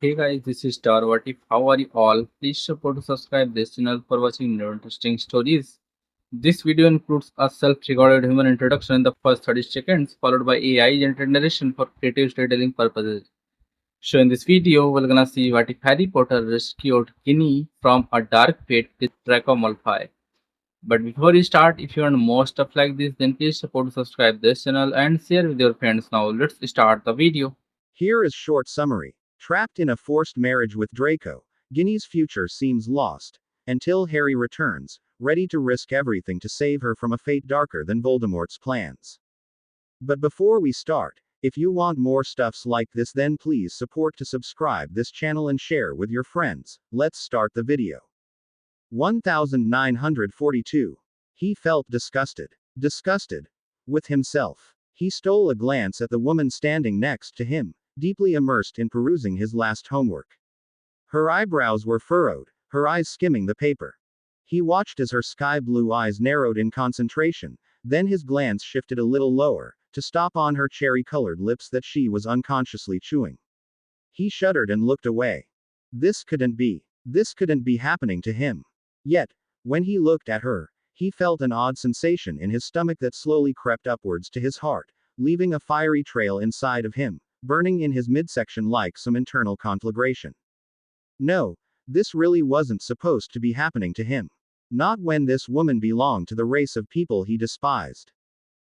Hey guys, this is Star. What if? How are you all? Please support to subscribe this channel for watching new interesting stories. This video includes a self-recorded human introduction in the first 30 seconds, followed by AI-generated narration for creative storytelling purposes. So in this video, we're gonna see what if Harry Potter rescued Ginny from a dark pit with Draco Malfoy. But before we start, if you want more stuff like this, then please support to subscribe this channel and share with your friends. Now let's start the video. Here is short summary. Trapped in a forced marriage with Draco, Ginny's future seems lost, until Harry returns, ready to risk everything to save her from a fate darker than Voldemort's plans. But before we start, if you want more stuffs like this, then please support to subscribe this channel and share with your friends. Let's start the video. 1942. He felt disgusted. Disgusted with himself. He stole a glance at the woman standing next to him, deeply immersed in perusing his last homework. Her eyebrows were furrowed, her eyes skimming the paper. He watched as her sky blue eyes narrowed in concentration, then his glance shifted a little lower, to stop on her cherry colored lips that she was unconsciously chewing. He shuddered and looked away. This couldn't be. This couldn't be happening to him. Yet, when he looked at her, he felt an odd sensation in his stomach that slowly crept upwards to his heart, leaving a fiery trail inside of him, burning in his midsection like some internal conflagration. No, this really wasn't supposed to be happening to him. Not when this woman belonged to the race of people he despised.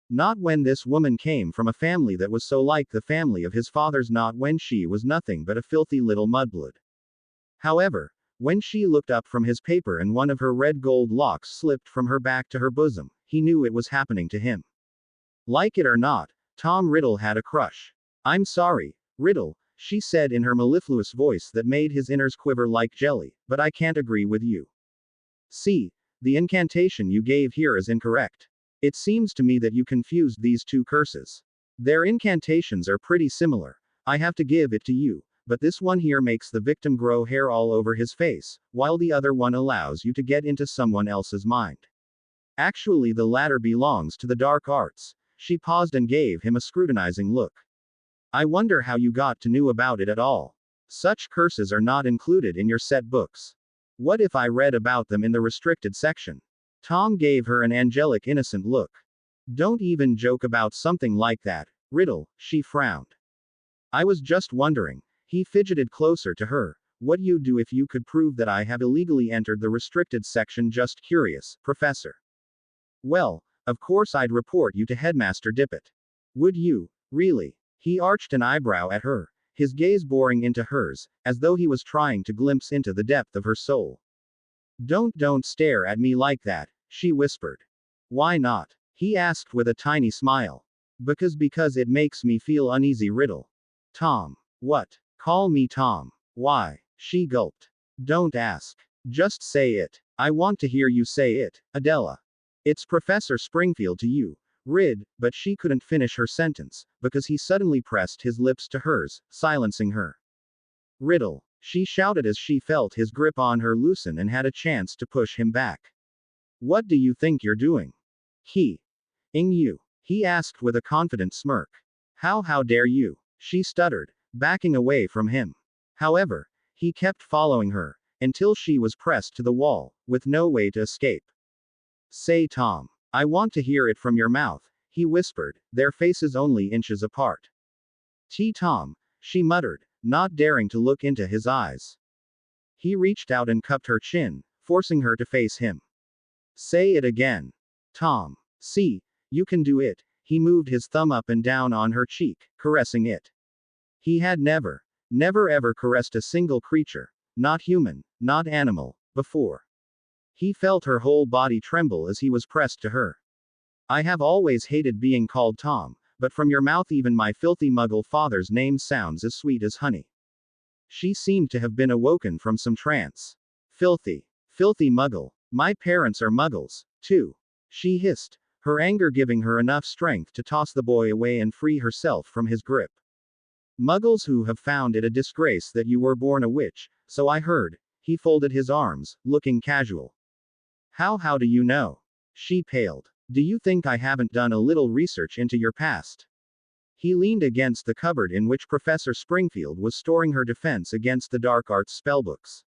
Not when this woman came from a family that was so like the family of his fathers, not when she was nothing but a filthy little mudblood. However, when she looked up from his paper and one of her red gold locks slipped from her back to her bosom, he knew it was happening to him. Like it or not, Tom Riddle had a crush. I'm sorry, Riddle, she said in her mellifluous voice that made his innards quiver like jelly, but I can't agree with you. See, the incantation you gave here is incorrect. It seems to me that you confused these two curses. Their incantations are pretty similar, I have to give it to you, but this one here makes the victim grow hair all over his face, while the other one allows you to get into someone else's mind. Actually, the latter belongs to the dark arts. She paused and gave him a scrutinizing look. I wonder how you got to know about it at all. Such curses are not included in your set books. What if I read about them in the restricted section? Tom gave her an angelic innocent look. Don't even joke about something like that, Riddle, she frowned. I was just wondering. He fidgeted closer to her. What you do if you could prove that I have illegally entered the restricted section? Just curious, Professor. Well, of course I'd report you to Headmaster Dippet. Would you, really? He arched an eyebrow at her, his gaze boring into hers, as though he was trying to glimpse into the depth of her soul. Don't stare at me like that, she whispered. Why not? He asked with a tiny smile. Because it makes me feel uneasy, Riddle. Tom. What? Call me Tom. Why? She gulped. Don't ask. Just say it. I want to hear you say it, Adela. It's Professor Springfield to you, Rid, but she couldn't finish her sentence, because he suddenly pressed his lips to hers, silencing her. Riddle, she shouted as she felt his grip on her loosen and had a chance to push him back. What do you think you're doing? You? He asked with a confident smirk. How dare you? She stuttered, backing away from him. However, he kept following her, until she was pressed to the wall, with no way to escape. Say Tom. I want to hear it from your mouth, he whispered, their faces only inches apart. Tom, she muttered, not daring to look into his eyes. He reached out and cupped her chin, forcing her to face him. Say it again. Tom. See, you can do it. He moved his thumb up and down on her cheek, caressing it. He had never ever caressed a single creature, not human, not animal, before. He felt her whole body tremble as he was pressed to her. I have always hated being called Tom, but from your mouth even my filthy muggle father's name sounds as sweet as honey. She seemed to have been awoken from some trance. Filthy muggle. My parents are muggles, too. She hissed, her anger giving her enough strength to toss the boy away and free herself from his grip. Muggles who have found it a disgrace that you were born a witch, so I heard. He folded his arms, looking casual. How do you know? She paled. Do you think I haven't done a little research into your past? He leaned against the cupboard in which Professor Springfield was storing her defense against the dark arts spellbooks.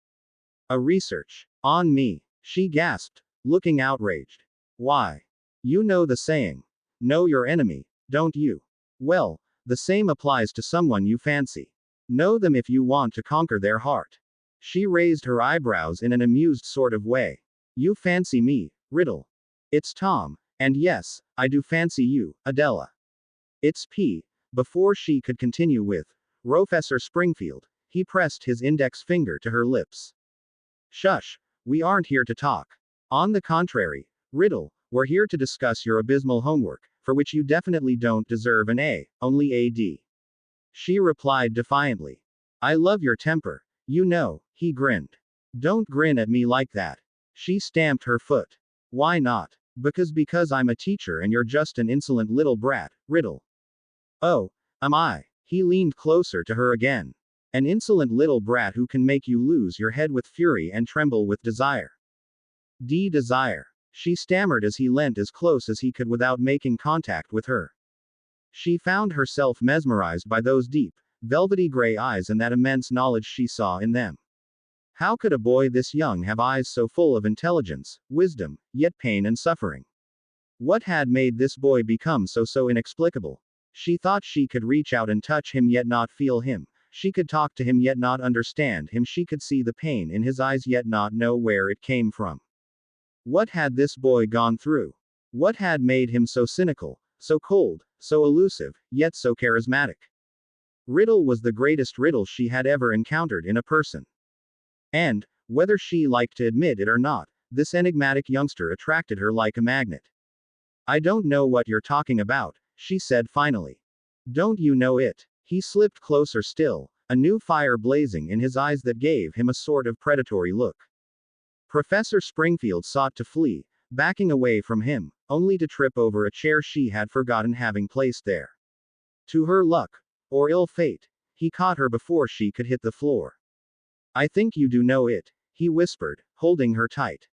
A research. On me, she gasped, looking outraged. Why? You know the saying. Know your enemy, don't you? Well, the same applies to someone you fancy. Know them if you want to conquer their heart. She raised her eyebrows in an amused sort of way. You fancy me, Riddle. It's Tom, and yes, I do fancy you, Adela. It's P. Before she could continue with Professor Springfield, he pressed his index finger to her lips. Shush, we aren't here to talk. On the contrary, Riddle, we're here to discuss your abysmal homework, for which you definitely don't deserve an A, only a D. She replied defiantly. I love your temper. You know, he grinned. Don't grin at me like that. She stamped her foot. Why not? Because I'm a teacher and you're just an insolent little brat, Riddle. Oh, am I? He leaned closer to her again. An insolent little brat who can make you lose your head with fury and tremble with desire. Desire. She stammered as he leant as close as he could without making contact with her. She found herself mesmerized by those deep, velvety gray eyes and that immense knowledge she saw in them. How could a boy this young have eyes so full of intelligence, wisdom, yet pain and suffering? What had made this boy become so inexplicable? She thought she could reach out and touch him yet not feel him. She could talk to him yet not understand him. She could see the pain in his eyes yet not know where it came from. What had this boy gone through? What had made him so cynical, so cold, so elusive, yet so charismatic? Riddle was the greatest riddle she had ever encountered in a person. And, whether she liked to admit it or not, this enigmatic youngster attracted her like a magnet. I don't know what you're talking about, she said finally. Don't you know it? He slipped closer still, a new fire blazing in his eyes that gave him a sort of predatory look. Professor Springfield sought to flee, backing away from him, only to trip over a chair she had forgotten having placed there. To her luck, or ill fate, he caught her before she could hit the floor. I think you do know it, he whispered, holding her tight.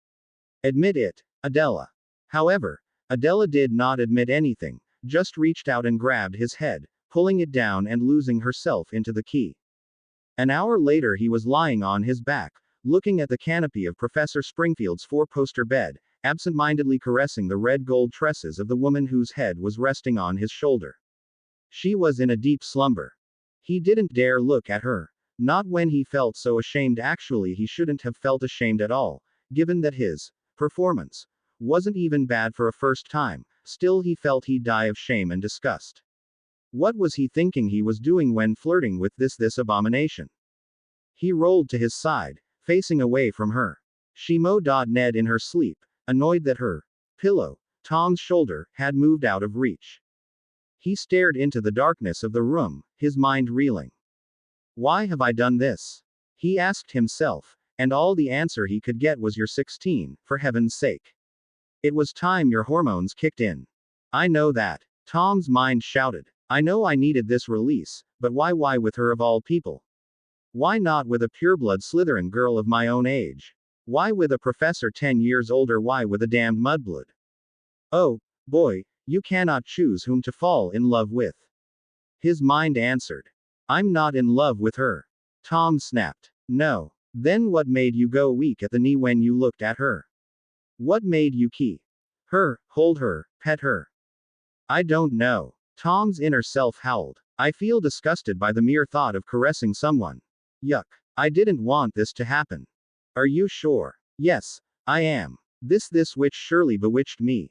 Admit it, Adela. However, Adela did not admit anything, just reached out and grabbed his head, pulling it down and losing herself into the key. An hour later he was lying on his back, looking at the canopy of Professor Springfield's four-poster bed, absent-mindedly caressing the red gold tresses of the woman whose head was resting on his shoulder. She was in a deep slumber. He didn't dare look at her. Not when he felt so ashamed. Actually, he shouldn't have felt ashamed at all, given that his performance wasn't even bad for a first time. Still, he felt he'd die of shame and disgust. What was he thinking he was doing when flirting with this abomination? He rolled to his side, facing away from her. She mowed Ned in her sleep, annoyed that her pillow, Tom's shoulder, had moved out of reach. He stared into the darkness of the room, his mind reeling. Why have I done this? He asked himself, and all the answer he could get was, you're 16, for heaven's sake. It was time your hormones kicked in. I know that. Tom's mind shouted. I know I needed this release, but why with her of all people? Why not with a pureblood Slytherin girl of my own age? Why with a professor 10 years older? Why with a damned mudblood? Oh, boy, you cannot choose whom to fall in love with. His mind answered. I'm not in love with her. Tom snapped. No. Then what made you go weak at the knee when you looked at her? What made you key her, hold her, pet her? I don't know. Tom's inner self howled. I feel disgusted by the mere thought of caressing someone. Yuck. I didn't want this to happen. Are you sure? Yes, I am. This witch surely bewitched me.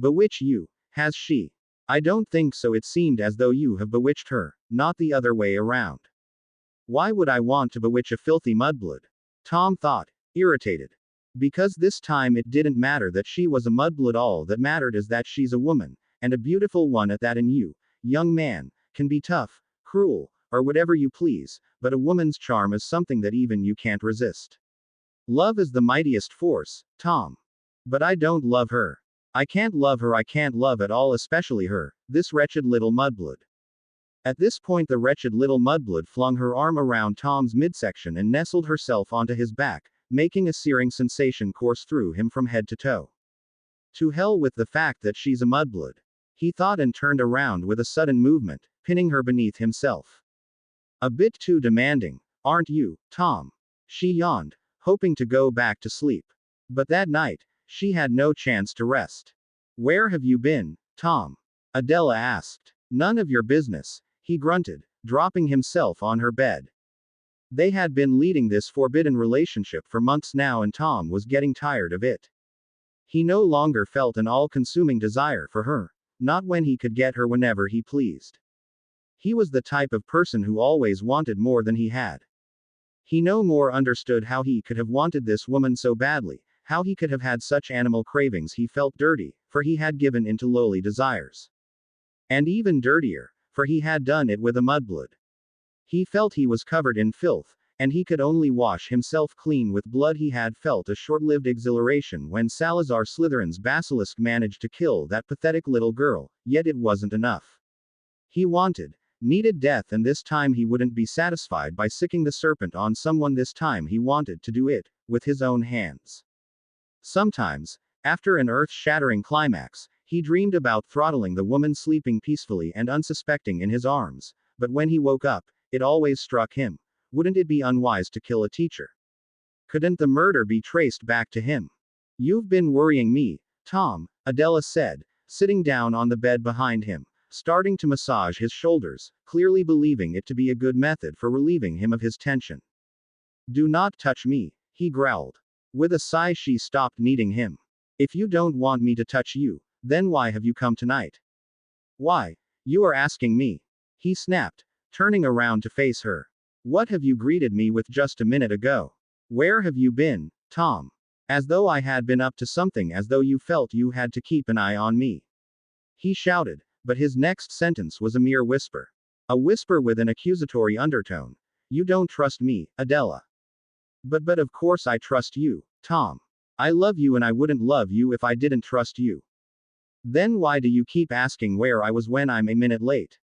Bewitch you, has she? I don't think so. It seemed as though you have bewitched her, not the other way around. Why would I want to bewitch a filthy mudblood? Tom thought, irritated. Because this time it didn't matter that she was a mudblood. All that mattered is that she's a woman, and a beautiful one at that. And you, young man, can be tough, cruel, or whatever you please, but a woman's charm is something that even you can't resist. Love is the mightiest force, Tom. But I don't love her. I can't love her. I can't love at all, especially her, this wretched little mudblood. At this point the wretched little mudblood flung her arm around Tom's midsection and nestled herself onto his back, making a searing sensation course through him from head to toe. To hell with the fact that she's a mudblood, he thought, and turned around with a sudden movement, pinning her beneath himself. A bit too demanding, aren't you, Tom? She yawned, hoping to go back to sleep. But that night, she had no chance to rest. Where have you been, Tom? Adela asked. None of your business, he grunted, dropping himself on her bed. They had been leading this forbidden relationship for months now, and Tom was getting tired of it. He no longer felt an all-consuming desire for her, not when he could get her whenever he pleased. He was the type of person who always wanted more than he had. He no more understood how he could have wanted this woman so badly, how he could have had such animal cravings. He felt dirty, for he had given into lowly desires. And even dirtier, for he had done it with a mudblood. He felt he was covered in filth, and he could only wash himself clean with blood. He had felt a short-lived exhilaration when Salazar Slytherin's basilisk managed to kill that pathetic little girl, yet it wasn't enough. He needed death, and this time he wouldn't be satisfied by sicking the serpent on someone. This time he wanted to do it, with his own hands. Sometimes, after an earth-shattering climax, he dreamed about throttling the woman sleeping peacefully and unsuspecting in his arms, but when he woke up, it always struck him. Wouldn't it be unwise to kill a teacher? Couldn't the murder be traced back to him? You've been worrying me, Tom, Adela said, sitting down on the bed behind him, starting to massage his shoulders, clearly believing it to be a good method for relieving him of his tension. Do not touch me, he growled. With a sigh, she stopped needing him. If you don't want me to touch you, then why have you come tonight? Why? You are asking me. He snapped, turning around to face her. What have you greeted me with just a minute ago? Where have you been, Tom? As though I had been up to something, as though you felt you had to keep an eye on me. He shouted, but his next sentence was a mere whisper. A whisper with an accusatory undertone. You don't trust me, Adela. But of course I trust you, Tom. I love you, and I wouldn't love you if I didn't trust you. Then why do you keep asking where I was when I'm a minute late?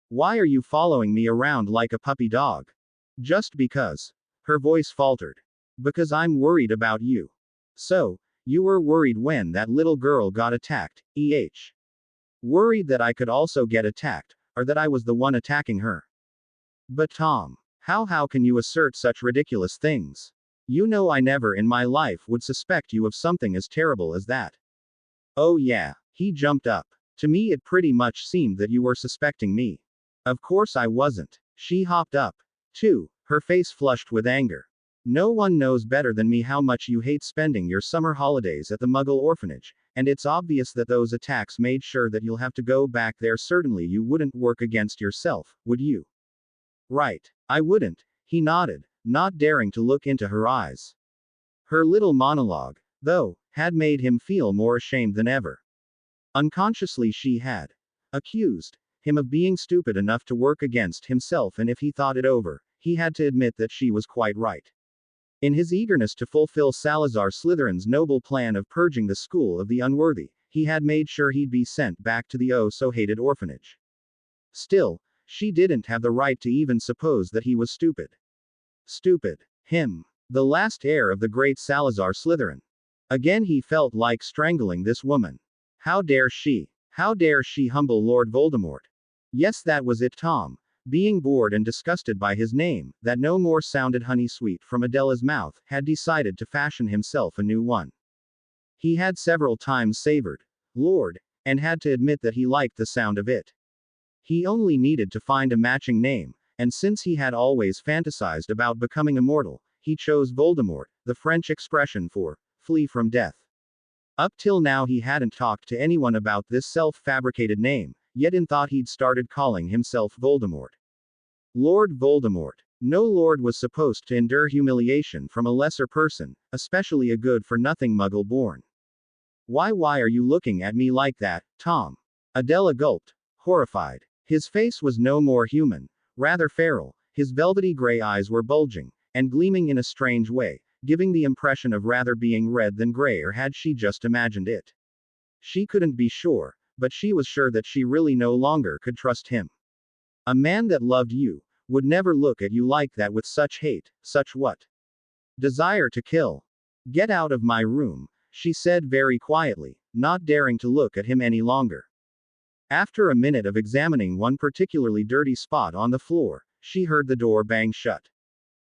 Why are you following me around like a puppy dog? Just because. Her voice faltered. Because I'm worried about you. So, you were worried when that little girl got attacked, Worried that I could also get attacked, or that I was the one attacking her. But Tom, how can you assert such ridiculous things? You know I never in my life would suspect you of something as terrible as that. Oh yeah, he jumped up. To me it pretty much seemed that you were suspecting me. Of course I wasn't. She hopped up, too, her face flushed with anger. No one knows better than me how much you hate spending your summer holidays at the Muggle orphanage, and it's obvious that those attacks made sure that you'll have to go back there. Certainly you wouldn't work against yourself, would you? Right. I wouldn't, he nodded, not daring to look into her eyes. Her little monologue, though, had made him feel more ashamed than ever. Unconsciously she had accused him of being stupid enough to work against himself, and if he thought it over, he had to admit that she was quite right. In his eagerness to fulfill Salazar Slytherin's noble plan of purging the school of the unworthy, he had made sure he'd be sent back to the oh-so-hated orphanage. Still, she didn't have the right to even suppose that he was stupid. Stupid. Him. The last heir of the great Salazar Slytherin. Again he felt like strangling this woman. How dare she? How dare she humble Lord Voldemort? Yes, that was it, Tom. Being bored and disgusted by his name, that no more sounded honey sweet from Adela's mouth, had decided to fashion himself a new one. He had several times savored Lord, and had to admit that he liked the sound of it. He only needed to find a matching name, and since he had always fantasized about becoming immortal, he chose Voldemort, the French expression for flee from death. Up till now he hadn't talked to anyone about this self-fabricated name, yet in thought he'd started calling himself Voldemort. Lord Voldemort. No lord was supposed to endure humiliation from a lesser person, especially a good-for-nothing Muggle born. Why are you looking at me like that, Tom? Adela gulped, horrified. His face was no more human, rather feral, his velvety gray eyes were bulging, and gleaming in a strange way, giving the impression of rather being red than gray, or had she just imagined it? She couldn't be sure, but she was sure that she really no longer could trust him. A man that loved you would never look at you like that with such hate, such what? Desire to kill. Get out of my room, she said very quietly, not daring to look at him any longer. After a minute of examining one particularly dirty spot on the floor, she heard the door bang shut.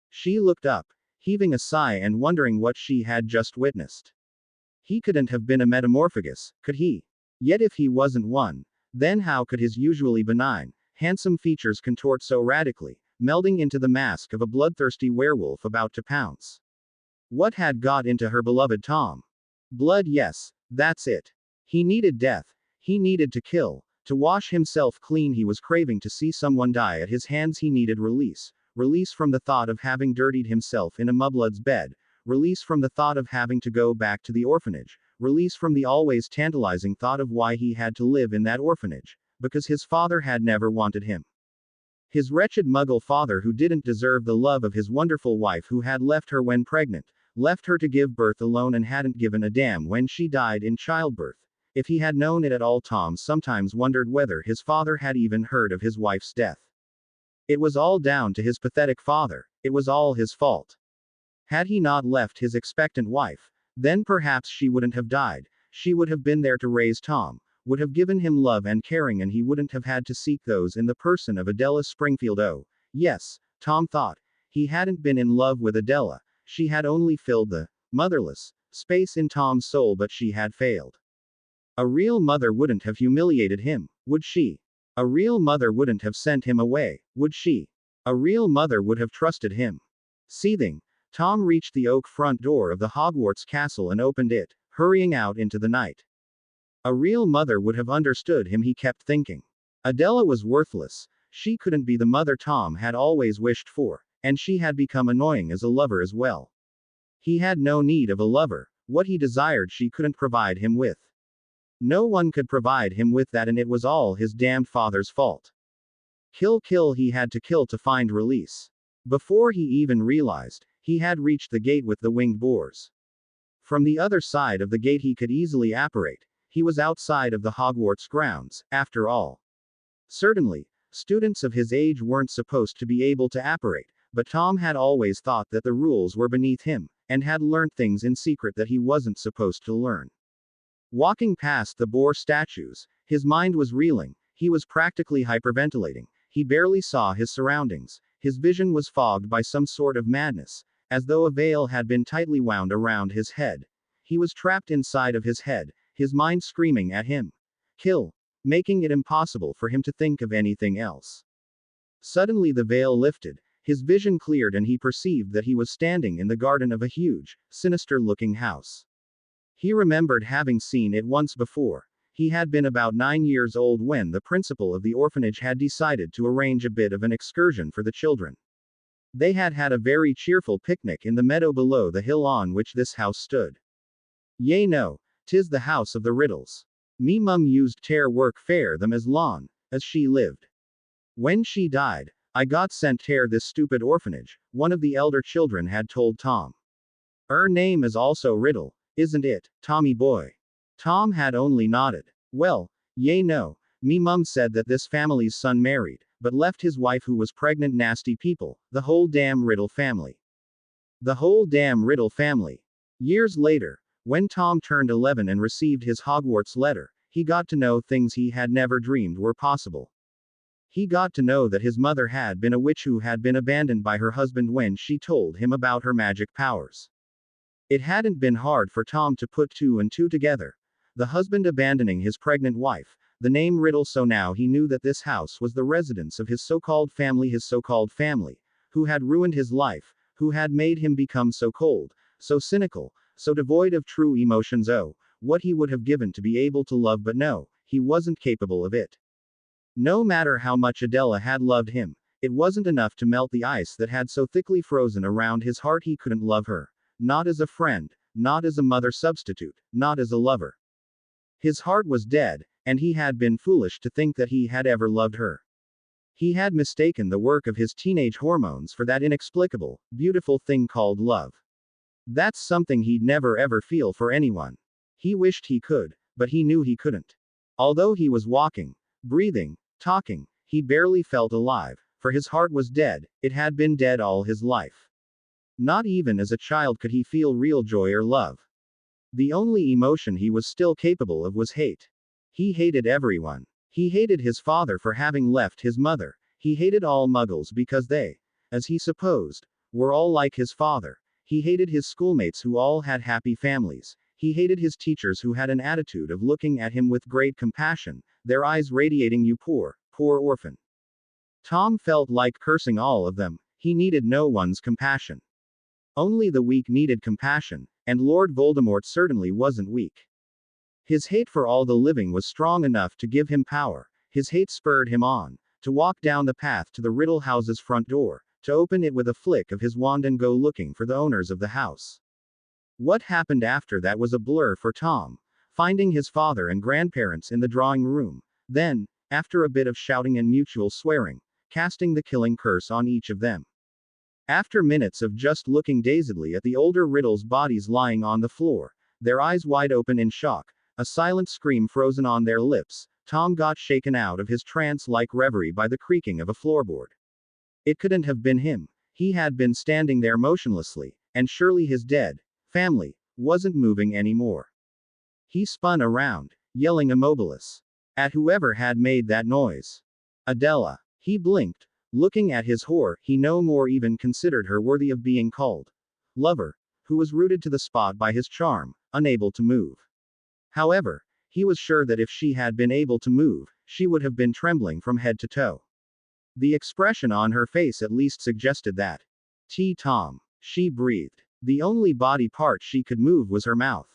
She looked up, heaving a sigh and wondering what she had just witnessed. He couldn't have been a metamorphagus, could he? Yet if he wasn't one, then how could his usually benign, handsome features contort so radically, melding into the mask of a bloodthirsty werewolf about to pounce? What had got into her beloved Tom? Blood, yes, that's it. He needed death. He needed to kill, to wash himself clean. He was craving to see someone die at his hands. He needed release. Release from the thought of having dirtied himself in a mudblood's bed. Release from the thought of having to go back to the orphanage. Release from the always tantalizing thought of why he had to live in that orphanage. Because his father had never wanted him. His wretched muggle father who didn't deserve the love of his wonderful wife who had left her when pregnant, left her to give birth alone and hadn't given a damn when she died in childbirth. If he had known it at all, Tom sometimes wondered whether his father had even heard of his wife's death. It was all down to his pathetic father. It was all his fault. Had he not left his expectant wife, then perhaps she wouldn't have died. She would have been there to raise Tom, would have given him love and caring, and he wouldn't have had to seek those in the person of Adela Springfield. Oh, yes, Tom thought. He hadn't been in love with Adela. She had only filled the motherless space in Tom's soul, but she had failed. A real mother wouldn't have humiliated him, would she? A real mother wouldn't have sent him away, would she? A real mother would have trusted him. Seething, Tom reached the oak front door of the Hogwarts castle and opened it, hurrying out into the night. A real mother would have understood him, he kept thinking. Adela was worthless. She couldn't be the mother Tom had always wished for, and she had become annoying as a lover as well. He had no need of a lover. What he desired she couldn't provide him with. No one could provide him with that, and it was all his damned father's fault. Kill, he had to kill to find release. Before he even realized, he had reached the gate with the winged boars. From the other side of the gate he could easily apparate. He was outside of the Hogwarts grounds, after all. Certainly, students of his age weren't supposed to be able to apparate, but Tom had always thought that the rules were beneath him, and had learned things in secret that he wasn't supposed to learn. Walking past the boar statues, his mind was reeling. He was practically hyperventilating. He barely saw his surroundings. His vision was fogged by some sort of madness, as though a veil had been tightly wound around his head. He was trapped inside of his head, his mind screaming at him. Kill, making it impossible for him to think of anything else. Suddenly the veil lifted, his vision cleared, and he perceived that he was standing in the garden of a huge, sinister-looking house. He remembered having seen it once before. He had been about 9 years old when the principal of the orphanage had decided to arrange a bit of an excursion for the children. They had had a very cheerful picnic in the meadow below the hill on which this house stood. Yea no, 'tis the house of the Riddles. Me mum used tear work fair them as long as she lived. When she died, I got sent tear this stupid orphanage, one of the elder children had told Tom. Name is also Riddle, isn't it, Tommy boy? Tom had only nodded. Well, yea no, me mum said that this family's son married, but left his wife who was pregnant. Nasty people, the whole damn Riddle family. The whole damn Riddle family. Years later, when Tom turned 11 and received his Hogwarts letter, he got to know things he had never dreamed were possible. He got to know that his mother had been a witch who had been abandoned by her husband when she told him about her magic powers. It hadn't been hard for Tom to put two and two together. The husband abandoning his pregnant wife, the name Riddle, so now he knew that this house was the residence of his so-called family, who had ruined his life, who had made him become so cold, so cynical, so devoid of true emotions. Oh, what he would have given to be able to love, but no, he wasn't capable of it. No matter how much Adela had loved him, it wasn't enough to melt the ice that had so thickly frozen around his heart. He couldn't love her. Not as a friend, not as a mother substitute, not as a lover. His heart was dead, and he had been foolish to think that he had ever loved her. He had mistaken the work of his teenage hormones for that inexplicable, beautiful thing called love. That's something he'd never ever feel for anyone. He wished he could, but he knew he couldn't. Although he was walking, breathing, talking, he barely felt alive, for his heart was dead. It had been dead all his life. Not even as a child could he feel real joy or love. The only emotion he was still capable of was hate. He hated everyone. He hated his father for having left his mother. He hated all muggles because they, as he supposed, were all like his father. He hated his schoolmates who all had happy families. He hated his teachers who had an attitude of looking at him with great compassion, their eyes radiating, "You poor, poor orphan." Tom felt like cursing all of them. He needed no one's compassion. Only the weak needed compassion, and Lord Voldemort certainly wasn't weak. His hate for all the living was strong enough to give him power. His hate spurred him on, to walk down the path to the Riddle house's front door, to open it with a flick of his wand and go looking for the owners of the house. What happened after that was a blur for Tom, finding his father and grandparents in the drawing room, then, after a bit of shouting and mutual swearing, casting the killing curse on each of them. After minutes of just looking dazedly at the older Riddle's bodies lying on the floor, their eyes wide open in shock, a silent scream frozen on their lips, Tom got shaken out of his trance-like reverie by the creaking of a floorboard. It couldn't have been him. He had been standing there motionlessly, and surely his dead family wasn't moving anymore. He spun around, yelling "Immobilis!" at whoever had made that noise. Adela. He blinked, looking at his whore he no more even considered her worthy of being called lover, who was rooted to the spot by his charm, unable to move. However, he was sure that if she had been able to move, she would have been trembling from head to toe. The expression on her face at least suggested that. Tom. She breathed. The only body part she could move was her mouth.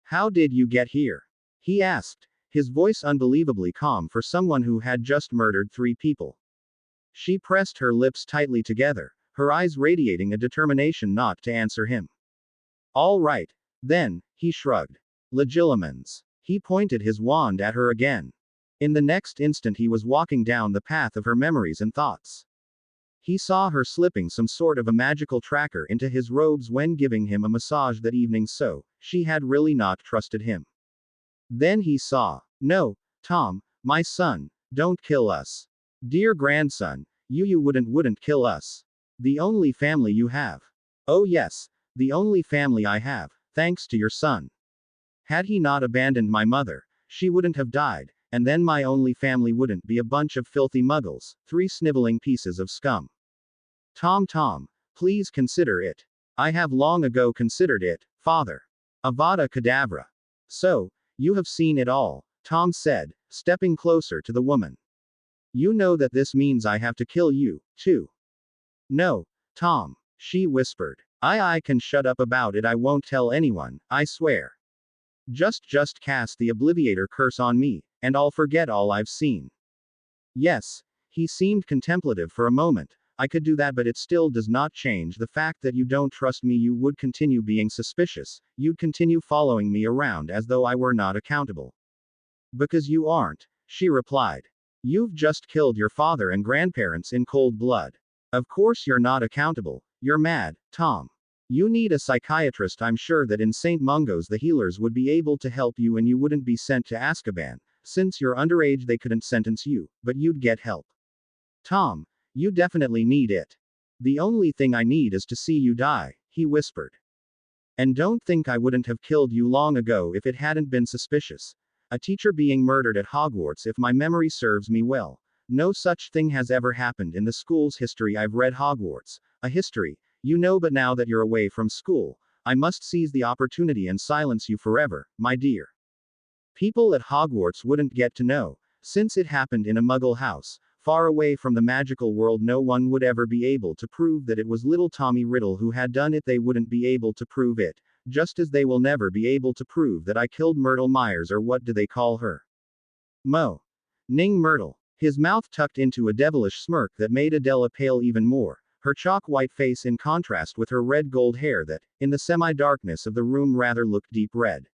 "How did you get here?" he asked, his voice unbelievably calm for someone who had just murdered 3 people. She pressed her lips tightly together, her eyes radiating a determination not to answer him. "All right, then," he shrugged. "Legilimens." He pointed his wand at her again. In the next instant he was walking down the path of her memories and thoughts. He saw her slipping some sort of a magical tracker into his robes when giving him a massage that evening, so she had really not trusted him. Then he saw. "No, Tom, my son, don't kill us. Dear grandson, you wouldn't kill us. The only family you have." "Oh yes, the only family I have, thanks to your son. Had he not abandoned my mother, she wouldn't have died, and then my only family wouldn't be a bunch of filthy muggles, 3 sniveling pieces of scum. Tom, please consider it. I have long ago considered it, father." Avada Kedavra. "So, you have seen it all," Tom said, stepping closer to the woman. "You know that this means I have to kill you, too." "No, Tom," she whispered. I can shut up about it. I won't tell anyone, I swear. Just cast the Obliviator curse on me, and I'll forget all I've seen." "Yes." He seemed contemplative for a moment. "I could do that, but it still does not change the fact that you don't trust me. You would continue being suspicious, you'd continue following me around as though I were not accountable." "Because you aren't," she replied. "You've just killed your father and grandparents in cold blood. Of course you're not accountable. You're mad, Tom. You need a psychiatrist. I'm sure that in St. Mungo's the healers would be able to help you and you wouldn't be sent to Azkaban. Since you're underage they couldn't sentence you, but you'd get help. Tom, you definitely need it. The only thing I need is to see you die," he whispered. "And don't think I wouldn't have killed you long ago if it hadn't been suspicious. A teacher being murdered at Hogwarts, if my memory serves me well. No such thing has ever happened in the school's history. I've read Hogwarts, a history, you know, but now that you're away from school, I must seize the opportunity and silence you forever, my dear. People at Hogwarts wouldn't get to know, since it happened in a muggle house, far away from the magical world. No one would ever be able to prove that it was little Tommy Riddle who had done it. They wouldn't be able to prove it, just as they will never be able to prove that I killed Myrtle Myers, or what do they call her? Ning Myrtle." His mouth tucked into a devilish smirk that made Adela pale even more, her chalk-white face in contrast with her red-gold hair that, in the semi-darkness of the room, rather looked deep red.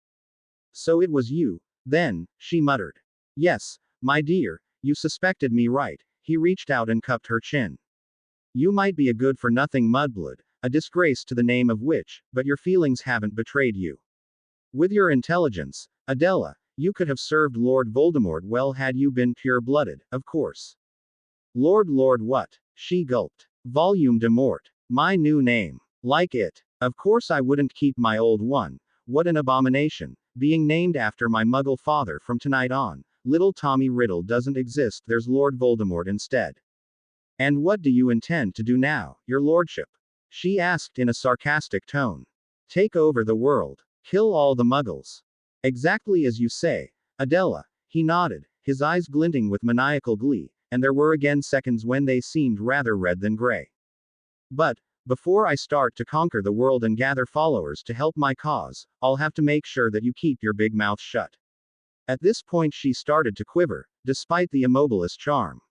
"So it was you, then," she muttered. "Yes, my dear, you suspected me right." He reached out and cupped her chin. "You might be a good-for-nothing mudblood, a disgrace to the name of witch, but your feelings haven't betrayed you. With your intelligence, Adela, you could have served Lord Voldemort well had you been pure-blooded, of course." Lord what?" She gulped. "Volume de Mort. My new name. Like it. Of course I wouldn't keep my old one. What an abomination, being named after my muggle father from tonight on. Little Tommy Riddle doesn't exist, there's Lord Voldemort instead. And what do you intend to do now, your lordship? She asked in a sarcastic tone. Take over the world. Kill all the muggles. Exactly as you say, Adela. He nodded, his eyes glinting with maniacal glee, and there were again seconds when they seemed rather red than gray. But, before I start to conquer the world and gather followers to help my cause, I'll have to make sure that you keep your big mouth shut. At this point she started to quiver, despite the immobilist charm.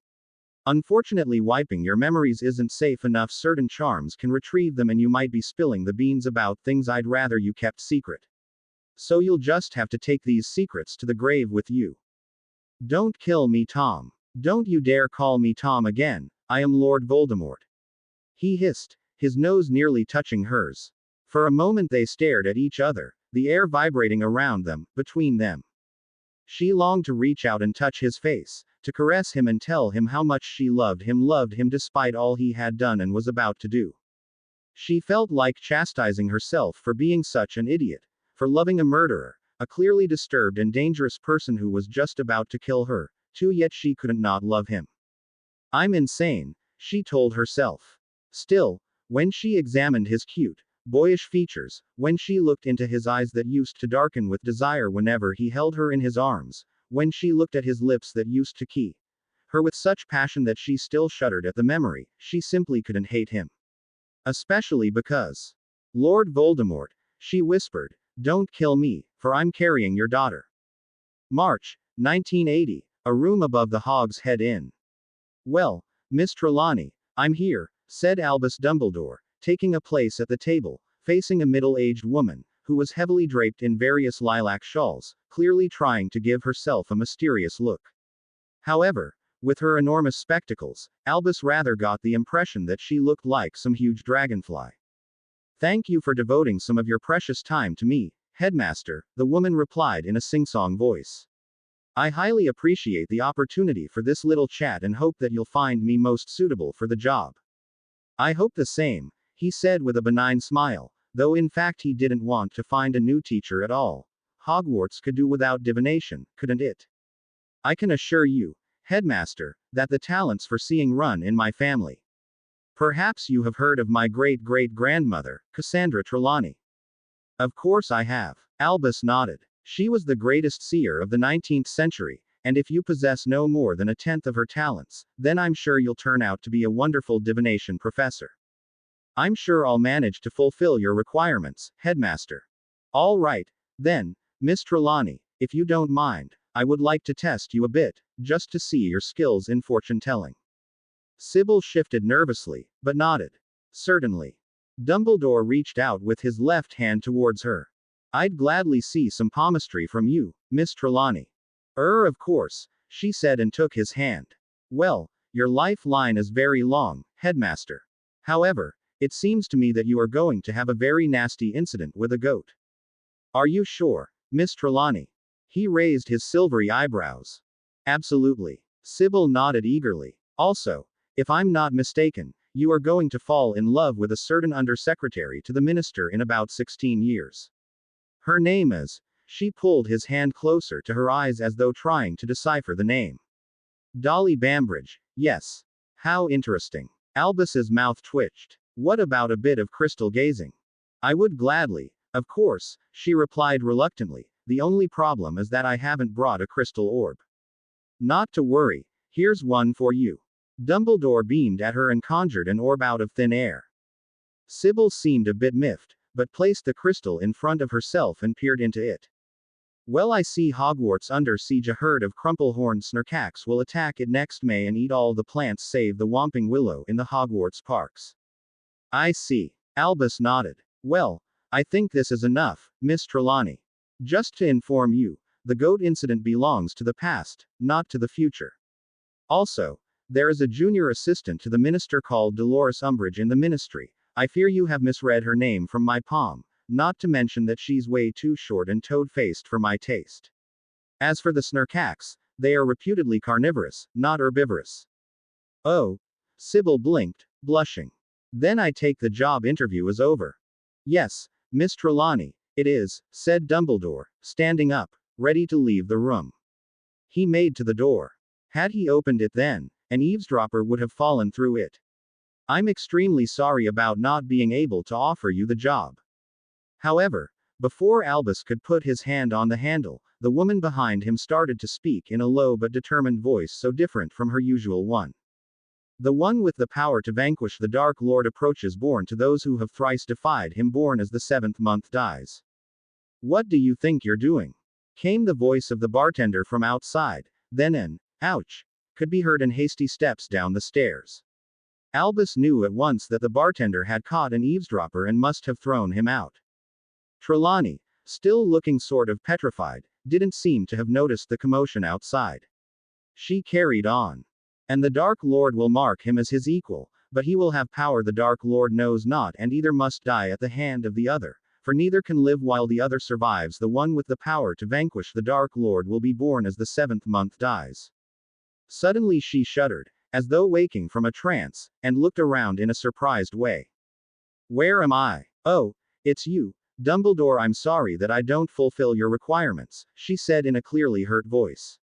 Unfortunately, wiping your memories isn't safe enough. Certain charms can retrieve them, and you might be spilling the beans about things I'd rather you kept secret. So you'll just have to take these secrets to the grave with you. Don't kill me, Tom. Don't you dare call me Tom again. I am Lord Voldemort. He hissed, his nose nearly touching hers. For a moment they stared at each other, the air vibrating around them, between them. She longed to reach out and touch his face, to caress him and tell him how much she loved him despite all he had done and was about to do. She felt like chastising herself for being such an idiot, for loving a murderer, a clearly disturbed and dangerous person who was just about to kill her, too, yet she couldn't not love him. I'm insane, she told herself. Still, when she examined his cute, boyish features, when she looked into his eyes that used to darken with desire whenever he held her in his arms, when she looked at his lips that used to key her with such passion that she still shuddered at the memory, she simply couldn't hate him. Especially because. Lord Voldemort, she whispered, don't kill me, for I'm carrying your daughter. March, 1980, a room above the Hog's Head Inn. Well, Miss Trelawney, I'm here, said Albus Dumbledore, taking a place at the table, facing a middle-aged woman, who was heavily draped in various lilac shawls, clearly trying to give herself a mysterious look. However, with her enormous spectacles, Albus rather got the impression that she looked like some huge dragonfly. Thank you for devoting some of your precious time to me, Headmaster, the woman replied in a sing-song voice. I highly appreciate the opportunity for this little chat and hope that you'll find me most suitable for the job. I hope the same, he said with a benign smile, though in fact he didn't want to find a new teacher at all. Hogwarts could do without divination, couldn't it? I can assure you, Headmaster, that the talents for seeing run in my family. Perhaps you have heard of my great-great-grandmother, Cassandra Trelawney. Of course I have. Albus nodded. She was the greatest seer of the 19th century, and if you possess no more than a tenth of her talents, then I'm sure you'll turn out to be a wonderful divination professor. I'm sure I'll manage to fulfill your requirements, Headmaster. All right, then, Miss Trelawney, if you don't mind, I would like to test you a bit, just to see your skills in fortune-telling. Sybil shifted nervously, but nodded. Certainly. Dumbledore reached out with his left hand towards her. I'd gladly see some palmistry from you, Miss Trelawney. Of course, she said and took his hand. Well, your lifeline is very long, Headmaster. However, it seems to me that you are going to have a very nasty incident with a goat. Are you sure, Miss Trelawney? He raised his silvery eyebrows. Absolutely. Sybil nodded eagerly. Also, if I'm not mistaken, you are going to fall in love with a certain undersecretary to the minister in about 16 years. Her name is. She pulled his hand closer to her eyes as though trying to decipher the name. Dolly Bambridge. Yes. How interesting. Albus's mouth twitched. What about a bit of crystal gazing? I would gladly. Of course, she replied reluctantly. The only problem is that I haven't brought a crystal orb. Not to worry. Here's one for you. Dumbledore beamed at her and conjured an orb out of thin air. Sybil seemed a bit miffed, but placed the crystal in front of herself and peered into it. Well, I see Hogwarts under siege. A herd of crumple-horned snarkax will attack it next May and eat all the plants save the Whomping Willow in the Hogwarts parks. I see. Albus nodded. Well, I think this is enough, Miss Trelawney. Just to inform you, the goat incident belongs to the past, not to the future. Also, there is a junior assistant to the minister called Dolores Umbridge in the ministry. I fear you have misread her name from my palm, not to mention that she's way too short and toad-faced for my taste. As for the snarkax, they are reputedly carnivorous, not herbivorous. Oh. Sybil blinked, blushing. Then I take the job interview is over. Yes, Miss Trelawney, it is, said Dumbledore, standing up, ready to leave the room. He made to the door. Had he opened it then, an eavesdropper would have fallen through it. I'm extremely sorry about not being able to offer you the job. However, before Albus could put his hand on the handle, the woman behind him started to speak in a low but determined voice so different from her usual one. The one with the power to vanquish the Dark Lord approaches, born to those who have thrice defied him, born as the seventh month dies. What do you think you're doing? Came the voice of the bartender from outside, then an ouch could be heard in hasty steps down the stairs. Albus knew at once that the bartender had caught an eavesdropper and must have thrown him out. Trelawney, still looking sort of petrified, didn't seem to have noticed the commotion outside. She carried on. And the Dark Lord will mark him as his equal, but he will have power the Dark Lord knows not, and either must die at the hand of the other, for neither can live while the other survives. The one with the power to vanquish the Dark Lord will be born as the seventh month dies. Suddenly she shuddered, as though waking from a trance, and looked around in a surprised way. Where am I? Oh, it's you, Dumbledore. I'm sorry that I don't fulfill your requirements, she said in a clearly hurt voice.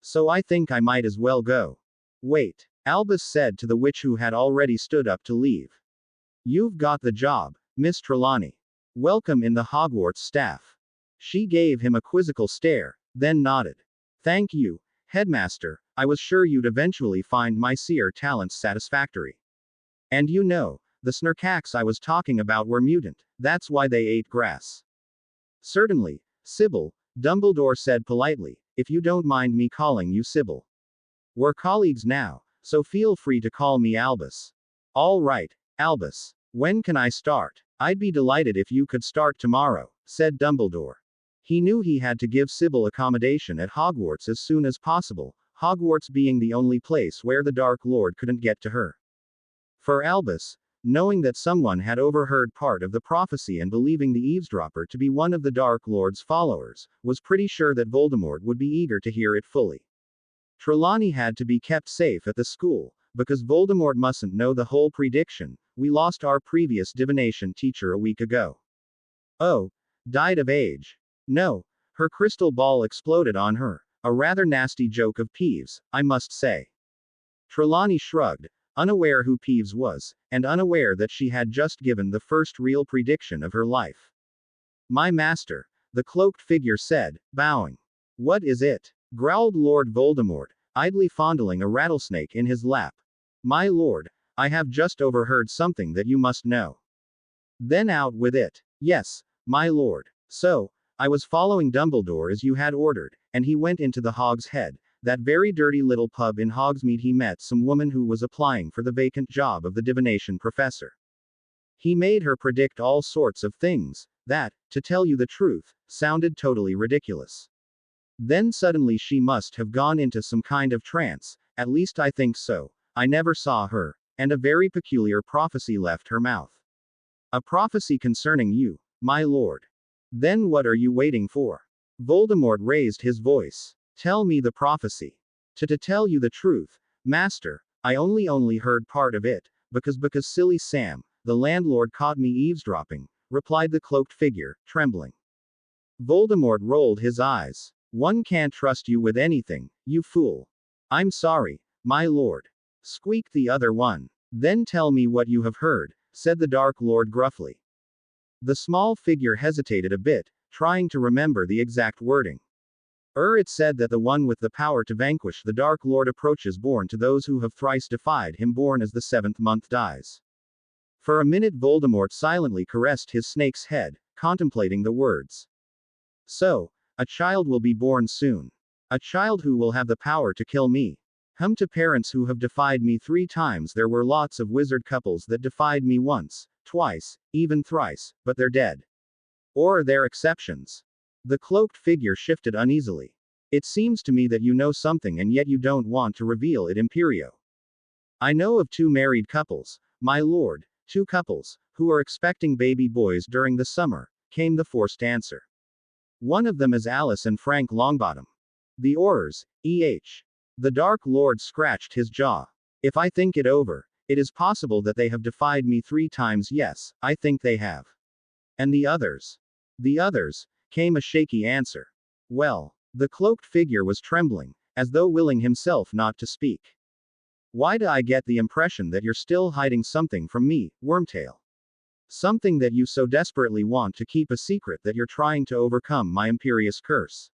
So I think I might as well go. Wait, Albus said to the witch who had already stood up to leave. You've got the job, Miss Trelawney. Welcome in the Hogwarts staff. She gave him a quizzical stare, then nodded. Thank you, Headmaster. I was sure you'd eventually find my seer talents satisfactory. And you know, the Snurkax I was talking about were mutant, that's why they ate grass. Certainly, Sybil, Dumbledore said politely, if you don't mind me calling you Sybil. We're colleagues now, so feel free to call me Albus. All right, Albus. When can I start? I'd be delighted if you could start tomorrow, said Dumbledore. He knew he had to give Sybil accommodation at Hogwarts as soon as possible, Hogwarts being the only place where the Dark Lord couldn't get to her. For Albus, knowing that someone had overheard part of the prophecy and believing the eavesdropper to be one of the Dark Lord's followers, was pretty sure that Voldemort would be eager to hear it fully. Trelawney had to be kept safe at the school, because Voldemort mustn't know the whole prediction. We lost our previous divination teacher a week ago. Oh, died of age. No, her crystal ball exploded on her, a rather nasty joke of Peeves, I must say. Trelawney shrugged, unaware who Peeves was, and unaware that she had just given the first real prediction of her life. My master, the cloaked figure said, bowing. What is it? Growled Lord Voldemort, idly fondling a rattlesnake in his lap. My lord, I have just overheard something that you must know. Then out with it. Yes, my lord. So, I was following Dumbledore as you had ordered, and he went into the Hog's Head, that very dirty little pub in Hogsmeade. He met some woman who was applying for the vacant job of the divination professor. He made her predict all sorts of things, that, to tell you the truth, sounded totally ridiculous. Then suddenly she must have gone into some kind of trance, at least I think so, I never saw her, and a very peculiar prophecy left her mouth. A prophecy concerning you, my lord. Then what are you waiting for? Voldemort raised his voice. Tell me the prophecy. To tell you the truth, master, I only heard part of it, because silly Sam, the landlord caught me eavesdropping, replied the cloaked figure, trembling. Voldemort rolled his eyes. One can't trust you with anything, you fool. I'm sorry, my lord. Squeaked the other one. Then tell me what you have heard, said the Dark Lord gruffly. The small figure hesitated a bit, trying to remember the exact wording. It said that the one with the power to vanquish the Dark Lord approaches, born to those who have thrice defied him, born as the seventh month dies. For a minute Voldemort silently caressed his snake's head, contemplating the words. So, a child will be born soon. A child who will have the power to kill me. To parents who have defied me 3 times. There were lots of wizard couples that defied me once, twice, even thrice, but they're dead. Or are there exceptions? The cloaked figure shifted uneasily. It seems to me that you know something and yet you don't want to reveal it, Imperio. I know of 2 married couples, my lord, 2 couples, who are expecting baby boys during the summer, came the forced answer. One of them is Alice and Frank Longbottom. The Aurors, E.H. The Dark Lord scratched his jaw. If I think it over, it is possible that they have defied me 3 times. Yes, I think they have. And the others? The others, came a shaky answer. Well, the cloaked figure was trembling, as though willing himself not to speak. Why do I get the impression that you're still hiding something from me, Wormtail? Something that you so desperately want to keep a secret that you're trying to overcome my imperious curse.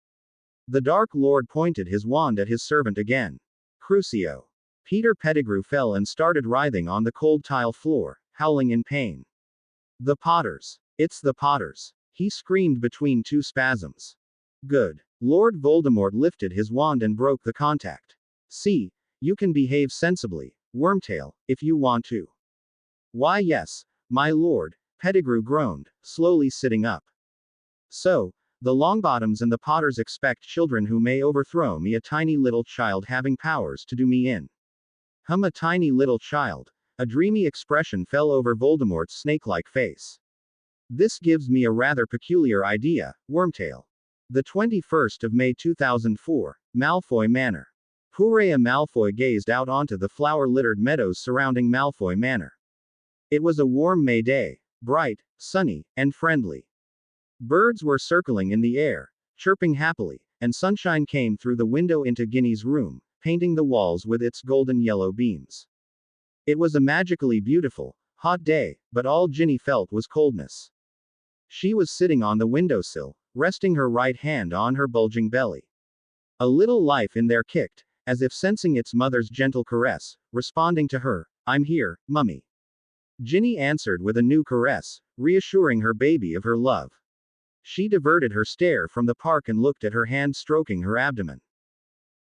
The Dark Lord pointed his wand at his servant again. Crucio. Peter Pettigrew fell and started writhing on the cold tile floor, howling in pain. The Potters. It's the Potters. He screamed between two spasms. Good. Lord Voldemort lifted his wand and broke the contact. See, you can behave sensibly, Wormtail, if you want to. Why yes, my lord, Pettigrew groaned, slowly sitting up. So, the Longbottoms and the Potters expect children who may overthrow me, a tiny little child having powers to do me in. A tiny little child. A dreamy expression fell over Voldemort's snake-like face. This gives me a rather peculiar idea, Wormtail. The 21st of May 2004, Malfoy Manor. Purea Malfoy gazed out onto the flower-littered meadows surrounding Malfoy Manor. It was a warm May day, bright, sunny, and friendly. Birds were circling in the air, chirping happily, and sunshine came through the window into Ginny's room, painting the walls with its golden yellow beams. It was a magically beautiful, hot day, but all Ginny felt was coldness. She was sitting on the windowsill, resting her right hand on her bulging belly. A little life in there kicked, as if sensing its mother's gentle caress, responding to her, "I'm here, Mummy." Ginny answered with a new caress, reassuring her baby of her love. She diverted her stare from the park and looked at her hand stroking her abdomen.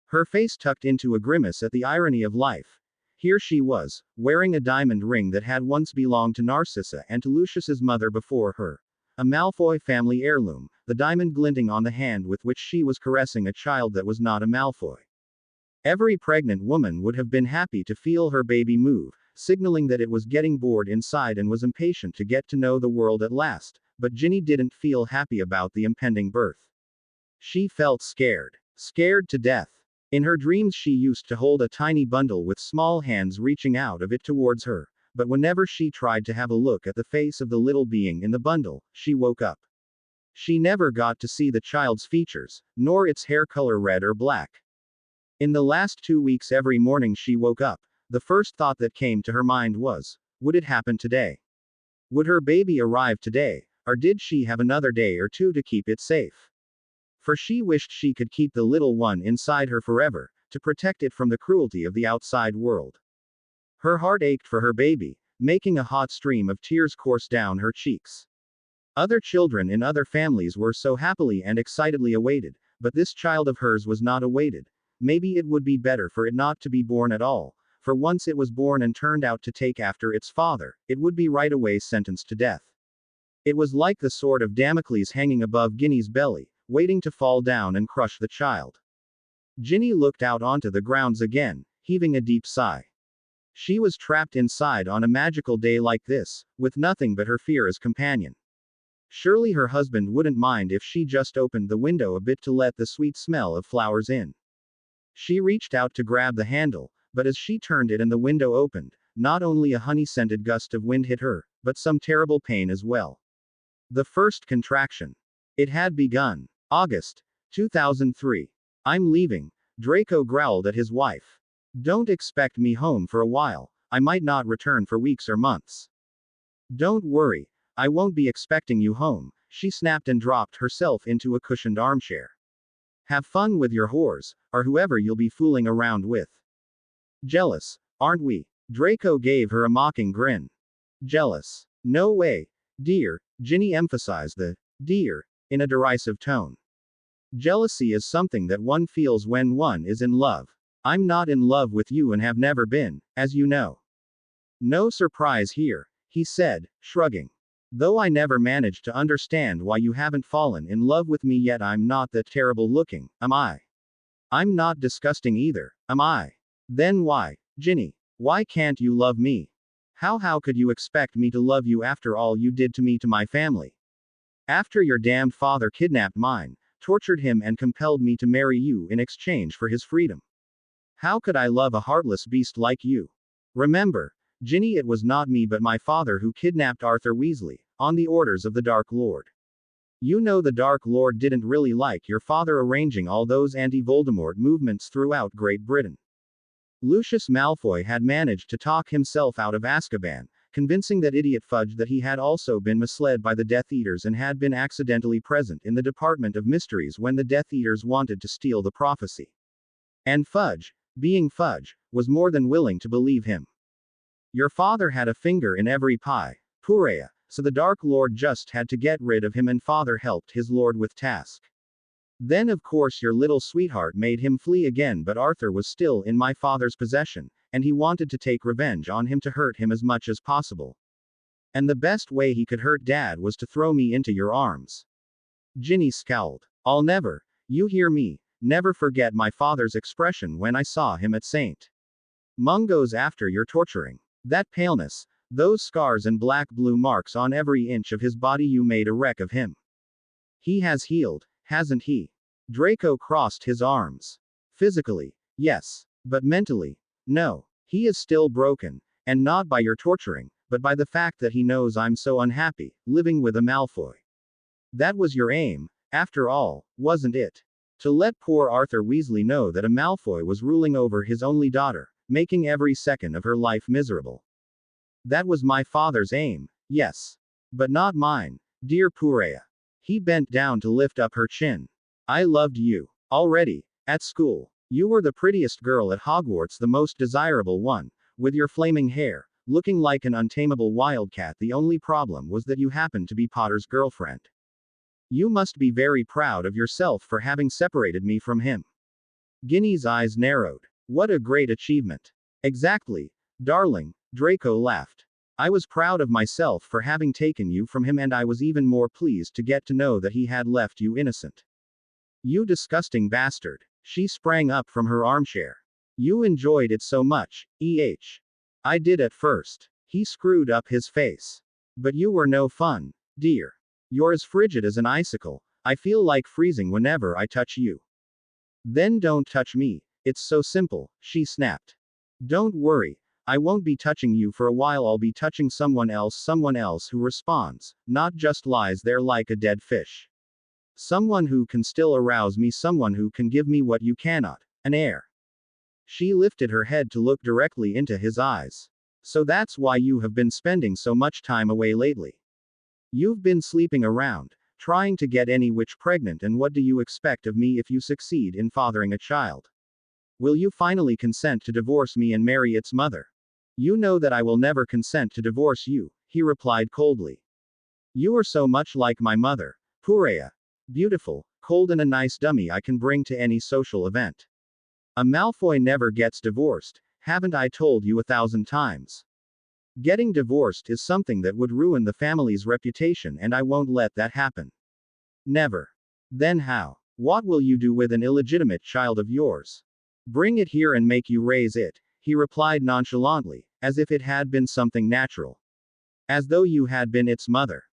Her face tucked into a grimace at the irony of life. Here she was, wearing a diamond ring that had once belonged to Narcissa and to Lucius's mother before her. A Malfoy family heirloom, the diamond glinting on the hand with which she was caressing a child that was not a Malfoy. Every pregnant woman would have been happy to feel her baby move, signaling that it was getting bored inside and was impatient to get to know the world at last, but Ginny didn't feel happy about the impending birth. She felt scared. Scared to death. In her dreams she used to hold a tiny bundle with small hands reaching out of it towards her, but whenever she tried to have a look at the face of the little being in the bundle, she woke up. She never got to see the child's features, nor its hair color red or black. In the last 2 weeks every morning she woke up, the first thought that came to her mind was, would it happen today? Would her baby arrive today, or did she have another day or two to keep it safe? For she wished she could keep the little one inside her forever, to protect it from the cruelty of the outside world. Her heart ached for her baby, making a hot stream of tears course down her cheeks. Other children in other families were so happily and excitedly awaited, but this child of hers was not awaited. Maybe it would be better for it not to be born at all, for once it was born and turned out to take after its father, it would be right away sentenced to death. It was like the sword of Damocles hanging above Ginny's belly, waiting to fall down and crush the child. Ginny looked out onto the grounds again, heaving a deep sigh. She was trapped inside on a magical day like this, with nothing but her fear as companion. Surely her husband wouldn't mind if she just opened the window a bit to let the sweet smell of flowers in. She reached out to grab the handle, but as she turned it and the window opened, not only a honey-scented gust of wind hit her, but some terrible pain as well. The first contraction. It had begun. August 2003. I'm leaving, Draco growled at his wife. Don't expect me home for a while, I might not return for weeks or months. Don't worry, I won't be expecting you home, she snapped and dropped herself into a cushioned armchair. Have fun with your whores, or whoever you'll be fooling around with. Jealous, aren't we? Draco gave her a mocking grin. Jealous? No way, dear, Ginny emphasized the dear in a derisive tone. Jealousy is something that one feels when one is in love. I'm not in love with you and have never been, as you know. No surprise here, he said, shrugging. Though I never managed to understand why you haven't fallen in love with me yet. I'm not that terrible looking, am I? I'm not disgusting either, am I? Then why, Ginny, why can't you love me? How could you expect me to love you after all you did to me, to my family? After your damned father kidnapped mine, tortured him and compelled me to marry you in exchange for his freedom. How could I love a heartless beast like you? Remember, Ginny, it was not me but my father who kidnapped Arthur Weasley, on the orders of the Dark Lord. You know the Dark Lord didn't really like your father arranging all those anti-Voldemort movements throughout Great Britain. Lucius Malfoy had managed to talk himself out of Azkaban, convincing that idiot Fudge that he had also been misled by the Death Eaters and had been accidentally present in the Department of Mysteries when the Death Eaters wanted to steal the prophecy. And Fudge, being Fudge, was more than willing to believe him. Your father had a finger in every pie, Purea, so the Dark Lord just had to get rid of him and father helped his lord with task. Then of course your little sweetheart made him flee again, but Arthur was still in my father's possession, and he wanted to take revenge on him to hurt him as much as possible. And the best way he could hurt Dad was to throw me into your arms. Ginny scowled. I'll never, you hear me, never forget my father's expression when I saw him at St. Mungo's after your torturing. That paleness, those scars and black-blue marks on every inch of his body, you made a wreck of him. He has healed, hasn't he? Draco crossed his arms. Physically, yes. But mentally, no. He is still broken, and not by your torturing, but by the fact that he knows I'm so unhappy, living with a Malfoy. That was your aim, after all, wasn't it? To let poor Arthur Weasley know that a Malfoy was ruling over his only daughter, making every second of her life miserable. That was my father's aim, yes. But not mine, dear Purea. He bent down to lift up her chin. I loved you. Already, at school. You were the prettiest girl at Hogwarts, the most desirable one, with your flaming hair, looking like an untamable wildcat. The only problem was that you happened to be Potter's girlfriend. You must be very proud of yourself for having separated me from him. Ginny's eyes narrowed. What a great achievement. Exactly, darling, Draco laughed. I was proud of myself for having taken you from him, and I was even more pleased to get to know that he had left you innocent. You disgusting bastard. She sprang up from her armchair. You enjoyed it so much, I did at first. He screwed up his face. But you were no fun, dear. You're as frigid as an icicle. I feel like freezing whenever I touch you. Then don't touch me. It's so simple, she snapped. Don't worry. I won't be touching you for a while. I'll be touching someone else who responds, not just lies there like a dead fish. Someone who can still arouse me, someone who can give me what you cannot, an heir. She lifted her head to look directly into his eyes. So that's why you have been spending so much time away lately. You've been sleeping around, trying to get any witch pregnant, and what do you expect of me if you succeed in fathering a child? Will you finally consent to divorce me and marry its mother? You know that I will never consent to divorce you, he replied coldly. You are so much like my mother, Purea. Beautiful, cold, and a nice dummy I can bring to any social event. A Malfoy never gets divorced, haven't I told you 1,000 times? Getting divorced is something that would ruin the family's reputation, and I won't let that happen. Never. Then how? What will you do with an illegitimate child of yours? Bring it here and make you raise it, he replied nonchalantly, as if it had been something natural. As though you had been its mother.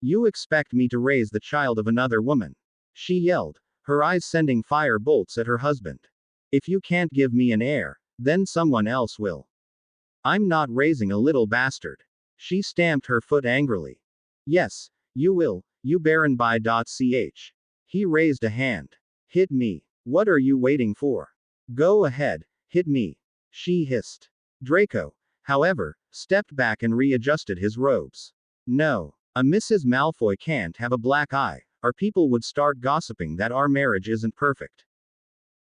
You expect me to raise the child of another woman? She yelled, her eyes sending fire bolts at her husband. If you can't give me an heir, then someone else will. I'm not raising a little bastard. She stamped her foot angrily. Yes, you will, you Baron by.ch. He raised a hand. Hit me. What are you waiting for? Go ahead, hit me. She hissed. Draco, however, stepped back and readjusted his robes. No, a Mrs. Malfoy can't have a black eye, or people would start gossiping that our marriage isn't perfect.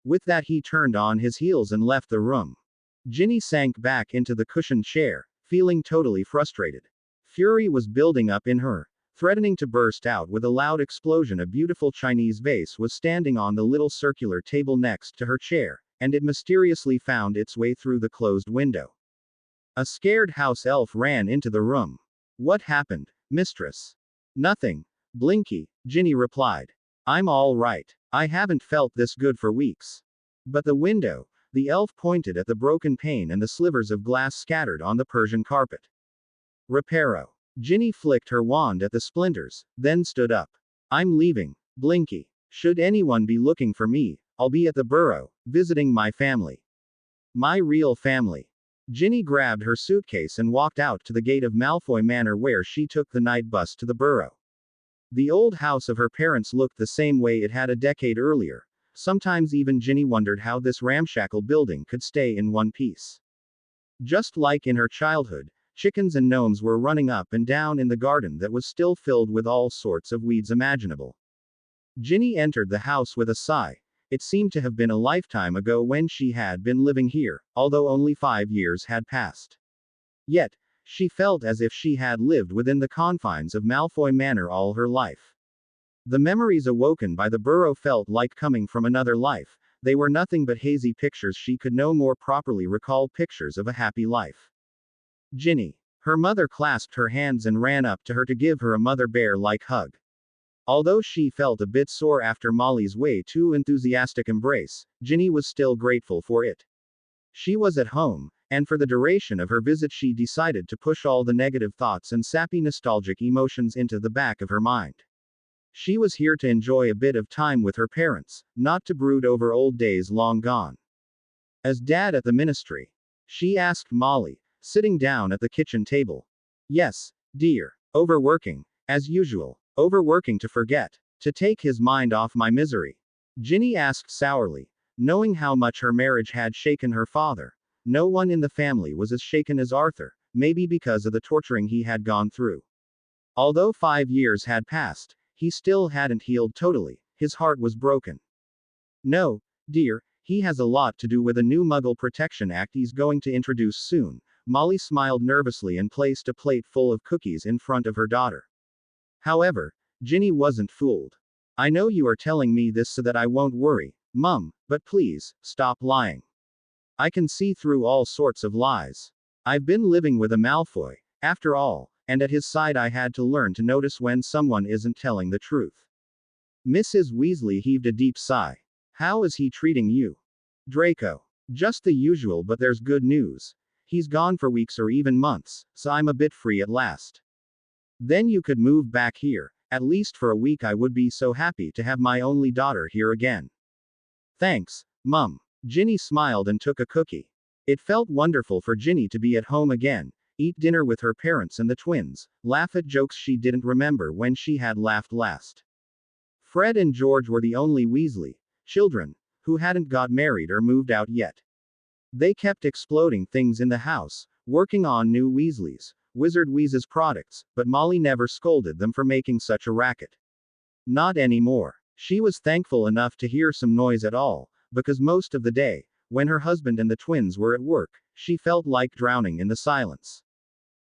With that, he turned on his heels and left the room. Ginny sank back into the cushioned chair, feeling totally frustrated. Fury was building up in her, threatening to burst out with a loud explosion. A beautiful Chinese vase was standing on the little circular table next to her chair, and it mysteriously found its way through the closed window. A scared house elf ran into the room. What happened, mistress? Nothing, Blinky, Ginny replied. I'm all right. I haven't felt this good for weeks. But the window, the elf pointed at the broken pane and the slivers of glass scattered on the Persian carpet. Reparo. Ginny flicked her wand at the splinters, then stood up. I'm leaving, Blinky. Should anyone be looking for me, I'll be at the Burrow, visiting my family. My real family. Ginny grabbed her suitcase and walked out to the gate of Malfoy Manor, where she took the night bus to the Burrow. The old house of her parents looked the same way it had a decade earlier. Sometimes even Ginny wondered how this ramshackle building could stay in one piece. Just like in her childhood, chickens and gnomes were running up and down in the garden that was still filled with all sorts of weeds imaginable. Ginny entered the house with a sigh. It seemed to have been a lifetime ago when she had been living here, although only 5 years had passed. Yet, she felt as if she had lived within the confines of Malfoy Manor all her life. The memories awoken by the burrow felt like coming from another life. They were nothing but hazy pictures she could no more properly recall pictures of a happy life. Ginny. Her mother clasped her hands and ran up to her to give her a mother bear-like hug. Although she felt a bit sore after Molly's way too enthusiastic embrace, Ginny was still grateful for it. She was at home, and for the duration of her visit she decided to push all the negative thoughts and sappy nostalgic emotions into the back of her mind. She was here to enjoy a bit of time with her parents, not to brood over old days long gone. As dad at the ministry? She asked Molly, sitting down at the kitchen table. Yes, dear. Overworking. As usual. Overworking to forget. To take his mind off my misery. Ginny asked sourly, knowing how much her marriage had shaken her father. No one in the family was as shaken as Arthur, maybe because of the torturing he had gone through. Although 5 years had passed, he still hadn't healed totally. His heart was broken. No, dear, he has a lot to do with a new Muggle Protection Act he's going to introduce soon. Molly smiled nervously and placed a plate full of cookies in front of her daughter. However, Ginny wasn't fooled. I know you are telling me this so that I won't worry, Mum, but please, stop lying. I can see through all sorts of lies. I've been living with a Malfoy, after all, and at his side I had to learn to notice when someone isn't telling the truth. Mrs. Weasley heaved a deep sigh. How is he treating you? Draco. Just the usual, but there's good news. He's gone for weeks or even months, so I'm a bit free at last. Then you could move back here. At least for a week I would be so happy to have my only daughter here again. Thanks, Mum. Ginny smiled and took a cookie. It felt wonderful for Ginny to be at home again, eat dinner with her parents and the twins, laugh at jokes she didn't remember when she had laughed last. Fred and George were the only Weasley children who hadn't got married or moved out yet. They kept exploding things in the house, working on new Weasleys, Wizard Wheezes products, but Molly never scolded them for making such a racket. Not anymore. She was thankful enough to hear some noise at all, because most of the day, when her husband and the twins were at work, she felt like drowning in the silence.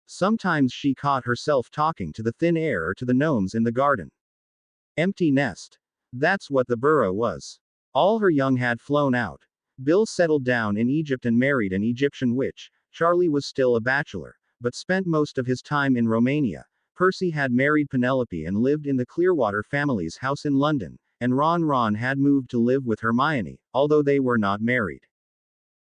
Sometimes she caught herself talking to the thin air or to the gnomes in the garden. Empty nest. That's what the burrow was. All her young had flown out. Bill settled down in Egypt and married an Egyptian witch. Charlie was still a bachelor, but spent most of his time in Romania. Percy had married Penelope and lived in the Clearwater family's house in London, and Ron had moved to live with Hermione, although they were not married.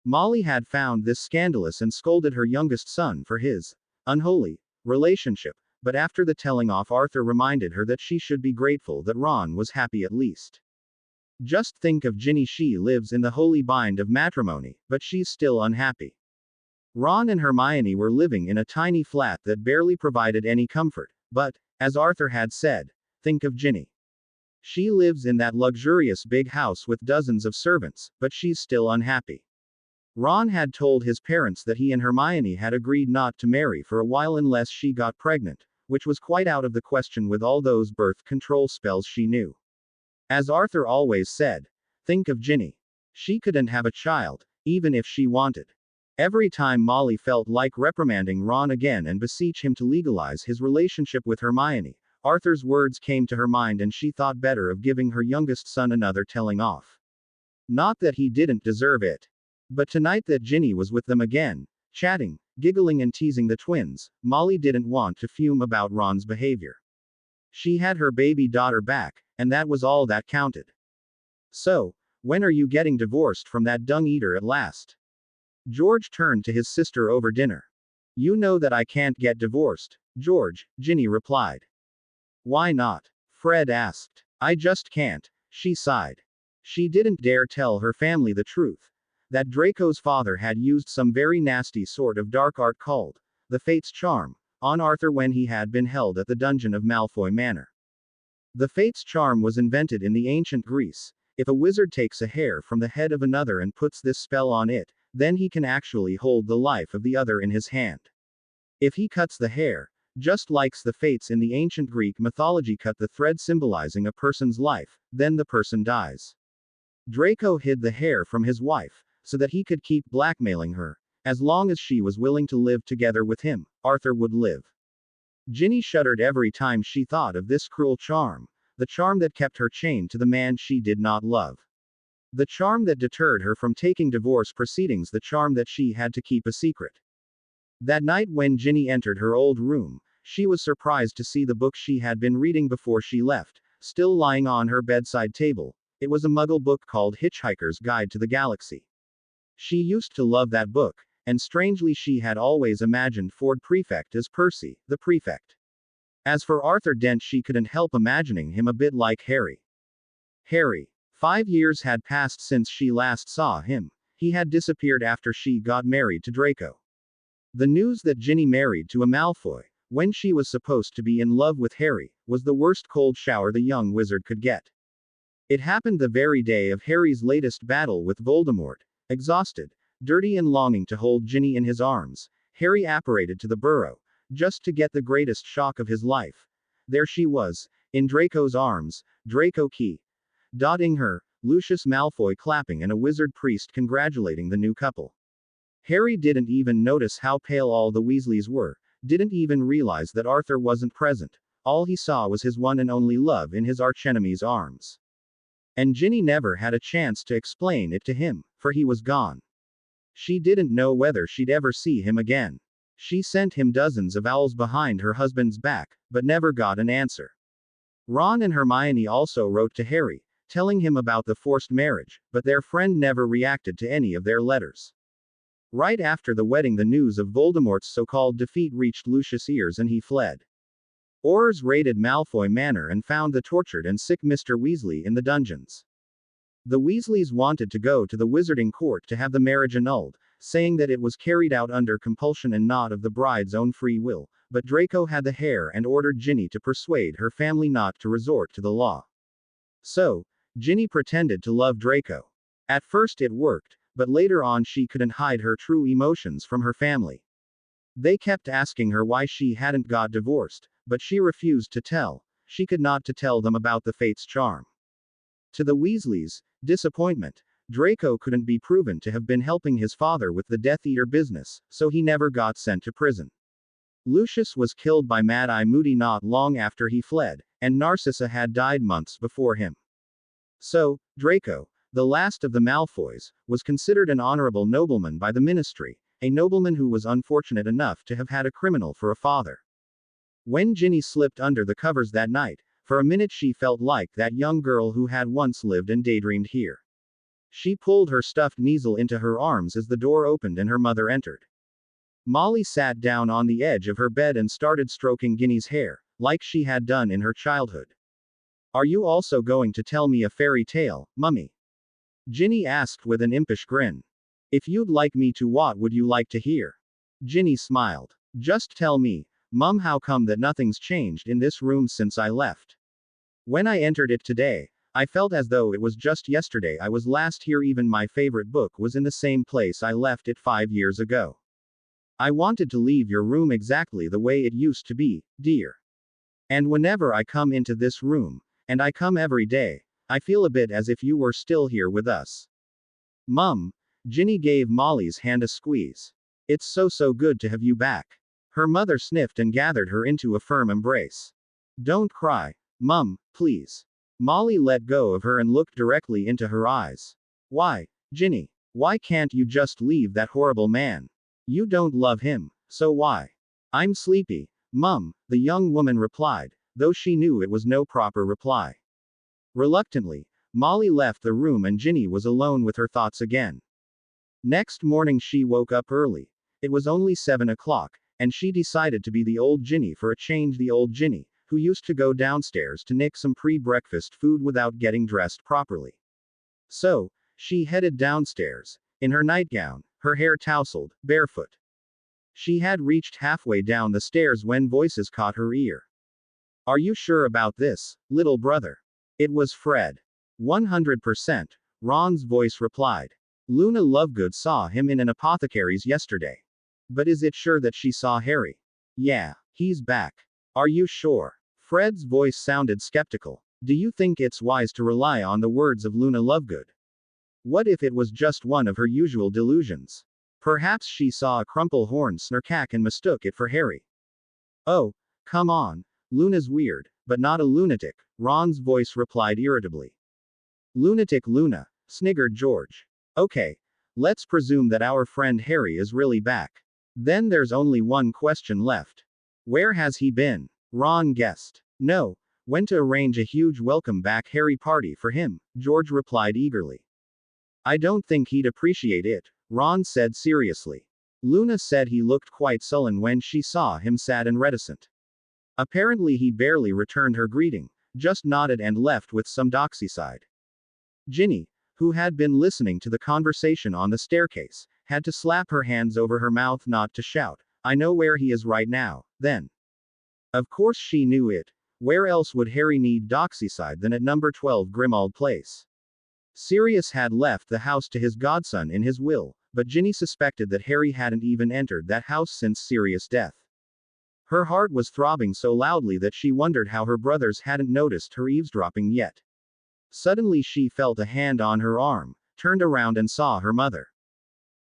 Molly had found this scandalous and scolded her youngest son for his unholy relationship, but after the telling off Arthur reminded her that she should be grateful that Ron was happy at least. Just think of Ginny, she lives in the holy bind of matrimony, but she's still unhappy. Ron and Hermione were living in a tiny flat that barely provided any comfort, but, as Arthur had said, think of Ginny. She lives in that luxurious big house with dozens of servants, but she's still unhappy. Ron had told his parents that he and Hermione had agreed not to marry for a while unless she got pregnant, which was quite out of the question with all those birth control spells she knew. As Arthur always said, think of Ginny. She couldn't have a child, even if she wanted. Every time Molly felt like reprimanding Ron again and beseech him to legalize his relationship with Hermione, Arthur's words came to her mind and she thought better of giving her youngest son another telling off. Not that he didn't deserve it. But tonight that Ginny was with them again, chatting, giggling and teasing the twins, Molly didn't want to fume about Ron's behavior. She had her baby daughter back, and that was all that counted. So, when are you getting divorced from that dung-eater at last? George turned to his sister over dinner. You know that I can't get divorced, George, Ginny replied. Why not? Fred asked. I just can't, she sighed. She didn't dare tell her family the truth. That Draco's father had used some very nasty sort of dark art called the Fate's Charm on Arthur when he had been held at the dungeon of Malfoy Manor. The Fates charm was invented in the ancient Greece. If a wizard takes a hair from the head of another and puts this spell on it, then he can actually hold the life of the other in his hand. If he cuts the hair, just like the Fates in the ancient Greek mythology cut the thread symbolizing a person's life, then the person dies. Draco hid the hair from his wife, so that he could keep blackmailing her. As long as she was willing to live together with him, Arthur would live. Ginny shuddered every time she thought of this cruel charm, the charm that kept her chained to the man she did not love. The charm that deterred her from taking divorce proceedings, the charm that she had to keep a secret. That night when Ginny entered her old room, she was surprised to see the book she had been reading before she left, still lying on her bedside table. It was a Muggle book called Hitchhiker's Guide to the Galaxy. She used to love that book, and strangely she had always imagined Ford Prefect as Percy, the prefect. As for Arthur Dent, she couldn't help imagining him a bit like Harry. Harry. 5 years had passed since she last saw him. He had disappeared after she got married to Draco. The news that Ginny married to a Malfoy, when she was supposed to be in love with Harry, was the worst cold shower the young wizard could get. It happened the very day of Harry's latest battle with Voldemort. Exhausted, dirty and longing to hold Ginny in his arms, Harry apparated to the burrow, just to get the greatest shock of his life. There she was, in Draco's arms, Draco Key. Dotting her, Lucius Malfoy clapping and a wizard priest congratulating the new couple. Harry didn't even notice how pale all the Weasleys were, didn't even realize that Arthur wasn't present. All he saw was his one and only love in his archenemy's arms. And Ginny never had a chance to explain it to him, for he was gone. She didn't know whether she'd ever see him again. She sent him dozens of owls behind her husband's back, but never got an answer. Ron and Hermione also wrote to Harry, telling him about the forced marriage, but their friend never reacted to any of their letters. Right after the wedding, the news of Voldemort's so-called defeat reached Lucius' ears and he fled. Aurors raided Malfoy Manor and found the tortured and sick Mr. Weasley in the dungeons. The Weasleys wanted to go to the Wizarding Court to have the marriage annulled, saying that it was carried out under compulsion and not of the bride's own free will, but Draco had the hair and ordered Ginny to persuade her family not to resort to the law. So, Ginny pretended to love Draco. At first it worked, but later on she couldn't hide her true emotions from her family. They kept asking her why she hadn't got divorced, but she refused to tell. She could not to tell them about the Fates charm. To the Weasleys' disappointment, Draco couldn't be proven to have been helping his father with the Death Eater business, so he never got sent to prison. Lucius was killed by Mad-Eye Moody not long after he fled, and Narcissa had died months before him. So, Draco, the last of the Malfoys, was considered an honorable nobleman by the ministry, a nobleman who was unfortunate enough to have had a criminal for a father. When Ginny slipped under the covers that night, for a minute she felt like that young girl who had once lived and daydreamed here. She pulled her stuffed Kneazle into her arms as the door opened and her mother entered. Molly sat down on the edge of her bed and started stroking Ginny's hair, like she had done in her childhood. "Are you also going to tell me a fairy tale, Mummy?" Ginny asked with an impish grin. "If you'd like me to, what would you like to hear?" Ginny smiled. "Just tell me, Mum, how come that nothing's changed in this room since I left? When I entered it today, I felt as though it was just yesterday I was last here. Even my favorite book was in the same place I left it 5 years ago. I wanted to leave your room exactly the way it used to be, dear. And whenever I come into this room, and I come every day, I feel a bit as if you were still here with us." "Mum," Ginny gave Molly's hand a squeeze. "It's so good to have you back." Her mother sniffed and gathered her into a firm embrace. "Don't cry, Mum, please." Molly let go of her and looked directly into her eyes. "Why, Ginny? Why can't you just leave that horrible man? You don't love him, so why?" "I'm sleepy, Mum," the young woman replied, though she knew it was no proper reply. Reluctantly, Molly left the room and Ginny was alone with her thoughts again. Next morning she woke up early. It was only 7 o'clock, and she decided to be the old Ginny for a change, the old Ginny, who used to go downstairs to nick some pre-breakfast food without getting dressed properly. So, she headed downstairs, in her nightgown, her hair tousled, barefoot. She had reached halfway down the stairs when voices caught her ear. Are you sure about this, little brother? It was Fred. 100%, Ron's voice replied. Luna Lovegood saw him in an apothecary's yesterday. But is it sure that she saw Harry? Yeah, he's back. Are you sure? Fred's voice sounded skeptical. Do you think it's wise to rely on the words of Luna Lovegood? What if it was just one of her usual delusions? Perhaps she saw a crumple-horned snarkak and mistook it for Harry. Oh, come on. Luna's weird, but not a lunatic, Ron's voice replied irritably. Lunatic Luna, sniggered George. Okay, let's presume that our friend Harry is really back. Then there's only one question left. Where has he been? Ron guessed. No, went to arrange a huge welcome back Harry party for him, George replied eagerly. I don't think he'd appreciate it, Ron said seriously. Luna said he looked quite sullen when she saw him sad and reticent. Apparently he barely returned her greeting, just nodded and left with some doxyside. Ginny, who had been listening to the conversation on the staircase, had to slap her hands over her mouth not to shout, I know where he is right now, then. Of course she knew it. Where else would Harry need doxyside than at number 12 Grimmauld Place? Sirius had left the house to his godson in his will, but Ginny suspected that Harry hadn't even entered that house since Sirius' death. Her heart was throbbing so loudly that she wondered how her brothers hadn't noticed her eavesdropping yet. Suddenly she felt a hand on her arm, turned around and saw her mother.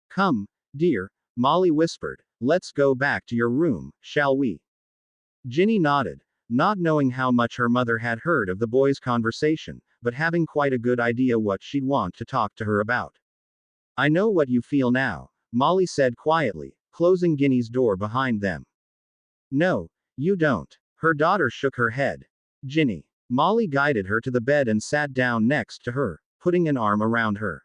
Come, dear, Molly whispered, let's go back to your room, shall we? Ginny nodded, not knowing how much her mother had heard of the boys' conversation, but having quite a good idea what she'd want to talk to her about. I know what you feel now, Molly said quietly, closing Ginny's door behind them. No, you don't. Her daughter shook her head. Ginny. Molly guided her to the bed and sat down next to her, putting an arm around her.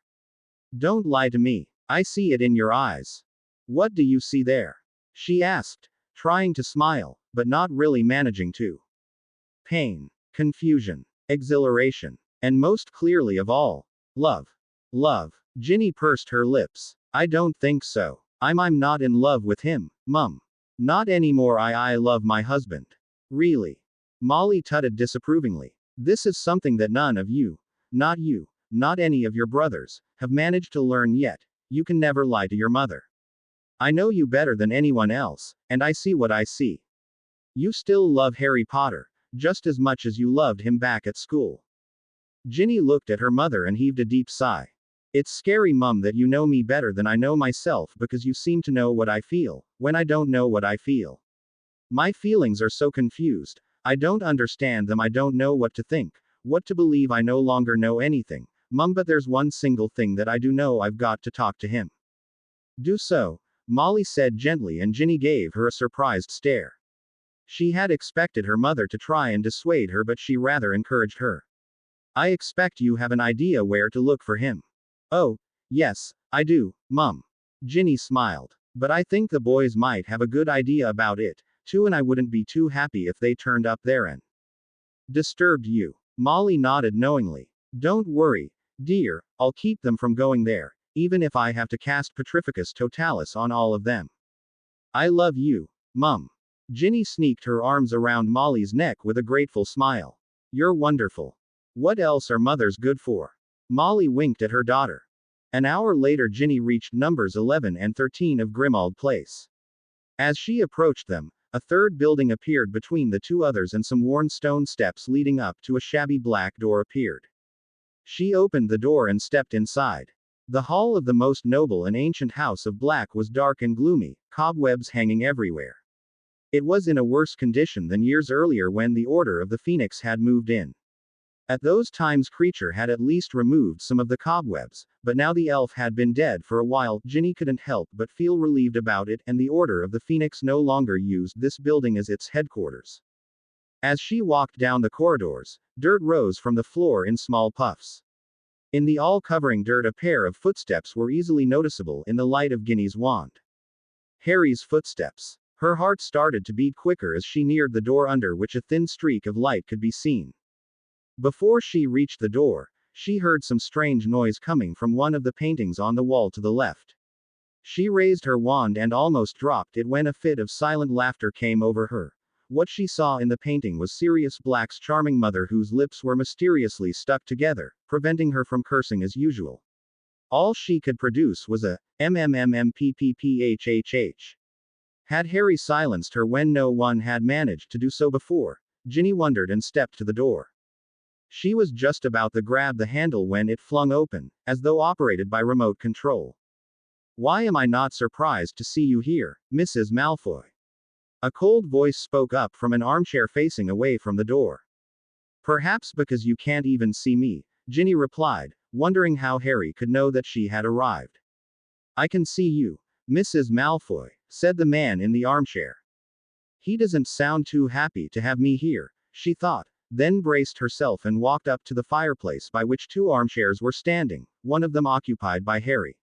Don't lie to me. I see it in your eyes. What do you see there? She asked, trying to smile, but not really managing to. Pain, confusion, exhilaration, and most clearly of all, love. Love. Ginny pursed her lips. I don't think so. I'm not in love with him, Mum. Not anymore. I love my husband. Really? Molly tutted disapprovingly. This is something that none of you, not any of your brothers, have managed to learn yet. You can never lie to your mother. I know you better than anyone else, and I see what I see. You still love Harry Potter, just as much as you loved him back at school. Ginny looked at her mother and heaved a deep sigh. It's scary, Mum, that you know me better than I know myself because you seem to know what I feel, when I don't know what I feel. My feelings are so confused. I don't understand them. I don't know what to think, what to believe. I no longer know anything, Mum, but there's one single thing that I do know. I've got to talk to him. Do so, Molly said gently, and Ginny gave her a surprised stare. She had expected her mother to try and dissuade her, but she rather encouraged her. I expect you have an idea where to look for him. Oh, yes, I do, Mum. Ginny smiled. But I think the boys might have a good idea about it, too, and I wouldn't be too happy if they turned up there and disturbed you. Molly nodded knowingly. Don't worry, dear, I'll keep them from going there, even if I have to cast Petrificus Totalis on all of them. I love you, Mum. Ginny sneaked her arms around Molly's neck with a grateful smile. You're wonderful. What else are mothers good for? Molly winked at her daughter. An hour later, Ginny reached numbers 11 and 13 of Grimmauld Place. As she approached them, a third building appeared between the two others, and some worn stone steps leading up to a shabby black door appeared. She opened the door and stepped inside. The hall of the most noble and ancient house of Black was dark and gloomy, cobwebs hanging everywhere. It was in a worse condition than years earlier when the Order of the Phoenix had moved in. At those times Creature had at least removed some of the cobwebs, but now the elf had been dead for a while. Ginny couldn't help but feel relieved about it, and the Order of the Phoenix no longer used this building as its headquarters. As she walked down the corridors, dirt rose from the floor in small puffs. In the all-covering dirt, a pair of footsteps were easily noticeable in the light of Ginny's wand. Harry's footsteps. Her heart started to beat quicker as she neared the door, under which a thin streak of light could be seen. Before she reached the door, she heard some strange noise coming from one of the paintings on the wall to the left. She raised her wand and almost dropped it when a fit of silent laughter came over her. What she saw in the painting was Sirius Black's charming mother whose lips were mysteriously stuck together, preventing her from cursing as usual. All she could produce was a mmmmppphhh. Had Harry silenced her when no one had managed to do so before? Ginny wondered and stepped to the door. She was just about to grab the handle when it flung open, as though operated by remote control. Why am I not surprised to see you here, Mrs. Malfoy? A cold voice spoke up from an armchair facing away from the door. Perhaps because you can't even see me, Ginny replied, wondering how Harry could know that she had arrived. I can see you, Mrs. Malfoy, said the man in the armchair. He doesn't sound too happy to have me here, she thought, then braced herself and walked up to the fireplace by which two armchairs were standing, one of them occupied by Harry.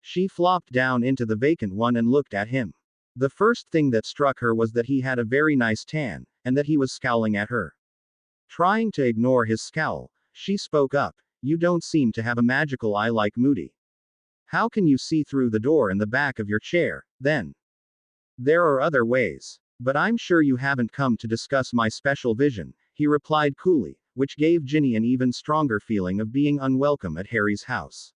She flopped down into the vacant one and looked at him. The first thing that struck her was that he had a very nice tan, and that he was scowling at her. Trying to ignore his scowl, she spoke up, You don't seem to have a magical eye like Moody. How can you see through the door in the back of your chair, then? There are other ways. But I'm sure you haven't come to discuss my special vision, he replied coolly, which gave Ginny an even stronger feeling of being unwelcome at Harry's house.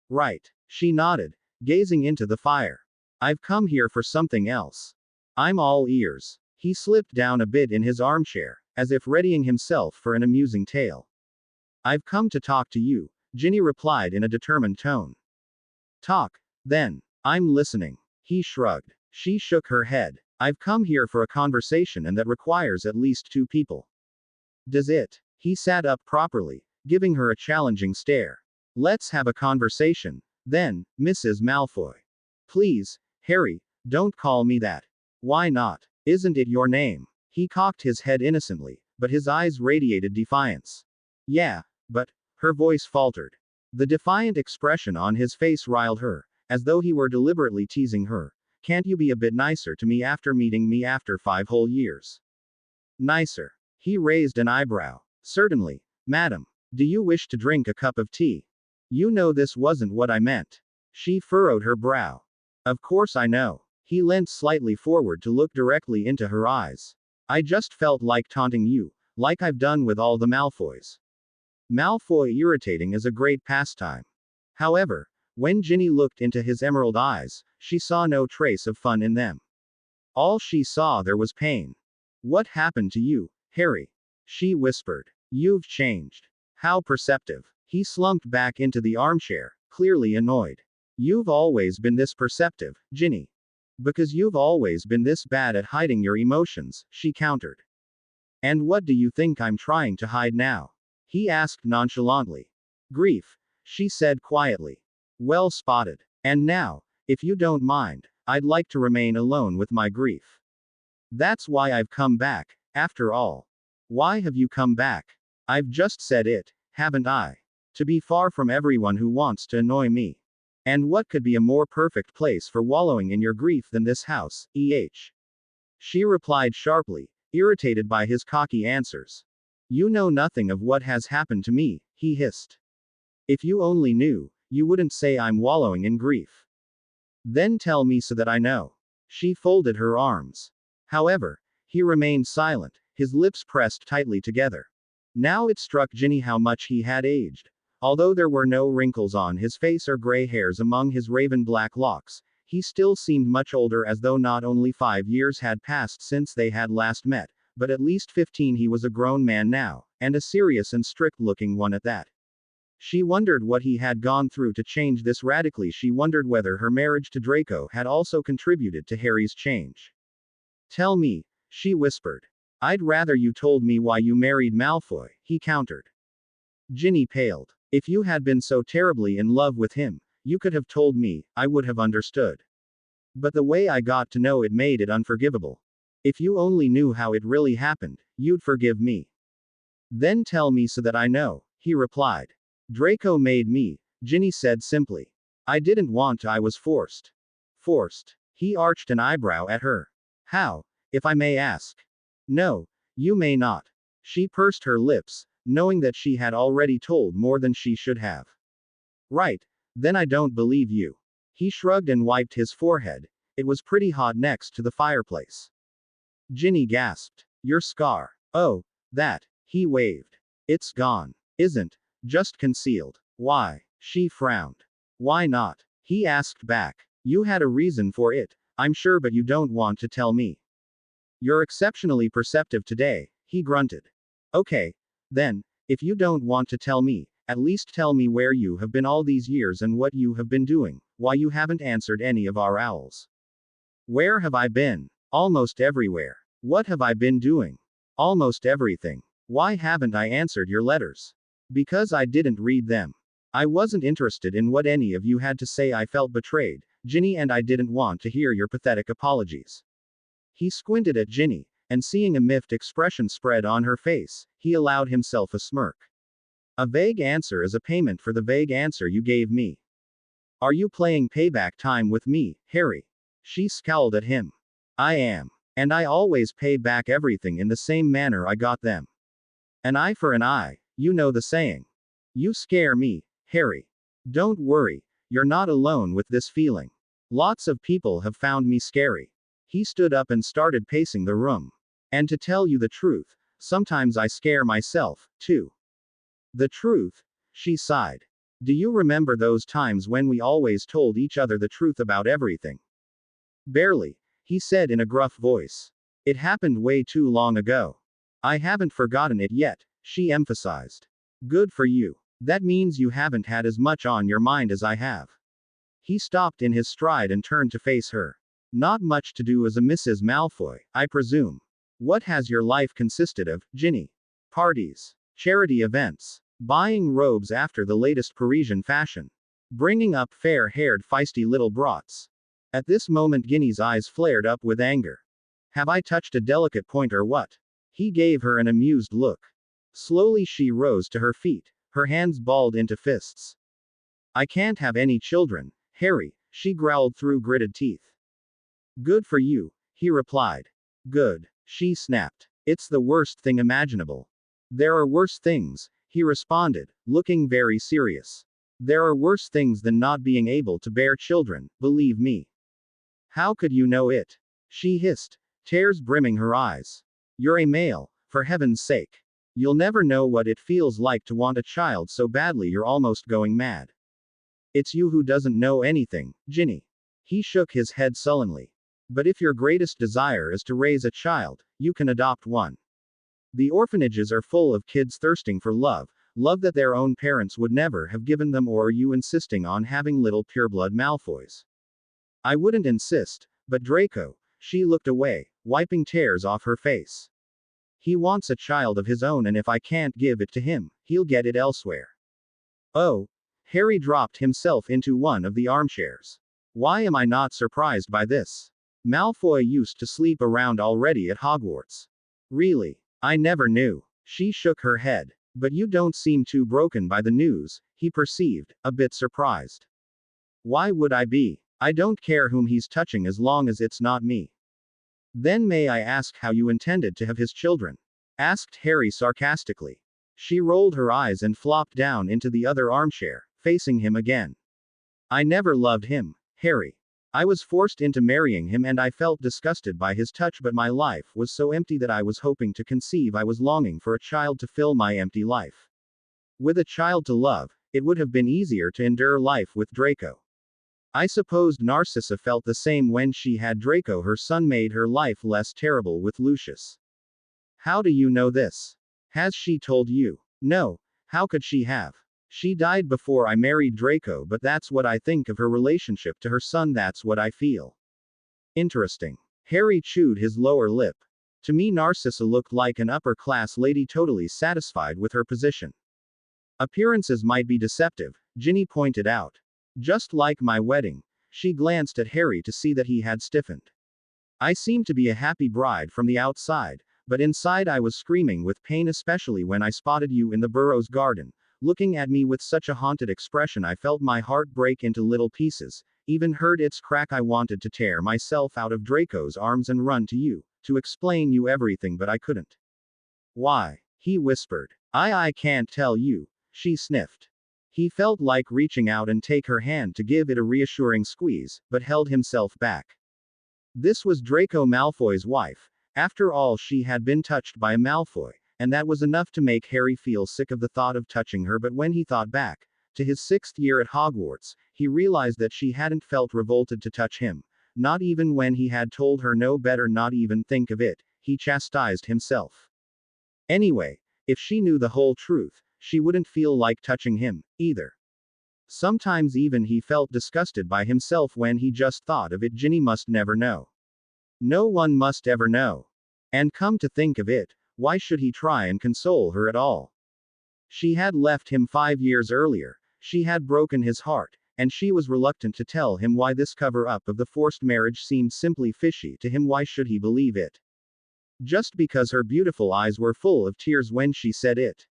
Right. She nodded, gazing into the fire. I've come here for something else. I'm all ears. He slipped down a bit in his armchair, as if readying himself for an amusing tale. I've come to talk to you, Ginny replied in a determined tone. Talk, then. I'm listening. He shrugged. She shook her head. I've come here for a conversation and that requires at least two people. Does it? He sat up properly, giving her a challenging stare. Let's have a conversation, then, Mrs. Malfoy. Please, Harry, don't call me that. Why not? Isn't it your name? He cocked his head innocently, but his eyes radiated defiance. Yeah, but, her voice faltered. The defiant expression on his face riled her, as though he were deliberately teasing her. Can't you be a bit nicer to me after meeting me after 5 whole years? Nicer. He raised an eyebrow. Certainly, madam. Do you wish to drink a cup of tea? You know this wasn't what I meant. She furrowed her brow. Of course I know. He leant slightly forward to look directly into her eyes. I just felt like taunting you, like I've done with all the Malfoys. Malfoy irritating is a great pastime. However, when Ginny looked into his emerald eyes, she saw no trace of fun in them. All she saw there was pain. What happened to you, Harry? She whispered. You've changed. How perceptive. He slumped back into the armchair, clearly annoyed. You've always been this perceptive, Ginny. Because you've always been this bad at hiding your emotions, she countered. And what do you think I'm trying to hide now? He asked nonchalantly. Grief, she said quietly. Well spotted. And now, if you don't mind, I'd like to remain alone with my grief. That's why I've come back, after all. Why have you come back? I've just said it, haven't I? To be far from everyone who wants to annoy me. And what could be a more perfect place for wallowing in your grief than this house, She replied sharply, irritated by his cocky answers. You know nothing of what has happened to me, he hissed. If you only knew, you wouldn't say I'm wallowing in grief. Then tell me so that I know. She folded her arms. However, he remained silent, his lips pressed tightly together. Now it struck Ginny how much he had aged. Although there were no wrinkles on his face or gray hairs among his raven black locks, he still seemed much older, as though not only 5 years had passed since they had last met, but at least 15. He was a grown man now, and a serious and strict-looking one at that. She wondered what he had gone through to change this radically. She wondered whether her marriage to Draco had also contributed to Harry's change. Tell me, she whispered. I'd rather you told me why you married Malfoy, he countered. Ginny paled. If you had been so terribly in love with him, you could have told me, I would have understood. But the way I got to know it made it unforgivable. If you only knew how it really happened, you'd forgive me. Then tell me so that I know, he replied. Draco made me, Ginny said simply. I didn't want to, I was forced. Forced. He arched an eyebrow at her. How, if I may ask? No, you may not. She pursed her lips, knowing that she had already told more than she should have. Right, then I don't believe you. He shrugged and wiped his forehead. It was pretty hot next to the fireplace. Ginny gasped. Your scar. Oh, that. He waved. It's gone. Isn't. Just concealed. Why? She frowned. Why not? He asked back. You had a reason for it, I'm sure, but you don't want to tell me. You're exceptionally perceptive today, he grunted. Okay. Then, if you don't want to tell me, at least tell me where you have been all these years and what you have been doing, why you haven't answered any of our owls. Where have I been? Almost everywhere. What have I been doing? Almost everything. Why haven't I answered your letters? Because I didn't read them. I wasn't interested in what any of you had to say. I felt betrayed, Ginny, and I didn't want to hear your pathetic apologies. He squinted at Ginny, and seeing a miffed expression spread on her face, he allowed himself a smirk. A vague answer is a payment for the vague answer you gave me. Are you playing payback time with me, Harry? She scowled at him. I am. And I always pay back everything in the same manner I got them. An eye for an eye, you know the saying. You scare me, Harry. Don't worry, you're not alone with this feeling. Lots of people have found me scary. He stood up and started pacing the room. And to tell you the truth, sometimes I scare myself, too. The truth? She sighed. Do you remember those times when we always told each other the truth about everything? Barely, he said in a gruff voice. It happened way too long ago. I haven't forgotten it yet, she emphasized. Good for you. That means you haven't had as much on your mind as I have. He stopped in his stride and turned to face her. Not much to do as a Mrs. Malfoy, I presume. What has your life consisted of, Ginny? Parties, charity events, buying robes after the latest Parisian fashion, bringing up fair-haired feisty little brats. At this moment Ginny's eyes flared up with anger. Have I touched a delicate point or what? He gave her an amused look. Slowly she rose to her feet, her hands balled into fists. I can't have any children, Harry, she growled through gritted teeth. Good for you, he replied. Good, she snapped. It's the worst thing imaginable. There are worse things, he responded, looking very serious. There are worse things than not being able to bear children, believe me. How could you know it? She hissed, tears brimming her eyes. You're a male, for heaven's sake. You'll never know what it feels like to want a child so badly you're almost going mad. It's you who doesn't know anything, Ginny. He shook his head sullenly. But if your greatest desire is to raise a child, you can adopt one. The orphanages are full of kids thirsting for love, love that their own parents would never have given them, or are you insisting on having little pureblood Malfoys? I wouldn't insist, but Draco, she looked away, wiping tears off her face. He wants a child of his own, and if I can't give it to him, he'll get it elsewhere. Oh, Harry dropped himself into one of the armchairs. Why am I not surprised by this? Malfoy used to sleep around already at Hogwarts. Really? I never knew. She shook her head. But you don't seem too broken by the news, he perceived, a bit surprised. Why would I be? I don't care whom he's touching as long as it's not me. Then may I ask how you intended to have his children? Asked Harry sarcastically. She rolled her eyes and flopped down into the other armchair, facing him again. I never loved him, Harry. I was forced into marrying him and I felt disgusted by his touch, but my life was so empty that I was hoping to conceive. I was longing for a child to fill my empty life. With a child to love, it would have been easier to endure life with Draco. I supposed Narcissa felt the same when she had Draco. Her son made her life less terrible with Lucius. How do you know this? Has she told you? No, how could she have? She died before I married Draco, but that's what I think of her relationship to her son. That's what I feel. Interesting. Harry chewed his lower lip. To me, Narcissa looked like an upper-class lady totally satisfied with her position. Appearances might be deceptive, Ginny pointed out. Just like my wedding. She glanced at Harry to see that he had stiffened. I seemed to be a happy bride from the outside, but inside I was screaming with pain, especially when I spotted you in the Burrows garden, looking at me with such a haunted expression. I felt my heart break into little pieces, even heard its crack. I wanted to tear myself out of Draco's arms and run to you, to explain you everything, but I couldn't. Why? He whispered. I can't tell you, she sniffed. He felt like reaching out and take her hand to give it a reassuring squeeze, but held himself back. This was Draco Malfoy's wife, After all, she had been touched by a Malfoy, and that was enough to make Harry feel sick of the thought of touching her. But when he thought back to his 6th year at Hogwarts, he realized that she hadn't felt revolted to touch him, not even when he had told her no, better not even think of it. He chastised himself. Anyway, if she knew the whole truth, she wouldn't feel like touching him, either. Sometimes even he felt disgusted by himself when he just thought of it. Ginny must never know. No one must ever know. And come to think of it, why should he try and console her at all? She had left him 5 years earlier, she had broken his heart, and she was reluctant to tell him why. This cover-up of the forced marriage seemed simply fishy to him. Why should he believe it? Just because her beautiful eyes were full of tears when she said it.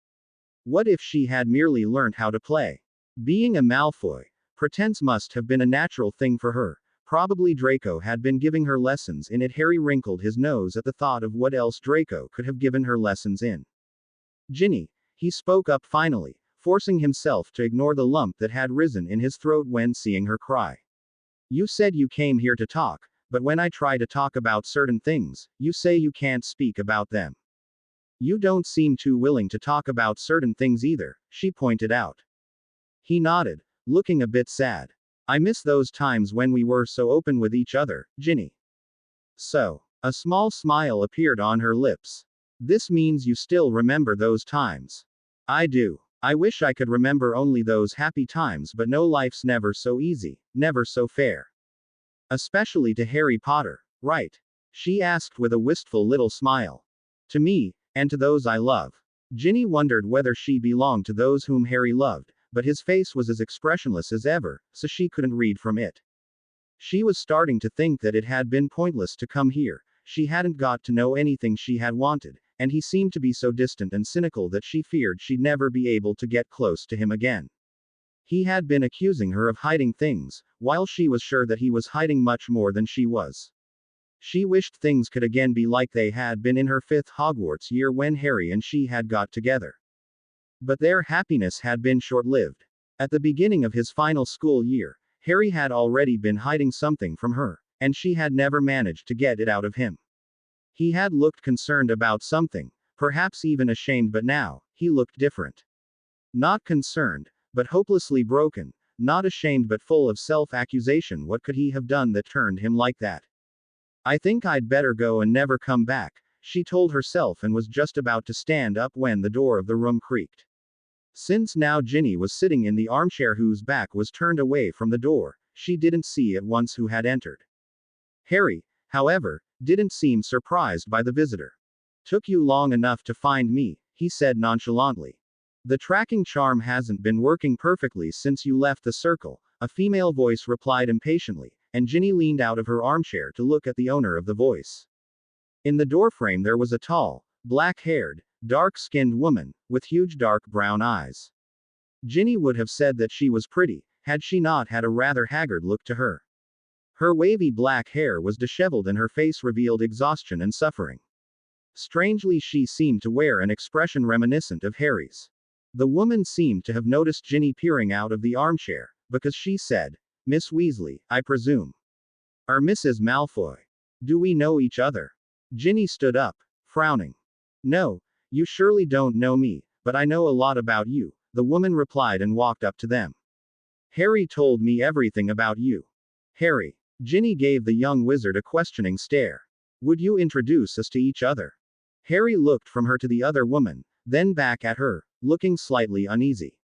What if she had merely learned how to play? Being a Malfoy, pretense must have been a natural thing for her. Probably Draco had been giving her lessons in it. Harry wrinkled his nose at the thought of what else Draco could have given her lessons in. Ginny, he spoke up finally, forcing himself to ignore the lump that had risen in his throat when seeing her cry. You said you came here to talk, but when I try to talk about certain things, you say you can't speak about them. You don't seem too willing to talk about certain things either, she pointed out. He nodded, looking a bit sad. I miss those times when we were so open with each other, Ginny. So, a small smile appeared on her lips. This means you still remember those times. I do. I wish I could remember only those happy times, but no, life's never so easy, never so fair. Especially to Harry Potter, right? She asked with a wistful little smile. To me, and to those I love. Ginny wondered whether she belonged to those whom Harry loved, but his face was as expressionless as ever, so she couldn't read from it. She was starting to think that it had been pointless to come here. She hadn't got to know anything she had wanted, and he seemed to be so distant and cynical that she feared she'd never be able to get close to him again. He had been accusing her of hiding things, while she was sure that he was hiding much more than she was. She wished things could again be like they had been in her 5th Hogwarts year when Harry and she had got together. But their happiness had been short-lived. At the beginning of his final school year, Harry had already been hiding something from her, and she had never managed to get it out of him. He had looked concerned about something, perhaps even ashamed, but now, he looked different. Not concerned, but hopelessly broken, not ashamed but full of self-accusation. What could he have done that turned him like that? I think I'd better go and never come back, she told herself, and was just about to stand up when the door of the room creaked. Since now Ginny was sitting in the armchair whose back was turned away from the door, she didn't see at once who had entered. Harry, however, didn't seem surprised by the visitor. Took you long enough to find me, he said nonchalantly. The tracking charm hasn't been working perfectly since you left the circle, a female voice replied impatiently, and Ginny leaned out of her armchair to look at the owner of the voice. In the doorframe there was a tall, black-haired, dark-skinned woman, with huge dark brown eyes. Ginny would have said that she was pretty, had she not had a rather haggard look to her. Her wavy black hair was disheveled and her face revealed exhaustion and suffering. Strangely, she seemed to wear an expression reminiscent of Harry's. The woman seemed to have noticed Ginny peering out of the armchair, because she said, Miss Weasley, I presume. Are Mrs. Malfoy. Do we know each other? Ginny stood up, frowning. No, you surely don't know me, but I know a lot about you, the woman replied and walked up to them. Harry told me everything about you. Harry. Ginny gave the young wizard a questioning stare. Would you introduce us to each other? Harry looked from her to the other woman, then back at her, looking slightly uneasy.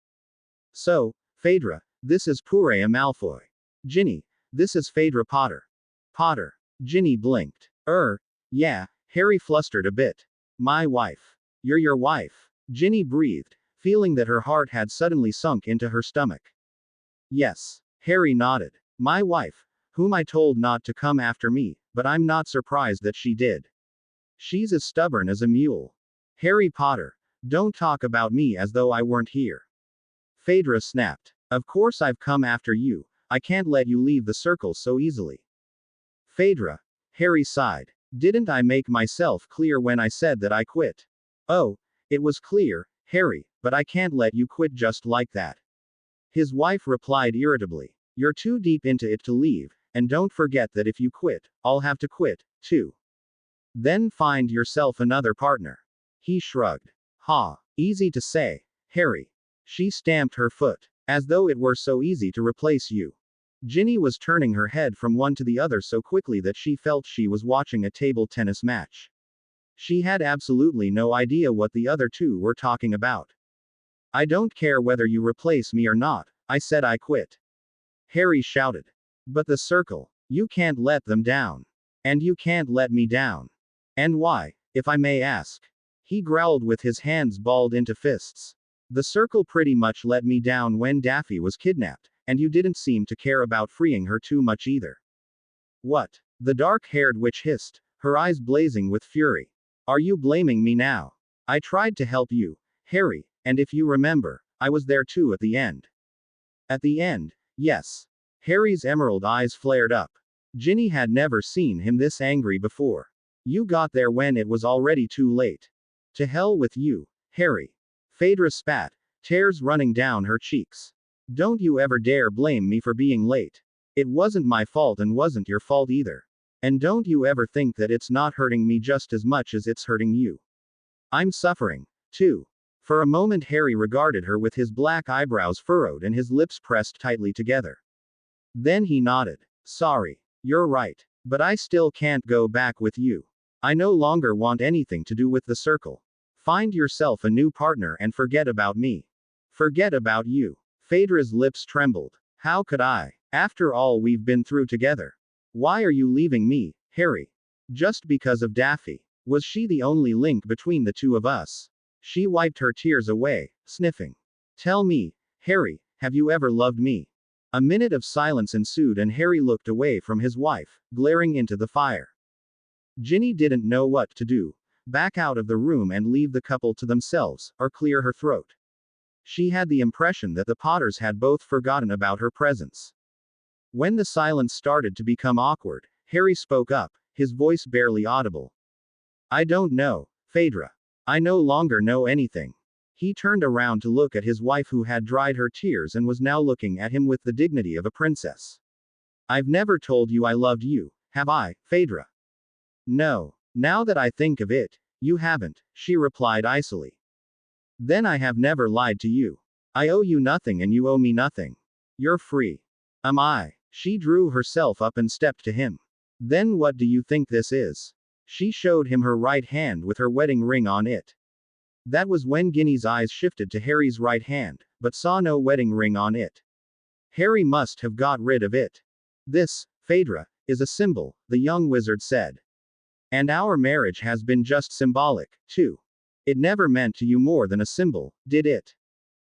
So, Phaedra, this is Purée Malfoy. Ginny, this is Phaedra Potter. Potter. Ginny blinked. Yeah, Harry flustered a bit. My wife. You're your wife. Ginny breathed, feeling that her heart had suddenly sunk into her stomach. Yes. Harry nodded. My wife, whom I told not to come after me, but I'm not surprised that she did. She's as stubborn as a mule. Harry Potter, don't talk about me as though I weren't here. Phaedra snapped. Of course I've come after you, I can't let you leave the circle so easily. Phaedra. Harry sighed. Didn't I make myself clear when I said that I quit? Oh, it was clear, Harry, but I can't let you quit just like that. His wife replied irritably. You're too deep into it to leave, and don't forget that if you quit, I'll have to quit, too. Then find yourself another partner. He shrugged. Ha, easy to say, Harry. She stamped her foot, as though it were so easy to replace you. Ginny was turning her head from one to the other so quickly that she felt she was watching a table tennis match. She had absolutely no idea what the other two were talking about. I don't care whether you replace me or not, I said I quit. Harry shouted. But the circle. You can't let them down. And you can't let me down. And why, if I may ask? He growled with his hands balled into fists. The circle pretty much let me down when Daffy was kidnapped, and you didn't seem to care about freeing her too much either. What? The dark-haired witch hissed, her eyes blazing with fury. Are you blaming me now? I tried to help you, Harry, and if you remember, I was there too at the end. At the end, yes. Harry's emerald eyes flared up. Ginny had never seen him this angry before. You got there when it was already too late. To hell with you, Harry. Phaedra spat, tears running down her cheeks. Don't you ever dare blame me for being late. It wasn't my fault and wasn't your fault either. And don't you ever think that it's not hurting me just as much as it's hurting you. I'm suffering, too. For a moment Harry regarded her with his black eyebrows furrowed and his lips pressed tightly together. Then he nodded. Sorry. You're right. But I still can't go back with you. I no longer want anything to do with the circle. Find yourself a new partner and forget about me. Forget about you. Phaedra's lips trembled. How could I? After all we've been through together. Why are you leaving me, Harry? Just because of Daffy. Was she the only link between the two of us? She wiped her tears away, sniffing. Tell me, Harry, have you ever loved me? A minute of silence ensued and Harry looked away from his wife, glaring into the fire. Ginny didn't know what to do. Back out of the room and leave the couple to themselves, or clear her throat. She had the impression that the Potters had both forgotten about her presence. When the silence started to become awkward, Harry spoke up, his voice barely audible. I don't know, Phaedra. I no longer know anything. He turned around to look at his wife who had dried her tears and was now looking at him with the dignity of a princess. I've never told you I loved you, have I, Phaedra? No. Now that I think of it, you haven't, she replied icily. Then I have never lied to you. I owe you nothing and you owe me nothing. You're free. Am I? She drew herself up and stepped to him. Then what do you think this is? She showed him her right hand with her wedding ring on it. That was when Ginny's eyes shifted to Harry's right hand, but saw no wedding ring on it. Harry must have got rid of it. This, Phaedra, is a symbol, the young wizard said. And our marriage has been just symbolic, too. It never meant to you more than a symbol, did it?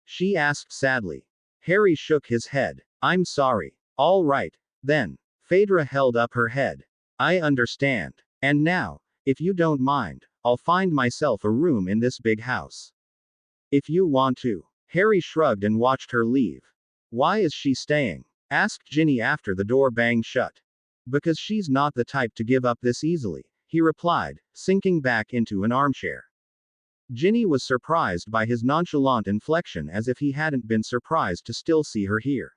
She asked sadly. Harry shook his head. I'm sorry. All right, then. Phaedra held up her head. I understand. And now, if you don't mind, I'll find myself a room in this big house. If you want to. Harry shrugged and watched her leave. Why is she staying? Asked Ginny after the door banged shut. Because she's not the type to give up this easily, he replied, sinking back into an armchair. Ginny was surprised by his nonchalant inflection as if he hadn't been surprised to still see her here.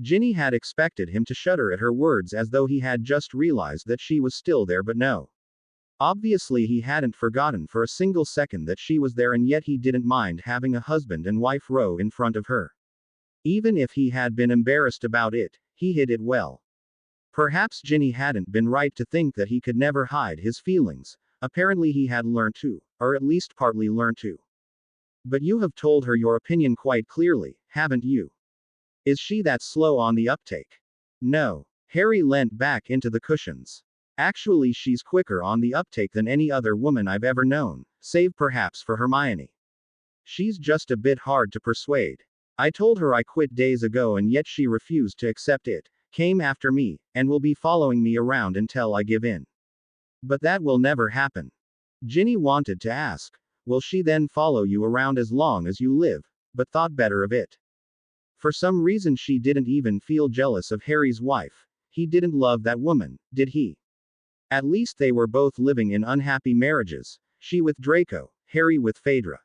Ginny had expected him to shudder at her words as though he had just realized that she was still there, but no. Obviously he hadn't forgotten for a single second that she was there, and yet he didn't mind having a husband and wife row in front of her. Even if he had been embarrassed about it, he hid it well. Perhaps Ginny hadn't been right to think that he could never hide his feelings. Apparently he had learned to, or at least partly learned to. But you have told her your opinion quite clearly, haven't you? Is she that slow on the uptake? No. Harry leant back into the cushions. Actually, she's quicker on the uptake than any other woman I've ever known, save perhaps for Hermione. She's just a bit hard to persuade. I told her I quit days ago and yet she refused to accept it, came after me, and will be following me around until I give in. But that will never happen. Ginny wanted to ask, will she then follow you around as long as you live, but thought better of it. For some reason she didn't even feel jealous of Harry's wife. He didn't love that woman, did he? At least they were both living in unhappy marriages, she with Draco, Harry with Phaedra.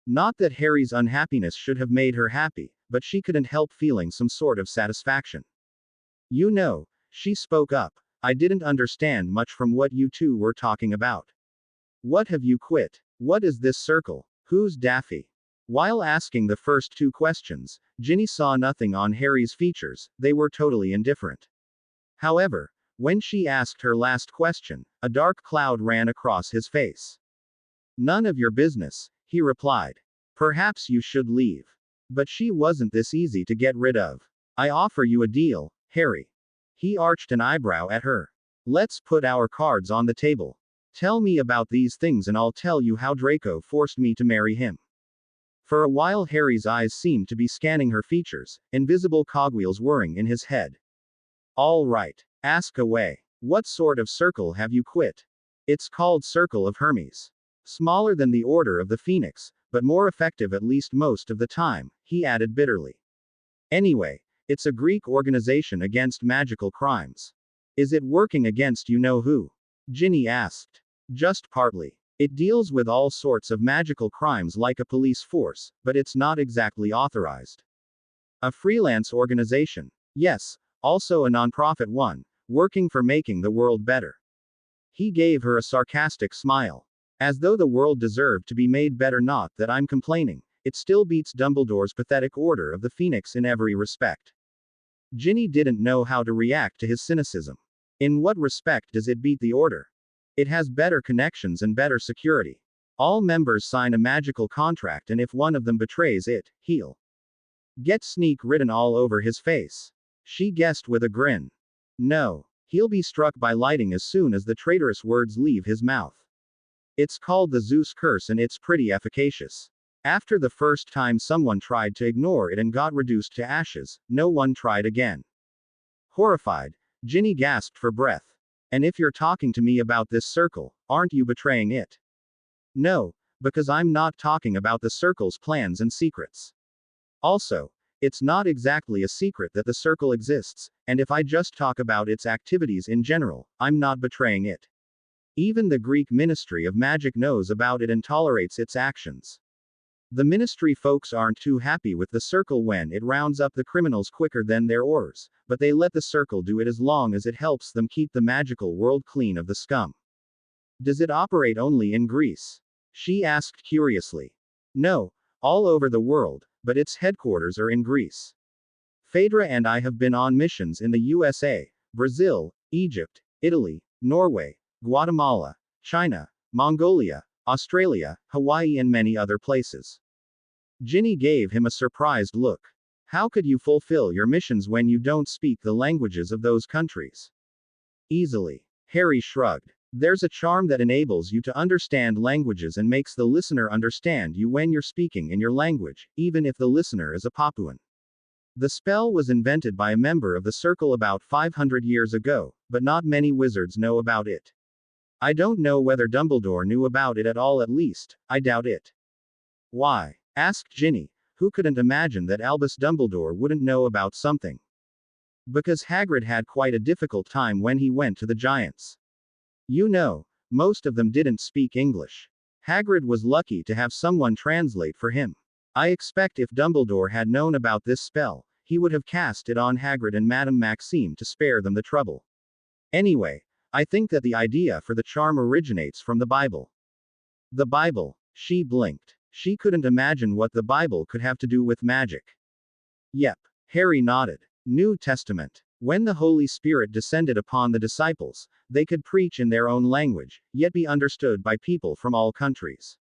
Not that Harry's unhappiness should have made her happy, but she couldn't help feeling some sort of satisfaction. You know, she spoke up, I didn't understand much from what you two were talking about. What have you quit? What is this circle? Who's Daffy? While asking the first two questions, Ginny saw nothing on Harry's features, they were totally indifferent. However, when she asked her last question, a dark cloud ran across his face. None of your business, he replied. Perhaps you should leave. But she wasn't this easy to get rid of. I offer you a deal, Harry. He arched an eyebrow at her. Let's put our cards on the table. Tell me about these things and I'll tell you how Draco forced me to marry him. For a while Harry's eyes seemed to be scanning her features, invisible cogwheels whirring in his head. All right. Ask away. What sort of circle have you quit? It's called Circle of Hermes. Smaller than the Order of the Phoenix, but more effective at least most of the time, he added bitterly. Anyway, it's a Greek organization against magical crimes. Is it working against you know who? Ginny asked. Just partly. It deals with all sorts of magical crimes like a police force, but it's not exactly authorized. A freelance organization. Yes, also a nonprofit one, working for making the world better. He gave her a sarcastic smile. As though the world deserved to be made better, not that I'm complaining. It still beats Dumbledore's pathetic Order of the Phoenix in every respect. Ginny didn't know how to react to his cynicism. In what respect does it beat the Order? It has better connections and better security. All members sign a magical contract and if one of them betrays it, he'll get sneak written all over his face. She guessed with a grin. No. He'll be struck by lightning as soon as the traitorous words leave his mouth. It's called the Zeus curse and it's pretty efficacious. After the first time someone tried to ignore it and got reduced to ashes, no one tried again. Horrified, Ginny gasped for breath. And if you're talking to me about this circle, aren't you betraying it? No, because I'm not talking about the circle's plans and secrets. Also, it's not exactly a secret that the circle exists, and if I just talk about its activities in general, I'm not betraying it. Even the Greek Ministry of Magic knows about it and tolerates its actions. The ministry folks aren't too happy with the circle when it rounds up the criminals quicker than their oars, but they let the circle do it as long as it helps them keep the magical world clean of the scum. Does it operate only in Greece? She asked curiously. No, all over the world, but its headquarters are in Greece. Phaedra and I have been on missions in the USA, Brazil, Egypt, Italy, Norway, Guatemala, China, Mongolia, Australia, Hawaii and many other places. Ginny gave him a surprised look. How could you fulfill your missions when you don't speak the languages of those countries? Easily. Harry shrugged. There's a charm that enables you to understand languages and makes the listener understand you when you're speaking in your language, even if the listener is a Papuan. The spell was invented by a member of the Circle about 500 years ago, but not many wizards know about it. I don't know whether Dumbledore knew about it at all, at least, I doubt it. Why? Asked Ginny, who couldn't imagine that Albus Dumbledore wouldn't know about something. Because Hagrid had quite a difficult time when he went to the Giants. You know, most of them didn't speak English. Hagrid was lucky to have someone translate for him. I expect if Dumbledore had known about this spell, he would have cast it on Hagrid and Madame Maxime to spare them the trouble. Anyway, I think that the idea for the charm originates from the Bible. The Bible? She blinked. She couldn't imagine what the Bible could have to do with magic. Yep. Harry nodded. New Testament. When the Holy Spirit descended upon the disciples, they could preach in their own language, yet be understood by people from all countries.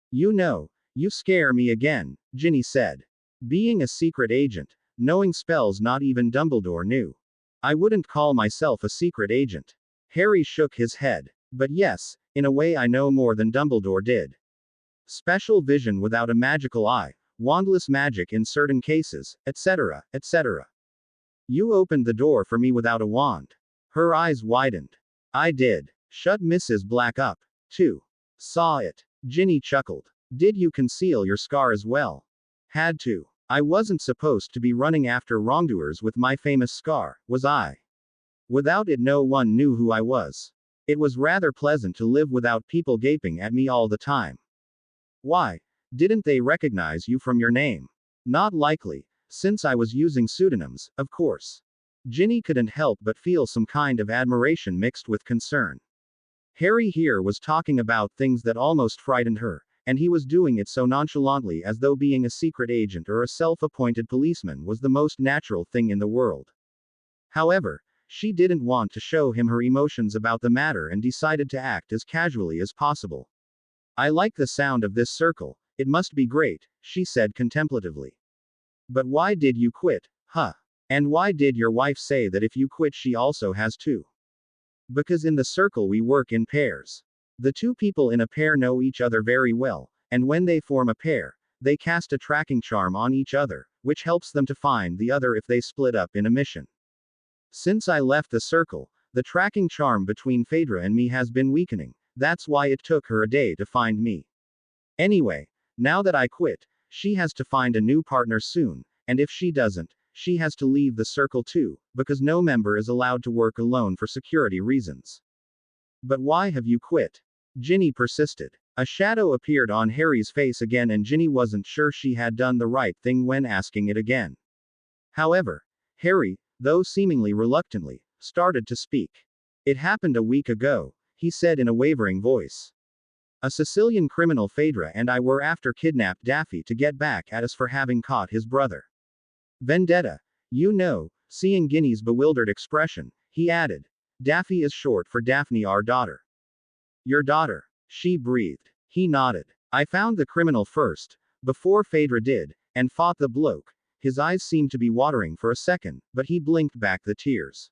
You know, you scare me again, Ginny said. Being a secret agent, knowing spells not even Dumbledore knew. I wouldn't call myself a secret agent. Harry shook his head. But yes, in a way I know more than Dumbledore did. Special vision without a magical eye, wandless magic in certain cases, etc., etc. You opened the door for me without a wand. Her eyes widened. I did. Shut Mrs. Black up, too. Saw it. Ginny chuckled. Did you conceal your scar as well? Had to. I wasn't supposed to be running after wrongdoers with my famous scar, was I? Without it no one knew who I was. It was rather pleasant to live without people gaping at me all the time. Why? Didn't they recognize you from your name? Not likely, since I was using pseudonyms, of course. Ginny couldn't help but feel some kind of admiration mixed with concern. Harry here was talking about things that almost frightened her, and he was doing it so nonchalantly as though being a secret agent or a self-appointed policeman was the most natural thing in the world. However, she didn't want to show him her emotions about the matter and decided to act as casually as possible. I like the sound of this circle, it must be great, she said contemplatively. But why did you quit, huh? And why did your wife say that if you quit she also has to? Because in the circle we work in pairs. The two people in a pair know each other very well, and when they form a pair, they cast a tracking charm on each other, which helps them to find the other if they split up in a mission. Since I left the circle, the tracking charm between Phaedra and me has been weakening, that's why it took her a day to find me. Anyway, now that I quit, she has to find a new partner soon, and if she doesn't, she has to leave the circle too, because no member is allowed to work alone for security reasons. But why have you quit? Ginny persisted. A shadow appeared on Harry's face again and Ginny wasn't sure she had done the right thing when asking it again. However, Harry, though seemingly reluctantly, started to speak. It happened a week ago, he said in a wavering voice. A Sicilian criminal Phaedra and I were after kidnapped Daffy to get back at us for having caught his brother. Vendetta. You know, seeing Ginny's bewildered expression, he added. Daffy is short for Daphne, our daughter. Your daughter. She breathed. He nodded. I found the criminal first, before Phaedra did, and fought the bloke. His eyes seemed to be watering for a second, but he blinked back the tears.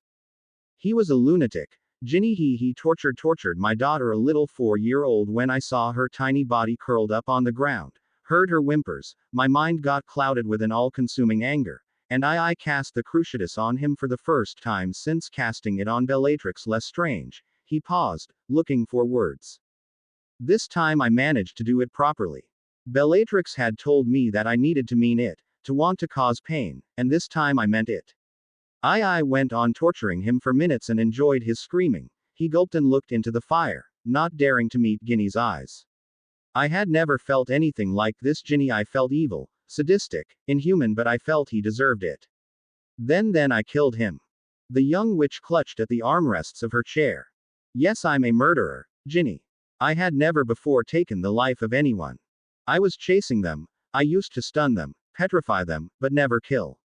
He was a lunatic. Ginny he tortured my daughter a little 4-year-old when I saw her tiny body curled up on the ground, heard her whimpers, my mind got clouded with an all-consuming anger, and I cast the cruciatus on him for the first time since casting it on Bellatrix Lestrange. He paused, looking for words. This time I managed to do it properly. Bellatrix had told me that I needed to mean it, to want to cause pain, and this time I meant it. I went on torturing him for minutes and enjoyed his screaming. He gulped and looked into the fire, not daring to meet Ginny's eyes. I had never felt anything like this, Ginny. I felt evil, sadistic, inhuman, but I felt he deserved it. Then I killed him. The young witch clutched at the armrests of her chair. Yes, I'm a murderer, Ginny. I had never before taken the life of anyone. I was chasing them. I used to stun them, petrify them, but never kill.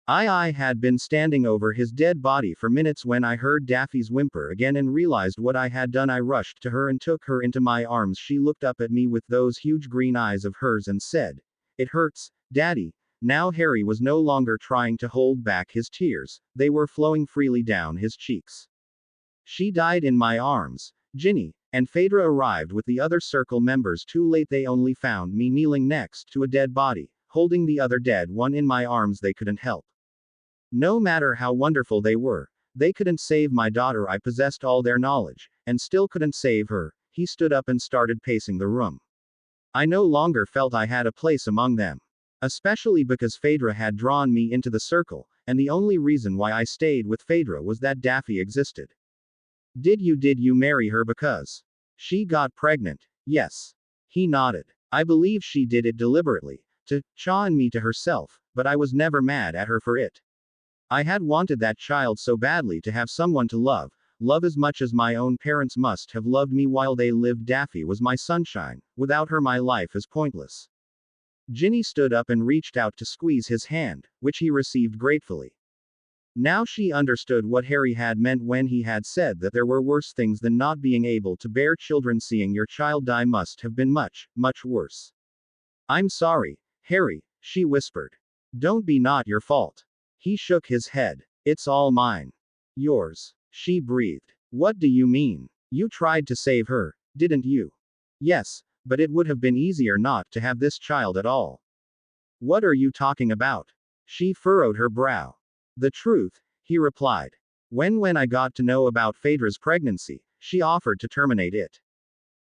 I had been standing over his dead body for minutes when I heard Daffy's whimper again and realized what I had done. I rushed to her and took her into my arms. She looked up at me with those huge green eyes of hers and said, "It hurts, Daddy." Now Harry was no longer trying to hold back his tears, they were flowing freely down his cheeks. She died in my arms, Ginny, and Phaedra arrived with the other circle members too late. They only found me kneeling next to a dead body, holding the other dead one in my arms. They couldn't help. No matter how wonderful they were, they couldn't save my daughter. I possessed all their knowledge, and still couldn't save her. He stood up and started pacing the room. I no longer felt I had a place among them. Especially because Phaedra had drawn me into the circle, and the only reason why I stayed with Phaedra was that Daffy existed. Did you marry her because she got pregnant? Yes. He nodded. I believe she did it deliberately, to chain me to herself, but I was never mad at her for it. I had wanted that child so badly, to have someone to love as much as my own parents must have loved me while they lived. Daffy was my sunshine. Without her my life is pointless. Ginny stood up and reached out to squeeze his hand, which he received gratefully. Now she understood what Harry had meant when he had said that there were worse things than not being able to bear children. Seeing your child die must have been much, much worse. I'm sorry, Harry, she whispered. Don't be, not your fault. He shook his head. It's all mine. Yours. She breathed. What do you mean? You tried to save her, didn't you? Yes, but it would have been easier not to have this child at all. What are you talking about? She furrowed her brow. The truth, he replied. When I got to know about Phaedra's pregnancy, she offered to terminate it.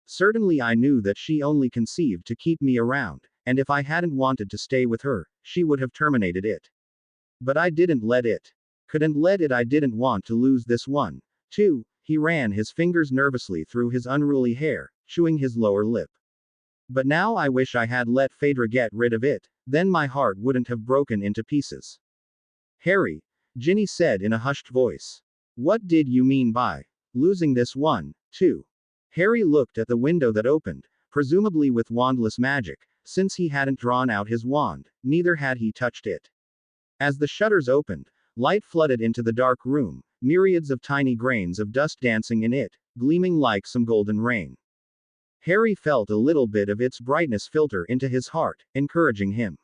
Certainly I knew that she only conceived to keep me around, and if I hadn't wanted to stay with her, she would have terminated it. But I didn't let it. Couldn't let it. I didn't want to lose this one, too. He ran his fingers nervously through his unruly hair, chewing his lower lip. But now I wish I had let Phaedra get rid of it, then my heart wouldn't have broken into pieces. Harry, Ginny said in a hushed voice. What did you mean by losing this one, too? Harry looked at the window that opened, presumably with wandless magic, since he hadn't drawn out his wand, neither had he touched it. As the shutters opened, light flooded into the dark room, myriads of tiny grains of dust dancing in it, gleaming like some golden rain. Harry felt a little bit of its brightness filter into his heart, encouraging him.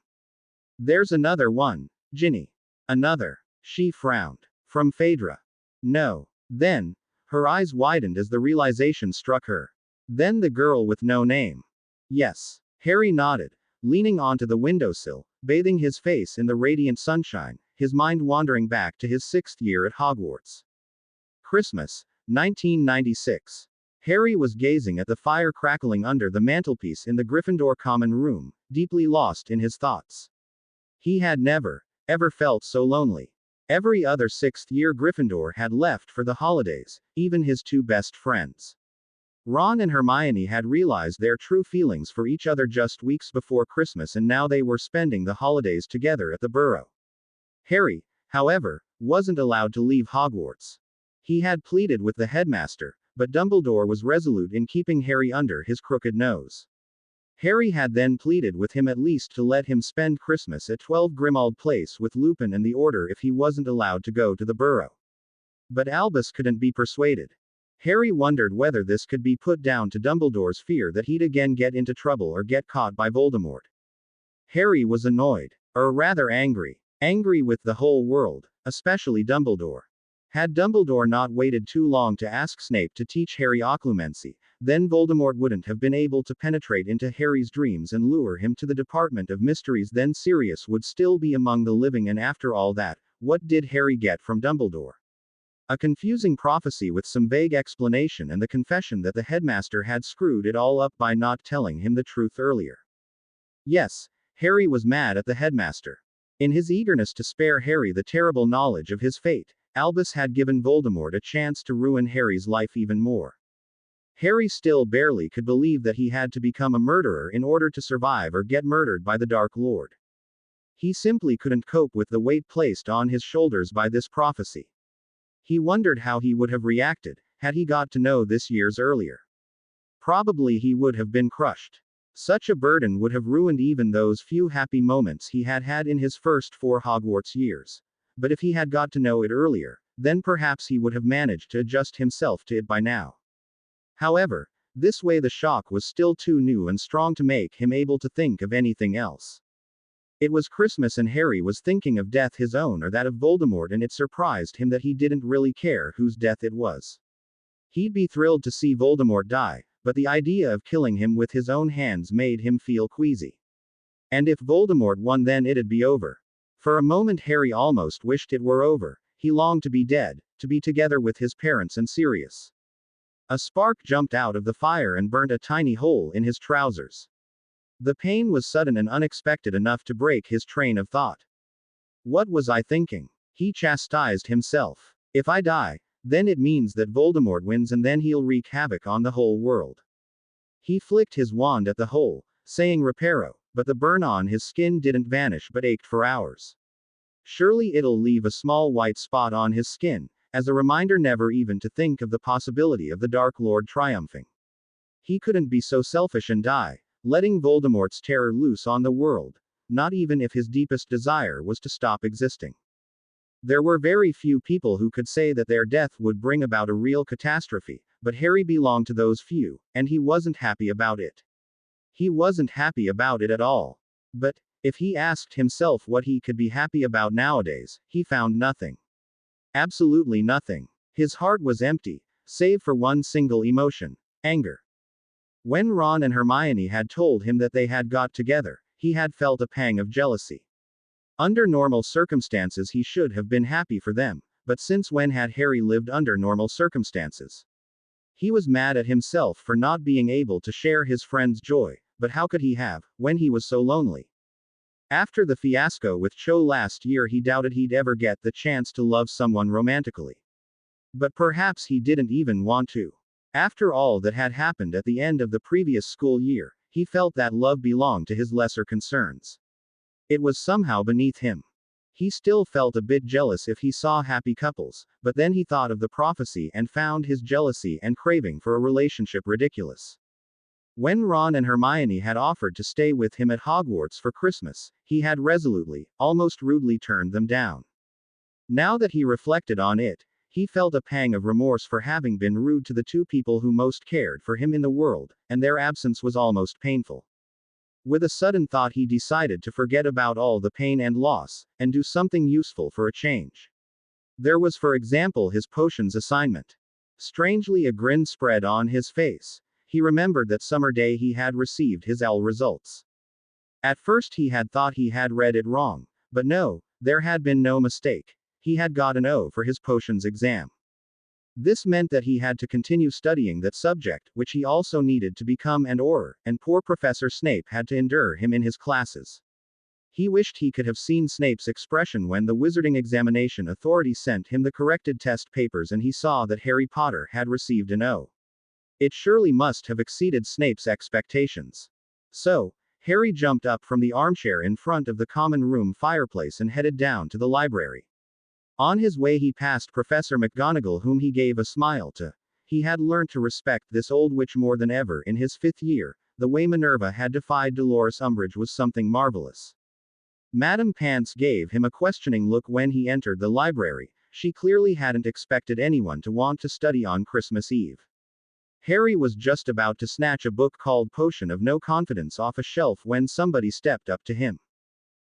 There's another one, Ginny. Another. She frowned. From Phaedra. No. Then, her eyes widened as the realization struck her. Then the girl with no name. Yes. Harry nodded, leaning onto the windowsill, bathing his face in the radiant sunshine, his mind wandering back to his 6th year at Hogwarts. Christmas, 1996. Harry was gazing at the fire crackling under the mantelpiece in the Gryffindor common room, deeply lost in his thoughts. He had never, ever felt so lonely. Every other 6th year Gryffindor had left for the holidays, even his two best friends. Ron and Hermione had realized their true feelings for each other just weeks before Christmas, and now they were spending the holidays together at the Burrow. Harry, however, wasn't allowed to leave Hogwarts. He had pleaded with the headmaster, but Dumbledore was resolute in keeping Harry under his crooked nose. Harry had then pleaded with him at least to let him spend Christmas at 12 Grimmauld Place with Lupin and the Order if he wasn't allowed to go to the Burrow. But Albus couldn't be persuaded. Harry wondered whether this could be put down to Dumbledore's fear that he'd again get into trouble or get caught by Voldemort. Harry was annoyed, or rather angry. Angry with the whole world, especially Dumbledore. Had Dumbledore not waited too long to ask Snape to teach Harry occlumency, then Voldemort wouldn't have been able to penetrate into Harry's dreams and lure him to the Department of Mysteries. Then Sirius would still be among the living, and after all that, what did Harry get from Dumbledore? A confusing prophecy with some vague explanation and the confession that the headmaster had screwed it all up by not telling him the truth earlier. Yes, Harry was mad at the headmaster. In his eagerness to spare Harry the terrible knowledge of his fate, Albus had given Voldemort a chance to ruin Harry's life even more. Harry still barely could believe that he had to become a murderer in order to survive or get murdered by the Dark Lord. He simply couldn't cope with the weight placed on his shoulders by this prophecy. He wondered how he would have reacted, had he got to know this years earlier. Probably he would have been crushed. Such a burden would have ruined even those few happy moments he had had in his first 4 Hogwarts years. But if he had got to know it earlier, then perhaps he would have managed to adjust himself to it by now. However, this way the shock was still too new and strong to make him able to think of anything else. It was Christmas and Harry was thinking of death, his own or that of Voldemort, and it surprised him that he didn't really care whose death it was. He'd be thrilled to see Voldemort die, but the idea of killing him with his own hands made him feel queasy. And if Voldemort won, then it'd be over. For a moment Harry almost wished it were over. He longed to be dead, to be together with his parents and Sirius. A spark jumped out of the fire and burnt a tiny hole in his trousers. The pain was sudden and unexpected enough to break his train of thought. What was I thinking? He chastised himself. If I die, then it means that Voldemort wins, and then he'll wreak havoc on the whole world. He flicked his wand at the hole, saying reparo, but the burn on his skin didn't vanish but ached for hours. Surely it'll leave a small white spot on his skin, as a reminder never even to think of the possibility of the Dark Lord triumphing. He couldn't be so selfish and die, letting Voldemort's terror loose on the world, not even if his deepest desire was to stop existing. There were very few people who could say that their death would bring about a real catastrophe, but Harry belonged to those few, and he wasn't happy about it. He wasn't happy about it at all. But, if he asked himself what he could be happy about nowadays, he found nothing. Absolutely nothing. His heart was empty, save for one single emotion: anger. When Ron and Hermione had told him that they had got together, he had felt a pang of jealousy. Under normal circumstances he should have been happy for them, but since when had Harry lived under normal circumstances? He was mad at himself for not being able to share his friend's joy, but how could he have, when he was so lonely? After the fiasco with Cho last year, he doubted he'd ever get the chance to love someone romantically. But perhaps he didn't even want to. After all that had happened at the end of the previous school year, he felt that love belonged to his lesser concerns. It was somehow beneath him. He still felt a bit jealous if he saw happy couples, but then he thought of the prophecy and found his jealousy and craving for a relationship ridiculous. When Ron and Hermione had offered to stay with him at Hogwarts for Christmas, he had resolutely, almost rudely turned them down. Now that he reflected on it, he felt a pang of remorse for having been rude to the two people who most cared for him in the world, and their absence was almost painful. With a sudden thought, he decided to forget about all the pain and loss, and do something useful for a change. There was, for example, his potions assignment. Strangely, a grin spread on his face. He remembered that summer day he had received his OWL results. At first he had thought he had read it wrong, but no, there had been no mistake. He had got an O for his potions exam. This meant that he had to continue studying that subject, which he also needed to become an Auror, and poor Professor Snape had to endure him in his classes. He wished he could have seen Snape's expression when the Wizarding Examination Authority sent him the corrected test papers and he saw that Harry Potter had received an O. It surely must have exceeded Snape's expectations. So, Harry jumped up from the armchair in front of the common room fireplace and headed down to the library. On his way he passed Professor McGonagall, whom he gave a smile to. He had learnt to respect this old witch more than ever in his 5th year. The way Minerva had defied Dolores Umbridge was something marvelous. Madame Pants gave him a questioning look when he entered the library. She clearly hadn't expected anyone to want to study on Christmas Eve. Harry was just about to snatch a book called Potion of No Confidence off a shelf when somebody stepped up to him.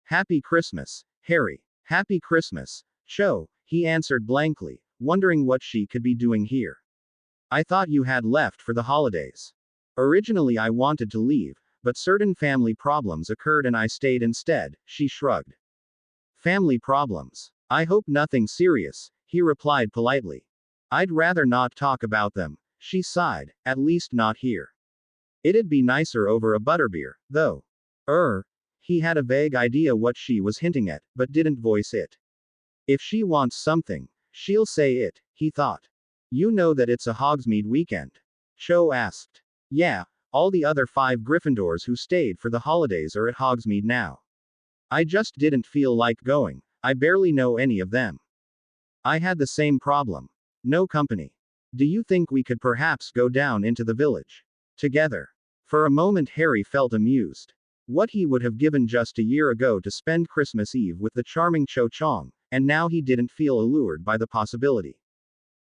"Happy Christmas, Harry. Happy Christmas, Cho," he answered blankly, wondering what she could be doing here. "I thought you had left for the holidays." "Originally I wanted to leave, but certain family problems occurred and I stayed instead," she shrugged. "Family problems? I hope nothing serious," he replied politely. "I'd rather not talk about them," she sighed, "at least not here. It'd be nicer over a butterbeer, though." He had a vague idea what she was hinting at, but didn't voice it. If she wants something, she'll say it, he thought. "You know that it's a Hogsmeade weekend?" Cho asked. "Yeah, all the other 5 Gryffindors who stayed for the holidays are at Hogsmeade now. I just didn't feel like going, I barely know any of them. I had the same problem. No company. Do you think we could perhaps go down into the village together?" For a moment Harry felt amused. What he would have given just a year ago to spend Christmas Eve with the charming Cho Chang, and now he didn't feel allured by the possibility.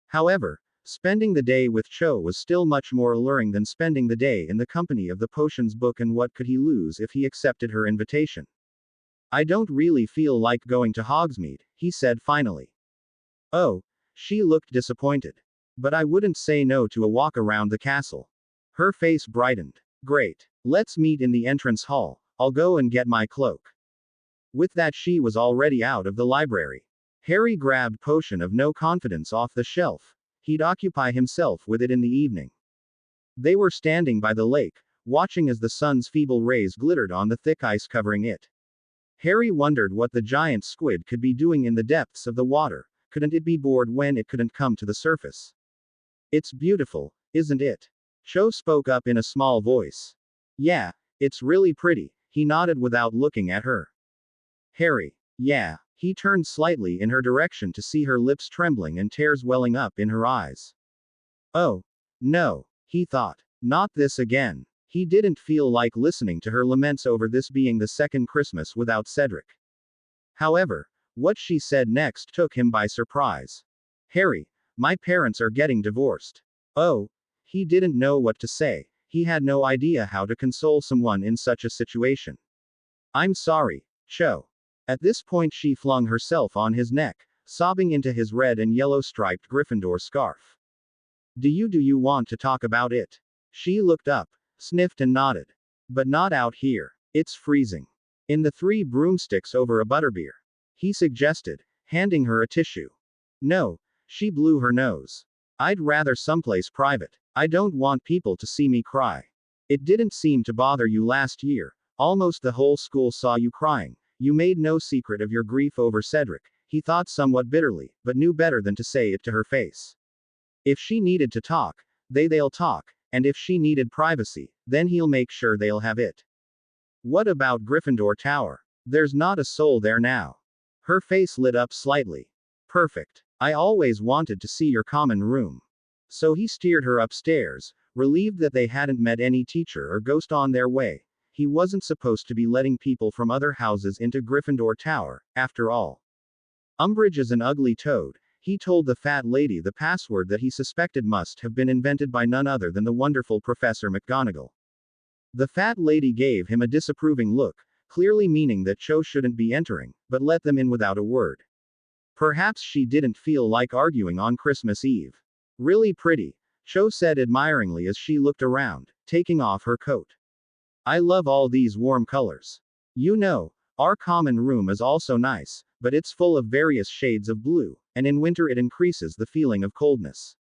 However, spending the day with Cho was still much more alluring than spending the day in the company of the potions book, and what could he lose if he accepted her invitation? "I don't really feel like going to Hogsmeade," he said finally. "Oh." She looked disappointed. "But I wouldn't say no to a walk around the castle." Her face brightened. "Great. Let's meet in the entrance hall. I'll go and get my cloak." With that she was already out of the library. Harry grabbed Potion of No Confidence off the shelf. He'd occupy himself with it in the evening. They were standing by the lake, watching as the sun's feeble rays glittered on the thick ice covering it. Harry wondered what the giant squid could be doing in the depths of the water. Couldn't it be bored when it couldn't come to the surface? "It's beautiful, isn't it?" Cho spoke up in a small voice. "Yeah, it's really pretty," he nodded without looking at her. "Harry." "Yeah." He turned slightly in her direction to see her lips trembling and tears welling up in her eyes. "Oh. No," he thought. "Not this again." He didn't feel like listening to her laments over this being the second Christmas without Cedric. However, what she said next took him by surprise. "Harry, my parents are getting divorced." "Oh." He didn't know what to say. He had no idea how to console someone in such a situation. "I'm sorry, Cho." At this point she flung herself on his neck, sobbing into his red and yellow striped Gryffindor scarf. Do you want to talk about it?" She looked up, sniffed and nodded. "But not out here. It's freezing." "In the 3 broomsticks over a butterbeer," he suggested, handing her a tissue. "No." She blew her nose. "I'd rather someplace private. I don't want people to see me cry. It didn't seem to bother you last year. Almost the whole school saw you crying. You made no secret of your grief over Cedric," he thought somewhat bitterly, but knew better than to say it to her face. If she needed to talk, they'll talk, and if she needed privacy, then he'll make sure they'll have it. "What about Gryffindor Tower? There's not a soul there now." Her face lit up slightly. Perfect. I always wanted to see your common room. So he steered her upstairs, relieved that they hadn't met any teacher or ghost on their way. He wasn't supposed to be letting people from other houses into Gryffindor Tower, after all. Umbridge is an ugly toad. He told the fat lady the password that he suspected must have been invented by none other than the wonderful Professor McGonagall. The fat lady gave him a disapproving look, clearly meaning that Cho shouldn't be entering, but let them in without a word. Perhaps she didn't feel like arguing on Christmas Eve. Really pretty, Cho said admiringly as she looked around, taking off her coat. I love all these warm colors. You know, our common room is also nice, but it's full of various shades of blue, and in winter it increases the feeling of coldness.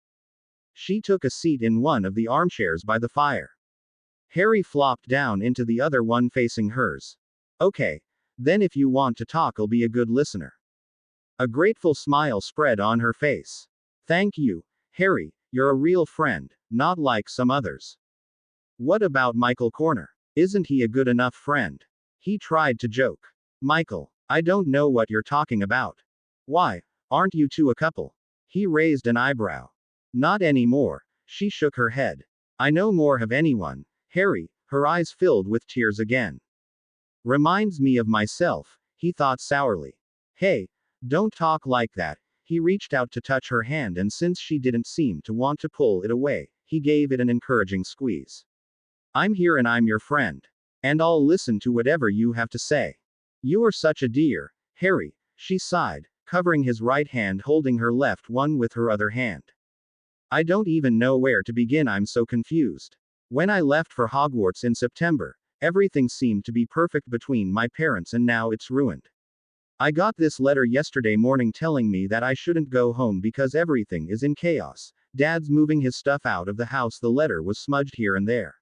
She took a seat in one of the armchairs by the fire. Harry flopped down into the other one facing hers. Okay. Then if you want to talk, I'll be a good listener. A grateful smile spread on her face. Thank you, Harry, you're a real friend, not like some others. What about Michael Corner? Isn't he a good enough friend? He tried to joke. Michael, I don't know what you're talking about. Why, aren't you two a couple? He raised an eyebrow. Not anymore. She shook her head. I know more of anyone. Harry, her eyes filled with tears again. Reminds me of myself, he thought sourly. Hey, don't talk like that. He reached out to touch her hand, and since she didn't seem to want to pull it away, he gave it an encouraging squeeze. I'm here and I'm your friend. And I'll listen to whatever you have to say. You are such a dear, Harry, she sighed, covering his right hand, holding her left one with her other hand. I don't even know where to begin, I'm so confused. When I left for Hogwarts in September, everything seemed to be perfect between my parents, and now it's ruined. I got this letter yesterday morning telling me that I shouldn't go home because everything is in chaos. Dad's moving his stuff out of the house. The letter was smudged here and there.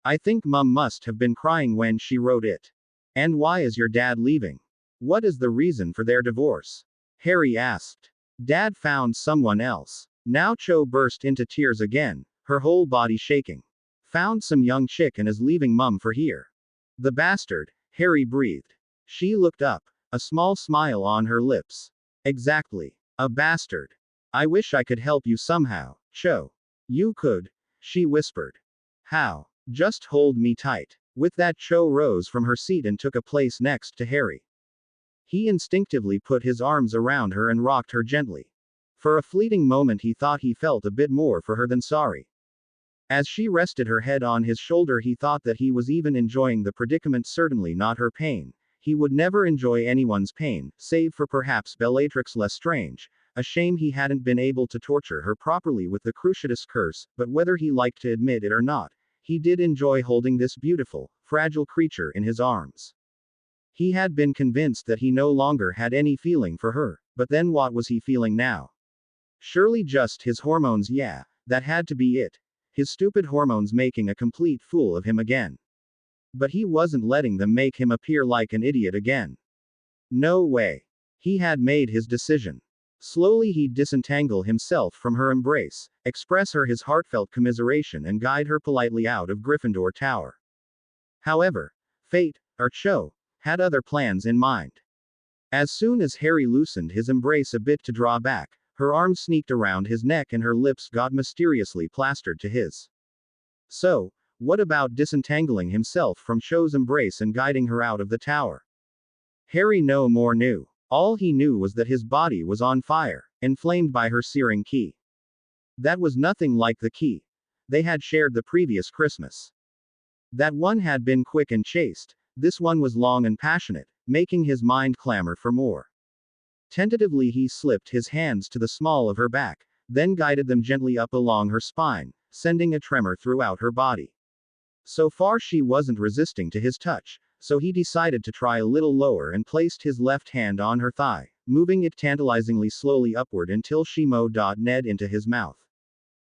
I think Mum must have been crying when she wrote it. And why is your dad leaving? What is the reason for their divorce? Harry asked. Dad found someone else. Now Cho burst into tears again, her whole body shaking. Found some young chick and is leaving Mum for here. The bastard, Harry breathed. She looked up, a small smile on her lips. Exactly. A bastard. I wish I could help you somehow, Cho. You could, she whispered. How? Just hold me tight. With that, Cho rose from her seat and took a place next to Harry. He instinctively put his arms around her and rocked her gently. For a fleeting moment he thought he felt a bit more for her than sorry. As she rested her head on his shoulder, he thought that he was even enjoying the predicament, certainly not her pain. He would never enjoy anyone's pain, save for perhaps Bellatrix Lestrange. A shame he hadn't been able to torture her properly with the Cruciatus curse, but whether he liked to admit it or not, he did enjoy holding this beautiful, fragile creature in his arms. He had been convinced that he no longer had any feeling for her, but then what was he feeling now? Surely just his hormones, yeah, that had to be it. His stupid hormones making a complete fool of him again. But he wasn't letting them make him appear like an idiot again. No way. He had made his decision. Slowly he'd disentangle himself from her embrace, express her his heartfelt commiseration, and guide her politely out of Gryffindor Tower. However, fate, or Cho, had other plans in mind. As soon as Harry loosened his embrace a bit to draw back, her arms sneaked around his neck and her lips got mysteriously plastered to his. So, what about disentangling himself from Cho's embrace and guiding her out of the tower? Harry no more knew. All he knew was that his body was on fire, inflamed by her searing ki. That was nothing like the ki they had shared the previous Christmas. That one had been quick and chaste, this one was long and passionate, making his mind clamor for more. Tentatively he slipped his hands to the small of her back, then guided them gently up along her spine, sending a tremor throughout her body. So far she wasn't resisting to his touch, so he decided to try a little lower and placed his left hand on her thigh, moving it tantalizingly slowly upward until she mo.ned into his mouth.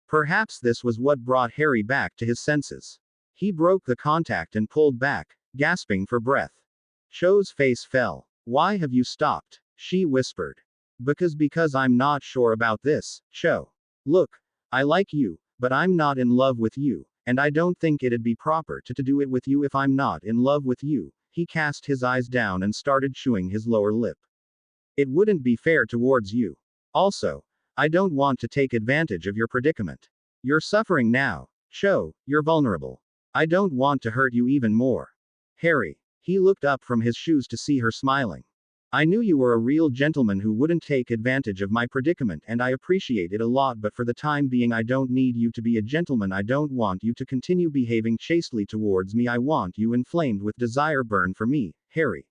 Perhaps this was what brought Harry back to his senses. He broke the contact and pulled back, gasping for breath. Cho's face fell. Why have you stopped? She whispered. Because I'm not sure about this, Cho. Look, I like you, but I'm not in love with you. And I don't think it'd be proper to do it with you if I'm not in love with you. He cast his eyes down and started chewing his lower lip. It wouldn't be fair towards you. Also, I don't want to take advantage of your predicament. You're suffering now. Cho, you're vulnerable. I don't want to hurt you even more. Harry. He looked up from his shoes to see her smiling. I knew you were a real gentleman who wouldn't take advantage of my predicament, and I appreciate it a lot, but for the time being I don't need you to be a gentleman. I don't want you to continue behaving chastely towards me. I want you inflamed with desire, burn for me, Harry.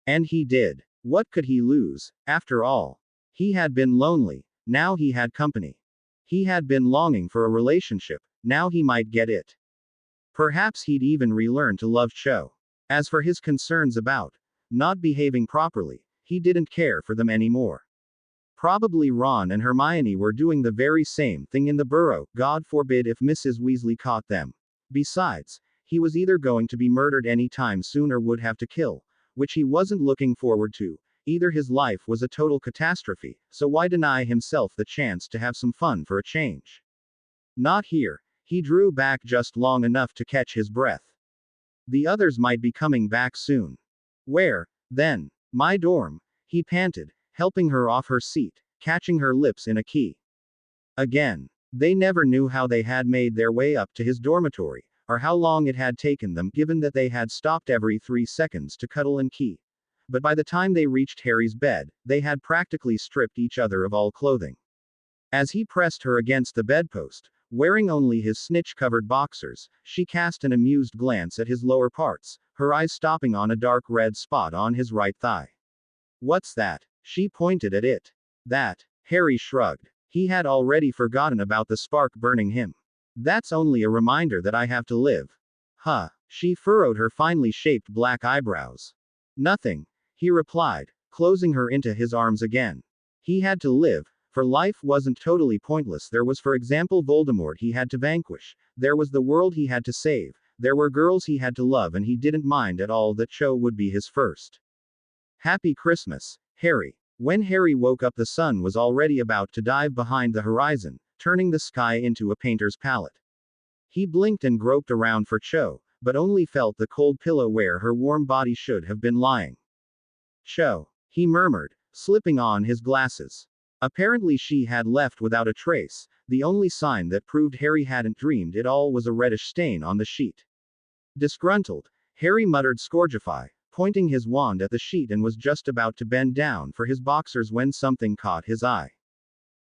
And he did. What could he lose? After all, he had been lonely. Now he had company. He had been longing for a relationship. Now he might get it. Perhaps he'd even relearn to love Cho. As for his concerns about not behaving properly, he didn't care for them anymore. Probably Ron and Hermione were doing the very same thing in the burrow. God forbid if Mrs. Weasley caught them. Besides, he was either going to be murdered any time soon or would have to kill, which he wasn't looking forward to. Either his life was a total catastrophe, so why deny himself the chance to have some fun for a change? Not here. He drew back just long enough to catch his breath. The others might be coming back soon. Where, then? My dorm, he panted, helping her off her seat, catching her lips in a key. Again. They never knew how they had made their way up to his dormitory, or how long it had taken them given that they had stopped every 3 seconds to cuddle and key. But by the time they reached Harry's bed, they had practically stripped each other of all clothing. As he pressed her against the bedpost, wearing only his snitch-covered boxers, she cast an amused glance at his lower parts, her eyes stopping on a dark red spot on his right thigh. What's that? She pointed at it. That. Harry shrugged. He had already forgotten about the spark burning him. That's only a reminder that I have to live. Huh. She furrowed her finely shaped black eyebrows. Nothing, he replied, closing her into his arms again. He had to live, for life wasn't totally pointless. There was, for example, Voldemort he had to vanquish. There was the world he had to save. There were girls he had to love, and he didn't mind at all that Cho would be his first. Happy Christmas, Harry. When Harry woke up, the sun was already about to dive behind the horizon, turning the sky into a painter's palette. He blinked and groped around for Cho, but only felt the cold pillow where her warm body should have been lying. Cho, he murmured, slipping on his glasses. Apparently she had left without a trace. The only sign that proved Harry hadn't dreamed it all was a reddish stain on the sheet. Disgruntled, Harry muttered Scourgify, pointing his wand at the sheet, and was just about to bend down for his boxers when something caught his eye.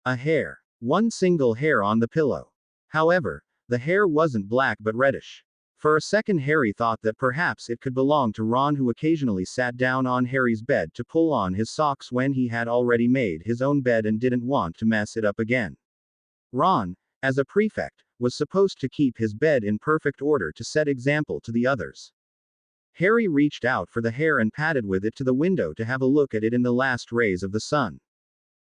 A hair. One single hair on the pillow. However, the hair wasn't black but reddish. For a second Harry thought that perhaps it could belong to Ron, who occasionally sat down on Harry's bed to pull on his socks when he had already made his own bed and didn't want to mess it up again. Ron, as a prefect, was supposed to keep his bed in perfect order to set example to the others. Harry reached out for the hair and padded with it to the window to have a look at it in the last rays of the sun.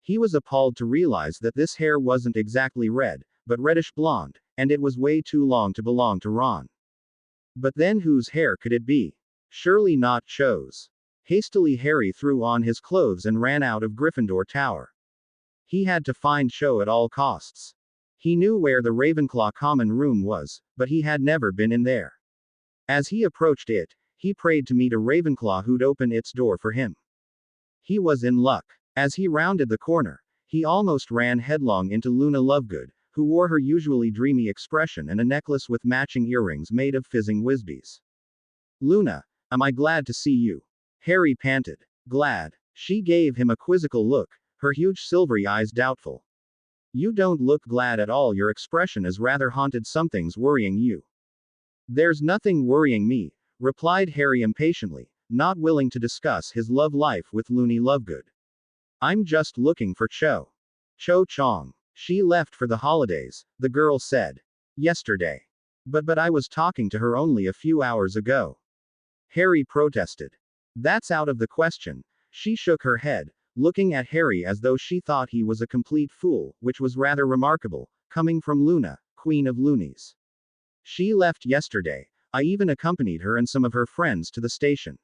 He was appalled to realize that this hair wasn't exactly red, but reddish blonde, and it was way too long to belong to Ron. But then whose hair could it be? Surely not Cho's. Hastily Harry threw on his clothes and ran out of Gryffindor Tower. He had to find Cho at all costs. He knew where the Ravenclaw common room was, but he had never been in there. As he approached it, he prayed to meet a Ravenclaw who'd open its door for him. He was in luck. As he rounded the corner, he almost ran headlong into Luna Lovegood, who wore her usually dreamy expression and a necklace with matching earrings made of fizzing Whizbees. Luna, am I glad to see you? Harry panted. Glad. She gave him a quizzical look, her huge silvery eyes doubtful. You don't look glad at all. Your expression is rather haunted. Something's worrying you. There's nothing worrying me, replied Harry impatiently, not willing to discuss his love life with Loony Lovegood. I'm just looking for Cho. Cho Chong. She left for the holidays, the girl said. Yesterday. But I was talking to her only a few hours ago. Harry protested. That's out of the question. She shook her head, looking at Harry as though she thought he was a complete fool, which was rather remarkable, coming from Luna, Queen of Loonies. She left yesterday. I even accompanied her and some of her friends to the station.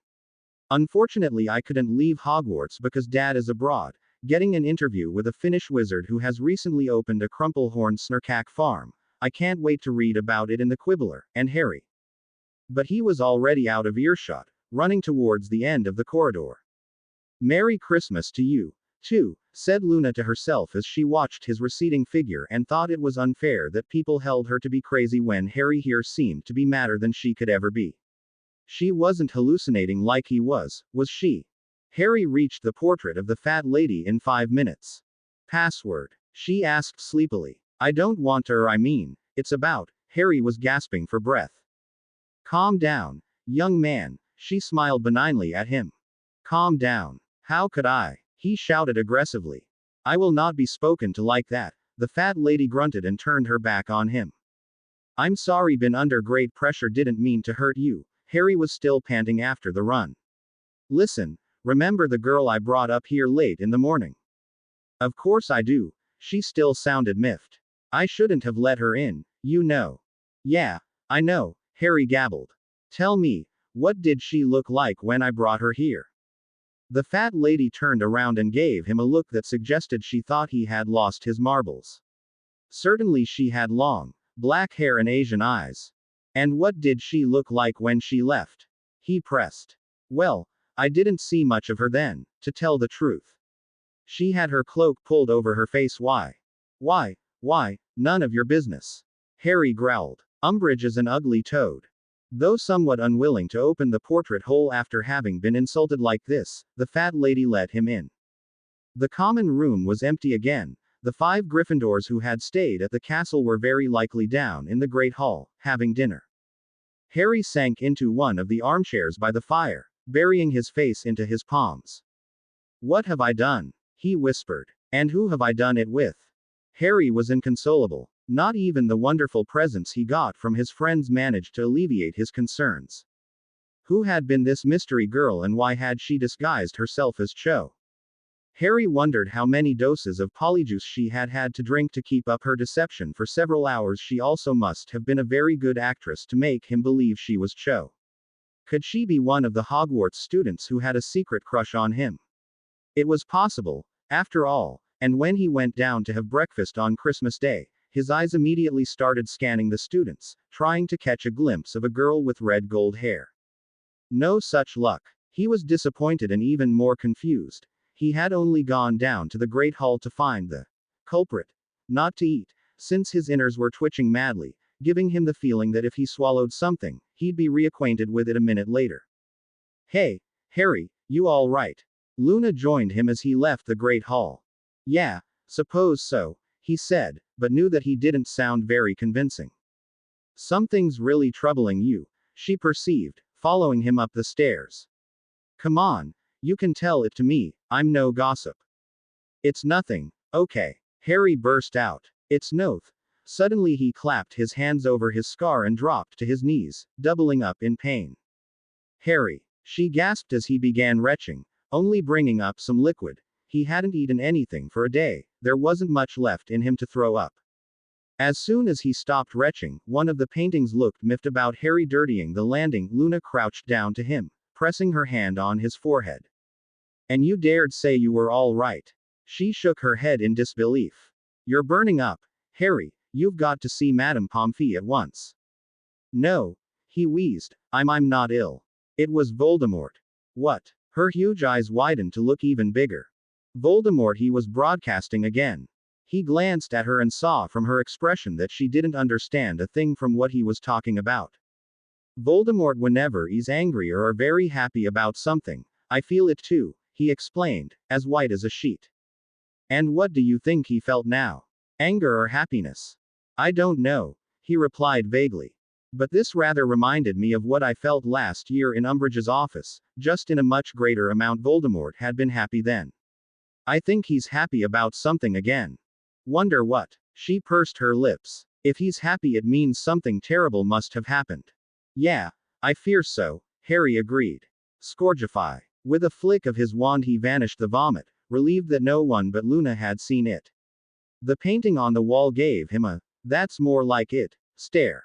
Unfortunately, I couldn't leave Hogwarts because Dad is abroad, getting an interview with a Finnish wizard who has recently opened a Crumplehorn Snurkak farm. I can't wait to read about it in the Quibbler, and Harry. But he was already out of earshot, running towards the end of the corridor. Merry Christmas to you, too, said Luna to herself as she watched his receding figure and thought it was unfair that people held her to be crazy when Harry here seemed to be madder than she could ever be. She wasn't hallucinating like he was she? Harry reached the portrait of the fat lady in 5 minutes. Password? She asked sleepily. I don't want her, I mean, it's about. Harry was gasping for breath. Calm down, young man, she smiled benignly at him. Calm down. How could I? He shouted aggressively. I will not be spoken to like that. The fat lady grunted and turned her back on him. I'm sorry, been under great pressure, didn't mean to hurt you. Harry was still panting after the run. Listen, remember the girl I brought up here late in the morning? Of course I do. She still sounded miffed. I shouldn't have let her in, you know. Yeah, I know, Harry gabbled. Tell me, what did she look like when I brought her here? The fat lady turned around and gave him a look that suggested she thought he had lost his marbles. Certainly she had long, black hair and Asian eyes. And what did she look like when she left? He pressed. Well, I didn't see much of her then, to tell the truth. She had her cloak pulled over her face. Why? Why, none of your business. Harry growled. Umbridge is an ugly toad. Though somewhat unwilling to open the portrait hole after having been insulted like this, the fat lady let him in. The common room was empty again. The 5 Gryffindors who had stayed at the castle were very likely down in the Great Hall, having dinner. Harry sank into one of the armchairs by the fire, burying his face into his palms. What have I done? He whispered. And who have I done it with? Harry was inconsolable. Not even the wonderful presents he got from his friends managed to alleviate his concerns. Who had been this mystery girl and why had she disguised herself as Cho? Harry wondered how many doses of polyjuice she had had to drink to keep up her deception for several hours. She also must have been a very good actress to make him believe she was Cho. Could she be one of the Hogwarts students who had a secret crush on him? It was possible, after all, and when he went down to have breakfast on Christmas Day, his eyes immediately started scanning the students, trying to catch a glimpse of a girl with red gold hair. No such luck. He was disappointed and even more confused. He had only gone down to the Great Hall to find the culprit, not to eat, since his innards were twitching madly, giving him the feeling that if he swallowed something, he'd be reacquainted with it a minute later. Hey, Harry, you all right? Luna joined him as he left the Great Hall. Yeah, suppose so, he said, but knew that he didn't sound very convincing. Something's really troubling you, she perceived, following him up the stairs. Come on, you can tell it to me, I'm no gossip. It's nothing, okay, Harry burst out. It's noth. Suddenly he clapped his hands over his scar and dropped to his knees, doubling up in pain. Harry, she gasped as he began retching, only bringing up some liquid. He hadn't eaten anything for a day, there wasn't much left in him to throw up. As soon as he stopped retching, one of the paintings looked miffed about Harry dirtying the landing. Luna crouched down to him, pressing her hand on his forehead. And you dared say you were all right? She shook her head in disbelief. You're burning up, Harry, you've got to see Madame Pomfrey at once. No, he wheezed, I'm not ill. It was Voldemort. What? Her huge eyes widened to look even bigger. Voldemort, he was broadcasting again. He glanced at her and saw from her expression that she didn't understand a thing from what he was talking about. Voldemort, whenever he's angry or are very happy about something, I feel it too, he explained, as white as a sheet. And what do you think he felt now? Anger or happiness? I don't know, he replied vaguely. But this rather reminded me of what I felt last year in Umbridge's office, just in a much greater amount. Voldemort had been happy then. I think he's happy about something again. Wonder what? She pursed her lips. If he's happy, it means something terrible must have happened. Yeah, I fear so, Harry agreed. Scourgify. With a flick of his wand he vanished the vomit, relieved that no one but Luna had seen it. The painting on the wall gave him a, that's more like it, stare.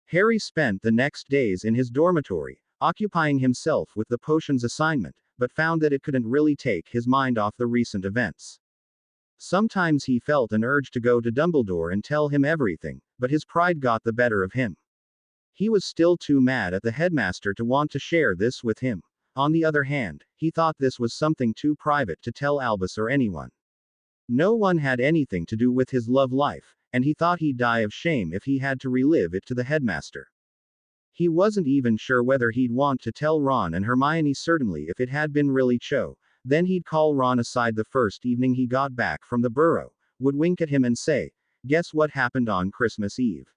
Harry spent the next days in his dormitory, occupying himself with the potions assignment, but found that it couldn't really take his mind off the recent events. Sometimes he felt an urge to go to Dumbledore and tell him everything, but his pride got the better of him. He was still too mad at the headmaster to want to share this with him. On the other hand, he thought this was something too private to tell Albus or anyone. No one had anything to do with his love life, and he thought he'd die of shame if he had to relive it to the headmaster. He wasn't even sure whether he'd want to tell Ron and Hermione. Certainly if it had been really Cho, then he'd call Ron aside the first evening he got back from the burrow, would wink at him and say, "Guess what happened on Christmas Eve?"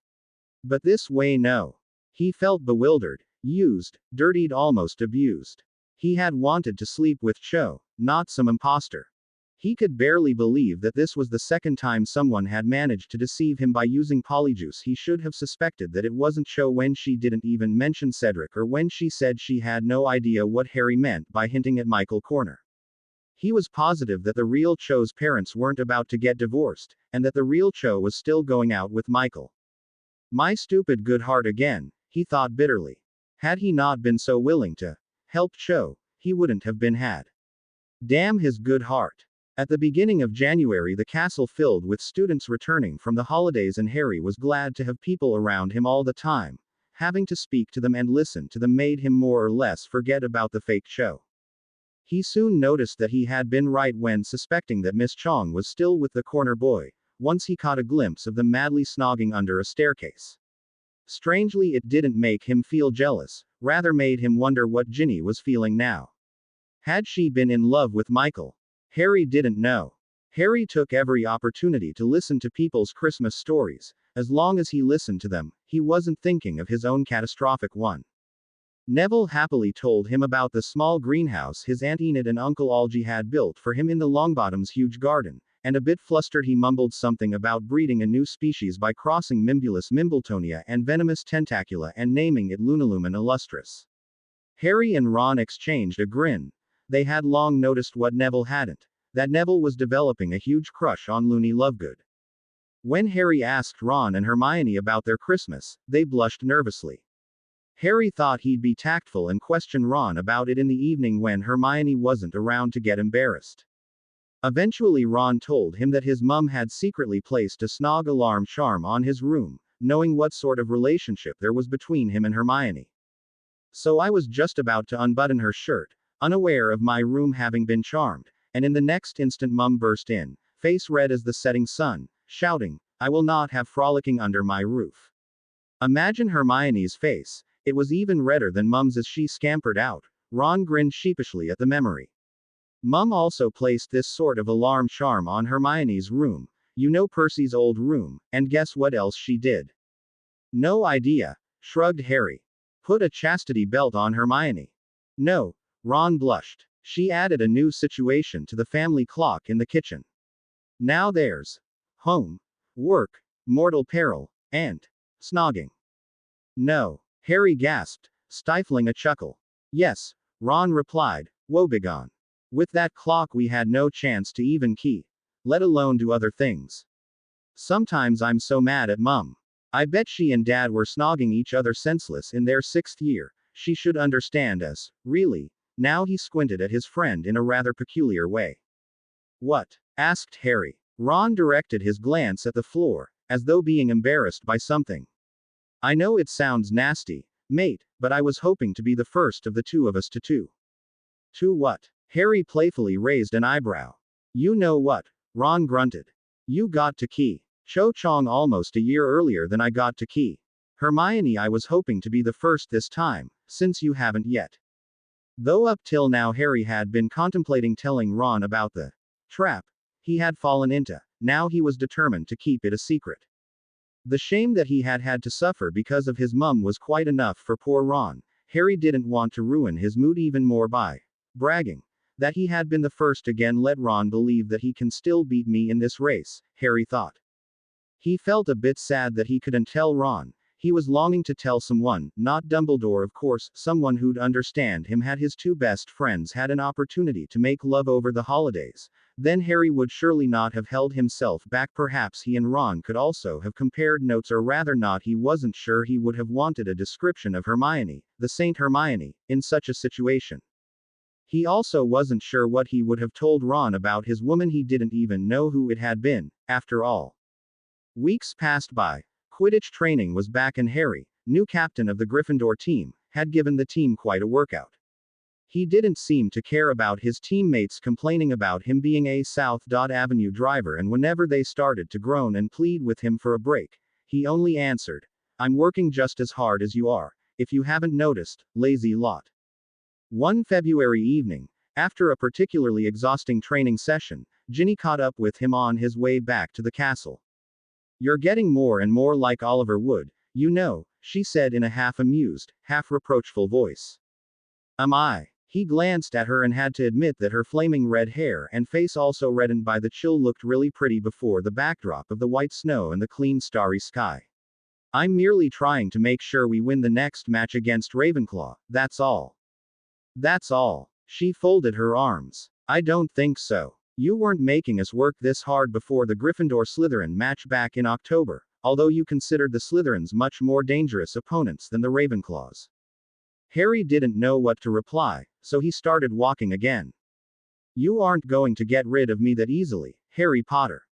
But this way no. He felt bewildered, used, dirtied, almost abused. He had wanted to sleep with Cho, not some imposter. He could barely believe that this was the second time someone had managed to deceive him by using polyjuice. He should have suspected that it wasn't Cho when she didn't even mention Cedric, or when she said she had no idea what Harry meant by hinting at Michael Corner. He was positive that the real Cho's parents weren't about to get divorced, and that the real Cho was still going out with Michael. My stupid good heart again, he thought bitterly. Had he not been so willing to help Cho, he wouldn't have been had. Damn his good heart. At the beginning of January, the castle filled with students returning from the holidays, and Harry was glad to have people around him all the time. Having to speak to them and listen to them made him more or less forget about the fake Cho. He soon noticed that he had been right when suspecting that Miss Chong was still with the corner boy, once he caught a glimpse of them madly snogging under a staircase. Strangely, it didn't make him feel jealous, rather made him wonder what Ginny was feeling now. Had she been in love with Michael? Harry didn't know. Harry took every opportunity to listen to people's Christmas stories. As long as he listened to them, he wasn't thinking of his own catastrophic one. Neville happily told him about the small greenhouse his Aunt Enid and Uncle Algy had built for him in the Longbottom's huge garden, and a bit flustered he mumbled something about breeding a new species by crossing Mimbulus Mimbletonia and Venomous Tentacula and naming it Lunalumen illustris. Harry and Ron exchanged a grin. They had long noticed what Neville hadn't, that Neville was developing a huge crush on Loony Lovegood. When Harry asked Ron and Hermione about their Christmas, they blushed nervously. Harry thought he'd be tactful and question Ron about it in the evening when Hermione wasn't around to get embarrassed. Eventually Ron told him that his mum had secretly placed a snog alarm charm on his room, knowing what sort of relationship there was between him and Hermione. So I was just about to unbutton her shirt, unaware of my room having been charmed, and in the next instant Mum burst in, face red as the setting sun, shouting, "I will not have frolicking under my roof." Imagine Hermione's face. It was even redder than Mum's as she scampered out. Ron grinned sheepishly at the memory. Mum also placed this sort of alarm charm on Hermione's room, you know, Percy's old room, and guess what else she did? No idea, shrugged Harry. Put a chastity belt on Hermione. No. Ron blushed. She added a new situation to the family clock in the kitchen. Now there's home, work, mortal peril, and snogging. No. Harry gasped, stifling a chuckle. Yes, Ron replied, woebegone. With that clock we had no chance to even key, let alone do other things. Sometimes I'm so mad at Mum. I bet she and Dad were snogging each other senseless in their 6th year. She should understand us, really. Now he squinted at his friend in a rather peculiar way. What? Asked Harry. Ron directed his glance at the floor, as though being embarrassed by something. I know it sounds nasty, mate, but I was hoping to be the first of the two of us to. To what? Harry playfully raised an eyebrow. You know what? Ron grunted. You got to key. Cho Chong almost a year earlier than I got to key. Hermione, I was hoping to be the first this time, since you haven't yet. Though up till now Harry had been contemplating telling Ron about the trap he had fallen into, now he was determined to keep it a secret. The shame that he had had to suffer because of his mum was quite enough for poor Ron. Harry didn't want to ruin his mood even more by bragging that he had been the first again. Let Ron believe that he can still beat me in this race, Harry thought. He felt a bit sad that he couldn't tell Ron. He was longing to tell someone, not Dumbledore of course, someone who'd understand him. Had his two best friends had an opportunity to make love over the holidays, then Harry would surely not have held himself back. Perhaps he and Ron could also have compared notes, or rather not. He wasn't sure he would have wanted a description of Hermione, the Saint Hermione, in such a situation. He also wasn't sure what he would have told Ron about his woman. He didn't even know who it had been, after all. Weeks passed by. Quidditch training was back and Harry, new captain of the Gryffindor team, had given the team quite a workout. He didn't seem to care about his teammates complaining about him being a South Avenue driver, and whenever they started to groan and plead with him for a break, he only answered, "I'm working just as hard as you are, if you haven't noticed, lazy lot." One February evening, after a particularly exhausting training session, Ginny caught up with him on his way back to the castle. "You're getting more and more like Oliver Wood, you know," she said in a half-amused, half-reproachful voice. "Am I?" He glanced at her and had to admit that her flaming red hair and face, also reddened by the chill, looked really pretty before the backdrop of the white snow and the clean starry sky. "I'm merely trying to make sure we win the next match against Ravenclaw, that's all." "That's all." She folded her arms. "I don't think so. You weren't making us work this hard before the Gryffindor-Slytherin match back in October, although you considered the Slytherins much more dangerous opponents than the Ravenclaws." Harry didn't know what to reply, so he started walking again. "You aren't going to get rid of me that easily, Harry Potter."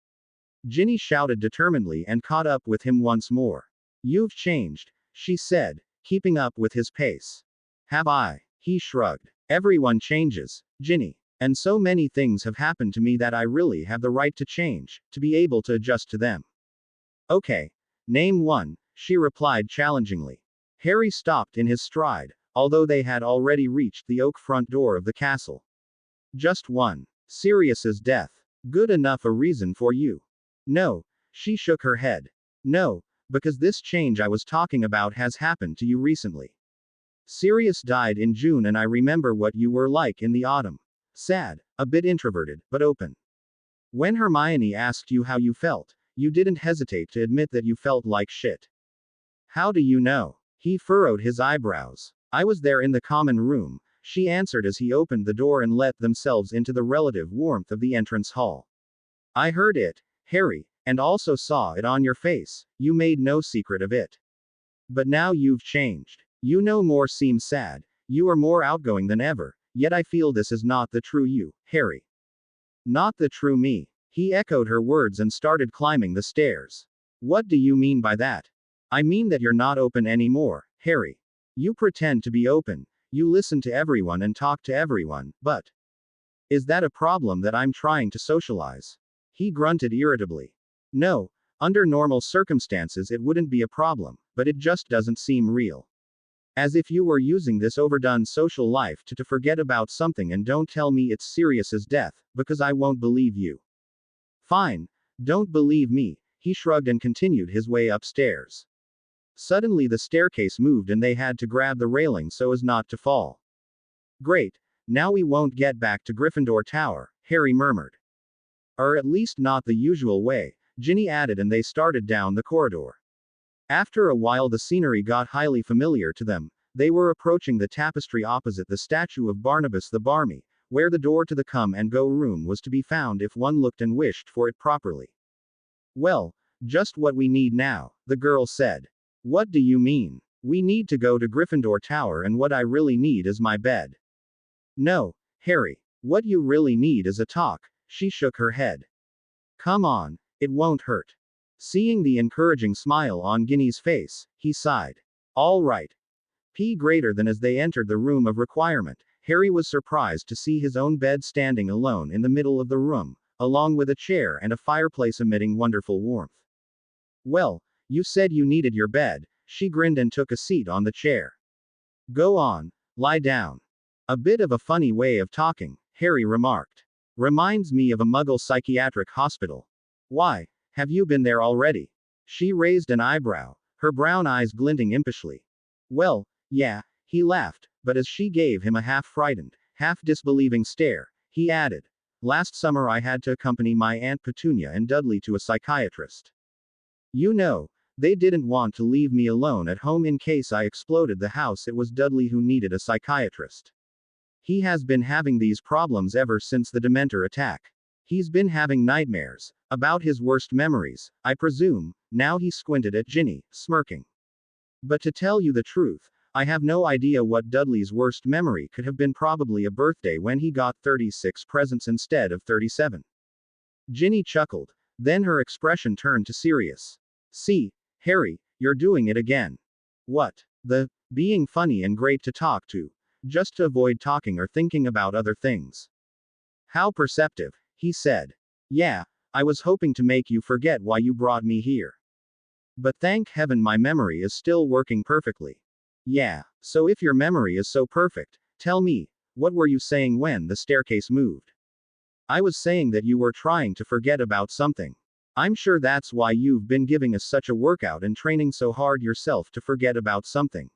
Ginny shouted determinedly and caught up with him once more. "You've changed," she said, keeping up with his pace. "Have I?" He shrugged. "Everyone changes, Ginny. And so many things have happened to me that I really have the right to change, to be able to adjust to them." "Okay. Name one," she replied challengingly. Harry stopped in his stride, although they had already reached the oak front door of the castle. "Just one. Sirius's death. Good enough a reason for you?" "No." She shook her head. "No, because this change I was talking about has happened to you recently. Sirius died in June, and I remember what you were like in the autumn. Sad, a bit introverted, but open. When Hermione asked you how you felt, you didn't hesitate to admit that you felt like shit." "How do you know?" He furrowed his eyebrows. "I was there in the common room," she answered as he opened the door and let themselves into the relative warmth of the entrance hall. "I heard it, Harry, and also saw it on your face. You made no secret of it. But now you've changed. You no more seem sad. You are more outgoing than ever, yet I feel this is not the true you, Harry." "Not the true me." He echoed her words and started climbing the stairs. "What do you mean by that?" "I mean that you're not open anymore, Harry. You pretend to be open, you listen to everyone and talk to everyone, but is that a problem that I'm trying to socialize?" He grunted irritably. "No, under normal circumstances it wouldn't be a problem, but it just doesn't seem real. As if you were using this overdone social life to forget about something, and don't tell me it's Sirius's death, because I won't believe you." "Fine. Don't believe me." He shrugged and continued his way upstairs. Suddenly the staircase moved and they had to grab the railing so as not to fall. "Great. Now we won't get back to Gryffindor Tower," Harry murmured. "Or at least not the usual way," Ginny added, and they started down the corridor. After a while the scenery got highly familiar to them. They were approaching the tapestry opposite the statue of Barnabas the Barmy, where the door to the come and go room was to be found if one looked and wished for it properly. "Well, just what we need now," the girl said. "What do you mean?" "We need to go to Gryffindor Tower, and what I really need is my bed." "No, Harry. What you really need is a talk." She shook her head. "Come on, it won't hurt." Seeing the encouraging smile on Ginny's face, he sighed. "All right." P greater than as they entered the room of requirement, Harry was surprised to see his own bed standing alone in the middle of the room, along with a chair and a fireplace emitting wonderful warmth. "Well, you said you needed your bed." She grinned and took a seat on the chair. "Go on, lie down." "A bit of a funny way of talking," Harry remarked. "Reminds me of a Muggle psychiatric hospital." "Why? Have you been there already?" She raised an eyebrow, her brown eyes glinting impishly. "Well, yeah," he laughed, but as she gave him a half-frightened, half-disbelieving stare, he added, "Last summer I had to accompany my Aunt Petunia and Dudley to a psychiatrist. You know, they didn't want to leave me alone at home in case I exploded the house. It was Dudley who needed a psychiatrist. He has been having these problems ever since the Dementor attack. He's been having nightmares about his worst memories, I presume." Now he squinted at Ginny, smirking. "But to tell you the truth, I have no idea what Dudley's worst memory could have been. Probably a birthday when he got 36 presents instead of 37. Ginny chuckled. Then her expression turned to serious. "See, Harry, you're doing it again." "What?" "The being funny and great to talk to." just to avoid talking or thinking about other things. How perceptive, he said. Yeah, I was hoping to make you forget why you brought me here. But thank heaven my memory is still working perfectly. Yeah, so if your memory is so perfect, tell me, what were you saying when the staircase moved? I was saying that you were trying to forget about something. I'm sure that's why you've been giving us such a workout and training so hard yourself to forget about something.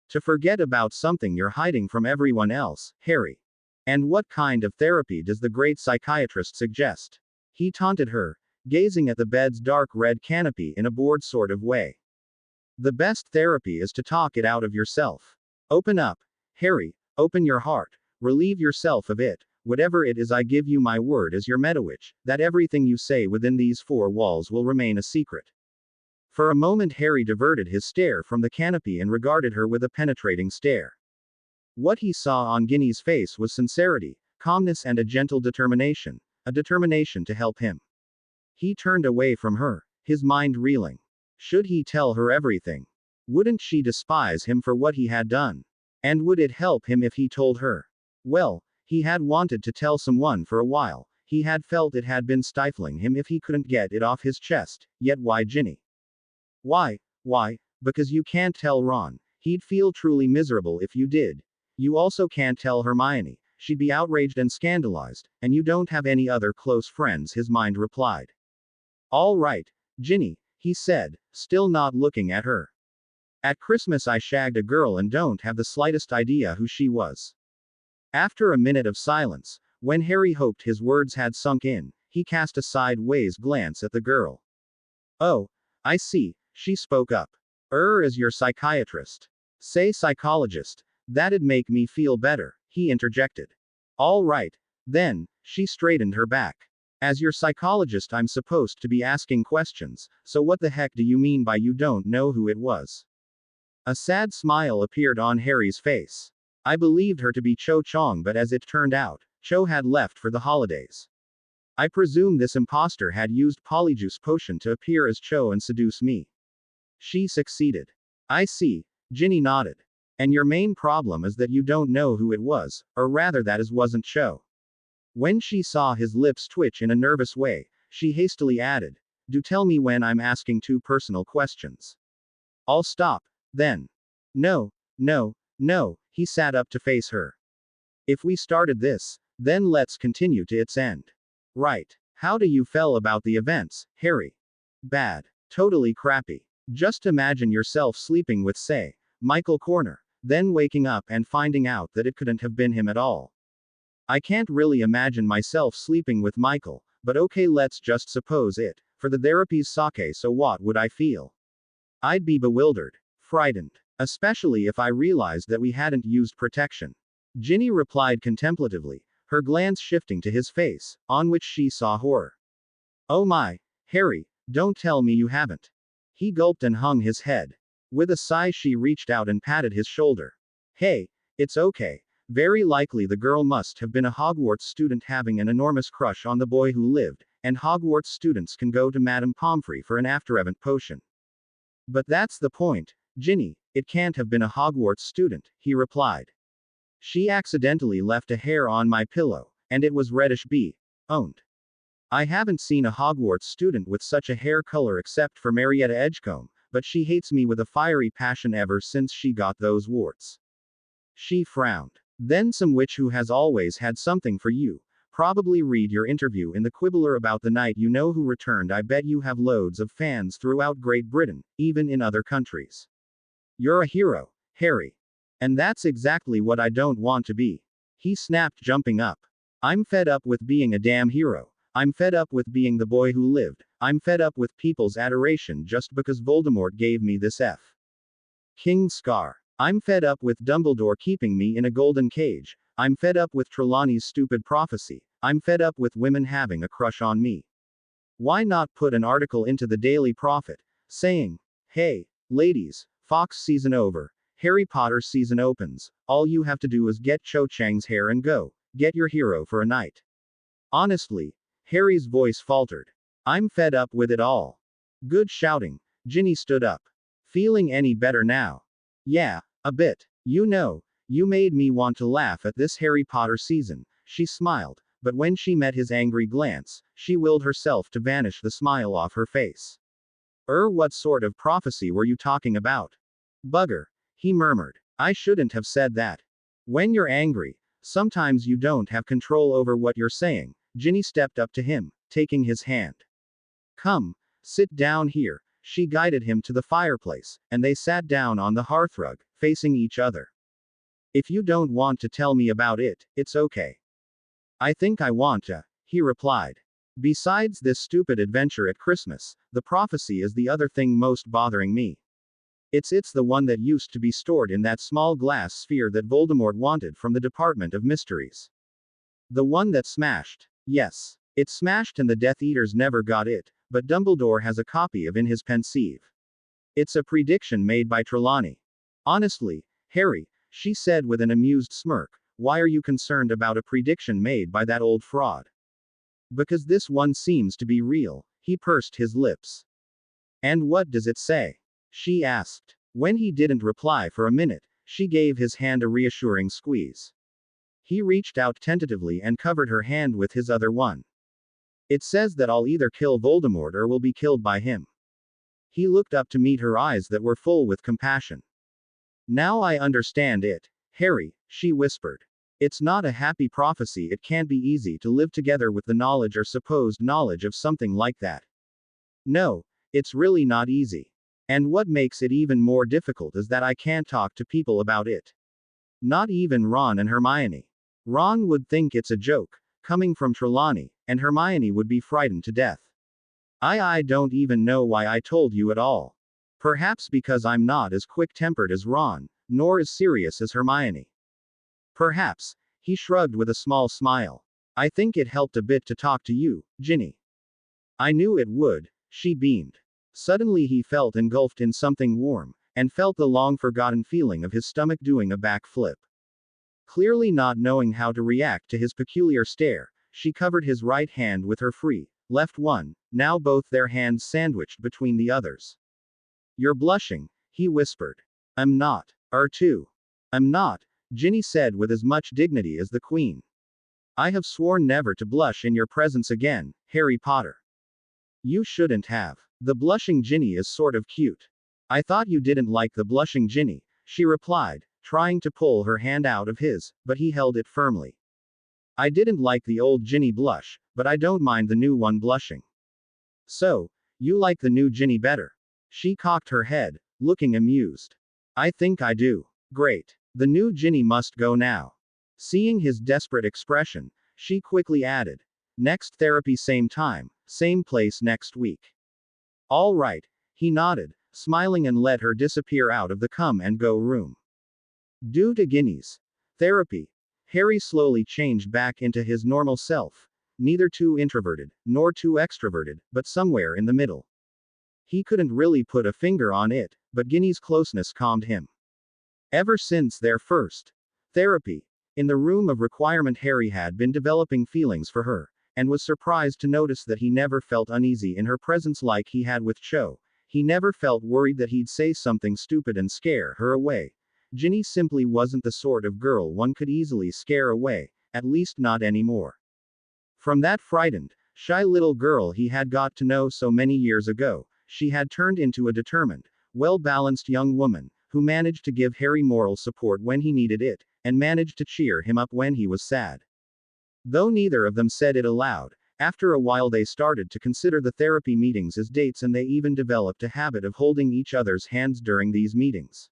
To forget about something you're hiding from everyone else, Harry. And what kind of therapy does the great psychiatrist suggest? He taunted her, gazing at the bed's dark red canopy in a bored sort of way. The best therapy is to talk it out of yourself. Open up, Harry, open your heart, relieve yourself of it, whatever it is. I give you my word as your Medowitch, that everything you say within these four walls will remain a secret. For a moment Harry diverted his stare from the canopy and regarded her with a penetrating stare. What he saw on Ginny's face was sincerity, calmness and a gentle determination, a determination to help him. He turned away from her, his mind reeling. Should he tell her everything? Wouldn't she despise him for what he had done? And would it help him if he told her? Well, he had wanted to tell someone for a while, he had felt it had been stifling him if he couldn't get it off his chest, yet why Ginny? Why? Because you can't tell Ron. He'd feel truly miserable if you did. You also can't tell Hermione. She'd be outraged and scandalized, and you don't have any other close friends, his mind replied. All right, Ginny, he said, still not looking at her. At Christmas I shagged a girl and don't have the slightest idea who she was. After a minute of silence, when Harry hoped his words had sunk in, he cast a sideways glance at the girl. Oh, I see, she spoke up. Is your psychiatrist. Say psychologist. That'd make me feel better, he interjected. All right, then, she straightened her back. As your psychologist I'm supposed to be asking questions, so what the heck do you mean by you don't know who it was? A sad smile appeared on Harry's face. I believed her to be Cho Chang, but as it turned out, Cho had left for the holidays. I presume this imposter had used Polyjuice potion to appear as Cho and seduce me. She succeeded. I see, Ginny nodded. And your main problem is that you don't know who it was, or rather that it wasn't Cho. When she saw his lips twitch in a nervous way, she hastily added, do tell me when I'm asking too personal questions. I'll stop, then. No, he sat up to face her. If we started this, then let's continue to its end. Right. How do you feel about the events, Harry? Bad. Totally crappy. Just imagine yourself sleeping with, say, Michael Corner, then waking up and finding out that it couldn't have been him at all. I can't really imagine myself sleeping with Michael, but okay, let's just suppose it. For the therapy's sake, so what would I feel? I'd be bewildered, frightened, especially if I realized that we hadn't used protection. Ginny replied contemplatively, her glance shifting to his face, on which she saw horror. Oh my, Harry, don't tell me you haven't. He gulped and hung his head. With a sigh she reached out and patted his shoulder. Hey, it's okay. Very likely the girl must have been a Hogwarts student having an enormous crush on the boy who lived, and Hogwarts students can go to Madame Pomfrey for an after-event potion. But that's the point, Ginny, it can't have been a Hogwarts student, he replied. She accidentally left a hair on my pillow, and it was reddish owned. I haven't seen a Hogwarts student with such a hair color except for Marietta Edgecombe, but she hates me with a fiery passion ever since she got those warts. She frowned. Then some witch who has always had something for you. Probably read your interview in the Quibbler about the night you know who returned. I bet you have loads of fans throughout Great Britain, even in other countries. You're a hero, Harry. And that's exactly what I don't want to be. He snapped, jumping up. I'm fed up with being a damn hero. I'm fed up with being the boy who lived. I'm fed up with people's adoration just because Voldemort gave me this King scar. I'm fed up with Dumbledore keeping me in a golden cage. I'm fed up with Trelawney's stupid prophecy. I'm fed up with women having a crush on me. Why not put an article into the Daily Prophet, saying, hey, ladies, Fox season over, Harry Potter season opens, all you have to do is get Cho Chang's hair and go, get your hero for a night. Honestly, Harry's voice faltered. I'm fed up with it all. Good shouting. Ginny stood up. Feeling any better now? Yeah, a bit. You know, You made me want to laugh at this Harry Potter season, she smiled, but when she met his angry glance, she willed herself to banish the smile off her face. What sort of prophecy were you talking about? Bugger, he murmured. I shouldn't have said that. When you're angry, sometimes you don't have control over what you're saying. Ginny stepped up to him, taking his hand. Come, sit down here. She guided him to the fireplace, and they sat down on the hearthrug, facing each other. If you don't want to tell me about it, it's okay. I think I want to, he replied. Besides this stupid adventure at Christmas, the prophecy is the other thing most bothering me. It's the one that used to be stored in that small glass sphere that Voldemort wanted from the Department of Mysteries. The one that smashed. Yes. It smashed and the Death Eaters never got it, but Dumbledore has a copy of in his pensieve. It's a prediction made by Trelawney. Honestly, Harry, she said with an amused smirk, why are you concerned about a prediction made by that old fraud? Because this one seems to be real, he pursed his lips. And what does it say? She asked. When he didn't reply for a minute, she gave his hand a reassuring squeeze. He reached out tentatively and covered her hand with his other one. It says that I'll either kill Voldemort or will be killed by him. He looked up to meet her eyes that were full with compassion. Now I understand it, Harry, she whispered. It's not a happy prophecy. It can't be easy to live together with the knowledge or supposed knowledge of something like that. No, it's really not easy. And what makes it even more difficult is that I can't talk to people about it. Not even Ron and Hermione. Ron would think it's a joke, coming from Trelawney, and Hermione would be frightened to death. I don't even know why I told you at all. Perhaps because I'm not as quick-tempered as Ron, nor as serious as Hermione. Perhaps, he shrugged with a small smile. I think it helped a bit to talk to you, Ginny. I knew it would, she beamed. Suddenly he felt engulfed in something warm, and felt the long-forgotten feeling of his stomach doing a backflip. Clearly not knowing how to react to his peculiar stare, she covered his right hand with her free, left one, now both their hands sandwiched between the others. You're blushing, he whispered. I'm not. Too. I'm not, Ginny said with as much dignity as the Queen. I have sworn never to blush in your presence again, Harry Potter. You shouldn't have. The blushing Ginny is sort of cute. I thought you didn't like the blushing Ginny, she replied, trying to pull her hand out of his, but he held it firmly. I didn't like the old Ginny blush, but I don't mind the new one blushing. So, you like the new Ginny better? She cocked her head, looking amused. I think I do. Great. The new Ginny must go now. Seeing his desperate expression, she quickly added, next therapy same time, same place next week. All right, he nodded, smiling and let her disappear out of the come-and-go room. Due to Ginny's therapy, Harry slowly changed back into his normal self, neither too introverted, nor too extroverted, but somewhere in the middle. He couldn't really put a finger on it, but Ginny's closeness calmed him. Ever since their first therapy, in the room of requirement, Harry had been developing feelings for her, and was surprised to notice that he never felt uneasy in her presence like he had with Cho. He never felt worried that he'd say something stupid and scare her away. Ginny simply wasn't the sort of girl one could easily scare away, at least not anymore. From that frightened, shy little girl he had got to know so many years ago, she had turned into a determined, well-balanced young woman, who managed to give Harry moral support when he needed it, and managed to cheer him up when he was sad. Though neither of them said it aloud, after a while they started to consider the therapy meetings as dates, and they even developed a habit of holding each other's hands during these meetings.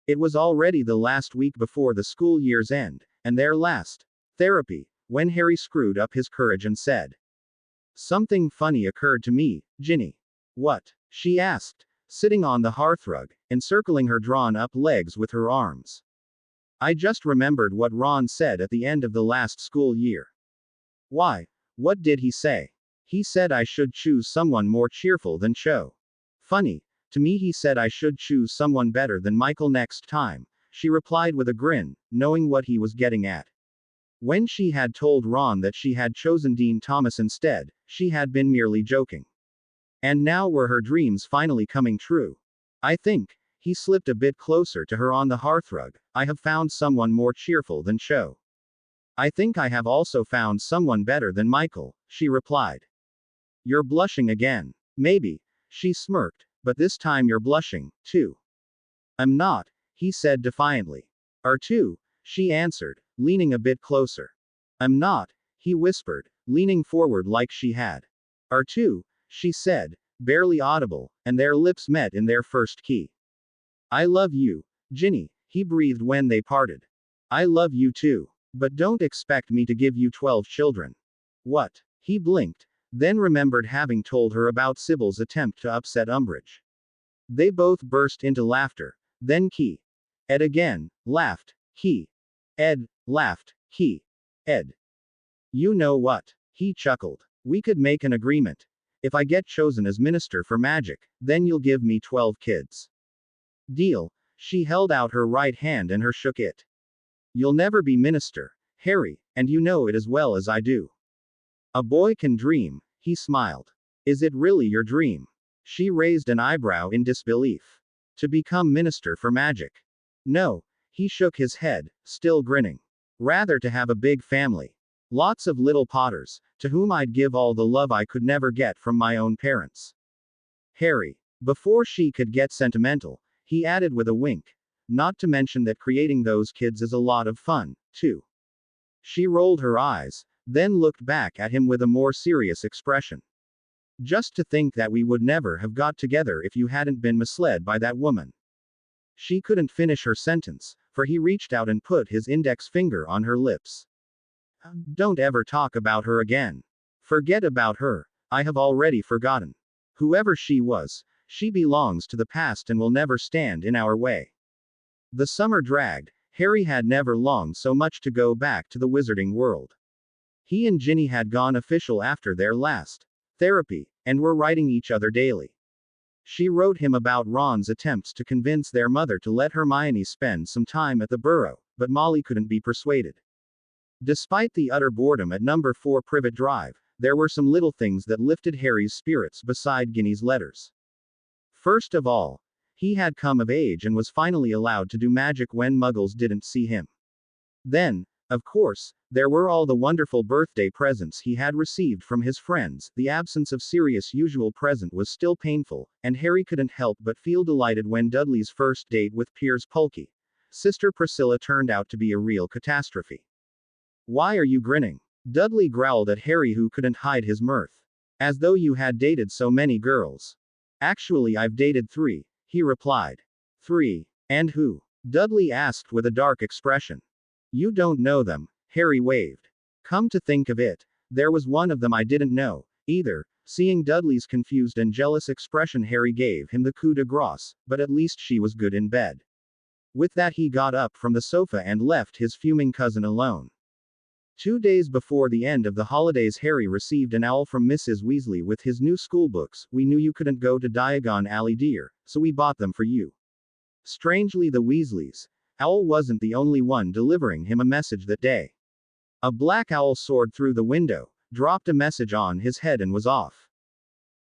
It was already the last week before the school year's end, and their last therapy, when Harry screwed up his courage and said, something funny occurred to me, Ginny. What? She asked, sitting on the hearthrug, encircling her drawn-up legs with her arms. I just remembered what Ron said at the end of the last school year. Why? What did he say? He said I should choose someone more cheerful than Cho. Funny. To me he said I should choose someone better than Michael next time, she replied with a grin, knowing what he was getting at. When she had told Ron that she had chosen Dean Thomas instead, she had been merely joking. And now were her dreams finally coming true? I think, He slipped a bit closer to her on the hearthrug. I have found someone more cheerful than Cho. I think I have also found someone better than Michael, she replied. You're blushing again. Maybe. She smirked, but this time you're blushing, too. I'm not, he said defiantly. Are too, she answered, leaning a bit closer. I'm not, he whispered, leaning forward like she had. Are too, she said, barely audible, and their lips met in their first key. I love you, Ginny, he breathed when they parted. I love you too. But don't expect me to give you 12 children. What? He blinked, then remembered having told her about Sybil's attempt to upset Umbridge. They both burst into laughter. Then Ed again, laughed, Ed, laughed, Ed. You know what? He chuckled. We could make an agreement. If I get chosen as Minister for Magic, then you'll give me 12 kids. Deal. She held out her right hand and her shook it. You'll never be minister, Harry, and you know it as well as I do. A boy can dream, he smiled. Is it really your dream? She raised an eyebrow in disbelief. To become Minister for Magic. No, he shook his head, still grinning. Rather to have a big family. Lots of little Potters, to whom I'd give all the love I could never get from my own parents. Harry. Before she could get sentimental, he added with a wink. Not to mention that creating those kids is a lot of fun, too. She rolled her eyes, then looked back at him with a more serious expression. Just to think that we would never have got together if you hadn't been misled by that woman. She couldn't finish her sentence, for he reached out and put his index finger on her lips. Don't ever talk about her again. Forget about her. I have already forgotten. Whoever she was, she belongs to the past and will never stand in our way. The summer dragged. Harry had never longed so much to go back to the wizarding world. He and Ginny had gone official after their last therapy, and were writing each other daily. She wrote him about Ron's attempts to convince their mother to let Hermione spend some time at the Burrow, but Molly couldn't be persuaded. Despite the utter boredom at number 4 Privet Drive, there were some little things that lifted Harry's spirits beside Ginny's letters. First of all, he had come of age and was finally allowed to do magic when Muggles didn't see him. Then, of course, there were all the wonderful birthday presents he had received from his friends. The absence of Sirius' usual present was still painful, and Harry couldn't help but feel delighted when Dudley's first date with Piers Polky, Sister Priscilla, turned out to be a real catastrophe. Why are you grinning? Dudley growled at Harry, who couldn't hide his mirth. As though you had dated so many girls. Actually, I've dated 3, he replied. 3? And who? Dudley asked with a dark expression. You don't know them, Harry waved. Come to think of it, there was one of them I didn't know, either. Seeing Dudley's confused and jealous expression, Harry gave him the coup de grace, but at least she was good in bed. With that, he got up from the sofa and left his fuming cousin alone. 2 days before the end of the holidays, Harry received an owl from Mrs. Weasley with his new schoolbooks. We knew you couldn't go to Diagon Alley, dear, so we bought them for you. Strangely, the Weasleys' owl wasn't the only one delivering him a message that day. A black owl soared through the window, dropped a message on his head, and was off.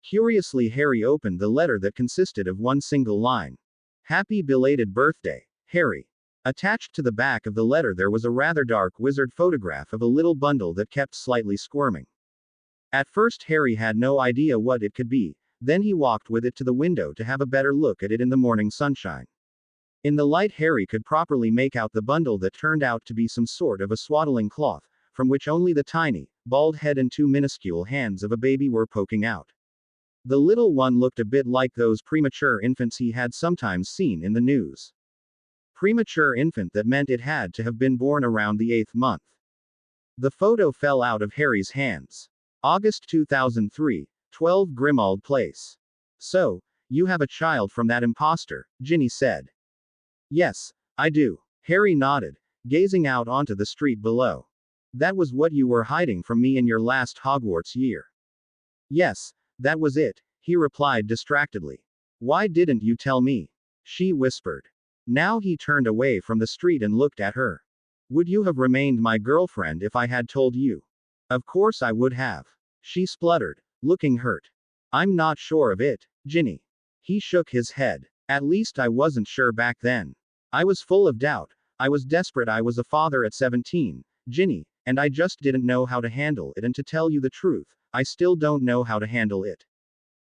Curiously, Harry opened the letter that consisted of one single line. Happy belated birthday, Harry. Attached to the back of the letter there was a rather dark wizard photograph of a little bundle that kept slightly squirming. At first Harry had no idea what it could be, then he walked with it to the window to have a better look at it in the morning sunshine. In the light, Harry could properly make out the bundle that turned out to be some sort of a swaddling cloth, from which only the tiny, bald head and 2 minuscule hands of a baby were poking out. The little one looked a bit like those premature infants he had sometimes seen in the news. Premature infant, that meant it had to have been born around the 8th month. The photo fell out of Harry's hands. August 2003, 12 Grimmauld Place. So, you have a child from that imposter, Ginny said. Yes, I do. Harry nodded, gazing out onto the street below. That was what you were hiding from me in your last Hogwarts year. Yes, that was it, he replied distractedly. Why didn't you tell me? She whispered. Now he turned away from the street and looked at her. Would you have remained my girlfriend if I had told you? Of course I would have. She spluttered, looking hurt. I'm not sure of it, Ginny. He shook his head. At least I wasn't sure back then. I was full of doubt. I was desperate. I was a father at 17, Ginny, and I just didn't know how to handle it. And to tell you the truth, I still don't know how to handle it.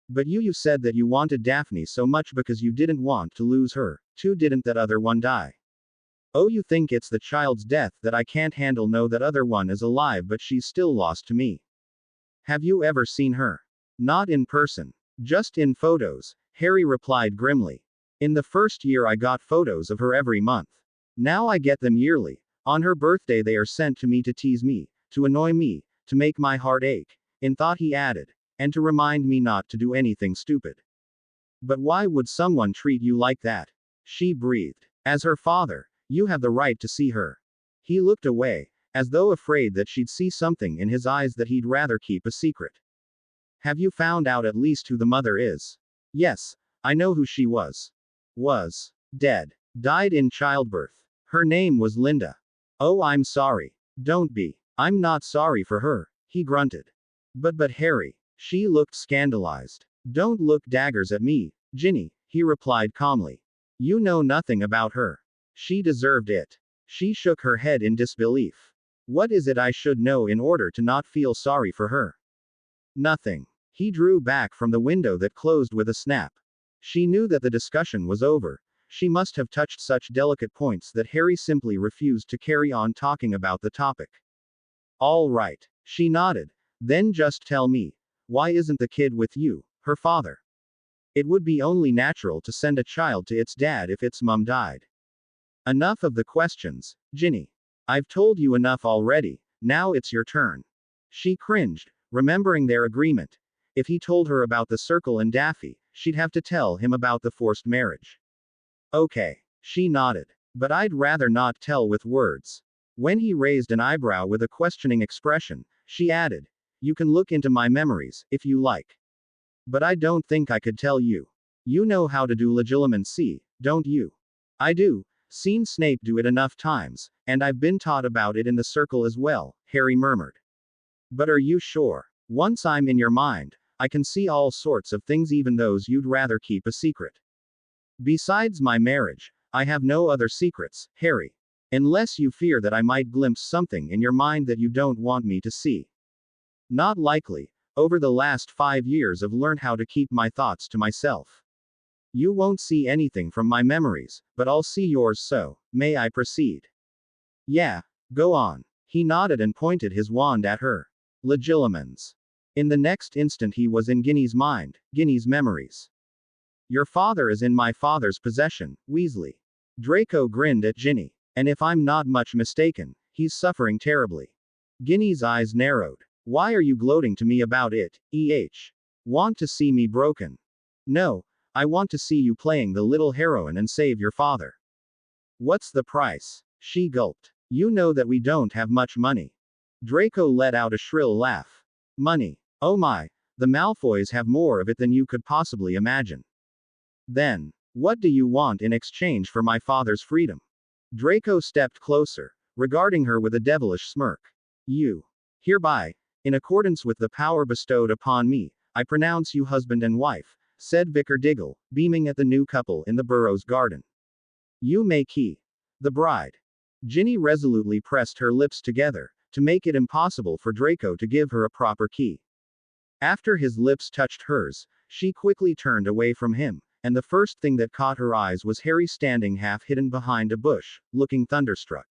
But you said that you wanted Daphne so much because you didn't want to lose her, too. Didn't that other one die? Oh, you think it's the child's death that I can't handle? No, that other one is alive, but she's still lost to me. Have you ever seen her? Not in person. Just in photos, Harry replied grimly. In the first year I got photos of her every month. Now I get them yearly. On her birthday they are sent to me to tease me, to annoy me, to make my heart ache. In thought he added. And to remind me not to do anything stupid. But why would someone treat you like that? She breathed. As her father, you have the right to see her. He looked away, as though afraid that she'd see something in his eyes that he'd rather keep a secret. Have you found out at least who the mother is? Yes, I know who she was. Was dead. Died in childbirth. Her name was Linda. Oh, I'm sorry. Don't be. I'm not sorry for her, he grunted. But Harry. She looked scandalized. Don't look daggers at me, Ginny, he replied calmly. You know nothing about her. She deserved it. She shook her head in disbelief. What is it I should know in order to not feel sorry for her? Nothing. He drew back from the window that closed with a snap. She knew that the discussion was over. She must have touched such delicate points that Harry simply refused to carry on talking about the topic. All right. She nodded. Then just tell me. Why isn't the kid with you, her father? It would be only natural to send a child to its dad if its mum died. Enough of the questions, Ginny. I've told you enough already, now it's your turn. She cringed, remembering their agreement. If he told her about the circle and Daffy, she'd have to tell him about the forced marriage. Okay. She nodded. But I'd rather not tell with words. When he raised an eyebrow with a questioning expression, she added, you can look into my memories, if you like. But I don't think I could tell you. You know how to do legilimency, don't you? I do. Seen Snape do it enough times, and I've been taught about it in the circle as well, Harry murmured. But are you sure? Once I'm in your mind, I can see all sorts of things, even those you'd rather keep a secret. Besides my marriage, I have no other secrets, Harry. Unless you fear that I might glimpse something in your mind that you don't want me to see. Not likely. Over the last 5 years I've learned how to keep my thoughts to myself. You won't see anything from my memories, but I'll see yours, so, may I proceed? Yeah, go on. He nodded and pointed his wand at her. Legilimens. In the next instant he was in Ginny's mind, Ginny's memories. Your father is in my father's possession, Weasley. Draco grinned at Ginny. And if I'm not much mistaken, he's suffering terribly. Ginny's eyes narrowed. Why are you gloating to me about it, Want to see me broken? No, I want to see you playing the little heroine and save your father. What's the price? She gulped. You know that we don't have much money. Draco let out a shrill laugh. Money. Oh my, the Malfoys have more of it than you could possibly imagine. Then, what do you want in exchange for my father's freedom? Draco stepped closer, regarding her with a devilish smirk. You. Hereby, in accordance with the power bestowed upon me, I pronounce you husband and wife, said Vicar Diggle, beaming at the new couple in the Burrows garden. You may key the bride. Ginny resolutely pressed her lips together, to make it impossible for Draco to give her a proper key. After his lips touched hers, she quickly turned away from him, and the first thing that caught her eyes was Harry standing half hidden behind a bush, looking thunderstruck.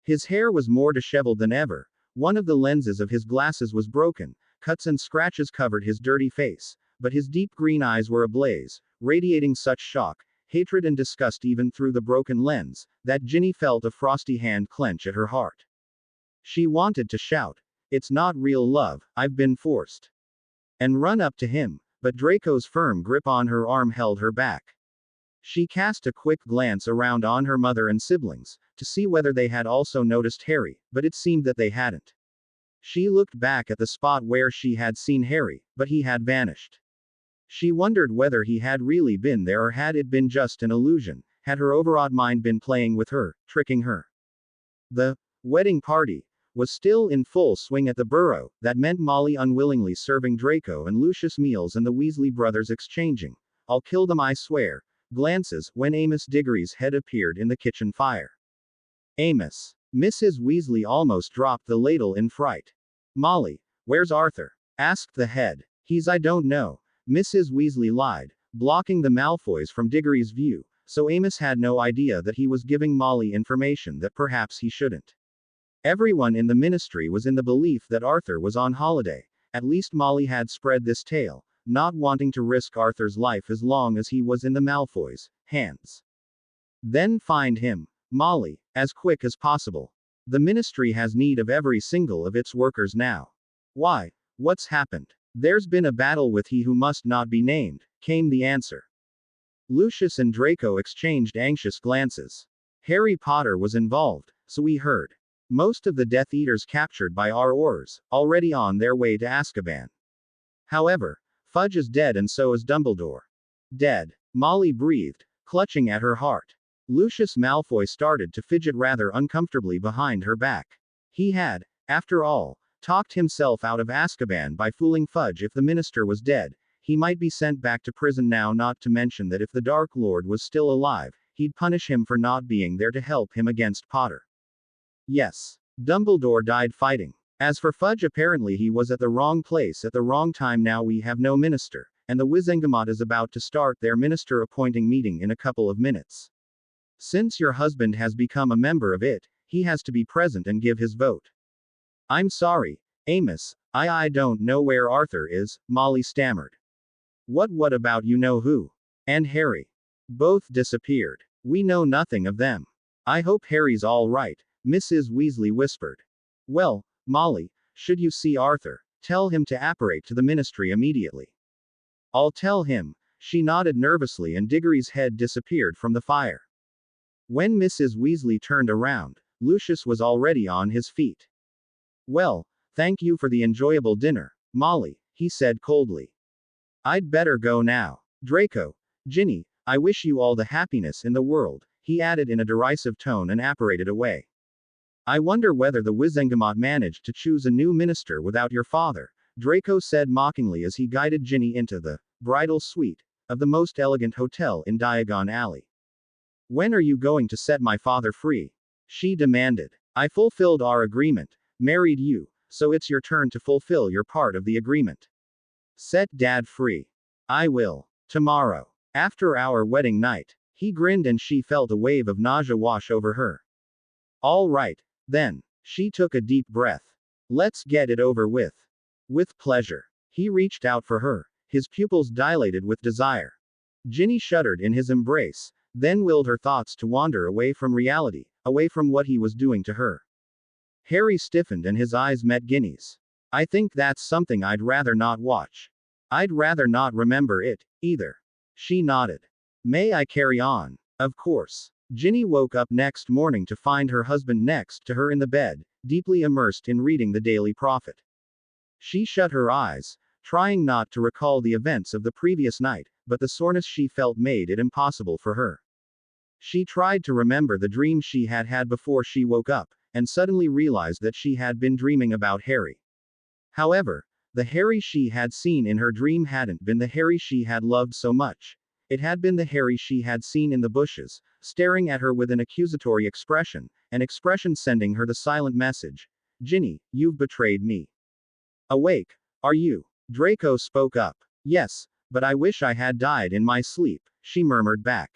His hair was more disheveled than ever. One of the lenses of his glasses was broken, cuts and scratches covered his dirty face, but his deep green eyes were ablaze, radiating such shock, hatred and disgust even through the broken lens, that Ginny felt a frosty hand clench at her heart. She wanted to shout, "It's not real love, I've been forced," and run up to him, but Draco's firm grip on her arm held her back. She cast a quick glance around on her mother and siblings, to see whether they had also noticed Harry, but it seemed that they hadn't. She looked back at the spot where she had seen Harry, but he had vanished. She wondered whether he had really been there or had it been just an illusion, had her overawed mind been playing with her, tricking her. The wedding party was still in full swing at the Burrow. That meant Molly unwillingly serving Draco and Lucius meals and the Weasley brothers exchanging, "I'll kill them, I swear," glances, when Amos Diggory's head appeared in the kitchen fire. Amos. Mrs. Weasley almost dropped the ladle in fright. Molly, where's Arthur? Asked the head. I don't know. Mrs. Weasley lied, blocking the Malfoys from Diggory's view, so Amos had no idea that he was giving Molly information that perhaps he shouldn't. Everyone in the ministry was in the belief that Arthur was on holiday. At least Molly had spread this tale, not wanting to risk Arthur's life as long as he was in the Malfoys' hands. Then find him, Molly, as quick as possible. The ministry has need of every single of its workers now. Why? What's happened? There's been a battle with he who must not be named, came the answer. Lucius and Draco exchanged anxious glances. Harry Potter was involved, so we heard. Most of the Death Eaters captured by our Aurors, already on their way to Azkaban. However, Fudge is dead and so is Dumbledore. Dead, Molly breathed, clutching at her heart. Lucius Malfoy started to fidget rather uncomfortably behind her back. He had, after all, talked himself out of Azkaban by fooling Fudge. If the minister was dead, he might be sent back to prison now, not to mention that if the Dark Lord was still alive, he'd punish him for not being there to help him against Potter. Yes, Dumbledore died fighting. As for Fudge, apparently he was at the wrong place at the wrong time. Now we have no minister, and the Wizengamot is about to start their minister appointing meeting in a couple of minutes. Since your husband has become a member of it, he has to be present and give his vote. I'm sorry, Amos, I don't know where Arthur is, Molly stammered. What about you know who? And Harry? Both disappeared. We know nothing of them. I hope Harry's all right, Mrs. Weasley whispered. Well, Molly, should you see Arthur, tell him to apparate to the ministry immediately. I'll tell him, she nodded nervously and Diggory's head disappeared from the fire. When Mrs. Weasley turned around, Lucius was already on his feet. Well, thank you for the enjoyable dinner, Molly, he said coldly. I'd better go now. Draco, Ginny, I wish you all the happiness in the world, he added in a derisive tone and apparated away. I wonder whether the Wizengamot managed to choose a new minister without your father, Draco said mockingly as he guided Ginny into the bridal suite of the most elegant hotel in Diagon Alley. When are you going to set my father free? She demanded. I fulfilled our agreement, married you, so it's your turn to fulfill your part of the agreement. Set Dad free. I will. Tomorrow. After our wedding night. He grinned and she felt a wave of nausea wash over her. All right, then. She took a deep breath. Let's get it over with. With pleasure. He reached out for her, his pupils dilated with desire. Ginny shuddered in his embrace, then willed her thoughts to wander away from reality, away from what he was doing to her. Harry stiffened and his eyes met Ginny's. I think that's something I'd rather not watch. I'd rather not remember it, either. She nodded. May I carry on? Of course. Ginny woke up next morning to find her husband next to her in the bed, deeply immersed in reading the Daily Prophet. She shut her eyes, trying not to recall the events of the previous night, but the soreness she felt made it impossible for her. She tried to remember the dream she had had before she woke up, and suddenly realized that she had been dreaming about Harry. However, the Harry she had seen in her dream hadn't been the Harry she had loved so much. It had been the Harry she had seen in the bushes, staring at her with an accusatory expression, an expression sending her the silent message. Ginny, you've betrayed me. Awake, are you? Draco spoke up. Yes, but I wish I had died in my sleep, she murmured back.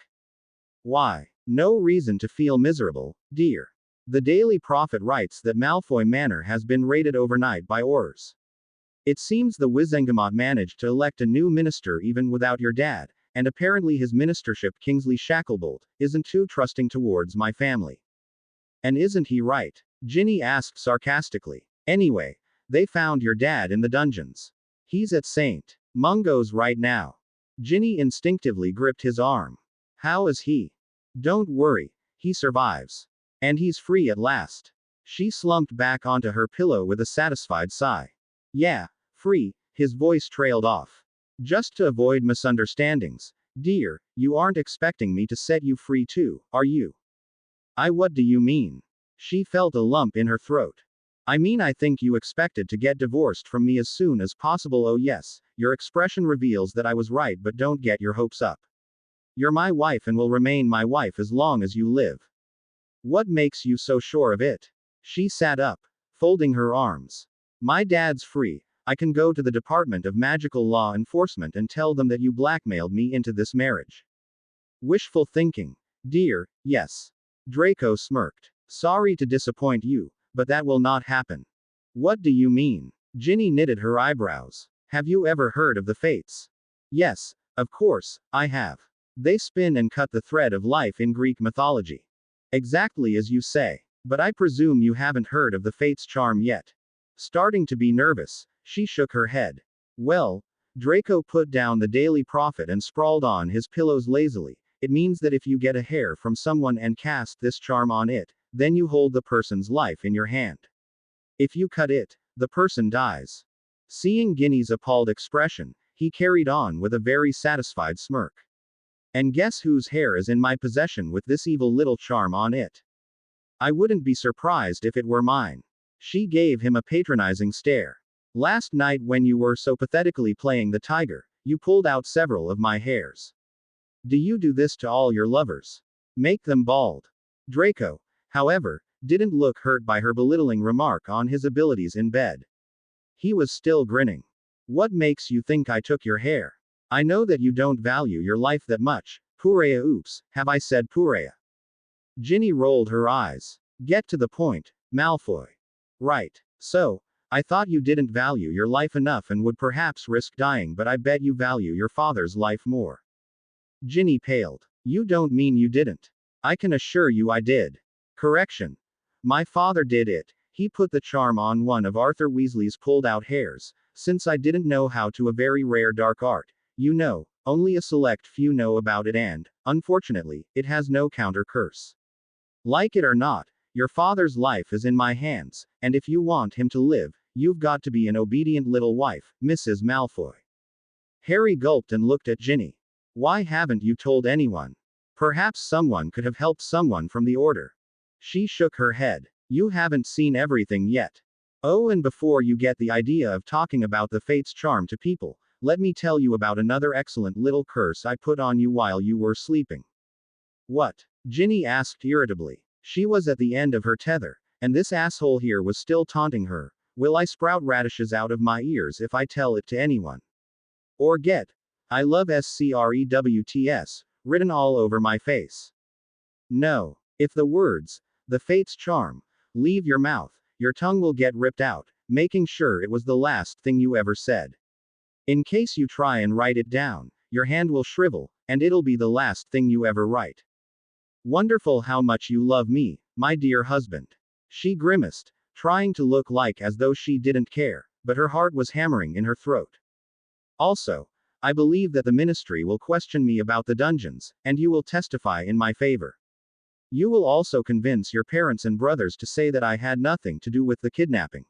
Why? No reason to feel miserable, dear. The Daily Prophet writes that Malfoy Manor has been raided overnight by Aurors. It seems the Wizengamot managed to elect a new minister even without your dad, and apparently his ministership, Kingsley Shacklebolt, isn't too trusting towards my family. And isn't he right? Ginny asked sarcastically. Anyway, they found your dad in the dungeons. He's at St. Mungo's right now. Ginny instinctively gripped his arm. How is he? Don't worry, he survives. And he's free at last. She slumped back onto her pillow with a satisfied sigh. Yeah, free, his voice trailed off. Just to avoid misunderstandings, dear, you aren't expecting me to set you free too, are you? What do you mean? She felt a lump in her throat. I mean, I think you expected to get divorced from me as soon as possible. Oh yes, your expression reveals that I was right, but don't get your hopes up. You're my wife and will remain my wife as long as you live. What makes you so sure of it? She sat up, folding her arms. My dad's free. I can go to the Department of Magical Law Enforcement and tell them that you blackmailed me into this marriage. Wishful thinking. Dear, yes. Draco smirked. Sorry to disappoint you, but that will not happen. What do you mean? Ginny knitted her eyebrows. Have you ever heard of the Fates? Yes, of course, I have. They spin and cut the thread of life in Greek mythology. Exactly as you say. But I presume you haven't heard of the Fates charm yet. Starting to be nervous, she shook her head. Well, Draco put down the Daily Prophet and sprawled on his pillows lazily. It means that if you get a hair from someone and cast this charm on it, then you hold the person's life in your hand. If you cut it, the person dies. Seeing Ginny's appalled expression, he carried on with a very satisfied smirk. And guess whose hair is in my possession with this evil little charm on it? I wouldn't be surprised if it were mine. She gave him a patronizing stare. Last night when you were so pathetically playing the tiger, you pulled out several of my hairs. Do you do this to all your lovers? Make them bald. Draco, however, didn't look hurt by her belittling remark on his abilities in bed. He was still grinning. What makes you think I took your hair? I know that you don't value your life that much. Purea, oops, have I said Purea? Ginny rolled her eyes. Get to the point, Malfoy. Right. So, I thought you didn't value your life enough and would perhaps risk dying, but I bet you value your father's life more. Ginny paled. You don't mean you didn't. I can assure you I did. Correction. My father did it. He put the charm on one of Arthur Weasley's pulled out hairs, since I didn't know how to a very rare dark art. You know, only a select few know about it and, unfortunately, it has no counter curse. Like it or not, your father's life is in my hands, and if you want him to live, you've got to be an obedient little wife, Mrs. Malfoy. Harry gulped and looked at Ginny. Why haven't you told anyone? Perhaps someone could have helped someone from the order. She shook her head. You haven't seen everything yet. Oh, and before you get the idea of talking about the Fates charm to people, let me tell you about another excellent little curse I put on you while you were sleeping. What? Ginny asked irritably. She was at the end of her tether, and this asshole here was still taunting her. Will I sprout radishes out of my ears if I tell it to anyone? Or get I love SCREWTS written all over my face? No. If the words, the Fates charm, leave your mouth, your tongue will get ripped out, making sure it was the last thing you ever said. In case you try and write it down, your hand will shrivel, and it'll be the last thing you ever write. Wonderful how much you love me, my dear husband. She grimaced, trying to look like as though she didn't care, but her heart was hammering in her throat. Also, I believe that the ministry will question me about the dungeons, and you will testify in my favor. You will also convince your parents and brothers to say that I had nothing to do with the kidnapping.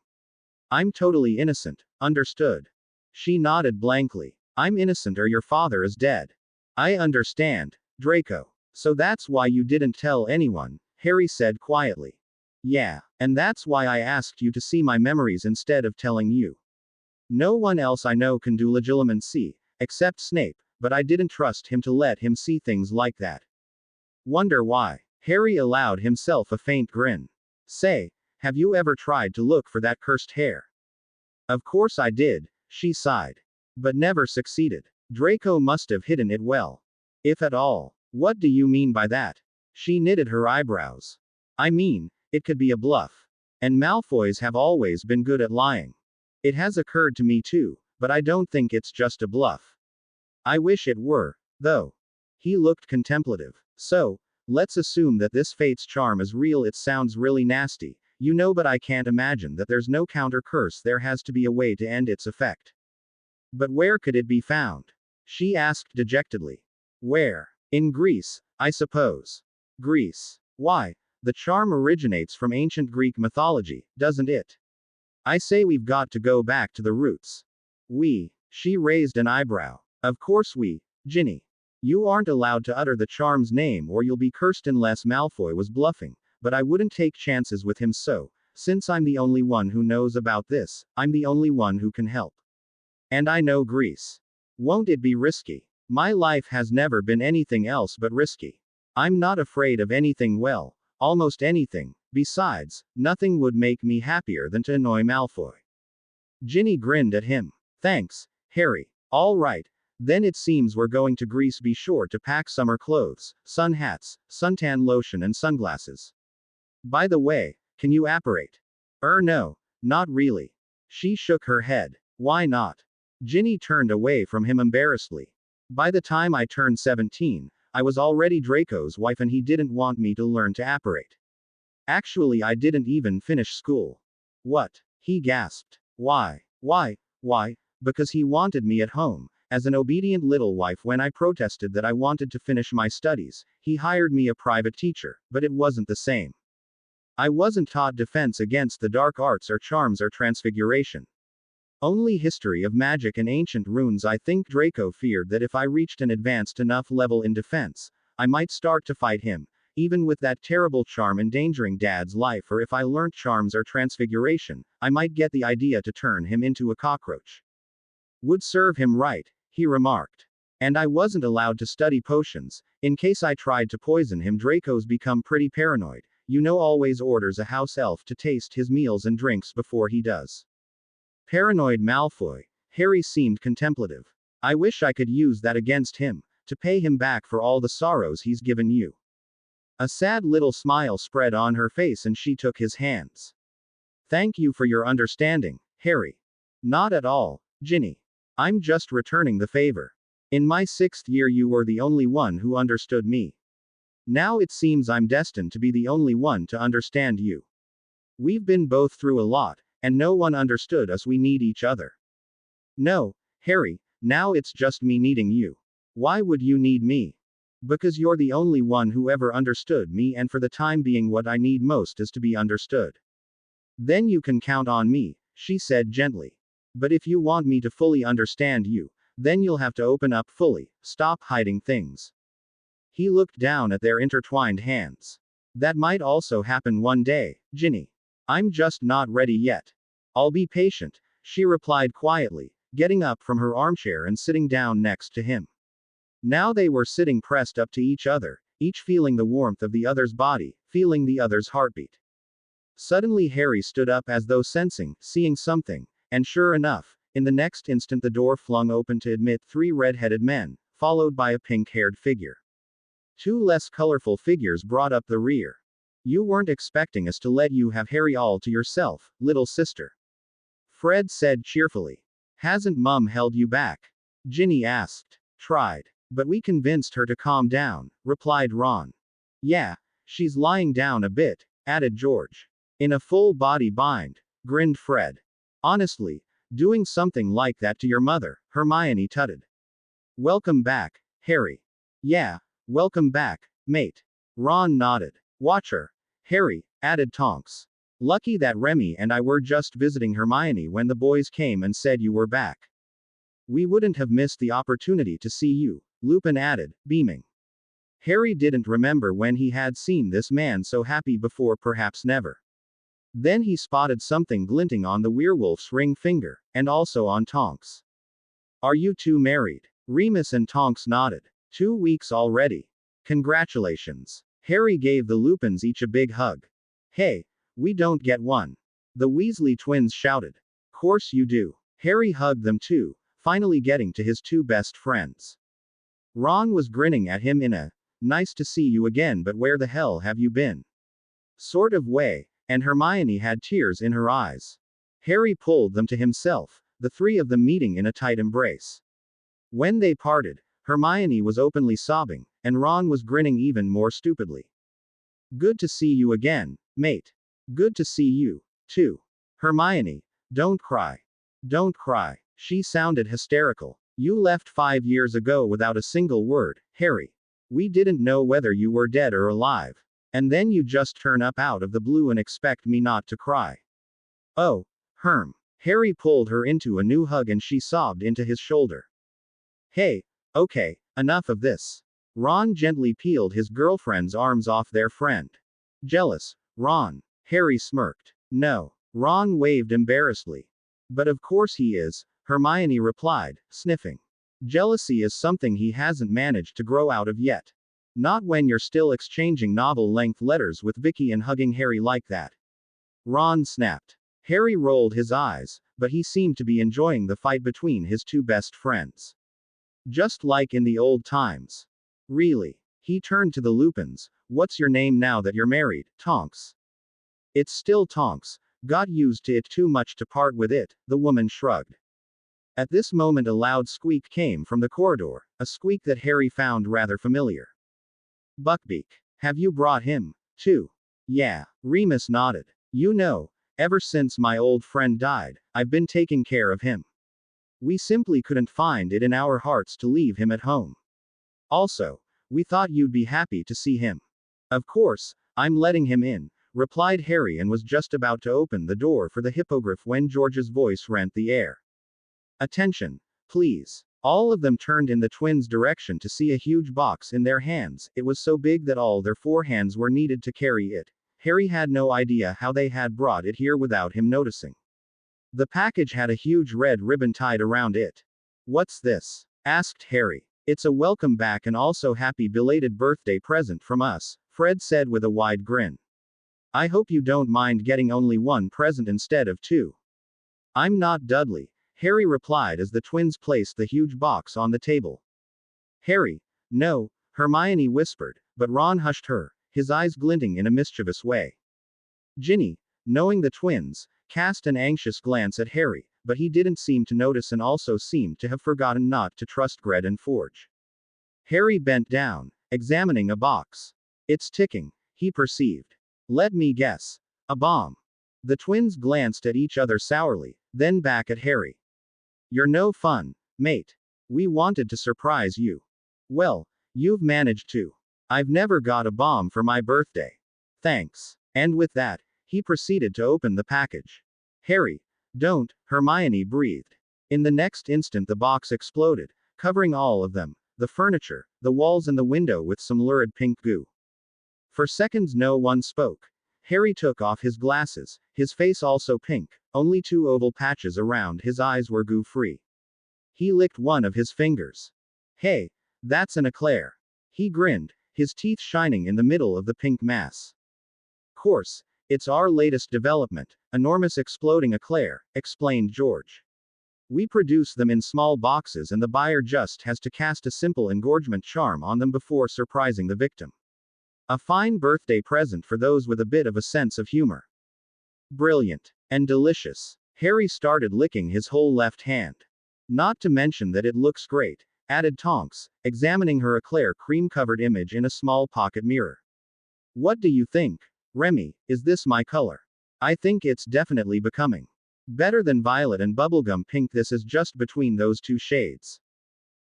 I'm totally innocent, understood? She nodded blankly. I'm innocent or your father is dead. I understand, Draco. So that's why you didn't tell anyone, Harry said quietly. Yeah, and that's why I asked you to see my memories instead of telling you. No one else I know can do legilimency, except Snape, but I didn't trust him to let him see things like that. Wonder why? Harry allowed himself a faint grin. Say, have you ever tried to look for that cursed hair? Of course I did, she sighed. But never succeeded. Draco must have hidden it well. If at all. What do you mean by that? She knitted her eyebrows. I mean, it could be a bluff. And Malfoys have always been good at lying. It has occurred to me too, but I don't think it's just a bluff. I wish it were, though. He looked contemplative. So, let's assume that this Fate's charm is real. It sounds really nasty, you know, but I can't imagine that there's no counter curse. There has to be a way to end its effect. But where could it be found? She asked dejectedly. Where? In Greece, I suppose. Greece. Why? The charm originates from ancient Greek mythology, doesn't it? I say we've got to go back to the roots. She raised an eyebrow. Of course we, Ginny. You aren't allowed to utter the charm's name or you'll be cursed unless Malfoy was bluffing, but I wouldn't take chances with him, so, since I'm the only one who knows about this, I'm the only one who can help. And I know Greece. Won't it be risky? My life has never been anything else but risky. I'm not afraid of anything, well, almost anything. Besides, nothing would make me happier than to annoy Malfoy. Ginny grinned at him. Thanks, Harry. All right. Then it seems we're going to Greece. Be sure to pack summer clothes, sun hats, suntan lotion, and sunglasses. By the way, can you apparate? No, not really. She shook her head. Why not? Ginny turned away from him embarrassedly. By the time I turned 17, I was already Draco's wife and he didn't want me to learn to apparate. Actually, I didn't even finish school. What? He gasped. Why? Why? Because he wanted me at home, as an obedient little wife. When I protested that I wanted to finish my studies, he hired me a private teacher, but it wasn't the same. I wasn't taught defense against the dark arts or charms or transfiguration. Only history of magic and ancient runes. I think Draco feared that if I reached an advanced enough level in defense, I might start to fight him, even with that terrible charm endangering Dad's life, or if I learnt charms or transfiguration, I might get the idea to turn him into a cockroach. Would serve him right, he remarked. And I wasn't allowed to study potions, in case I tried to poison him. Draco's become pretty paranoid, always orders a house elf to taste his meals and drinks before he does. Paranoid Malfoy. Harry seemed contemplative. I wish I could use that against him, to pay him back for all the sorrows he's given you. A sad little smile spread on her face and she took his hands. Thank you for your understanding, Harry. Not at all, Ginny. I'm just returning the favor. In my 6th year you were the only one who understood me. Now it seems I'm destined to be the only one to understand you. We've been both through a lot, and no one understood us. We need each other. No, Harry, now it's just me needing you. Why would you need me? Because you're the only one who ever understood me, and for the time being what I need most is to be understood. Then you can count on me, she said gently. But if you want me to fully understand you, then you'll have to open up fully, stop hiding things. He looked down at their intertwined hands. That might also happen one day, Ginny. I'm just not ready yet. I'll be patient, she replied quietly, getting up from her armchair and sitting down next to him. Now they were sitting pressed up to each other, each feeling the warmth of the other's body, feeling the other's heartbeat. Suddenly Harry stood up as though seeing something, and sure enough, in the next instant the door flung open to admit 3 red-headed men, followed by a pink-haired figure. 2 less colorful figures brought up the rear. You weren't expecting us to let you have Harry all to yourself, little sister? Fred said cheerfully. Hasn't Mum held you back? Ginny asked. Tried. But we convinced her to calm down, replied Ron. Yeah, she's lying down a bit, added George. In a full body bind, grinned Fred. Honestly, doing something like that to your mother, Hermione tutted. Welcome back, Harry. Yeah, welcome back, mate. Ron nodded. Watch her, Harry, added Tonks. Lucky that Remy and I were just visiting Hermione when the boys came and said you were back. We wouldn't have missed the opportunity to see you, Lupin added, beaming. Harry didn't remember when he had seen this man so happy before, perhaps never. Then he spotted something glinting on the werewolf's ring finger, and also on Tonks. Are you two married? Remus and Tonks nodded. 2 weeks already. Congratulations. Harry gave the Lupins each a big hug. Hey, we don't get one. The Weasley twins shouted. Course you do. Harry hugged them too, finally getting to his 2 best friends. Ron was grinning at him in a, nice to see you again, but where the hell have you been? Sort of way, and Hermione had tears in her eyes. Harry pulled them to himself, the 3 of them meeting in a tight embrace. When they parted, Hermione was openly sobbing, and Ron was grinning even more stupidly. Good to see you again, mate. Good to see you, too. Hermione, don't cry. Don't cry. She sounded hysterical. You left 5 years ago without a single word, Harry. We didn't know whether you were dead or alive. And then you just turn up out of the blue and expect me not to cry. Oh, Herm. Harry pulled her into a new hug and she sobbed into his shoulder. Hey, okay, enough of this. Ron gently peeled his girlfriend's arms off their friend. Jealous, Ron. Harry smirked. No. Ron waved embarrassedly. But of course he is, Hermione replied, sniffing. Jealousy is something he hasn't managed to grow out of yet. Not when you're still exchanging novel-length letters with Vicky and hugging Harry like that. Ron snapped. Harry rolled his eyes, but he seemed to be enjoying the fight between his two best friends. Just like in the old times. Really? He turned to the Lupins. What's your name now that you're married, Tonks? It's still Tonks. Got used to it too much to part with it, the woman shrugged. At this moment a loud squeak came from the corridor, a squeak that Harry found rather familiar. Buckbeak. Have you brought him, too? Yeah, Remus nodded. You know, ever since my old friend died, I've been taking care of him. We simply couldn't find it in our hearts to leave him at home. Also, we thought you'd be happy to see him. Of course, I'm letting him in, replied Harry and was just about to open the door for the hippogriff when George's voice rent the air. Attention, please. All of them turned in the twins' direction to see a huge box in their hands. It was so big that all their four hands were needed to carry it. Harry had no idea how they had brought it here without him noticing. The package had a huge red ribbon tied around it. What's this? Asked Harry. It's a welcome back and also happy belated birthday present from us, Fred said with a wide grin. I hope you don't mind getting only one present instead of two. I'm not Dudley, Harry replied as the twins placed the huge box on the table. Harry, no, Hermione whispered, but Ron hushed her, his eyes glinting in a mischievous way. Ginny, knowing the twins, cast an anxious glance at Harry, but he didn't seem to notice and also seemed to have forgotten not to trust Gred and Forge. Harry bent down, examining a box. It's ticking, he perceived. Let me guess. A bomb. The twins glanced at each other sourly, then back at Harry. You're no fun, mate. We wanted to surprise you. Well, you've managed to. I've never got a bomb for my birthday. Thanks. And with that, he proceeded to open the package. Harry, don't, Hermione breathed. In the next instant the box exploded, covering all of them, the furniture, the walls and the window with some lurid pink goo. For seconds no one spoke. Harry took off his glasses, his face also pink, only two oval patches around his eyes were goo-free. He licked one of his fingers. Hey, that's an eclair. He grinned, his teeth shining in the middle of the pink mass. Course, it's our latest development, enormous exploding eclair, explained George. We produce them in small boxes and the buyer just has to cast a simple engorgement charm on them before surprising the victim. A fine birthday present for those with a bit of a sense of humor. Brilliant. And delicious. Harry started licking his whole left hand. Not to mention that it looks great, added Tonks, examining her eclair cream-covered image in a small pocket mirror. What do you think? Remy, is this my color? I think it's definitely becoming. Better than violet and bubblegum pink. This is just between those two shades.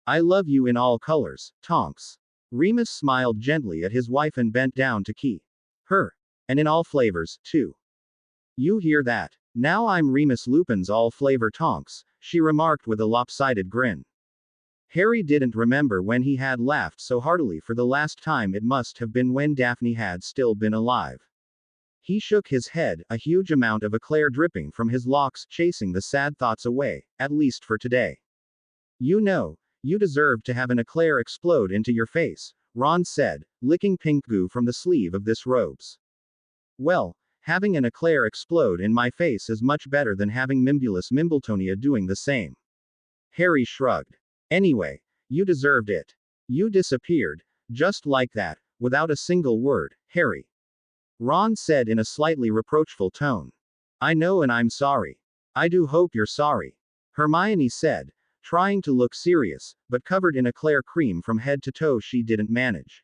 I love you in all colors, Tonks. Remus smiled gently at his wife and bent down to key her. And in all flavors, too. You hear that? Now I'm Remus Lupin's all-flavor Tonks, she remarked with a lopsided grin. Harry didn't remember when he had laughed so heartily for the last time. It must have been when Daphne had still been alive. He shook his head, a huge amount of eclair dripping from his locks, chasing the sad thoughts away, at least for today. You know, you deserve to have an eclair explode into your face, Ron said, licking pink goo from the sleeve of this robes. Well, having an eclair explode in my face is much better than having Mimbulus Mimbletonia doing the same. Harry shrugged. Anyway, you deserved it. You disappeared, just like that, without a single word, Harry. Ron said in a slightly reproachful tone. I know and I'm sorry. I do hope you're sorry. Hermione said, trying to look serious, but covered in eclair cream from head to toe she didn't manage.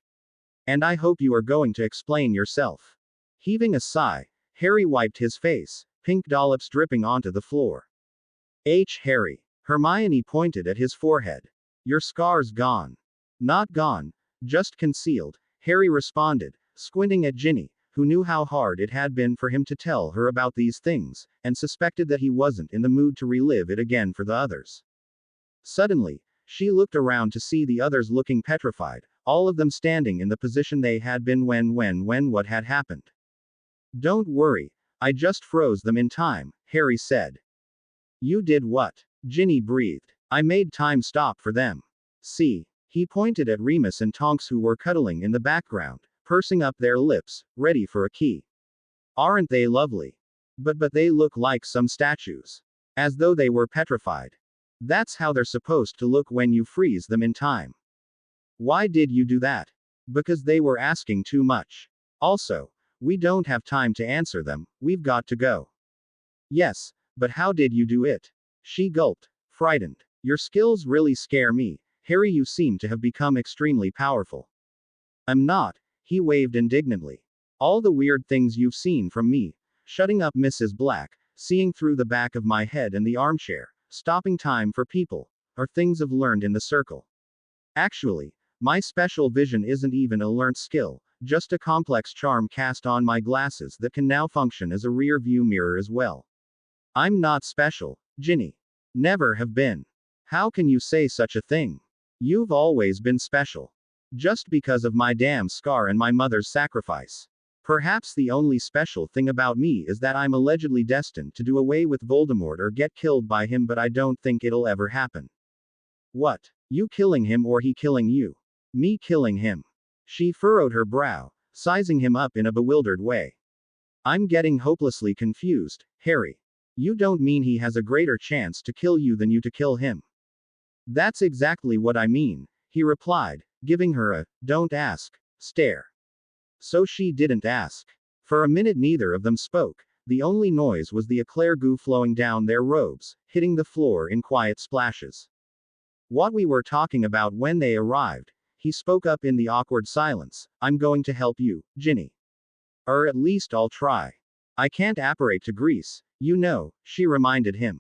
And I hope you are going to explain yourself. Heaving a sigh, Harry wiped his face, pink dollops dripping onto the floor. Harry. Hermione pointed at his forehead. Your scar's gone. Not gone, just concealed, Harry responded, squinting at Ginny, who knew how hard it had been for him to tell her about these things, and suspected that he wasn't in the mood to relive it again for the others. Suddenly, she looked around to see the others looking petrified, all of them standing in the position they had been when what had happened. Don't worry, I just froze them in time, Harry said. You did what? Ginny breathed. I made time stop for them. See? He pointed at Remus and Tonks who were cuddling in the background, pursing up their lips, ready for a key. Aren't they lovely? But they look like some statues. As though they were petrified. That's how they're supposed to look when you freeze them in time. Why did you do that? Because they were asking too much. Also, we don't have time to answer them, we've got to go. Yes, but how did you do it? She gulped, frightened. Your skills really scare me, Harry. You seem to have become extremely powerful. I'm not, he waved indignantly. All the weird things you've seen from me, shutting up Mrs. Black, seeing through the back of my head and the armchair, stopping time for people, are things I've learned in the circle. Actually, my special vision isn't even a learnt skill, just a complex charm cast on my glasses that can now function as a rear view mirror as well. I'm not special, Ginny. Never have been. How can you say such a thing? You've always been special. Just because of my damn scar and my mother's sacrifice. Perhaps the only special thing about me is that I'm allegedly destined to do away with Voldemort or get killed by him, but I don't think it'll ever happen. What? You killing him or he killing you? Me killing him. She furrowed her brow, sizing him up in a bewildered way. I'm getting hopelessly confused, Harry. You don't mean he has a greater chance to kill you than you to kill him? That's exactly what I mean, he replied, giving her a don't ask stare. So she didn't ask. For a minute neither of them spoke. The only noise was the eclair goo flowing down their robes, hitting the floor in quiet splashes. What we were talking about when they arrived, he spoke up in the awkward silence. I'm going to help you, Ginny. Or at least I'll try. I can't apparate to Greece, you know, she reminded him.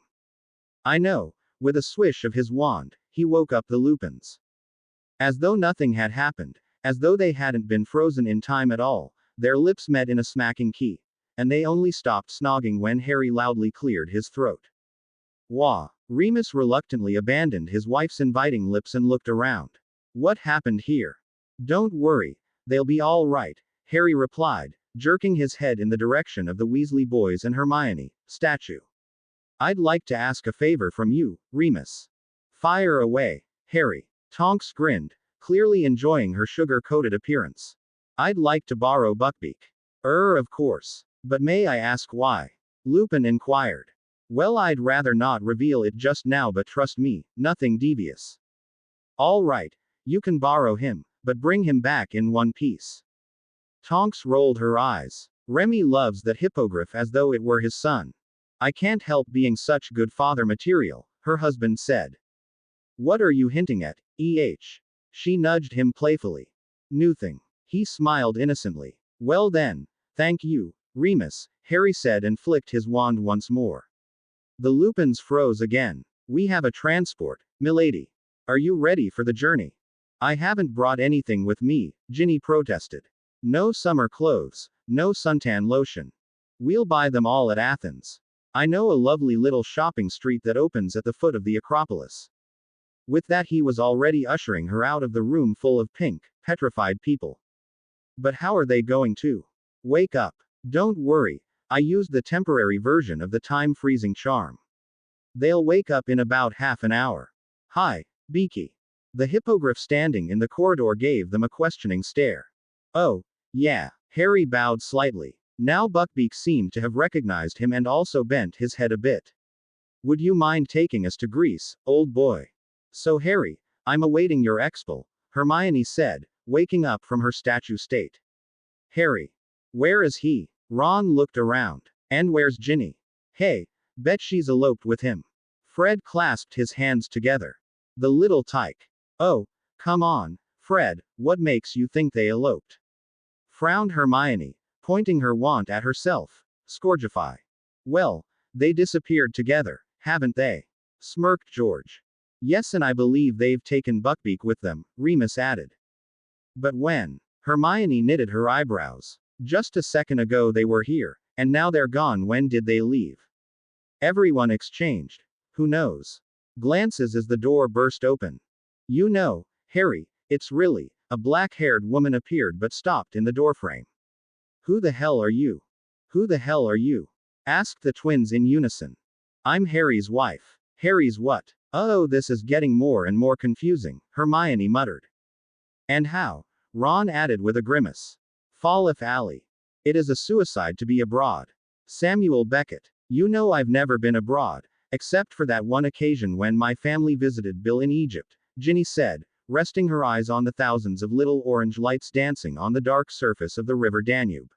I know. With a swish of his wand, he woke up the Lupins. As though nothing had happened, as though they hadn't been frozen in time at all, their lips met in a smacking key. And they only stopped snogging when Harry loudly cleared his throat. Wah! Remus reluctantly abandoned his wife's inviting lips and looked around. What happened here? Don't worry, they'll be all right, Harry replied, jerking his head in the direction of the Weasley boys and Hermione, statue. I'd like to ask a favor from you, Remus. Fire away, Harry. Tonks grinned, clearly enjoying her sugar-coated appearance. I'd like to borrow Buckbeak. Of course. But may I ask why? Lupin inquired. Well, I'd rather not reveal it just now, but trust me, nothing devious. All right, you can borrow him, but bring him back in one piece. Tonks rolled her eyes. Remy loves that hippogriff as though it were his son. I can't help being such good father material, her husband said. What are you hinting at, She nudged him playfully. Nothing. He smiled innocently. Well then, thank you, Remus, Harry said and flicked his wand once more. The Lupins froze again. We have a transport, milady. Are you ready for the journey? I haven't brought anything with me, Ginny protested. No summer clothes, no suntan lotion. We'll buy them all at Athens. I know a lovely little shopping street that opens at the foot of the Acropolis. With that, he was already ushering her out of the room full of pink, petrified people. But how are they going to wake up? Don't worry, I used the temporary version of the time-freezing charm. They'll wake up in about half an hour. Hi, Beaky. The hippogriff standing in the corridor gave them a questioning stare. Oh, yeah, Harry bowed slightly. Now Buckbeak seemed to have recognized him and also bent his head a bit. Would you mind taking us to Greece, old boy? So Harry, I'm awaiting your expo, Hermione said, waking up from her statue state. Harry. Where is he? Ron looked around. And where's Ginny? Hey, bet she's eloped with him. Fred clasped his hands together. The little tyke. Oh, come on, Fred, what makes you think they eloped? Frowned Hermione, pointing her wand at herself. Scourgify. Well, they disappeared together, haven't they? Smirked George. Yes, and I believe they've taken Buckbeak with them, Remus added. But when? Hermione knitted her eyebrows. Just a second ago they were here, and now they're gone. When did they leave? Everyone exchanged. Who knows? Glances as the door burst open. You know, Harry, it's really, a black-haired woman appeared but stopped in the doorframe. Who the hell are you? Who the hell are you? Asked the twins in unison. I'm Harry's wife. Harry's what? Oh, this is getting more and more confusing, Hermione muttered. And how? Ron added with a grimace. Fall-if Alley. It is a suicide to be abroad. Samuel Beckett. You know I've never been abroad, except for that one occasion when my family visited Bill in Egypt, Ginny said, resting her eyes on the thousands of little orange lights dancing on the dark surface of the river Danube.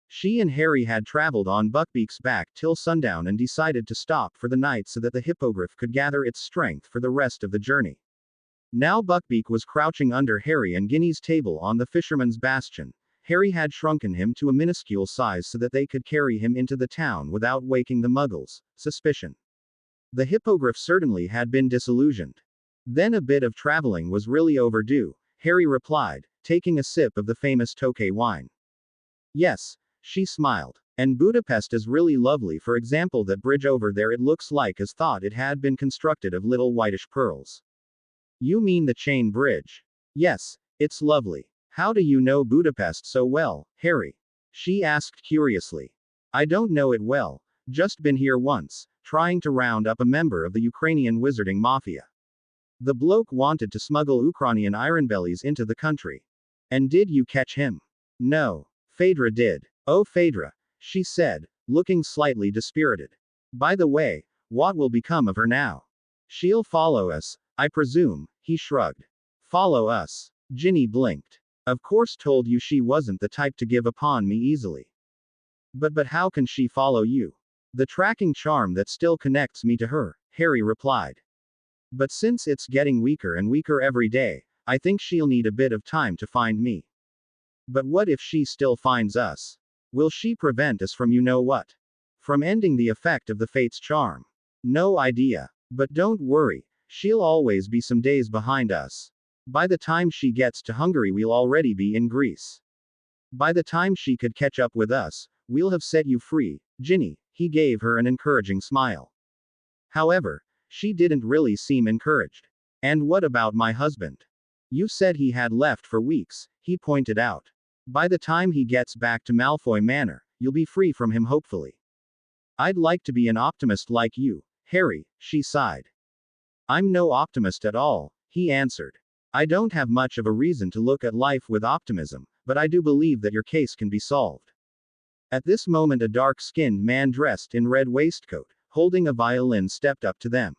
She and Harry had traveled on Buckbeak's back till sundown and decided to stop for the night so that the hippogriff could gather its strength for the rest of the journey. Now Buckbeak was crouching under Harry and Ginny's table on the fisherman's bastion. Harry had shrunken him to a minuscule size so that they could carry him into the town without waking the muggles' suspicion. The hippogriff certainly had been disillusioned. Then a bit of traveling was really overdue, Harry replied, taking a sip of the famous Tokay wine. Yes, she smiled. And Budapest is really lovely, for example, that bridge over there, it looks like as thought it had been constructed of little whitish pearls. You mean the chain bridge? Yes, it's lovely. How do you know Budapest so well, Harry? She asked curiously. I don't know it well, just been here once, trying to round up a member of the Ukrainian wizarding mafia. The bloke wanted to smuggle Ukrainian ironbellies into the country. And did you catch him? No. Phaedra did. Oh, Phaedra, she said, looking slightly dispirited. By the way, what will become of her now? She'll follow us, I presume, he shrugged. Follow us? Ginny blinked. Of course, told you she wasn't the type to give upon me easily. But how can she follow you? The tracking charm that still connects me to her, Harry replied. But since it's getting weaker and weaker every day, I think she'll need a bit of time to find me. But what if she still finds us? Will she prevent us from what? From ending the effect of the Fate's charm? No idea. But don't worry, she'll always be some days behind us. By the time she gets to Hungary, we'll already be in Greece. By the time she could catch up with us, we'll have set you free, Ginny, he gave her an encouraging smile. However, she didn't really seem encouraged. And what about my husband? You said he had left for weeks, he pointed out. By the time he gets back to Malfoy Manor, you'll be free from him hopefully. I'd like to be an optimist like you, Harry, she sighed. I'm no optimist at all, he answered. I don't have much of a reason to look at life with optimism, but I do believe that your case can be solved. At this moment a dark-skinned man dressed in red waistcoat, holding a violin stepped up to them.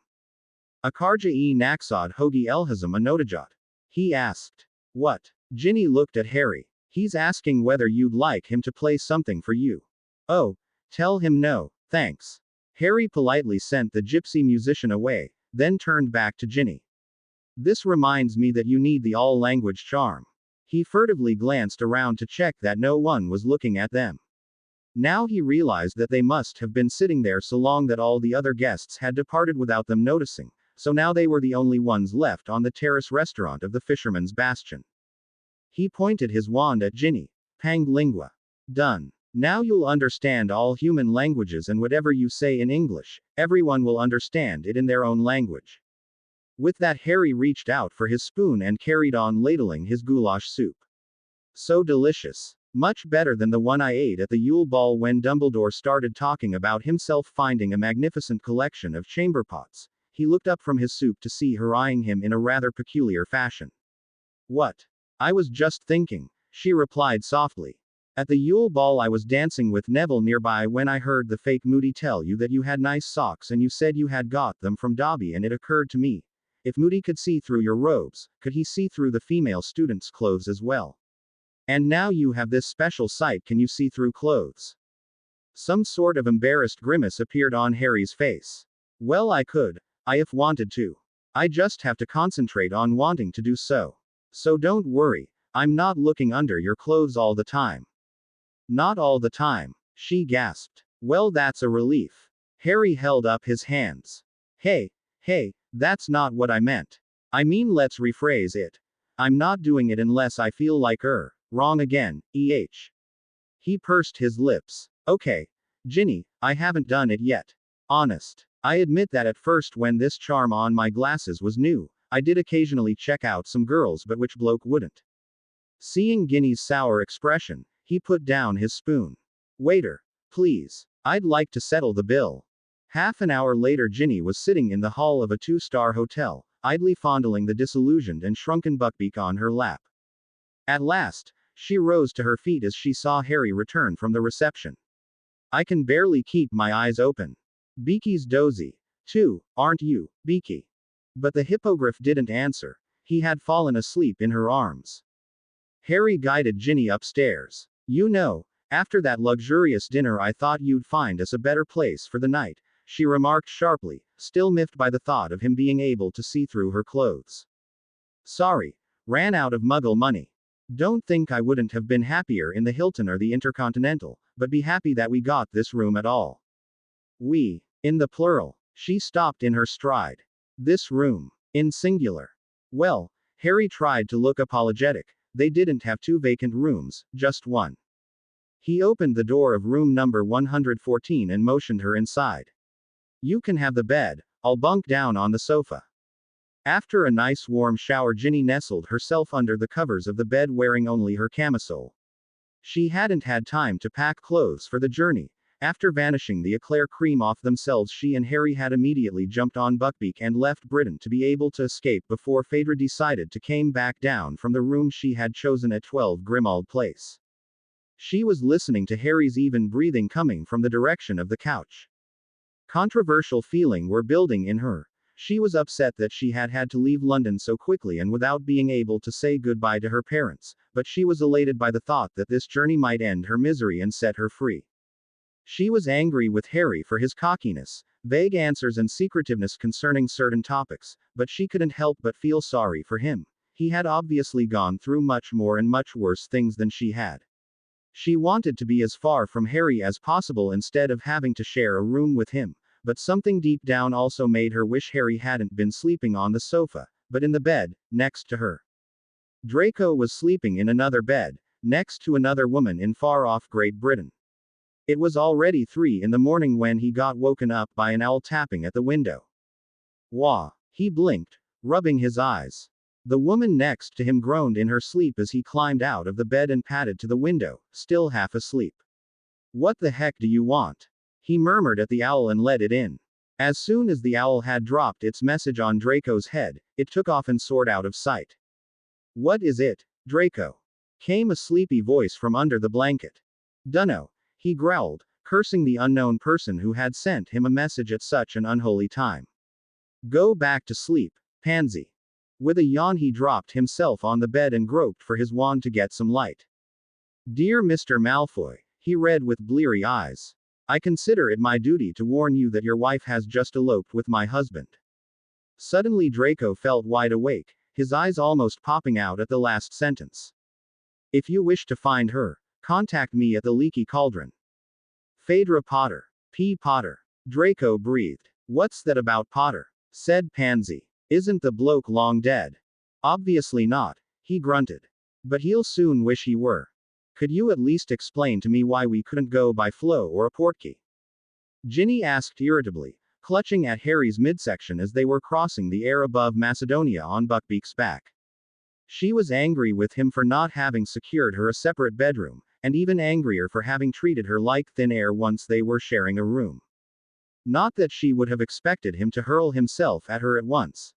Akarja e Naksad Hogi Elhazam Anodajat? He asked. What? Ginny looked at Harry. He's asking whether you'd like him to play something for you. Oh, tell him no, thanks. Harry politely sent the gypsy musician away, then turned back to Ginny. This reminds me that you need the all-language charm. He furtively glanced around to check that no one was looking at them. Now he realized that they must have been sitting there so long that all the other guests had departed without them noticing, so now they were the only ones left on the terrace restaurant of the Fisherman's Bastion. He pointed his wand at Ginny. Panged lingua. Done. Now you'll understand all human languages, and whatever you say in English, everyone will understand it in their own language. With that, Harry reached out for his spoon and carried on ladling his goulash soup. So delicious. Much better than the one I ate at the Yule Ball when Dumbledore started talking about himself finding a magnificent collection of chamber pots. He looked up from his soup to see her eyeing him in a rather peculiar fashion. What? I was just thinking, she replied softly. At the Yule Ball I was dancing with Neville nearby when I heard the fake Moody tell you that you had nice socks and you said you had got them from Dobby, and it occurred to me, if Moody could see through your robes, could he see through the female students' clothes as well? And now you have this special sight, can you see through clothes? Some sort of embarrassed grimace appeared on Harry's face. Well, I could, if wanted to. I just have to concentrate on wanting to do so. So don't worry, I'm not looking under your clothes all the time. Not all the time, she gasped. Well, that's a relief. Harry held up his hands. Hey, that's not what I meant. I mean, let's rephrase it. I'm not doing it unless I feel like wrong again, He pursed his lips. Okay, Ginny, I haven't done it yet. Honest. I admit that at first when this charm on my glasses was new, I did occasionally check out some girls, but which bloke wouldn't? Seeing Ginny's sour expression, he put down his spoon. Waiter, please. I'd like to settle the bill. Half an hour later, Ginny was sitting in the hall of a two-star hotel, idly fondling the disillusioned and shrunken Buckbeak on her lap. At last, she rose to her feet as she saw Harry return from the reception. I can barely keep my eyes open. Beaky's dozy, too, aren't you, Beaky? But the hippogriff didn't answer. He had fallen asleep in her arms. Harry guided Ginny upstairs. You know, after that luxurious dinner I thought you'd find us a better place for the night, she remarked sharply, still miffed by the thought of him being able to see through her clothes. Sorry. Ran out of muggle money. Don't think I wouldn't have been happier in the Hilton or the Intercontinental, but be happy that we got this room at all. We, in the plural. She stopped in her stride. This room, in singular. Well, Harry tried to look apologetic. They didn't have two vacant rooms, just one. He opened the door of room number 114 and motioned her inside. You can have the bed, I'll bunk down on the sofa. After a nice warm shower, Ginny nestled herself under the covers of the bed, wearing only her camisole. She hadn't had time to pack clothes for the journey. After vanishing the eclair cream off themselves, she and Harry had immediately jumped on Buckbeak and left Britain to be able to escape before Phaedra decided to came back down from the room she had chosen at 12 Grimmauld Place. She was listening to Harry's even breathing coming from the direction of the couch. Controversial feeling were building in her. She was upset that she had had to leave London so quickly and without being able to say goodbye to her parents, but she was elated by the thought that this journey might end her misery and set her free. She was angry with Harry for his cockiness, vague answers and secretiveness concerning certain topics, but she couldn't help but feel sorry for him. He had obviously gone through much more and much worse things than she had. She wanted to be as far from Harry as possible instead of having to share a room with him. But something deep down also made her wish Harry hadn't been sleeping on the sofa, but in the bed, next to her. Draco was sleeping in another bed, next to another woman in far-off Great Britain. It was already 3 in the morning when he got woken up by an owl tapping at the window. Wah! He blinked, rubbing his eyes. The woman next to him groaned in her sleep as he climbed out of the bed and padded to the window, still half asleep. What the heck do you want? He murmured at the owl and let it in. As soon as the owl had dropped its message on Draco's head, it took off and soared out of sight. What is it, Draco? Came a sleepy voice from under the blanket. Dunno, he growled, cursing the unknown person who had sent him a message at such an unholy time. Go back to sleep, pansy. With a yawn he dropped himself on the bed and groped for his wand to get some light. Dear Mr. Malfoy, he read with bleary eyes. I consider it my duty to warn you that your wife has just eloped with my husband. Suddenly Draco felt wide awake, his eyes almost popping out at the last sentence. If you wish to find her, contact me at the Leaky Cauldron. Phaedra Potter. P. Potter. Draco breathed. What's that about Potter? Said Pansy. Isn't the bloke long dead? Obviously not, he grunted. But he'll soon wish he were. Could you at least explain to me why we couldn't go by Flo or a Portkey? Ginny asked irritably, clutching at Harry's midsection as they were crossing the air above Macedonia on Buckbeak's back. She was angry with him for not having secured her a separate bedroom, and even angrier for having treated her like thin air once they were sharing a room. Not that she would have expected him to hurl himself at her at once.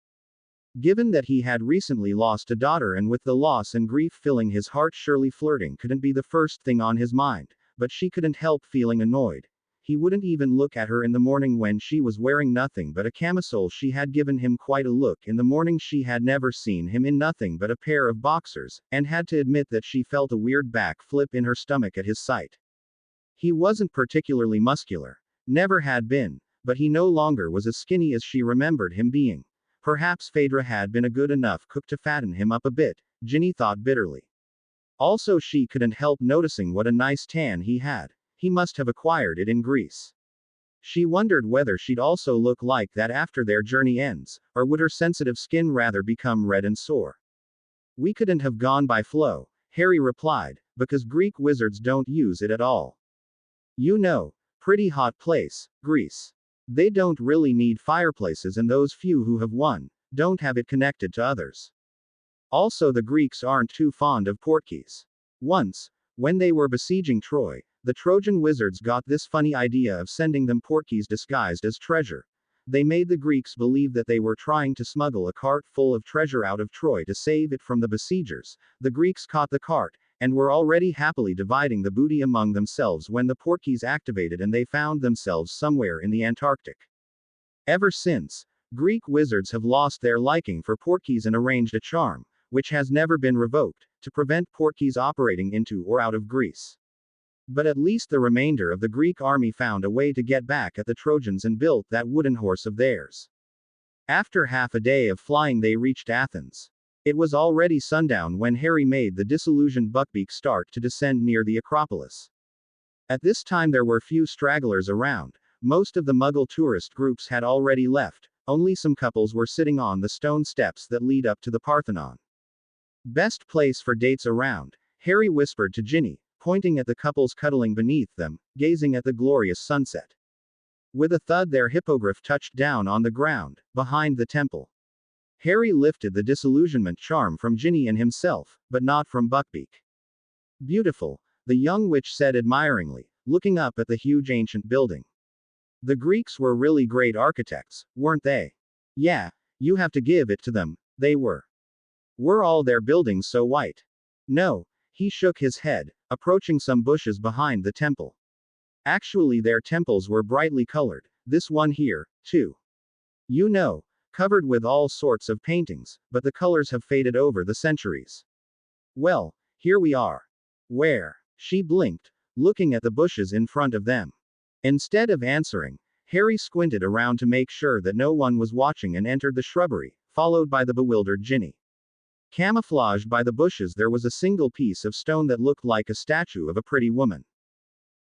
Given that he had recently lost a daughter and with the loss and grief filling his heart, surely flirting couldn't be the first thing on his mind, but she couldn't help feeling annoyed. He wouldn't even look at her in the morning when she was wearing nothing but a camisole. She had given him quite a look in the morning. She had never seen him in nothing but a pair of boxers, and had to admit that she felt a weird back flip in her stomach at his sight. He wasn't particularly muscular. Never had been, but he no longer was as skinny as she remembered him being. Perhaps Phaedra had been a good enough cook to fatten him up a bit, Ginny thought bitterly. Also, she couldn't help noticing what a nice tan he had. He must have acquired it in Greece. She wondered whether she'd also look like that after their journey ends, or would her sensitive skin rather become red and sore. We couldn't have gone by Flo, Harry replied, because Greek wizards don't use it at all. You know, pretty hot place, Greece. They don't really need fireplaces, and those few who have one, don't have it connected to others. Also, the Greeks aren't too fond of portkeys. Once, when they were besieging Troy, the Trojan wizards got this funny idea of sending them porkies disguised as treasure. They made the Greeks believe that they were trying to smuggle a cart full of treasure out of Troy to save it from the besiegers. The Greeks caught the cart, and were already happily dividing the booty among themselves when the porkies activated and they found themselves somewhere in the Antarctic. Ever since, Greek wizards have lost their liking for porkies and arranged a charm, which has never been revoked, to prevent porkies operating into or out of Greece. But at least the remainder of the Greek army found a way to get back at the Trojans and built that wooden horse of theirs. After half a day of flying, they reached Athens. It was already sundown when Harry made the disillusioned Buckbeak start to descend near the Acropolis. At this time there were few stragglers around. Most of the Muggle tourist groups had already left. Only some couples were sitting on the stone steps that lead up to the Parthenon. Best place for dates around, Harry whispered to Ginny, pointing at the couples cuddling beneath them, gazing at the glorious sunset. With a thud, their hippogriff touched down on the ground, behind the temple. Harry lifted the disillusionment charm from Ginny and himself, but not from Buckbeak. Beautiful, the young witch said admiringly, looking up at the huge ancient building. The Greeks were really great architects, weren't they? Yeah, you have to give it to them, they were. Were all their buildings so white? No, he shook his head, approaching some bushes behind the temple. Actually, their temples were brightly colored, this one here, too. You know, covered with all sorts of paintings, but the colors have faded over the centuries. Well, here we are. Where? She blinked, looking at the bushes in front of them. Instead of answering, Harry squinted around to make sure that no one was watching and entered the shrubbery, followed by the bewildered Ginny. Camouflaged by the bushes, there was a single piece of stone that looked like a statue of a pretty woman.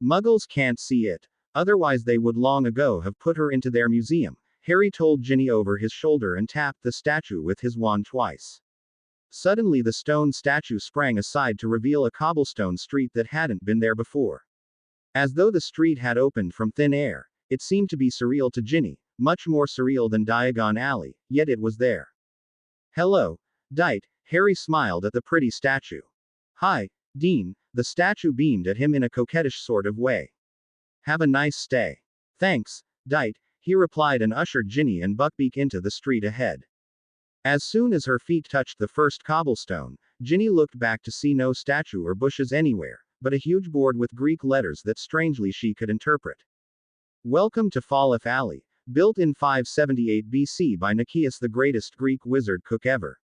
Muggles can't see it, otherwise they would long ago have put her into their museum, Harry told Ginny over his shoulder and tapped the statue with his wand twice. Suddenly the stone statue sprang aside to reveal a cobblestone street that hadn't been there before. As though the street had opened from thin air, it seemed to be surreal to Ginny, much more surreal than Diagon Alley, yet it was there. Hello, Dite, Harry smiled at the pretty statue. Hi, Dean, the statue beamed at him in a coquettish sort of way. Have a nice stay. Thanks, Dite, he replied and ushered Ginny and Buckbeak into the street ahead. As soon as her feet touched the first cobblestone, Ginny looked back to see no statue or bushes anywhere, but a huge board with Greek letters that strangely she could interpret. Welcome to Falif Alley, built in 578 BC by Nicias, the greatest Greek wizard cook ever.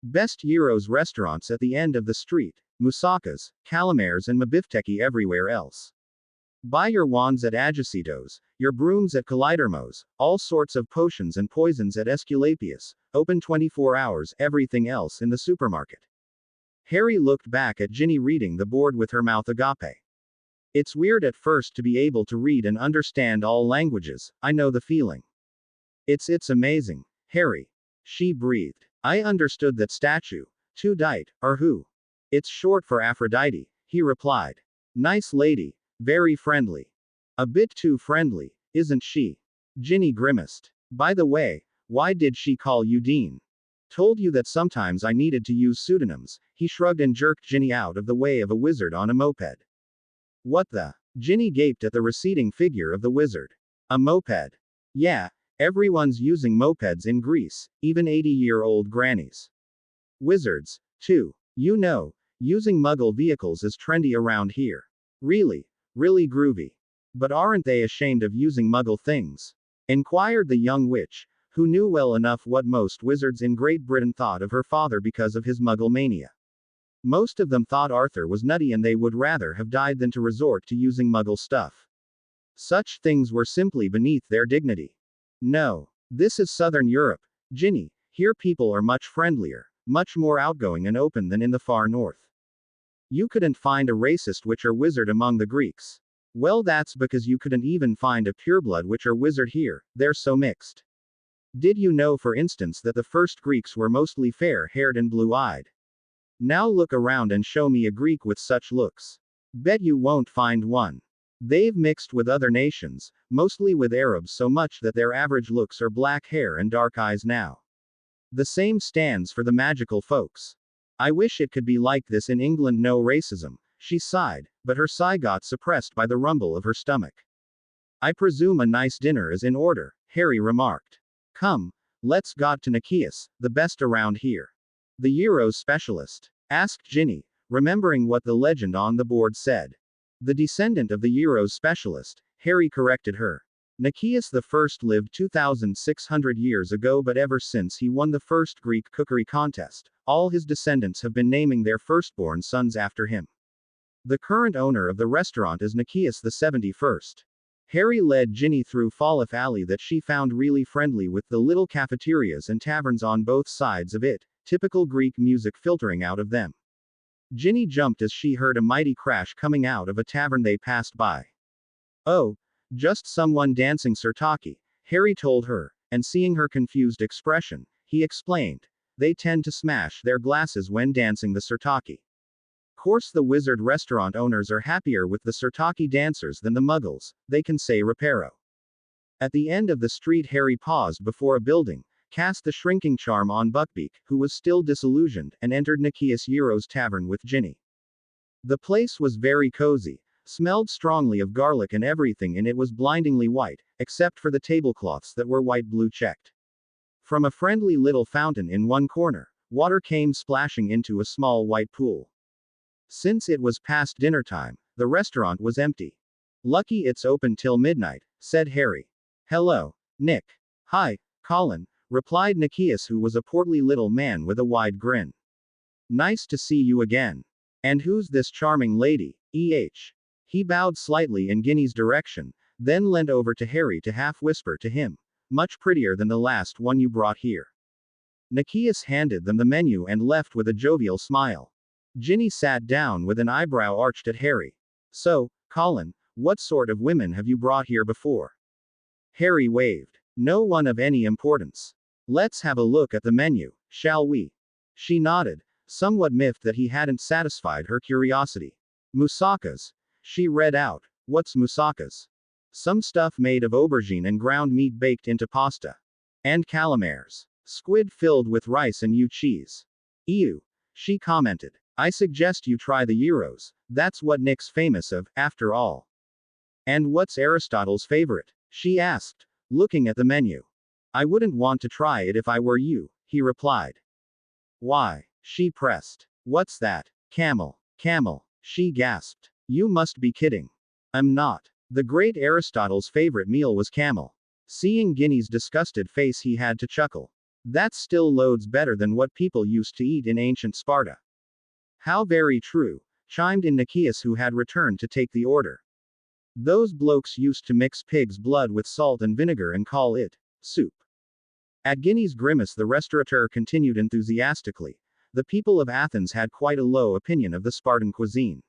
Best gyros restaurants at the end of the street, moussakas, calamars and mabifteki everywhere else. Buy your wands at Agicitos, your brooms at Kaleidermos, all sorts of potions and poisons at Esculapius, open 24 hours, everything else in the supermarket. Harry looked back at Ginny reading the board with her mouth agape. It's weird at first to be able to read and understand all languages, I know the feeling. It's amazing, Harry. She breathed. I understood that statue, too. Dite, or who? It's short for Aphrodite, he replied. Nice lady, very friendly. A bit too friendly, isn't she? Ginny grimaced. By the way, why did she call you Dean? Told you that sometimes I needed to use pseudonyms, he shrugged and jerked Ginny out of the way of a wizard on a moped. What the? Ginny gaped at the receding figure of the wizard. A moped? Yeah, everyone's using mopeds in Greece, even 80-year-old grannies. Wizards, too. You know, using Muggle vehicles is trendy around here. Really groovy. But aren't they ashamed of using Muggle things? Inquired the young witch, who knew well enough what most wizards in Great Britain thought of her father because of his Muggle mania. Most of them thought Arthur was nutty and they would rather have died than to resort to using Muggle stuff. Such things were simply beneath their dignity. No. This is Southern Europe, Ginny. Here people are much friendlier, much more outgoing and open than in the far north. You couldn't find a racist witch or wizard among the Greeks. Well, that's because you couldn't even find a pureblood witch or wizard here, they're so mixed. Did you know, for instance, that the first Greeks were mostly fair-haired and blue-eyed? Now look around and show me a Greek with such looks. Bet you won't find one. They've mixed with other nations, mostly with Arabs, so much that their average looks are black hair and dark eyes now. The same stands for the magical folks. I wish it could be like this in England. No racism, She sighed, but her sigh got suppressed by the rumble of her stomach. I presume a nice dinner is in order, Harry remarked. Come, let's go to Nikias, the best around here. The Euros specialist? Asked Ginny, remembering what the legend on the board said. The descendant of the Euros specialist, Harry corrected her. Nikias I lived 2,600 years ago, but ever since he won the first Greek cookery contest, all his descendants have been naming their firstborn sons after him. The current owner of the restaurant is Nikias the 71st. Harry led Ginny through Falaf Alley that she found really friendly with the little cafeterias and taverns on both sides of it, typical Greek music filtering out of them. Ginny jumped as she heard a mighty crash coming out of a tavern they passed by. Oh, just someone dancing Sirtaki, Harry told her, and seeing her confused expression, he explained. They tend to smash their glasses when dancing the Sirtaki. Course the wizard restaurant owners are happier with the Sirtaki dancers than the muggles, they can say reparo. At the end of the street Harry paused before a building, cast the shrinking charm on Buckbeak, who was still disillusioned, and entered Nikias Euro's tavern with Ginny. The place was very cozy, smelled strongly of garlic and everything in it was blindingly white, except for the tablecloths that were white-blue checked. From a friendly little fountain in one corner, water came splashing into a small white pool. Since it was past dinner time, the restaurant was empty. Lucky it's open till midnight, said Harry. Hello, Nick. Hi, Colin, replied Nikias, who was a portly little man with a wide grin. Nice to see you again. And who's this charming lady, E.H.? He bowed slightly in Ginny's direction, then leaned over to Harry to half whisper to him. Much prettier than the last one you brought here. Nikias handed them the menu and left with a jovial smile. Ginny sat down with an eyebrow arched at Harry. So, Colin, what sort of women have you brought here before? Harry waved. No one of any importance. Let's have a look at the menu, shall we? She nodded, somewhat miffed that he hadn't satisfied her curiosity. Moussakas. She read out. What's moussakas? Some stuff made of aubergine and ground meat baked into pasta. And calamares. Squid filled with rice and eau cheese. Ew. She commented. I suggest you try the Euros, that's what Nick's famous of, after all. And what's Aristotle's favorite? She asked, looking at the menu. I wouldn't want to try it if I were you, he replied. Why? She pressed. What's that? Camel. Camel, she gasped. You must be kidding. I'm not. The great Aristotle's favorite meal was camel. Seeing Ginny's disgusted face, he had to chuckle. That's still loads better than what people used to eat in ancient Sparta. How very true, chimed in Nikias, who had returned to take the order. Those blokes used to mix pig's blood with salt and vinegar and call it soup. At Ginny's grimace, the restaurateur continued enthusiastically. The people of Athens had quite a low opinion of the Spartan cuisine.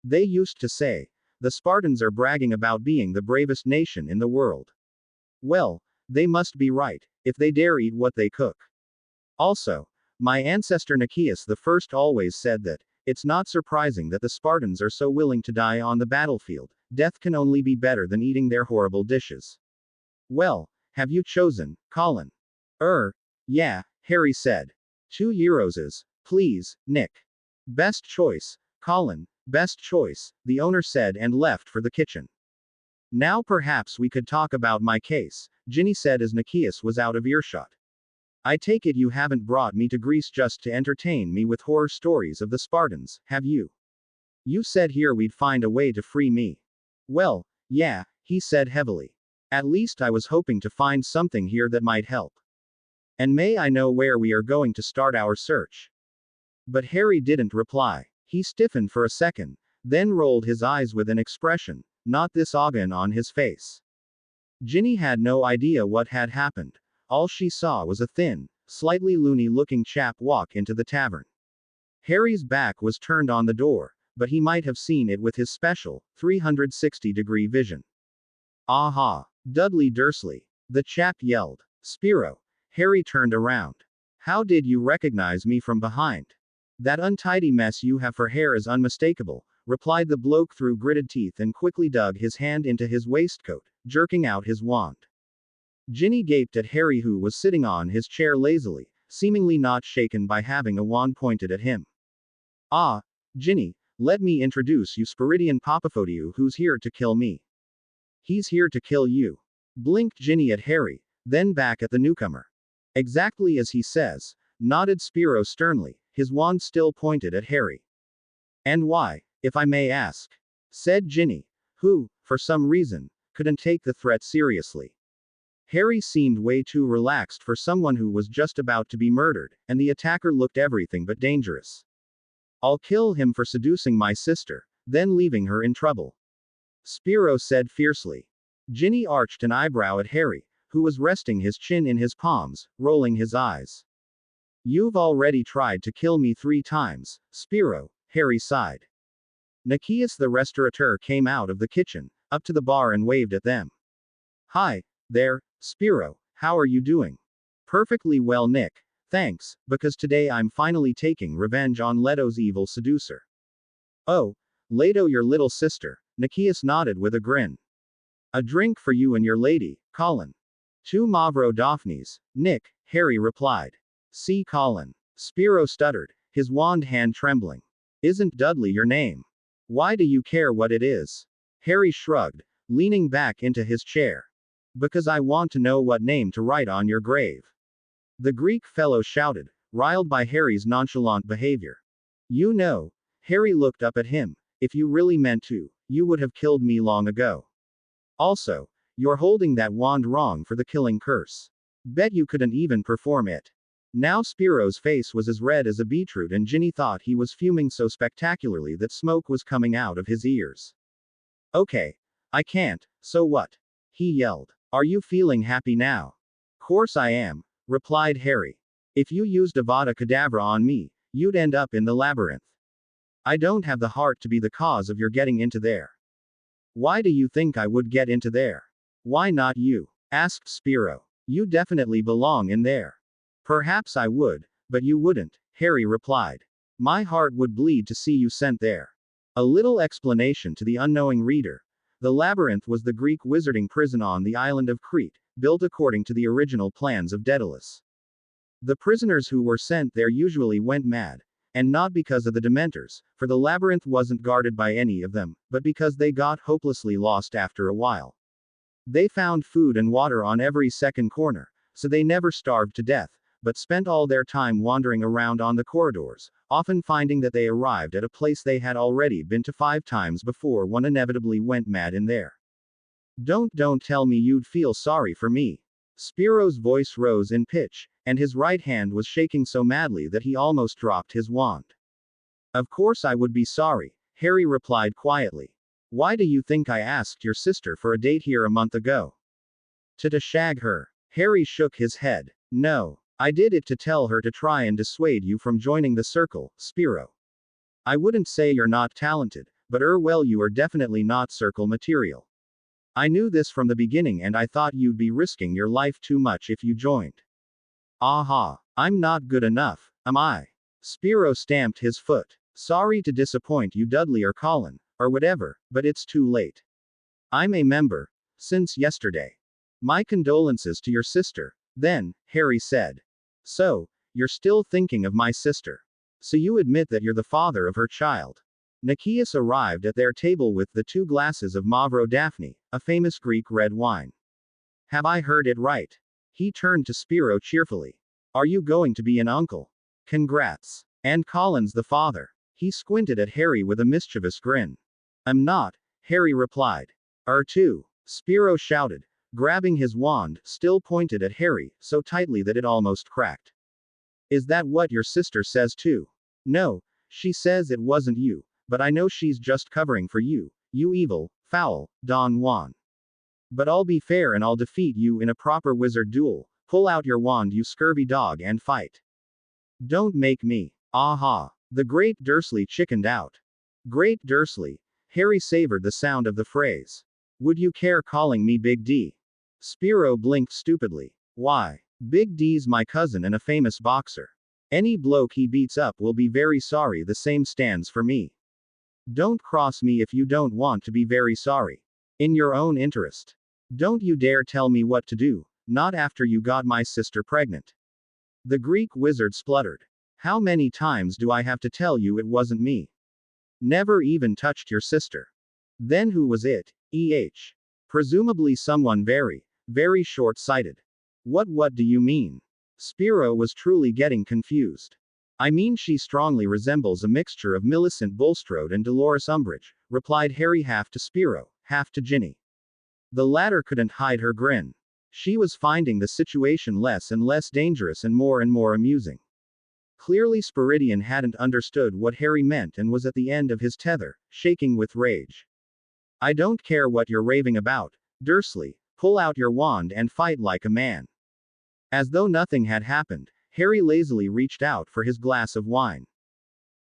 They used to say, the Spartans are bragging about being the bravest nation in the world. Well, they must be right, if they dare eat what they cook. Also, my ancestor Nikias I always said that, it's not surprising that the Spartans are so willing to die on the battlefield, death can only be better than eating their horrible dishes. Well, have you chosen, Colin? Yeah, Harry said. 2 Euroses, please, Nick. Best choice, Colin, best choice, the owner said and left for the kitchen. Now perhaps we could talk about my case, Ginny said as Nikias was out of earshot. I take it you haven't brought me to Greece just to entertain me with horror stories of the Spartans, have you? You said here we'd find a way to free me. Well, yeah, he said heavily. At least I was hoping to find something here that might help. And may I know where we are going to start our search? But Harry didn't reply. He stiffened for a second, then rolled his eyes with an expression, not this Ogden, on his face. Ginny had no idea what had happened. All she saw was a thin, slightly loony-looking chap walk into the tavern. Harry's back was turned on the door, but he might have seen it with his special, 360-degree vision. Aha! Dudley Dursley! The chap yelled. Spiro! Harry turned around. How did you recognize me from behind? That untidy mess you have for hair is unmistakable, replied the bloke through gritted teeth and quickly dug his hand into his waistcoat, jerking out his wand. Ginny gaped at Harry, who was sitting on his chair lazily, seemingly not shaken by having a wand pointed at him. Ah, Ginny, Let me introduce you Spiridion Papaphodiou, who's here to kill me. He's here to kill you. Blinked Ginny at Harry, then back at the newcomer. Exactly as he says, nodded Spiro sternly, his wand still pointed at Harry. And why, if I may ask? Said Ginny, who, for some reason, couldn't take the threat seriously. Harry seemed way too relaxed for someone who was just about to be murdered, and the attacker looked everything but dangerous. I'll kill him for seducing my sister, then leaving her in trouble. Spiro said fiercely. Ginny arched an eyebrow at Harry, who was resting his chin in his palms, rolling his eyes. You've already tried to kill me 3 times, Spiro, Harry sighed. Nikias the restaurateur came out of the kitchen, up to the bar and waved at them. Hi, there, Spiro, how are you doing? Perfectly well, Nick. Thanks, because today I'm finally taking revenge on Leto's evil seducer. Oh, Leto, your little sister, Nikias nodded with a grin. A drink for you and your lady, Colin. 2 Mavro Daphnes, Nick, Harry replied. See Colin. Spiro stuttered, his wand hand trembling. Isn't Dudley your name? Why do you care what it is? Harry shrugged, leaning back into his chair. Because I want to know what name to write on your grave. The Greek fellow shouted, riled by Harry's nonchalant behavior. You know, Harry looked up at him, if you really meant to, you would have killed me long ago. Also, you're holding that wand wrong for the killing curse. Bet you couldn't even perform it. Now Spiro's face was as red as a beetroot and Ginny thought he was fuming so spectacularly that smoke was coming out of his ears. Okay. I can't, so what? He yelled. Are you feeling happy now? Course I am, replied Harry. If you used Avada Kedavra on me, you'd end up in the labyrinth. I don't have the heart to be the cause of your getting into there. Why do you think I would get into there? Why not you? Asked Spiro. You definitely belong in there. Perhaps I would, but you wouldn't, Harry replied. My heart would bleed to see you sent there. A little explanation to the unknowing reader. The labyrinth was the Greek wizarding prison on the island of Crete, built according to the original plans of Daedalus. The prisoners who were sent there usually went mad, and not because of the Dementors, for the labyrinth wasn't guarded by any of them, but because they got hopelessly lost after a while. They found food and water on every second corner, so they never starved to death, but spent all their time wandering around on the corridors, often finding that they arrived at a place they had already been to 5 times before one inevitably went mad in there. Don't tell me you'd feel sorry for me. Spiro's voice rose in pitch, and his right hand was shaking so madly that he almost dropped his wand. Of course I would be sorry, Harry replied quietly. Why do you think I asked your sister for a date here a month ago? To shag her. Harry shook his head. No. I did it to tell her to try and dissuade you from joining the circle, Spiro. I wouldn't say you're not talented, but well, you are definitely not circle material. I knew this from the beginning and I thought you'd be risking your life too much if you joined. Aha, I'm not good enough, am I? Spiro stamped his foot. Sorry to disappoint you, Dudley or Colin, or whatever, but it's too late. I'm a member, since yesterday. My condolences to your sister, then, Harry said. So, you're still thinking of my sister. So you admit that you're the father of her child. Nikias arrived at their table with the 2 glasses of Mavro Daphne, a famous Greek red wine. Have I heard it right? He turned to Spiro cheerfully. Are you going to be an uncle? Congrats. And Colin's the father. He squinted at Harry with a mischievous grin. I'm not, Harry replied. Too. Spiro shouted, grabbing his wand, still pointed at Harry, so tightly that it almost cracked. Is that what your sister says too? No, she says it wasn't you, but I know she's just covering for you, you evil, foul, Don Juan. But I'll be fair and I'll defeat you in a proper wizard duel. Pull out your wand, you scurvy dog, and fight. Don't make me. Aha. The Great Dursley chickened out. Great Dursley. Harry savored the sound of the phrase. Would you care calling me Big D? Spiro blinked stupidly. Why? Big D's my cousin and a famous boxer. Any bloke he beats up will be very sorry. The same stands for me. Don't cross me if you don't want to be very sorry. In your own interest. Don't you dare tell me what to do, not after you got my sister pregnant. The Greek wizard spluttered. How many times do I have to tell you it wasn't me? Never even touched your sister. Then who was it? Presumably someone very, very short-sighted. What do you mean? Spiro was truly getting confused. I mean she strongly resembles a mixture of Millicent Bulstrode and Dolores Umbridge, replied Harry half to Spiro, half to Ginny. The latter couldn't hide her grin. She was finding the situation less and less dangerous and more amusing. Clearly Spiridion hadn't understood what Harry meant and was at the end of his tether, shaking with rage. I don't care what you're raving about, Dursley, pull out your wand and fight like a man. As though nothing had happened, Harry lazily reached out for his glass of wine.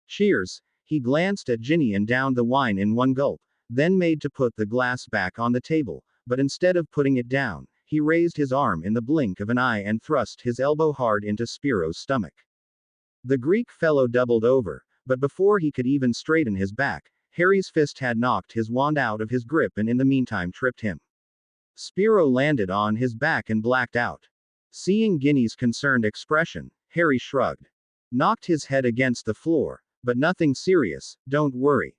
Cheers, he glanced at Ginny and downed the wine in one gulp, then made to put the glass back on the table, but instead of putting it down, he raised his arm in the blink of an eye and thrust his elbow hard into Spiro's stomach. The Greek fellow doubled over, but before he could even straighten his back, Harry's fist had knocked his wand out of his grip and in the meantime tripped him. Spiro landed on his back and blacked out. Seeing Ginny's concerned expression, Harry shrugged. Knocked his head against the floor, but nothing serious, don't worry.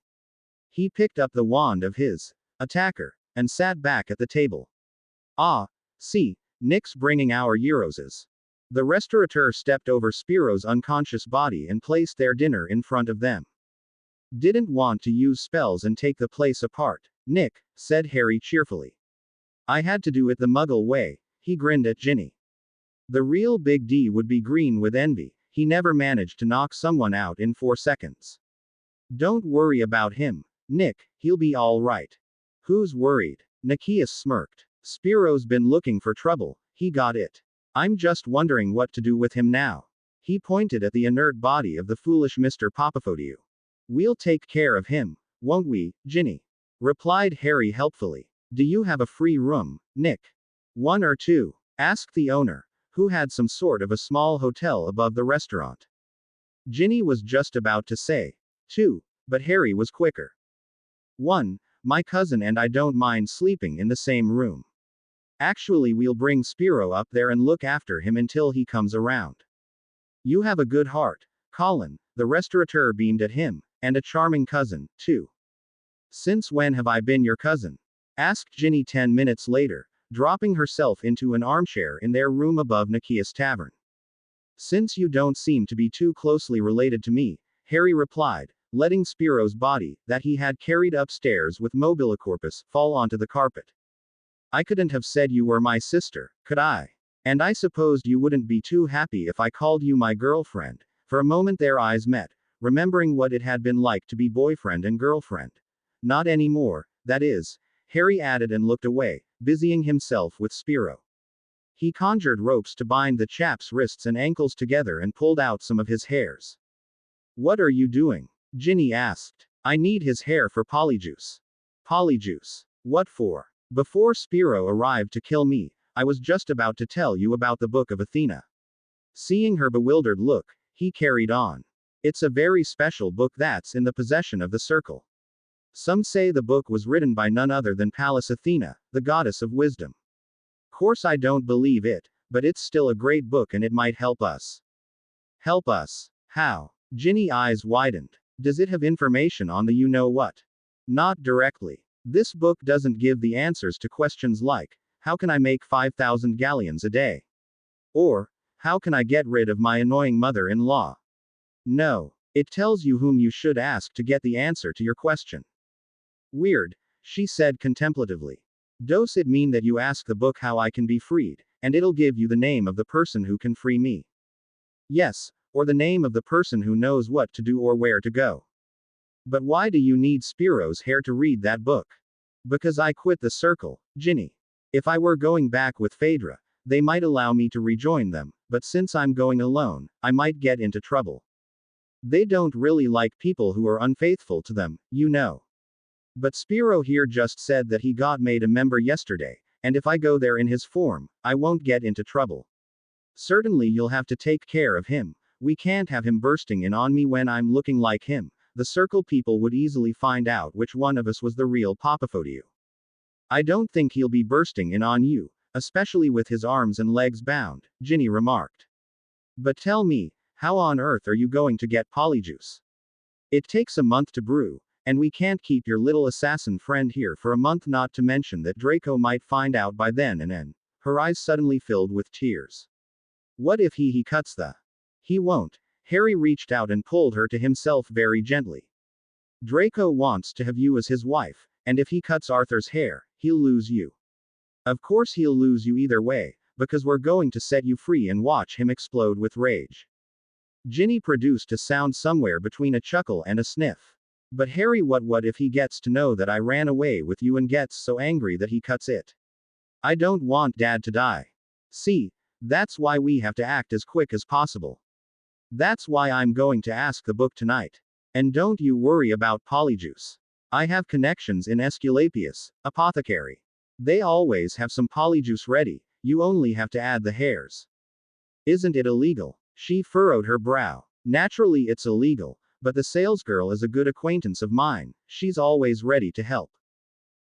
He picked up the wand of his attacker and sat back at the table. Ah, see, Nick's bringing our Euroses. The restaurateur stepped over Spiro's unconscious body and placed their dinner in front of them. Didn't want to use spells and take the place apart, Nick, said Harry cheerfully. I had to do it the Muggle way, he grinned at Ginny. The real Big D would be green with envy, he never managed to knock someone out in 4 seconds. Don't worry about him, Nick, he'll be all right. Who's worried? Nikias smirked. Spiro's been looking for trouble, he got it. I'm just wondering what to do with him now. He pointed at the inert body of the foolish Mr. Papafodiou. We'll take care of him, won't we, Ginny? Replied Harry helpfully. Do you have a free room, Nick? 1 or 2? Asked the owner, who had some sort of a small hotel above the restaurant. Ginny was just about to say 2, but Harry was quicker. 1, my cousin and I don't mind sleeping in the same room. Actually, we'll bring Spiro up there and look after him until he comes around. You have a good heart, Colin, the restaurateur beamed at him, and a charming cousin, too. Since when have I been your cousin? Asked Ginny 10 minutes later, dropping herself into an armchair in their room above Nikias Tavern. Since you don't seem to be too closely related to me, Harry replied, letting Spiro's body, that he had carried upstairs with Mobilicorpus, fall onto the carpet. I couldn't have said you were my sister, could I? And I supposed you wouldn't be too happy if I called you my girlfriend. For a moment their eyes met, remembering what it had been like to be boyfriend and girlfriend. Not anymore, that is, Harry added and looked away, busying himself with Spiro. He conjured ropes to bind the chap's wrists and ankles together and pulled out some of his hairs. What are you doing? Ginny asked. I need his hair for polyjuice. Polyjuice? What for? Before Spiro arrived to kill me, I was just about to tell you about the Book of Athena. Seeing her bewildered look, he carried on. It's a very special book that's in the possession of the Circle. Some say the book was written by none other than Pallas Athena, the goddess of wisdom. Course I don't believe it, but it's still a great book and it might help us. Help us? How? Ginny eyes widened. Does it have information on the you-know-what? Not directly. This book doesn't give the answers to questions like, how can I make 5,000 galleons a day? Or, how can I get rid of my annoying mother-in-law? No. It tells you whom you should ask to get the answer to your question. Weird, she said contemplatively. Does it mean that you ask the book how I can be freed, and it'll give you the name of the person who can free me? Yes, or the name of the person who knows what to do or where to go. But why do you need Spiro's hair to read that book? Because I quit the Circle, Ginny. If I were going back with Phaedra, they might allow me to rejoin them, but since I'm going alone, I might get into trouble. They don't really like people who are unfaithful to them, you know. But Spiro here just said that he got made a member yesterday, and if I go there in his form, I won't get into trouble. Certainly you'll have to take care of him. We can't have him bursting in on me when I'm looking like him. The Circle people would easily find out which one of us was the real Papafodiou. I don't think he'll be bursting in on you, especially with his arms and legs bound, Ginny remarked. But tell me, how on earth are you going to get polyjuice? It takes a month to brew, and we can't keep your little assassin friend here for a month, not to mention that Draco might find out by then and then. Her eyes suddenly filled with tears. What if he cuts the? He won't. Harry reached out and pulled her to himself very gently. Draco wants to have you as his wife, and if he cuts Arthur's hair, he'll lose you. Of course he'll lose you either way, because we're going to set you free and watch him explode with rage. Ginny produced a sound somewhere between a chuckle and a sniff. But Harry, what if he gets to know that I ran away with you and gets so angry that he cuts it? I don't want Dad to die. See, that's why we have to act as quick as possible. That's why I'm going to ask the book tonight. And don't you worry about Polyjuice. I have connections in Aesculapius, apothecary. They always have some Polyjuice ready, you only have to add the hairs. Isn't it illegal? She furrowed her brow. Naturally it's illegal, but the salesgirl is a good acquaintance of mine, she's always ready to help.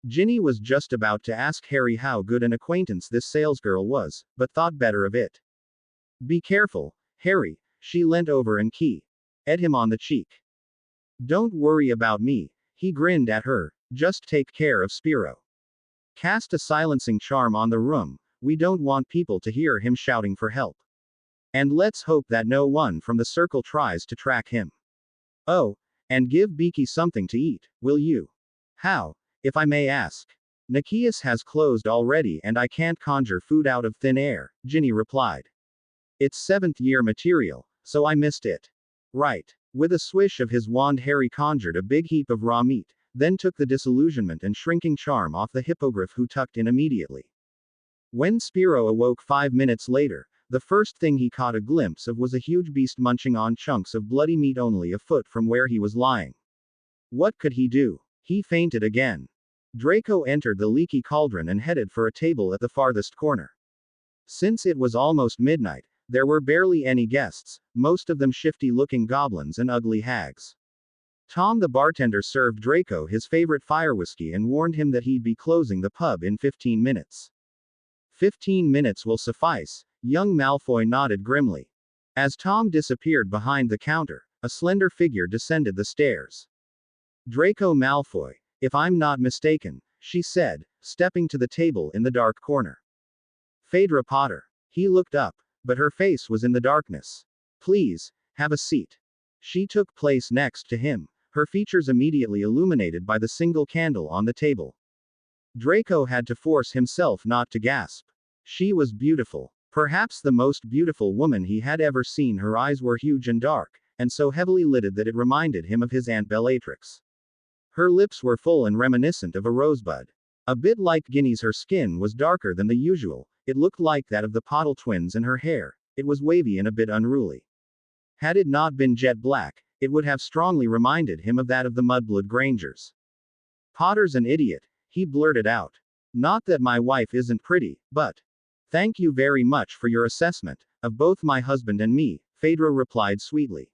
Ginny was just about to ask Harry how good an acquaintance this salesgirl was, but thought better of it. Be careful, Harry, she leant over and kissed him on the cheek. Don't worry about me, he grinned at her, just take care of Spiro. Cast a silencing charm on the room, we don't want people to hear him shouting for help. And let's hope that no one from the circle tries to track him. Oh, and give Beaky something to eat, will you? How, if I may ask? Nikias has closed already and I can't conjure food out of thin air, Ginny replied. It's 7th year material, so I missed it. Right. With a swish of his wand Harry conjured a big heap of raw meat, then took the disillusionment and shrinking charm off the hippogriff, who tucked in immediately. When Spiro awoke 5 minutes later, the first thing he caught a glimpse of was a huge beast munching on chunks of bloody meat only a foot from where he was lying. What could he do? He fainted again. Draco entered the leaky cauldron and headed for a table at the farthest corner. Since it was almost midnight, there were barely any guests, most of them shifty-looking goblins and ugly hags. Tom the bartender served Draco his favorite fire whiskey and warned him that he'd be closing the pub in 15 minutes. 15 minutes will suffice, young Malfoy nodded grimly. As Tom disappeared behind the counter, a slender figure descended the stairs. Draco Malfoy, if I'm not mistaken, she said, stepping to the table in the dark corner. Phaedra Potter. He looked up, but her face was in the darkness. Please, have a seat. She took place next to him, her features immediately illuminated by the single candle on the table. Draco had to force himself not to gasp. She was beautiful. Perhaps the most beautiful woman he had ever seen. Her eyes were huge and dark, and so heavily lidded that it reminded him of his Aunt Bellatrix. Her lips were full and reminiscent of a rosebud. A bit like Ginny's, her skin was darker than the usual, it looked like that of the Pottle twins, and her hair, it was wavy and a bit unruly. Had it not been jet black, it would have strongly reminded him of that of the Mudblood Grangers. Potter's an idiot, he blurted out. Not that my wife isn't pretty, but. Thank you very much for your assessment of both my husband and me, Phaedra replied sweetly.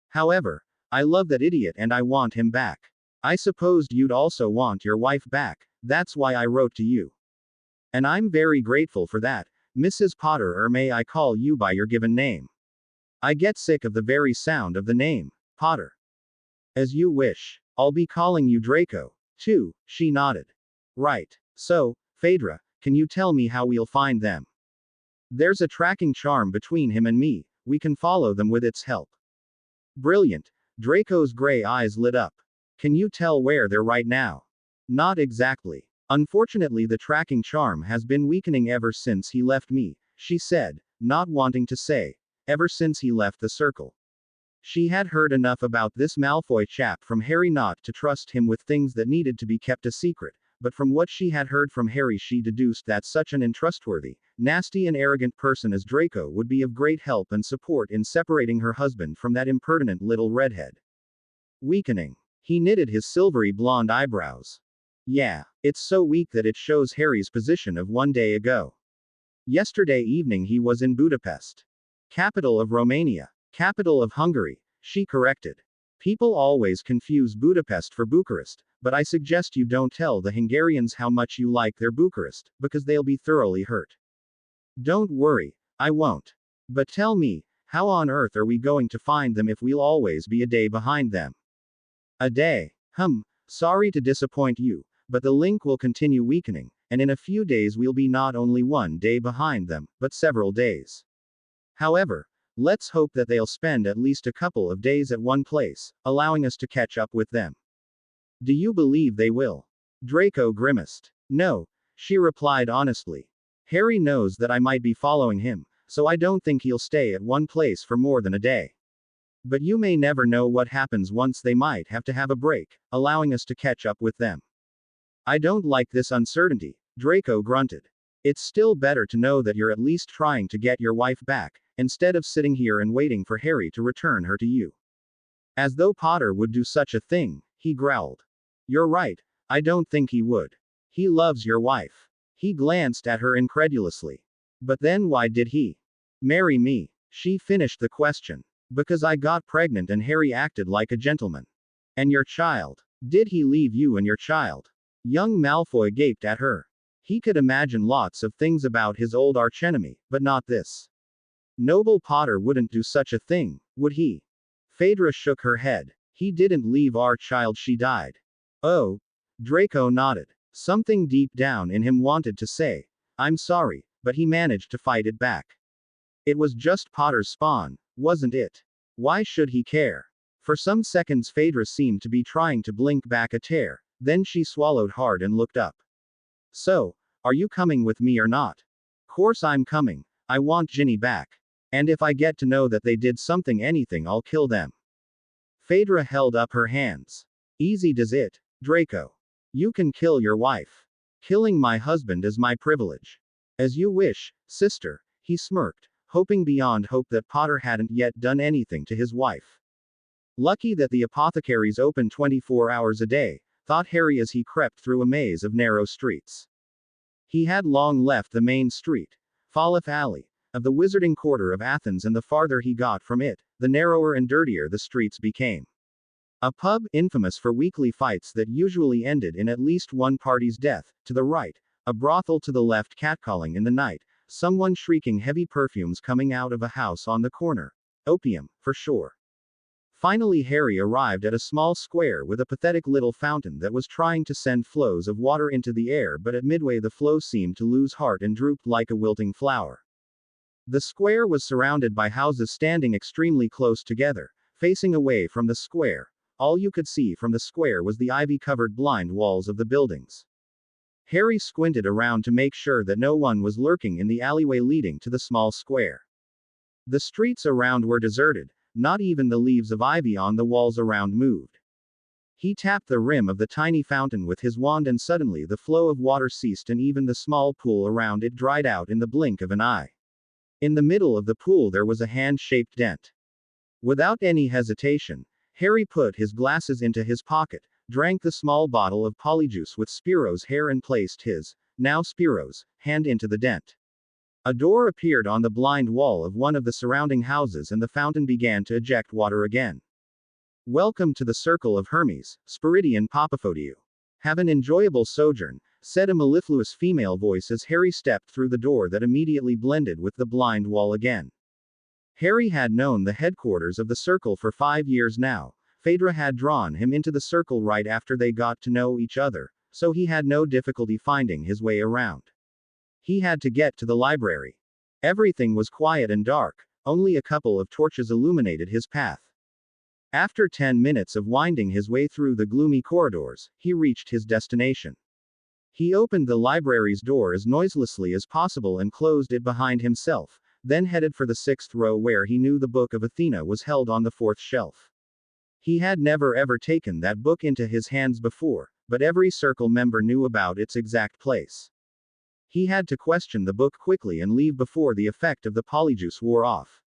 However, I love that idiot and I want him back. I supposed you'd also want your wife back, that's why I wrote to you. And I'm very grateful for that, Mrs. Potter, or may I call you by your given name? I get sick of the very sound of the name, Potter. As you wish. I'll be calling you Draco, too, she nodded. Right. So, Phaedra, can you tell me how we'll find them? There's a tracking charm between him and me, we can follow them with its help. Brilliant. Draco's gray eyes lit up. Can you tell where they're right now? Not exactly. Unfortunately, the tracking charm has been weakening ever since he left me, she said, not wanting to say, ever since he left the circle. She had heard enough about this Malfoy chap from Harry not to trust him with things that needed to be kept a secret, but from what she had heard from Harry she deduced that such an untrustworthy, nasty and arrogant person as Draco would be of great help and support in separating her husband from that impertinent little redhead. Weakening. He knitted his silvery blonde eyebrows. Yeah, it's so weak that it shows Harry's position of one day ago. Yesterday evening he was in Budapest. Capital of Romania. Capital of Hungary, she corrected. People always confuse Budapest for Bucharest, but I suggest you don't tell the Hungarians how much you like their Bucharest, because they'll be thoroughly hurt. Don't worry, I won't. But tell me, how on earth are we going to find them if we'll always be a day behind them? A day. Sorry to disappoint you, but the link will continue weakening, and in a few days we'll be not only one day behind them, but several days. However, let's hope that they'll spend at least a couple of days at one place, allowing us to catch up with them. Do you believe they will? Draco grimaced. No, she replied honestly. Harry knows that I might be following him, so I don't think he'll stay at one place for more than a day. But you may never know what happens once they might have to have a break, allowing us to catch up with them. I don't like this uncertainty, Draco grunted. It's still better to know that you're at least trying to get your wife back, instead of sitting here and waiting for Harry to return her to you. As though Potter would do such a thing, he growled. You're right, I don't think he would. He loves your wife. He glanced at her incredulously. But then why did he marry me? She finished the question. Because I got pregnant and Harry acted like a gentleman. And your child? Did he leave you and your child? Young Malfoy gaped at her. He could imagine lots of things about his old archenemy, but not this. Noble Potter wouldn't do such a thing, would he? Phaedra shook her head. He didn't leave our child, she died. Oh. Draco nodded. Something deep down in him wanted to say, I'm sorry, but he managed to fight it back. It was just Potter's spawn, wasn't it? Why should he care? For some seconds Phaedra seemed to be trying to blink back a tear, then she swallowed hard and looked up. So, are you coming with me or not? Course I'm coming. I want Ginny back. And if I get to know that they did anything, I'll kill them. Phaedra held up her hands. Easy does it, Draco. You can kill your wife. Killing my husband is my privilege. As you wish, sister, he smirked, hoping beyond hope that Potter hadn't yet done anything to his wife. Lucky that the apothecary's open 24 hours a day, thought Harry as he crept through a maze of narrow streets. He had long left the main street, Falif Alley, of the wizarding quarter of Athens, and the farther he got from it, the narrower and dirtier the streets became. A pub, infamous for weekly fights that usually ended in at least one party's death, to the right, a brothel to the left, catcalling in the night, someone shrieking heavy perfumes coming out of a house on the corner. Opium, for sure. Finally Harry arrived at a small square with a pathetic little fountain that was trying to send flows of water into the air, but at midway the flow seemed to lose heart and drooped like a wilting flower. The square was surrounded by houses standing extremely close together, facing away from the square. All you could see from the square was the ivy-covered blind walls of the buildings. Harry squinted around to make sure that no one was lurking in the alleyway leading to the small square. The streets around were deserted, not even the leaves of ivy on the walls around moved. He tapped the rim of the tiny fountain with his wand and suddenly the flow of water ceased and even the small pool around it dried out in the blink of an eye. In the middle of the pool there was a hand-shaped dent. Without any hesitation, Harry put his glasses into his pocket, drank the small bottle of polyjuice with Spiro's hair and placed his, now Spiro's, hand into the dent. A door appeared on the blind wall of one of the surrounding houses and the fountain began to eject water again. Welcome to the circle of Hermes, Spiridion Papaphodiou. Have an enjoyable sojourn, said a mellifluous female voice as Harry stepped through the door that immediately blended with the blind wall again. Harry had known the headquarters of the circle for 5 years now. Phaedra had drawn him into the circle right after they got to know each other, so he had no difficulty finding his way around. He had to get to the library. Everything was quiet and dark, only a couple of torches illuminated his path. After 10 minutes of winding his way through the gloomy corridors, he reached his destination. He opened the library's door as noiselessly as possible and closed it behind himself, then headed for the 6th row where he knew the Book of Athena was held on the 4th shelf. He had never ever taken that book into his hands before, but every circle member knew about its exact place. He had to question the book quickly and leave before the effect of the polyjuice wore off.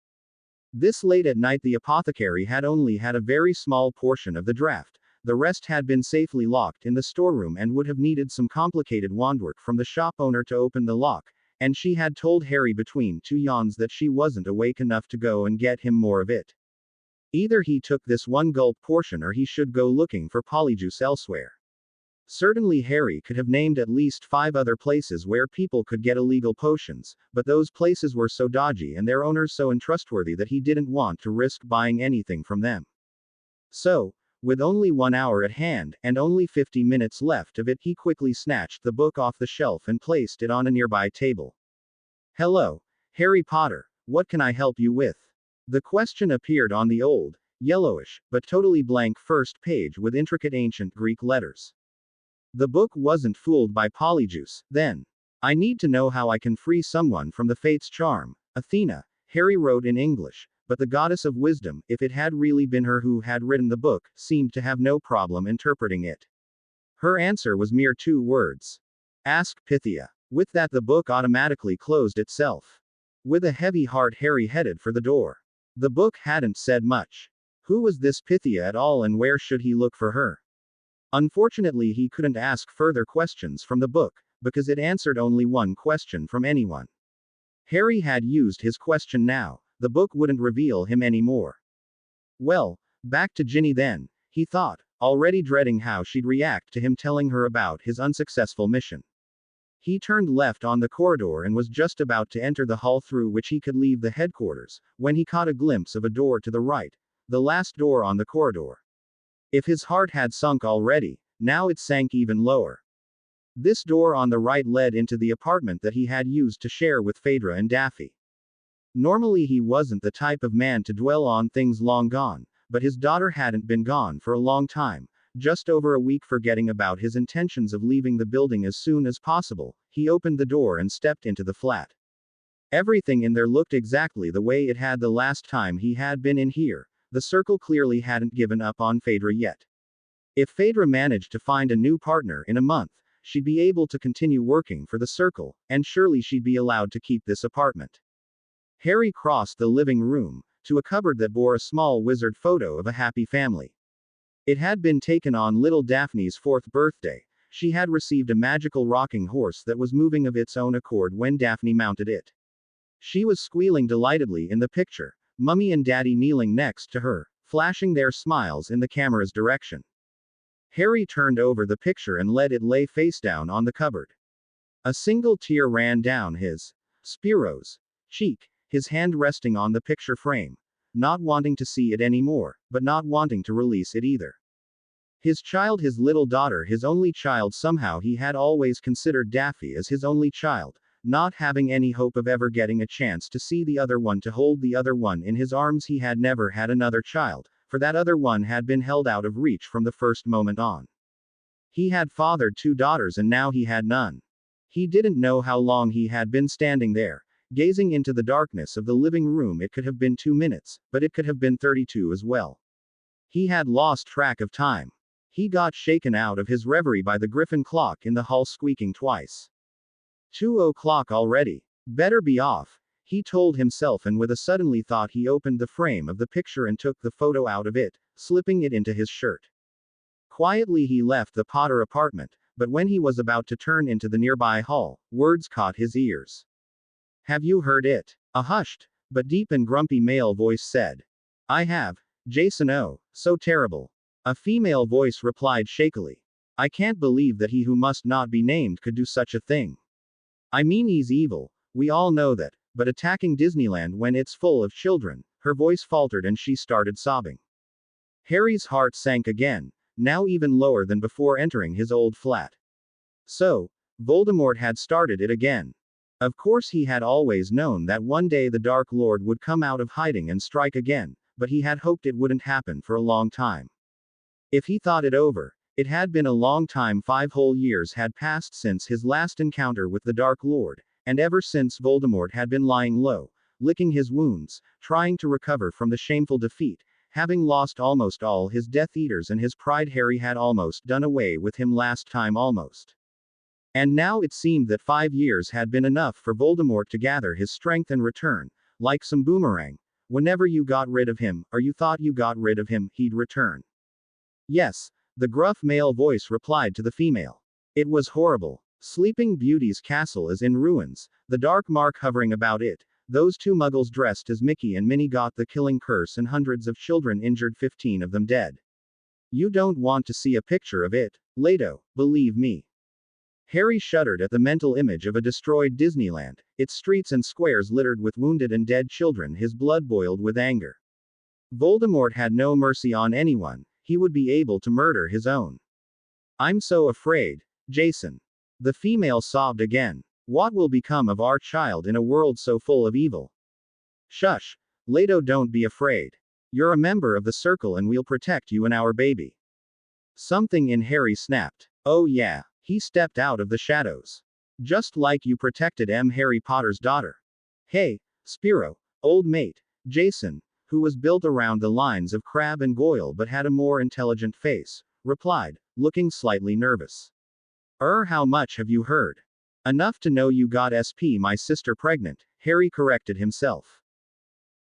This late at night the apothecary had only had a very small portion of the draft, the rest had been safely locked in the storeroom and would have needed some complicated wandwork from the shop owner to open the lock, and she had told Harry between 2 yawns that she wasn't awake enough to go and get him more of it. Either he took this one gulp portion or he should go looking for polyjuice elsewhere. Certainly Harry could have named at least 5 other places where people could get illegal potions, but those places were so dodgy and their owners so untrustworthy that he didn't want to risk buying anything from them. So, With only 1 hour at hand, and only 50 minutes left of it, he quickly snatched the book off the shelf and placed it on a nearby table. "Hello, Harry Potter, what can I help you with?" The question appeared on the old, yellowish, but totally blank first page with intricate ancient Greek letters. The book wasn't fooled by polyjuice, then. "I need to know how I can free someone from the fate's charm, Athena," Harry wrote in English, but the goddess of wisdom, if it had really been her who had written the book, seemed to have no problem interpreting it. Her answer was mere 2 words. "Ask Pythia." With that, the book automatically closed itself. With a heavy heart, Harry headed for the door. The book hadn't said much. Who was this Pythia at all, and where should he look for her? Unfortunately, he couldn't ask further questions from the book, because it answered only one question from anyone. Harry had used his question now, the book wouldn't reveal him any more. Well, back to Ginny then, he thought, already dreading how she'd react to him telling her about his unsuccessful mission. He turned left on the corridor and was just about to enter the hall through which he could leave the headquarters, when he caught a glimpse of a door to the right, the last door on the corridor. If his heart had sunk already, now it sank even lower. This door on the right led into the apartment that he had used to share with Phaedra and Daffy. Normally he wasn't the type of man to dwell on things long gone, but his daughter hadn't been gone for a long time, just over a week. Forgetting about his intentions of leaving the building as soon as possible, he opened the door and stepped into the flat. Everything in there looked exactly the way it had the last time he had been in here. The circle clearly hadn't given up on Phaedra yet. If Phaedra managed to find a new partner in a month, she'd be able to continue working for the circle, and surely she'd be allowed to keep this apartment. Harry crossed the living room, to a cupboard that bore a small wizard photo of a happy family. It had been taken on little Daphne's 4th birthday. She had received a magical rocking horse that was moving of its own accord when Daphne mounted it. She was squealing delightedly in the picture, Mummy and Daddy kneeling next to her, flashing their smiles in the camera's direction. Harry turned over the picture and let it lay face down on the cupboard. A single tear ran down his Spiro's cheek, his hand resting on the picture frame, not wanting to see it anymore, but not wanting to release it either. His child, his little daughter, his only child. Somehow he had always considered Daffy as his only child, not having any hope of ever getting a chance to see the other one, to hold the other one in his arms. He had never had another child, for that other one had been held out of reach from the first moment on. He had fathered 2 daughters and now he had none. He didn't know how long he had been standing there, gazing into the darkness of the living room. It could have been 2 minutes, but it could have been 32 as well. He had lost track of time. He got shaken out of his reverie by the griffin clock in the hall squeaking twice. 2 o'clock already. Better be off, he told himself, and with a suddenly thought he opened the frame of the picture and took the photo out of it, slipping it into his shirt. Quietly he left the Potter apartment, but when he was about to turn into the nearby hall, words caught his ears. "Have you heard it?" A hushed, but deep and grumpy male voice said. "I have, Jason. Oh, so terrible." A female voice replied shakily. "I can't believe that he who must not be named could do such a thing. I mean, he's evil, we all know that, but attacking Disneyland when it's full of children." Her voice faltered and she started sobbing. Harry's heart sank again, now even lower than before entering his old flat. So, Voldemort had started it again. Of course he had always known that one day the Dark Lord would come out of hiding and strike again, but he had hoped it wouldn't happen for a long time. If he thought it over, it had been a long time. 5 whole years had passed since his last encounter with the Dark Lord, and ever since Voldemort had been lying low, licking his wounds, trying to recover from the shameful defeat, having lost almost all his Death Eaters and his pride. Harry had almost done away with him last time, almost. And now it seemed that 5 years had been enough for Voldemort to gather his strength and return, like some boomerang. Whenever you got rid of him, or you thought you got rid of him, he'd return. Yes, the gruff male voice replied to the female. It was horrible. Sleeping Beauty's castle is in ruins, the dark mark hovering about it. Those 2 muggles dressed as Mickey and Minnie got the killing curse and hundreds of children injured, 15 of them dead. You don't want to see a picture of it, Leto, believe me. Harry shuddered at the mental image of a destroyed Disneyland, its streets and squares littered with wounded and dead children. His blood boiled with anger. Voldemort had no mercy on anyone. he would be able to murder his own. I'm so afraid, Jason. The female sobbed again. What will become of our child in a world so full of evil? Shush, Leto, don't be afraid. You're a member of the circle and we'll protect you and our baby. Something in Harry snapped. Oh yeah, he stepped out of the shadows. Just like you protected Harry Potter's daughter. Hey, Spiro, old mate, Jason, who was built around the lines of Crabbe and Goyle but had a more intelligent face, replied, looking slightly nervous. How much have you heard? Enough to know you got my sister pregnant, Harry corrected himself.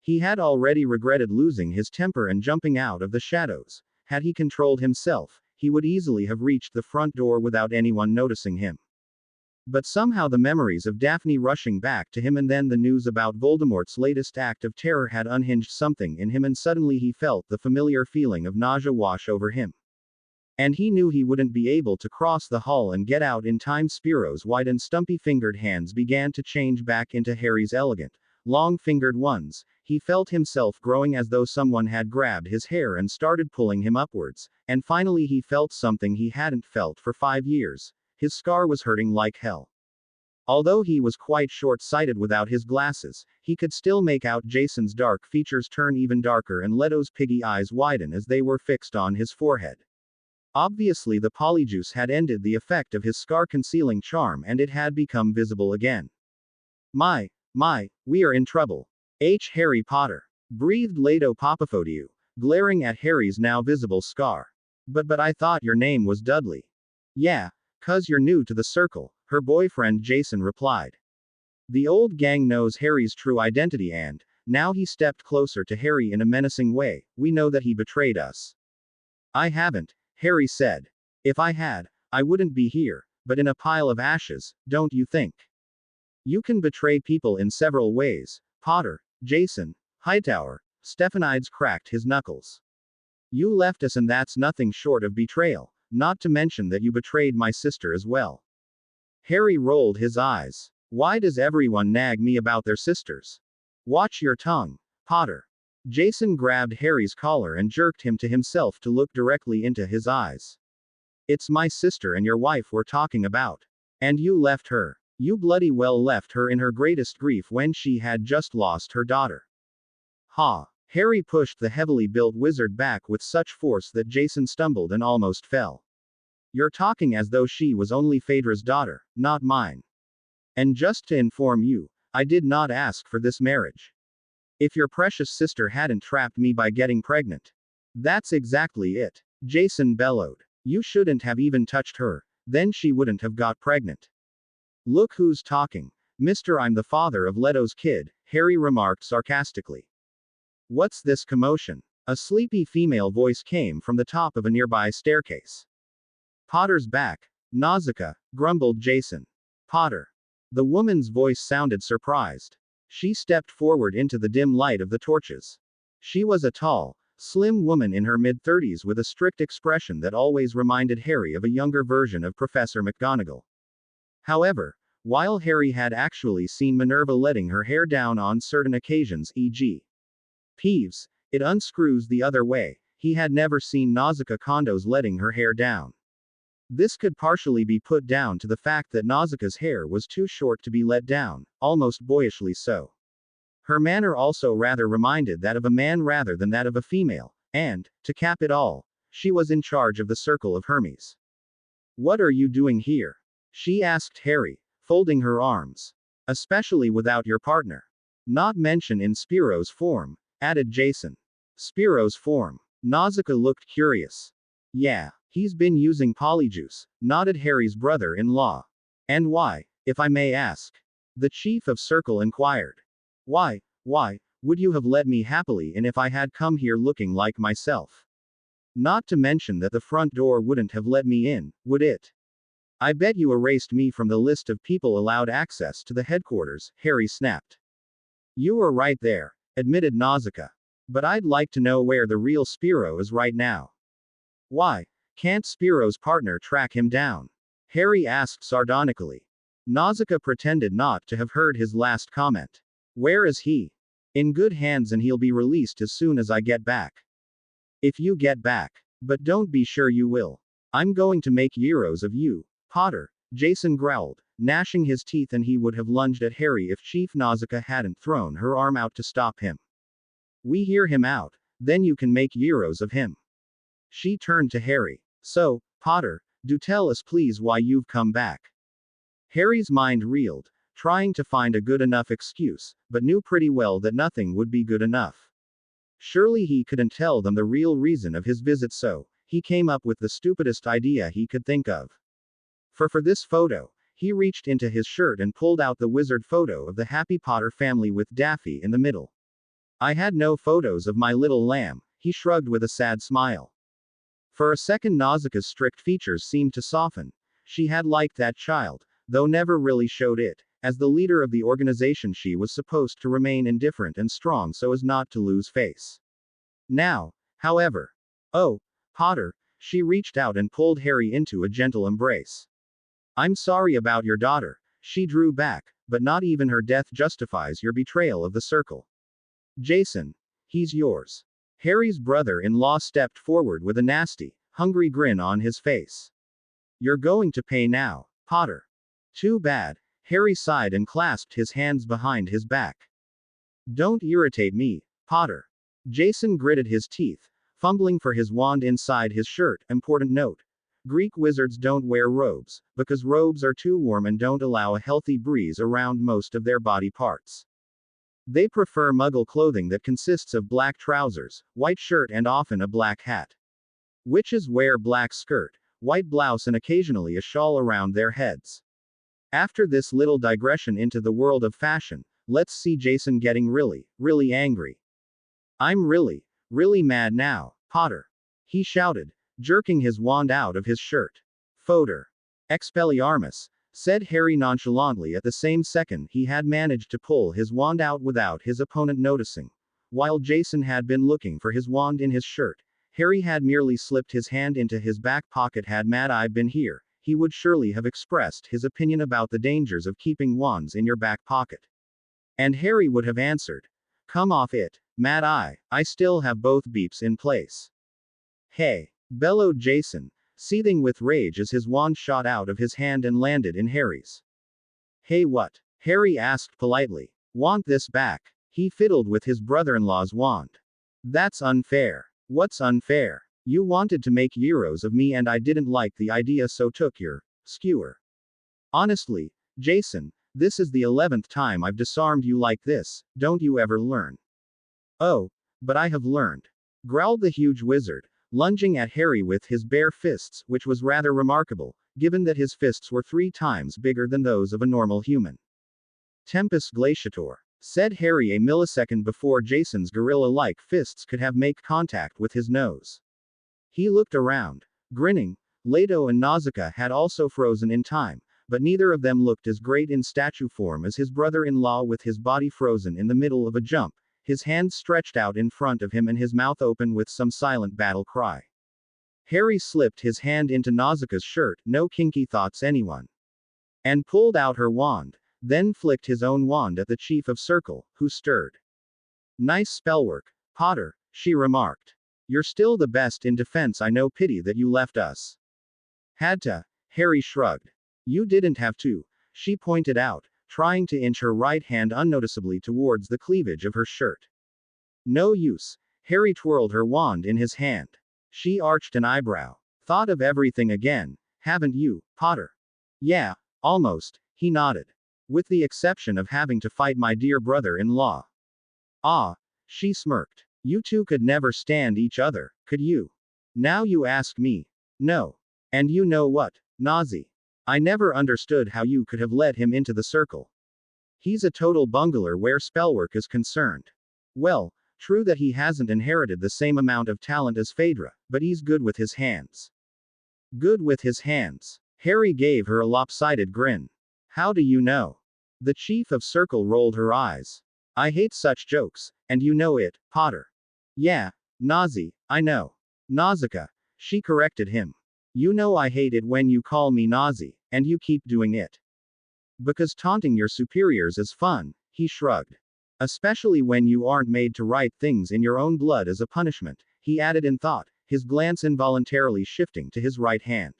He had already regretted losing his temper and jumping out of the shadows. Had he controlled himself, he would easily have reached the front door without anyone noticing him. But somehow the memories of Daphne rushing back to him and then the news about Voldemort's latest act of terror had unhinged something in him, and suddenly he felt the familiar feeling of nausea wash over him. And he knew he wouldn't be able to cross the hall and get out in time. Spiro's white and stumpy-fingered hands began to change back into Harry's elegant, long-fingered ones. He felt himself growing as though someone had grabbed his hair and started pulling him upwards, and finally he felt something he hadn't felt for 5 years. His scar was hurting like hell. Although he was quite short-sighted without his glasses, he could still make out Jason's dark features turn even darker and Leto's piggy eyes widen as they were fixed on his forehead. Obviously the polyjuice had ended the effect of his scar-concealing charm and it had become visible again. My, we are in trouble. Harry Potter, breathed Leto Papaphodiou, glaring at Harry's now visible scar. But I thought your name was Dudley. Yeah, 'cause you're new to the circle, her boyfriend Jason replied. The old gang knows Harry's true identity and, now he stepped closer to Harry in a menacing way, we know that he betrayed us. I haven't, Harry said. If I had, I wouldn't be here, but in a pile of ashes, don't you think? You can betray people in several ways, Potter, Jason, Hightower. Stephanides cracked his knuckles. You left us and that's nothing short of betrayal, not to mention that you betrayed my sister as well. Harry rolled his eyes. Why does everyone nag me about their sisters? Watch your tongue, Potter. Jason grabbed Harry's collar and jerked him to himself to look directly into his eyes. It's my sister and your wife we're talking about. And you left her. You bloody well left her in her greatest grief when she had just lost her daughter. Ha! Harry pushed the heavily built wizard back with such force that Jason stumbled and almost fell. You're talking as though she was only Phaedra's daughter, not mine. And just to inform you, I did not ask for this marriage. If your precious sister hadn't trapped me by getting pregnant. That's exactly it. Jason bellowed. You shouldn't have even touched her, then she wouldn't have got pregnant. Look who's talking. Mister, I'm the father of Leto's kid, Harry remarked sarcastically. What's this commotion? A sleepy female voice came from the top of a nearby staircase. Potter's back. Nausicaa, grumbled Jason. Potter. The woman's voice sounded surprised. She stepped forward into the dim light of the torches. She was a tall, slim woman in her mid-30s with a strict expression that always reminded Harry of a younger version of Professor McGonagall. However, while Harry had actually seen Minerva letting her hair down on certain occasions, e.g. Peeves, it unscrews the other way, he had never seen Nausicaa Condos letting her hair down. This could partially be put down to the fact that Nausicaa's hair was too short to be let down, almost boyishly so. Her manner also rather reminded that of a man rather than that of a female, and, to cap it all, she was in charge of the Circle of Hermes. What are you doing here? She asked Harry, folding her arms. Especially without your partner. Not mention in Spiro's form, added Jason. Spiro's form. Nausicaa looked curious. Yeah, he's been using polyjuice, nodded Harry's brother-in-law. And why, if I may ask? The chief of Circle inquired. Why, would you have let me happily in if I had come here looking like myself? Not to mention that the front door wouldn't have let me in, would it? I bet you erased me from the list of people allowed access to the headquarters, Harry snapped. You were right there, admitted Nausicaa. But I'd like to know where the real Spiro is right now. Why, can't Spiro's partner track him down? Harry asked sardonically. Nausicaa pretended not to have heard his last comment. Where is he? In good hands and he'll be released as soon as I get back. If you get back. But don't be sure you will. I'm going to make heroes of you, Potter, Jason growled, gnashing his teeth, and he would have lunged at Harry if Chief Nausicaa hadn't thrown her arm out to stop him. We hear him out, then you can make heroes of him. She turned to Harry. So, Potter, do tell us please why you've come back. Harry's mind reeled, trying to find a good enough excuse, but knew pretty well that nothing would be good enough. Surely he couldn't tell them the real reason of his visit, so he came up with the stupidest idea he could think of. For this photo, he reached into his shirt and pulled out the wizard photo of the Happy Potter family with Daffy in the middle. I had no photos of my little lamb, he shrugged with a sad smile. For a second Nausicaa's strict features seemed to soften. She had liked that child, though never really showed it. As the leader of the organization, she was supposed to remain indifferent and strong so as not to lose face. Now, however, oh, Potter, she reached out and pulled Harry into a gentle embrace. I'm sorry about your daughter, she drew back, but not even her death justifies your betrayal of the circle. Jason, he's yours. Harry's brother-in-law stepped forward with a nasty, hungry grin on his face. You're going to pay now, Potter. Too bad. Harry sighed and clasped his hands behind his back. Don't irritate me, Potter. Jason gritted his teeth, fumbling for his wand inside his shirt. Important note. Greek wizards don't wear robes, because robes are too warm and don't allow a healthy breeze around most of their body parts. They prefer muggle clothing that consists of black trousers, white shirt and often a black hat. Witches wear black skirt, white blouse and occasionally a shawl around their heads. After this little digression into the world of fashion, let's see Jason getting really, really angry. I'm really, really mad now, Potter. He shouted, jerking his wand out of his shirt. Foder. Expelliarmus, said Harry nonchalantly. At the same second he had managed to pull his wand out without his opponent noticing. While Jason had been looking for his wand in his shirt, Harry had merely slipped his hand into his back pocket. Had Mad Eye been here, he would surely have expressed his opinion about the dangers of keeping wands in your back pocket. And Harry would have answered, come off it, Mad Eye, I still have both beeps in place. Hey, bellowed Jason, seething with rage as his wand shot out of his hand and landed in Harry's. Hey, what? Harry asked politely. Want this back? He fiddled with his brother-in-law's wand. That's unfair. What's unfair? You wanted to make heroes of me and I didn't like the idea, so took your skewer. Honestly, Jason, this is the 11th time I've disarmed you like this. Don't you ever learn? Oh, but I have learned, growled the huge wizard, lunging at Harry with his bare fists, which was rather remarkable, given that his fists were 3 times bigger than those of a normal human. Tempus glaciator, said Harry a millisecond before Jason's gorilla-like fists could have made contact with his nose. He looked around, grinning. Leto and Nausicaa had also frozen in time, but neither of them looked as great in statue form as his brother-in-law, with his body frozen in the middle of a jump, his hands stretched out in front of him and his mouth open with some silent battle cry. Harry slipped his hand into Nausicaa's shirt, no kinky thoughts anyone, and pulled out her wand, then flicked his own wand at the chief of circle, who stirred. Nice spellwork, Potter, she remarked. You're still the best in defense. I know. Pity that you left us. Had to. Harry shrugged. You didn't have to, she pointed out, trying to inch her right hand unnoticeably towards the cleavage of her shirt. No use. Harry twirled her wand in his hand. She arched an eyebrow. Thought of everything again, haven't you, Potter? Yeah, almost, he nodded. With the exception of having to fight my dear brother-in-law. Ah, she smirked. You two could never stand each other, could you? Now you ask me. No. And you know what, Nazi? I never understood how you could have let him into the circle. He's a total bungler where spellwork is concerned. Well, true that he hasn't inherited the same amount of talent as Phaedra, but he's good with his hands. Good with his hands. Harry gave her a lopsided grin. How do you know? The chief of circle rolled her eyes. I hate such jokes, and you know it, Potter. Yeah, Nazi, I know. Nausicaa, she corrected him. You know I hate it when you call me Nazi, and you keep doing it. Because taunting your superiors is fun, he shrugged. Especially when you aren't made to write things in your own blood as a punishment, he added in thought. his glance involuntarily shifting to his right hand.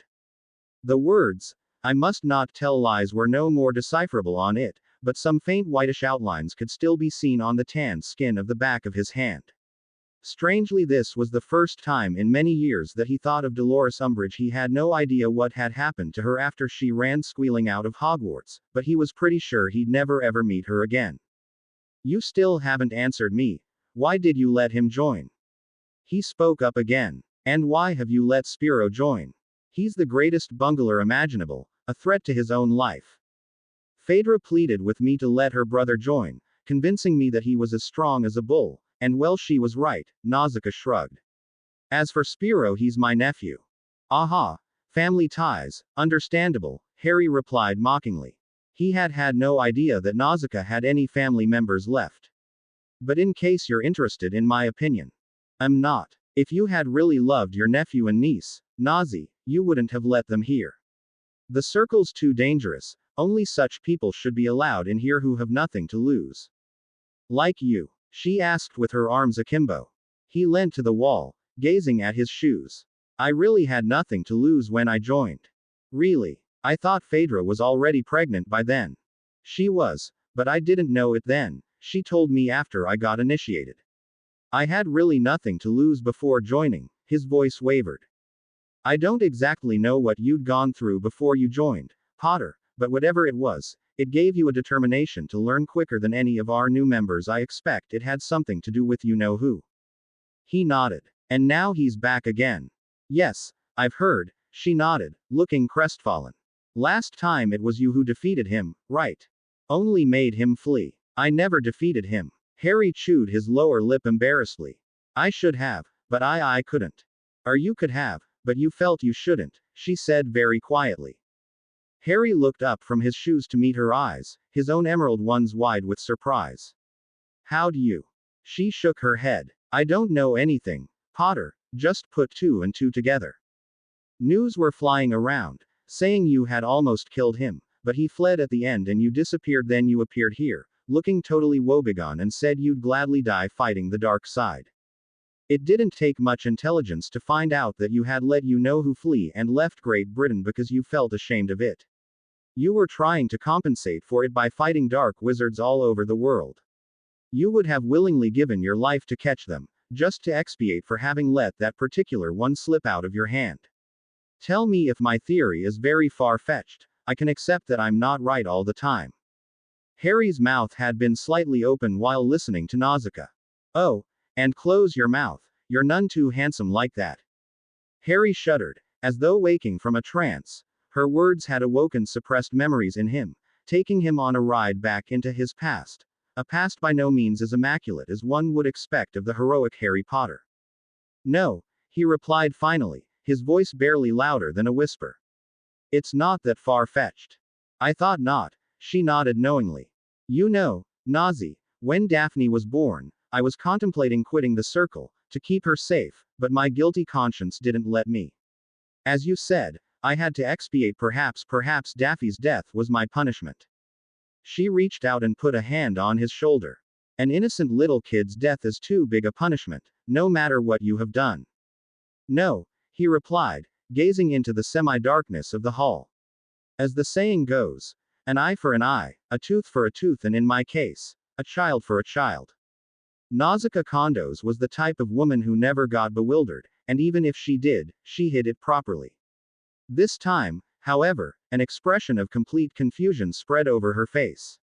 The words, "I must not tell lies," were no more decipherable on it, but some faint whitish outlines could still be seen on the tanned skin of the back of his hand. Strangely, this was the first time in many years that he thought of Dolores Umbridge. He had no idea what had happened to her after she ran squealing out of Hogwarts, but he was pretty sure he'd never ever meet her again. "You still haven't answered me. Why did you let him join?" He spoke up again. "And why have you let Spiro join? He's the greatest bungler imaginable, a threat to his own life." Phaedra pleaded with me to let her brother join, convincing me that he was as strong as a bull, and well, she was right. Nausicaa shrugged. "As for Spiro, he's my nephew." "Aha. Family ties, understandable," Harry replied mockingly. He had had no idea that Nausicaa had any family members left. "But in case you're interested in my opinion, I'm not. If you had really loved your nephew and niece, Nazi, you wouldn't have let them here. The circle's too dangerous. Only such people should be allowed in here who have nothing to lose." "Like you?" she asked with her arms akimbo. He leant to the wall, gazing at his shoes. "I really had nothing to lose when I joined." "Really? I thought Phaedra was already pregnant by then." "She was, but I didn't know it then. She told me after I got initiated. I had really nothing to lose before joining." His voice wavered. "I don't exactly know what you'd gone through before you joined, Potter, but whatever it was, it gave you a determination to learn quicker than any of our new members. I expect it had something to do with you know who." He nodded. "And now he's back again." "Yes, I've heard," she nodded, looking crestfallen. "Last time it was you who defeated him, right? Only made him flee." "I never defeated him." Harry chewed his lower lip embarrassedly. "I should have, but I couldn't." "Or you could have, but you felt you shouldn't," she said very quietly. Harry looked up from his shoes to meet her eyes, his own emerald ones wide with surprise. "How'd you?" She shook her head. "I don't know anything, Potter, just put two and two together. News were flying around, saying you had almost killed him, but he fled at the end and you disappeared. Then you appeared here, looking totally woebegone, and said you'd gladly die fighting the dark side. It didn't take much intelligence to find out that you had let you know who flee and left Great Britain because you felt ashamed of it. You were trying to compensate for it by fighting dark wizards all over the world. You would have willingly given your life to catch them, just to expiate for having let that particular one slip out of your hand. Tell me if my theory is very far-fetched. I can accept that I'm not right all the time." Harry's mouth had been slightly open while listening to Nausicaa. "Oh, and close your mouth. You're none too handsome like that." Harry shuddered, as though waking from a trance. Her words had awoken suppressed memories in him, taking him on a ride back into his past. A past by no means as immaculate as one would expect of the heroic Harry Potter. "No," he replied finally, his voice barely louder than a whisper. "It's not that far-fetched." "I thought not," she nodded knowingly. "You know, Nazi, when Daphne was born, I was contemplating quitting the circle, to keep her safe, but my guilty conscience didn't let me. As you said, I had to expiate. Perhaps Daffy's death was my punishment." She reached out and put a hand on his shoulder. "An innocent little kid's death is too big a punishment, no matter what you have done." "No," he replied, gazing into the semi-darkness of the hall. "As the saying goes, an eye for an eye, a tooth for a tooth, and in my case, a child for a child." Nausicaa Condos was the type of woman who never got bewildered, and even if she did, she hid it properly. This time, however, an expression of complete confusion spread over her face.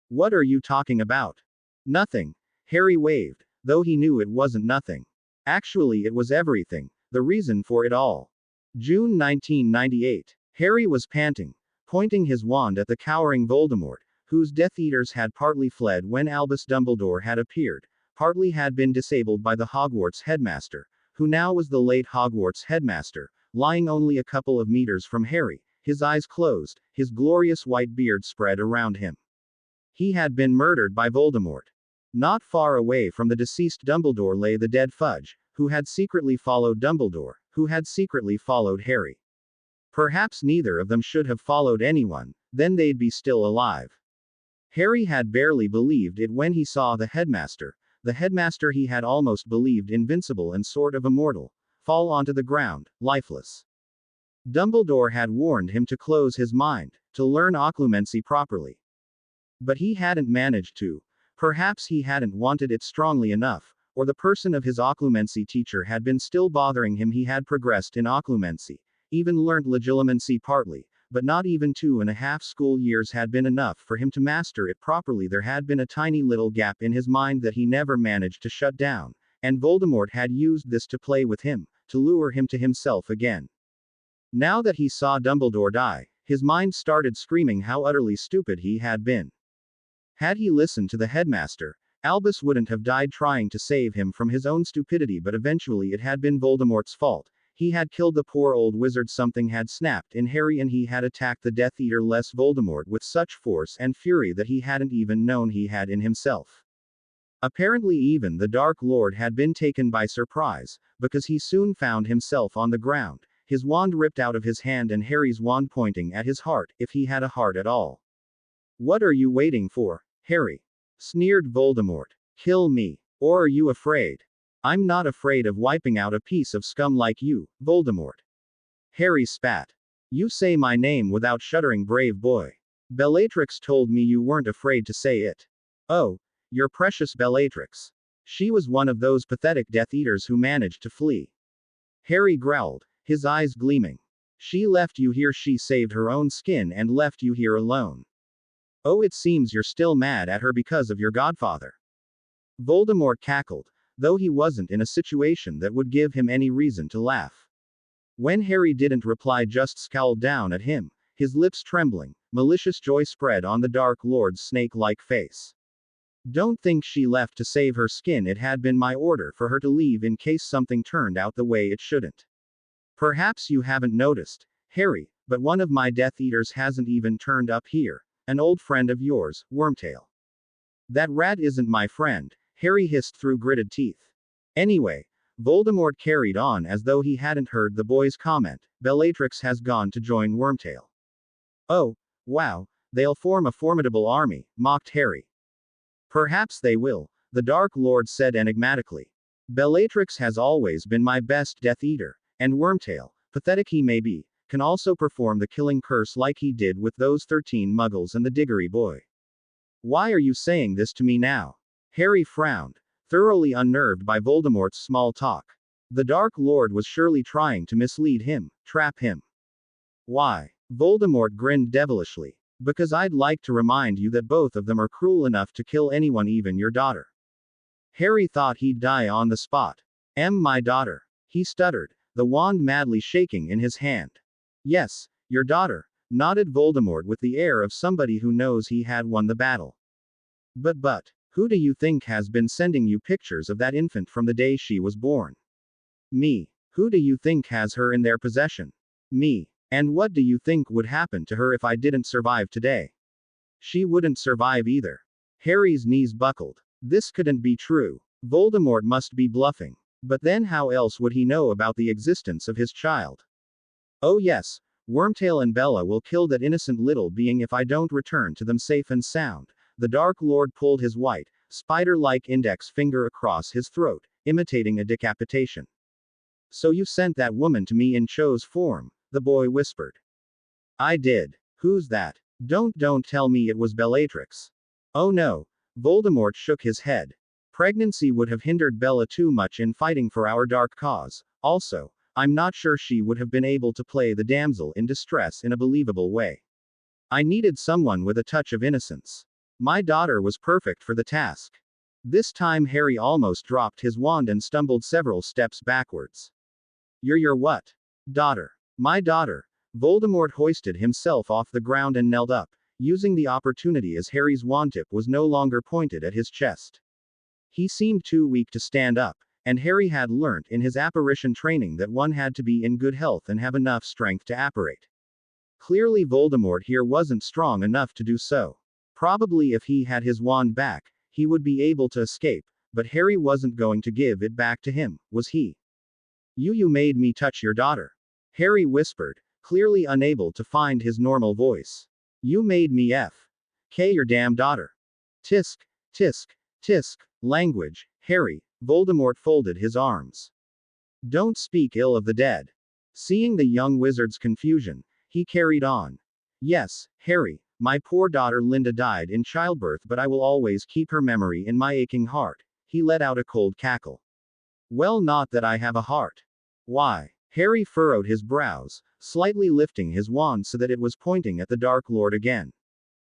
"What are you talking about?" "Nothing," Harry waved, though he knew it wasn't nothing. Actually, it was everything, the reason for it all. June 1998. Harry was panting, pointing his wand at the cowering Voldemort, whose Death Eaters had partly fled when Albus Dumbledore had appeared, partly had been disabled by the Hogwarts headmaster, who now was the late Hogwarts headmaster, lying only a couple of meters from Harry, his eyes closed, his glorious white beard spread around him. He had been murdered by Voldemort. Not far away from the deceased Dumbledore lay the dead Fudge, who had secretly followed Dumbledore, who had secretly followed Harry. Perhaps neither of them should have followed anyone, then they'd be still alive. Harry had barely believed it when he saw the headmaster he had almost believed invincible and sort of immortal, fall onto the ground, lifeless. Dumbledore had warned him to close his mind, to learn occlumency properly. But he hadn't managed to. Perhaps he hadn't wanted it strongly enough, or the person of his occlumency teacher had been still bothering him. He had progressed in occlumency, even learnt legilimency partly, but not even 2.5 school years had been enough for him to master it properly. There had been a tiny little gap in his mind that he never managed to shut down, and Voldemort had used this to play with him, to lure him to himself again. Now that he saw Dumbledore die, his mind started screaming how utterly stupid he had been. Had he listened to the headmaster, Albus wouldn't have died trying to save him from his own stupidity, but eventually it had been Voldemort's fault. He had killed the poor old wizard. Something had snapped in Harry and he had attacked the Death Eater less Voldemort with such force and fury that he hadn't even known he had in himself. Apparently even the Dark Lord had been taken by surprise, because he soon found himself on the ground, his wand ripped out of his hand and Harry's wand pointing at his heart, if he had a heart at all. "What are you waiting for, Harry?" sneered Voldemort. "Kill me. Or are you afraid?" "I'm not afraid of wiping out a piece of scum like you, Voldemort." Harry spat. "You say my name without shuddering, brave boy. Bellatrix told me you weren't afraid to say it." "Oh, your precious Bellatrix. She was one of those pathetic Death Eaters who managed to flee." Harry growled, his eyes gleaming. "She left you here. She saved her own skin and left you here alone. Oh, it seems you're still mad at her because of your godfather." Voldemort cackled, though he wasn't in a situation that would give him any reason to laugh. When Harry didn't reply, just scowled down at him, his lips trembling, malicious joy spread on the Dark Lord's snake-like face. "Don't think she left to save her skin. It had been my order for her to leave in case something turned out the way it shouldn't. Perhaps you haven't noticed, Harry, but one of my Death Eaters hasn't even turned up here. An old friend of yours, Wormtail." "That rat isn't my friend," Harry hissed through gritted teeth. "Anyway," Voldemort carried on as though he hadn't heard the boy's comment, "Bellatrix has gone to join Wormtail." "Oh, wow, they'll form a formidable army," mocked Harry. "Perhaps they will," the Dark Lord said enigmatically. "Bellatrix has always been my best Death Eater, and Wormtail, pathetic he may be, can also perform the killing curse like he did with those 13 Muggles and the Diggory boy." "Why are you saying this to me now?" Harry frowned, thoroughly unnerved by Voldemort's small talk. The Dark Lord was surely trying to mislead him, trap him. "Why?" Voldemort grinned devilishly. "Because I'd like to remind you that both of them are cruel enough to kill anyone, even your daughter." Harry thought he'd die on the spot. My daughter," he stuttered, the wand madly shaking in his hand. "Yes, your daughter," nodded Voldemort with the air of somebody who knows he had won the battle. But, who do you think has been sending you pictures of that infant from the day she was born?" "Me. Who do you think has her in their possession?" "Me. And what do you think would happen to her if I didn't survive today?" "She wouldn't survive either." Harry's knees buckled. This couldn't be true. Voldemort must be bluffing. But then how else would he know about the existence of his child? "Oh yes, Wormtail and Bella will kill that innocent little being if I don't return to them safe and sound." The Dark Lord pulled his white, spider-like index finger across his throat, imitating a decapitation. "So you sent that woman to me in Cho's form," the boy whispered. "I did. Who's that?" Don't tell me it was Bellatrix." "Oh no." Voldemort shook his head. "Pregnancy would have hindered Bella too much in fighting for our dark cause. Also, I'm not sure she would have been able to play the damsel in distress in a believable way. I needed someone with a touch of innocence. My daughter was perfect for the task." This time Harry almost dropped his wand and stumbled several steps backwards. "You're your what?" "Daughter. My daughter." Voldemort hoisted himself off the ground and knelt up, using the opportunity as Harry's wand tip was no longer pointed at his chest. He seemed too weak to stand up, and Harry had learnt in his apparition training that one had to be in good health and have enough strength to apparate. Clearly Voldemort here wasn't strong enough to do so. Probably if he had his wand back, he would be able to escape, but Harry wasn't going to give it back to him, was he? You made me touch your daughter," Harry whispered, clearly unable to find his normal voice. "You made me f*** your damn daughter." Tisk, tisk, tisk. Language, Harry. Voldemort folded his arms. Don't speak ill of the dead. Seeing the young wizard's confusion, he carried on. Yes, Harry, my poor daughter Linda died in childbirth, but I will always keep her memory in my aching heart. He let out a cold cackle. Well, not that I have a heart. Why? Harry furrowed his brows, slightly lifting his wand so that it was pointing at the Dark Lord again.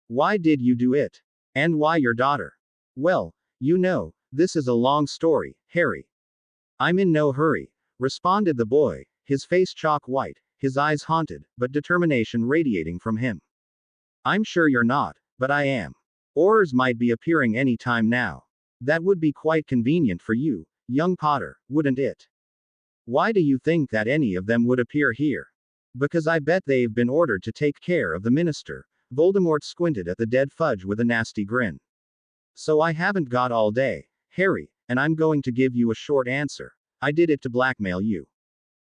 Why did you do it? And why your daughter? Well, you know, this is a long story, Harry. I'm in no hurry, responded the boy, his face chalk white, his eyes haunted, but determination radiating from him. I'm sure you're not, but I am. Oars might be appearing any time now. That would be quite convenient for you, young Potter, wouldn't it? Why do you think that any of them would appear here? Because I bet they've been ordered to take care of the minister. Voldemort squinted at the dead Fudge with a nasty grin. So I haven't got all day, Harry, and I'm going to give you a short answer. I did it to blackmail you.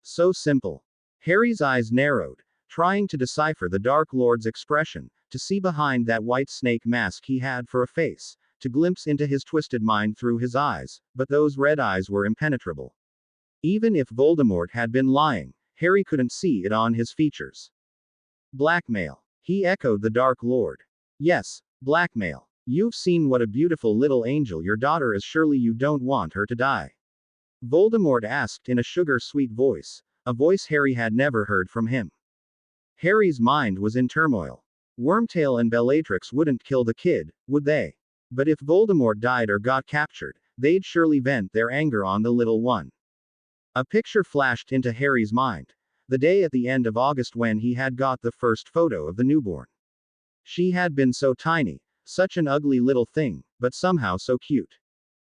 So simple. Harry's eyes narrowed, trying to decipher the Dark Lord's expression, to see behind that white snake mask he had for a face, to glimpse into his twisted mind through his eyes, but those red eyes were impenetrable. Even if Voldemort had been lying, Harry couldn't see it on his features. Blackmail. He echoed the Dark Lord. Yes, blackmail. You've seen what a beautiful little angel your daughter is, surely you don't want her to die. Voldemort asked in a sugar-sweet voice, a voice Harry had never heard from him. Harry's mind was in turmoil. Wormtail and Bellatrix wouldn't kill the kid, would they? But if Voldemort died or got captured, they'd surely vent their anger on the little one. A picture flashed into Harry's mind. The day at the end of August when he had got the first photo of the newborn. She had been so tiny, such an ugly little thing, but somehow so cute.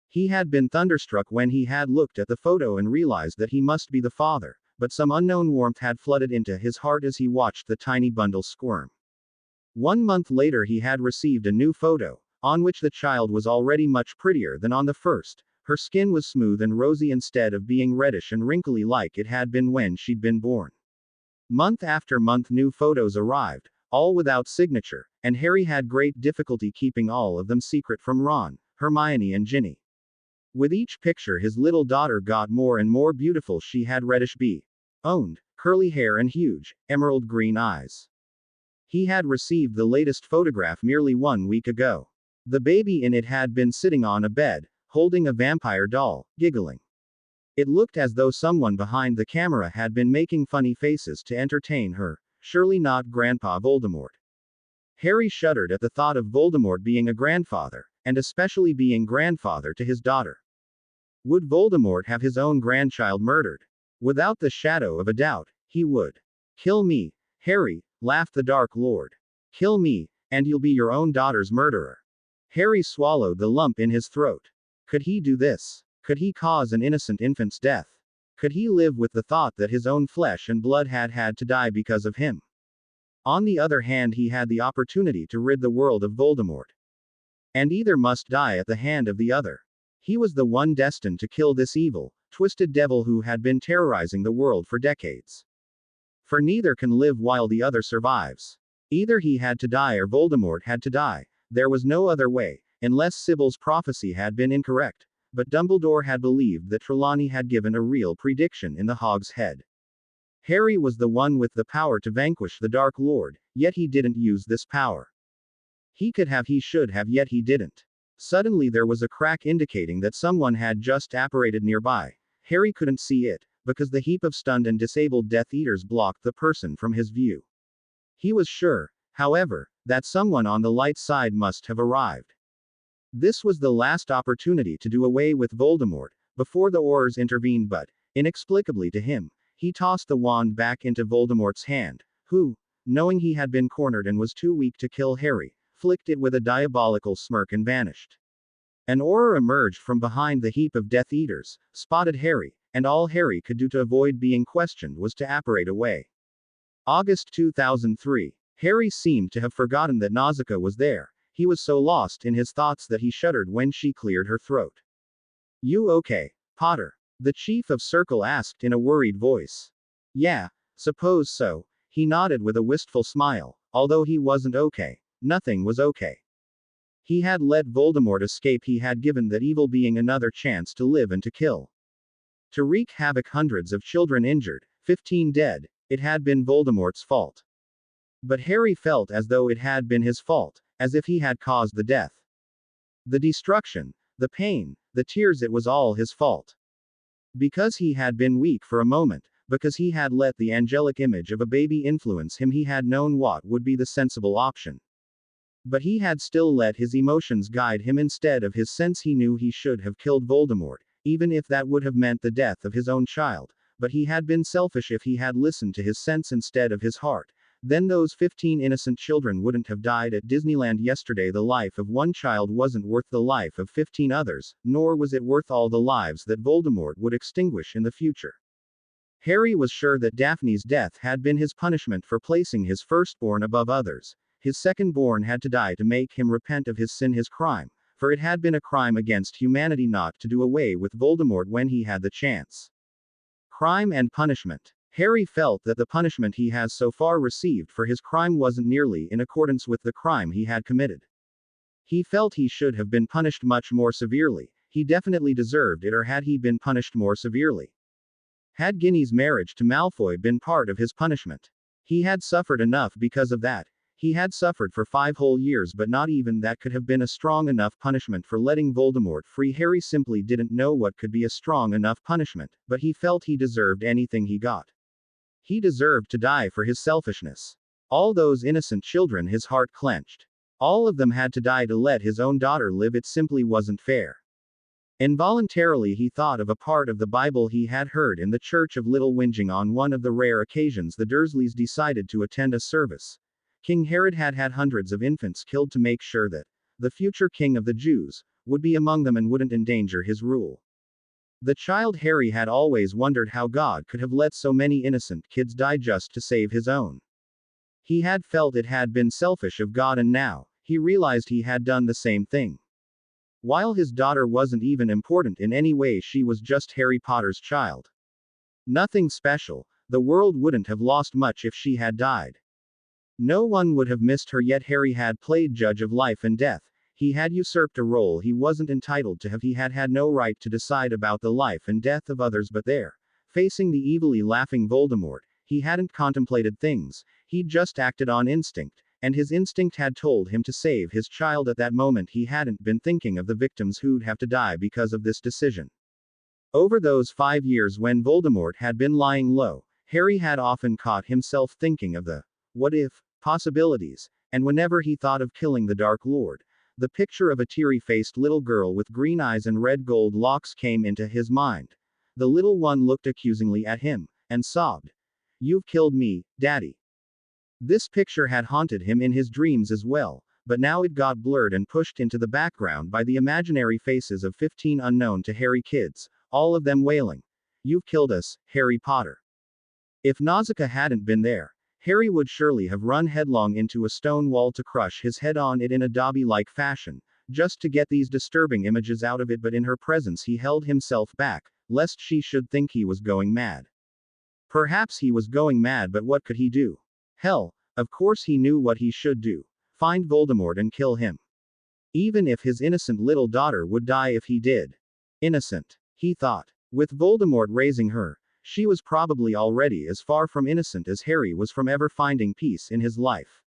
He had been thunderstruck when he had looked at the photo and realized that he must be the father, but some unknown warmth had flooded into his heart as he watched the tiny bundle squirm. 1 month later he had received a new photo, on which the child was already much prettier than on the first. Her skin was smooth and rosy instead of being reddish and wrinkly like it had been when she'd been born. Month after month new photos arrived, all without signature, and Harry had great difficulty keeping all of them secret from Ron, Hermione and Ginny. With each picture his little daughter got more and more beautiful. She had reddish owned, curly hair and huge, emerald green eyes. He had received the latest photograph merely 1 week ago. The baby in it had been sitting on a bed, holding a vampire doll, giggling. It looked as though someone behind the camera had been making funny faces to entertain her, surely not Grandpa Voldemort. Harry shuddered at the thought of Voldemort being a grandfather, and especially being grandfather to his daughter. Would Voldemort have his own grandchild murdered? Without the shadow of a doubt, he would. Kill me, Harry, laughed the Dark Lord. Kill me, and you'll be your own daughter's murderer. Harry swallowed the lump in his throat. Could he do this? Could he cause an innocent infant's death? Could he live with the thought that his own flesh and blood had had to die because of him? On the other hand, he had the opportunity to rid the world of Voldemort. And either must die at the hand of the other. He was the one destined to kill this evil, twisted devil who had been terrorizing the world for decades. For neither can live while the other survives. Either he had to die or Voldemort had to die. There was no other way, unless Sybil's prophecy had been incorrect. But Dumbledore had believed that Trelawney had given a real prediction in the Hog's Head. Harry was the one with the power to vanquish the Dark Lord, yet he didn't use this power. He could have, he should have, yet he didn't. Suddenly there was a crack indicating that someone had just apparated nearby. Harry couldn't see it, because the heap of stunned and disabled Death Eaters blocked the person from his view. He was sure, however, that someone on the light side must have arrived. This was the last opportunity to do away with Voldemort, before the Aurors intervened, but, inexplicably to him, he tossed the wand back into Voldemort's hand, who, knowing he had been cornered and was too weak to kill Harry, flicked it with a diabolical smirk and vanished. An Auror emerged from behind the heap of Death Eaters, spotted Harry, and all Harry could do to avoid being questioned was to apparate away. August 2003. Harry seemed to have forgotten that Nausicaa was there. He was so lost in his thoughts that he shuddered when she cleared her throat. You okay, Potter? The Chief of Circle asked in a worried voice. Yeah, suppose so, he nodded with a wistful smile, although he wasn't okay. Nothing was okay. He had let Voldemort escape, he had given that evil being another chance to live and to kill. To wreak havoc, hundreds of children injured, 15 dead. It had been Voldemort's fault. But Harry felt as though it had been his fault, as if he had caused the death. The destruction, the pain, the tears, it was all his fault. Because he had been weak for a moment, because he had let the angelic image of a baby influence him, he had known what would be the sensible option. But he had still let his emotions guide him instead of his sense. He knew he should have killed Voldemort, even if that would have meant the death of his own child, but he had been selfish. If he had listened to his sense instead of his heart, then those 15 innocent children wouldn't have died at Disneyland yesterday. The life of one child wasn't worth the life of 15 others, nor was it worth all the lives that Voldemort would extinguish in the future. Harry was sure that Daphne's death had been his punishment for placing his firstborn above others. His second-born had to die to make him repent of his sin, his crime, for it had been a crime against humanity not to do away with Voldemort when he had the chance. Crime and punishment. Harry felt that the punishment he has so far received for his crime wasn't nearly in accordance with the crime he had committed. He felt he should have been punished much more severely. He definitely deserved it, or had he been punished more severely? Had Ginny's marriage to Malfoy been part of his punishment? He had suffered enough because of that. He had suffered for 5 whole years, but not even that could have been a strong enough punishment for letting Voldemort free. Harry simply didn't know what could be a strong enough punishment, but he felt he deserved anything he got. He deserved to die for his selfishness. All those innocent children, his heart clenched. All of them had to die to let his own daughter live. It simply wasn't fair. Involuntarily he thought of a part of the Bible he had heard in the Church of Little Whinging. On one of the rare occasions the Dursleys decided to attend a service, King Herod had had hundreds of infants killed to make sure that the future king of the Jews would be among them and wouldn't endanger his rule. The child Harry had always wondered how God could have let so many innocent kids die just to save his own. He had felt it had been selfish of God, and now he realized he had done the same thing. While his daughter wasn't even important in any way, she was just Harry Potter's child. Nothing special. The world wouldn't have lost much if she had died. No one would have missed her, yet Harry had played judge of life and death. He had usurped a role he wasn't entitled to have. He had had no right to decide about the life and death of others, but there, facing the evilly laughing Voldemort, he hadn't contemplated things. He'd just acted on instinct, and his instinct had told him to save his child. At that moment he hadn't been thinking of the victims who'd have to die because of this decision. Over those 5 years when Voldemort had been lying low, Harry had often caught himself thinking of the what-if possibilities, and whenever he thought of killing the Dark Lord, the picture of a teary-faced little girl with green eyes and red gold locks came into his mind. The little one looked accusingly at him, and sobbed, "You've killed me, Daddy." This picture had haunted him in his dreams as well, but now it got blurred and pushed into the background by the imaginary faces of 15 unknown to Harry kids, all of them wailing, "You've killed us, Harry Potter." If Nausicaa hadn't been there, Harry would surely have run headlong into a stone wall to crush his head on it in a Dobby-like fashion, just to get these disturbing images out of it. But in her presence he held himself back, lest she should think he was going mad. Perhaps he was going mad, but what could he do? Hell, of course he knew what he should do. Find Voldemort and kill him. Even if his innocent little daughter would die if he did. Innocent, he thought. With Voldemort raising her, she was probably already as far from innocent as Harry was from ever finding peace in his life.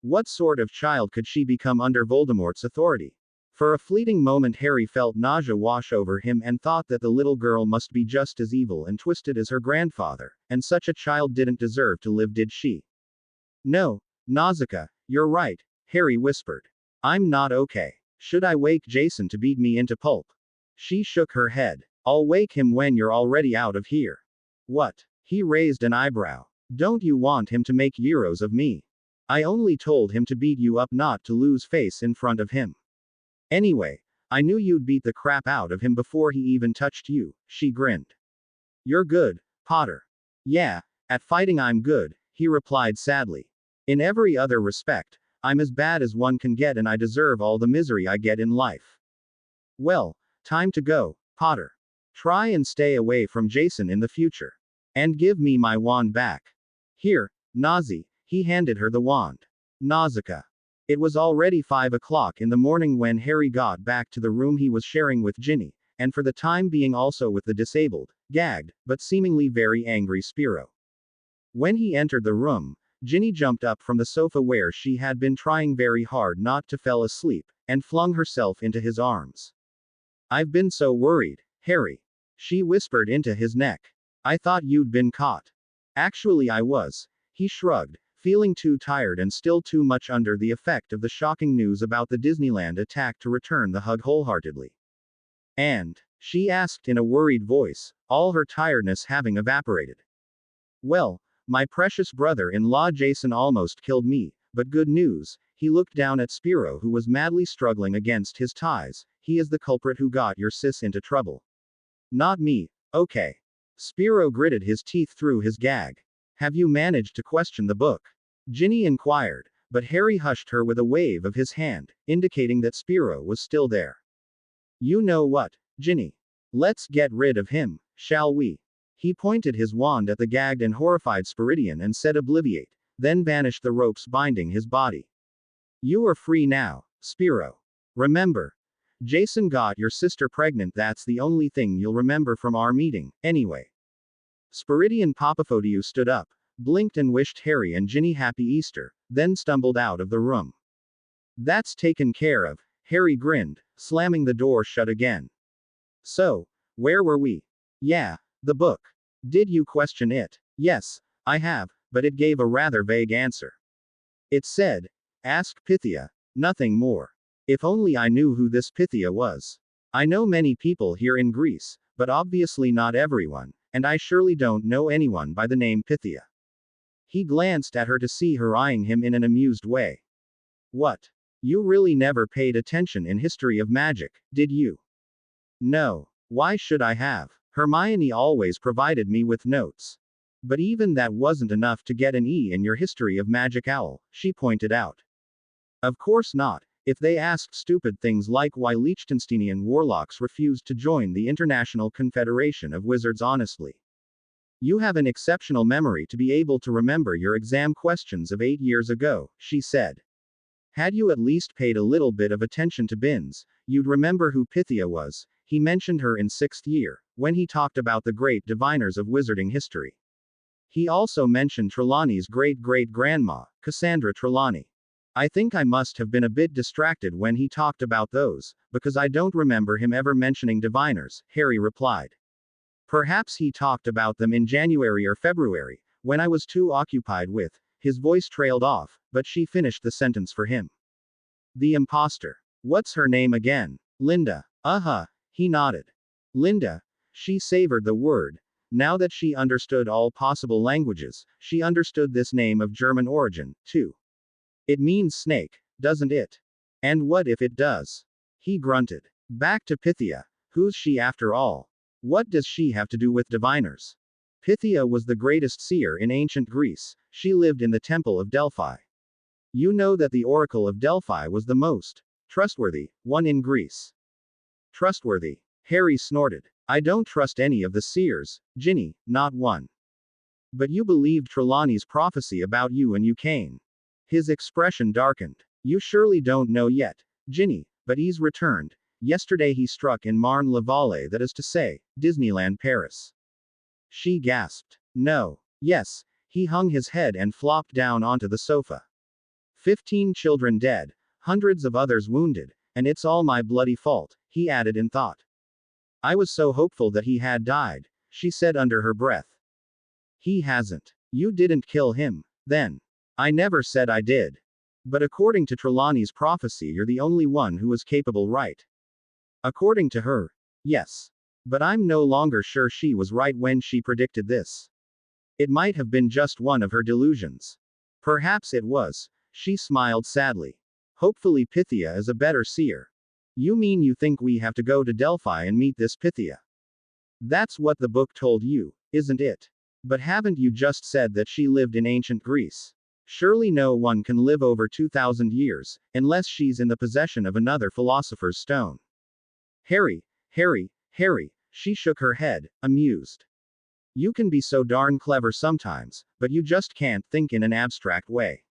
What sort of child could she become under Voldemort's authority? For a fleeting moment Harry felt nausea wash over him and thought that the little girl must be just as evil and twisted as her grandfather, and such a child didn't deserve to live, did she? "No, Nausicaa, you're right," Harry whispered. "I'm not okay. Should I wake Jason to beat me into pulp?" She shook her head. "I'll wake him when you're already out of here." "What?" He raised an eyebrow. "Don't you want him to make heroes of me?" "I only told him to beat you up, not to lose face in front of him. Anyway, I knew you'd beat the crap out of him before he even touched you," she grinned. "You're good, Potter." "Yeah, at fighting I'm good," he replied sadly. "In every other respect, I'm as bad as one can get, and I deserve all the misery I get in life." "Well, time to go, Potter. Try and stay away from Jason in the future. And give me my wand back. Here, Nazi." He handed her the wand. Nausicaa. It was already 5 o'clock in the morning when Harry got back to the room he was sharing with Ginny, and for the time being also with the disabled, gagged, but seemingly very angry Spiro. When he entered the room, Ginny jumped up from the sofa where she had been trying very hard not to fall asleep, and flung herself into his arms. "I've been so worried, Harry," she whispered into his neck. "I thought you'd been caught." "Actually, I was," he shrugged, feeling too tired and still too much under the effect of the shocking news about the Disneyland attack to return the hug wholeheartedly. "And?" she asked in a worried voice, all her tiredness having evaporated. "Well, my precious brother-in-law Jason almost killed me, but good news," he looked down at Spiro who was madly struggling against his ties, "he is the culprit who got your sis into trouble. Not me, okay." Spiro gritted his teeth through his gag. "Have you managed to question the book?" Ginny inquired, but Harry hushed her with a wave of his hand, indicating that Spiro was still there. "You know what, Ginny? Let's get rid of him, shall we?" He pointed his wand at the gagged and horrified Spiridion and said "Obliviate," then vanished the ropes binding his body. "You are free now, Spiro. Remember, Jason got your sister pregnant. That's the only thing you'll remember from our meeting, anyway." Spiridion Papaphodiou stood up, blinked and wished Harry and Ginny happy Easter, then stumbled out of the room. "That's taken care of," Harry grinned, slamming the door shut again. "So, where were we?" "Yeah, the book. Did you question it?" "Yes, I have, but it gave a rather vague answer. It said, 'Ask Pythia,' nothing more. If only I knew who this Pythia was. I know many people here in Greece, but obviously not everyone, and I surely don't know anyone by the name Pythia." He glanced at her to see her eyeing him in an amused way. "What? You really never paid attention in history of magic, did you?" "No. Why should I have? Hermione always provided me with notes." "But even that wasn't enough to get an E in your history of magic, owl," she pointed out. "Of course not, if they asked stupid things like why Liechtensteinian warlocks refused to join the International Confederation of Wizards. Honestly, you have an exceptional memory to be able to remember your exam questions of 8 years ago," she said. "Had you at least paid a little bit of attention to Binns, you'd remember who Pythia was. He mentioned her in 6th year, when he talked about the great diviners of wizarding history. He also mentioned Trelawney's great-great-grandma, Cassandra Trelawney. I think I must have been a bit distracted when he talked about those, because I don't remember him ever mentioning diviners," Harry replied. "Perhaps he talked about them in January or February, when I was too occupied with." His voice trailed off, but she finished the sentence for him. "The imposter. What's her name again?" "Linda." "Uh-huh." He nodded. "Linda." She savored the word. Now that she understood all possible languages, she understood this name of German origin, too. "It means snake, doesn't it?" "And what if it does?" He grunted. "Back to Pythia. Who's she after all? What does she have to do with diviners?" "Pythia was the greatest seer in ancient Greece. She lived in the Temple of Delphi. You know that the Oracle of Delphi was the most trustworthy one in Greece." "Trustworthy?" Harry snorted. "I don't trust any of the seers, Ginny, not one." "But you believed Trelawney's prophecy about you and you came." His expression darkened. "You surely don't know yet, Ginny, but he's returned. Yesterday he struck in Marne-la-Vallée, that is to say, Disneyland Paris." She gasped. "No. Yes." He hung his head and flopped down onto the sofa. 15 children dead, hundreds of others wounded, and it's all my bloody fault," he added in thought. "I was so hopeful that he had died," she said under her breath. "He hasn't. You didn't kill him, then." "I never said I did. But according to Trelawney's prophecy, you're the only one who was capable, right?" "According to her, yes. But I'm no longer sure she was right when she predicted this. It might have been just one of her delusions." "Perhaps it was." She smiled sadly. "Hopefully Pythia is a better seer." "You mean you think we have to go to Delphi and meet this Pythia?" "That's what the book told you, isn't it? But haven't you just said that she lived in ancient Greece? Surely no one can live over 2,000 years, unless she's in the possession of another philosopher's stone." Harry, she shook her head, amused. "You can be so darn clever sometimes, but you just can't think in an abstract way.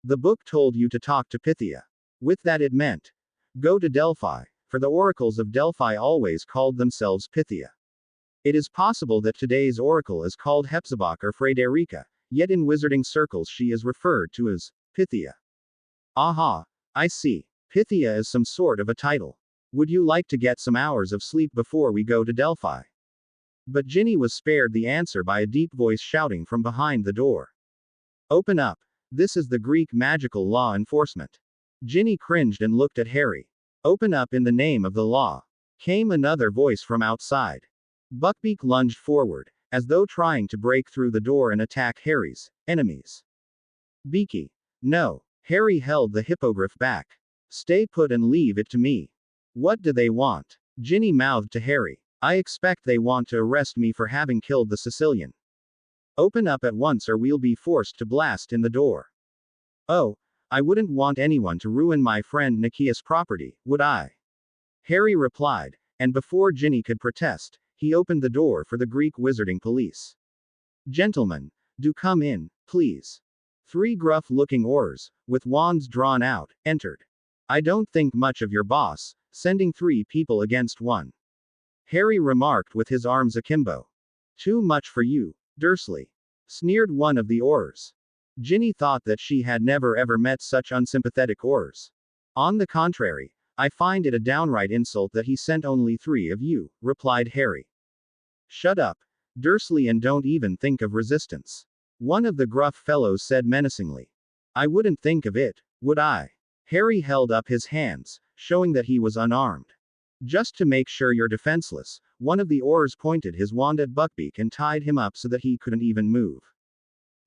The book told you to talk to Pythia. With that it meant, go to Delphi, for the oracles of Delphi always called themselves Pythia. It is possible that today's oracle is called Hepzibah or Frederica, yet in wizarding circles she is referred to as Pythia. Aha, I see. Pythia is some sort of a title. Would you like to get some hours of sleep before we go to Delphi? But Ginny was spared the answer by a deep voice shouting from behind the door. Open up. This is the Greek magical law enforcement. Ginny cringed and looked at Harry. Open up in the name of the law. Came another voice from outside. Buckbeak lunged forward, as though trying to break through the door and attack Harry's enemies. Beaky. No. Harry held the hippogriff back. Stay put and leave it to me. What do they want? Ginny mouthed to Harry. I expect they want to arrest me for having killed the Sicilian. Open up at once or we'll be forced to blast in the door. Oh, I wouldn't want anyone to ruin my friend Nikia's property, would I? Harry replied, and before Ginny could protest, he opened the door for the Greek wizarding police. Gentlemen, do come in, please. 3 gruff-looking oars, with wands drawn out, entered. I don't think much of your boss, sending 3 people against 1. Harry remarked with his arms akimbo. Too much for you, Dursley. Sneered one of the oars. Ginny thought that she had never ever met such unsympathetic oars. On the contrary, I find it a downright insult that he sent only 3 of you, replied Harry. Shut up, Dursley, and don't even think of resistance. One of the gruff fellows said menacingly. I wouldn't think of it, would I? Harry held up his hands, showing that he was unarmed. Just to make sure you're defenseless, one of the oars pointed his wand at Buckbeak and tied him up so that he couldn't even move.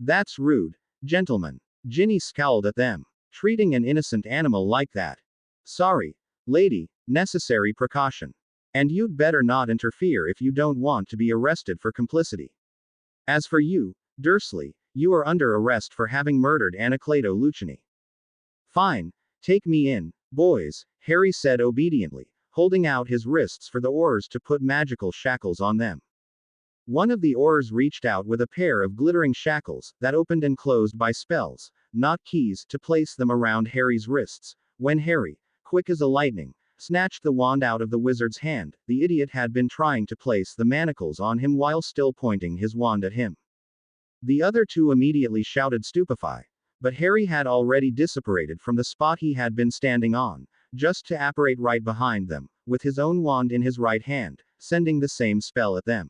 That's rude, gentlemen. Ginny scowled at them. Treating an innocent animal like that. Sorry, lady, necessary precaution. And you'd better not interfere if you don't want to be arrested for complicity. As for you, Dursley, you are under arrest for having murdered Anacleto Lucchini. Fine, take me in, boys, Harry said obediently, holding out his wrists for the oars to put magical shackles on them. One of the oars reached out with a pair of glittering shackles, that opened and closed by spells, not keys, to place them around Harry's wrists. When Harry, quick as a lightning, snatched the wand out of the wizard's hand, the idiot had been trying to place the manacles on him while still pointing his wand at him. The other 2 immediately shouted stupefy, but Harry had already disapparated from the spot he had been standing on, just to apparate right behind them, with his own wand in his right hand, sending the same spell at them.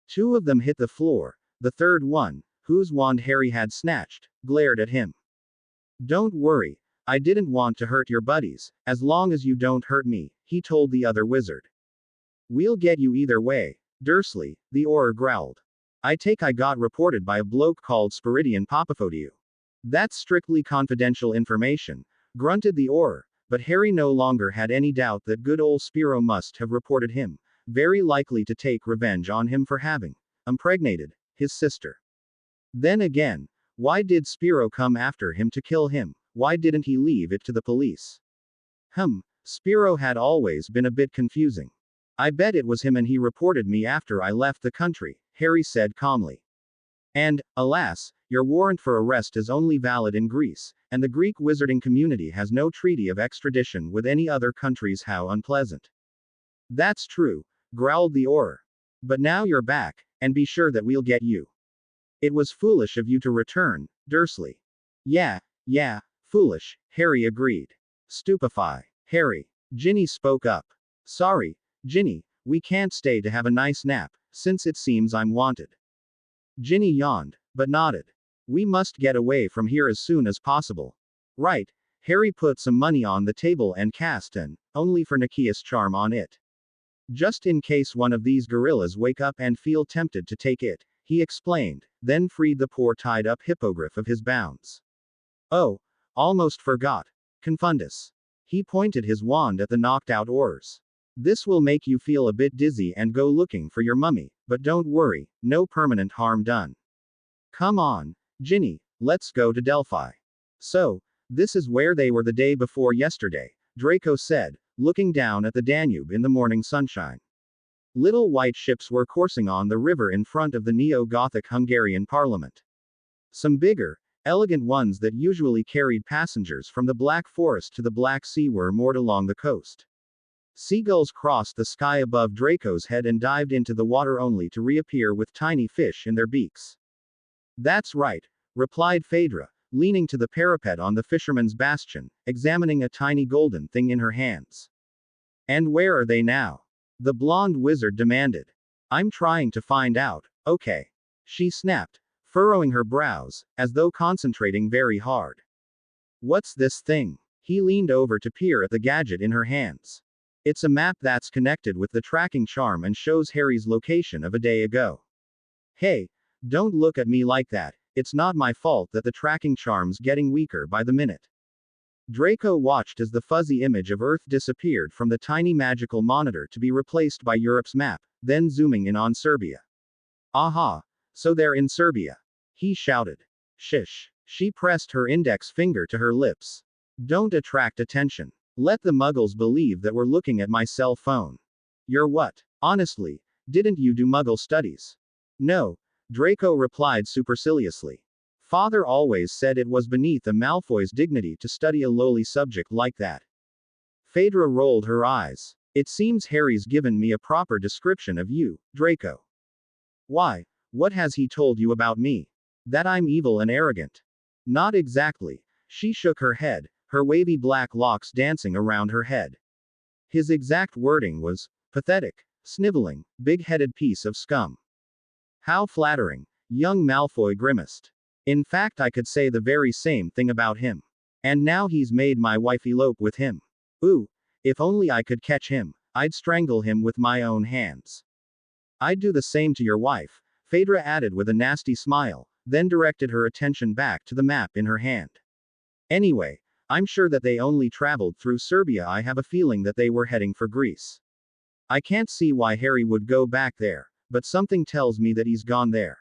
2 of them hit the floor, the third one, whose wand Harry had snatched, glared at him. Don't worry, I didn't want to hurt your buddies, as long as you don't hurt me, he told the other wizard. We'll get you either way, Dursley, the oar growled. I take I got reported by a bloke called Spiridion Papafodiou. That's strictly confidential information, grunted the oar. But Harry no longer had any doubt that good old Spiro must have reported him, very likely to take revenge on him for having impregnated his sister. Then again, why did Spiro come after him to kill him? Why didn't he leave it to the police? Spiro had always been a bit confusing. I bet it was him and he reported me after I left the country, Harry said calmly. And, alas, your warrant for arrest is only valid in Greece, and the Greek wizarding community has no treaty of extradition with any other countries. How unpleasant. That's true, growled the oar. But now you're back, and be sure that we'll get you. It was foolish of you to return, Dursley. Yeah, foolish, Harry agreed. Stupefy, Harry. Ginny spoke up. Sorry, Ginny, we can't stay to have a nice nap, since it seems I'm wanted. Ginny yawned, but nodded. We must get away from here as soon as possible. Right. Harry put some money on the table and cast an only for Nikia's charm on it. Just in case one of these gorillas wake up and feel tempted to take it, he explained, then freed the poor tied up hippogriff of his bounds. Oh, almost forgot. Confundus. He pointed his wand at the knocked out oars. This will make you feel a bit dizzy and go looking for your mummy, but don't worry, no permanent harm done. Come on, Ginny, let's go to Delphi. So, this is where they were the day before yesterday, Draco said, looking down at the Danube in the morning sunshine. Little white ships were coursing on the river in front of the neo-Gothic Hungarian parliament. Some bigger, elegant ones that usually carried passengers from the Black Forest to the Black Sea were moored along the coast. Seagulls crossed the sky above Draco's head and dived into the water only to reappear with tiny fish in their beaks. That's right, replied Phaedra, leaning to the parapet on the fisherman's bastion, examining a tiny golden thing in her hands. And where are they now? The blonde wizard demanded. I'm trying to find out, okay. She snapped, furrowing her brows, as though concentrating very hard. What's this thing? He leaned over to peer at the gadget in her hands. It's a map that's connected with the tracking charm and shows Harry's location of a day ago. Hey, don't look at me like that, it's not my fault that the tracking charm's getting weaker by the minute. Draco watched as the fuzzy image of Earth disappeared from the tiny magical monitor to be replaced by Europe's map, then zooming in on Serbia. Aha! So they're in Serbia. He shouted. Shish. She pressed her index finger to her lips. Don't attract attention. Let the muggles believe that we're looking at my cell phone. You're what? Honestly, didn't you do muggle studies? No, Draco replied superciliously. Father always said it was beneath a Malfoy's dignity to study a lowly subject like that. Phaedra rolled her eyes. It seems Harry's given me a proper description of you, Draco. Why? What has he told you about me? That I'm evil and arrogant? Not exactly. She shook her head, her wavy black locks dancing around her head. His exact wording was, pathetic, sniveling, big-headed piece of scum. How flattering, young Malfoy grimaced. In fact, I could say the very same thing about him. And now he's made my wife elope with him. Ooh, if only I could catch him, I'd strangle him with my own hands. I'd do the same to your wife, Phaedra added with a nasty smile, then directed her attention back to the map in her hand. Anyway, I'm sure that they only traveled through Serbia. I have a feeling that they were heading for Greece. I can't see why Harry would go back there, but something tells me that he's gone there.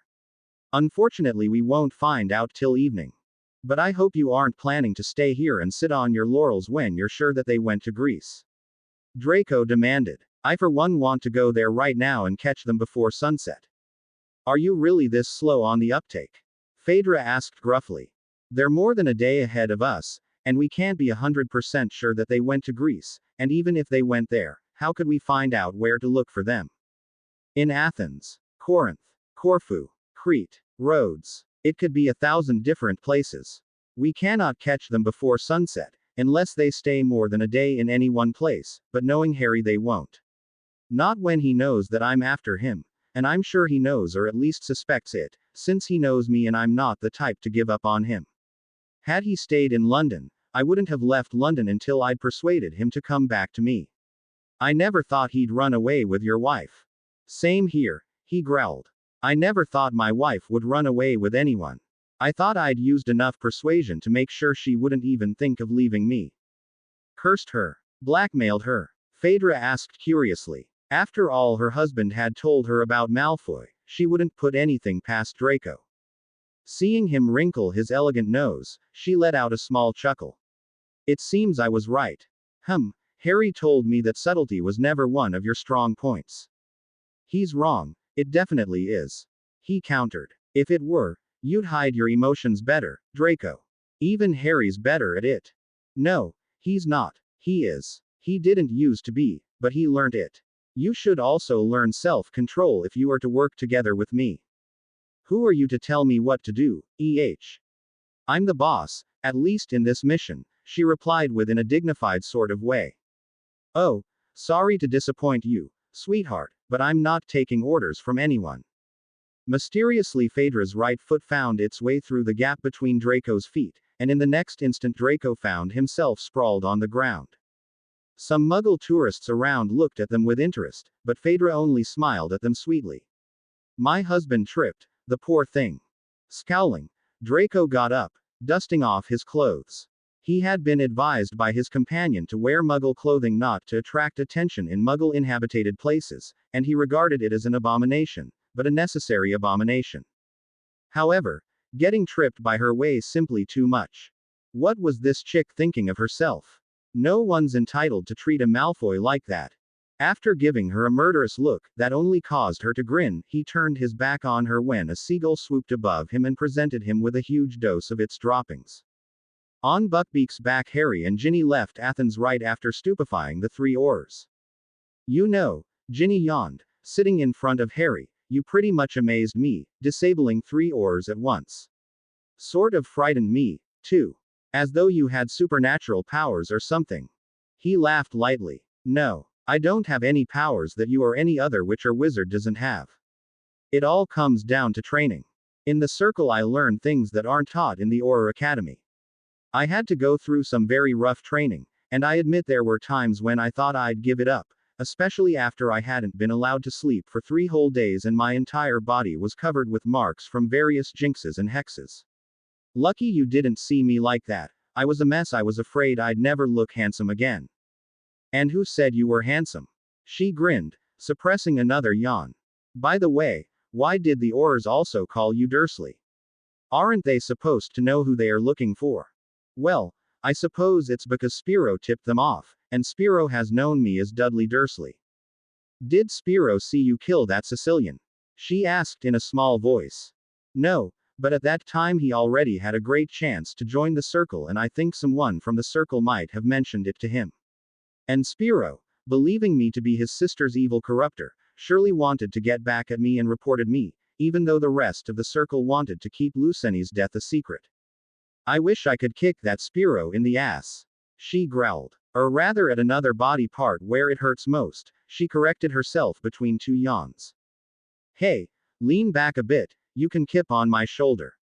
Unfortunately, we won't find out till evening. But I hope you aren't planning to stay here and sit on your laurels when you're sure that they went to Greece. Draco demanded. I for one want to go there right now and catch them before sunset. Are you really this slow on the uptake? Phaedra asked gruffly. They're more than a day ahead of us, and we can't be 100% sure that they went to Greece, and even if they went there, how could we find out where to look for them? In Athens, Corinth, Corfu, Crete, Rhodes. It could be 1,000 different places. We cannot catch them before sunset, unless they stay more than a day in any one place, but knowing Harry they won't. Not when he knows that I'm after him. And I'm sure he knows or at least suspects it, since he knows me and I'm not the type to give up on him. Had he stayed in London, I wouldn't have left London until I'd persuaded him to come back to me. I never thought he'd run away with your wife. Same here, he growled. I never thought my wife would run away with anyone. I thought I'd used enough persuasion to make sure she wouldn't even think of leaving me. Cursed her. Blackmailed her. Phaedra asked curiously. After all her husband had told her about Malfoy, she wouldn't put anything past Draco. Seeing him wrinkle his elegant nose, she let out a small chuckle. It seems I was right. Harry told me that subtlety was never one of your strong points. He's wrong, it definitely is. He countered. If it were, you'd hide your emotions better, Draco. Even Harry's better at it. No, he's not. He is. He didn't used to be, but he learned it. You should also learn self-control if you are to work together with me. Who are you to tell me what to do, I'm the boss, at least in this mission, she replied within a dignified sort of way. Oh, sorry to disappoint you, sweetheart, but I'm not taking orders from anyone. Mysteriously, Phaedra's right foot found its way through the gap between Draco's feet, and in the next instant Draco found himself sprawled on the ground. Some Muggle tourists around looked at them with interest, but Phaedra only smiled at them sweetly. My husband tripped, the poor thing. Scowling, Draco got up, dusting off his clothes. He had been advised by his companion to wear Muggle clothing not to attract attention in Muggle-inhabited places, and he regarded it as an abomination, but a necessary abomination. However, getting tripped by her way simply too much. What was this chick thinking of herself? No one's entitled to treat a Malfoy like that. After giving her a murderous look that only caused her to grin, he turned his back on her when a seagull swooped above him and presented him with a huge dose of its droppings. On Buckbeak's back, Harry and Ginny left Athens right after stupefying the three Aurors. You know, Ginny yawned, sitting in front of Harry, you pretty much amazed me, disabling 3 oars at once. Sort of frightened me, too. As though you had supernatural powers or something. He laughed lightly. No, I don't have any powers that you or any other witch or wizard doesn't have. It all comes down to training. In the circle, I learned things that aren't taught in the Auror Academy. I had to go through some very rough training, and I admit there were times when I thought I'd give it up, especially after I hadn't been allowed to sleep for 3 whole days and my entire body was covered with marks from various jinxes and hexes. Lucky you didn't see me like that. I was a mess. I was afraid I'd never look handsome again. And who said you were handsome? She grinned, suppressing another yawn. By the way, why did the Aurors also call you Dursley? Aren't they supposed to know who they are looking for? Well, I suppose it's because Spiro tipped them off, and Spiro has known me as Dudley Dursley. Did Spiro see you kill that Sicilian? She asked in a small voice. No, but at that time he already had a great chance to join the circle, and I think someone from the circle might have mentioned it to him. And Spiro, believing me to be his sister's evil corrupter, surely wanted to get back at me and reported me, even though the rest of the circle wanted to keep Luceni's death a secret. I wish I could kick that Spiro in the ass. She growled. Or rather at another body part where it hurts most, she corrected herself between 2 yawns. Hey, lean back a bit, you can kip on my shoulder.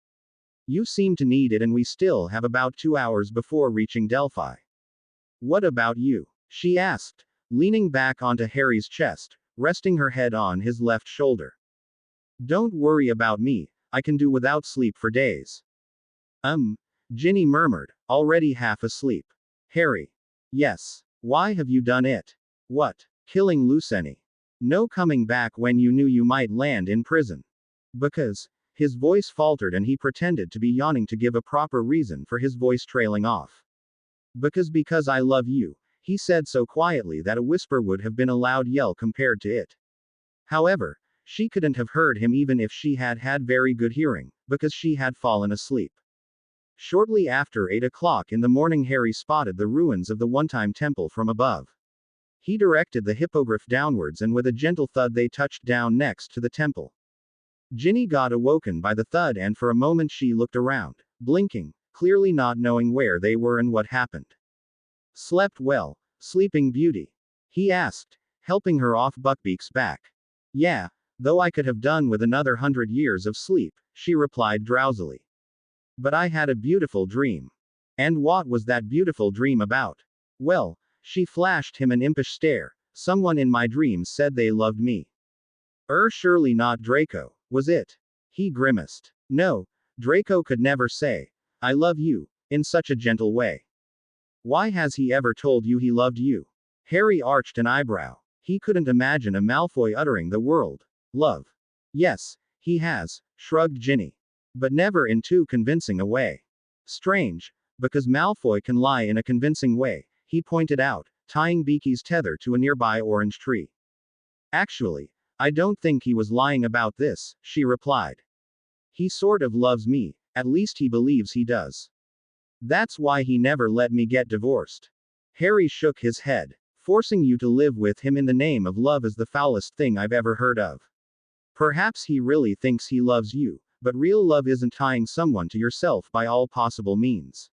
You seem to need it, and we still have about 2 hours before reaching Delphi. What about you? She asked, leaning back onto Harry's chest, resting her head on his left shoulder. Don't worry about me, I can do without sleep for days. Ginny murmured, already half asleep. Harry. Yes. Why have you done it? What? Killing Luceni. No coming back when you knew you might land in prison. Because. His voice faltered and he pretended to be yawning to give a proper reason for his voice trailing off. Because I love you, he said so quietly that a whisper would have been a loud yell compared to it. However, she couldn't have heard him even if she had had very good hearing, because she had fallen asleep. Shortly after 8 o'clock in the morning, Harry spotted the ruins of the one-time temple from above. He directed the hippogriff downwards, and with a gentle thud they touched down next to the temple. Ginny got awoken by the thud, and for a moment she looked around, blinking, clearly not knowing where they were and what happened. Slept well, Sleeping Beauty? He asked, helping her off Buckbeak's back. Yeah, though I could have done with another 100 years of sleep, she replied drowsily. But I had a beautiful dream. And what was that beautiful dream about? Well, she flashed him an impish stare. Someone in my dreams said they loved me. Surely not Draco, was it? He grimaced. No, Draco could never say, I love you, in such a gentle way. Why has he ever told you he loved you? Harry arched an eyebrow. He couldn't imagine a Malfoy uttering the word love. Yes, he has, shrugged Ginny. But never in too convincing a way. Strange, because Malfoy can lie in a convincing way, he pointed out, tying Beaky's tether to a nearby orange tree. Actually, I don't think he was lying about this, she replied. He sort of loves me, at least he believes he does. That's why he never let me get divorced. Harry shook his head. Forcing you to live with him in the name of love is the foulest thing I've ever heard of. Perhaps he really thinks he loves you, but real love isn't tying someone to yourself by all possible means.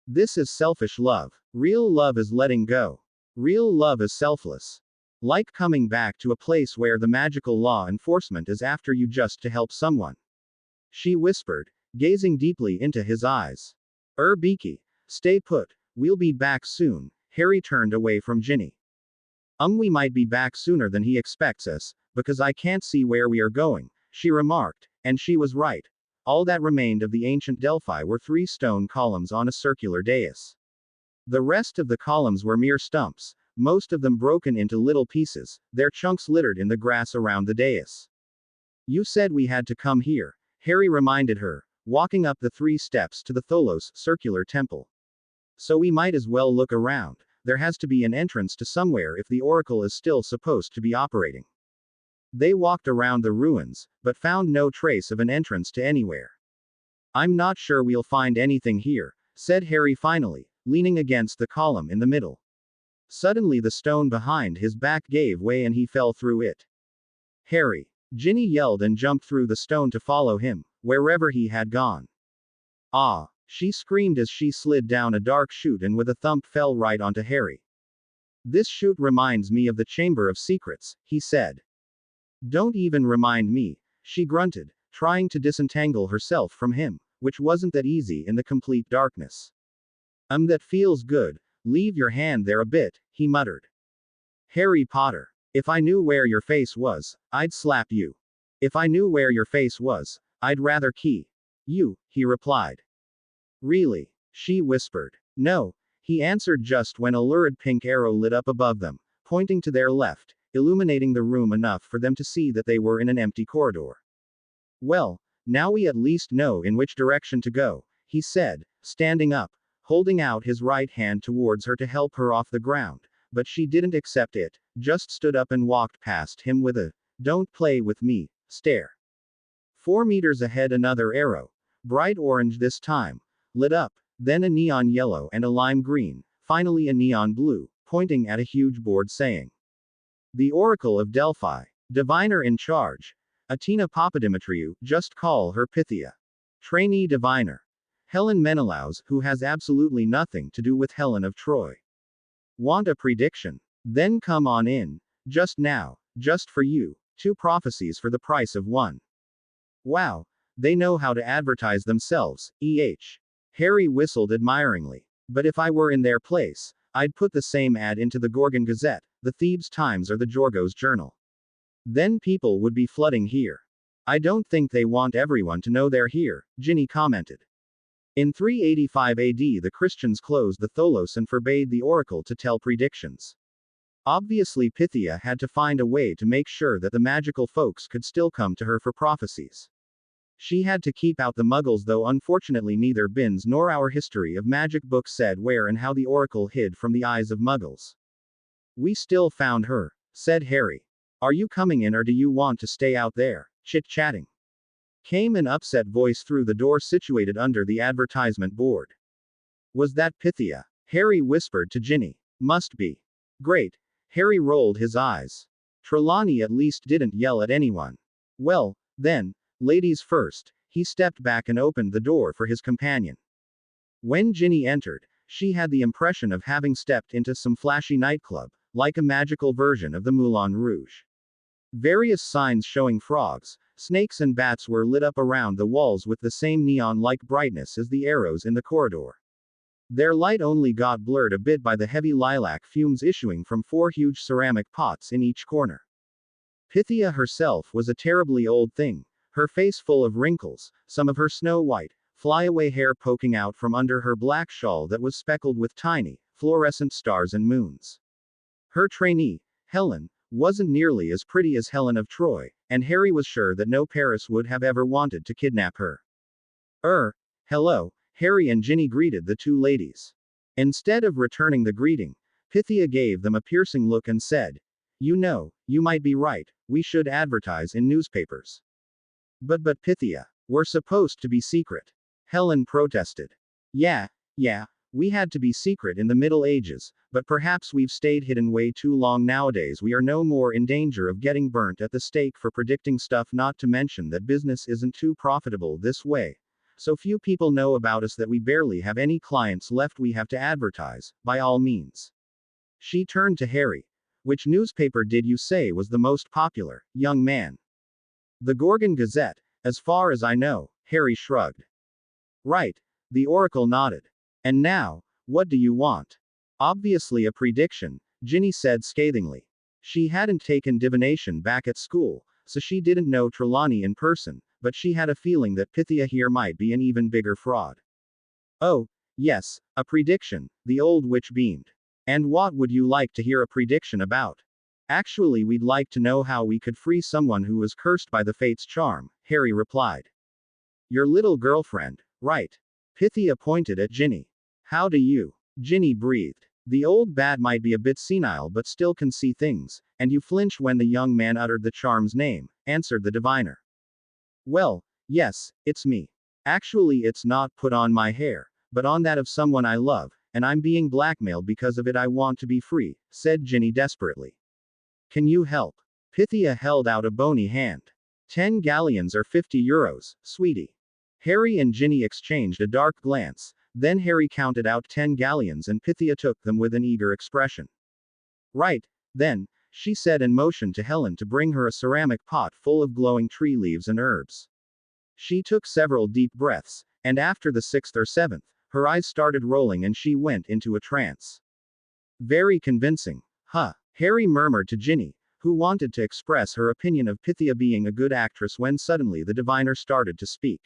This is selfish love. Real love is letting go. Real love is selfless. Like coming back to a place where the magical law enforcement is after you just to help someone. She whispered, gazing deeply into his eyes. Beaky, stay put, we'll be back soon. Harry turned away from Ginny. We might be back sooner than he expects us, because I can't see where we are going, she remarked, and she was right. All that remained of the ancient Delphi were 3 stone columns on a circular dais. The rest of the columns were mere stumps, most of them broken into little pieces, their chunks littered in the grass around the dais. You said we had to come here, Harry reminded her, walking up the 3 steps to the Tholos circular temple. So we might as well look around. There has to be an entrance to somewhere if the oracle is still supposed to be operating. They walked around the ruins, but found no trace of an entrance to anywhere. I'm not sure we'll find anything here, said Harry finally, leaning against the column in the middle. Suddenly the stone behind his back gave way and he fell through it. Harry! Ginny yelled and jumped through the stone to follow him, wherever he had gone. Ah! She screamed as she slid down a dark chute and with a thump fell right onto Harry. This chute reminds me of the Chamber of Secrets, he said. Don't even remind me, she grunted, trying to disentangle herself from him, which wasn't that easy in the complete darkness. That feels good, leave your hand there a bit, he muttered. Harry Potter. If I knew where your face was, I'd slap you. If I knew where your face was, I'd rather key you, he replied. Really? She whispered. No, he answered just when a lurid pink arrow lit up above them, pointing to their left, illuminating the room enough for them to see that they were in an empty corridor. Well, now we at least know in which direction to go, he said, standing up, holding out his right hand towards her to help her off the ground, but she didn't accept it, just stood up and walked past him with a, "Don't play with me," stare. 4 meters ahead another arrow, bright orange this time, lit up, then a neon yellow and a lime green, finally a neon blue, pointing at a huge board saying, "The Oracle of Delphi. Diviner in charge. Atina Papadimitriou, just call her Pythia. Trainee diviner. Helen Menelaus, who has absolutely nothing to do with Helen of Troy. Want a prediction? Then come on in. Just now, just for you, 2 prophecies for the price of 1. Wow, they know how to advertise themselves, Harry whistled admiringly. But if I were in their place, I'd put the same ad into the Gorgon Gazette, the Thebes Times or the Jorgos Journal. Then people would be flooding here. I don't think they want everyone to know they're here, Ginny commented. In 385 AD the Christians closed the Tholos and forbade the oracle to tell predictions. Obviously Pythia had to find a way to make sure that the magical folks could still come to her for prophecies. She had to keep out the muggles, though unfortunately neither Binns nor our history of magic book said where and how the oracle hid from the eyes of muggles. We still found her, said Harry. Are you coming in or do you want to stay out there, chit-chatting? Came an upset voice through the door situated under the advertisement board. Was that Pythia? Harry whispered to Ginny. Must be. Great. Harry rolled his eyes. Trelawney at least didn't yell at anyone. Well, then, ladies first, he stepped back and opened the door for his companion. When Ginny entered, she had the impression of having stepped into some flashy nightclub, like a magical version of the Moulin Rouge. Various signs showing frogs, snakes and bats were lit up around the walls with the same neon-like brightness as the arrows in the corridor. Their light only got blurred a bit by the heavy lilac fumes issuing from 4 huge ceramic pots in each corner. Pythia herself was a terribly old thing, her face full of wrinkles, some of her snow-white, flyaway hair poking out from under her black shawl that was speckled with tiny, fluorescent stars and moons. Her trainee, Helen, wasn't nearly as pretty as Helen of Troy, and Harry was sure that no Paris would have ever wanted to kidnap her. Hello, Harry and Ginny greeted the 2 ladies. Instead of returning the greeting, Pythia gave them a piercing look and said, "You know, you might be right, we should advertise in newspapers." But Pythia, we're supposed to be secret. Helen protested. Yeah, we had to be secret in the Middle Ages, but perhaps we've stayed hidden way too long nowadays. We are no more in danger of getting burnt at the stake for predicting stuff, not to mention that business isn't too profitable this way. So few people know about us that we barely have any clients left. We have to advertise, by all means. She turned to Harry. Which newspaper did you say was the most popular, young man? The Gorgon Gazette, as far as I know, Harry shrugged. Right. The oracle nodded. And now, what do you want? Obviously a prediction, Ginny said scathingly. She hadn't taken divination back at school, so she didn't know Trelawney in person, but she had a feeling that Pythia here might be an even bigger fraud. Oh, yes, a prediction, the old witch beamed. And what would you like to hear a prediction about? Actually, we'd like to know how we could free someone who was cursed by the fate's charm, Harry replied. Your little girlfriend, right? Pythia pointed at Ginny. How do you? Ginny breathed. The old bat might be a bit senile but still can see things, and you flinch when the young man uttered the charm's name, answered the diviner. Well, yes, it's me. Actually, it's not put on my hair, but on that of someone I love, and I'm being blackmailed because of it. I want to be free, said Ginny desperately. Can you help? Pythia held out a bony hand. 10 galleons or 50 euros, sweetie. Harry and Ginny exchanged a dark glance, then Harry counted out 10 galleons and Pythia took them with an eager expression. Right, then, she said and motioned to Helen to bring her a ceramic pot full of glowing tree leaves and herbs. She took several deep breaths, and after the sixth or seventh, her eyes started rolling and she went into a trance. Very convincing, huh? Harry murmured to Ginny, who wanted to express her opinion of Pythia being a good actress when suddenly the diviner started to speak.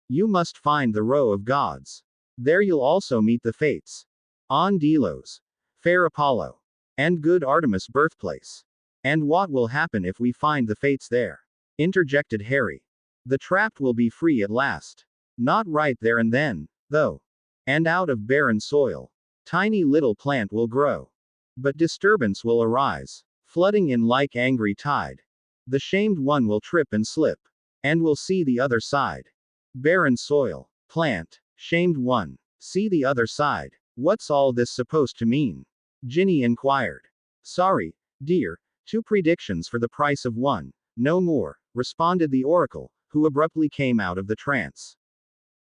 You must find the row of gods. There you'll also meet the fates. On Delos. Fair Apollo. And good Artemis' birthplace. And what will happen if we find the fates there? Interjected Harry. The trapped will be free at last. Not right there and then, though. And out of barren soil. Tiny little plant will grow. But disturbance will arise, flooding in like angry tide. The shamed one will trip and slip. And will see the other side. Barren soil, plant, shamed one, see the other side. What's all this supposed to mean? Ginny inquired. Sorry, dear, 2 predictions for the price of 1, no more, responded the oracle, who abruptly came out of the trance.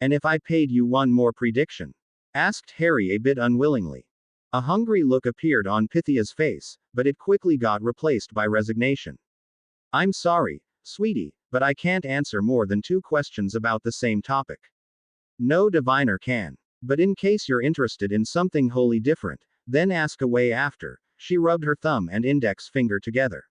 And if I paid you 1 more prediction? Asked Harry a bit unwillingly. A hungry look appeared on Pythia's face, but it quickly got replaced by resignation. I'm sorry, sweetie, but I can't answer more than 2 questions about the same topic. No diviner can. But in case you're interested in something wholly different, then ask away after. She rubbed her thumb and index finger together.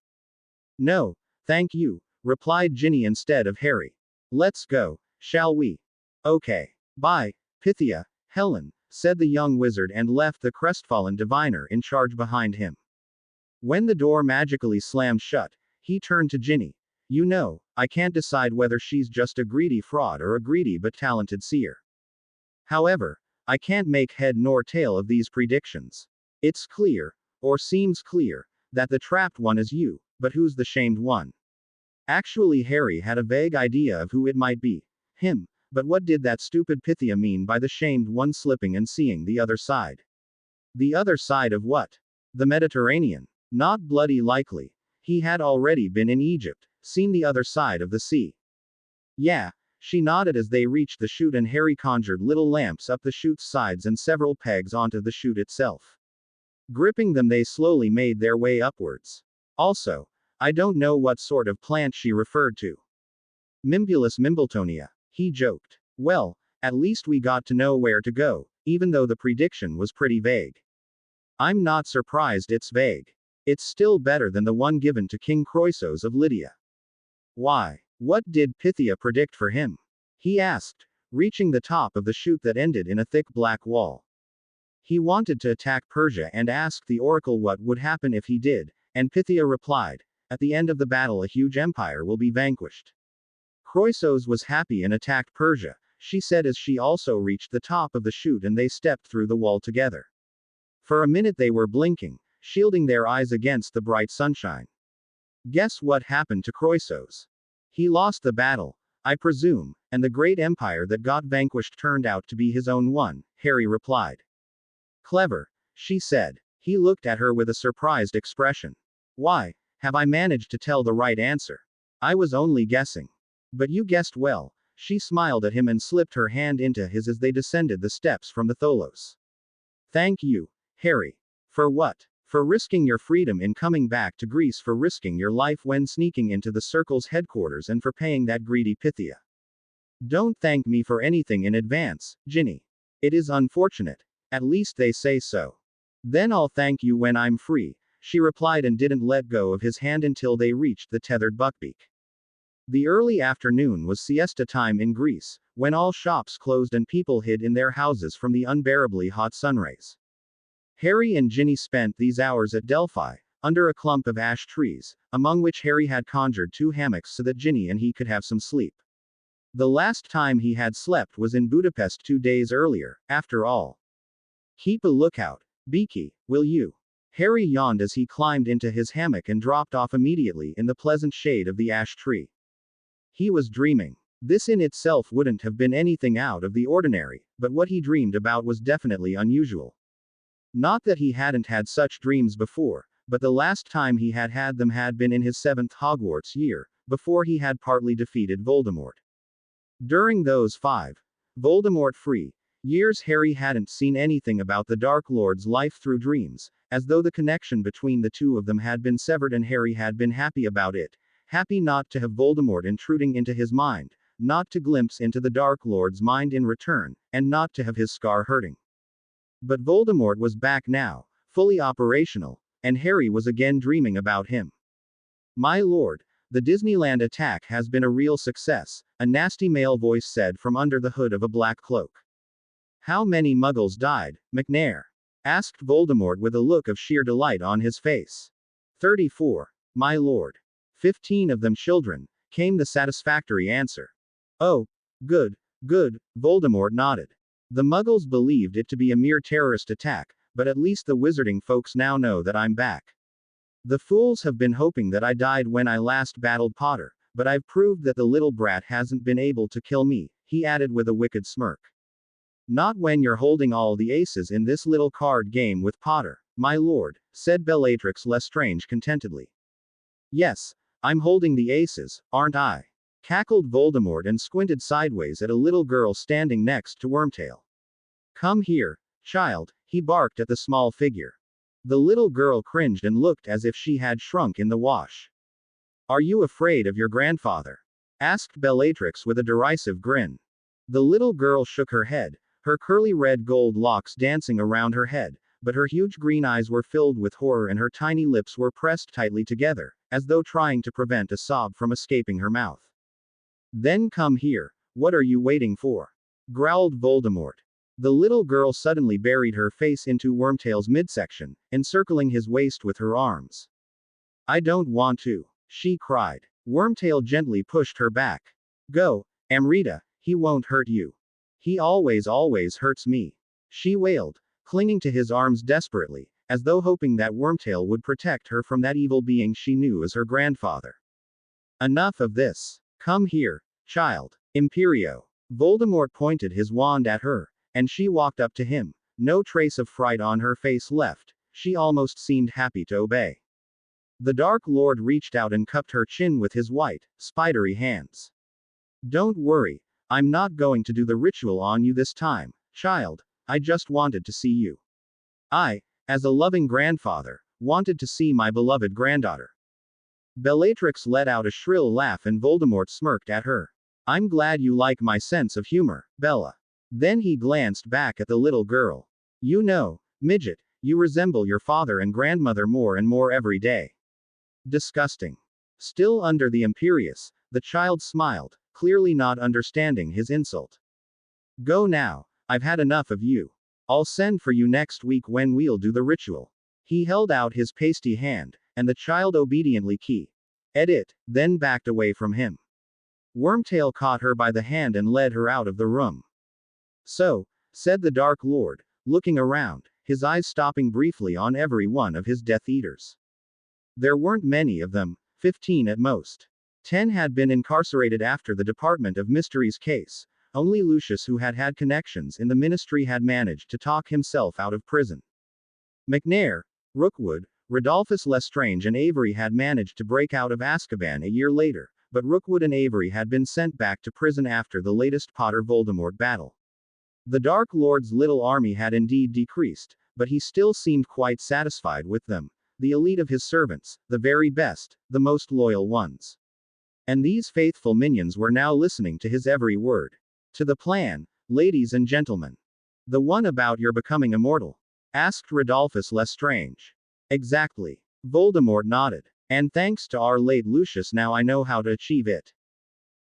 No, thank you, replied Ginny instead of Harry. Let's go, shall we? Okay. Bye, Pythia, Helen, said the young wizard and left the crestfallen diviner in charge behind him. When the door magically slammed shut, he turned to Ginny. You know, I can't decide whether she's just a greedy fraud or a greedy but talented seer. However, I can't make head nor tail of these predictions. It's clear, or seems clear, that the trapped one is you, but who's the shamed one? Actually, Harry had a vague idea of who it might be. Him, but what did that stupid Pythia mean by the shamed one slipping and seeing the other side? The other side of what? The Mediterranean. Not bloody likely. He had already been in Egypt, seen the other side of the sea. Yeah. She nodded as they reached the chute and Harry conjured little lamps up the chute's sides and several pegs onto the chute itself. Gripping them, they slowly made their way upwards. Also, I don't know what sort of plant she referred to. Mimbulus Mimbletonia, he joked. Well, at least we got to know where to go, even though the prediction was pretty vague. I'm not surprised it's vague. It's still better than the one given to King Croesus of Lydia. Why? What did Pythia predict for him? He asked, reaching the top of the chute that ended in a thick black wall. He wanted to attack Persia and asked the oracle what would happen if he did, and Pythia replied, at the end of the battle a huge empire will be vanquished. Croesus was happy and attacked Persia, she said as she also reached the top of the chute and they stepped through the wall together. For a minute they were blinking, shielding their eyes against the bright sunshine. Guess what happened to Croesus? He lost the battle, I presume, and the great empire that got vanquished turned out to be his own one, Harry replied. Clever, she said. He looked at her with a surprised expression. Why, have I managed to tell the right answer? I was only guessing. But you guessed well, she smiled at him and slipped her hand into his as they descended the steps from the Tholos. Thank you, Harry. For what? For risking your freedom in coming back to Greece, for risking your life when sneaking into the Circle's headquarters, and for paying that greedy Pythia. Don't thank me for anything in advance, Ginny. It is unfortunate. At least they say so. Then I'll thank you when I'm free, she replied and didn't let go of his hand until they reached the tethered Buckbeak. The early afternoon was siesta time in Greece, when all shops closed and people hid in their houses from the unbearably hot sunrays. Harry and Ginny spent these hours at Delphi, under a clump of ash trees, among which Harry had conjured 2 hammocks so that Ginny and he could have some sleep. The last time he had slept was in Budapest 2 days earlier, after all. Keep a lookout, Beaky, will you? Harry yawned as he climbed into his hammock and dropped off immediately in the pleasant shade of the ash tree. He was dreaming. This in itself wouldn't have been anything out of the ordinary, but what he dreamed about was definitely unusual. Not that he hadn't had such dreams before, but the last time he had had them had been in his 7th Hogwarts year, before he had partly defeated Voldemort. During those 5 Voldemort-free years, Harry hadn't seen anything about the Dark Lord's life through dreams, as though the connection between the two of them had been severed, and Harry had been happy about it, happy not to have Voldemort intruding into his mind, not to glimpse into the Dark Lord's mind in return, and not to have his scar hurting. But Voldemort was back now, fully operational, and Harry was again dreaming about him. "My lord, the Disneyland attack has been a real success," a nasty male voice said from under the hood of a black cloak. "How many Muggles died, McNair?" asked Voldemort with a look of sheer delight on his face. 34, my lord. 15 of them children," came the satisfactory answer. "Oh, good, good," Voldemort nodded. "The Muggles believed it to be a mere terrorist attack, but at least the wizarding folks now know that I'm back. The fools have been hoping that I died when I last battled Potter, but I've proved that the little brat hasn't been able to kill me," he added with a wicked smirk. "Not when you're holding all the aces in this little card game with Potter, my lord," said Bellatrix Lestrange contentedly. "Yes, I'm holding the aces, aren't I?" cackled Voldemort and squinted sideways at a little girl standing next to Wormtail. "Come here, child," he barked at the small figure. The little girl cringed and looked as if she had shrunk in the wash. "Are you afraid of your grandfather?" asked Bellatrix with a derisive grin. The little girl shook her head, her curly red gold locks dancing around her head, but her huge green eyes were filled with horror and her tiny lips were pressed tightly together, as though trying to prevent a sob from escaping her mouth. "Then come here, what are you waiting for?" growled Voldemort. The little girl suddenly buried her face into Wormtail's midsection, encircling his waist with her arms. "I don't want to," she cried. Wormtail gently pushed her back. "Go, Amrita, he won't hurt you. He always hurts me," she wailed, clinging to his arms desperately, as though hoping that Wormtail would protect her from that evil being she knew as her grandfather. "Enough of this. Come here, child. Imperio." Voldemort pointed his wand at her, and she walked up to him, no trace of fright on her face left. She almost seemed happy to obey. The Dark Lord reached out and cupped her chin with his white, spidery hands. "Don't worry, I'm not going to do the ritual on you this time, child. I just wanted to see you. I, as a loving grandfather, wanted to see my beloved granddaughter." Bellatrix let out a shrill laugh and Voldemort smirked at her. "I'm glad you like my sense of humor, Bella." Then he glanced back at the little girl. "You know, midget, you resemble your father and grandmother more and more every day." "Disgusting." Still under the Imperius, the child smiled, clearly not understanding his insult. "Go now, I've had enough of you. I'll send for you next week when we'll do the ritual." He held out his pasty hand, and the child obediently keyed it, then backed away from him. Wormtail caught her by the hand and led her out of the room. "So," said the Dark Lord, looking around, his eyes stopping briefly on every one of his Death Eaters. There weren't many of them, 15 at most. 10 had been incarcerated after the Department of Mysteries case. Only Lucius, who had had connections in the Ministry, had managed to talk himself out of prison. McNair, Rookwood, Rodolphus Lestrange and Avery had managed to break out of Azkaban a year later, but Rookwood and Avery had been sent back to prison after the latest Potter-Voldemort battle. The Dark Lord's little army had indeed decreased, but he still seemed quite satisfied with them, the elite of his servants, the very best, the most loyal ones. And these faithful minions were now listening to his every word. "To the plan, ladies and gentlemen." "The one about your becoming immortal?" asked Rodolphus Lestrange. "Exactly." Voldemort nodded. "And thanks to our late Lucius, now I know how to achieve it."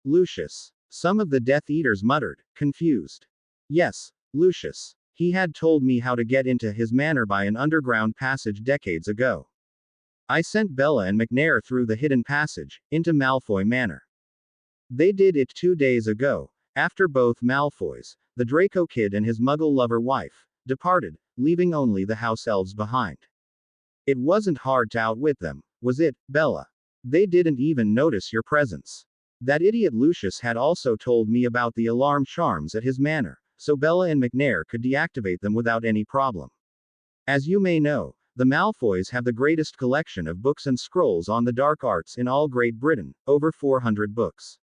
"Lucius?" some of the Death Eaters muttered, confused. "Yes, Lucius. He had told me how to get into his manor by an underground passage decades ago. I sent Bella and McNair through the hidden passage, into Malfoy Manor. They did it 2 days ago, after both Malfoys, the Draco kid and his muggle lover wife, departed, leaving only the house elves behind. It wasn't hard to outwit them, was it, Bella? They didn't even notice your presence." That idiot Lucius had also told me about the alarm charms at his manor, so Bella and McNair could deactivate them without any problem. As you may know, the Malfoys have the greatest collection of books and scrolls on the dark arts in all Great Britain, over 400 books.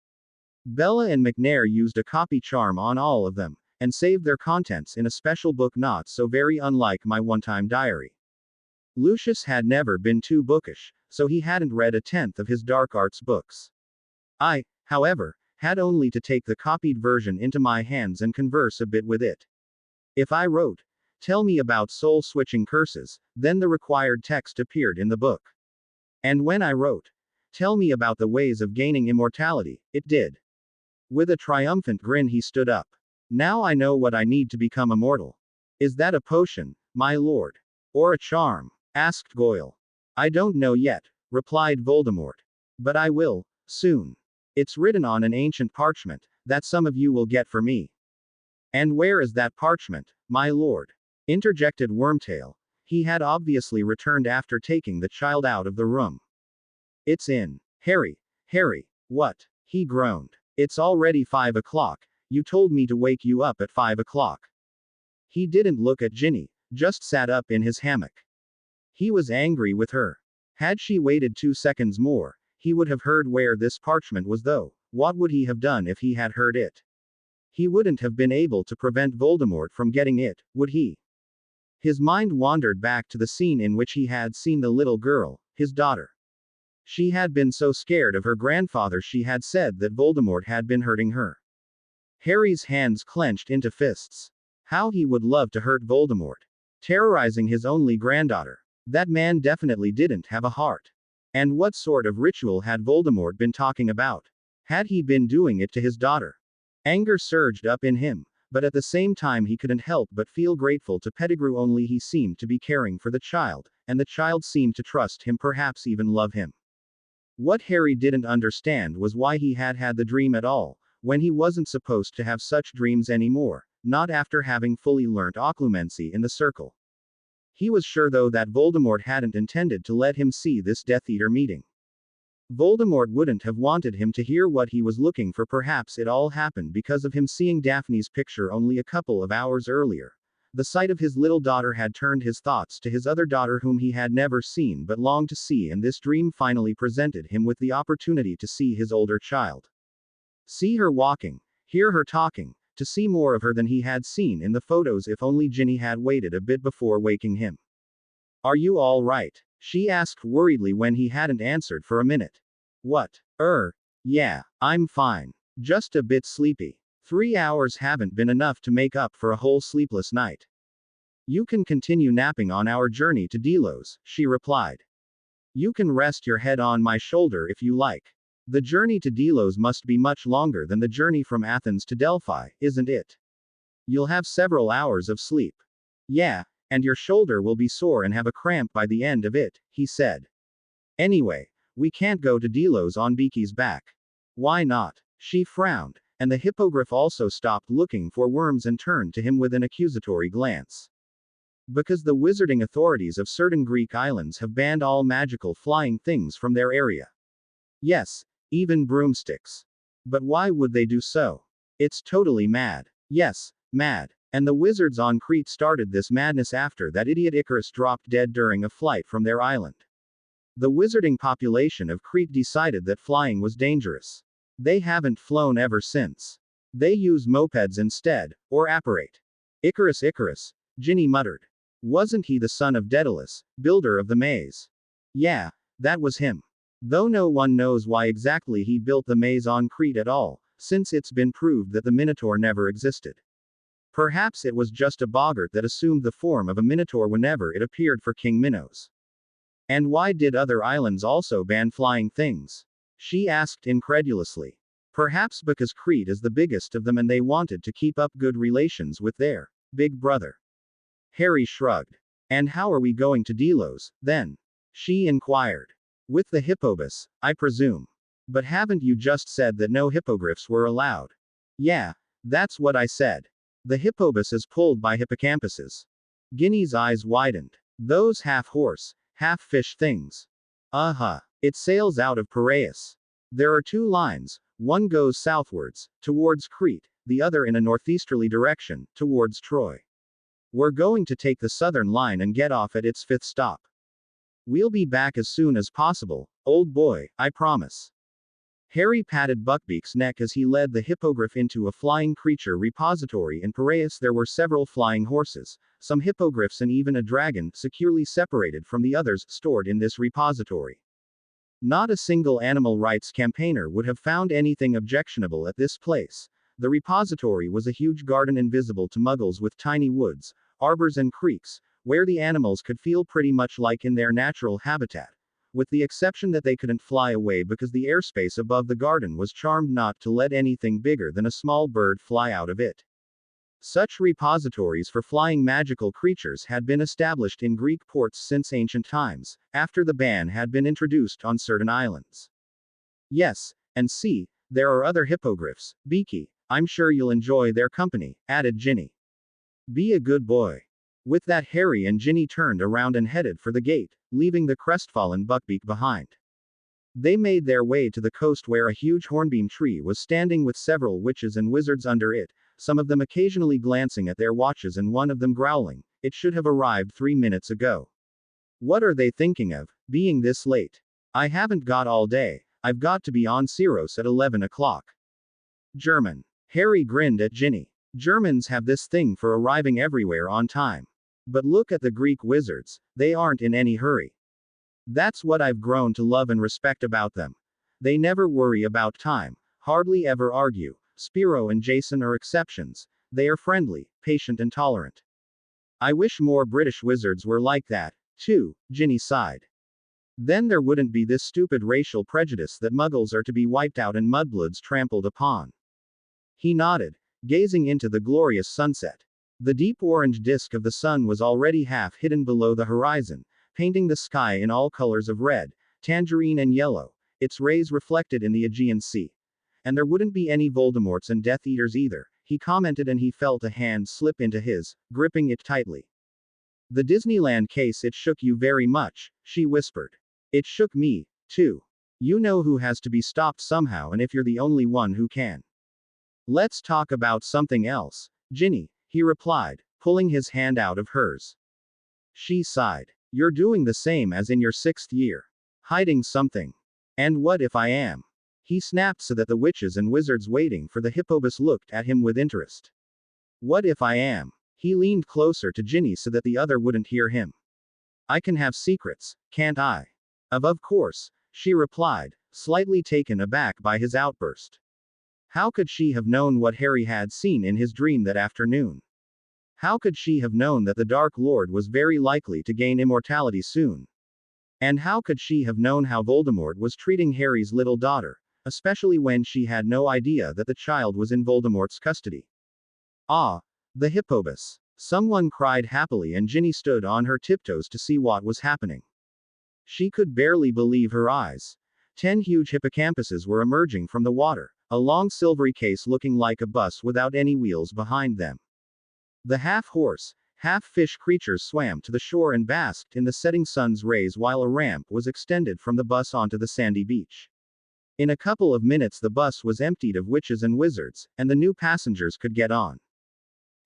Bella and McNair used a copy charm on all of them, and saved their contents in a special book not so very unlike my one-time diary. Lucius had never been too bookish, so he hadn't read a tenth of his dark arts books. I, however, had only to take the copied version into my hands and converse a bit with it. If I wrote, "Tell me about soul-switching curses," then the required text appeared in the book. And when I wrote, "Tell me about the ways of gaining immortality," it did. With a triumphant grin he stood up. "Now I know what I need to become immortal." "Is that a potion, my lord? Or a charm?" asked Goyle. "I don't know yet," replied Voldemort. "But I will, soon. It's written on an ancient parchment, that some of you will get for me." "And where is that parchment, my lord?" interjected Wormtail. He had obviously returned after taking the child out of the room. "It's in Harry, what?" he groaned. "It's already 5 o'clock, you told me to wake you up at 5 o'clock. He didn't look at Ginny, just sat up in his hammock. He was angry with her. Had she waited 2 seconds more, he would have heard where this parchment was though. What would he have done if he had heard it? He wouldn't have been able to prevent Voldemort from getting it, would he? His mind wandered back to the scene in which he had seen the little girl, his daughter. She had been so scared of her grandfather she had said that Voldemort had been hurting her. Harry's hands clenched into fists. How he would love to hurt Voldemort. Terrorizing his only granddaughter. That man definitely didn't have a heart. And what sort of ritual had Voldemort been talking about? Had he been doing it to his daughter? Anger surged up in him, but at the same time he couldn't help but feel grateful to Pettigrew. Only he seemed to be caring for the child, and the child seemed to trust him, perhaps even love him. What Harry didn't understand was why he had had the dream at all, when he wasn't supposed to have such dreams anymore, not after having fully learnt occlumency in the circle. He was sure though that Voldemort hadn't intended to let him see this Death Eater meeting. Voldemort wouldn't have wanted him to hear what he was looking for. Perhaps it all happened because of him seeing Daphne's picture only a couple of hours earlier. The sight of his little daughter had turned his thoughts to his other daughter whom he had never seen but longed to see, and this dream finally presented him with the opportunity to see his older child. See her walking, hear her talking, to see more of her than he had seen in the photos. If only Ginny had waited a bit before waking him. "Are you all right?" she asked worriedly when he hadn't answered for a minute. "What? Yeah, I'm fine. Just a bit sleepy. 3 hours haven't been enough to make up for a whole sleepless night." "You can continue napping on our journey to Delos," she replied. "You can rest your head on my shoulder if you like. The journey to Delos must be much longer than the journey from Athens to Delphi, isn't it? You'll have several hours of sleep." "Yeah, and your shoulder will be sore and have a cramp by the end of it," he said. "Anyway, we can't go to Delos on Beaky's back." "Why not?" She frowned, and the hippogriff also stopped looking for worms and turned to him with an accusatory glance. "Because the wizarding authorities of certain Greek islands have banned all magical flying things from their area. Yes, even broomsticks. But why would they do so? It's totally mad. Yes, mad. And the wizards on Crete started this madness after that idiot Icarus dropped dead during a flight from their island. The wizarding population of Crete decided that flying was dangerous. They haven't flown ever since. They use mopeds instead, or apparate." Icarus, Ginny muttered. "Wasn't he the son of Daedalus, builder of the maze?" "Yeah, that was him. Though no one knows why exactly he built the maze on Crete at all, since it's been proved that the Minotaur never existed. Perhaps it was just a boggart that assumed the form of a Minotaur whenever it appeared for King Minos." "And why did other islands also ban flying things?" she asked incredulously. "Perhaps because Crete is the biggest of them and they wanted to keep up good relations with their big brother." Harry shrugged. "And how are we going to Delos, then?" she inquired. "With the hippobus, I presume. But haven't you just said that no hippogriffs were allowed?" "Yeah, that's what I said. The hippobus is pulled by hippocampuses." Ginny's eyes widened. "Those half-horse, half-fish things. Uh-huh. It sails out of Piraeus. There are 2 lines, One goes southwards, towards Crete, the other in a northeasterly direction, towards Troy. We're going to take the southern line and get off at its fifth stop. We'll be back as soon as possible, old boy, I promise. Harry patted Buckbeak's neck as he led the hippogriff into a flying creature repository. In Piraeus there were several flying horses, some hippogriffs and even a dragon, securely separated from the others, stored in this repository. Not a single animal rights campaigner would have found anything objectionable at this place. The repository was a huge garden invisible to muggles with tiny woods, arbors and creeks, where the animals could feel pretty much like in their natural habitat, with the exception that they couldn't fly away because the airspace above the garden was charmed not to let anything bigger than a small bird fly out of it. Such repositories for flying magical creatures had been established in Greek ports since ancient times, after the ban had been introduced on certain islands. Yes, and see, there are other hippogriffs, Beaky, I'm sure you'll enjoy their company, added Ginny. Be a good boy. With that, Harry and Ginny turned around and headed for the gate, leaving the crestfallen Buckbeak behind. They made their way to the coast where a huge hornbeam tree was standing with several witches and wizards under it, some of them occasionally glancing at their watches and one of them growling, "It should have arrived 3 minutes ago. What are they thinking of, being this late? I haven't got all day, I've got to be on Syros at 11 o'clock. German. Harry grinned at Ginny. Germans have this thing for arriving everywhere on time. But look at the Greek wizards, they aren't in any hurry. That's what I've grown to love and respect about them. They never worry about time, hardly ever argue. Spiro and Jason are exceptions. They are friendly, patient and tolerant. I wish more British wizards were like that, too, Ginny sighed. Then there wouldn't be this stupid racial prejudice that muggles are to be wiped out and mudbloods trampled upon. He nodded, gazing into the glorious sunset. The deep orange disk of the sun was already half hidden below the horizon, painting the sky in all colors of red, tangerine and yellow, its rays reflected in the Aegean Sea. And there wouldn't be any Voldemorts and Death Eaters either, he commented, and he felt a hand slip into his, gripping it tightly. The Disneyland case, it shook you very much, she whispered. It shook me, too. You know who has to be stopped somehow, and if you're the only one who can. Let's talk about something else, Ginny, he replied, pulling his hand out of hers. She sighed. You're doing the same as in your 6th year. Hiding something. And what if I am? He snapped so that the witches and wizards waiting for the hippobus looked at him with interest. What if I am? He leaned closer to Ginny so that the other wouldn't hear him. I can have secrets, can't I? Of course, she replied, slightly taken aback by his outburst. How could she have known what Harry had seen in his dream that afternoon? How could she have known that the Dark Lord was very likely to gain immortality soon? And how could she have known how Voldemort was treating Harry's little daughter, especially when she had no idea that the child was in Voldemort's custody? Ah, the hippobus. Someone cried happily, and Ginny stood on her tiptoes to see what was happening. She could barely believe her eyes. 10 huge hippocampuses were emerging from the water, a long silvery case looking like a bus without any wheels behind them. The half-horse, half-fish creatures swam to the shore and basked in the setting sun's rays while a ramp was extended from the bus onto the sandy beach. In a couple of minutes the bus was emptied of witches and wizards, and the new passengers could get on.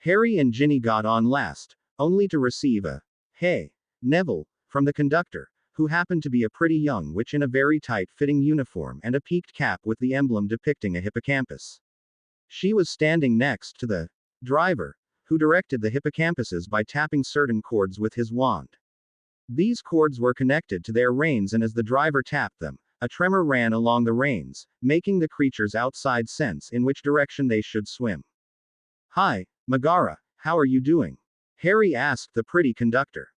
Harry and Ginny got on last, only to receive a "Hey, Neville," from the conductor, who happened to be a pretty young witch in a very tight-fitting uniform and a peaked cap with the emblem depicting a hippocampus. She was standing next to the driver, who directed the hippocampuses by tapping certain chords with his wand. These chords were connected to their reins, and as the driver tapped them, a tremor ran along the reins, making the creatures outside sense in which direction they should swim. Hi, Megara, how are you doing? Harry asked the pretty conductor.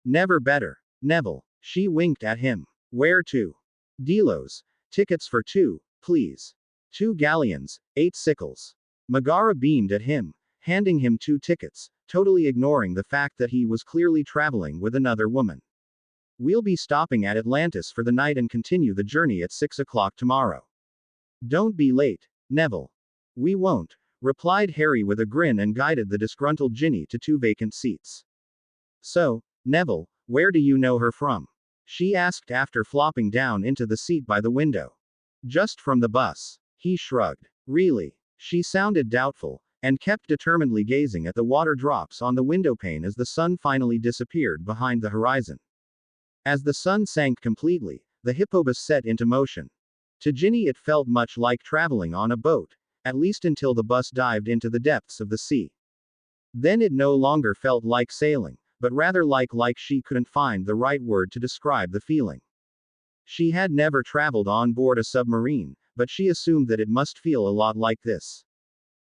Never better, Neville. She winked at him. Where to? Delos. Tickets for 2, please. 2 galleons, 8 sickles. Megara beamed at him, handing him 2 tickets, totally ignoring the fact that he was clearly traveling with another woman. We'll be stopping at Atlantis for the night and continue the journey at 6 o'clock tomorrow. Don't be late, Neville. We won't, replied Harry with a grin and guided the disgruntled Ginny to 2 vacant seats. So, Neville, where do you know her from? She asked after flopping down into the seat by the window. Just from the bus. He shrugged. Really? She sounded doubtful, and kept determinedly gazing at the water drops on the windowpane as the sun finally disappeared behind the horizon. As the sun sank completely, the hippobus set into motion. To Ginny it felt much like traveling on a boat, at least until the bus dived into the depths of the sea. Then it no longer felt like sailing, but rather like she couldn't find the right word to describe the feeling. She had never traveled on board a submarine, but she assumed that it must feel a lot like this.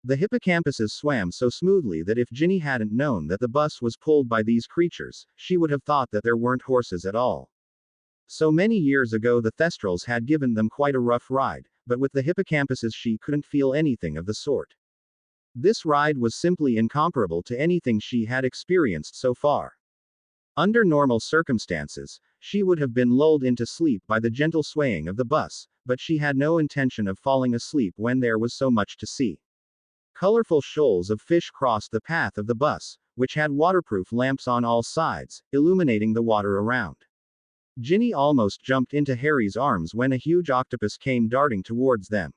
The hippocampuses swam so smoothly that if Ginny hadn't known that the bus was pulled by these creatures, she would have thought that there weren't horses at all. So many years ago the Thestrals had given them quite a rough ride, but with the hippocampuses she couldn't feel anything of the sort. This ride was simply incomparable to anything she had experienced so far. Under normal circumstances, she would have been lulled into sleep by the gentle swaying of the bus, but she had no intention of falling asleep when there was so much to see. Colorful shoals of fish crossed the path of the bus, which had waterproof lamps on all sides, illuminating the water around. Ginny almost jumped into Harry's arms when a huge octopus came darting towards them.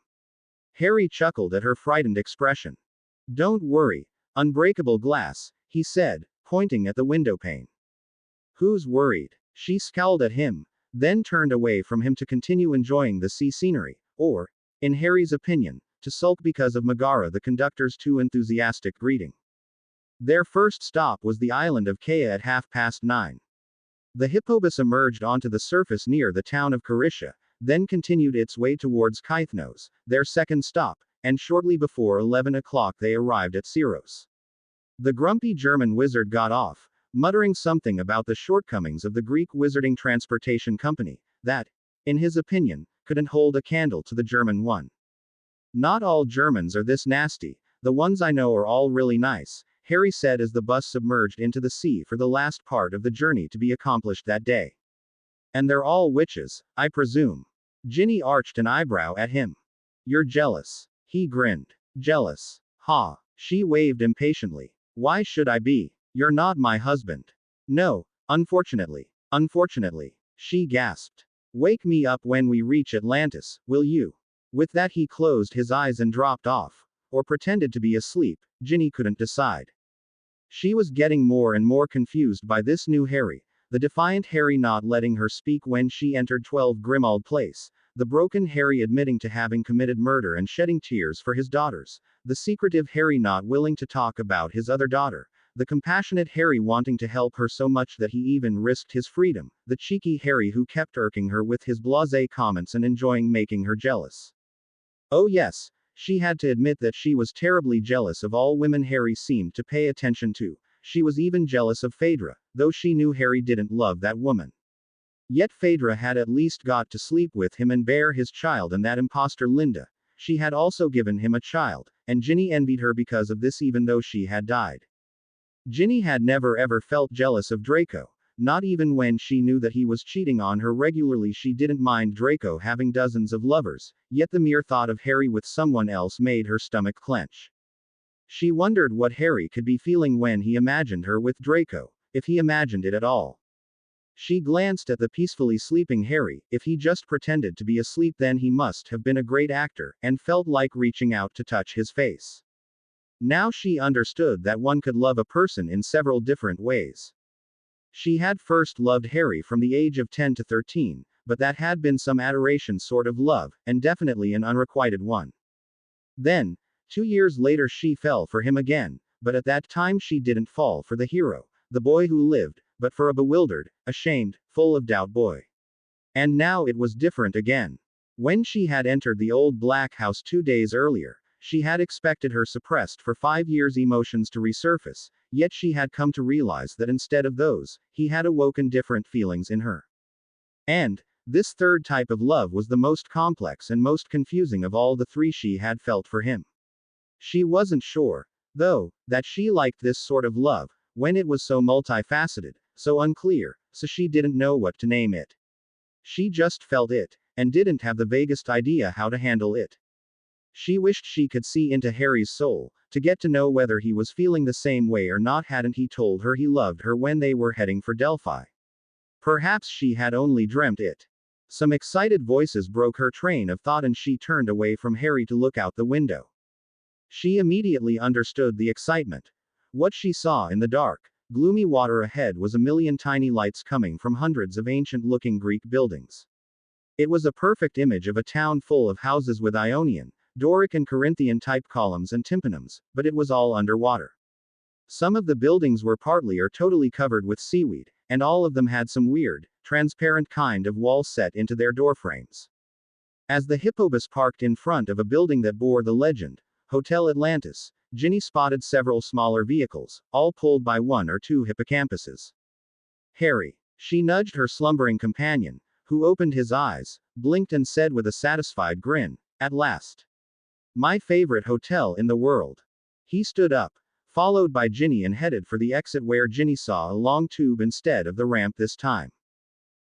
Harry chuckled at her frightened expression. "Don't worry, unbreakable glass," he said, pointing at the windowpane. "Who's worried?" She scowled at him, then turned away from him to continue enjoying the sea scenery, or, in Harry's opinion, to sulk because of Megara the conductor's too enthusiastic greeting. Their first stop was the island of Kea at 9:30. The hippobus emerged onto the surface near the town of Carisha, then continued its way towards Kythnos, their second stop, and shortly before 11 o'clock they arrived at Syros. The grumpy German wizard got off, muttering something about the shortcomings of the Greek wizarding transportation company, that, in his opinion, couldn't hold a candle to the German one. "Not all Germans are this nasty, the ones I know are all really nice," Harry said as the bus submerged into the sea for the last part of the journey to be accomplished that day. "And they're all witches, I presume." Ginny arched an eyebrow at him. "You're jealous." He grinned. "Jealous? Ha." She waved impatiently. "Why should I be? You're not my husband." "No, unfortunately." "Unfortunately." She gasped. "Wake me up when we reach Atlantis, will you?" With that he closed his eyes and dropped off, or pretended to be asleep, Ginny couldn't decide. She was getting more and more confused by this new Harry, the defiant Harry not letting her speak when she entered 12 Grimald Place, the broken Harry admitting to having committed murder and shedding tears for his daughters, the secretive Harry not willing to talk about his other daughter, the compassionate Harry wanting to help her so much that he even risked his freedom, the cheeky Harry who kept irking her with his blasé comments and enjoying making her jealous. Oh yes, she had to admit that she was terribly jealous of all women Harry seemed to pay attention to. She was even jealous of Phaedra, though she knew Harry didn't love that woman. Yet Phaedra had at least got to sleep with him and bear his child, and that imposter Linda. She had also given him a child, and Ginny envied her because of this even though she had died. Ginny had never ever felt jealous of Draco. Not even when she knew that he was cheating on her regularly. She didn't mind Draco having dozens of lovers, yet the mere thought of Harry with someone else made her stomach clench. She wondered what Harry could be feeling when he imagined her with Draco, if he imagined it at all. She glanced at the peacefully sleeping Harry. If he just pretended to be asleep then he must have been a great actor, and felt like reaching out to touch his face. Now she understood that one could love a person in several different ways. She had first loved Harry from the age of 10 to 13, but that had been some adoration sort of love, and definitely an unrequited one. Then, 2 years later she fell for him again, but at that time she didn't fall for the hero, the boy who lived, but for a bewildered, ashamed, full of doubt boy. And now it was different again. When she had entered the old black house 2 days earlier, she had expected her suppressed for 5 years emotions to resurface, yet she had come to realize that instead of those, he had awoken different feelings in her. And, this third type of love was the most complex and most confusing of all the three she had felt for him. She wasn't sure, though, that she liked this sort of love, when it was so multifaceted, so unclear, so she didn't know what to name it. She just felt it, and didn't have the vaguest idea how to handle it. She wished she could see into Harry's soul, to get to know whether he was feeling the same way or not. Hadn't he told her he loved her when they were heading for Delphi? Perhaps she had only dreamt it. Some excited voices broke her train of thought and she turned away from Harry to look out the window. She immediately understood the excitement. What she saw in the dark, gloomy water ahead was a million tiny lights coming from hundreds of ancient-looking Greek buildings. It was a perfect image of a town full of houses with Ionian, Doric and Corinthian-type columns and tympanums, but it was all underwater. Some of the buildings were partly or totally covered with seaweed, and all of them had some weird, transparent kind of walls set into their doorframes. As the hippobus parked in front of a building that bore the legend, Hotel Atlantis, Ginny spotted several smaller vehicles, all pulled by one or two hippocampuses. Harry. She nudged her slumbering companion, who opened his eyes, blinked and said with a satisfied grin, "At last. My favorite hotel in the world." He stood up, followed by Ginny and headed for the exit where Ginny saw a long tube instead of the ramp this time.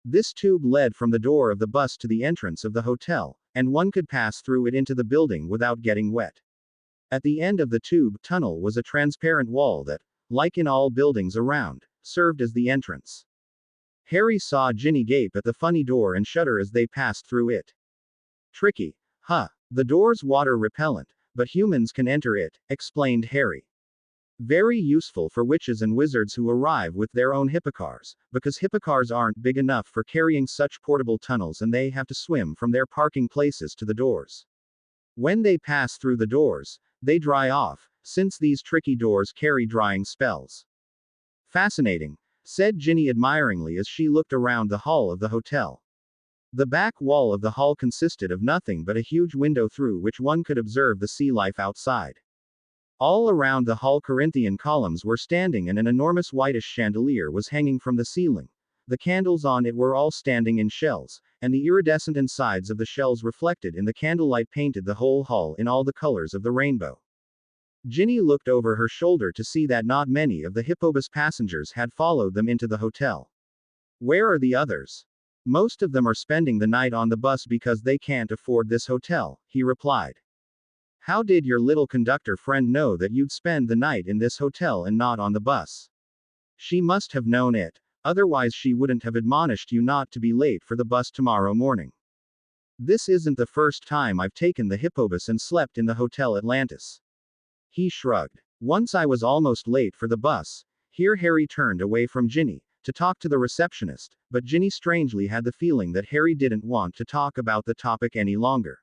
This tube led from the door of the bus to the entrance of the hotel, and one could pass through it into the building without getting wet. At the end of the tube tunnel was a transparent wall that, like in all buildings around, served as the entrance. Harry saw Ginny gape at the funny door and shudder as they passed through it. Tricky, huh? The door's water repellent, but humans can enter it, explained Harry. Very useful for witches and wizards who arrive with their own hippocars, because hippocars aren't big enough for carrying such portable tunnels and they have to swim from their parking places to the doors. When they pass through the doors, they dry off, since these tricky doors carry drying spells. Fascinating, said Ginny admiringly as she looked around the hall of the hotel. The back wall of the hall consisted of nothing but a huge window through which one could observe the sea life outside. All around the hall Corinthian columns were standing and an enormous whitish chandelier was hanging from the ceiling. The candles on it were all standing in shells, and the iridescent insides of the shells reflected in the candlelight painted the whole hall in all the colors of the rainbow. Ginny looked over her shoulder to see that not many of the hippobus passengers had followed them into the hotel. Where are the others? Most of them are spending the night on the bus because they can't afford this hotel, he replied. How did your little conductor friend know that you'd spend the night in this hotel and not on the bus? She must have known it. Otherwise she wouldn't have admonished you not to be late for the bus tomorrow morning. This isn't the first time I've taken the hippobus and slept in the Hotel Atlantis. He shrugged. Once I was almost late for the bus. Here Harry turned away from Ginny, to talk to the receptionist, but Ginny strangely had the feeling that Harry didn't want to talk about the topic any longer.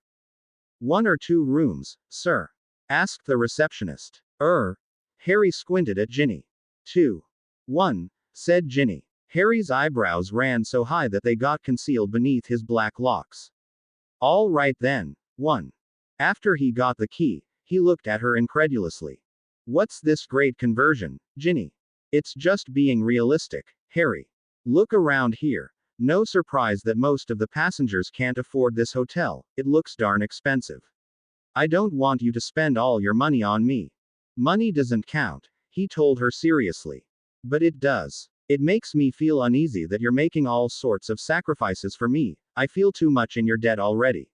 1 or 2 rooms, sir? Asked the receptionist. Harry squinted at Ginny. 2. 1, said Ginny. Harry's eyebrows ran so high that they got concealed beneath his black locks. All right then, 1. After he got the key, he looked at her incredulously. What's this great conversion, Ginny? It's just being realistic, Harry. Look around here. No surprise that most of the passengers can't afford this hotel, it looks darn expensive. I don't want you to spend all your money on me. Money doesn't count, he told her seriously. But it does. It makes me feel uneasy that you're making all sorts of sacrifices for me. I feel too much in your debt already.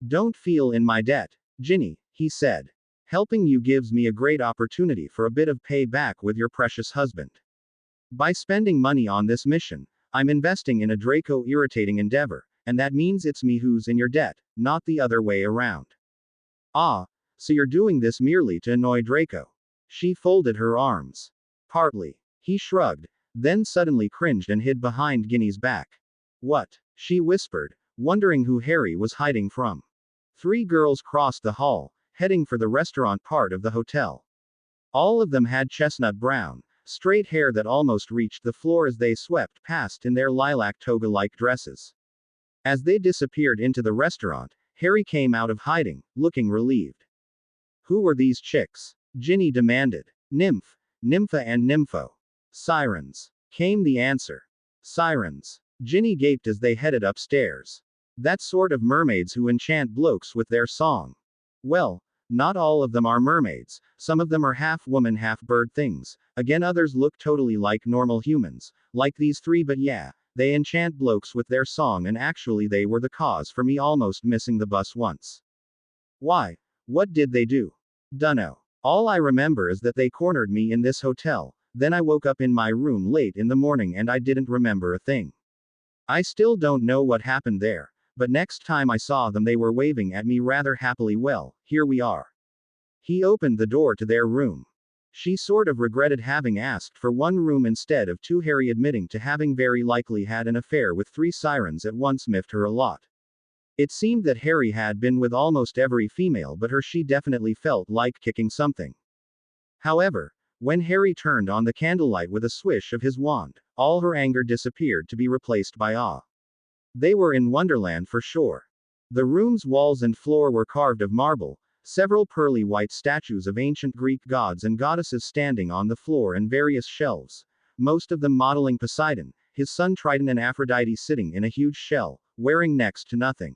Don't feel in my debt, Ginny, he said. Helping you gives me a great opportunity for a bit of payback with your precious husband. By spending money on this mission, I'm investing in a Draco irritating endeavor, and that means it's me who's in your debt, not the other way around. Ah, so you're doing this merely to annoy Draco. She folded her arms. Partly. He shrugged, then suddenly cringed and hid behind Ginny's back. What? She whispered, wondering who Harry was hiding from. 3 girls crossed the hall, heading for the restaurant part of the hotel. All of them had chestnut brown, straight hair that almost reached the floor as they swept past in their lilac toga-like dresses. As they disappeared into the restaurant, Harry came out of hiding, looking relieved. Who were these chicks? Ginny demanded. Nympha and Nympho. Sirens. Came the answer. Sirens. Ginny gaped as they headed upstairs. That sort of mermaids who enchant blokes with their song. Well, not all of them are mermaids, some of them are half woman half bird things, again others look totally like normal humans, like these 3 but yeah, they enchant blokes with their song and actually they were the cause for me almost missing the bus once. Why? What did they do? Dunno. All I remember is that they cornered me in this hotel, then I woke up in my room late in the morning and I didn't remember a thing. I still don't know what happened there, but next time I saw them they were waving at me rather happily. Well, here we are. He opened the door to their room. She sort of regretted having asked for one room instead of two, Harry admitting to having very likely had an affair with three sirens at once miffed her a lot. It seemed that Harry had been with almost every female but her she definitely felt like kicking something. However, when Harry turned on the candlelight with a swish of his wand, all her anger disappeared to be replaced by awe. They were in Wonderland for sure. The room's walls and floor were carved of marble, several pearly white statues of ancient Greek gods and goddesses standing on the floor and various shelves, most of them modeling Poseidon, his son Triton and Aphrodite sitting in a huge shell, wearing next to nothing.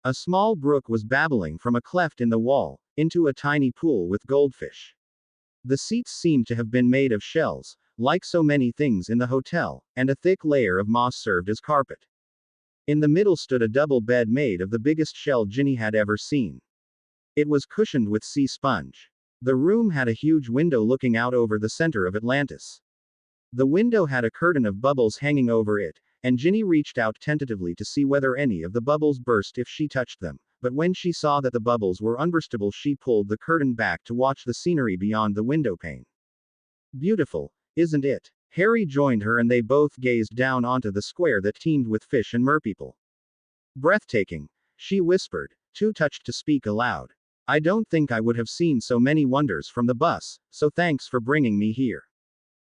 A small brook was babbling from a cleft in the wall, into a tiny pool with goldfish. The seats seemed to have been made of shells, like so many things in the hotel, and a thick layer of moss served as carpet. In the middle stood a double bed made of the biggest shell Ginny had ever seen. It was cushioned with sea sponge. The room had a huge window looking out over the center of Atlantis. The window had a curtain of bubbles hanging over it, and Ginny reached out tentatively to see whether any of the bubbles burst if she touched them, but when she saw that the bubbles were unburstable she pulled the curtain back to watch the scenery beyond the window pane. Beautiful, isn't it? Harry joined her and they both gazed down onto the square that teemed with fish and merpeople. Breathtaking, she whispered, too touched to speak aloud. I don't think I would have seen so many wonders from the bus, so thanks for bringing me here.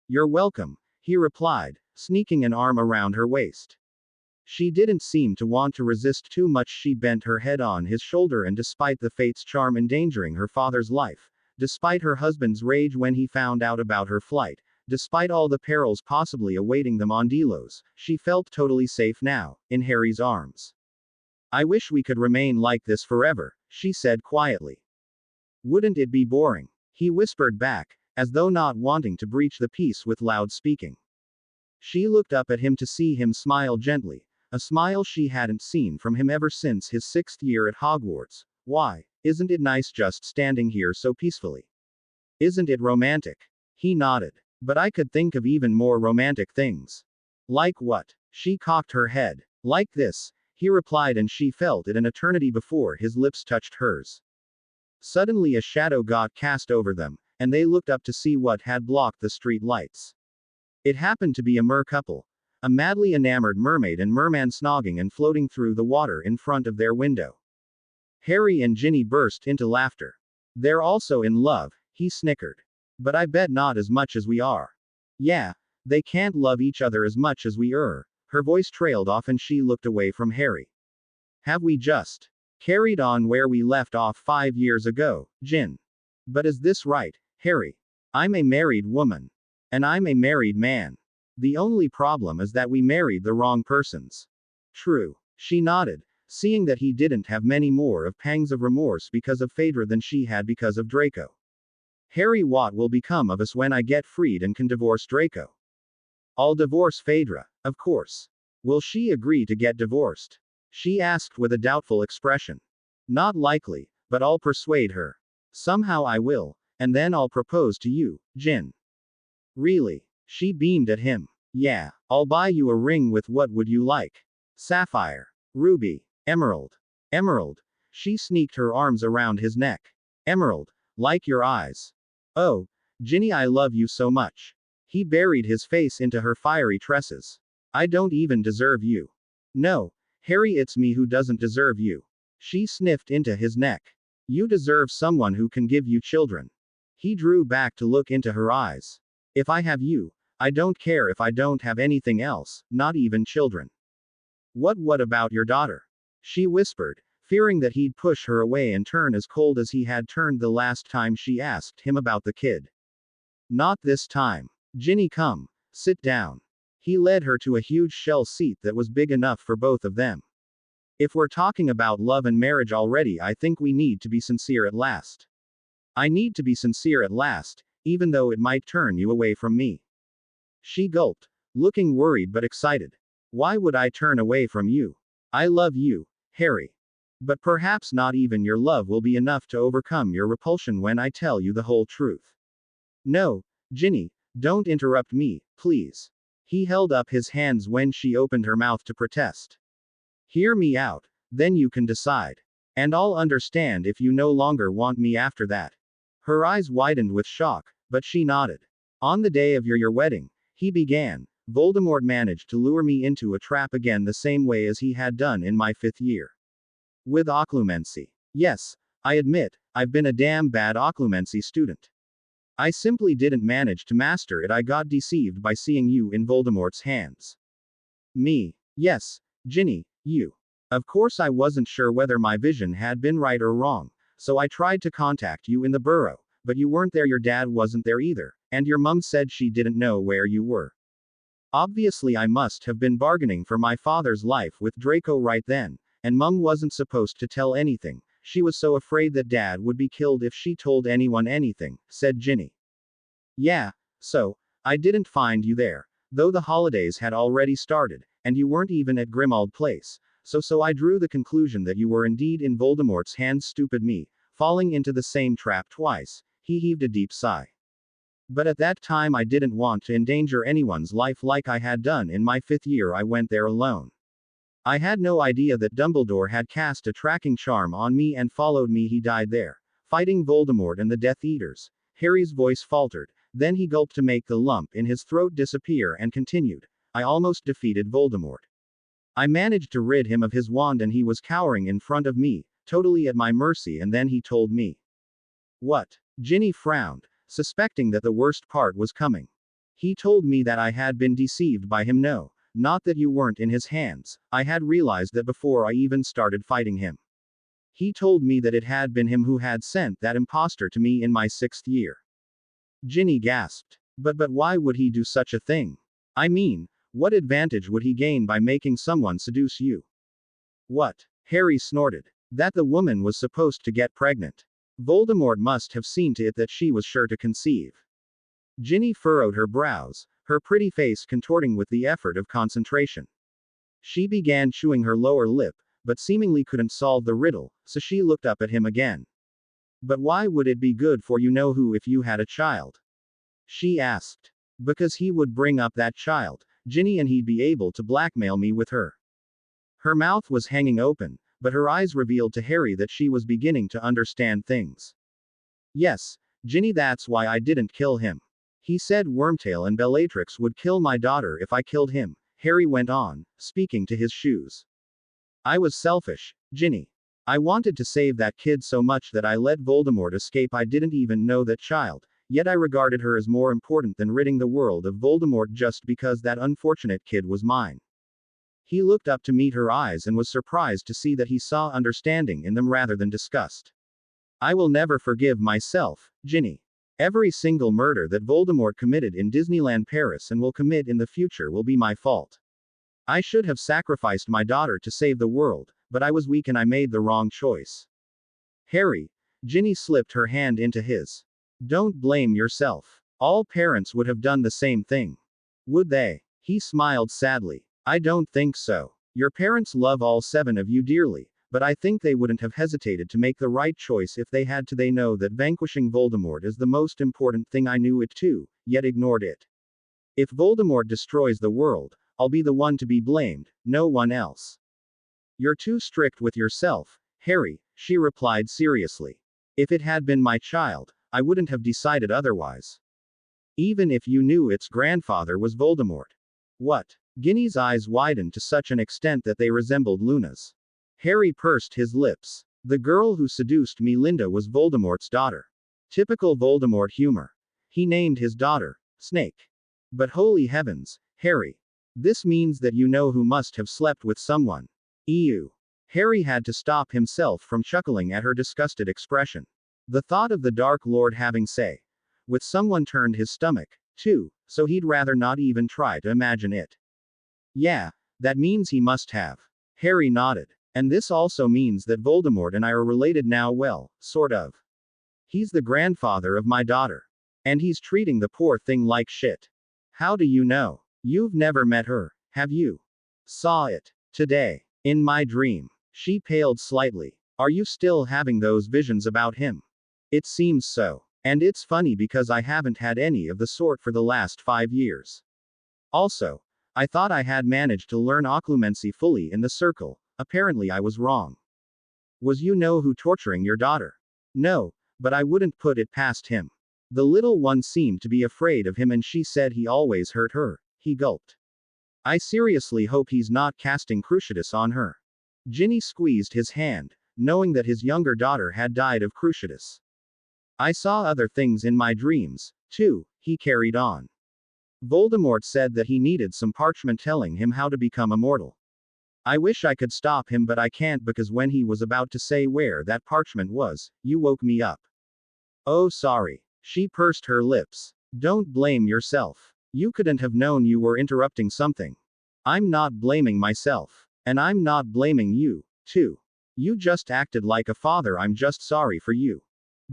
You're welcome, he replied, sneaking an arm around her waist. She didn't seem to want to resist too much. She bent her head on his shoulder and despite the fate's charm endangering her father's life, despite her husband's rage when he found out about her flight, despite all the perils possibly awaiting them on Delos, she felt totally safe now, in Harry's arms. I wish we could remain like this forever, she said quietly. Wouldn't it be boring? He whispered back, as though not wanting to breach the peace with loud speaking. She looked up at him to see him smile gently, a smile she hadn't seen from him ever since his 6th year at Hogwarts. Why, isn't it nice just standing here so peacefully? Isn't it romantic? He nodded. But I could think of even more romantic things. Like what? She cocked her head. Like this, he replied, and she felt it an eternity before his lips touched hers. Suddenly a shadow got cast over them, and they looked up to see what had blocked the street lights. It happened to be a mer couple. A madly enamored mermaid and merman snogging and floating through the water in front of their window. Harry and Ginny burst into laughter. They're also in love, he snickered. But I bet not as much as we are. Yeah, they can't love each other as much as we are. Her voice trailed off and she looked away from Harry. Have we just carried on where we left off 5 years ago, Gin? But is this right, Harry? I'm a married woman. And I'm a married man. The only problem is that we married the wrong persons. True. She nodded, seeing that he didn't have many more of pangs of remorse because of Phaedra than she had because of Draco. Harry, what will become of us when I get freed and can divorce Draco? I'll divorce Phaedra, of course. Will she agree to get divorced? She asked with a doubtful expression. Not likely, but I'll persuade her. Somehow I will, and then I'll propose to you, Jin. Really? She beamed at him. Yeah, I'll buy you a ring with what would you like? Sapphire. Ruby. Emerald. Emerald. She sneaked her arms around his neck. Emerald. Like your eyes. Oh, Ginny, I love you so much. He buried his face into her fiery tresses. I don't even deserve you. No, Harry, it's me who doesn't deserve you. She sniffed into his neck. You deserve someone who can give you children. He drew back to look into her eyes. If I have you, I don't care if I don't have anything else, not even children. What about your daughter? She whispered, fearing that he'd push her away and turn as cold as he had turned the last time she asked him about the kid. Not this time. Ginny, come. Sit down. He led her to a huge shell seat that was big enough for both of them. If we're talking about love and marriage already, I think we need to be sincere at last. I need to be sincere at last, even though it might turn you away from me. She gulped, looking worried but excited. Why would I turn away from you? I love you, Harry. But perhaps not even your love will be enough to overcome your repulsion when I tell you the whole truth. No, Ginny, don't interrupt me, please. He held up his hands when she opened her mouth to protest. Hear me out, then you can decide. And I'll understand if you no longer want me after that. Her eyes widened with shock, but she nodded. On the day of your wedding, he began, Voldemort managed to lure me into a trap again the same way as he had done in my 5th year. With occlumency. Yes, I admit, I've been a damn bad occlumency student. I simply didn't manage to master it. I got deceived by seeing you in Voldemort's hands. Me. Yes, Ginny, you. Of course I wasn't sure whether my vision had been right or wrong, so I tried to contact you in the burrow, but you weren't there, your dad wasn't there either, and your mum said she didn't know where you were. Obviously I must have been bargaining for my father's life with Draco right then, and mum wasn't supposed to tell anything, she was so afraid that dad would be killed if she told anyone anything, said Ginny. Yeah, so, I didn't find you there, though the holidays had already started, and you weren't even at Grimmauld Place, so I drew the conclusion that you were indeed in Voldemort's hands. Stupid me, falling into the same trap twice, he heaved a deep sigh. But at that time I didn't want to endanger anyone's life like I had done in my 5th year. I went there alone. I had no idea that Dumbledore had cast a tracking charm on me and followed me. He died there, fighting Voldemort and the Death Eaters. Harry's voice faltered, then he gulped to make the lump in his throat disappear and continued. I almost defeated Voldemort. I managed to rid him of his wand and he was cowering in front of me, totally at my mercy, and then he told me. What? Ginny frowned, suspecting that the worst part was coming. He told me that I had been deceived by him. No, not that you weren't in his hands. I had realized that before I even started fighting him. He told me that it had been him who had sent that imposter to me in my 6th year. Ginny gasped. But why would he do such a thing? I mean, what advantage would he gain by making someone seduce you? What? Harry snorted. That the woman was supposed to get pregnant. Voldemort must have seen to it that she was sure to conceive. Ginny furrowed her brows, her pretty face contorting with the effort of concentration. She began chewing her lower lip, but seemingly couldn't solve the riddle, so she looked up at him again. But why would it be good for you know who if you had a child? She asked. Because he would bring up that child, Ginny, and he'd be able to blackmail me with her. Her mouth was hanging open, but her eyes revealed to Harry that she was beginning to understand things. Yes, Ginny, that's why I didn't kill him. He said Wormtail and Bellatrix would kill my daughter if I killed him, Harry went on, speaking to his shoes. I was selfish, Ginny. I wanted to save that kid so much that I let Voldemort escape. I didn't even know that child, yet I regarded her as more important than ridding the world of Voldemort just because that unfortunate kid was mine. He looked up to meet her eyes and was surprised to see that he saw understanding in them rather than disgust. I will never forgive myself, Ginny. Every single murder that Voldemort committed in Disneyland Paris and will commit in the future will be my fault. I should have sacrificed my daughter to save the world, but I was weak and I made the wrong choice. Harry, Ginny slipped her hand into his. Don't blame yourself. All parents would have done the same thing. Would they? He smiled sadly. I don't think so. Your parents love all 7 of you dearly, but I think they wouldn't have hesitated to make the right choice if they had to. They know that vanquishing Voldemort is the most important thing. I knew it too, yet ignored it. If Voldemort destroys the world, I'll be the one to be blamed, no one else. You're too strict with yourself, Harry, she replied seriously. If it had been my child, I wouldn't have decided otherwise. Even if you knew its grandfather was Voldemort. What? Ginny's eyes widened to such an extent that they resembled Luna's. Harry pursed his lips. The girl who seduced me, Linda, was Voldemort's daughter. Typical Voldemort humor. He named his daughter Snake. But holy heavens, Harry. This means that you know who must have slept with someone. Ew. Harry had to stop himself from chuckling at her disgusted expression. The thought of the Dark Lord having say with someone turned his stomach, too, so he'd rather not even try to imagine it. Yeah, that means he must have. Harry nodded. And this also means that Voldemort and I are related now. Well, sort of. He's the grandfather of my daughter. And he's treating the poor thing like shit. How do you know? You've never met her, have you? Saw it today. In my dream. She paled slightly. Are you still having those visions about him? It seems so. And it's funny because I haven't had any of the sort for the last 5 years. Also, I thought I had managed to learn occlumency fully in the circle. Apparently I was wrong. Was you know who torturing your daughter? No, but I wouldn't put it past him. The little one seemed to be afraid of him and she said he always hurt her. He gulped. I seriously hope he's not casting cruciatus on her. Ginny squeezed his hand, knowing that his younger daughter had died of cruciatus. I saw other things in my dreams, too, he carried on. Voldemort said that he needed some parchment telling him how to become immortal. I wish I could stop him, but I can't because when he was about to say where that parchment was, you woke me up. Oh, sorry. She pursed her lips. Don't blame yourself. You couldn't have known you were interrupting something. I'm not blaming myself. And I'm not blaming you, too. You just acted like a father. I'm just sorry for you.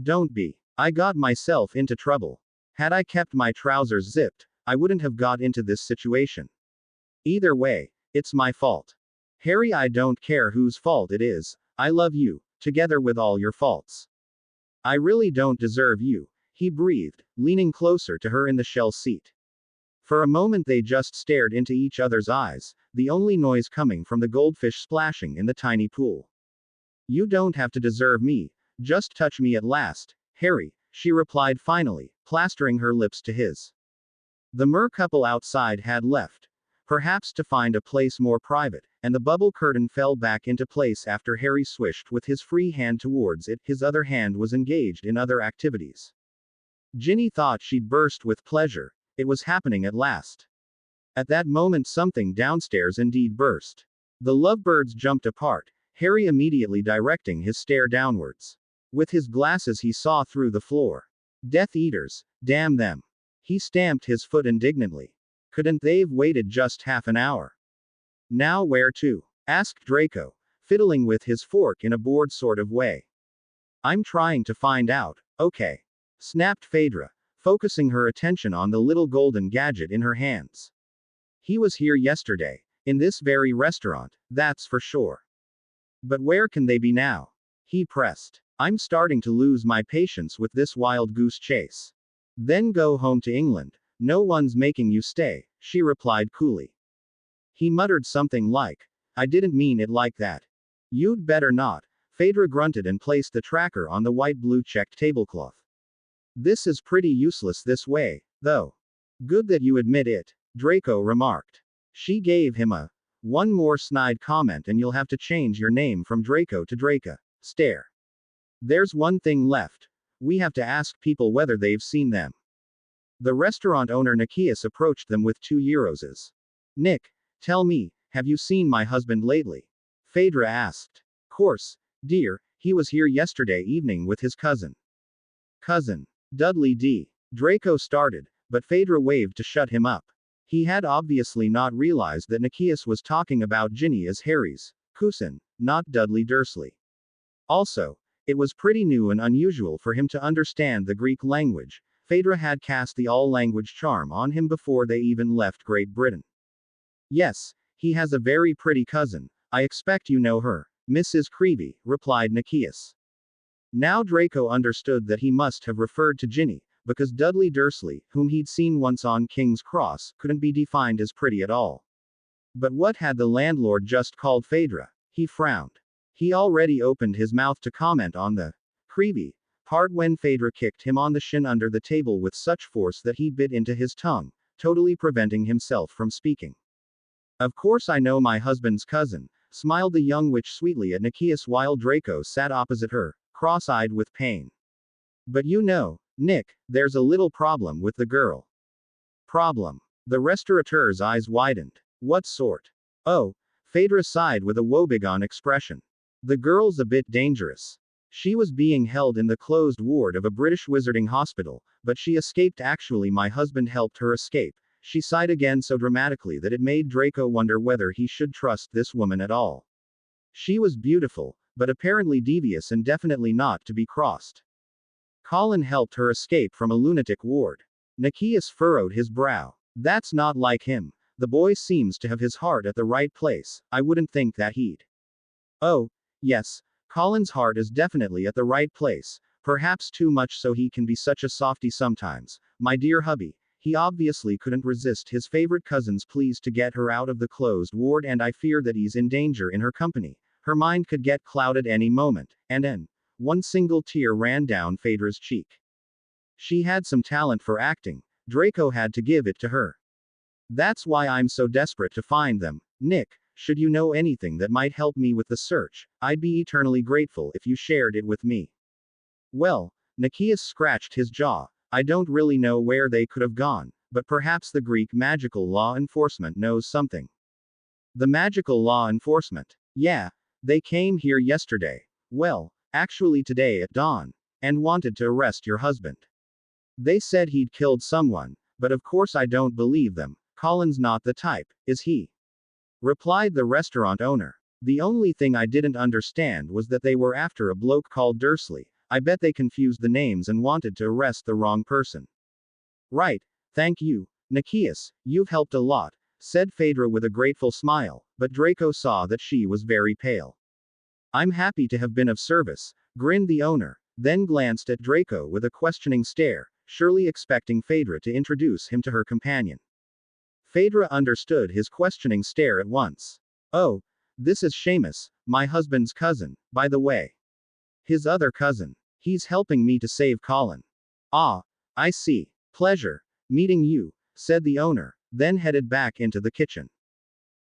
Don't be. I got myself into trouble. Had I kept my trousers zipped, I wouldn't have got into this situation. Either way, it's my fault. Harry, I don't care whose fault it is. I love you, together with all your faults. I really don't deserve you, he breathed, leaning closer to her in the shell seat. For a moment they just stared into each other's eyes, the only noise coming from the goldfish splashing in the tiny pool. You don't have to deserve me, just touch me at last, Harry, she replied finally, plastering her lips to his. The mer couple outside had left, perhaps to find a place more private, and the bubble curtain fell back into place after Harry swished with his free hand towards it, his other hand was engaged in other activities. Ginny thought she'd burst with pleasure, it was happening at last. At that moment something downstairs indeed burst. The lovebirds jumped apart, Harry immediately directing his stare downwards. With his glasses he saw through the floor. Death Eaters, damn them. He stamped his foot indignantly. Couldn't they've waited just half an hour? Now where to? Asked Draco, fiddling with his fork in a bored sort of way. I'm trying to find out, okay. Snapped Phaedra, focusing her attention on the little golden gadget in her hands. He was here yesterday, in this very restaurant, that's for sure. But where can they be now? He pressed. I'm starting to lose my patience with this wild goose chase. Then go home to England. No one's making you stay, she replied coolly. He muttered something like, I didn't mean it like that. You'd better not. Phaedra grunted and placed the tracker on the white blue checked tablecloth. This is pretty useless this way, though. Good that you admit it, Draco remarked. She gave him a one more snide comment and you'll have to change your name from Draco to Draca. Stare. There's one thing left. We have to ask people whether they've seen them. The restaurant owner Nikias approached them with 2 euros. Nick, tell me, have you seen my husband lately? Phaedra asked. Course, dear, he was here yesterday evening with his cousin. Cousin. Dudley D. Draco started, but Phaedra waved to shut him up. He had obviously not realized that Nikias was talking about Ginny as Harry's cousin, not Dudley Dursley. Also, it was pretty new and unusual for him to understand the Greek language. Phaedra had cast the all-language charm on him before they even left Great Britain. Yes, he has a very pretty cousin. I expect you know her, Mrs. Creevy, replied Nikias. Now Draco understood that he must have referred to Ginny, because Dudley Dursley, whom he'd seen once on King's Cross, couldn't be defined as pretty at all. But what had the landlord just called Phaedra? He frowned. He already opened his mouth to comment on the creepy part when Phaedra kicked him on the shin under the table with such force that he bit into his tongue, totally preventing himself from speaking. Of course I know my husband's cousin, smiled the young witch sweetly at Nikias while Draco sat opposite her, cross-eyed with pain. But you know, Nick, there's a little problem with the girl. Problem. The restaurateur's eyes widened. What sort? Oh, Phaedra sighed with a woebegone expression. The girl's a bit dangerous. She was being held in the closed ward of a British wizarding hospital, but she escaped. Actually, my husband helped her escape. She sighed again so dramatically that it made Draco wonder whether he should trust this woman at all. She was beautiful, but apparently devious and definitely not to be crossed. Colin helped her escape from a lunatic ward. Nikias furrowed his brow. That's not like him. The boy seems to have his heart at the right place. I wouldn't think that he'd. Oh, yes, Colin's heart is definitely at the right place, perhaps too much so he can be such a softy sometimes. My dear hubby, He obviously couldn't resist his favorite cousin's pleas to get her out of the closed ward, and I fear that he's in danger in her company. Her mind could get clouded any moment, and then, one single tear ran down Phaedra's cheek. She had some talent for acting. Draco had to give it to her. That's why I'm so desperate to find them. Nick, should you know anything that might help me with the search, I'd be eternally grateful if you shared it with me. Well, Nikias scratched his jaw. I don't really know where they could have gone, but perhaps the Greek magical law enforcement knows something. The magical law enforcement? Yeah, they came here yesterday. Well, actually today at dawn, and wanted to arrest your husband. They said he'd killed someone, but of course I don't believe them. Colin's not the type, is he? Replied the restaurant owner. The only thing I didn't understand was that they were after a bloke called Dursley. I bet they confused the names and wanted to arrest the wrong person. Right, thank you, Nikias, you've helped a lot, said Phaedra with a grateful smile, but Draco saw that she was very pale. I'm happy to have been of service, grinned the owner, then glanced at Draco with a questioning stare, surely expecting Phaedra to introduce him to her companion. Phaedra understood his questioning stare at once. Oh, this is Seamus, my husband's cousin, by the way. His other cousin. He's helping me to save Colin. Ah, I see. Pleasure meeting you, said the owner, then headed back into the kitchen.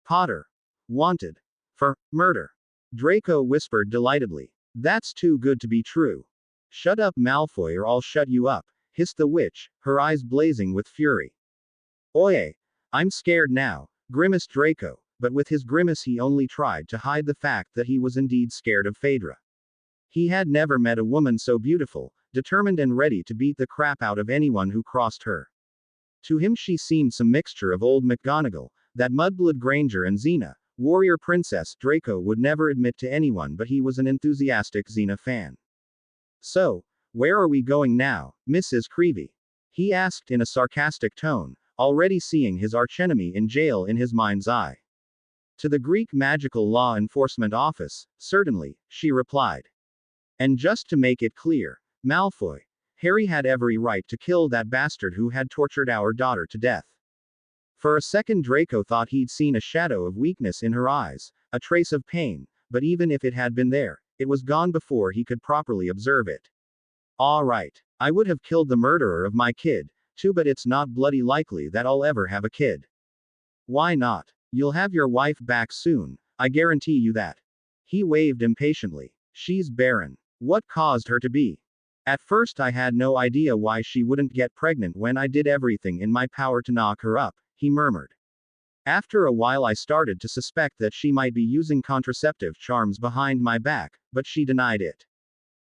Potter. Wanted. For murder. Draco whispered delightedly. That's too good to be true. Shut up, Malfoy, or I'll shut you up, hissed the witch, her eyes blazing with fury. Oye! I'm scared now, grimaced Draco, but with his grimace he only tried to hide the fact that he was indeed scared of Phaedra. He had never met a woman so beautiful, determined and ready to beat the crap out of anyone who crossed her. To him she seemed some mixture of old McGonagall, that mudblood Granger, and Xena, warrior princess. Draco would never admit to anyone, but he was an enthusiastic Xena fan. So, where are we going now, Mrs. Creevy? He asked in a sarcastic tone, already seeing his archenemy in jail in his mind's eye. To the Greek Magical Law Enforcement Office, certainly, she replied. And just to make it clear, Malfoy, Harry had every right to kill that bastard who had tortured our daughter to death. For a second Draco thought he'd seen a shadow of weakness in her eyes, a trace of pain, but even if it had been there, it was gone before he could properly observe it. All right, I would have killed the murderer of my kid, too, but it's not bloody likely that I'll ever have a kid. Why not? You'll have your wife back soon, I guarantee you that. He waved impatiently. She's barren. What caused her to be? At first I had no idea why she wouldn't get pregnant when I did everything in my power to knock her up, he murmured. After a while I started to suspect that she might be using contraceptive charms behind my back, but she denied it.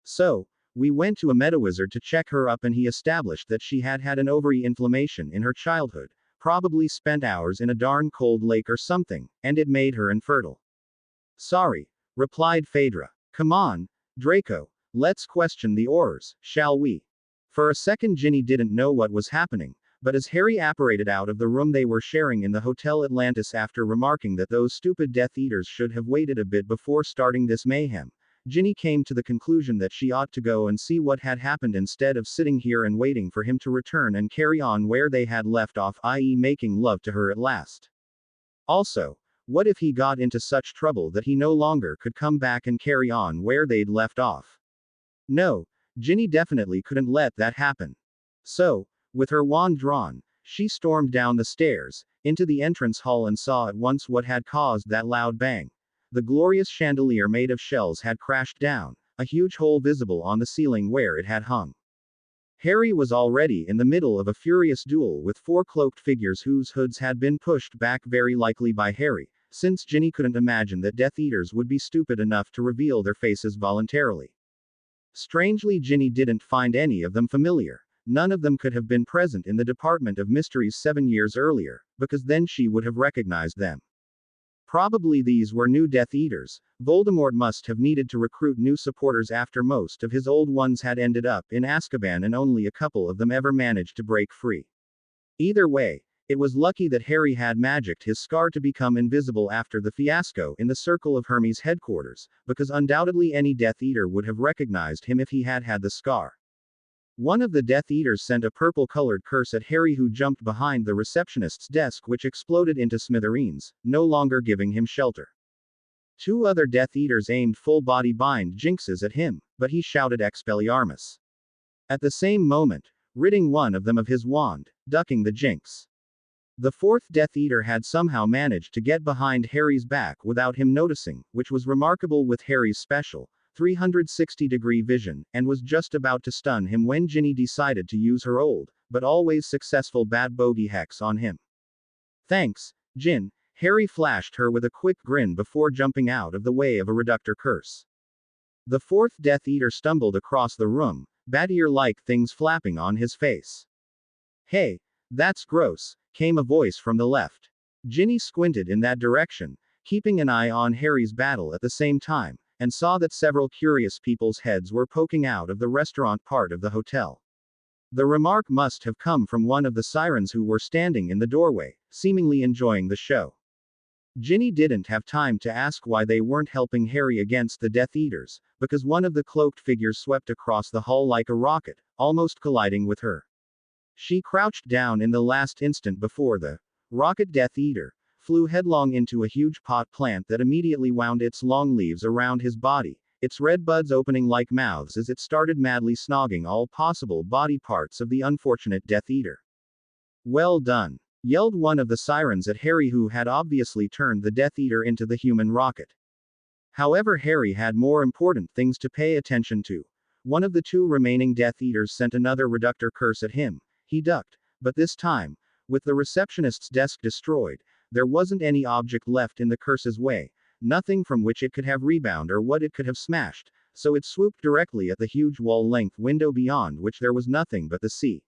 So, we went to a medawizard to check her up, and he established that she had had an ovary inflammation in her childhood, probably spent hours in a darn cold lake or something, and it made her infertile. Sorry, replied Phaedra. Come on, Draco, let's question the Aurors, shall we? For a second Ginny didn't know what was happening, but as Harry apparated out of the room they were sharing in the Hotel Atlantis after remarking that those stupid Death Eaters should have waited a bit before starting this mayhem, Ginny came to the conclusion that she ought to go and see what had happened instead of sitting here and waiting for him to return and carry on where they had left off, i.e. making love to her at last. Also, what if he got into such trouble that he no longer could come back and carry on where they'd left off? No, Ginny definitely couldn't let that happen. So, with her wand drawn, she stormed down the stairs, into the entrance hall, and saw at once what had caused that loud bang. The glorious chandelier made of shells had crashed down, a huge hole visible on the ceiling where it had hung. Harry was already in the middle of a furious duel with four cloaked figures whose hoods had been pushed back, very likely by Harry, since Ginny couldn't imagine that Death Eaters would be stupid enough to reveal their faces voluntarily. Strangely, Ginny didn't find any of them familiar. None of them could have been present in the Department of Mysteries 7 years earlier, because then she would have recognized them. Probably these were new Death Eaters. Voldemort must have needed to recruit new supporters after most of his old ones had ended up in Azkaban and only a couple of them ever managed to break free. Either way, it was lucky that Harry had magicked his scar to become invisible after the fiasco in the Circle of Hermes headquarters, because undoubtedly any Death Eater would have recognized him if he had had the scar. One of the Death Eaters sent a purple-colored curse at Harry, who jumped behind the receptionist's desk, which exploded into smithereens, no longer giving him shelter. Two other Death Eaters aimed full-body bind jinxes at him, but he shouted Expelliarmus at the same moment, ridding one of them of his wand, ducking the jinx. The fourth Death Eater had somehow managed to get behind Harry's back without him noticing, which was remarkable with Harry's special 360-degree vision, and was just about to stun him when Ginny decided to use her old, but always successful Bad Bogey Hex on him. "Thanks, Gin," Harry flashed her with a quick grin before jumping out of the way of a Reductor curse. The fourth Death Eater stumbled across the room, bat ear-like things flapping on his face. "Hey, that's gross," came a voice from the left. Ginny squinted in that direction, keeping an eye on Harry's battle at the same time, and saw that several curious people's heads were poking out of the restaurant part of the hotel. The remark must have come from one of the sirens who were standing in the doorway, seemingly enjoying the show. Ginny didn't have time to ask why they weren't helping Harry against the Death Eaters, because one of the cloaked figures swept across the hall like a rocket, almost colliding with her. She crouched down in the last instant before the rocket Death Eater flew headlong into a huge pot plant that immediately wound its long leaves around his body, its red buds opening like mouths as it started madly snogging all possible body parts of the unfortunate Death Eater. "Well done," yelled one of the sirens at Harry, who had obviously turned the Death Eater into the human rocket. However, Harry had more important things to pay attention to. One of the two remaining Death Eaters sent another Reductor curse at him. He ducked, but this time, with the receptionist's desk destroyed, there wasn't any object left in the curse's way, nothing from which it could have rebounded or what it could have smashed, so it swooped directly at the huge wall-length window beyond which there was nothing but the sea.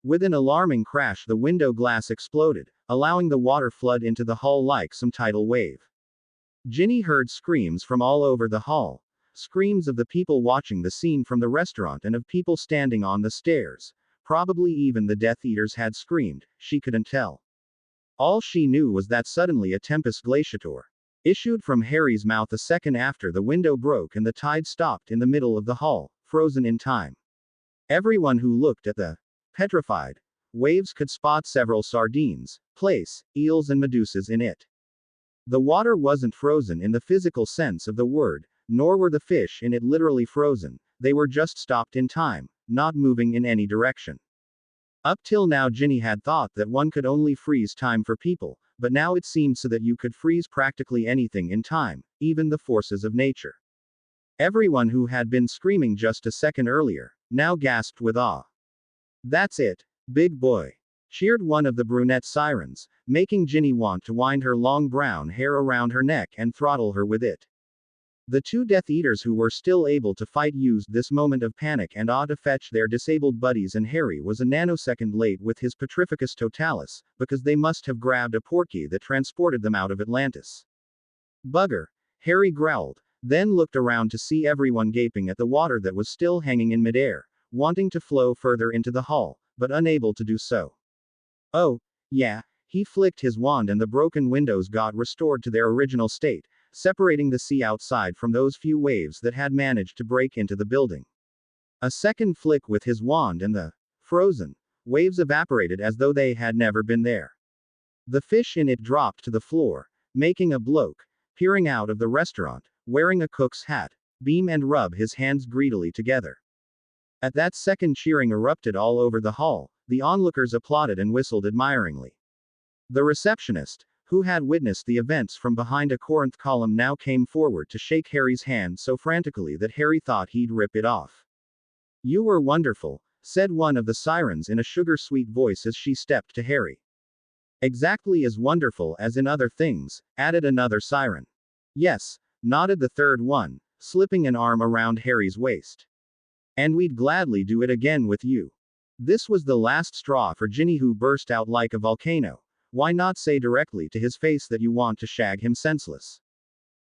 With an alarming crash, the window glass exploded, allowing the water flood into the hall like some tidal wave. Ginny heard screams from all over the hall, screams of the people watching the scene from the restaurant and of people standing on the stairs. Probably even the Death Eaters had screamed, she couldn't tell. All she knew was that suddenly a Tempest Glaciator issued from Harry's mouth a second after the window broke and the tide stopped in the middle of the hall, frozen in time. Everyone who looked at the petrified waves could spot several sardines, plaice, eels and medusas in it. The water wasn't frozen in the physical sense of the word, nor were the fish in it literally frozen, they were just stopped in time, not moving in any direction. Up till now, Ginny had thought that one could only freeze time for people, but now it seemed so that you could freeze practically anything in time, even the forces of nature. Everyone who had been screaming just a second earlier now gasped with awe. "That's it, big boy," cheered one of the brunette sirens, making Ginny want to wind her long brown hair around her neck and throttle her with it. The two Death Eaters who were still able to fight used this moment of panic and awe to fetch their disabled buddies, and Harry was a nanosecond late with his Petrificus Totalis, because they must have grabbed a portkey that transported them out of Atlantis. "Bugger," Harry growled, then looked around to see everyone gaping at the water that was still hanging in midair, wanting to flow further into the hall, but unable to do so. "Oh, yeah," he flicked his wand and the broken windows got restored to their original state, separating the sea outside from those few waves that had managed to break into the building. A second flick with his wand and the frozen waves evaporated as though they had never been there. The fish in it dropped to the floor, making a bloke, peering out of the restaurant, wearing a cook's hat, beam and rub his hands greedily together. At that second, cheering erupted all over the hall, the onlookers applauded and whistled admiringly. The receptionist, who had witnessed the events from behind a Corinth column, now came forward to shake Harry's hand so frantically that Harry thought he'd rip it off. "You were wonderful," said one of the sirens in a sugar-sweet voice as she stepped to Harry. "Exactly as wonderful as in other things," added another siren. "Yes," nodded the third one, slipping an arm around Harry's waist. "And we'd gladly do it again with you." This was the last straw for Ginny, who burst out like a volcano. Why not say directly to his face that you want to shag him senseless?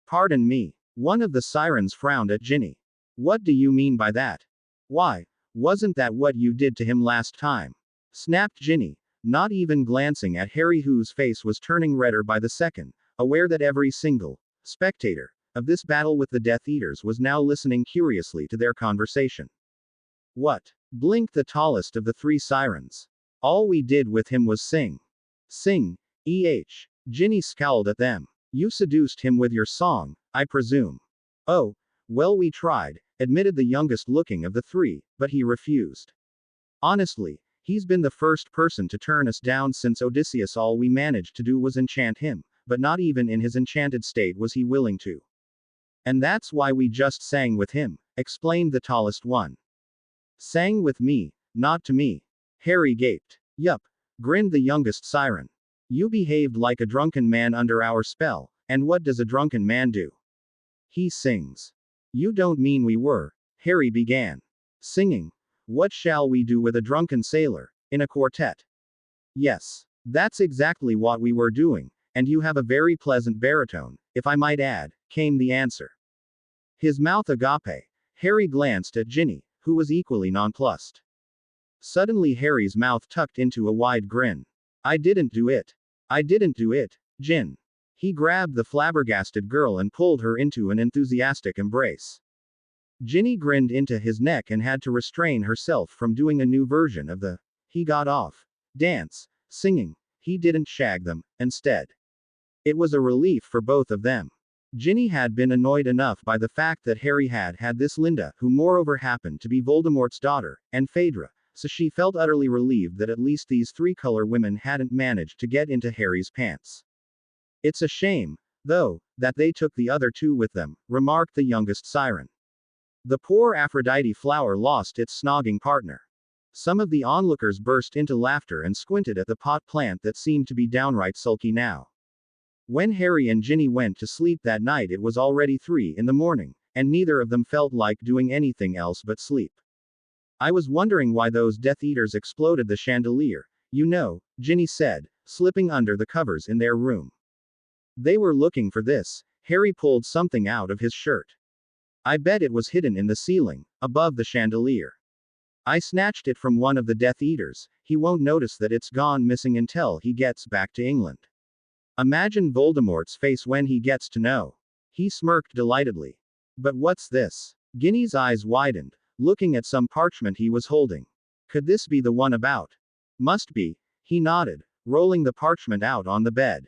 "Pardon me." One of the sirens frowned at Ginny. "What do you mean by that?" "Why, wasn't that what you did to him last time?" snapped Ginny, not even glancing at Harry, whose face was turning redder by the second, aware that every single spectator of this battle with the Death Eaters was now listening curiously to their conversation. What? Blinked the tallest of the three sirens. All we did with him was sing. Sing. Ginny scowled at them. You seduced him with your song, I presume. Oh, well, we tried, admitted the youngest looking of the three, but he refused. Honestly, he's been the first person to turn us down since Odysseus. All we managed to do was enchant him, but not even in his enchanted state was he willing to. And that's why we just sang with him, explained the tallest one. Sang with me, not to me. Harry gaped. Yup, grinned the youngest siren. You behaved like a drunken man under our spell, and what does a drunken man do? He sings. You don't mean we were, Harry began. Singing. What shall we do with a drunken sailor, in a quartet? Yes, that's exactly what we were doing, and you have a very pleasant baritone, if I might add, came the answer. His mouth agape. Harry glanced at Ginny, who was equally nonplussed. Suddenly Harry's mouth tucked into a wide grin. I didn't do it. I didn't do it, Gin. He grabbed the flabbergasted girl and pulled her into an enthusiastic embrace. Ginny grinned into his neck and had to restrain herself from doing a new version of the "he got off" dance, singing, he didn't shag them, instead. It was a relief for both of them. Ginny had been annoyed enough by the fact that Harry had this Linda, who moreover happened to be Voldemort's daughter, and Phaedra, so she felt utterly relieved that at least these three color women hadn't managed to get into Harry's pants. It's a shame, though, that they took the other two with them, remarked the youngest siren. The poor Aphrodite flower lost its snogging partner. Some of the onlookers burst into laughter and squinted at the pot plant that seemed to be downright sulky now. When Harry and Ginny went to sleep that night, it was already 3 in the morning, and neither of them felt like doing anything else but sleep. I was wondering why those Death Eaters exploded the chandelier, you know, Ginny said, slipping under the covers in their room. They were looking for this. Harry pulled something out of his shirt. I bet it was hidden in the ceiling, above the chandelier. I snatched it from one of the Death Eaters. He won't notice that it's gone missing until he gets back to England. Imagine Voldemort's face when he gets to know. He smirked delightedly. But what's this? Ginny's eyes widened, looking at some parchment he was holding. Could this be the one about? Must be, he nodded, rolling the parchment out on the bed.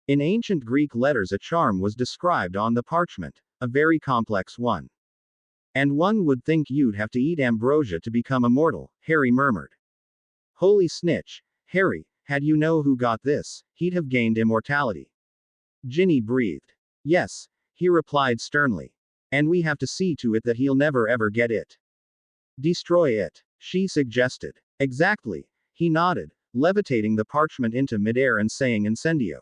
In ancient Greek letters, a charm was described on the parchment, a very complex one. And one would think you'd have to eat ambrosia to become immortal, Harry murmured. Holy snitch, Harry, had you know who got this, he'd have gained immortality. Ginny breathed. Yes, he replied sternly. And we have to see to it that he'll never ever get it. Destroy it, she suggested. Exactly, he nodded, levitating the parchment into midair and saying incendio.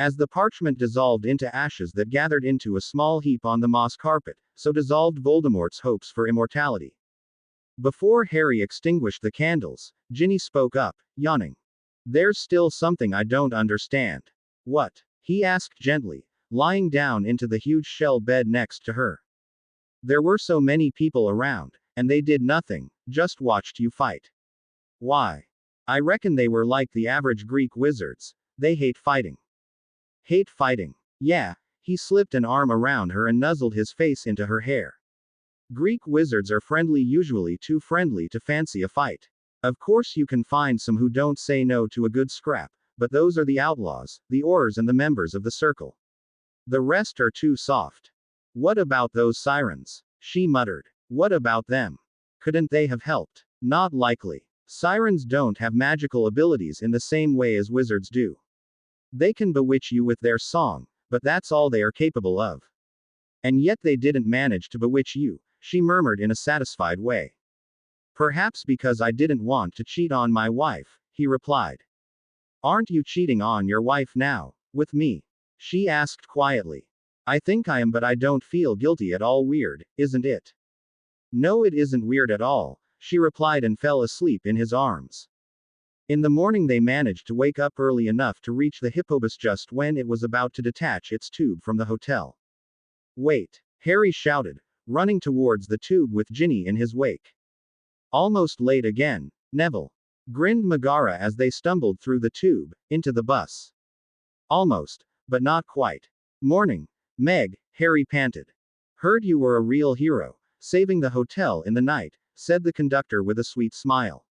As the parchment dissolved into ashes that gathered into a small heap on the moss carpet, so dissolved Voldemort's hopes for immortality. Before Harry extinguished the candles, Ginny spoke up, yawning. There's still something I don't understand. What? He asked gently, lying down into the huge shell bed next to her. There were so many people around, and they did nothing, just watched you fight. Why? I reckon they were like the average Greek wizards. They hate fighting. Hate fighting. Yeah, he slipped an arm around her and nuzzled his face into her hair. Greek wizards are friendly, usually too friendly to fancy a fight. Of course you can find some who don't say no to a good scrap, but those are the outlaws, the Aurors and the members of the circle. The rest are too soft. What about those sirens? She muttered. What about them? Couldn't they have helped? Not likely. Sirens don't have magical abilities in the same way as wizards do. They can bewitch you with their song, but that's all they are capable of. And yet they didn't manage to bewitch you, she murmured in a satisfied way. Perhaps because I didn't want to cheat on my wife, he replied. Aren't you cheating on your wife now, with me? She asked quietly. I think I am, but I don't feel guilty at all. Weird, isn't it? No, it isn't weird at all, she replied and fell asleep in his arms. In the morning they managed to wake up early enough to reach the Hippobus just when it was about to detach its tube from the hotel. Wait, Harry shouted, running towards the tube with Ginny in his wake. Almost late again, Neville, grinned Megara as they stumbled through the tube, into the bus. Almost, but not quite. Morning, Meg, Harry panted. Heard you were a real hero, saving the hotel in the night, said the conductor with a sweet smile.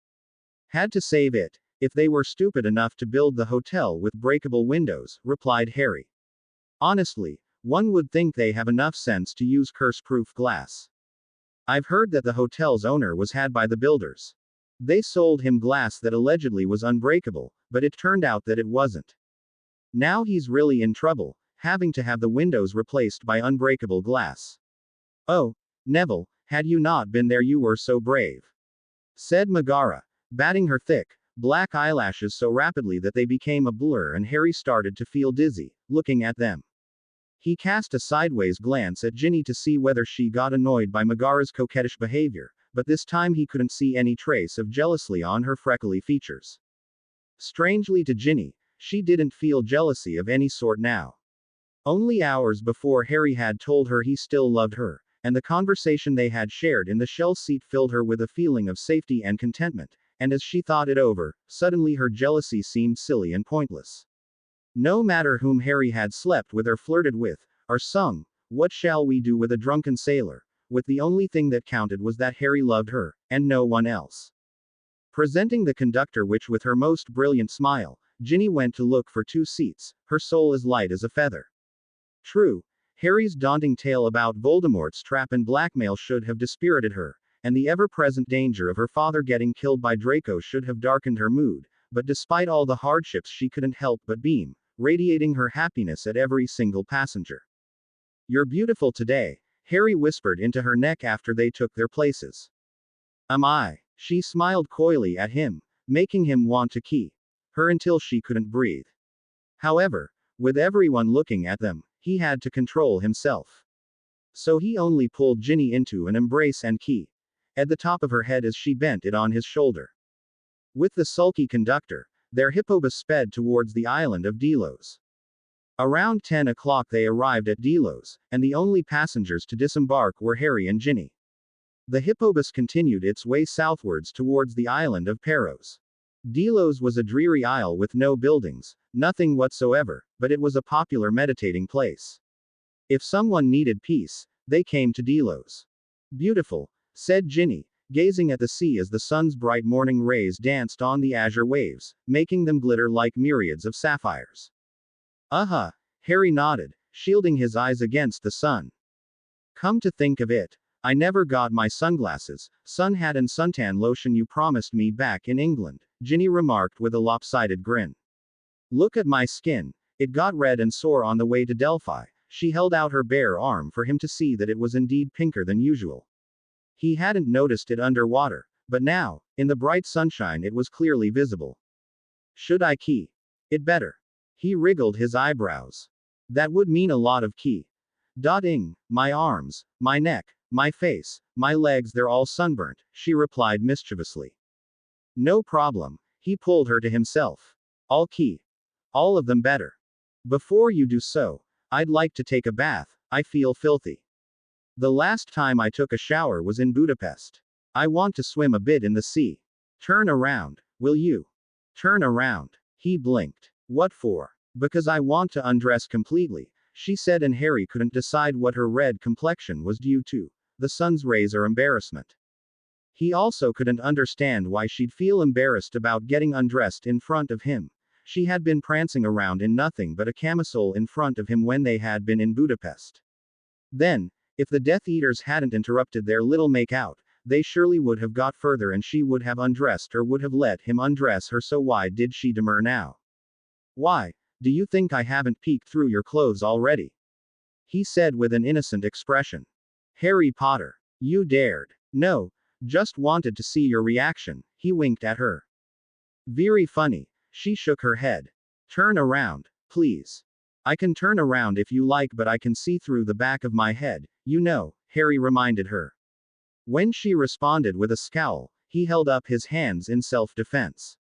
Had to save it. If they were stupid enough to build the hotel with breakable windows, replied Harry. Honestly, one would think they have enough sense to use curse-proof glass. I've heard that the hotel's owner was had by the builders. They sold him glass that allegedly was unbreakable, but it turned out that it wasn't. Now he's really in trouble, having to have the windows replaced by unbreakable glass. Oh, Neville, had you not been there you were so brave, said Megara, batting her thick, black eyelashes so rapidly that they became a blur and Harry started to feel dizzy, looking at them. He cast a sideways glance at Ginny to see whether she got annoyed by Megara's coquettish behavior, but this time he couldn't see any trace of jealousy on her freckly features. Strangely to Ginny, she didn't feel jealousy of any sort now. Only hours before Harry had told her he still loved her, and the conversation they had shared in the shell seat filled her with a feeling of safety and contentment, and as she thought it over, suddenly her jealousy seemed silly and pointless. No matter whom Harry had slept with or flirted with, or sung, "What shall we do with a drunken sailor?" with the only thing that counted was that Harry loved her, and no one else. Presenting the conductor with her most brilliant smile, Ginny went to look for 2 seats, her soul as light as a feather. True, Harry's daunting tale about Voldemort's trap and blackmail should have dispirited her, and the ever-present danger of her father getting killed by Draco should have darkened her mood, but despite all the hardships she couldn't help but beam, radiating her happiness at every single passenger. "You're beautiful today," Harry whispered into her neck after they took their places. "Am I?" She smiled coyly at him, making him want to key her until she couldn't breathe. However, with everyone looking at them, he had to control himself. So he only pulled Ginny into an embrace and key at the top of her head as she bent it on his shoulder. With the sulky conductor, their hippobus sped towards the island of Delos. Around 10 o'clock they arrived at Delos, and the only passengers to disembark were Harry and Ginny. The hippobus continued its way southwards towards the island of Paros. Delos was a dreary isle with no buildings, nothing whatsoever, but it was a popular meditating place. If someone needed peace, they came to Delos. "Beautiful," said Ginny, gazing at the sea as the sun's bright morning rays danced on the azure waves, making them glitter like myriads of sapphires. "Uh-huh," Harry nodded, shielding his eyes against the sun. "Come to think of it, I never got my sunglasses, sun hat and suntan lotion you promised me back in England," Ginny remarked with a lopsided grin. "Look at my skin, it got red and sore on the way to Delphi." She held out her bare arm for him to see that it was indeed pinker than usual. He hadn't noticed it underwater, but now, in the bright sunshine it was clearly visible. "Should I key it better?" He wriggled his eyebrows. "That would mean a lot of key. Dotting, my arms, my neck, my face, my legs, they're all sunburnt," she replied mischievously. "No problem," he pulled her to himself. "I'll key all of them better. Before you do so, I'd like to take a bath, I feel filthy. The last time I took a shower was in Budapest. I want to swim a bit in the sea. Turn around, will you?" "Turn around." He blinked. "What for?" "Because I want to undress completely," she said, and Harry couldn't decide what her red complexion was due to, the sun's rays or embarrassment. He also couldn't understand why she'd feel embarrassed about getting undressed in front of him. She had been prancing around in nothing but a camisole in front of him when they had been in Budapest. Then, if the Death Eaters hadn't interrupted their little make-out, they surely would have got further and she would have undressed or would have let him undress her, so why did she demur now? "Why, do you think I haven't peeked through your clothes already?" he said with an innocent expression. "Harry Potter. You dared." "No, just wanted to see your reaction," he winked at her. "Very funny." She shook her head. "Turn around, please." "I can turn around if you like, but I can see through the back of my head, you know," Harry reminded her. When she responded with a scowl, he held up his hands in self-defense.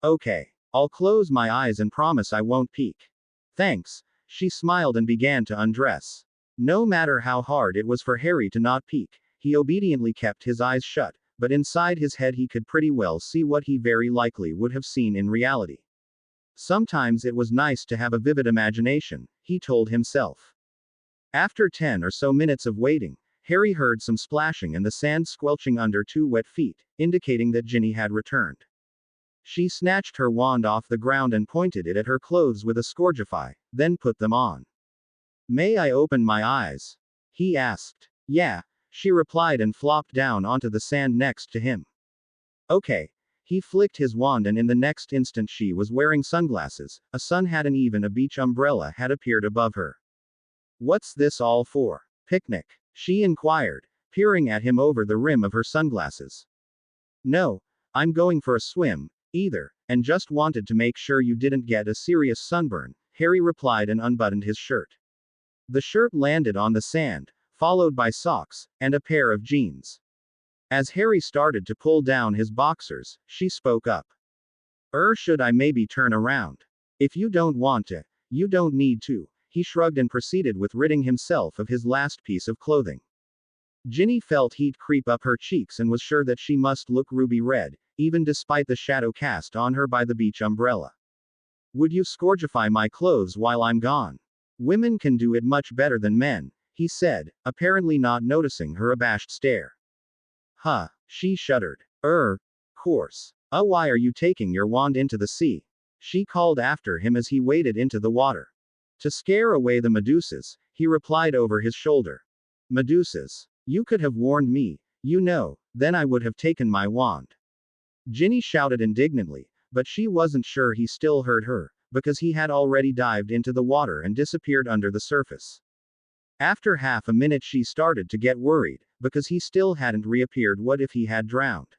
"Okay, I'll close my eyes and promise I won't peek." "Thanks." She smiled and began to undress. No matter how hard it was for Harry to not peek, he obediently kept his eyes shut, but inside his head he could pretty well see what he very likely would have seen in reality. Sometimes it was nice to have a vivid imagination, he told himself. After 10 or so minutes of waiting, Harry heard some splashing and the sand squelching under 2 wet feet, indicating that Ginny had returned. She snatched her wand off the ground and pointed it at her clothes with a scourgify, then put them on. "May I open my eyes?" he asked. "Yeah," she replied and flopped down onto the sand next to him. "Okay." He flicked his wand and in the next instant she was wearing sunglasses, a sun hat and even a beach umbrella had appeared above her. "What's this all for? Picnic?" she inquired, peering at him over the rim of her sunglasses. "No, I'm going for a swim, either, and just wanted to make sure you didn't get a serious sunburn," Harry replied and unbuttoned his shirt. The shirt landed on the sand, followed by socks, and a pair of jeans. As Harry started to pull down his boxers, she spoke up. Should I maybe turn around? If you don't want to, you don't need to." He shrugged and proceeded with ridding himself of his last piece of clothing. Ginny felt heat creep up her cheeks and was sure that she must look ruby red, even despite the shadow cast on her by the beach umbrella. "Would you scourgify my clothes while I'm gone? Women can do it much better than men," he said, apparently not noticing her abashed stare. "Huh," she shuddered. Course. Why are you taking your wand into the sea?" she called after him as he waded into the water. "To scare away the Medusas," he replied over his shoulder. "Medusas? You could have warned me, then I would have taken my wand." Ginny shouted indignantly, but she wasn't sure he still heard her, because he had already dived into the water and disappeared under the surface. After half a minute she started to get worried, because he still hadn't reappeared. What if he had drowned?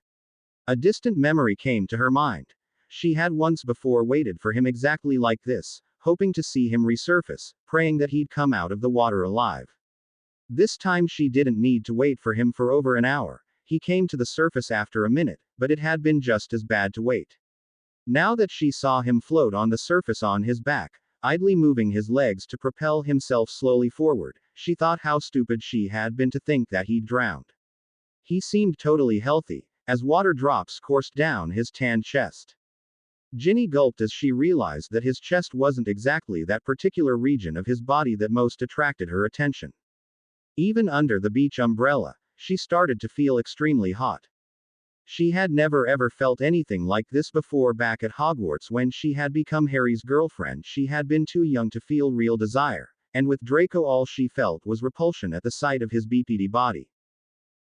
A distant memory came to her mind. She had once before waited for him exactly like this, hoping to see him resurface, praying that he'd come out of the water alive. This time she didn't need to wait for him for over an hour. He came to the surface after a minute, but it had been just as bad to wait. Now that she saw him float on the surface on his back, idly moving his legs to propel himself slowly forward, she thought how stupid she had been to think that he'd drowned. He seemed totally healthy, as water drops coursed down his tanned chest. Ginny gulped as she realized that his chest wasn't exactly that particular region of his body that most attracted her attention. Even under the beach umbrella, she started to feel extremely hot. She had never ever felt anything like this before. Back at Hogwarts when she had become Harry's girlfriend, she had been too young to feel real desire, and with Draco all she felt was repulsion at the sight of his BPD body.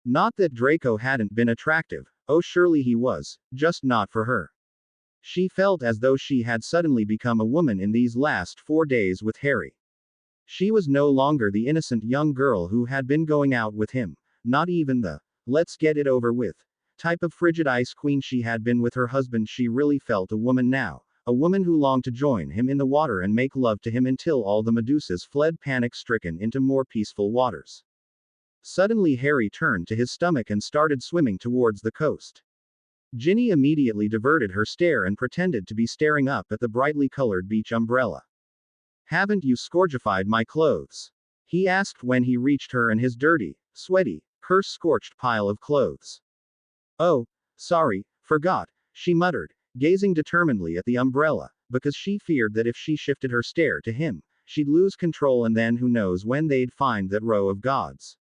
Not that Draco hadn't been attractive, oh surely he was, just not for her. She felt as though she had suddenly become a woman in these last 4 days with Harry. She was no longer the innocent young girl who had been going out with him, not even the "let's get it over with" type of frigid ice queen she had been with her husband. She really felt a woman now, a woman who longed to join him in the water and make love to him until all the Medusas fled panic-stricken into more peaceful waters. Suddenly Harry turned to his stomach and started swimming towards the coast. Ginny immediately diverted her stare and pretended to be staring up at the brightly colored beach umbrella. "Haven't you scourgified my clothes?" he asked when he reached her and his dirty, sweaty, curse-scorched pile of clothes. "Oh, sorry, forgot," she muttered, gazing determinedly at the umbrella, because she feared that if she shifted her stare to him, she'd lose control and then who knows when they'd find that row of gods.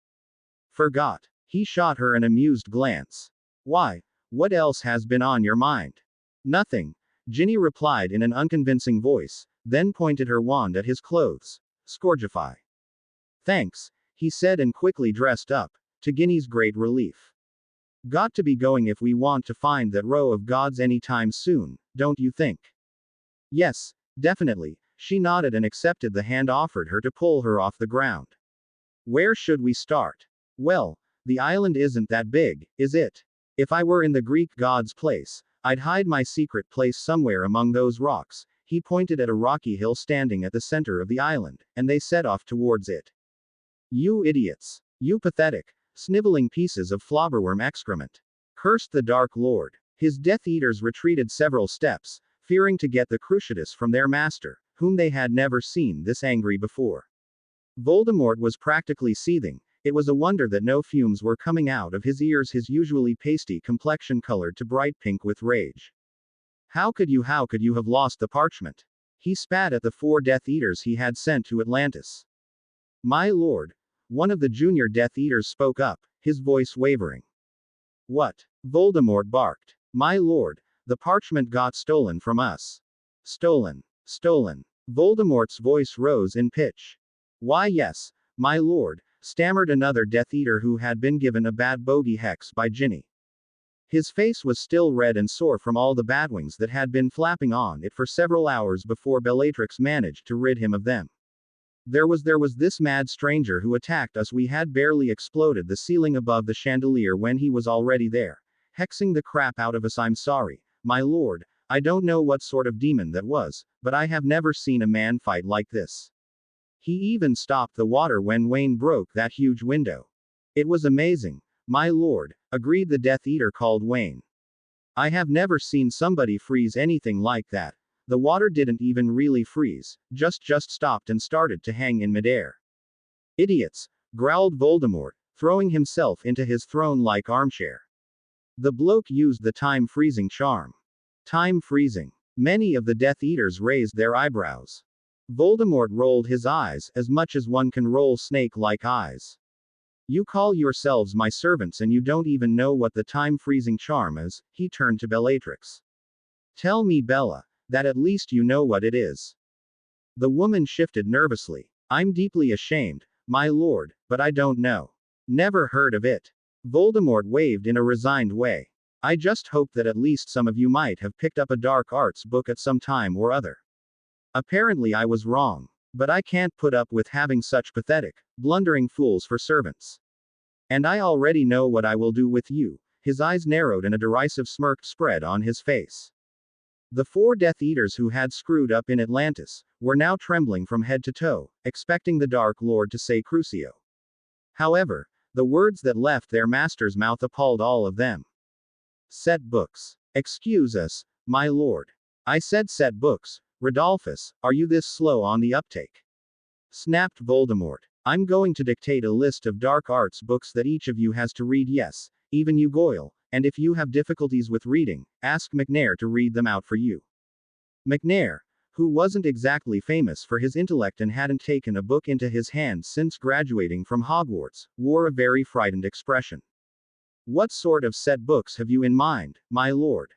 "Forgot." He shot her an amused glance. "Why? What else has been on your mind?" "Nothing," Ginny replied in an unconvincing voice, then pointed her wand at his clothes. "Scourgify." "Thanks," he said and quickly dressed up, to Ginny's great relief. "Got to be going if we want to find that row of gods anytime soon, don't you think?" "Yes, definitely," she nodded and accepted the hand offered her to pull her off the ground. "Where should we start?" "Well, the island isn't that big, is it? If I were in the Greek god's place, I'd hide my secret place somewhere among those rocks." He pointed at a rocky hill standing at the center of the island, and they set off towards it. "You idiots. You pathetic, sniveling pieces of flobberworm excrement," cursed the Dark Lord. His Death Eaters retreated several steps, fearing to get the cruciatus from their master, whom they had never seen this angry before. Voldemort was practically seething. It was a wonder that no fumes were coming out of his ears, his usually pasty complexion colored to bright pink with rage. How could you have lost the parchment?" He spat at the 4 Death Eaters he had sent to Atlantis. "My lord, One of the junior Death Eaters spoke up, his voice wavering. What? Voldemort barked. My lord, the parchment got stolen from us. Stolen. Stolen. Voldemort's voice rose in pitch. Why yes, my lord, stammered another Death Eater who had been given a bad bogey hex by Ginny. His face was still red and sore from all the batwings that had been flapping on it for several hours before Bellatrix managed to rid him of them. There was this mad stranger who attacked us. We had barely exploded the ceiling above the chandelier when he was already there, hexing the crap out of us. I'm sorry, my lord, I don't know what sort of demon that was, but I have never seen a man fight like this. He even stopped the water when Wayne broke that huge window. It was amazing, my lord, agreed the Death Eater called Wayne. I have never seen somebody freeze anything like that. The water didn't even really freeze, just stopped and started to hang in midair. Idiots, growled Voldemort, throwing himself into his throne-like armchair. The bloke used the time-freezing charm. Time freezing. Many of the Death Eaters raised their eyebrows. Voldemort rolled his eyes, as much as one can roll snake-like eyes. You call yourselves my servants and you don't even know what the time-freezing charm is, he turned to Bellatrix. Tell me, Bella, that at least you know what it is. The woman shifted nervously. I'm deeply ashamed, my lord, but I don't know. Never heard of it. Voldemort waved in a resigned way. I just hoped that at least some of you might have picked up a dark arts book at some time or other. Apparently I was wrong. But I can't put up with having such pathetic, blundering fools for servants. And I already know what I will do with you. His eyes narrowed and a derisive smirk spread on his face. The 4 Death Eaters who had screwed up in Atlantis were now trembling from head to toe, expecting the Dark Lord to say Crucio. However, the words that left their master's mouth appalled all of them. Set books. Excuse us, my lord. I said set books. Rodolphus, are you this slow on the uptake? Snapped Voldemort. I'm going to dictate a list of dark arts books that each of you has to read, yes, even you Goyle, and if you have difficulties with reading, ask McNair to read them out for you. McNair, who wasn't exactly famous for his intellect and hadn't taken a book into his hands since graduating from Hogwarts, wore a very frightened expression. What sort of set books have you in mind, my lord?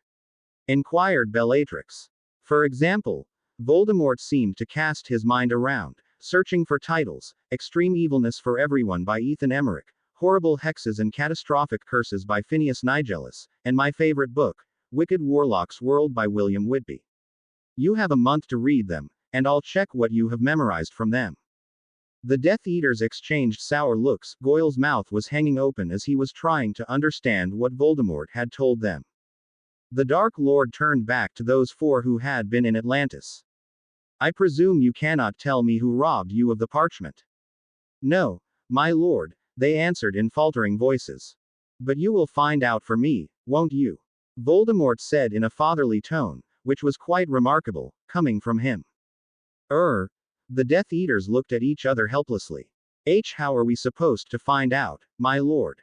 Inquired Bellatrix. For example, Voldemort seemed to cast his mind around, searching for titles: Extreme Evilness for Everyone by Ethan Emmerich, Horrible Hexes and Catastrophic Curses by Phineas Nigellus, and my favorite book, Wicked Warlock's World by William Whitby. You have a month to read them, and I'll check what you have memorized from them. The Death Eaters exchanged sour looks. Goyle's mouth was hanging open as he was trying to understand what Voldemort had told them. The Dark Lord turned back to those 4 who had been in Atlantis. I presume you cannot tell me who robbed you of the parchment. No, my lord, they answered in faltering voices. But you will find out for me, won't you? Voldemort said in a fatherly tone, which was quite remarkable, coming from him. The Death Eaters looked at each other helplessly. How are we supposed to find out, my lord?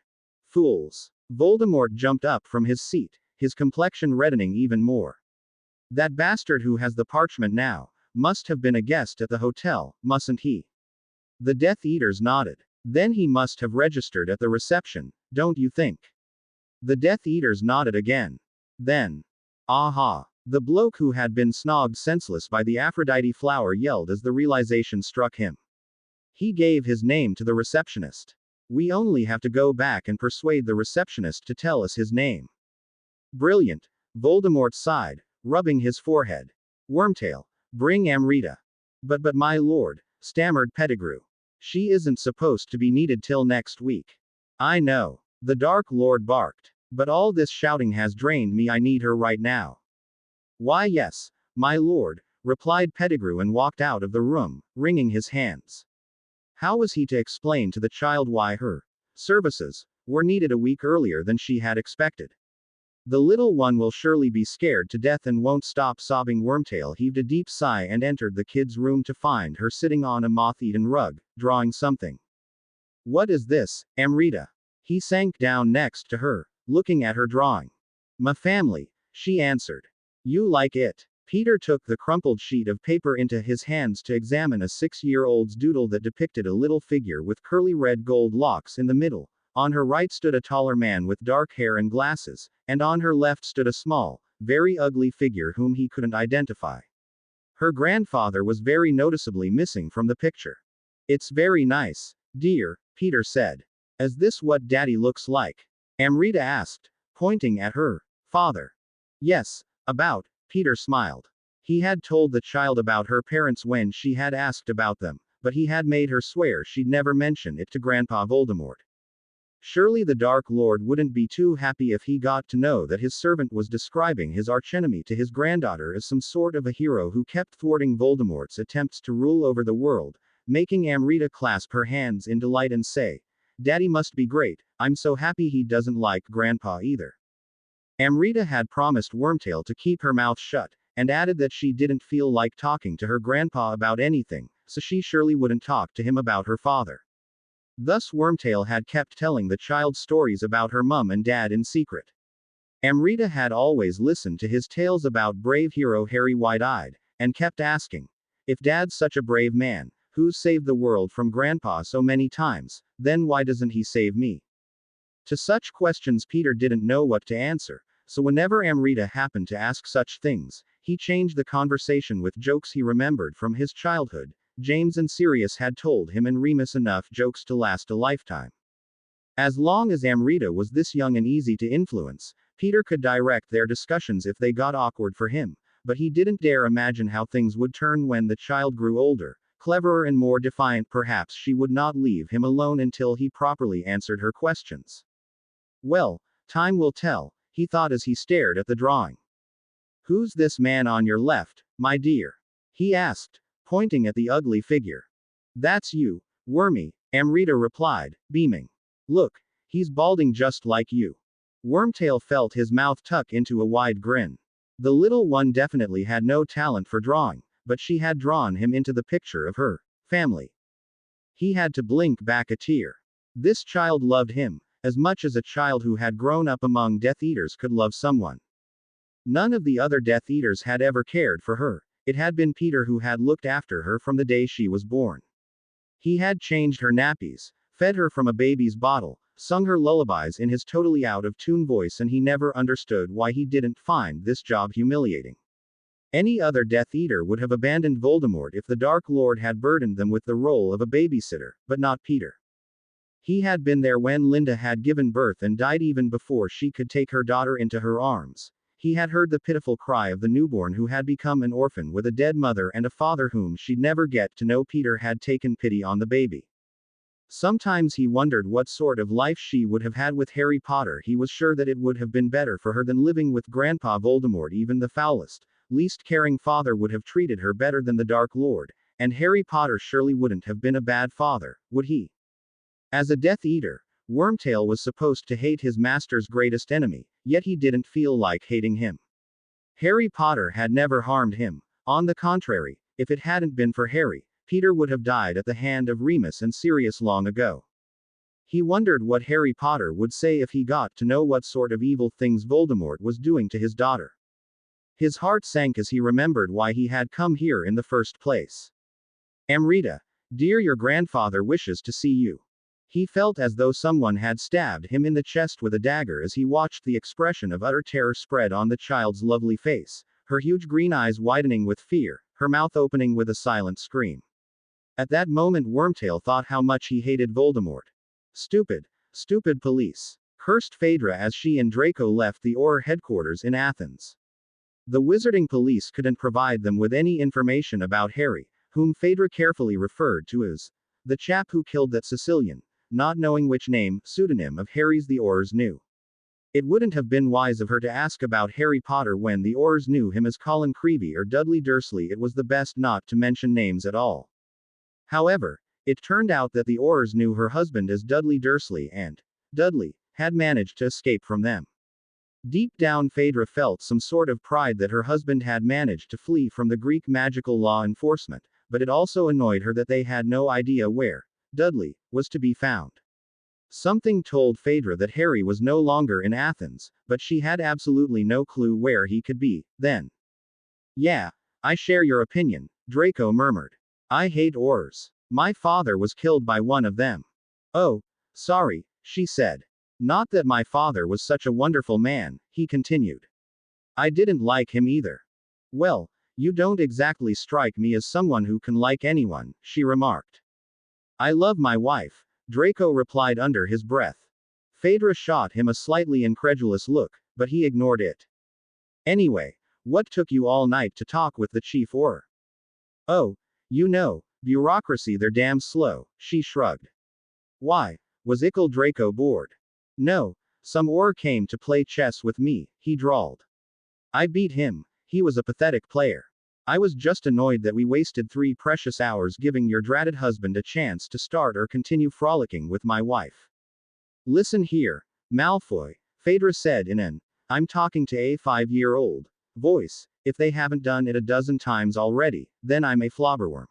Fools. Voldemort jumped up from his seat, his complexion reddening even more. That bastard who has the parchment now must have been a guest at the hotel, mustn't he? The Death Eaters nodded. Then he must have registered at the reception, don't you think? The Death Eaters nodded again. Then. Aha! The bloke who had been snogged senseless by the Aphrodite flower yelled as the realization struck him. He gave his name to the receptionist. We only have to go back and persuade the receptionist to tell us his name. Brilliant, Voldemort sighed, rubbing his forehead. Wormtail, bring Amrita. But my lord, stammered Pettigrew. She isn't supposed to be needed till next week. I know, the Dark Lord barked. But all this shouting has drained me. I need her right now. Why yes, my lord, replied Pettigrew and walked out of the room, wringing his hands. How was he to explain to the child why her services were needed a week earlier than she had expected? The little one will surely be scared to death and won't stop sobbing. Wormtail heaved a deep sigh and entered the kid's room to find her sitting on a moth-eaten rug, drawing something. What is this, Amrita? He sank down next to her, looking at her drawing. My family, she answered. You like it? Peter took the crumpled sheet of paper into his hands to examine a 6-year-old's doodle that depicted a little figure with curly red gold locks in the middle. On her right stood a taller man with dark hair and glasses, and on her left stood a small, very ugly figure whom he couldn't identify. Her grandfather was very noticeably missing from the picture. "It's very nice, dear," Peter said. "Is this what Daddy looks like?" Amrita asked, pointing at her father. "Yes, about," Peter smiled. He had told the child about her parents when she had asked about them, but he had made her swear she'd never mention it to Grandpa Voldemort. Surely the Dark Lord wouldn't be too happy if he got to know that his servant was describing his archenemy to his granddaughter as some sort of a hero who kept thwarting Voldemort's attempts to rule over the world, making Amrita clasp her hands in delight and say, "Daddy must be great, I'm so happy he doesn't like Grandpa either." Amrita had promised Wormtail to keep her mouth shut, and added that she didn't feel like talking to her grandpa about anything, so she surely wouldn't talk to him about her father. Thus Wormtail had kept telling the child stories about her mum and dad in secret. Amrita had always listened to his tales about brave hero Harry wide-eyed, and kept asking, "If Dad's such a brave man, who's saved the world from Grandpa so many times, then why doesn't he save me?" To such questions Peter didn't know what to answer, so whenever Amrita happened to ask such things, he changed the conversation with jokes he remembered from his childhood. James and Sirius had told him and Remus enough jokes to last a lifetime. As long as Amrita was this young and easy to influence, Peter could direct their discussions if they got awkward for him, but he didn't dare imagine how things would turn when the child grew older, cleverer and more defiant. Perhaps she would not leave him alone until he properly answered her questions. "Well, time will tell," he thought as he stared at the drawing. "Who's this man on your left, my dear?" he asked, pointing at the ugly figure. "That's you, Wormy," Amrita replied, beaming. "Look, he's balding just like you." Wormtail felt his mouth tuck into a wide grin. The little one definitely had no talent for drawing, but she had drawn him into the picture of her family. He had to blink back a tear. This child loved him, as much as a child who had grown up among Death Eaters could love someone. None of the other Death Eaters had ever cared for her. It had been Peter who had looked after her from the day she was born. He had changed her nappies, fed her from a baby's bottle, sung her lullabies in his totally out-of-tune voice, and he never understood why he didn't find this job humiliating. Any other Death Eater would have abandoned Voldemort if the Dark Lord had burdened them with the role of a babysitter, but not Peter. He had been there when Linda had given birth and died even before she could take her daughter into her arms. He had heard the pitiful cry of the newborn who had become an orphan with a dead mother and a father whom she'd never get to know. Peter had taken pity on the baby. Sometimes he wondered what sort of life she would have had with Harry Potter. He was sure that it would have been better for her than living with Grandpa Voldemort. Even the foulest, least caring father would have treated her better than the Dark Lord, and Harry Potter surely wouldn't have been a bad father, would he? As a Death Eater, Wormtail was supposed to hate his master's greatest enemy, yet he didn't feel like hating him. Harry Potter had never harmed him. On the contrary, if it hadn't been for Harry, Peter would have died at the hand of Remus and Sirius long ago. He wondered what Harry Potter would say if he got to know what sort of evil things Voldemort was doing to his daughter. His heart sank as he remembered why he had come here in the first place. "Amrita, dear, your grandfather wishes to see you." He felt as though someone had stabbed him in the chest with a dagger as he watched the expression of utter terror spread on the child's lovely face, her huge green eyes widening with fear, her mouth opening with a silent scream. At that moment Wormtail thought how much he hated Voldemort. Stupid, stupid police, cursed Phaedra as she and Draco left the Auror headquarters in Athens. The wizarding police couldn't provide them with any information about Harry, whom Phaedra carefully referred to as the chap who killed that Sicilian, not knowing which pseudonym of Harry's the Aurors knew. It wouldn't have been wise of her to ask about Harry Potter when the Aurors knew him as Colin Creevey or Dudley Dursley. It was the best not to mention names at all. However, it turned out that the Aurors knew her husband as Dudley Dursley, and Dudley had managed to escape from them. Deep down Phaedra felt some sort of pride that her husband had managed to flee from the Greek magical law enforcement, but it also annoyed her that they had no idea where Dudley was to be found. Something told Phaedra that Harry was no longer in Athens, but she had absolutely no clue where he could be then. Yeah, I share your opinion, Draco murmured. I hate ores. My father was killed by one of them. Oh, sorry, she said. Not that my father was such a wonderful man, he continued. I didn't like him either. Well, you don't exactly strike me as someone who can like anyone, she remarked. I love my wife, Draco replied under his breath. Phaedra shot him a slightly incredulous look, but he ignored it. Anyway, what took you all night to talk with the chief or? Oh, you know, bureaucracy they're damn slow, she shrugged. Why, was Ickle Draco bored? No, some or came to play chess with me, he drawled. I beat him, he was a pathetic player. I was just annoyed that we wasted 3 precious hours giving your dratted husband a chance to start or continue frolicking with my wife. Listen here, Malfoy, Phaedra said in an, I'm talking to a 5-year-old voice, if they haven't done it a dozen times already, then I'm a flobberworm.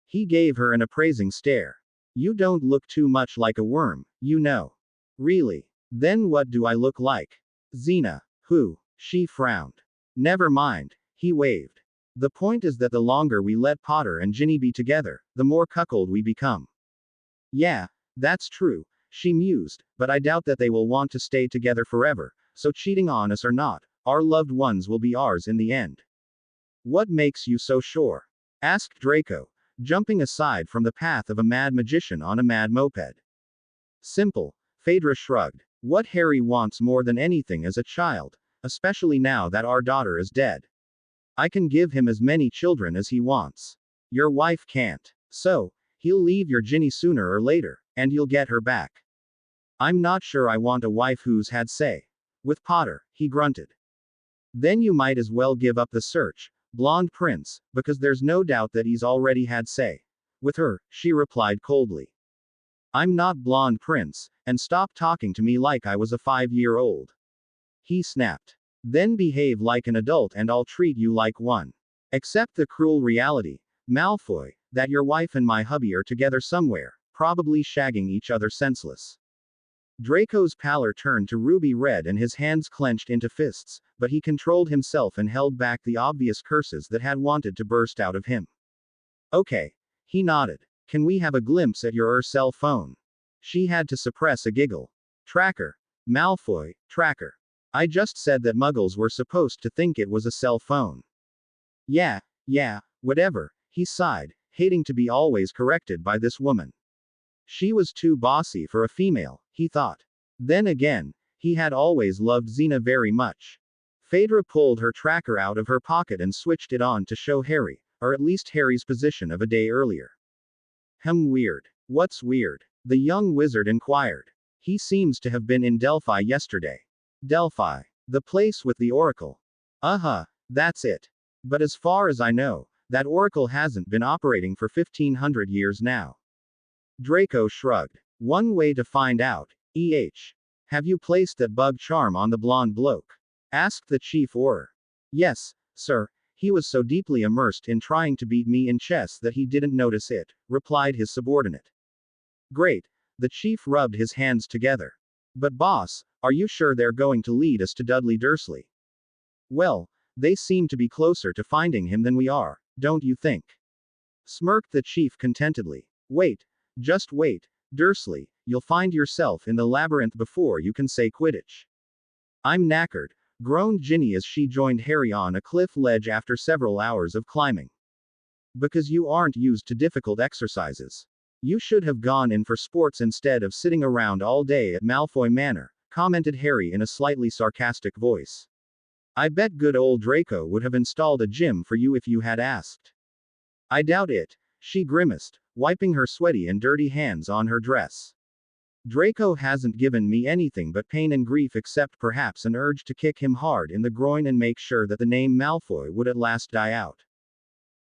He gave her an appraising stare. You don't look too much like a worm, you know. Really? Then what do I look like? Xena. Who? She frowned. Never mind, he waved. The point is that the longer we let Potter and Ginny be together, the more cuckold we become. Yeah, that's true, she mused, but I doubt that they will want to stay together forever, so cheating on us or not, our loved ones will be ours in the end. What makes you so sure? Asked Draco, jumping aside from the path of a mad magician on a mad moped. Simple, Phaedra shrugged. What Harry wants more than anything is a child, especially now that our daughter is dead. I can give him as many children as he wants. Your wife can't. So, he'll leave your Ginny sooner or later, and you'll get her back. I'm not sure I want a wife who's had say. With Potter, he grunted. Then you might as well give up the search, blonde prince, because there's no doubt that he's already had say. With her, she replied coldly. I'm not blonde prince, and stop talking to me like I was a 5-year-old. He snapped. Then behave like an adult and I'll treat you like one. Accept the cruel reality, Malfoy, that your wife and my hubby are together somewhere, probably shagging each other senseless. Draco's pallor turned to ruby red and his hands clenched into fists, but he controlled himself and held back the obvious curses that had wanted to burst out of him. Okay. He nodded. Can we have a glimpse at your cell phone? She had to suppress a giggle. Tracker. Malfoy, tracker. I just said that muggles were supposed to think it was a cell phone. Yeah, whatever, he sighed, hating to be always corrected by this woman. She was too bossy for a female, he thought. Then again, he had always loved Xena very much. Phaedra pulled her tracker out of her pocket and switched it on to show Harry, or at least Harry's position of a day earlier. Weird. What's weird? The young wizard inquired. He seems to have been in Delphi yesterday. Delphi. The place with the oracle. That's it. But as far as I know, that oracle hasn't been operating for 1500 years now. Draco shrugged. One way to find out. Have you placed that bug charm on the blonde bloke? Asked the chief Auror. Yes, sir. He was so deeply immersed in trying to beat me in chess that he didn't notice it, replied his subordinate. Great. The chief rubbed his hands together. But boss, are you sure they're going to lead us to Dudley Dursley? Well, they seem to be closer to finding him than we are, don't you think? Smirked the chief contentedly. Wait. Just wait, Dursley, you'll find yourself in the labyrinth before you can say Quidditch. I'm knackered, groaned Ginny as she joined Harry on a cliff ledge after several hours of climbing. Because you aren't used to difficult exercises. You should have gone in for sports instead of sitting around all day at Malfoy Manor, commented Harry in a slightly sarcastic voice. I bet good old Draco would have installed a gym for you if you had asked. I doubt it, she grimaced, wiping her sweaty and dirty hands on her dress. Draco hasn't given me anything but pain and grief except perhaps an urge to kick him hard in the groin and make sure that the name Malfoy would at last die out.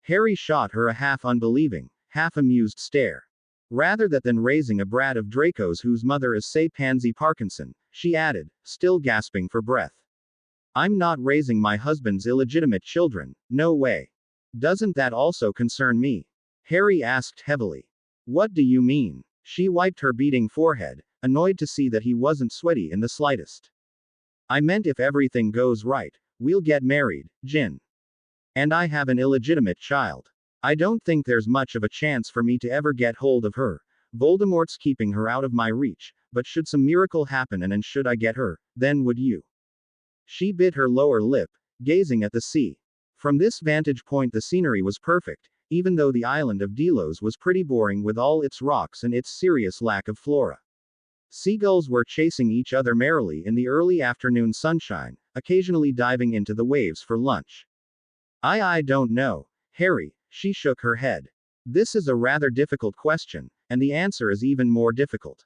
Harry shot her a half-unbelieving, half-amused stare. Rather than raising a brat of Draco's whose mother is say Pansy Parkinson, she added, still gasping for breath. I'm not raising my husband's illegitimate children, no way. Doesn't that also concern me? Harry asked heavily. What do you mean? She wiped her beating forehead, annoyed to see that he wasn't sweaty in the slightest. I meant if everything goes right, we'll get married, Jin. And I have an illegitimate child. I don't think there's much of a chance for me to ever get hold of her. Voldemort's keeping her out of my reach, but should some miracle happen and should I get her, then would you? She bit her lower lip, gazing at the sea. From this vantage point the scenery was perfect, even though the island of Delos was pretty boring with all its rocks and its serious lack of flora. Seagulls were chasing each other merrily in the early afternoon sunshine, occasionally diving into the waves for lunch. I don't know, Harry, she shook her head. This is a rather difficult question, and the answer is even more difficult.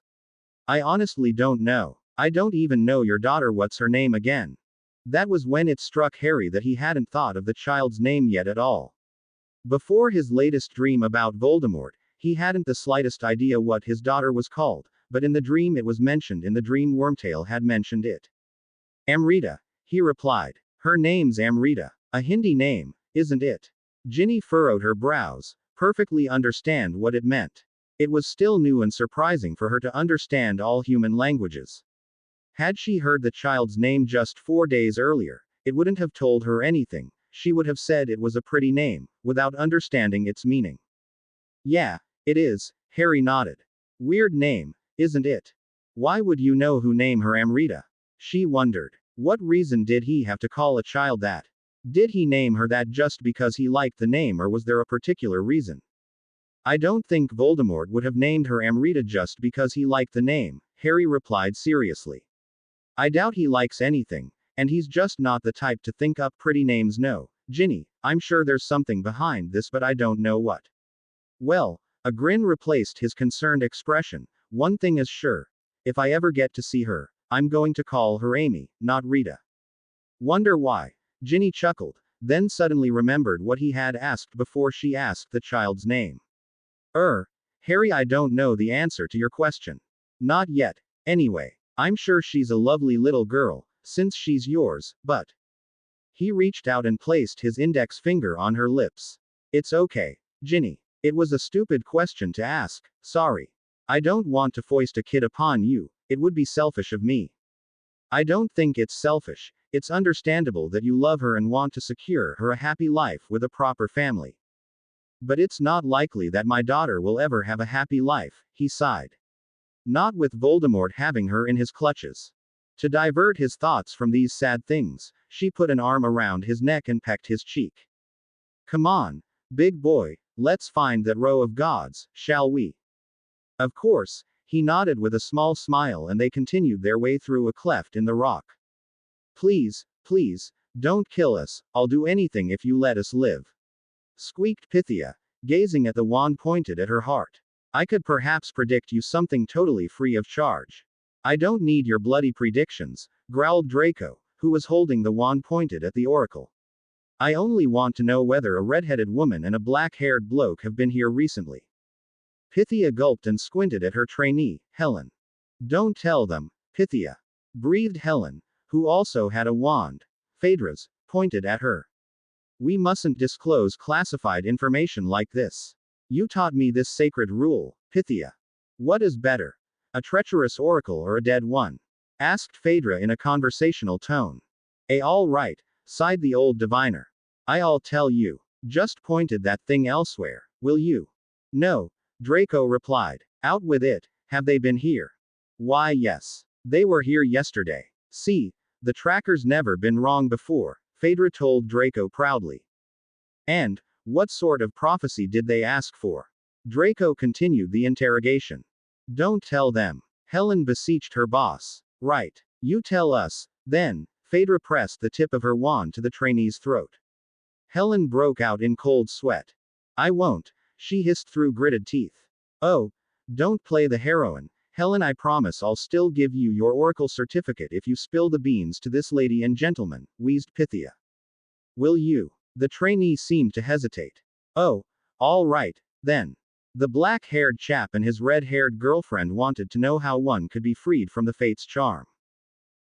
I honestly don't know. I don't even know your daughter. What's her name again? That was when it struck Harry that he hadn't thought of the child's name yet at all. Before his latest dream about Voldemort, he hadn't the slightest idea what his daughter was called, but in the dream it was mentioned in the dream Wormtail had mentioned it. Amrita, he replied. Her name's Amrita. A Hindi name, isn't it? Ginny furrowed her brows, perfectly understand what it meant. It was still new and surprising for her to understand all human languages. Had she heard the child's name just 4 days earlier, it wouldn't have told her anything. She would have said it was a pretty name, without understanding its meaning. Yeah, it is, Harry nodded. Weird name, isn't it? Why would you know who name her Amrita? She wondered. What reason did he have to call a child that? Did he name her that just because he liked the name, or was there a particular reason? I don't think Voldemort would have named her Amrita just because he liked the name, Harry replied seriously. I doubt he likes anything, and he's just not the type to think up pretty names. No, Ginny, I'm sure there's something behind this, but I don't know what. Well, a grin replaced his concerned expression. One thing is sure. If I ever get to see her, I'm going to call her Amy, not Rita. Wonder why? Ginny chuckled, then suddenly remembered what he had asked before she asked the child's name. Harry, I don't know the answer to your question. Not yet, anyway. I'm sure she's a lovely little girl, since she's yours, but. He reached out and placed his index finger on her lips. It's okay, Ginny. It was a stupid question to ask, sorry. I don't want to foist a kid upon you, it would be selfish of me. I don't think it's selfish, it's understandable that you love her and want to secure her a happy life with a proper family. But it's not likely that my daughter will ever have a happy life, he sighed. Not with Voldemort having her in his clutches. To divert his thoughts from these sad things, she put an arm around his neck and pecked his cheek. Come on, big boy, let's find that row of gods, shall we? Of course, he nodded with a small smile and they continued their way through a cleft in the rock. Please, please, don't kill us, I'll do anything if you let us live. Squeaked Pythia, gazing at the wand pointed at her heart. I could perhaps predict you something totally free of charge. I don't need your bloody predictions, growled Draco, who was holding the wand pointed at the oracle. I only want to know whether a red-headed woman and a black-haired bloke have been here recently. Pythia gulped and squinted at her trainee, Helen. Don't tell them, Pythia. Breathed Helen, who also had a wand. Phaedrus pointed at her. We mustn't disclose classified information like this. You taught me this sacred rule, Pythia. What is better? A treacherous oracle or a dead one? Asked Phaedra in a conversational tone. All right, sighed the old diviner. I'll tell you. Just pointed that thing elsewhere, will you? No, Draco replied. Out with it, have they been here? Why yes. They were here yesterday. See, the tracker's never been wrong before, Phaedra told Draco proudly. And, what sort of prophecy did they ask for? Draco continued the interrogation. Don't tell them. Helen beseeched her boss. Right. You tell us, then. Phaedra pressed the tip of her wand to the trainee's throat. Helen broke out in cold sweat. I won't, she hissed through gritted teeth. Oh, don't play the heroine, Helen. I promise I'll still give you your oracle certificate if you spill the beans to this lady and gentleman, wheezed Pythia. Will you? The trainee seemed to hesitate. Oh, all right, then. The black-haired chap and his red-haired girlfriend wanted to know how one could be freed from the fate's charm.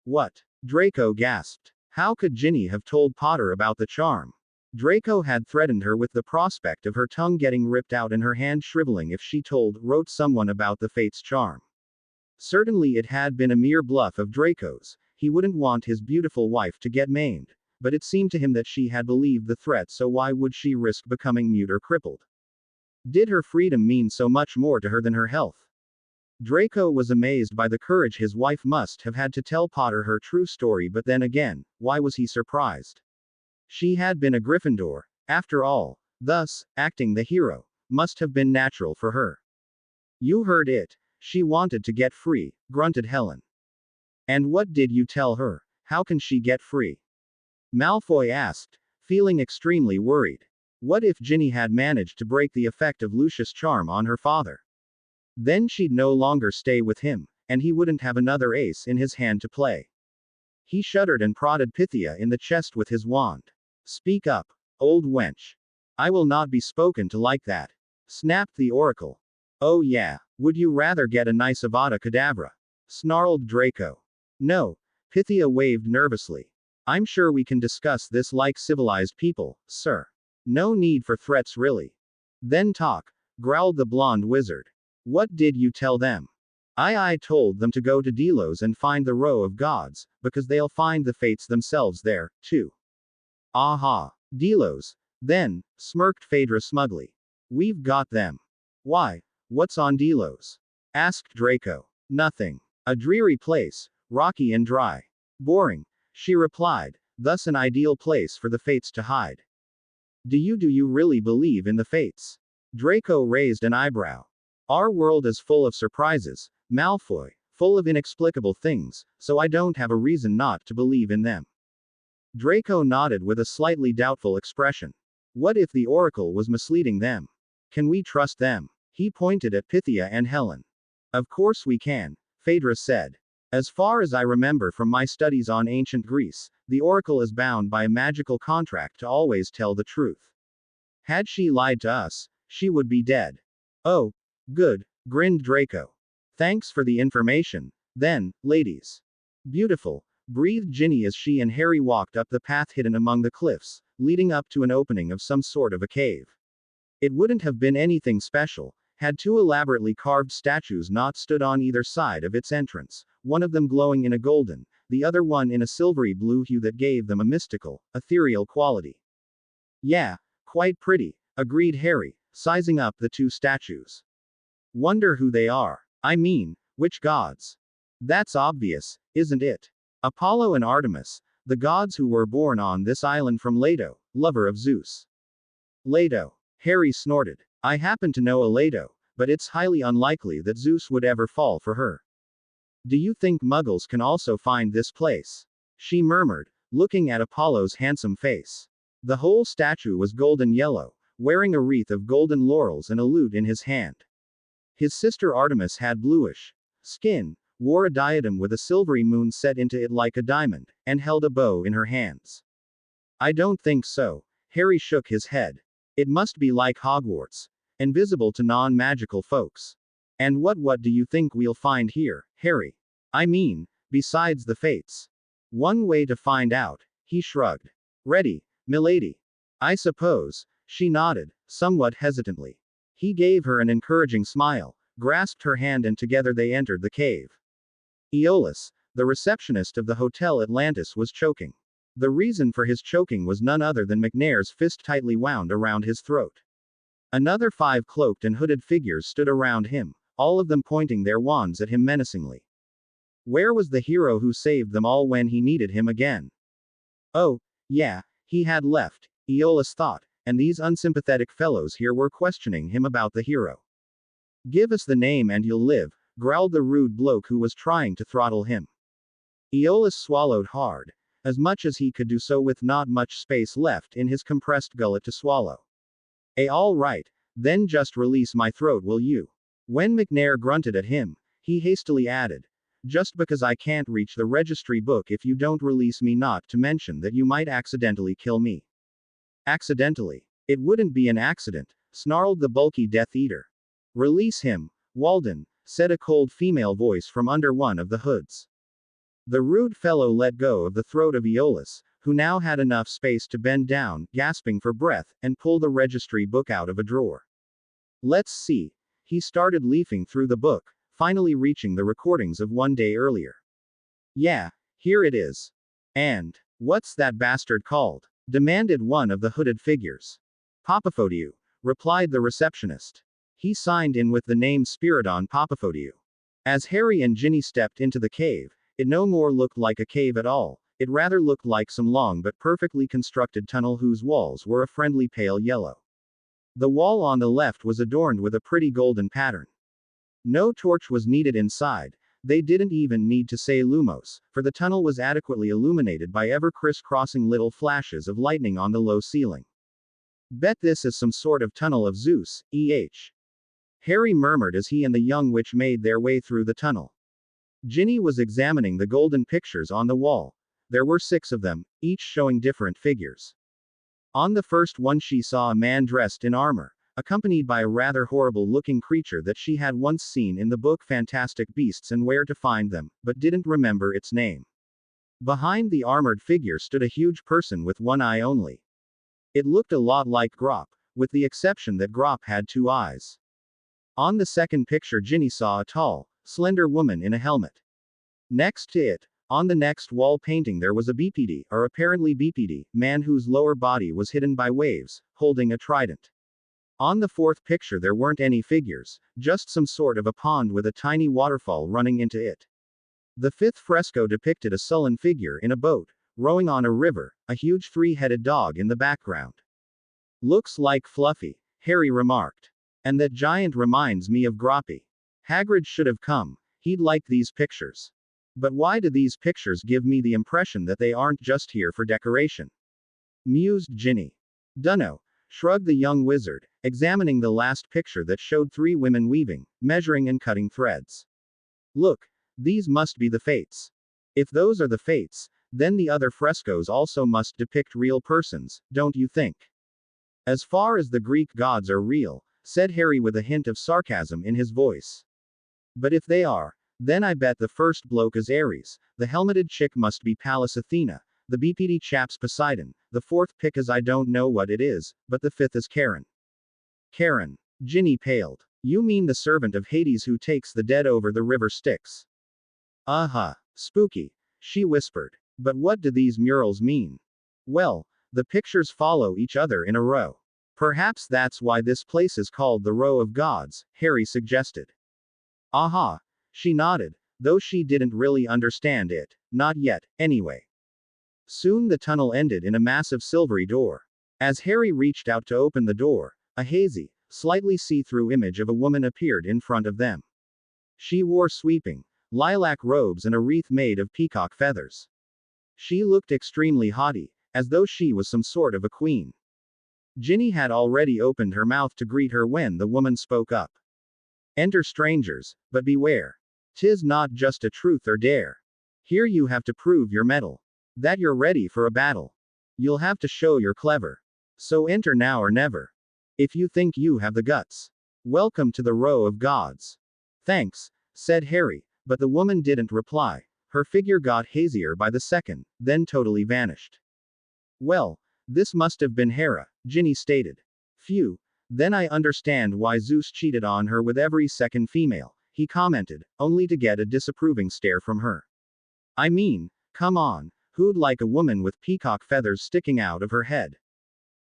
What? Draco gasped. How could Ginny have told Potter about the charm? Draco had threatened her with the prospect of her tongue getting ripped out and her hand shriveling if she wrote someone about the fate's charm. Certainly it had been a mere bluff of Draco's. He wouldn't want his beautiful wife to get maimed. but it seemed to him that she had believed the threat, so why would she risk becoming mute or crippled? Did her freedom mean so much more to her than her health? Draco was amazed by the courage his wife must have had to tell Potter her true story, but then again, why was he surprised? She had been a Gryffindor, after all, thus, acting the hero must have been natural for her. You heard it. She wanted to get free, grunted Helen. And what did you tell her? How can she get free? Malfoy asked, feeling extremely worried. What if Ginny had managed to break the effect of Lucius' charm on her father? Then she'd no longer stay with him, and he wouldn't have another ace in his hand to play. He shuddered and prodded Pythia in the chest with his wand. Speak up, old wench. I will not be spoken to like that, snapped the oracle. Oh yeah, would you rather get a nice Avada Kedavra? Snarled Draco. No, Pythia waved nervously. I'm sure we can discuss this like civilized people, sir. No need for threats really. Then talk, growled the blonde wizard. What did you tell them? I told them to go to Delos and find the row of gods, because they'll find the fates themselves there, too. Aha, Delos. Then, smirked Phaedra smugly. We've got them. Why, what's on Delos? Asked Draco. Nothing. A dreary place, rocky and dry. Boring, she replied, thus an ideal place for the fates to hide. Do you really believe in the fates? Draco raised an eyebrow. Our world is full of surprises, Malfoy, full of inexplicable things, so I don't have a reason not to believe in them. Draco nodded with a slightly doubtful expression. What if the Oracle was misleading them? Can we trust them? He pointed at Pythia and Helen. Of course we can, Phaedra said. As far as I remember from my studies on ancient Greece, the Oracle is bound by a magical contract to always tell the truth. Had she lied to us, she would be dead. Oh, good, grinned Draco. Thanks for the information, then, ladies. Beautiful, breathed Ginny as she and Harry walked up the path hidden among the cliffs, leading up to an opening of some sort of a cave. It wouldn't have been anything special, had two elaborately carved statues not stood on either side of its entrance, one of them glowing in a golden, the other one in a silvery blue hue that gave them a mystical, ethereal quality. Yeah, quite pretty, agreed Harry, sizing up the two statues. Wonder who they are. I mean, which gods? That's obvious, isn't it? Apollo and Artemis, the gods who were born on this island from Leto, lover of Zeus. Leto. Harry snorted. I happen to know a Leto, but it's highly unlikely that Zeus would ever fall for her. Do you think Muggles can also find this place? She murmured, looking at Apollo's handsome face. The whole statue was golden yellow, wearing a wreath of golden laurels and a lute in his hand. His sister Artemis had bluish skin, wore a diadem with a silvery moon set into it like a diamond, and held a bow in her hands. I don't think so. Harry shook his head. It must be like Hogwarts, invisible to non-magical folks. And what do you think we'll find here, Harry? I mean, besides the fates. One way to find out, he shrugged. Ready, milady. I suppose, she nodded, somewhat hesitantly. He gave her an encouraging smile, grasped her hand, and together they entered the cave. Aeolus, the receptionist of the Hotel Atlantis, was choking. The reason for his choking was none other than McNair's fist tightly wound around his throat. Another 5 cloaked and hooded figures stood around him, all of them pointing their wands at him menacingly. Where was the hero who saved them all when he needed him again? Oh, yeah, he had left, Aeolus thought, and these unsympathetic fellows here were questioning him about the hero. Give us the name and you'll live, growled the rude bloke who was trying to throttle him. Aeolus swallowed hard, as much as he could do so with not much space left in his compressed gullet to swallow. All right, then just release my throat, will you? When McNair grunted at him, he hastily added, just because I can't reach the registry book if you don't release me, not to mention that you might accidentally kill me. Accidentally? It wouldn't be an accident, snarled the bulky Death Eater. Release him, Walden, said a cold female voice from under one of the hoods. The rude fellow let go of the throat of Aeolus, who now had enough space to bend down, gasping for breath, and pull the registry book out of a drawer. Let's see. He started leafing through the book, finally reaching the recordings of one day earlier. Yeah, here it is. And, What's that bastard called? Demanded one of the hooded figures. Papaphodiou, replied the receptionist. He signed in with the name Spiridon Papaphodiou. As Harry and Ginny stepped into the cave, it no more looked like a cave at all, it rather looked like some long but perfectly constructed tunnel whose walls were a friendly pale yellow. The wall on the left was adorned with a pretty golden pattern. No torch was needed inside, they didn't even need to say lumos, for the tunnel was adequately illuminated by ever criss-crossing little flashes of lightning on the low ceiling. Bet this is some sort of tunnel of Zeus, Harry murmured as he and the young witch made their way through the tunnel. Ginny was examining the golden pictures on the wall. There were 6 of them, each showing different figures. On the first one she saw a man dressed in armor, accompanied by a rather horrible-looking creature that she had once seen in the book Fantastic Beasts and Where to Find Them, but didn't remember its name. Behind the armored figure stood a huge person with one eye only. It looked a lot like Grop, with the exception that Grop had 2 eyes. On the second picture Ginny saw a tall, slender woman in a helmet. Next to it, on the next wall painting there was a BPD, or apparently BPD, man whose lower body was hidden by waves, holding a trident. On the fourth picture there weren't any figures, just some sort of a pond with a tiny waterfall running into it. The fifth fresco depicted a sullen figure in a boat, rowing on a river, a huge 3-headed dog in the background. Looks like Fluffy, Harry remarked. And that giant reminds me of Groppy. Hagrid should have come, he'd like these pictures. But why do these pictures give me the impression that they aren't just here for decoration? Mused Ginny. Dunno, shrugged the young wizard, examining the last picture that showed 3 women weaving, measuring and cutting threads. Look, these must be the Fates. If those are the Fates, then the other frescoes also must depict real persons, don't you think? As far as the Greek gods are real, said Harry with a hint of sarcasm in his voice. But if they are, then I bet the first bloke is Ares, the helmeted chick must be Pallas Athena, the BPD chap's Poseidon, the fourth pick is I don't know what it is, but the fifth is Charon. Charon. Ginny paled. You mean the servant of Hades who takes the dead over the river Styx? Spooky, she whispered. But what do these murals mean? Well, the pictures follow each other in a row. Perhaps that's why this place is called the Row of Gods, Harry suggested. Aha. She nodded, though she didn't really understand it, not yet, anyway. Soon the tunnel ended in a massive silvery door. As Harry reached out to open the door, a hazy, slightly see-through image of a woman appeared in front of them. She wore sweeping, lilac robes and a wreath made of peacock feathers. She looked extremely haughty, as though she was some sort of a queen. Ginny had already opened her mouth to greet her when the woman spoke up. Enter strangers, but beware. 'Tis not just a truth or dare. Here you have to prove your mettle. That you're ready for a battle. You'll have to show you're clever. So enter now or never. If you think you have the guts. Welcome to the Row of Gods. Thanks, said Harry, but the woman didn't reply. Her figure got hazier by the second, then totally vanished. Well, this must have been Hera, Ginny stated. Phew, then I understand why Zeus cheated on her with every second female, he commented, only to get a disapproving stare from her. I mean, come on, who'd like a woman with peacock feathers sticking out of her head?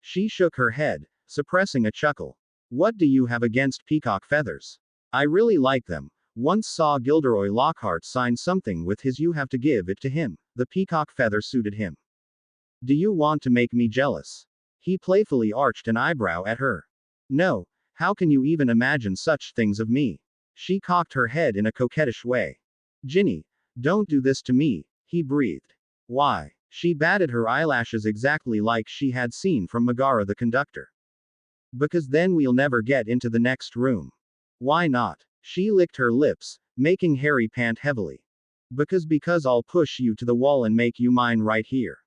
She shook her head, suppressing a chuckle. What do you have against peacock feathers? I really like them. Once saw Gilderoy Lockhart sign something with his "You have to give it to him." The peacock feather suited him. Do you want to make me jealous? He playfully arched an eyebrow at her. No, how can you even imagine such things of me? She cocked her head in a coquettish way. Ginny, don't do this to me, he breathed. Why? She batted her eyelashes exactly like she had seen from Megara the conductor. Because then we'll never get into the next room. Why not? She licked her lips, making Harry pant heavily. Because I'll push you to the wall and make you mine right here.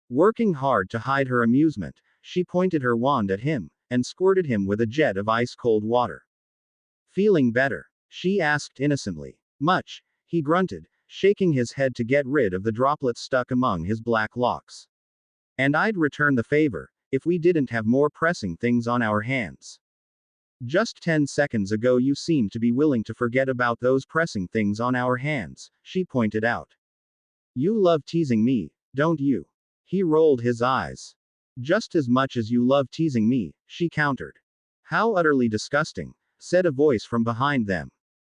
Working hard to hide her amusement, she pointed her wand at him, and squirted him with a jet of ice-cold water. Feeling better? She asked innocently. Much, he grunted, shaking his head to get rid of the droplets stuck among his black locks. And I'd return the favor, if we didn't have more pressing things on our hands. Just 10 seconds ago you seemed to be willing to forget about those pressing things on our hands, she pointed out. You love teasing me, don't you? He rolled his eyes. Just as much as you love teasing me, she countered. How utterly disgusting, said a voice from behind them.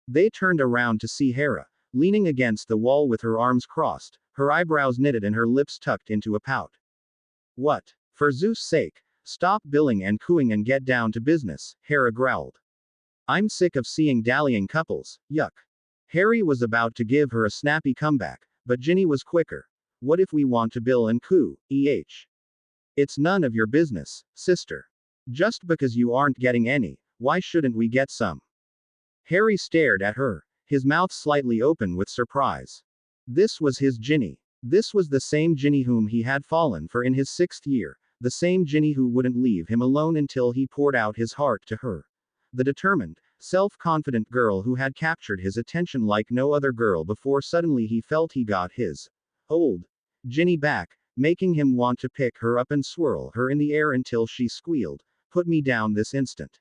They turned around to see Hera, leaning against the wall with her arms crossed, her eyebrows knitted and her lips tucked into a pout. What? For Zeus' sake, stop billing and cooing and get down to business, Hera growled. I'm sick of seeing dallying couples, yuck. Harry was about to give her a snappy comeback, but Ginny was quicker. What if we want to bill and coo, It's none of your business, sister. Just because you aren't getting any, why shouldn't we get some? Harry stared at her, his mouth slightly open with surprise. This was his Ginny. This was the same Ginny whom he had fallen for in his 6th year, the same Ginny who wouldn't leave him alone until he poured out his heart to her. The determined, self-confident girl who had captured his attention like no other girl before. Suddenly he felt he got his old Ginny back, making him want to pick her up and swirl her in the air until she squealed, "Put me down this instant."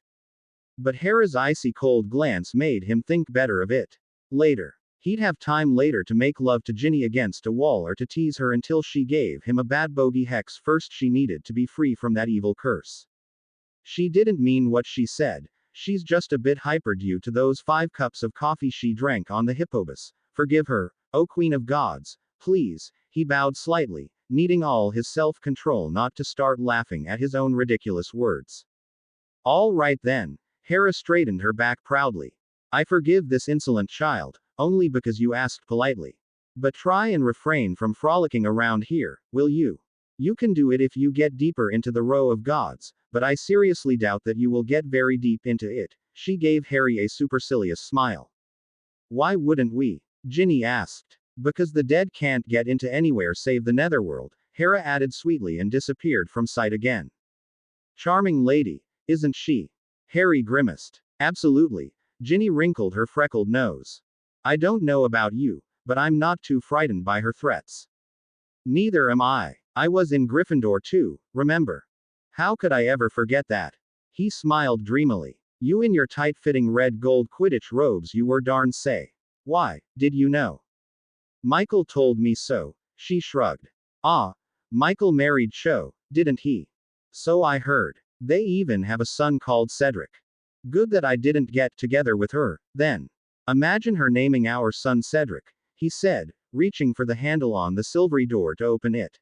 But Hera's icy cold glance made him think better of it. Later. He'd have time later to make love to Ginny against a wall or to tease her until she gave him a bad bogey hex. First she needed to be free from that evil curse. She didn't mean what she said. She's just a bit hyper due to those 5 cups of coffee she drank on the hippobus. Forgive her, O Queen of Gods, please. He bowed slightly, needing all his self-control not to start laughing at his own ridiculous words. All right then. Hera straightened her back proudly. I forgive this insolent child, only because you asked politely. But try and refrain from frolicking around here, will you? You can do it if you get deeper into the row of gods, but I seriously doubt that you will get very deep into it. She gave Harry a supercilious smile. Why wouldn't we? Ginny asked. Because the dead can't get into anywhere save the netherworld, Hera added sweetly and disappeared from sight again. Charming lady, isn't she? Harry grimaced. Absolutely. Ginny wrinkled her freckled nose. I don't know about you, but I'm not too frightened by her threats. Neither am I. I was in Gryffindor too, remember? How could I ever forget that? He smiled dreamily. You in your tight-fitting red gold Quidditch robes, you were darn say. Why, did you know? Michael told me so, she shrugged. Ah, Michael married Cho, didn't he? So I heard. They even have a son called Cedric. Good that I didn't get together with her, then. Imagine her naming our son Cedric, he said, reaching for the handle on the silvery door to open it.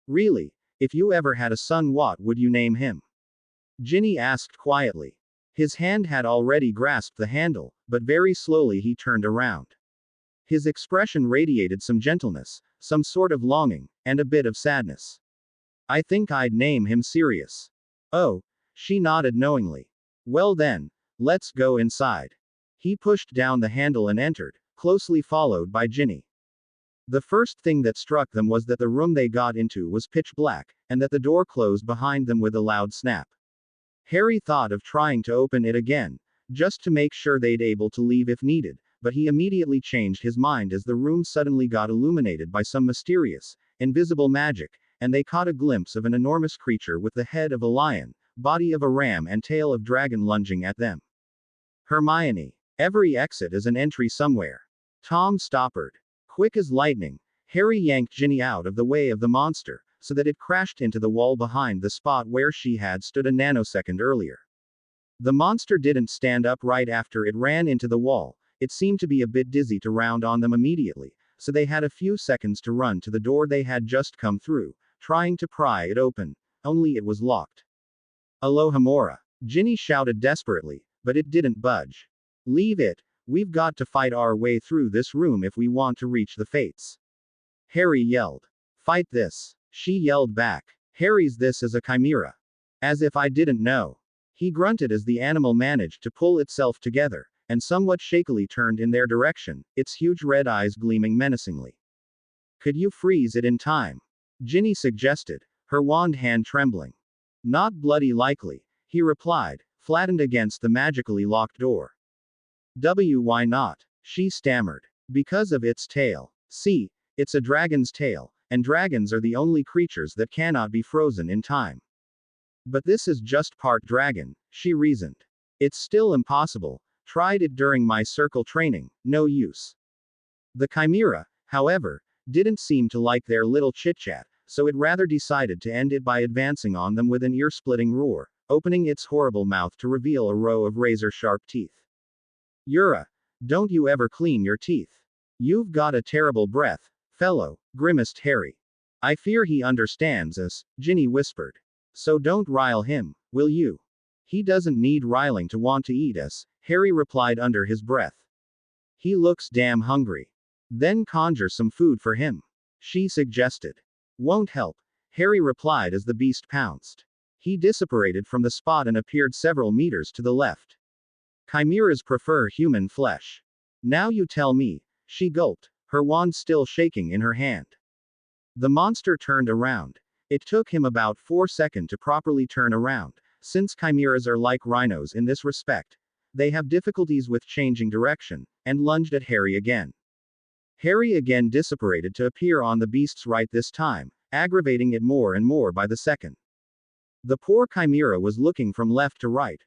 Really, if you ever had a son, what would you name him? Ginny asked quietly. His hand had already grasped the handle, but very slowly he turned around. His expression radiated some gentleness, some sort of longing, and a bit of sadness. I think I'd name him Sirius. Oh, she nodded knowingly. Well then, let's go inside. He pushed down the handle and entered, closely followed by Ginny. The first thing that struck them was that the room they got into was pitch black, and that the door closed behind them with a loud snap. Harry thought of trying to open it again, just to make sure they'd able to leave if needed, but he immediately changed his mind as the room suddenly got illuminated by some mysterious, invisible magic, and they caught a glimpse of an enormous creature with the head of a lion, body of a ram and tail of dragon lunging at them. Hermione. Every exit is an entry somewhere. Tom stoppered. Quick as lightning, Harry yanked Ginny out of the way of the monster, so that it crashed into the wall behind the spot where she had stood a nanosecond earlier. The monster didn't stand up right after it ran into the wall. It seemed to be a bit dizzy to round on them immediately, so they had a few seconds to run to the door they had just come through, trying to pry it open, only it was locked. Alohomora. Ginny shouted desperately, but it didn't budge. Leave it, we've got to fight our way through this room if we want to reach the Fates. Harry yelled. Fight this. She yelled back. Harry's this is a chimera. As if I didn't know. He grunted as the animal managed to pull itself together, and somewhat shakily turned in their direction, its huge red eyes gleaming menacingly. Could you freeze it in time? Ginny suggested, her wand hand trembling. Not bloody likely, he replied, flattened against the magically locked door. Why not? She stammered. Because of its tail. See, it's a dragon's tail, and dragons are the only creatures that cannot be frozen in time. But this is just part dragon, she reasoned. It's still impossible. Tried it during my circle training, no use. The chimera, however, didn't seem to like their little chit-chat, so it rather decided to end it by advancing on them with an ear-splitting roar, opening its horrible mouth to reveal a row of razor-sharp teeth. Yura, don't you ever clean your teeth. You've got a terrible breath, fellow, grimaced Harry. I fear he understands us, Ginny whispered. So don't rile him, will you? He doesn't need riling to want to eat us, Harry replied under his breath. He looks damn hungry. Then conjure some food for him, she suggested. Won't help, Harry replied as the beast pounced. He disapparated from the spot and appeared several meters to the left. Chimeras prefer human flesh. Now you tell me, she gulped, her wand still shaking in her hand. The monster turned around. It took him about 4 seconds to properly turn around, since chimeras are like rhinos in this respect. They have difficulties with changing direction, and lunged at Harry again. Harry again disapparated to appear on the beast's right this time, aggravating it more and more by the second. The poor chimera was looking from left to right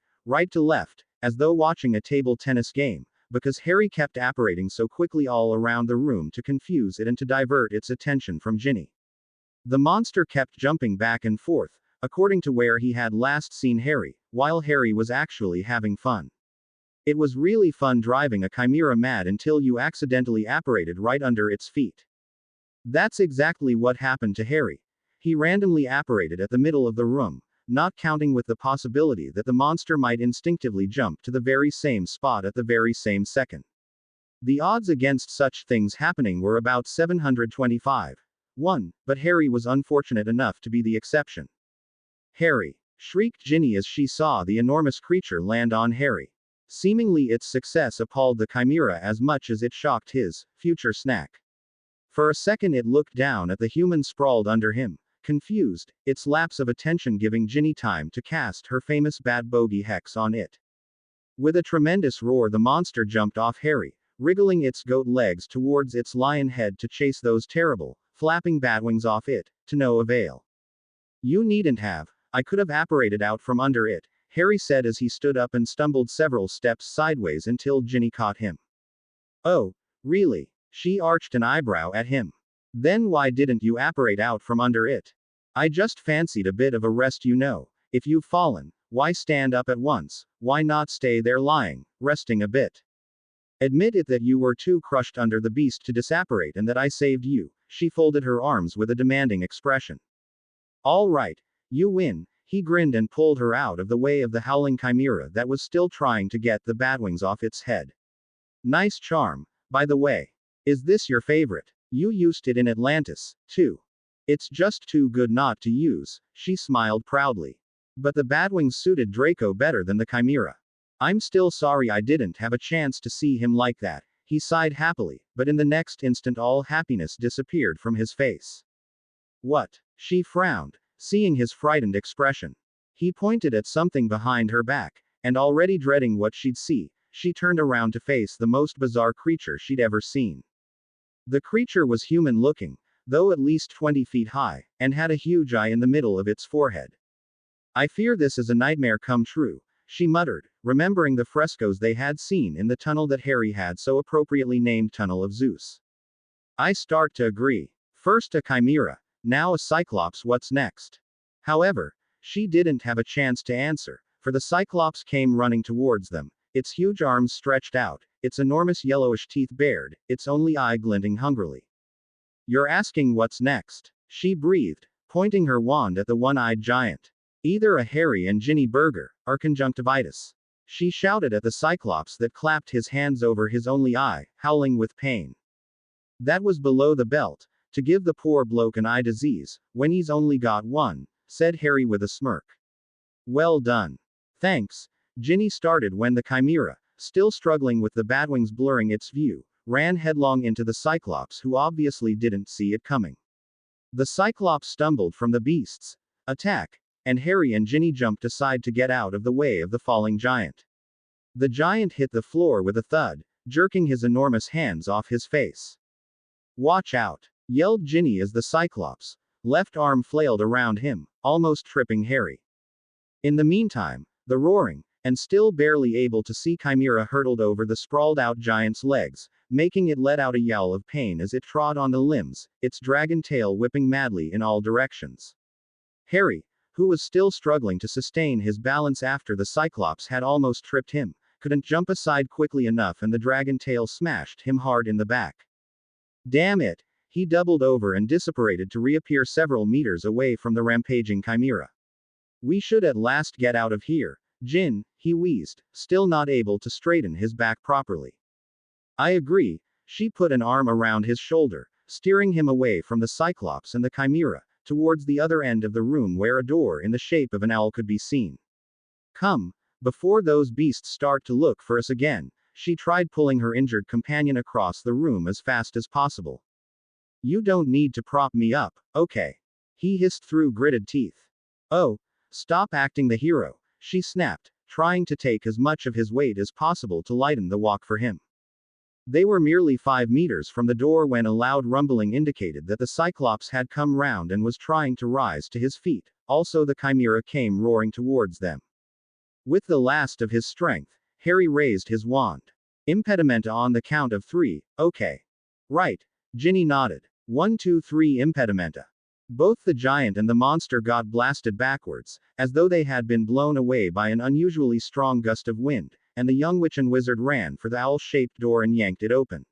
to left, as though watching a table tennis game, because Harry kept apparating so quickly all around the room to confuse it and to divert its attention from Ginny. The monster kept jumping back and forth, according to where he had last seen Harry, while Harry was actually having fun. It was really fun driving a chimera mad until you accidentally apparated right under its feet. That's exactly what happened to Harry. He randomly apparated at the middle of the room, not counting with the possibility that the monster might instinctively jump to the very same spot at the very same second. The odds against such things happening were about 725. 1, but Harry was unfortunate enough to be the exception. Harry! Shrieked Ginny as she saw the enormous creature land on Harry. Seemingly its success appalled the chimera as much as it shocked his future snack. For a second it looked down at the human sprawled under him, confused, its lapse of attention giving Ginny time to cast her famous bad bogey hex on it. With a tremendous roar the monster jumped off Harry, wriggling its goat legs towards its lion head to chase those terrible, flapping batwings off it, to no avail. You needn't have, I could have apparated out from under it, Harry said as he stood up and stumbled several steps sideways until Ginny caught him. Oh, really? She arched an eyebrow at him. Then why didn't you apparate out from under it? I just fancied a bit of a rest, you know. If you've fallen, why stand up at once? Why not stay there lying, resting a bit? Admit it that you were too crushed under the beast to disapparate and that I saved you. She folded her arms with a demanding expression. All right, you win. He grinned and pulled her out of the way of the howling chimera that was still trying to get the batwings off its head. Nice charm, by the way. Is this your favorite? You used it in Atlantis, too. It's just too good not to use, she smiled proudly. But the batwings suited Draco better than the chimera. I'm still sorry I didn't have a chance to see him like that, he sighed happily, but in the next instant all happiness disappeared from his face. What? She frowned, seeing his frightened expression. He pointed at something behind her back, and already dreading what she'd see, she turned around to face the most bizarre creature she'd ever seen. The creature was human-looking, though at least 20 feet high, and had a huge eye in the middle of its forehead. I fear this is a nightmare come true, she muttered, remembering the frescoes they had seen in the tunnel that Harry had so appropriately named Tunnel of Zeus. I start to agree. First a chimera, now a cyclops, what's next? However, she didn't have a chance to answer, for the cyclops came running towards them, its huge arms stretched out, its enormous yellowish teeth bared, its only eye glinting hungrily. You're asking what's next? She breathed, pointing her wand at the one-eyed giant. Either a Harry and Ginny burger, or conjunctivitis. She shouted at the cyclops that clapped his hands over his only eye, howling with pain. That was below the belt, to give the poor bloke an eye disease, when he's only got one, said Harry with a smirk. Well done. Thanks. Ginny started when the chimera, still struggling with the batwings blurring its view, ran headlong into the cyclops who obviously didn't see it coming. The cyclops stumbled from the beast's attack, and Harry and Ginny jumped aside to get out of the way of the falling giant. The giant hit the floor with a thud, jerking his enormous hands off his face. Watch out! Yelled Ginny as the cyclops' left arm flailed around him, almost tripping Harry. In the meantime, the roaring, and still barely able to see chimera hurtled over the sprawled out giant's legs, making it let out a yowl of pain as it trod on the limbs, its dragon tail whipping madly in all directions. Harry, who was still struggling to sustain his balance after the Cyclops had almost tripped him, couldn't jump aside quickly enough and the dragon tail smashed him hard in the back. Damn it! He doubled over and disapparated to reappear several meters away from the rampaging chimera. We should at last get out of here, Jin, he wheezed, still not able to straighten his back properly. I agree, she put an arm around his shoulder, steering him away from the Cyclops and the chimera, towards the other end of the room where a door in the shape of an owl could be seen. Come, before those beasts start to look for us again, she tried pulling her injured companion across the room as fast as possible. You don't need to prop me up, okay? He hissed through gritted teeth. Oh, stop acting the hero, she snapped, trying to take as much of his weight as possible to lighten the walk for him. They were merely 5 meters from the door when a loud rumbling indicated that the Cyclops had come round and was trying to rise to his feet, also the chimera came roaring towards them. With the last of his strength, Harry raised his wand. Impedimenta on the count of 3, okay. Right, Ginny nodded. 1, 2, 3 impedimenta. Both the giant and the monster got blasted backwards, as though they had been blown away by an unusually strong gust of wind, and the young witch and wizard ran for the owl-shaped door and yanked it open.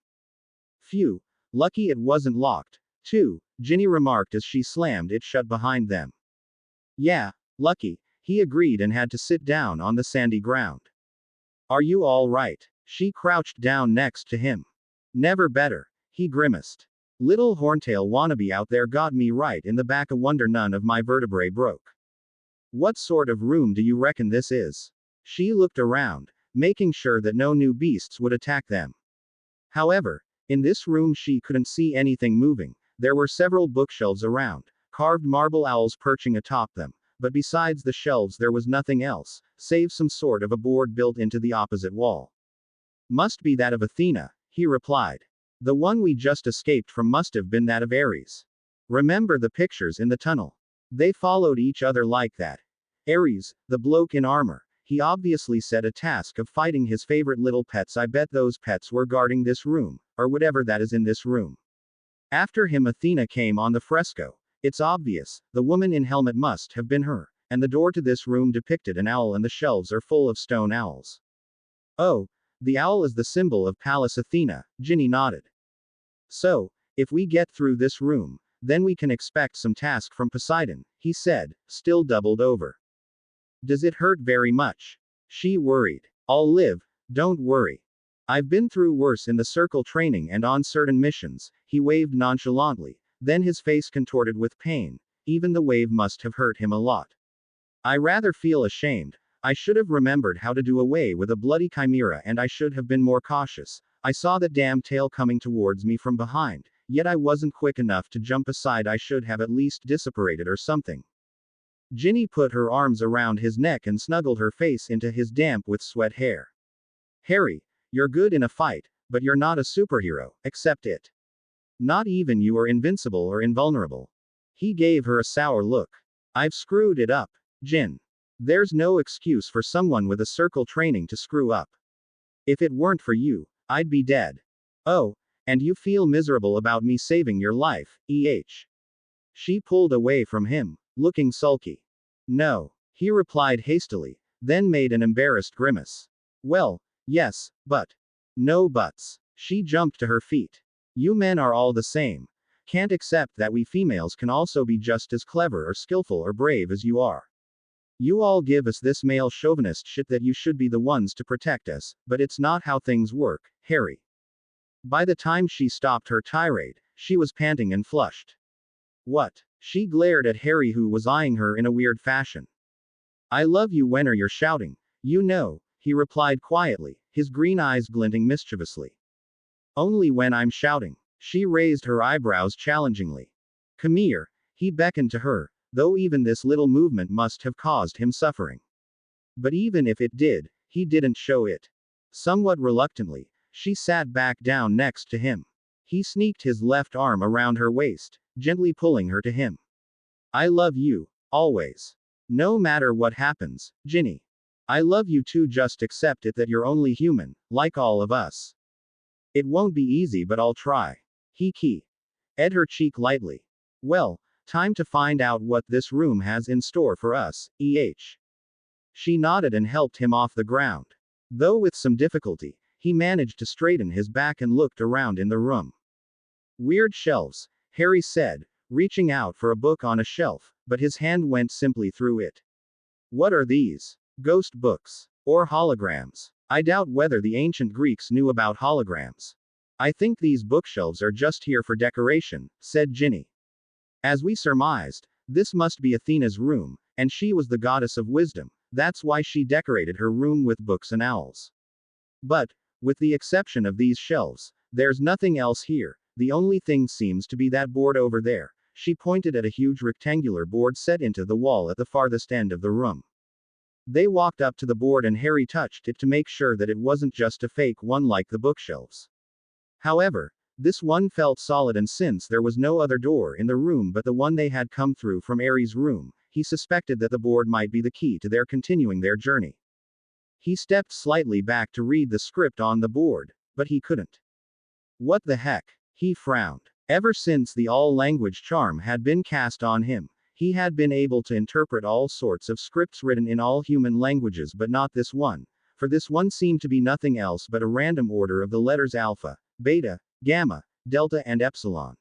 Phew, lucky it wasn't locked, too, Ginny remarked as she slammed it shut behind them. Yeah, lucky, he agreed and had to sit down on the sandy ground. Are you all right? She crouched down next to him. Never better, he grimaced. Little horntail wannabe out there got me right in the back, a wonder none of my vertebrae broke. What sort of room do you reckon this is? She looked around, making sure that no new beasts would attack them. However, in this room she couldn't see anything moving. There were several bookshelves around, carved marble owls perching atop them, but besides the shelves there was nothing else, save some sort of a board built into the opposite wall. Must be that of Athena, he replied. The one we just escaped from must have been that of Ares. Remember the pictures in the tunnel? They followed each other like that. Ares, the bloke in armor, he obviously set a task of fighting his favorite little pets. I bet those pets were guarding this room, or whatever that is in this room. After him Athena came on the fresco. It's obvious, the woman in helmet must have been her, and the door to this room depicted an owl and the shelves are full of stone owls. Oh, the owl is the symbol of Pallas Athena, Ginny nodded. So, if we get through this room, then we can expect some task from Poseidon, he said, still doubled over. Does it hurt very much? She worried. I'll live, don't worry. I've been through worse in the circle training and on certain missions, he waved nonchalantly, then his face contorted with pain. Even the wave must have hurt him a lot. I rather feel ashamed. I should have remembered how to do away with a bloody chimera and I should have been more cautious. I saw that damn tail coming towards me from behind, yet I wasn't quick enough to jump aside. I should have at least disapparated or something. Ginny put her arms around his neck and snuggled her face into his damp with sweat hair. Harry, you're good in a fight, but you're not a superhero, accept it. Not even you are invincible or invulnerable. He gave her a sour look. I've screwed it up, Jin. There's no excuse for someone with a circle training to screw up. If it weren't for you, I'd be dead. Oh, and you feel miserable about me saving your life, She pulled away from him, looking sulky. No, he replied hastily, then made an embarrassed grimace. Well, yes, but. No buts. She jumped to her feet. You men are all the same. Can't accept that we females can also be just as clever or skillful or brave as you are. You all give us this male chauvinist shit that you should be the ones to protect us, but it's not how things work, Harry. By the time she stopped her tirade, she was panting and flushed. What? She glared at Harry, who was eyeing her in a weird fashion. I love you when you're shouting, you know, he replied quietly, his green eyes glinting mischievously. Only when I'm shouting. She raised her eyebrows challengingly. Come here, he beckoned to her, though even this little movement must have caused him suffering. But even if it did, he didn't show it. Somewhat reluctantly, she sat back down next to him. He sneaked his left arm around her waist, gently pulling her to him. I love you, always. No matter what happens, Ginny. I love you too, just accept it that you're only human, like all of us. It won't be easy, but I'll try. He ed her cheek lightly. Well, time to find out what this room has in store for us, She nodded and helped him off the ground. Though with some difficulty, he managed to straighten his back and looked around in the room. Weird shelves, Harry said, reaching out for a book on a shelf, but his hand went simply through it. What are these? Ghost books? Or holograms? I doubt whether the ancient Greeks knew about holograms. I think these bookshelves are just here for decoration, said Ginny. As we surmised, this must be Athena's room, and she was the goddess of wisdom. That's why she decorated her room with books and owls. But, with the exception of these shelves, there's nothing else here. The only thing seems to be that board over there. She pointed at a huge rectangular board set into the wall at the farthest end of the room. They walked up to the board and Harry touched it to make sure that it wasn't just a fake one like the bookshelves. However, this one felt solid, and since there was no other door in the room but the one they had come through from Aries' room, he suspected that the board might be the key to their continuing their journey. He stepped slightly back to read the script on the board, but he couldn't. What the heck? He frowned. Ever since the all-language charm had been cast on him, he had been able to interpret all sorts of scripts written in all human languages, but not this one, for this one seemed to be nothing else but a random order of the letters alpha, beta, gamma, delta and epsilon.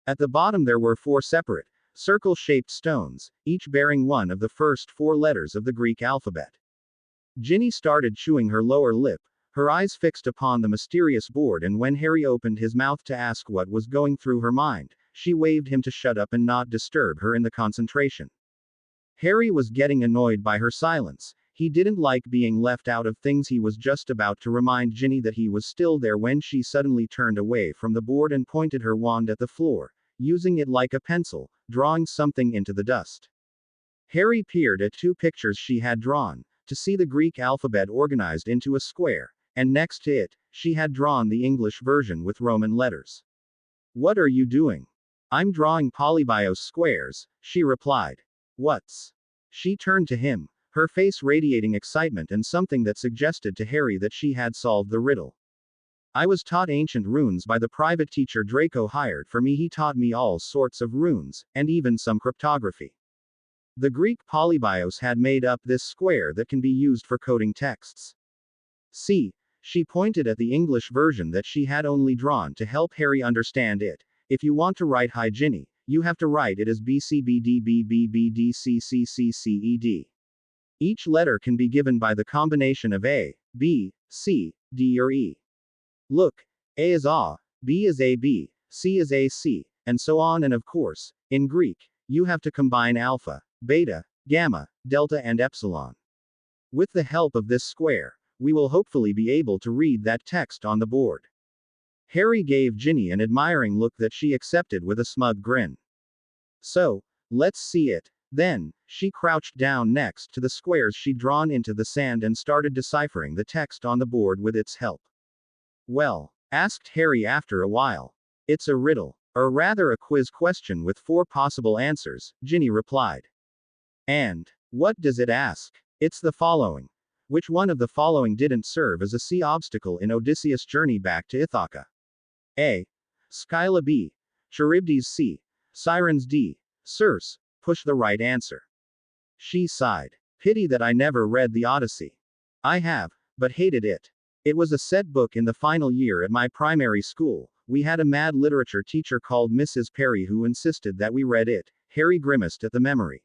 At the bottom there were 4 separate, circle-shaped stones, each bearing one of the first 4 letters of the Greek alphabet. Ginny started chewing her lower lip, her eyes fixed upon the mysterious board, and when Harry opened his mouth to ask what was going through her mind, she waved him to shut up and not disturb her in the concentration. Harry was getting annoyed by her silence. He didn't like being left out of things. He was just about to remind Ginny that he was still there when she suddenly turned away from the board and pointed her wand at the floor, using it like a pencil, drawing something into the dust. Harry peered at 2 pictures she had drawn, to see the Greek alphabet organized into a square, and next to it, she had drawn the English version with Roman letters. What are you doing? I'm drawing polybios squares, she replied. What's? She turned to him, her face radiating excitement and something that suggested to Harry that she had solved the riddle. I was taught ancient runes by the private teacher Draco hired for me. He taught me all sorts of runes, and even some cryptography. The Greek polybios had made up this square that can be used for coding texts. See, she pointed at the English version that she had only drawn to help Harry understand it. If you want to write Hi Ginny, you have to write it as BCBDBBBDCCCCED. Each letter can be given by the combination of A, B, C, D or E. Look, A is A, B is A B, C is A C, and so on, and of course, in Greek, you have to combine alpha, beta, gamma, delta and epsilon. With the help of this square, we will hopefully be able to read that text on the board. Harry gave Ginny an admiring look that she accepted with a smug grin. So, let's see it. Then, she crouched down next to the squares she'd drawn into the sand and started deciphering the text on the board with its help. Well, asked Harry after a while. It's a riddle, or rather a quiz question with 4 possible answers, Ginny replied. And, what does it ask? It's the following. Which one of the following didn't serve as a sea obstacle in Odysseus' journey back to Ithaca? A. Scylla. B. Charybdis. C. Sirens. D. Circe. Push the right answer. She sighed. Pity that I never read the Odyssey. I have, but hated it. It was a set book in the final year at my primary school. We had a mad literature teacher called Mrs. Perry who insisted that we read it. Harry grimaced at the memory.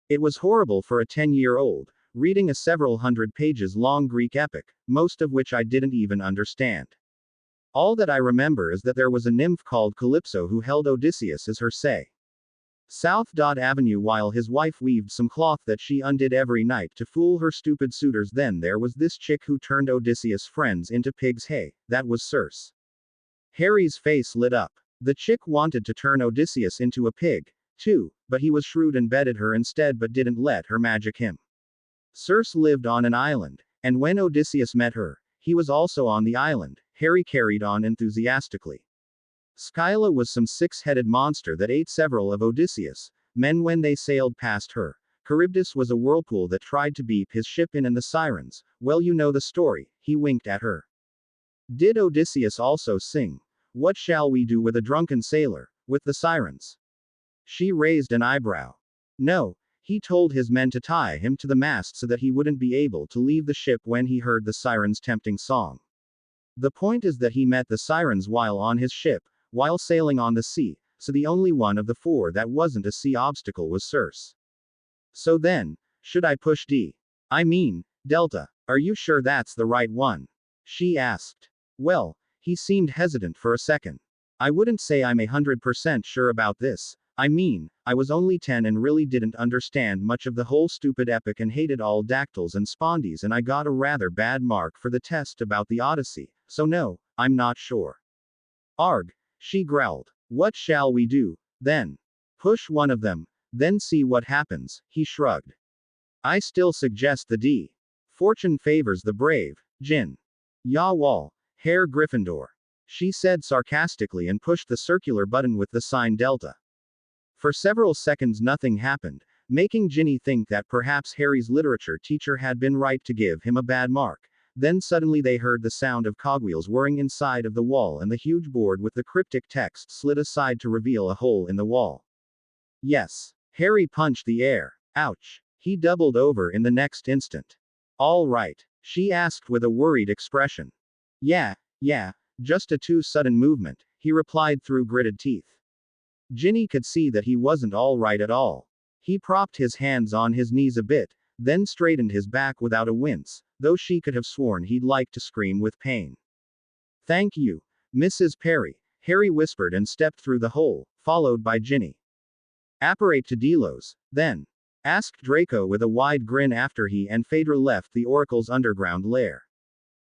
It was horrible for a 10-year-old, reading a several hundred pages long Greek epic, most of which I didn't even understand. All that I remember is that there was a nymph called Calypso who held Odysseus as her say. South Avenue while his wife weaved some cloth that she undid every night to fool her stupid suitors. Then there was this chick who turned Odysseus' friends into pigs. Hey, that was Circe. Harry's face lit up. The chick wanted to turn Odysseus into a pig, too, but he was shrewd and bedded her instead but didn't let her magic him. Circe lived on an island, and when Odysseus met her, he was also on the island. Harry carried on enthusiastically. Scylla was some 6-headed monster that ate several of Odysseus' men when they sailed past her. Charybdis was a whirlpool that tried to beep his ship in, and the sirens, well, you know the story. He winked at her. Did Odysseus also sing, "What shall we do with a drunken sailor, with the sirens?" She raised an eyebrow. No, he told his men to tie him to the mast so that he wouldn't be able to leave the ship when he heard the sirens' tempting song. The point is that he met the sirens while on his ship, while sailing on the sea, so the only one of the four that wasn't a sea obstacle was Circe. So then, should I push D? I mean, Delta, are you sure that's the right one? She asked. Well, he seemed hesitant for a second. I wouldn't say I'm 100% sure about this. I mean, I was only 10 and really didn't understand much of the whole stupid epic and hated all dactyls and spondies, and I got a rather bad mark for the test about the Odyssey, so no, I'm not sure. Arg, she growled. What shall we do, then? Push one of them, then see what happens, he shrugged. I still suggest the D. Fortune favors the brave, Jin. Ya wall, Herr Gryffindor. She said sarcastically and pushed the circular button with the sign Delta. For several seconds nothing happened, making Ginny think that perhaps Harry's literature teacher had been right to give him a bad mark. Then suddenly they heard the sound of cogwheels whirring inside of the wall, and the huge board with the cryptic text slid aside to reveal a hole in the wall. Yes. Harry punched the air. Ouch. He doubled over in the next instant. All right? She asked with a worried expression. Yeah, just a too sudden movement, he replied through gritted teeth. Ginny could see that he wasn't all right at all. He propped his hands on his knees a bit, then straightened his back without a wince, though she could have sworn he'd like to scream with pain. Thank you, Mrs. Perry, Harry whispered and stepped through the hole, followed by Ginny. Apparate to Delos, then? Asked Draco with a wide grin after he and Phaedra left the Oracle's underground lair.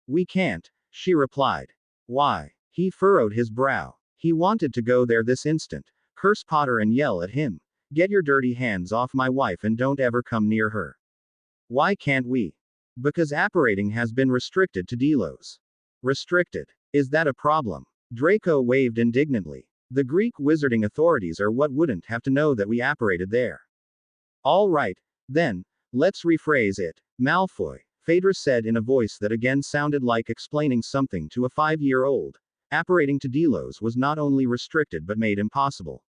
We can't, she replied. Why? He furrowed his brow. He wanted to go there this instant, curse Potter and yell at him. Get your dirty hands off my wife and don't ever come near her. Why can't we? Because apparating has been restricted to Delos. Restricted? Is that a problem? Draco waved indignantly. The Greek wizarding authorities are what wouldn't have to know that we apparated there. All right, then, let's rephrase it, Malfoy, Phaedra said in a voice that again sounded like explaining something to a 5-year-old. Apparating to Delos was not only restricted but made impossible.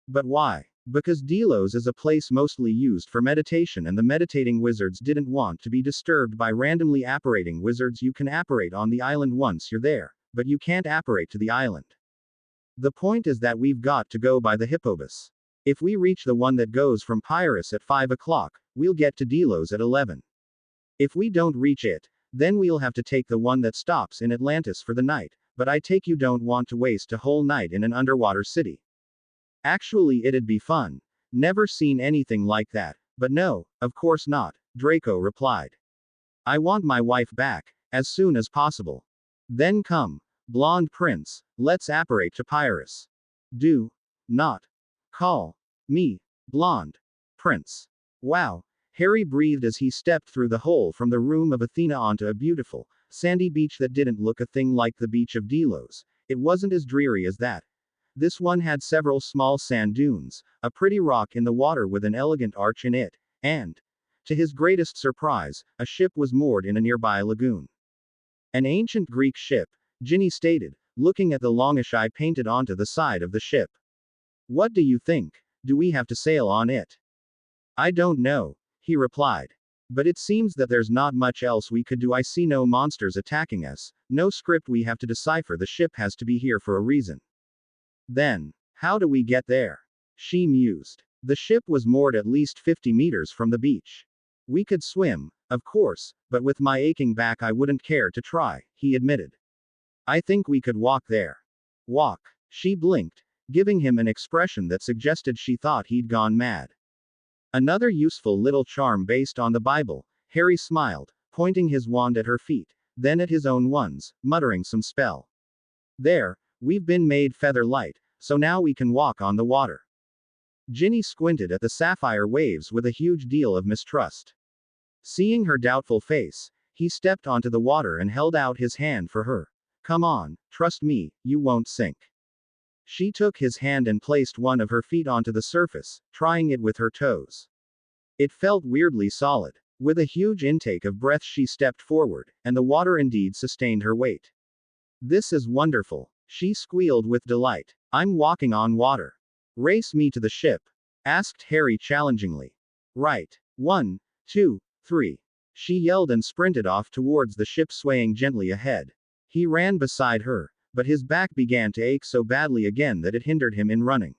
But why? Because Delos is a place mostly used for meditation, and the meditating wizards didn't want to be disturbed by randomly apparating wizards. You can apparate on the island once you're there, but you can't apparate to the island. The point is that we've got to go by the Hippobus. If we reach the one that goes from Pyrrhus at 5 o'clock, we'll get to Delos at 11. If we don't reach it, then we'll have to take the one that stops in Atlantis for the night, but I take you don't want to waste a whole night in an underwater city. Actually, it'd be fun. Never seen anything like that, but no, of course not, Draco replied. I want my wife back, as soon as possible. Then come, blonde prince, let's apparate to Pyrrhus. Do not call me blonde prince. Wow. Harry breathed as he stepped through the hole from the room of Athena onto a beautiful, sandy beach that didn't look a thing like the beach of Delos. It wasn't as dreary as that. This one had several small sand dunes, a pretty rock in the water with an elegant arch in it, and, to his greatest surprise, a ship was moored in a nearby lagoon. An ancient Greek ship, Ginny stated, looking at the longish eye painted onto the side of the ship. What do you think? Do we have to sail on it? I don't know, he replied. But it seems that there's not much else we could do. I see no monsters attacking us, no script we have to decipher. The ship has to be here for a reason. Then, how do we get there? She mused. The ship was moored at least 50 meters from the beach. We could swim, of course, but with my aching back I wouldn't care to try, he admitted. I think we could walk there. Walk? She blinked, giving him an expression that suggested she thought he'd gone mad. Another useful little charm based on the Bible, Harry smiled, pointing his wand at her feet, then at his own ones, muttering some spell. There, we've been made feather light, so now we can walk on the water. Ginny squinted at the sapphire waves with a huge deal of mistrust. Seeing her doubtful face, he stepped onto the water and held out his hand for her. Come on, trust me, you won't sink. She took his hand and placed one of her feet onto the surface, trying it with her toes. It felt weirdly solid. With a huge intake of breath she stepped forward, and the water indeed sustained her weight. This is wonderful. She squealed with delight. I'm walking on water. Race me to the ship, asked Harry challengingly. Right. 1, 2, 3. She yelled and sprinted off towards the ship, swaying gently ahead. He ran beside her, but his back began to ache so badly again that it hindered him in running.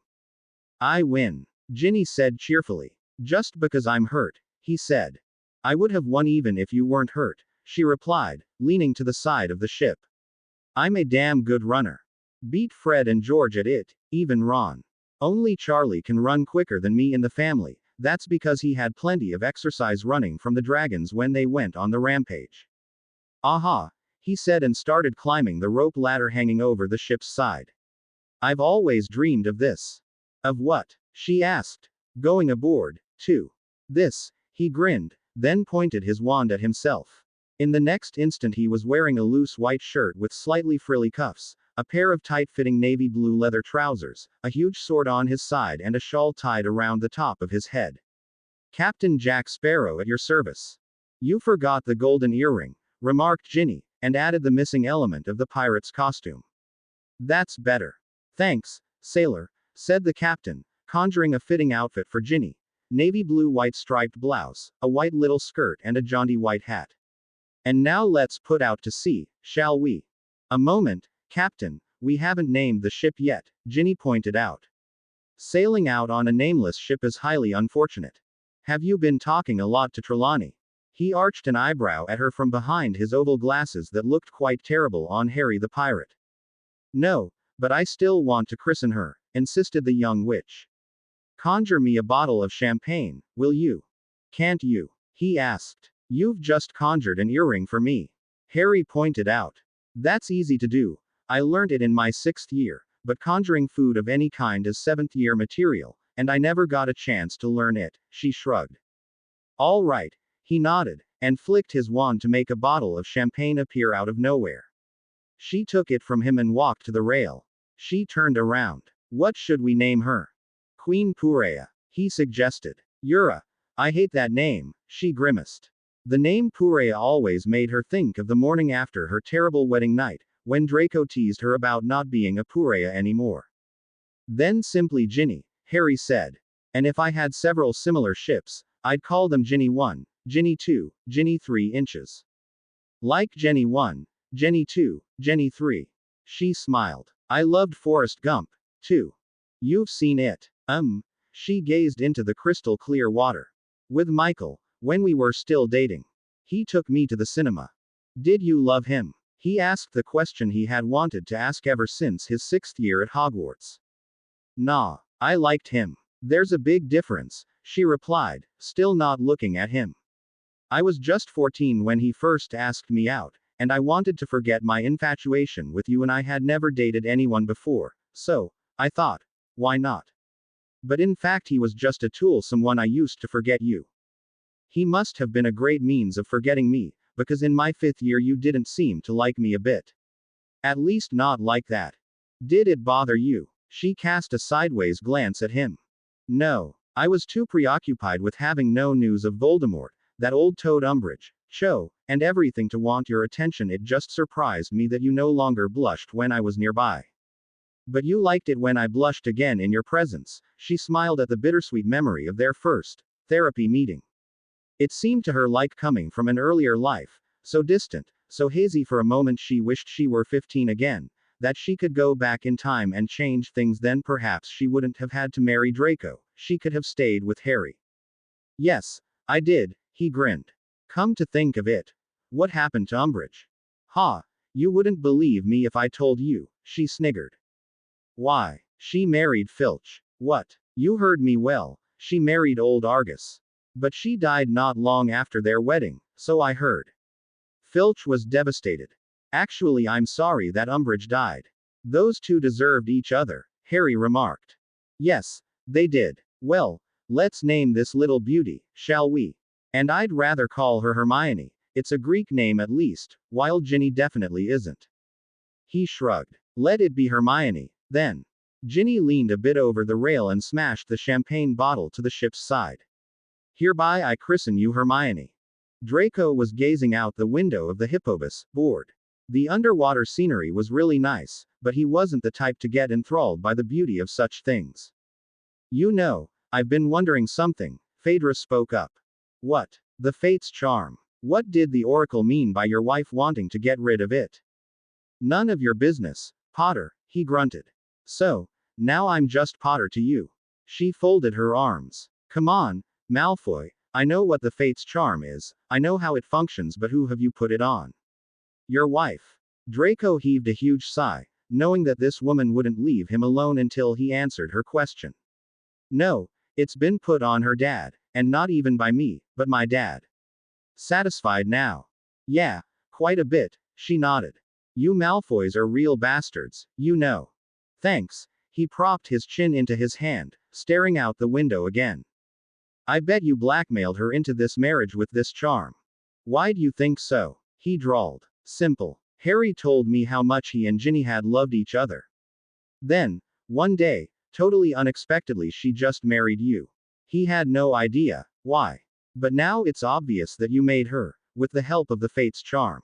I win, Ginny said cheerfully. Just because I'm hurt, he said. I would have won even if you weren't hurt, she replied, leaning to the side of the ship. I'm a damn good runner. Beat Fred and George at it, even Ron. Only Charlie can run quicker than me in the family. That's because he had plenty of exercise running from the dragons when they went on the rampage. Aha, he said and started climbing the rope ladder hanging over the ship's side. I've always dreamed of this. Of what? She asked. Going aboard, too. This, he grinned, then pointed his wand at himself. In the next instant he was wearing a loose white shirt with slightly frilly cuffs, a pair of tight-fitting navy blue leather trousers, a huge sword on his side and a shawl tied around the top of his head. Captain Jack Sparrow at your service. You forgot the golden earring, remarked Ginny, and added the missing element of the pirate's costume. That's better. Thanks, sailor, said the captain, conjuring a fitting outfit for Ginny. Navy blue white striped blouse, a white little skirt and a jaunty white hat. And now let's put out to sea, shall we? A moment, Captain, we haven't named the ship yet, Ginny pointed out. Sailing out on a nameless ship is highly unfortunate. Have you been talking a lot to Trelawney? He arched an eyebrow at her from behind his oval glasses that looked quite terrible on Harry the pirate. No, but I still want to christen her, insisted the young witch. Conjure me a bottle of champagne, will you? Can't you? He asked. You've just conjured an earring for me. Harry pointed out. That's easy to do. I learned it in my 6th year, but conjuring food of any kind is 7th year material, and I never got a chance to learn it, she shrugged. All right, he nodded, and flicked his wand to make a bottle of champagne appear out of nowhere. She took it from him and walked to the rail. She turned around. What should we name her? Queen Purea, he suggested. Yura. I hate that name, she grimaced. The name Purea always made her think of the morning after her terrible wedding night, when Draco teased her about not being a Purea anymore. Then simply Ginny, Harry said. And if I had several similar ships, I'd call them Ginny 1, Ginny 2, Ginny 3 inches. Like Jenny 1, Jenny 2, Jenny 3. She smiled. I loved Forrest Gump, too. You've seen it. She gazed into the crystal clear water. With Michael, when we were still dating. He took me to the cinema. Did you love him? He asked the question he had wanted to ask ever since his 6th year at Hogwarts. Nah, I liked him. There's a big difference, she replied, still not looking at him. I was just 14 when he first asked me out, and I wanted to forget my infatuation with you and I had never dated anyone before, so, I thought, why not? But in fact he was just a tool, someone I used to forget you. He must have been a great means of forgetting me, because in my 5th year you didn't seem to like me a bit. At least not like that. Did it bother you? She cast a sideways glance at him. No. I was too preoccupied with having no news of Voldemort, that old toad Umbridge, Cho, and everything to want your attention. It just surprised me that you no longer blushed when I was nearby. But you liked it when I blushed again in your presence, she smiled at the bittersweet memory of their first therapy meeting. It seemed to her like coming from an earlier life, so distant, so hazy for a moment she wished she were 15 again, that she could go back in time and change things. Then perhaps she wouldn't have had to marry Draco, she could have stayed with Harry. Yes, I did, he grinned. Come to think of it. What happened to Umbridge? Ha, you wouldn't believe me if I told you, she sniggered. Why? She married Filch. What? You heard me well, she married old Argus. But she died not long after their wedding, so I heard. Filch was devastated. Actually, I'm sorry that Umbridge died. Those two deserved each other, Harry remarked. Yes, they did. Well, let's name this little beauty, shall we? And I'd rather call her Hermione. It's a Greek name at least, while Ginny definitely isn't. He shrugged. Let it be Hermione, then. Ginny leaned a bit over the rail and smashed the champagne bottle to the ship's side. Hereby I christen you Hermione. Draco was gazing out the window of the Hippobus, bored. The underwater scenery was really nice, but he wasn't the type to get enthralled by the beauty of such things. You know, I've been wondering something, Phaedra spoke up. What? The Fate's charm. What did the Oracle mean by your wife wanting to get rid of it? None of your business, Potter, he grunted. So, now I'm just Potter to you. She folded her arms. Come on, Malfoy, I know what the Fate's charm is, I know how it functions, but who have you put it on? Your wife. Draco heaved a huge sigh, knowing that this woman wouldn't leave him alone until he answered her question. No, it's been put on her dad, and not even by me, but my dad. Satisfied now? Yeah, quite a bit, she nodded. You Malfoys are real bastards, you know. Thanks. He propped his chin into his hand, staring out the window again. I bet you blackmailed her into this marriage with this charm. Why'd you think so? He drawled. Simple. Harry told me how much he and Ginny had loved each other. Then, one day, totally unexpectedly, she just married you. He had no idea why. But now it's obvious that you made her, with the help of the Fate's charm.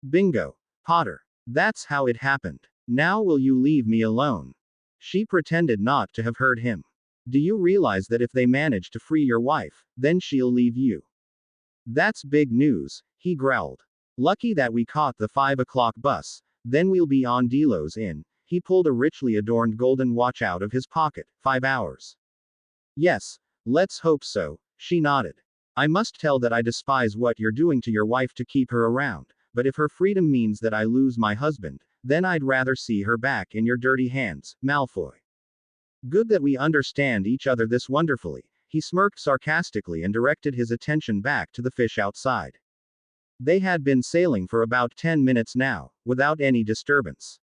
Bingo. Potter. That's how it happened. Now will you leave me alone? She pretended not to have heard him. Do you realize that if they manage to free your wife, then she'll leave you? That's big news, he growled. Lucky that we caught the 5 o'clock bus, then we'll be on Delos in. He pulled a richly adorned golden watch out of his pocket. 5 hours. Yes, let's hope so, she nodded. I must tell that I despise what you're doing to your wife to keep her around, but if her freedom means that I lose my husband, then I'd rather see her back in your dirty hands, Malfoy. Good that we understand each other this wonderfully, he smirked sarcastically and directed his attention back to the fish outside. They had been sailing for about 10 minutes now, without any disturbance.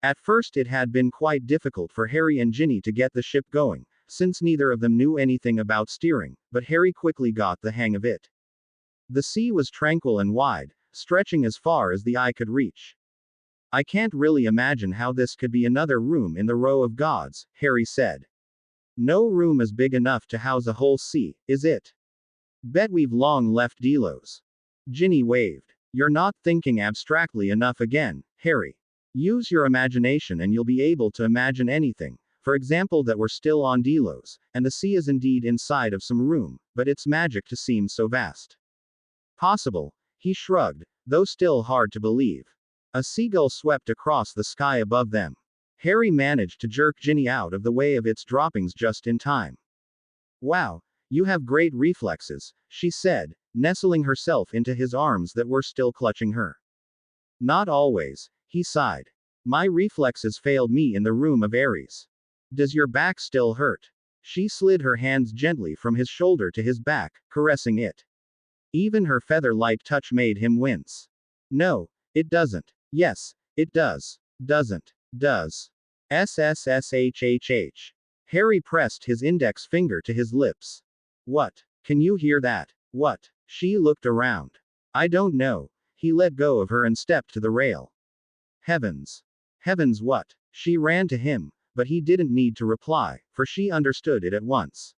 At first it had been quite difficult for Harry and Ginny to get the ship going, since neither of them knew anything about steering, but Harry quickly got the hang of it. The sea was tranquil and wide, stretching as far as the eye could reach. I can't really imagine how this could be another room in the Row of Gods, Harry said. No room is big enough to house a whole sea, is it? Bet we've long left Delos. Ginny waved. You're not thinking abstractly enough again, Harry. Use your imagination and you'll be able to imagine anything. For example, that we're still on Delos, and the sea is indeed inside of some room, but it's magic to seem so vast. Possible, he shrugged, though still hard to believe. A seagull swept across the sky above them. Harry managed to jerk Ginny out of the way of its droppings just in time. Wow, you have great reflexes, she said, nestling herself into his arms that were still clutching her. Not always, he sighed. My reflexes failed me in the room of Ares. Does your back still hurt? She slid her hands gently from his shoulder to his back, caressing it. Even her feather-like touch made him wince. No, it doesn't. Yes, it does. Doesn't. Does. SSSHHH. Harry pressed his index finger to his lips. What? Can you hear that? What? She looked around. I don't know. He let go of her and stepped to the rail. Heavens. Heavens what? She ran to him, but he didn't need to reply, for she understood it at once.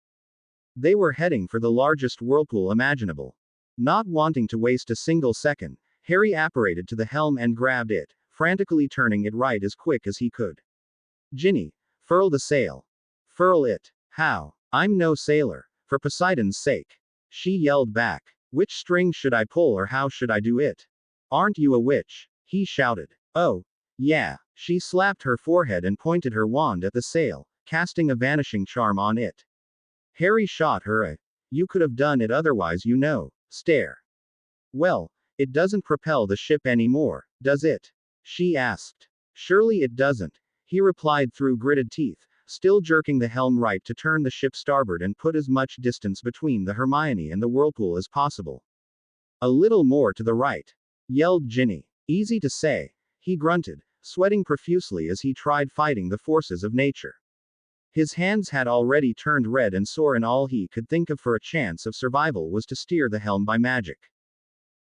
They were heading for the largest whirlpool imaginable. Not wanting to waste a single second, Harry apparated to the helm and grabbed it, frantically turning it right as quick as he could. Ginny, furl the sail. Furl it. How? I'm no sailor, for Poseidon's sake. She yelled back. Which string should I pull or how should I do it? Aren't you a witch? He shouted. Oh, yeah. She slapped her forehead and pointed her wand at the sail, casting a vanishing charm on it. Harry shot her a, you could have done it otherwise, you know, stare. Well, it doesn't propel the ship anymore, does it? She asked. Surely it doesn't, he replied through gritted teeth, still jerking the helm right to turn the ship starboard and put as much distance between the Hermione and the whirlpool as possible. A little more to the right, yelled Ginny. Easy to say, he grunted, sweating profusely as he tried fighting the forces of nature. His hands had already turned red and sore, and all he could think of for a chance of survival was to steer the helm by magic.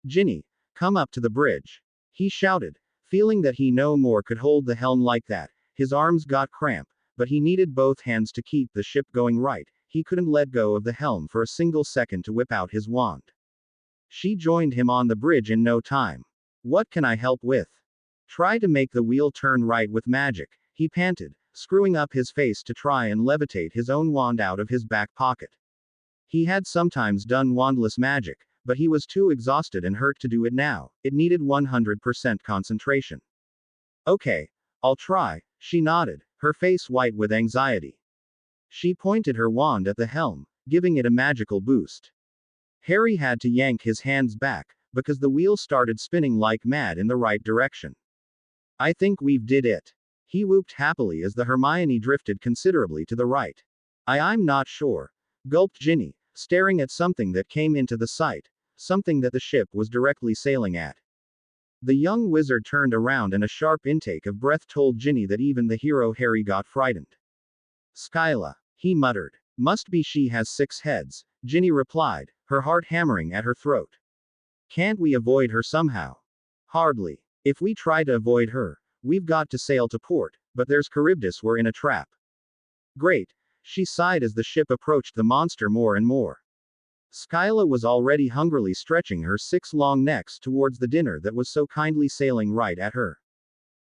Ginny, come up to the bridge, he shouted, feeling that he no more could hold the helm like that. His arms got cramp, but he needed both hands to keep the ship going right. He couldn't let go of the helm for a single second to whip out his wand. She joined him on the bridge in no time. What can I help with? Try to make the wheel turn right with magic, he panted, screwing up his face to try and levitate his own wand out of his back pocket. He had sometimes done wandless magic, but he was too exhausted and hurt to do it now. It needed 100% concentration. Okay, I'll try, she nodded, her face white with anxiety. She pointed her wand at the helm, giving it a magical boost. Harry had to yank his hands back, because the wheel started spinning like mad in the right direction. I think we've did it. He whooped happily as the Hermione drifted considerably to the right. I'm not sure, gulped Ginny, staring at something that came into the sight, something that the ship was directly sailing at. The young wizard turned around and a sharp intake of breath told Ginny that even the hero Harry got frightened. Skyla, he muttered. Must be she has 6 heads, Ginny replied, her heart hammering at her throat. Can't we avoid her somehow? Hardly. If we try to avoid her, we've got to sail to port, but there's Charybdis, we're in a trap. Great, she sighed as the ship approached the monster more and more. Skyla was already hungrily stretching her 6 long necks towards the dinner that was so kindly sailing right at her.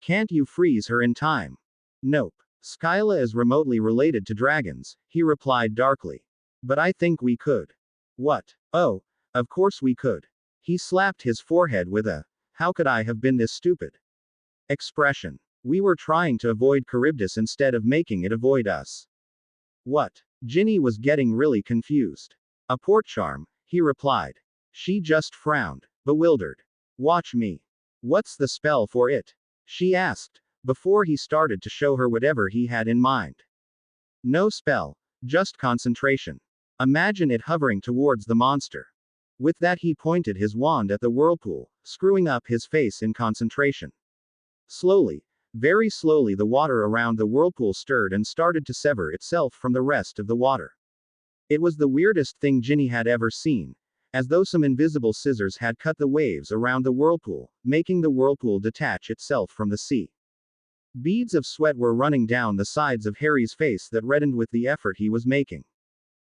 Can't you freeze her in time? Nope. Skyla is remotely related to dragons, he replied darkly. But I think we could. What? Oh, of course we could. He slapped his forehead with a, how could I have been this stupid? Expression. We were trying to avoid Charybdis instead of making it avoid us. What? Ginny was getting really confused. A port charm, he replied. She just frowned, bewildered. Watch me. What's the spell for it? She asked, before he started to show her whatever he had in mind. No spell, just concentration. Imagine it hovering towards the monster. With that he pointed his wand at the whirlpool, screwing up his face in concentration. Slowly, very slowly the water around the whirlpool stirred and started to sever itself from the rest of the water. It was the weirdest thing Ginny had ever seen, as though some invisible scissors had cut the waves around the whirlpool, making the whirlpool detach itself from the sea. Beads of sweat were running down the sides of Harry's face that reddened with the effort he was making.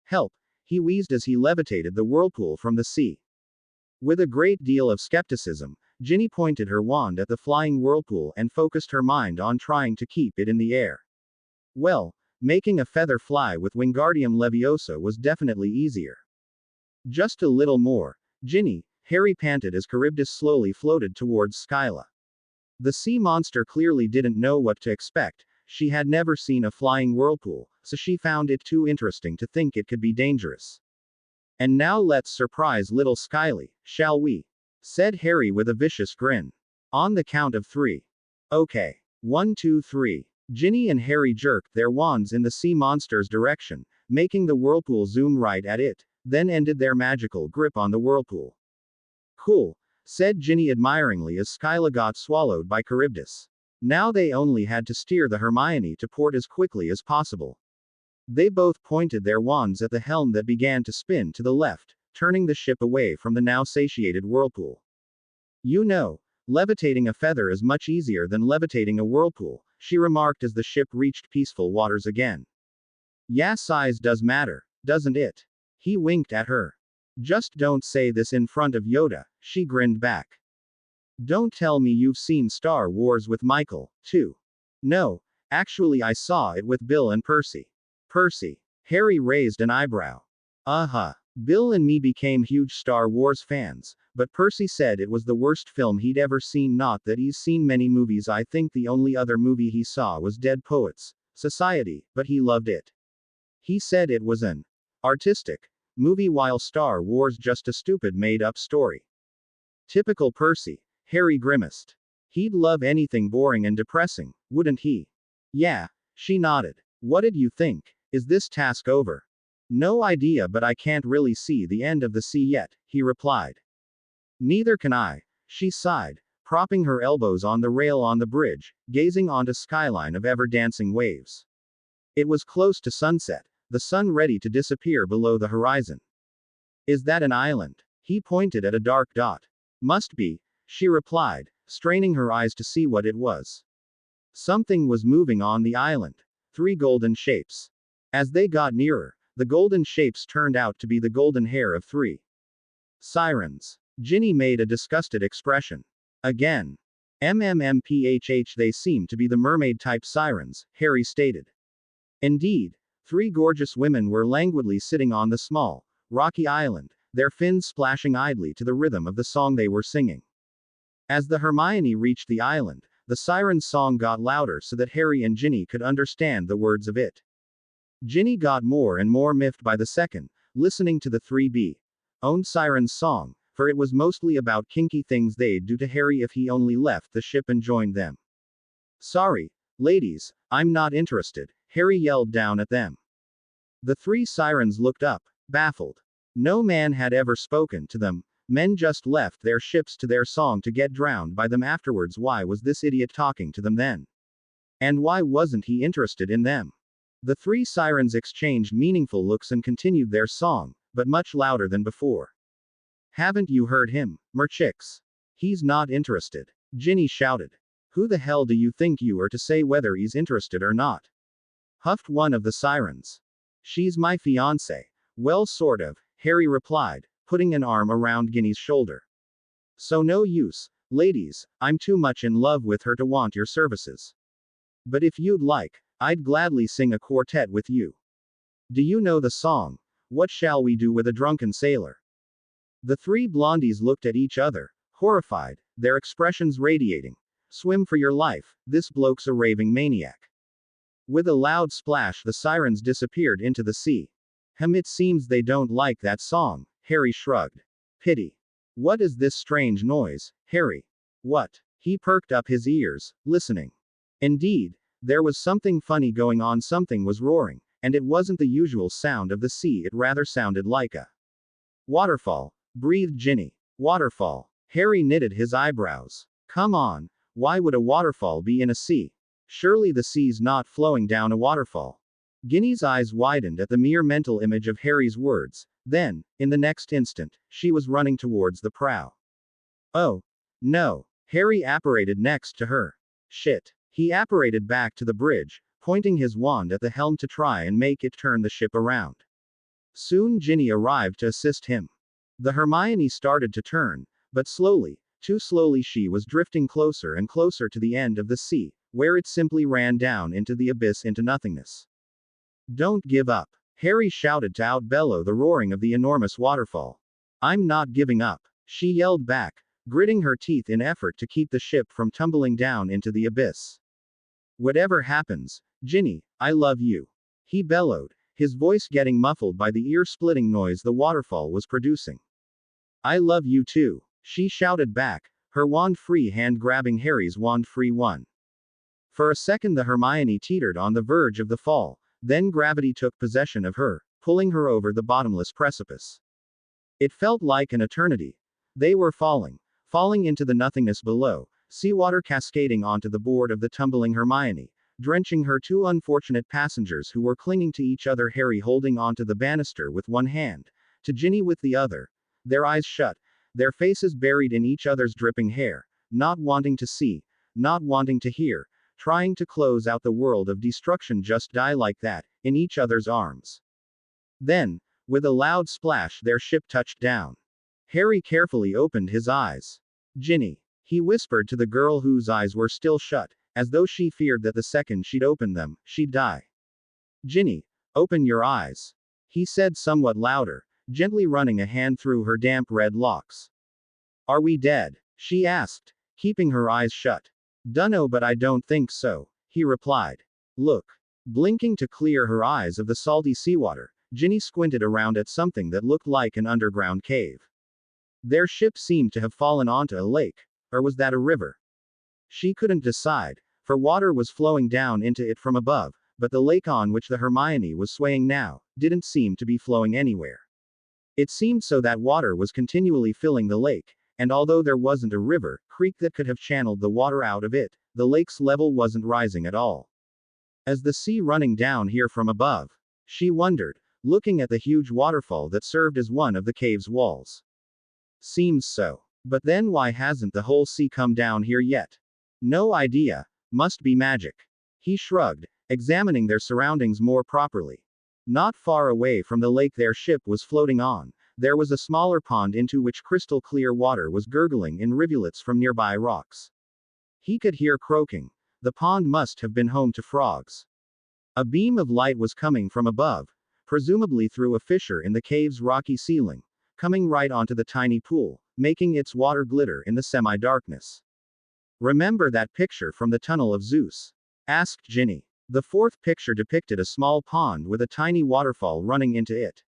Help, he wheezed as he levitated the whirlpool from the sea. With a great deal of skepticism, Ginny pointed her wand at the flying whirlpool and focused her mind on trying to keep it in the air. Well, making a feather fly with Wingardium Leviosa was definitely easier. Just a little more, Ginny, Harry panted as Charybdis slowly floated towards Skyla. The sea monster clearly didn't know what to expect. She had never seen a flying whirlpool, so she found it too interesting to think it could be dangerous. And now let's surprise little Skyly, shall we? Said Harry with a vicious grin. On the count of 3. Okay. 1, 2, 3. Ginny and Harry jerked their wands in the sea monster's direction, making the whirlpool zoom right at it, then ended their magical grip on the whirlpool. Cool, said Ginny admiringly as Skyla got swallowed by Charybdis. Now they only had to steer the Hermione to port as quickly as possible. They both pointed their wands at the helm that began to spin to the left, turning the ship away from the now satiated whirlpool. You know, levitating a feather is much easier than levitating a whirlpool, she remarked as the ship reached peaceful waters again. Yeah, size does matter, doesn't it? He winked at her. Just don't say this in front of Yoda, she grinned back. Don't tell me you've seen Star Wars with Michael, too. No, actually I saw it with Bill and Percy. Percy. Harry raised an eyebrow. Uh-huh. Bill and me became huge Star Wars fans, but Percy said it was the worst film he'd ever seen. Not that he's seen many movies. I think the only other movie he saw was Dead Poets Society, but he loved it. He said it was an artistic movie while Star Wars just a stupid made-up story. Typical Percy, Harry grimaced. He'd love anything boring and depressing, wouldn't he? Yeah, she nodded. What did you think? Is this task over? No idea, but I can't really see the end of the sea yet, he replied. Neither can I, she sighed, propping her elbows on the rail on the bridge, gazing onto skyline of ever-dancing waves. It was close to sunset, the sun ready to disappear below the horizon. Is that an island? He pointed at a dark dot. Must be, she replied, straining her eyes to see what it was. Something was moving on the island. 3 golden shapes. As they got nearer, the golden shapes turned out to be the golden hair of 3 sirens. Ginny made a disgusted expression. Again. MMMPHH, they seem to be the mermaid-type sirens, Harry stated. Indeed, 3 gorgeous women were languidly sitting on the small, rocky island, their fins splashing idly to the rhythm of the song they were singing. As the Hermione reached the island, the siren's song got louder so that Harry and Ginny could understand the words of it. Ginny got more and more miffed by the second, listening to the 3B owned siren's song, for it was mostly about kinky things they'd do to Harry if he only left the ship and joined them. Sorry, ladies, I'm not interested, Harry yelled down at them. The 3 sirens looked up, baffled. No man had ever spoken to them, men just left their ships to their song to get drowned by them afterwards. Why was this idiot talking to them then? And why wasn't he interested in them? The 3 sirens exchanged meaningful looks and continued their song, but much louder than before. Haven't you heard him, Merchix? He's not interested. Ginny shouted. Who the hell do you think you are to say whether he's interested or not? Huffed one of the sirens. She's my fiancée. Well, sort of, Harry replied, putting an arm around Ginny's shoulder. So no use, ladies, I'm too much in love with her to want your services. But if you'd like, I'd gladly sing a quartet with you. Do you know the song, What Shall We Do with a Drunken Sailor? The 3 blondies looked at each other, horrified, their expressions radiating. Swim for your life, this bloke's a raving maniac. With a loud splash, the sirens disappeared into the sea. It seems they don't like that song, Harry shrugged. Pity. What is this strange noise, Harry? What? He perked up his ears, listening. Indeed, there was something funny going on. Something was roaring, and it wasn't the usual sound of the sea, it rather sounded like a waterfall, breathed Ginny. Waterfall. Harry knitted his eyebrows. Come on, why would a waterfall be in a sea? Surely the sea's not flowing down a waterfall. Ginny's eyes widened at the mere mental image of Harry's words, then, in the next instant, she was running towards the prow. Oh. No. Harry apparated next to her. Shit. He apparated back to the bridge, pointing his wand at the helm to try and make it turn the ship around. Soon Ginny arrived to assist him. The Hermione started to turn, but slowly, too slowly. She was drifting closer and closer to the end of the sea, where it simply ran down into the abyss, into nothingness. Don't give up, Harry shouted to outbellow the roaring of the enormous waterfall. I'm not giving up, she yelled back, gritting her teeth in effort to keep the ship from tumbling down into the abyss. Whatever happens, Ginny, I love you, he bellowed, his voice getting muffled by the ear-splitting noise the waterfall was producing. I love you too, she shouted back, her wand-free hand grabbing Harry's wand-free one. For a second the Hermione teetered on the verge of the fall, then gravity took possession of her, pulling her over the bottomless precipice. It felt like an eternity. They were falling into the nothingness below, seawater cascading onto the board of the tumbling Hermione, drenching her 2 unfortunate passengers who were clinging to each other, Harry holding onto the banister with one hand, to Ginny with the other, their eyes shut, their faces buried in each other's dripping hair, not wanting to see, not wanting to hear, trying to close out the world of destruction, just die like that, in each other's arms. Then, with a loud splash, their ship touched down. Harry carefully opened his eyes. Ginny, he whispered to the girl whose eyes were still shut, as though she feared that the second she'd open them, she'd die. Ginny, open your eyes, he said somewhat louder, gently running a hand through her damp red locks. Are we dead? She asked, keeping her eyes shut. Dunno, but I don't think so, he replied. Look. Blinking to clear her eyes of the salty seawater, Ginny squinted around at something that looked like an underground cave. Their ship seemed to have fallen onto a lake, or was that a river? She couldn't decide, for water was flowing down into it from above, but the lake on which the Hermione was swaying now didn't seem to be flowing anywhere. It seemed so that water was continually filling the lake, and although there wasn't a river, creek that could have channeled the water out of it, the lake's level wasn't rising at all. As the sea running down here from above? She wondered, looking at the huge waterfall that served as one of the cave's walls. Seems so. But then why hasn't the whole sea come down here yet? No idea. Must be magic. He shrugged, examining their surroundings more properly. Not far away from the lake their ship was floating on, there was a smaller pond into which crystal clear water was gurgling in rivulets from nearby rocks. He could hear croaking. The pond must have been home to frogs. A beam of light was coming from above, presumably through a fissure in the cave's rocky ceiling, coming right onto the tiny pool, making its water glitter in the semi-darkness. "Remember that picture from the Tunnel of Zeus?" asked Ginny. The fourth picture depicted a small pond with a tiny waterfall running into it.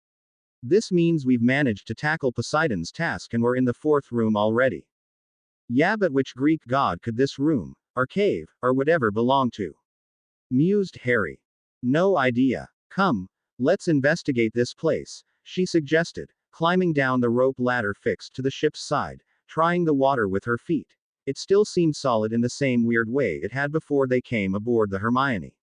"This means we've managed to tackle Poseidon's task and we're in the fourth room already." "Yeah, but which Greek god could this room, or cave, or whatever belong to?" mused Harry. "No idea. Come, let's investigate this place," she suggested, climbing down the rope ladder fixed to the ship's side, trying the water with her feet. It still seemed solid in the same weird way it had before they came aboard the Hermione.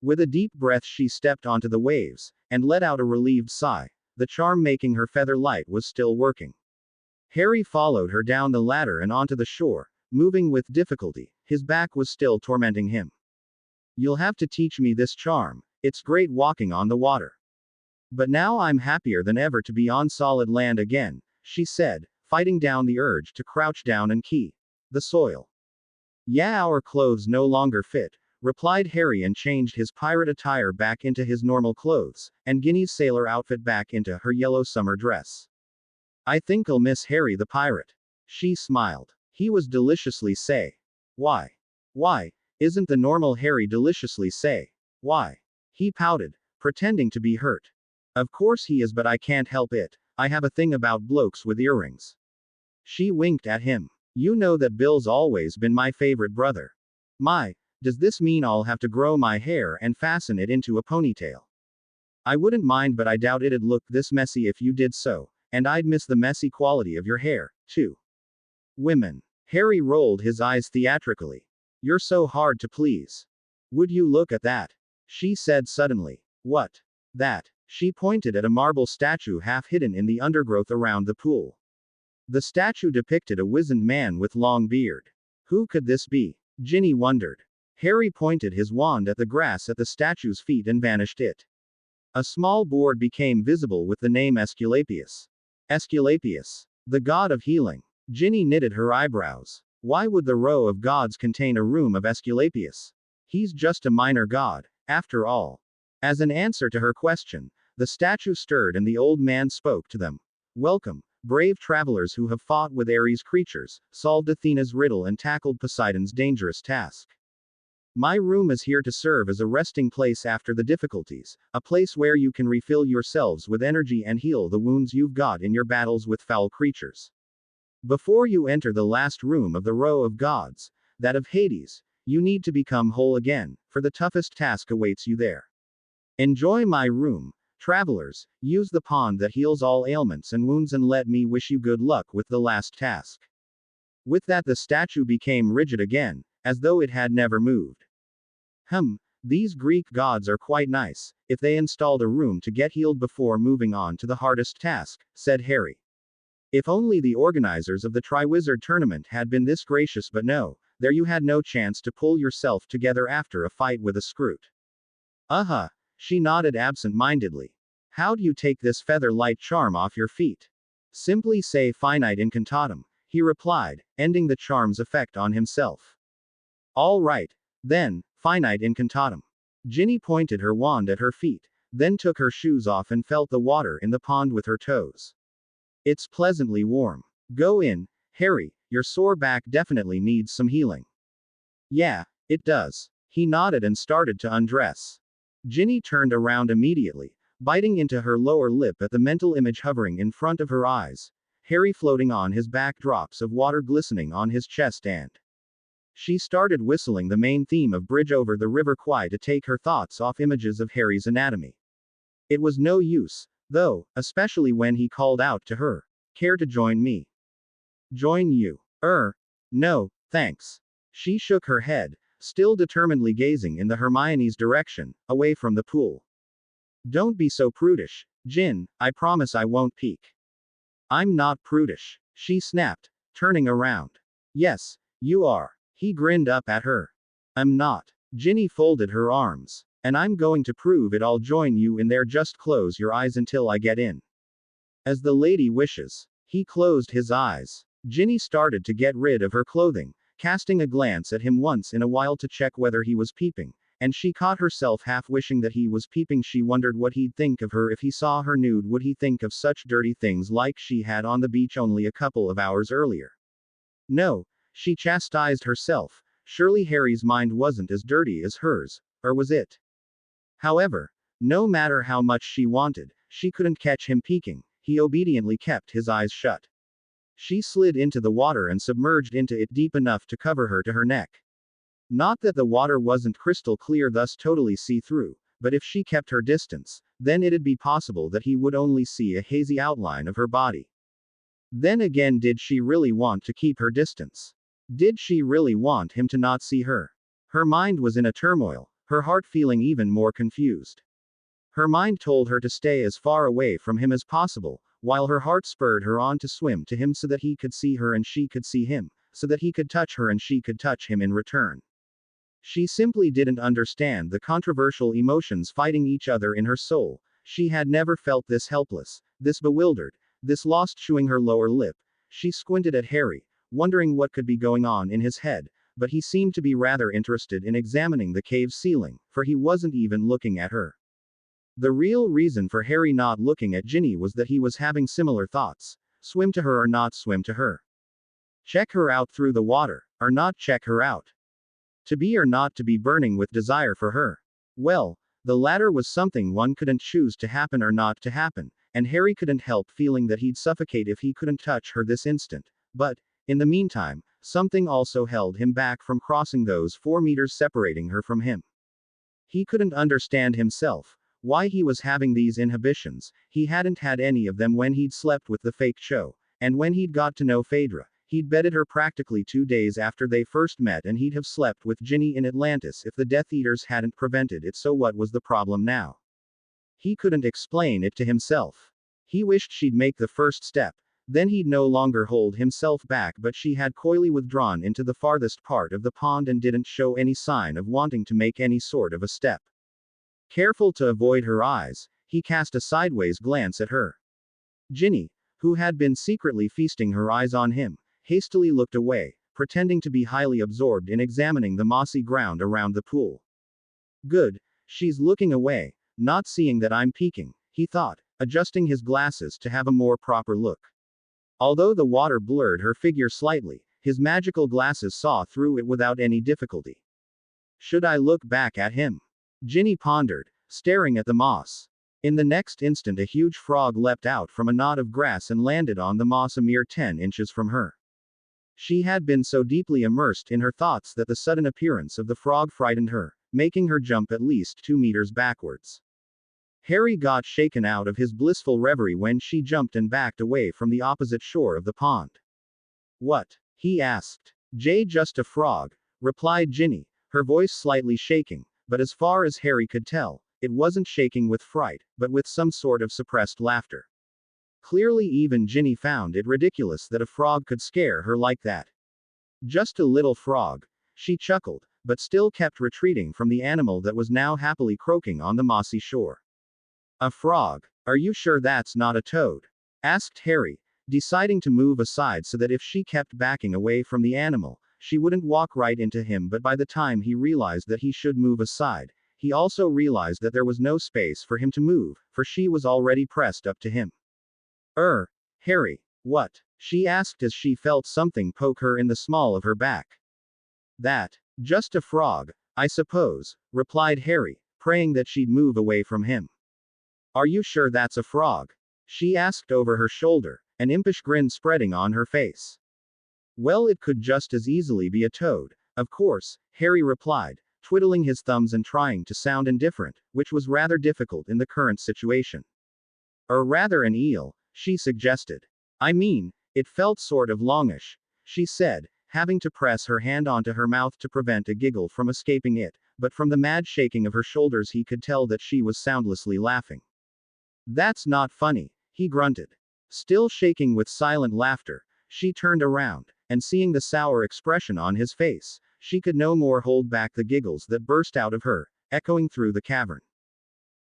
With a deep breath, she stepped onto the waves, and let out a relieved sigh. The charm making her feather light was still working. Harry followed her down the ladder and onto the shore, moving with difficulty. His back was still tormenting him. "You'll have to teach me this charm. It's great walking on the water. But now I'm happier than ever to be on solid land again," she said, fighting down the urge to crouch down and key the soil. "Yeah, our clothes no longer fit," replied Harry, and changed his pirate attire back into his normal clothes, and Ginny's sailor outfit back into her yellow summer dress. "I think I'll miss Harry the pirate." She smiled. He was deliciously say. "Why? Why? Isn't the normal Harry deliciously say? Why?" He pouted, pretending to be hurt. "Of course he is, but I can't help it. I have a thing about blokes with earrings." She winked at him. "You know that Bill's always been my favorite brother. My, does this mean I'll have to grow my hair and fasten it into a ponytail?" "I wouldn't mind, but I doubt it'd look this messy if you did so, and I'd miss the messy quality of your hair, too." "Women." Harry rolled his eyes theatrically. "You're so hard to please. Would you look at that?" she said suddenly. "What? That?" She pointed at a marble statue half hidden in the undergrowth around the pool. The statue depicted a wizened man with long beard. Who could this be? Ginny wondered. Harry pointed his wand at the grass at the statue's feet and vanished it. A small board became visible with the name Aesculapius. Aesculapius, the god of healing. Ginny knitted her eyebrows. Why would the row of gods contain a room of Aesculapius? He's just a minor god, after all. As an answer to her question, the statue stirred and the old man spoke to them. "Welcome, brave travelers who have fought with Ares' creatures, solved Athena's riddle, and tackled Poseidon's dangerous task. My room is here to serve as a resting place after the difficulties, a place where you can refill yourselves with energy and heal the wounds you've got in your battles with foul creatures. Before you enter the last room of the row of gods, that of Hades, you need to become whole again, for the toughest task awaits you there. Enjoy my room, travelers, use the pond that heals all ailments and wounds, and let me wish you good luck with the last task." With that, the statue became rigid again, as though it had never moved. These Greek gods are quite nice, if they installed a room to get healed before moving on to the hardest task, said Harry. If only the organizers of the Triwizard tournament had been this gracious, but no, there you had no chance to pull yourself together after a fight with a Scroot. Uh-huh, she nodded absent-mindedly. How do you take this feather light charm off your feet? Simply say finite incantatem, he replied, ending the charm's effect on himself. All right, then, finite incantatem. Ginny pointed her wand at her feet, then took her shoes off and felt the water in the pond with her toes. It's pleasantly warm. Go in, Harry, your sore back definitely needs some healing. Yeah, it does. He nodded and started to undress. Ginny turned around immediately, biting into her lower lip at the mental image hovering in front of her eyes, Harry floating on his back, drops of water glistening on his chest, and she started whistling the main theme of Bridge Over the River Kwai to take her thoughts off images of Harry's anatomy. It was no use, though, especially when he called out to her. Care to join me? Join you? No, thanks. She shook her head, still determinedly gazing in the Hermione's direction, away from the pool. Don't be so prudish, Gin, I promise I won't peek. I'm not prudish, she snapped, turning around. Yes, you are. He grinned up at her. I'm not. Ginny folded her arms. And I'm going to prove it. I'll join you in there. Just close your eyes until I get in. As the lady wishes. He closed his eyes. Ginny started to get rid of her clothing, casting a glance at him once in a while to check whether he was peeping, and she caught herself half wishing that he was peeping. She wondered what he'd think of her if he saw her nude. Would he think of such dirty things like she had on the beach only a couple of hours earlier? No, she chastised herself. Surely Harry's mind wasn't as dirty as hers, or was it? However, no matter how much she wanted, she couldn't catch him peeking. He obediently kept his eyes shut. She slid into the water and submerged into it deep enough to cover her to her neck. Not that the water wasn't crystal clear, thus totally see-through, but if she kept her distance, then it'd be possible that he would only see a hazy outline of her body. Then again, did she really want to keep her distance? Did she really want him to not see her? Her mind was in a turmoil, her heart feeling even more confused. Her mind told her to stay as far away from him as possible, while her heart spurred her on to swim to him so that he could see her and she could see him, so that he could touch her and she could touch him in return. She simply didn't understand the controversial emotions fighting each other in her soul. She had never felt this helpless, this bewildered, this lost. Chewing her lower lip, she squinted at Harry, wondering what could be going on in his head, but he seemed to be rather interested in examining the cave's ceiling, for he wasn't even looking at her. The real reason for Harry not looking at Ginny was that he was having similar thoughts. Swim to her or not swim to her? Check her out through the water, or not check her out? To be or not to be burning with desire for her? Well, the latter was something one couldn't choose to happen or not to happen, and Harry couldn't help feeling that he'd suffocate if he couldn't touch her this instant. But, in the meantime, something also held him back from crossing those 4 meters separating her from him. He couldn't understand himself why he was having these inhibitions. He hadn't had any of them when he'd slept with the fake Cho, and when he'd got to know Phaedra. He'd bedded her practically 2 days after they first met, and he'd have slept with Ginny in Atlantis if the Death Eaters hadn't prevented it. So what was the problem now? He couldn't explain it to himself. He wished she'd make the first step, then he'd no longer hold himself back, but she had coyly withdrawn into the farthest part of the pond and didn't show any sign of wanting to make any sort of a step. Careful to avoid her eyes, he cast a sideways glance at her. Ginny, who had been secretly feasting her eyes on him, hastily looked away, pretending to be highly absorbed in examining the mossy ground around the pool. Good, she's looking away, not seeing that I'm peeking, he thought, adjusting his glasses to have a more proper look. Although the water blurred her figure slightly, his magical glasses saw through it without any difficulty. Should I look back at him? Ginny pondered, staring at the moss. In the next instant a huge frog leapt out from a knot of grass and landed on the moss a mere 10 inches from her. She had been so deeply immersed in her thoughts that the sudden appearance of the frog frightened her, making her jump at least 2 meters backwards. Harry got shaken out of his blissful reverie when she jumped and backed away from the opposite shore of the pond. What? He asked. Just a frog, replied Ginny, her voice slightly shaking. But as far as Harry could tell, it wasn't shaking with fright, but with some sort of suppressed laughter. Clearly even Ginny found it ridiculous that a frog could scare her like that. Just a little frog, she chuckled, but still kept retreating from the animal that was now happily croaking on the mossy shore. A frog? Are you sure that's not a toad? Asked Harry, deciding to move aside so that if she kept backing away from the animal, she wouldn't walk right into him. But by the time he realized that he should move aside, he also realized that there was no space for him to move, for she was already pressed up to him. Harry, what? She asked as she felt something poke her in the small of her back. That. Just a frog, I suppose, replied Harry, praying that she'd move away from him. Are you sure that's a frog? She asked over her shoulder, an impish grin spreading on her face. Well, it could just as easily be a toad, of course, Harry replied, twiddling his thumbs and trying to sound indifferent, which was rather difficult in the current situation. Or rather an eel, she suggested. I mean, it felt sort of longish, she said, having to press her hand onto her mouth to prevent a giggle from escaping it, but from the mad shaking of her shoulders he could tell that she was soundlessly laughing. That's not funny, he grunted. Still shaking with silent laughter, she turned around, and seeing the sour expression on his face, she could no more hold back the giggles that burst out of her, echoing through the cavern.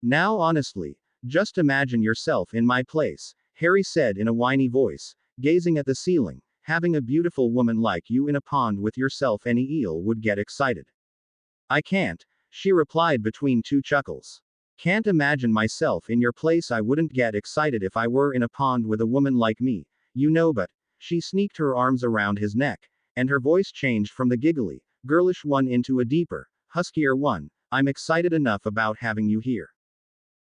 Now honestly, just imagine yourself in my place, Harry said in a whiny voice, gazing at the ceiling. Having a beautiful woman like you in a pond with yourself, any eel would get excited. I can't, she replied between two chuckles. Can't imagine myself in your place. I wouldn't get excited if I were in a pond with a woman like me, you know, but. She sneaked her arms around his neck, and her voice changed from the giggly, girlish one into a deeper, huskier one. I'm excited enough about having you here.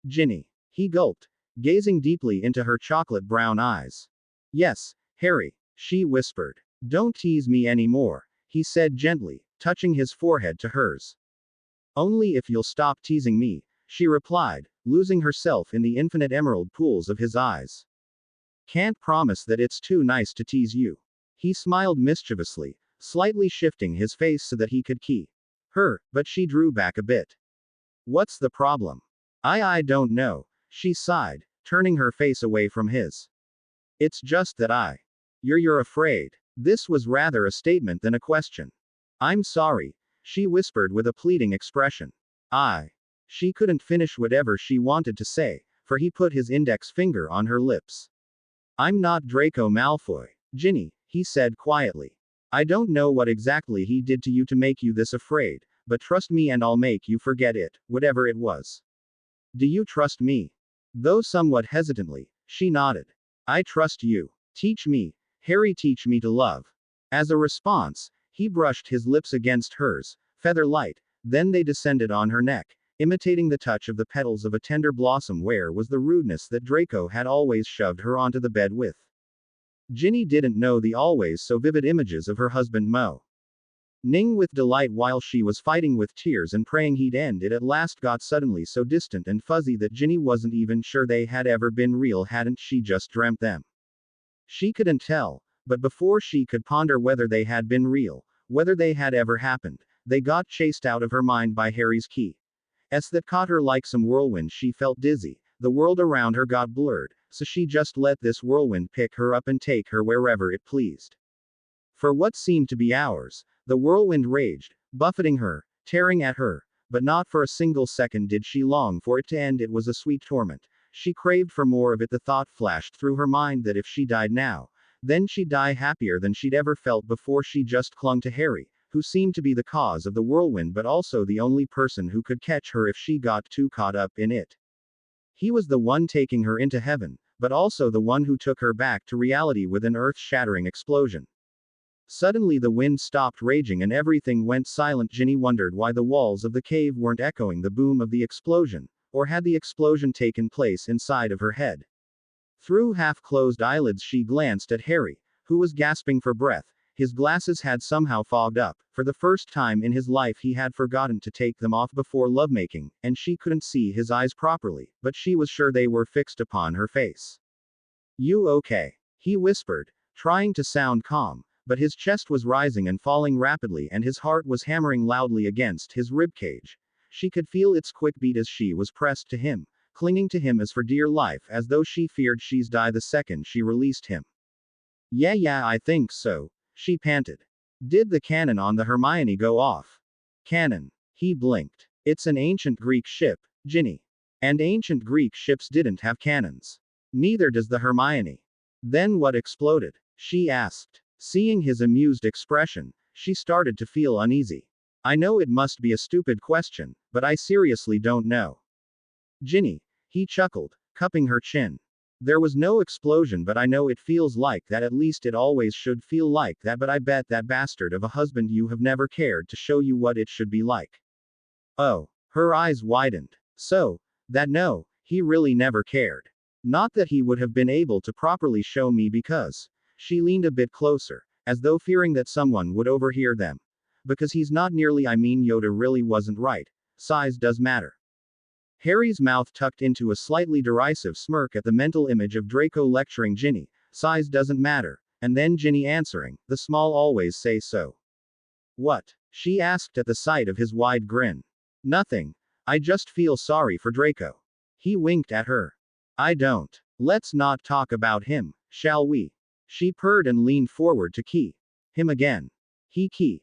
Ginny. He gulped, gazing deeply into her chocolate brown eyes. Yes, Harry, she whispered. Don't tease me anymore, he said gently, touching his forehead to hers. Only if you'll stop teasing me, she replied, losing herself in the infinite emerald pools of his eyes. Can't promise that it's too nice to tease you. He smiled mischievously, slightly shifting his face so that he could key her, but she drew back a bit. What's the problem? I don't know, she sighed, turning her face away from his. It's just that you're afraid. This was rather a statement than a question. I'm sorry, she whispered with a pleading expression. She couldn't finish whatever she wanted to say, for he put his index finger on her lips. I'm not Draco Malfoy, Ginny, he said quietly. I don't know what exactly he did to you to make you this afraid, but trust me and I'll make you forget it, whatever it was. Do you trust me? Though somewhat hesitantly, she nodded. I trust you. Teach me, Harry, teach me to love. As a response, he brushed his lips against hers, feather light, then they descended on her neck, imitating the touch of the petals of a tender blossom. Where was the rudeness that Draco had always shoved her onto the bed with? Ginny didn't know the always so vivid images of her husband Mo. Ning with delight while she was fighting with tears and praying he'd end it at last got suddenly so distant and fuzzy that Ginny wasn't even sure they had ever been real. Hadn't she just dreamt them? She couldn't tell, but before she could ponder whether they had been real, whether they had ever happened, they got chased out of her mind by Harry's key. That caught her like some whirlwind. She felt dizzy, the world around her got blurred, so she just let this whirlwind pick her up and take her wherever it pleased. For what seemed to be hours, the whirlwind raged, buffeting her, tearing at her, but not for a single second did she long for it to end. It was a sweet torment. She craved for more of it. The thought flashed through her mind that if she died now, then she'd die happier than she'd ever felt before. She just clung to Harry, who seemed to be the cause of the whirlwind but also the only person who could catch her if she got too caught up in it. He was the one taking her into heaven, but also the one who took her back to reality with an earth-shattering explosion. Suddenly the wind stopped raging and everything went silent. Ginny wondered why the walls of the cave weren't echoing the boom of the explosion, or had the explosion taken place inside of her head? Through half-closed eyelids she glanced at Harry, who was gasping for breath. His glasses had somehow fogged up. For the first time in his life he had forgotten to take them off before lovemaking, and she couldn't see his eyes properly, but she was sure they were fixed upon her face. You okay? He whispered, trying to sound calm, but his chest was rising and falling rapidly and his heart was hammering loudly against his ribcage. She could feel its quick beat as she was pressed to him, clinging to him as for dear life, as though she feared she'd die the second she released him. Yeah, I think so, she panted. Did the cannon on the Hermione go off? Cannon. He blinked. It's an ancient Greek ship, Ginny. And ancient Greek ships didn't have cannons. Neither does the Hermione. Then what exploded? She asked. Seeing his amused expression, she started to feel uneasy. I know it must be a stupid question, but I seriously don't know. Ginny, he chuckled, cupping her chin. There was no explosion, but I know it feels like that. At least it always should feel like that, but I bet that bastard of a husband you have never cared to show you what it should be like. Oh, her eyes widened. So, that no, he really never cared. Not that he would have been able to properly show me because. She leaned a bit closer, as though fearing that someone would overhear them. Because he's not nearly. Yoda really wasn't right. Size does matter. Harry's mouth tucked into a slightly derisive smirk at the mental image of Draco lecturing Ginny. Size doesn't matter. And then Ginny answering, the small always say so. What? She asked at the sight of his wide grin. Nothing. I just feel sorry for Draco. He winked at her. I don't. Let's not talk about him, shall we? She purred and leaned forward to key him again. He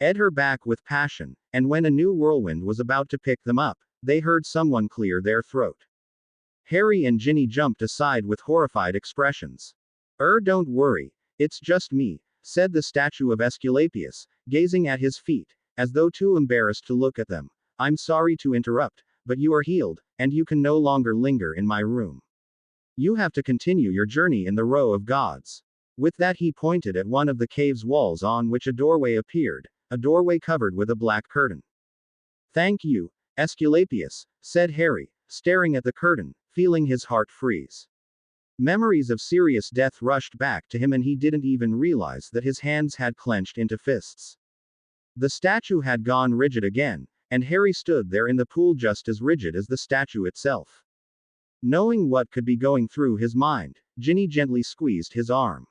ed her back with passion, and when a new whirlwind was about to pick them up, they heard someone clear their throat. Harry and Ginny jumped aside with horrified expressions. Don't worry, it's just me, said the statue of Aesculapius, gazing at his feet, as though too embarrassed to look at them. I'm sorry to interrupt, but you are healed, and you can no longer linger in my room. You have to continue your journey in the row of gods. With that, he pointed at one of the cave's walls on which a doorway appeared, a doorway covered with a black curtain. Thank you, Aesculapius, said Harry, staring at the curtain, feeling his heart freeze. Memories of serious death rushed back to him, and he didn't even realize that his hands had clenched into fists. The statue had gone rigid again, and Harry stood there in the pool just as rigid as the statue itself. Knowing what could be going through his mind, Ginny gently squeezed his arm.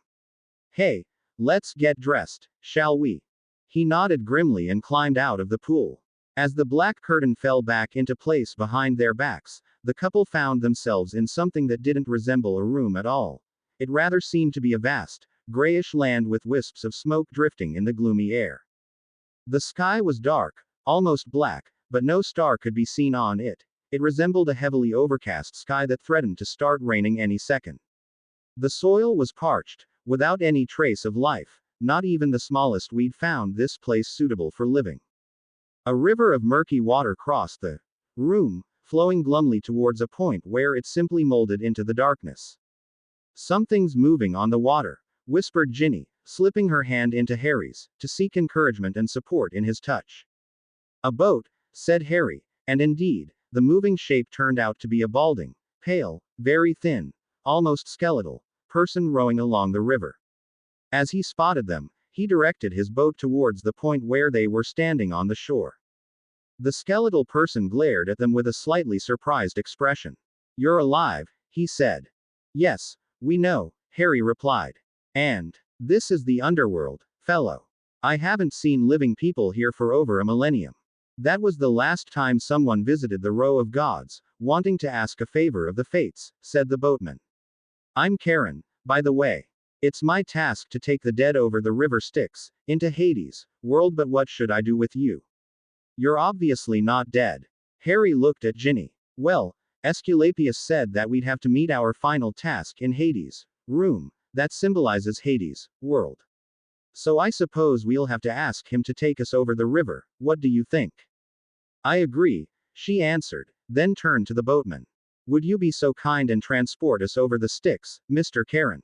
Hey, let's get dressed, shall we? He nodded grimly and climbed out of the pool. As the black curtain fell back into place behind their backs, the couple found themselves in something that didn't resemble a room at all. It rather seemed to be a vast, grayish land with wisps of smoke drifting in the gloomy air. The sky was dark, almost black, but no star could be seen on it. It resembled a heavily overcast sky that threatened to start raining any second. The soil was parched, without any trace of life. Not even the smallest weed found this place suitable for living. A river of murky water crossed the room, flowing glumly towards a point where it simply molded into the darkness. Something's moving on the water, whispered Ginny, slipping her hand into Harry's, to seek encouragement and support in his touch. A boat, said Harry, and indeed, the moving shape turned out to be a balding, pale, very thin, almost skeletal, person rowing along the river. As he spotted them, he directed his boat towards the point where they were standing on the shore. The skeletal person glared at them with a slightly surprised expression. You're alive, he said. Yes, we know, Harry replied. And this is the underworld, fellow. I haven't seen living people here for over a millennium. That was the last time someone visited the row of gods, wanting to ask a favor of the fates, said the boatman. I'm Karen, by the way. It's my task to take the dead over the river Styx, into Hades' world, but what should I do with you? You're obviously not dead. Harry looked at Ginny. Well, Aesculapius said that we'd have to meet our final task in Hades' room, that symbolizes Hades' world. So I suppose we'll have to ask him to take us over the river. What do you think? I agree, she answered, then turned to the boatman. Would you be so kind and transport us over the Styx, Mr. Karen?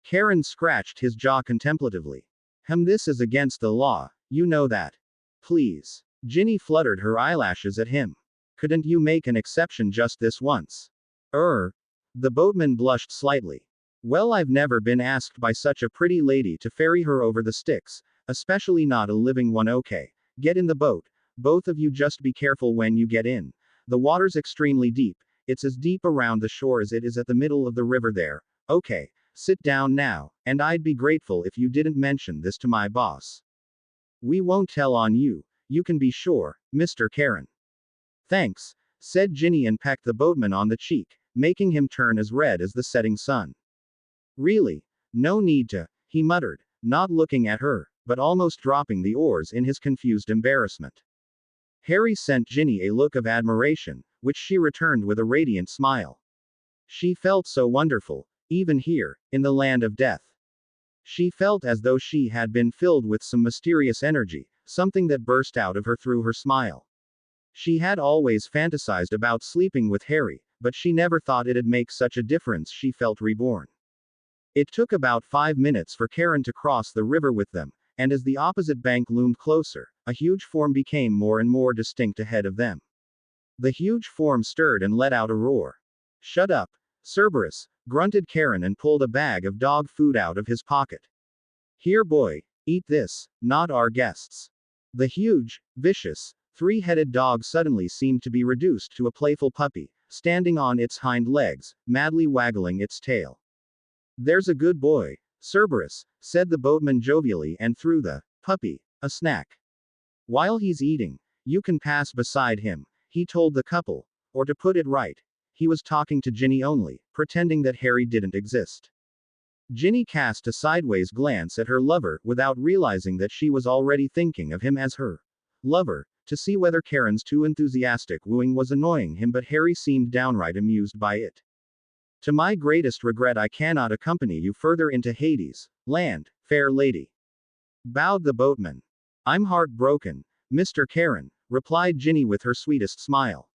Karen scratched his jaw contemplatively. This is against the law, you know that. Please. Ginny fluttered her eyelashes at him. Couldn't you make an exception just this once? The boatman blushed slightly. Well, I've never been asked by such a pretty lady to ferry her over the Styx, especially not a living one. Okay, get in the boat. Both of you just be careful when you get in. The water's extremely deep. It's as deep around the shore as it is at the middle of the river there. Okay, sit down now, and I'd be grateful if you didn't mention this to my boss. We won't tell on you, you can be sure, Mr. Karen. Thanks, said Ginny and pecked the boatman on the cheek, making him turn as red as the setting sun. Really? No need to, he muttered, not looking at her, but almost dropping the oars in his confused embarrassment. Harry sent Ginny a look of admiration, which she returned with a radiant smile. She felt so wonderful, even here, in the land of death. She felt as though she had been filled with some mysterious energy, something that burst out of her through her smile. She had always fantasized about sleeping with Harry, but she never thought it'd make such a difference. She felt reborn. It took about 5 minutes for Karen to cross the river with them, and as the opposite bank loomed closer, a huge form became more and more distinct ahead of them. The huge form stirred and let out a roar. Shut up, Cerberus, grunted Karen and pulled a bag of dog food out of his pocket. Here, boy, eat this, not our guests. The huge, vicious, three-headed dog suddenly seemed to be reduced to a playful puppy, standing on its hind legs, madly waggling its tail. There's a good boy, Cerberus, said the boatman jovially and threw the puppy a snack. While he's eating, you can pass beside him, he told the couple, or to put it right, he was talking to Ginny only, pretending that Harry didn't exist. Ginny cast a sideways glance at her lover without realizing that she was already thinking of him as her lover, To see whether Karen's too enthusiastic wooing was annoying him, but Harry seemed downright amused by it. To my greatest regret, I cannot accompany you further into Hades' land, fair lady, bowed the boatman. I'm heartbroken, Mr. Karen, replied Ginny with her sweetest smile.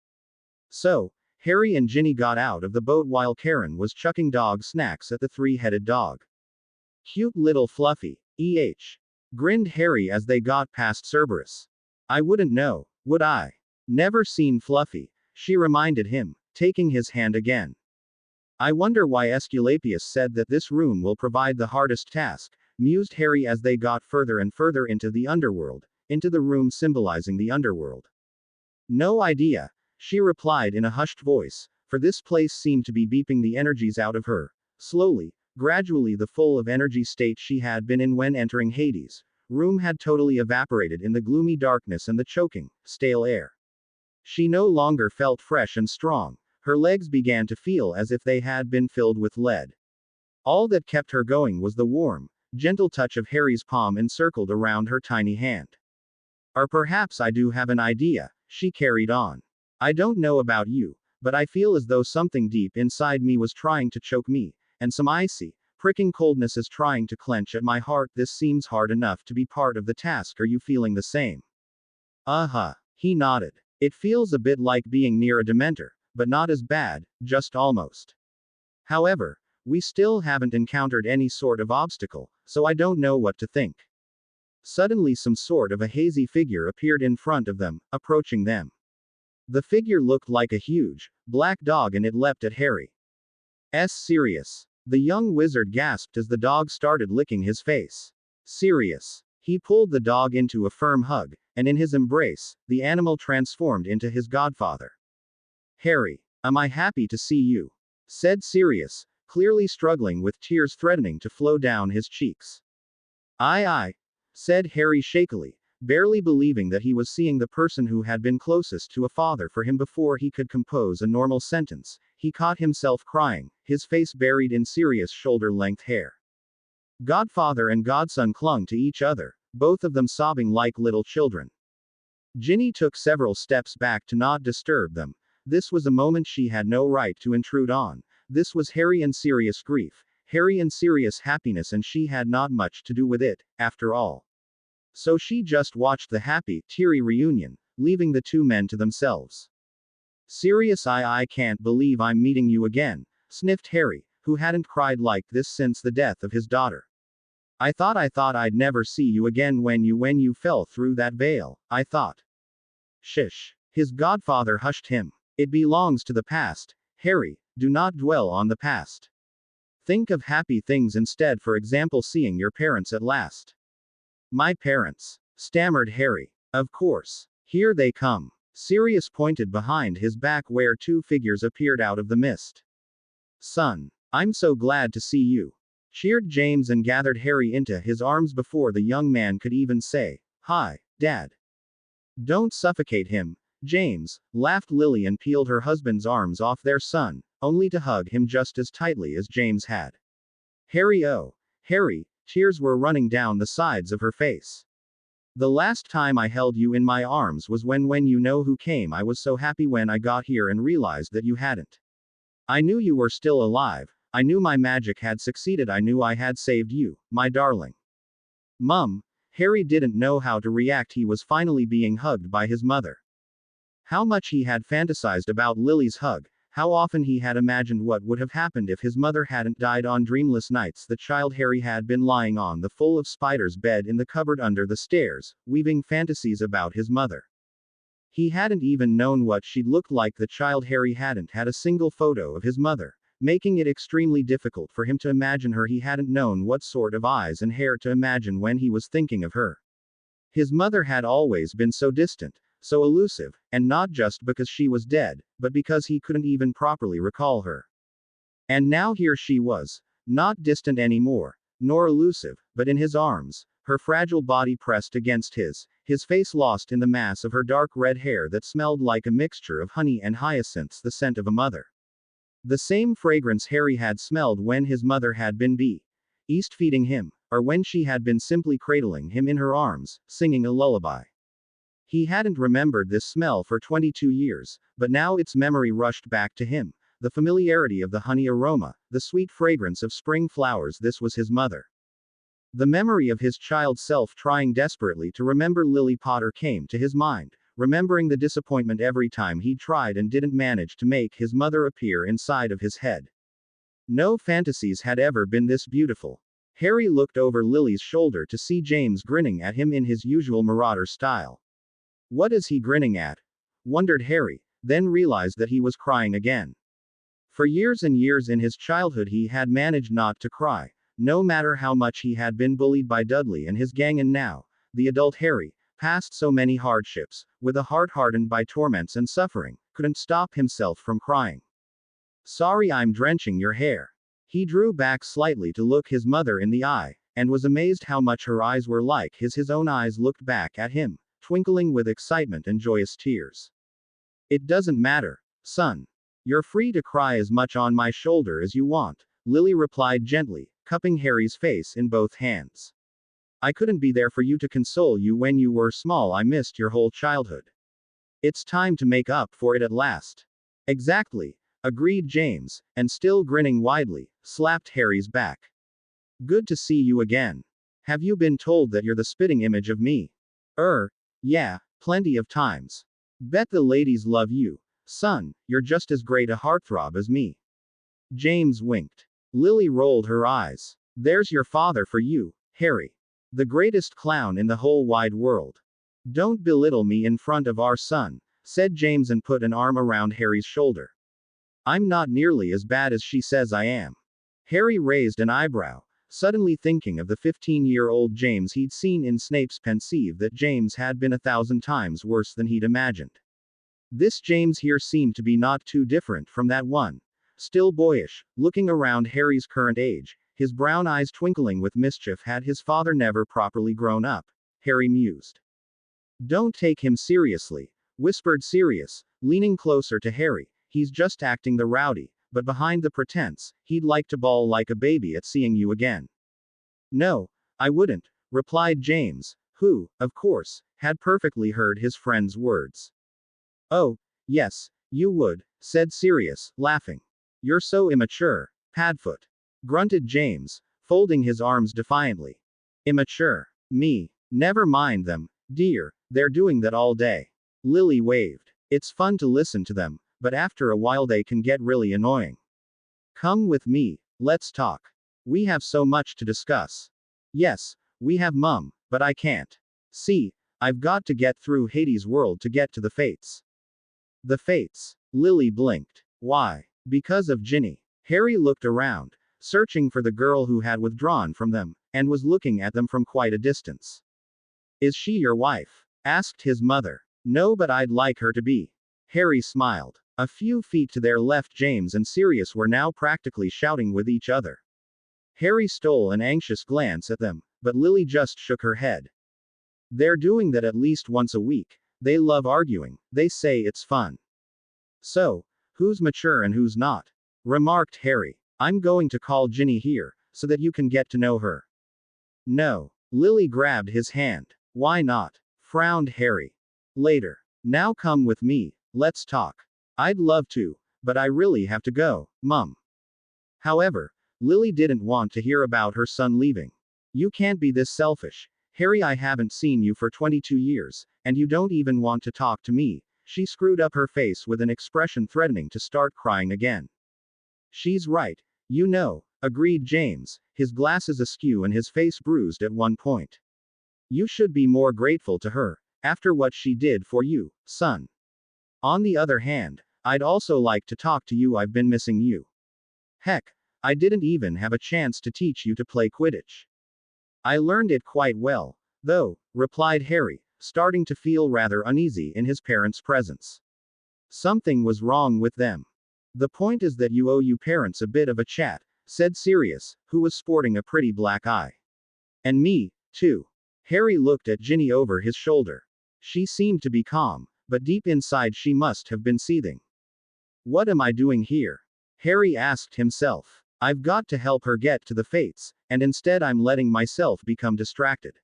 So, Harry and Ginny got out of the boat while Karen was chucking dog snacks at the three-headed dog. Cute little Fluffy, grinned Harry as they got past Cerberus. I wouldn't know, would I? Never seen Fluffy, she reminded him, taking his hand again. I wonder why Esculapius said that this room will provide the hardest task, mused Harry as they got further and further into the underworld, into the room symbolizing the underworld. No idea, she replied in a hushed voice, for this place seemed to be beeping the energies out of her. Slowly, gradually, the full of energy state she had been in when entering Hades' room had totally evaporated in the gloomy darkness and the choking, stale air. She no longer felt fresh and strong. Her legs began to feel as if they had been filled with lead. All that kept her going was the warm, gentle touch of Harry's palm encircled around her tiny hand. Or perhaps I do have an idea, she carried on. I don't know about you, but I feel as though something deep inside me was trying to choke me, and some icy, pricking coldness is trying to clench at my heart. This seems hard enough to be part of the task. Are you feeling the same? Uh-huh, he nodded. It feels a bit like being near a Dementor, but not as bad, just almost. However, we still haven't encountered any sort of obstacle, so I don't know what to think. Suddenly some sort of a hazy figure appeared in front of them, approaching them. The figure looked like a huge, black dog and it leapt at Harry. Sirius. The young wizard gasped as the dog started licking his face. Sirius. He pulled the dog into a firm hug, and in his embrace, the animal transformed into his godfather. Harry, am I happy to see you? Said Sirius, clearly struggling with tears threatening to flow down his cheeks. Aye, said Harry shakily, barely believing that he was seeing the person who had been closest to a father for him. Before he could compose a normal sentence, he caught himself crying, his face buried in Sirius' shoulder-length hair. Godfather and godson clung to each other, both of them sobbing like little children. Ginny took several steps back to not disturb them. This was a moment she had no right to intrude on. This was Harry and Sirius' grief, Harry and Sirius' happiness, and she had not much to do with it, after all. So she just watched the happy, teary reunion, leaving the two men to themselves. Sirius, I can't believe I'm meeting you again, sniffed Harry, who hadn't cried like this since the death of his daughter. I thought I'd never see you again when you fell through that veil, I thought. Shish. His godfather hushed him. It belongs to the past, Harry, do not dwell on the past. Think of happy things instead, for example seeing your parents at last. My parents, stammered Harry. Of course. Here they come. Sirius pointed behind his back where two figures appeared out of the mist. Son, I'm so glad to see you, cheered James and gathered Harry into his arms before the young man could even say, Hi, Dad. Don't suffocate him, James, laughed Lily and peeled her husband's arms off their son, only to hug him just as tightly as James had. Harry, oh, Harry, tears were running down the sides of her face. The last time I held you in my arms was when you know who came. I was so happy when I got here and realized that you hadn't. I knew you were still alive, I knew my magic had succeeded, I knew I had saved you, my darling. Mum, Harry didn't know how to react. He was finally being hugged by his mother. How much he had fantasized about Lily's hug, how often he had imagined what would have happened if his mother hadn't died on dreamless nights. The child Harry had been lying on the full of spiders bed in the cupboard under the stairs, weaving fantasies about his mother. He hadn't even known what she'd looked like. The child Harry hadn't had a single photo of his mother, making it extremely difficult for him to imagine her. He hadn't known what sort of eyes and hair to imagine when he was thinking of her. His mother had always been so distant, so elusive, and not just because she was dead, but because he couldn't even properly recall her. And now here she was, not distant anymore, nor elusive, but in his arms, her fragile body pressed against his face lost in the mass of her dark red hair that smelled like a mixture of honey and hyacinths, the scent of a mother. The same fragrance Harry had smelled when his mother had been east feeding him, or when she had been simply cradling him in her arms, singing a lullaby. He hadn't remembered this smell for 22 years, but now its memory rushed back to him. The familiarity of the honey aroma, the sweet fragrance of spring flowers. This was his mother. The memory of his child self trying desperately to remember Lily Potter came to his mind, remembering the disappointment every time he tried and didn't manage to make his mother appear inside of his head. No fantasies had ever been this beautiful. Harry looked over Lily's shoulder to see James grinning at him in his usual marauder style. What is he grinning at? Wondered Harry, then realized that he was crying again. For years and years in his childhood he had managed not to cry, no matter how much he had been bullied by Dudley and his gang, and now, the adult Harry, past so many hardships, with a heart hardened by torments and suffering, couldn't stop himself from crying. Sorry, I'm drenching your hair. He drew back slightly to look his mother in the eye, and was amazed how much her eyes were like his own eyes looked back at him, twinkling with excitement and joyous tears. It doesn't matter, son. You're free to cry as much on my shoulder as you want, Lily replied gently, cupping Harry's face in both hands. I couldn't be there for you to console you when you were small. I missed your whole childhood. It's time to make up for it at last. Exactly, agreed James, and still grinning widely, slapped Harry's back. Good to see you again. Have you been told that you're the spitting image of me? Yeah, plenty of times. Bet the ladies love you. Son, you're just as great a heartthrob as me. James winked. Lily rolled her eyes. There's your father for you, Harry. The greatest clown in the whole wide world. Don't belittle me in front of our son, said James and put an arm around Harry's shoulder. I'm not nearly as bad as she says I am. Harry raised an eyebrow, suddenly thinking of the 15-year-old James he'd seen in Snape's pensieve. That James had been 1,000 times worse than he'd imagined. This James here seemed to be not too different from that one. Still boyish, looking around Harry's current age, his brown eyes twinkling with mischief. Had his father never properly grown up? Harry mused. Don't take him seriously, whispered Sirius, leaning closer to Harry. He's just acting the rowdy, but behind the pretense, he'd like to bawl like a baby at seeing you again. No, I wouldn't, replied James, who, of course, had perfectly heard his friend's words. Oh, yes, you would, said Sirius, laughing. You're so immature, Padfoot, grunted James, folding his arms defiantly. Immature? Me? Never mind them, dear, they're doing that all day. Lily waved. It's fun to listen to them, but after a while they can get really annoying. Come with me, let's talk. We have so much to discuss. Yes, we have, Mum, but I can't. See, I've got to get through Hades' world to get to the Fates. The Fates? Lily blinked. Why? Because of Ginny. Harry looked around, searching for the girl who had withdrawn from them, and was looking at them from quite a distance. Is she your wife? Asked his mother. No, but I'd like her to be. Harry smiled. A few feet to their left, James and Sirius were now practically shouting with each other. Harry stole an anxious glance at them, but Lily just shook her head. They're doing that at least once a week. They love arguing, they say it's fun. So, who's mature and who's not? Remarked Harry. I'm going to call Ginny here, so that you can get to know her. No. Lily grabbed his hand. Why not? Frowned Harry. Later. Now come with me, let's talk. I'd love to, but I really have to go, Mum. However, Lily didn't want to hear about her son leaving. You can't be this selfish. Harry, I haven't seen you for 22 years, and you don't even want to talk to me. She screwed up her face with an expression threatening to start crying again. She's right, you know, agreed James, his glasses askew and his face bruised at one point. You should be more grateful to her, after what she did for you, son. On the other hand, I'd also like to talk to you. I've been missing you. Heck, I didn't even have a chance to teach you to play Quidditch. I learned it quite well, though, replied Harry, starting to feel rather uneasy in his parents' presence. Something was wrong with them. The point is that you owe your parents a bit of a chat, said Sirius, who was sporting a pretty black eye. And me, too. Harry looked at Ginny over his shoulder. She seemed to be calm, but deep inside she must have been seething. What am I doing here? Harry asked himself. I've got to help her get to the Fates, and instead I'm letting myself become distracted.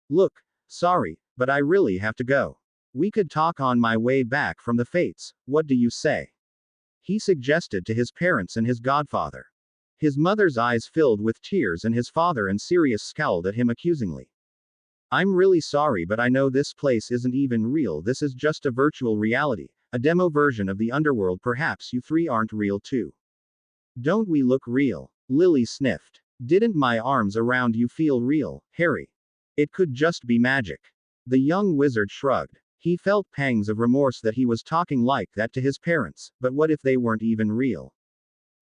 Look, sorry, but I really have to go. We could talk on my way back from the Fates, what do you say? He suggested to his parents and his godfather. His mother's eyes filled with tears and his father and Sirius scowled at him accusingly. I'm really sorry, but I know this place isn't even real, this is just a virtual reality, a demo version of the underworld, perhaps you three aren't real too. Don't we look real? Lily sniffed. Didn't my arms around you feel real, Harry? It could just be magic. The young wizard shrugged. He felt pangs of remorse that he was talking like that to his parents, but what if they weren't even real?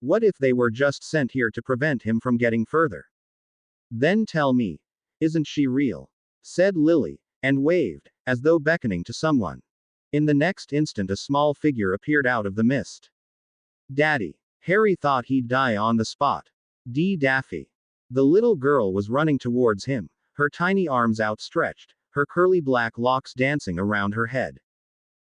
What if they were just sent here to prevent him from getting further? Then tell me, isn't she real? Said Lily, and waved, as though beckoning to someone. In the next instant, a small figure appeared out of the mist. Daddy. Harry thought he'd die on the spot. Daffy. The little girl was running towards him, her tiny arms outstretched, her curly black locks dancing around her head.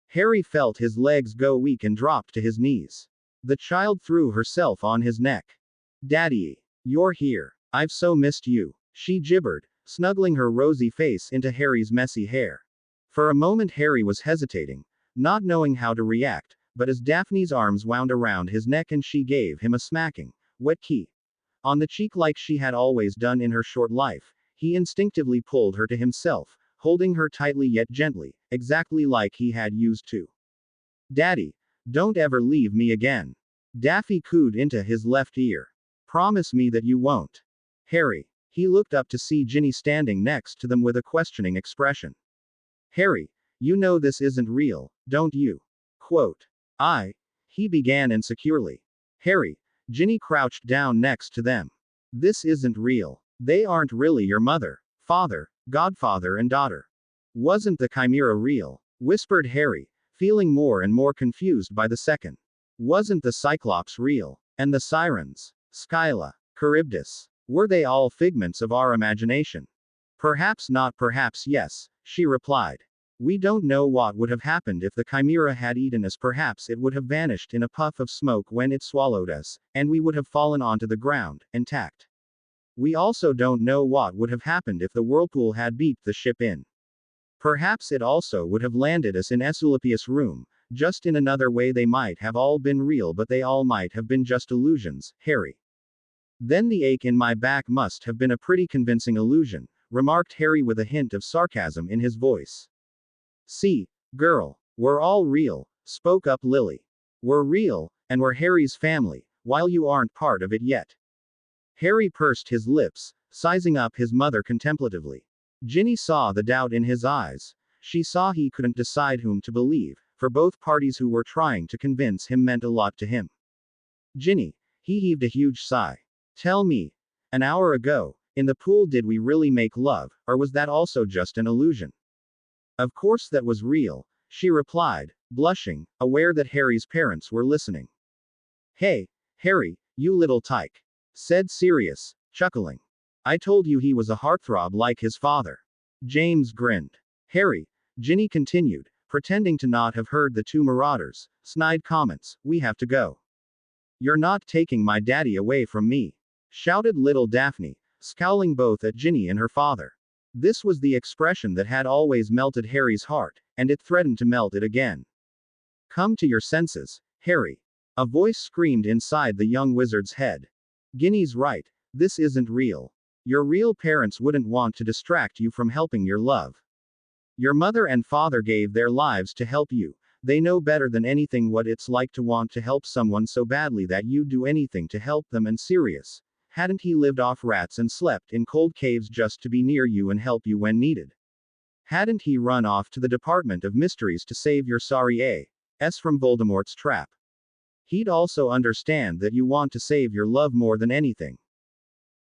Harry felt his legs go weak and dropped to his knees. The child threw herself on his neck. Daddy, you're here. I've so missed you, she gibbered, snuggling her rosy face into Harry's messy hair. For a moment Harry was hesitating, not knowing how to react, but as Daphne's arms wound around his neck and she gave him a smacking, wet kiss on the cheek like she had always done in her short life, he instinctively pulled her to himself, holding her tightly yet gently, exactly like he had used to. Daddy, don't ever leave me again. Daffy cooed into his left ear. Promise me that you won't. Harry. He looked up to see Ginny standing next to them with a questioning expression. Harry, you know this isn't real, don't you? Quote. He began insecurely. Harry, Ginny crouched down next to them. This isn't real. They aren't really your mother, father, godfather, and daughter. Wasn't the chimera real? Whispered Harry, feeling more and more confused by the second. Wasn't the Cyclops real? And the sirens? Scylla, Charybdis? Were they all figments of our imagination? Perhaps not, perhaps yes, she replied. We don't know what would have happened if the chimera had eaten us. Perhaps it would have vanished in a puff of smoke when it swallowed us, and we would have fallen onto the ground, intact. We also don't know what would have happened if the whirlpool had beat the ship in. Perhaps it also would have landed us in Esculapius' room, just in another way. They might have all been real, but they all might have been just illusions, Harry. Then the ache in my back must have been a pretty convincing illusion, remarked Harry with a hint of sarcasm in his voice. See, girl, we're all real, spoke up Lily. We're real, and we're Harry's family, while you aren't part of it yet. Harry pursed his lips, sizing up his mother contemplatively. Ginny saw the doubt in his eyes. She saw he couldn't decide whom to believe, for both parties who were trying to convince him meant a lot to him. Ginny, he heaved a huge sigh. Tell me, an hour ago, in the pool, did we really make love, or was that also just an illusion? Of course that was real, she replied, blushing, aware that Harry's parents were listening. Hey, Harry, you little tyke, said Sirius, chuckling. I told you he was a heartthrob like his father. James grinned. Harry, Ginny continued, pretending to not have heard the two marauders' snide comments, we have to go. You're not taking my daddy away from me, shouted little Daphne, scowling both at Ginny and her father. This was the expression that had always melted Harry's heart, and it threatened to melt it again. Come to your senses, Harry. A voice screamed inside the young wizard's head. Ginny's right, this isn't real. Your real parents wouldn't want to distract you from helping your love. Your mother and father gave their lives to help you. They know better than anything what it's like to want to help someone so badly that you'd do anything to help them. And Sirius, hadn't he lived off rats and slept in cold caves just to be near you and help you when needed? Hadn't he run off to the Department of Mysteries to save your sorry ass from Voldemort's trap? He'd also understand that you want to save your love more than anything.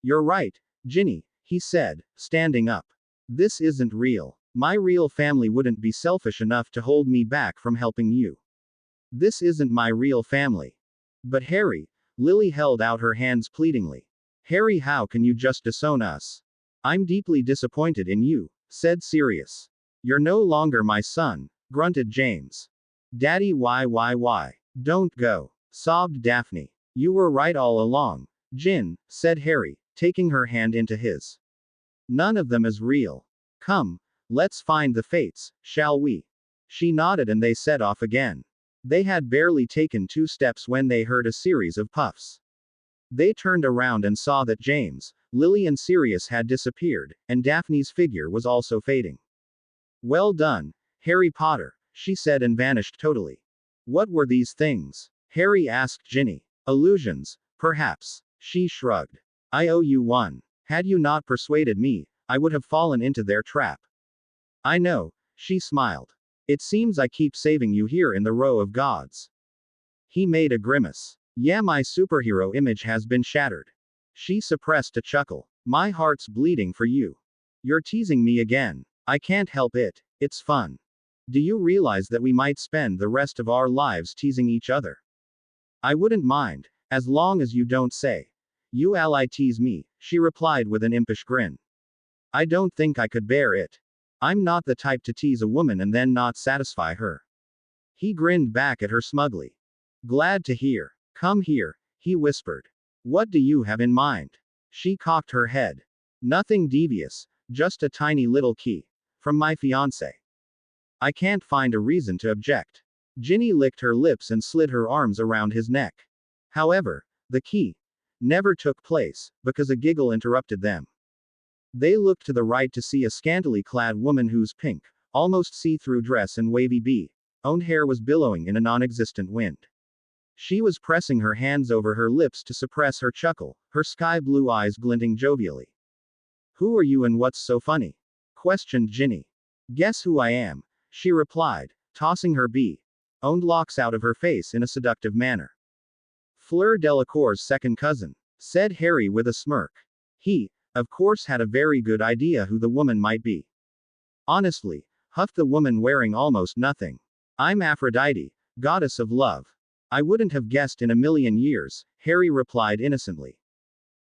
You're right, Ginny, he said, standing up. This isn't real. My real family wouldn't be selfish enough to hold me back from helping you. This isn't my real family. But Harry, Lily held out her hands pleadingly. Harry, how can you just disown us? I'm deeply disappointed in you, said Sirius. You're no longer my son, grunted James. Daddy, why? Don't go, sobbed Daphne. You were right all along, Gin, said Harry, taking her hand into his. None of them is real. Come, let's find the fates, shall we? She nodded and they set off again. They had barely taken 2 steps when they heard a series of puffs. They turned around and saw that James, Lily and Sirius had disappeared, and Daphne's figure was also fading. Well done, Harry Potter, she said and vanished totally. What were these things? Harry asked Ginny. Illusions, perhaps. She shrugged. I owe you one. Had you not persuaded me, I would have fallen into their trap. I know, she smiled. It seems I keep saving you here in the row of gods. He made a grimace. Yeah, my superhero image has been shattered. She suppressed a chuckle. My heart's bleeding for you. You're teasing me again. I can't help it. It's fun. Do you realize that we might spend the rest of our lives teasing each other? I wouldn't mind, as long as you don't say. You ally tease me, she replied with an impish grin. I don't think I could bear it. I'm not the type to tease a woman and then not satisfy her. He grinned back at her smugly. Glad to hear. Come here, he whispered. What do you have in mind? She cocked her head. Nothing devious, just a tiny little key. From my fiancé. I can't find a reason to object. Ginny licked her lips and slid her arms around his neck. However, the key never took place, because a giggle interrupted them. They looked to the right to see a scantily clad woman whose pink, almost see-through dress and wavy blonde hair was billowing in a non-existent wind. She was pressing her hands over her lips to suppress her chuckle, her sky-blue eyes glinting jovially. Who are you and what's so funny? Questioned Ginny. Guess who I am, she replied, tossing her blonde locks out of her face in a seductive manner. Fleur Delacour's second cousin, said Harry with a smirk. He, of course, had a very good idea who the woman might be. Honestly, huffed the woman wearing almost nothing. I'm Aphrodite, goddess of love. I wouldn't have guessed in a million years, Harry replied innocently.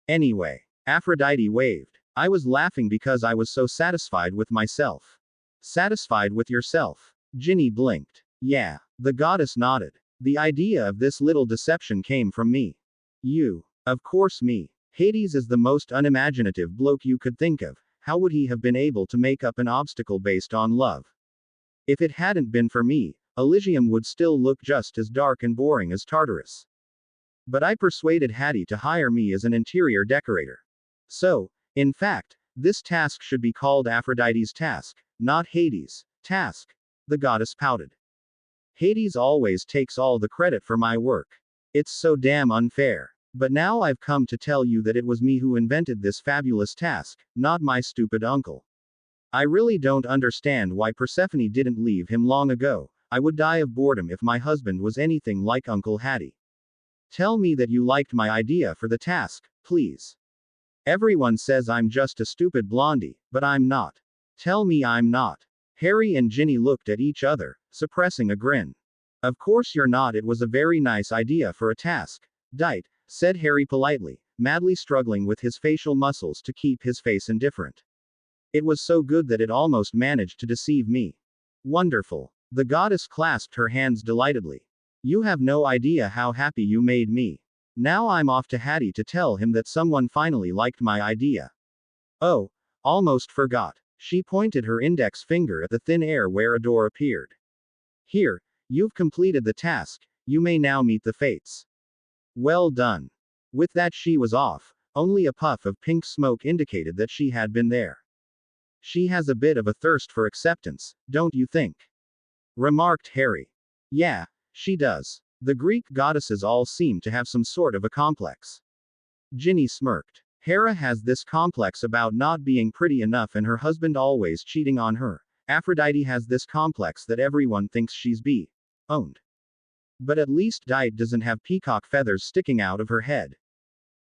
Anyway, Aphrodite waved. I was laughing because I was so satisfied with myself. Satisfied with yourself? Ginny blinked. Yeah, the goddess nodded. The idea of this little deception came from me. You. Of course me. Hades is the most unimaginative bloke you could think of. How would he have been able to make up an obstacle based on love? If it hadn't been for me, Elysium would still look just as dark and boring as Tartarus. But I persuaded Hattie to hire me as an interior decorator. So, in fact, this task should be called Aphrodite's task, not Hades' task. The goddess pouted. Hades always takes all the credit for my work. It's so damn unfair. But now I've come to tell you that it was me who invented this fabulous task, not my stupid uncle. I really don't understand why Persephone didn't leave him long ago. I would die of boredom if my husband was anything like Uncle Hattie. Tell me that you liked my idea for the task, please. Everyone says I'm just a stupid blondie, but I'm not. Tell me I'm not. Harry and Ginny looked at each other, suppressing a grin. Of course you're not. It was a very nice idea for a task, Dite, said Harry politely, madly struggling with his facial muscles to keep his face indifferent. It was so good that it almost managed to deceive me. Wonderful. The goddess clasped her hands delightedly. You have no idea how happy you made me. Now I'm off to Hattie to tell him that someone finally liked my idea. Oh, almost forgot. She pointed her index finger at the thin air where a door appeared. Here, you've completed the task, you may now meet the fates. Well done. With that she was off, only a puff of pink smoke indicated that she had been there. She has a bit of a thirst for acceptance, don't you think? Remarked Harry. Yeah, she does. The Greek goddesses all seem to have some sort of a complex. Ginny smirked. Hera has this complex about not being pretty enough and her husband always cheating on her. Aphrodite has this complex that everyone thinks she's owned. But at least Dite doesn't have peacock feathers sticking out of her head.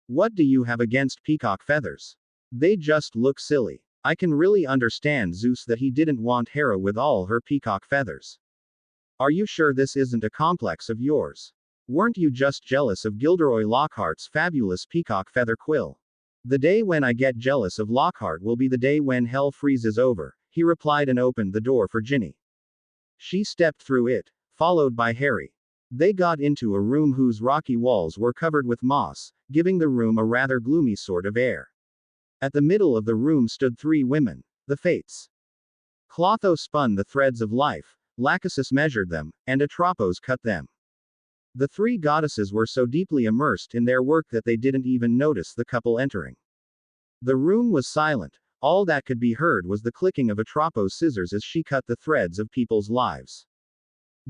What do you have against peacock feathers? They just look silly. I can really understand Zeus that he didn't want Hera with all her peacock feathers. Are you sure this isn't a complex of yours? Weren't you just jealous of Gilderoy Lockhart's fabulous peacock feather quill? The day when I get jealous of Lockhart will be the day when hell freezes over, he replied and opened the door for Ginny. She stepped through it, followed by Harry. They got into a room whose rocky walls were covered with moss, giving the room a rather gloomy sort of air. At the middle of the room stood 3 women, the Fates. Clotho spun the threads of life, Lachesis measured them, and Atropos cut them. The three goddesses were so deeply immersed in their work that they didn't even notice the couple entering. The room was silent. All that could be heard was the clicking of Atropos' scissors as she cut the threads of people's lives.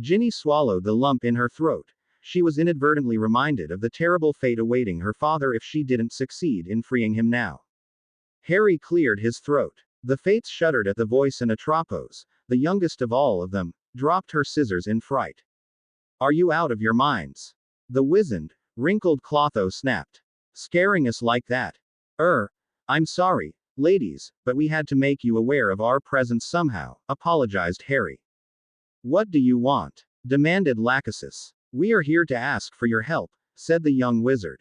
Ginny swallowed the lump in her throat. She was inadvertently reminded of the terrible fate awaiting her father if she didn't succeed in freeing him now. Harry cleared his throat. The Fates shuddered at the voice, and Atropos, the youngest of all of them, dropped her scissors in fright. Are you out of your minds? The wizened, wrinkled Clotho snapped. Scaring us like that? I'm sorry, ladies, but we had to make you aware of our presence somehow, apologized Harry. What do you want? Demanded Lachesis. We are here to ask for your help, said the young wizard.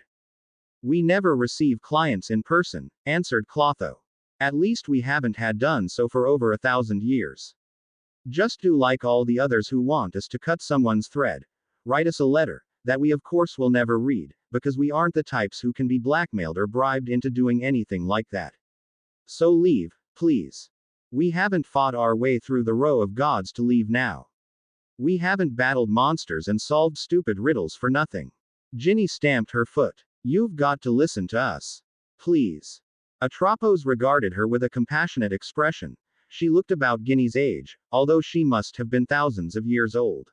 We never receive clients in person, answered Clotho. At least we haven't had done so for over 1,000 years. Just do like all the others who want us to cut someone's thread. Write us a letter, that we of course will never read, because we aren't the types who can be blackmailed or bribed into doing anything like that. So leave, please. We haven't fought our way through the row of gods to leave now. We haven't battled monsters and solved stupid riddles for nothing. Ginny stamped her foot. You've got to listen to us. Please. Atropos regarded her with a compassionate expression. She looked about Ginny's age, although she must have been thousands of years old.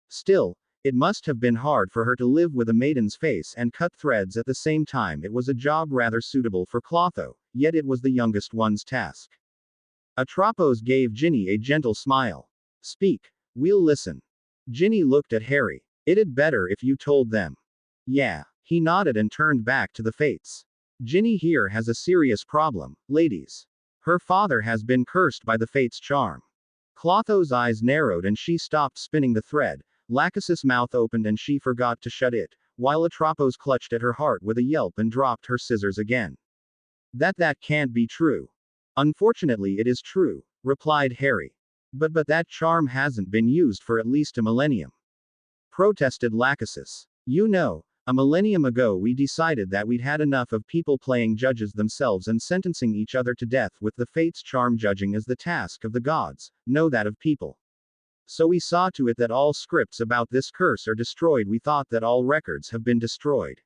Still, it must have been hard for her to live with a maiden's face and cut threads at the same time. It was a job rather suitable for Clotho, yet it was the youngest one's task. Atropos gave Ginny a gentle smile. Speak. We'll listen. Ginny looked at Harry. It'd better if you told them. Yeah. He nodded and turned back to the Fates. Ginny here has a serious problem, ladies. Her father has been cursed by the Fates' charm. Clotho's eyes narrowed and she stopped spinning the thread. Lachesis' mouth opened and she forgot to shut it, while Atropos clutched at her heart with a yelp and dropped her scissors again. That can't be true. Unfortunately it is true, replied Harry. But that charm hasn't been used for at least a millennium. Protested Lachesis. You know, a millennium ago we decided that we'd had enough of people playing judges themselves and sentencing each other to death with the Fates' charm judging as the task of the gods, no that of people. So we saw to it that all scripts about this curse are destroyed. We thought that all records have been destroyed.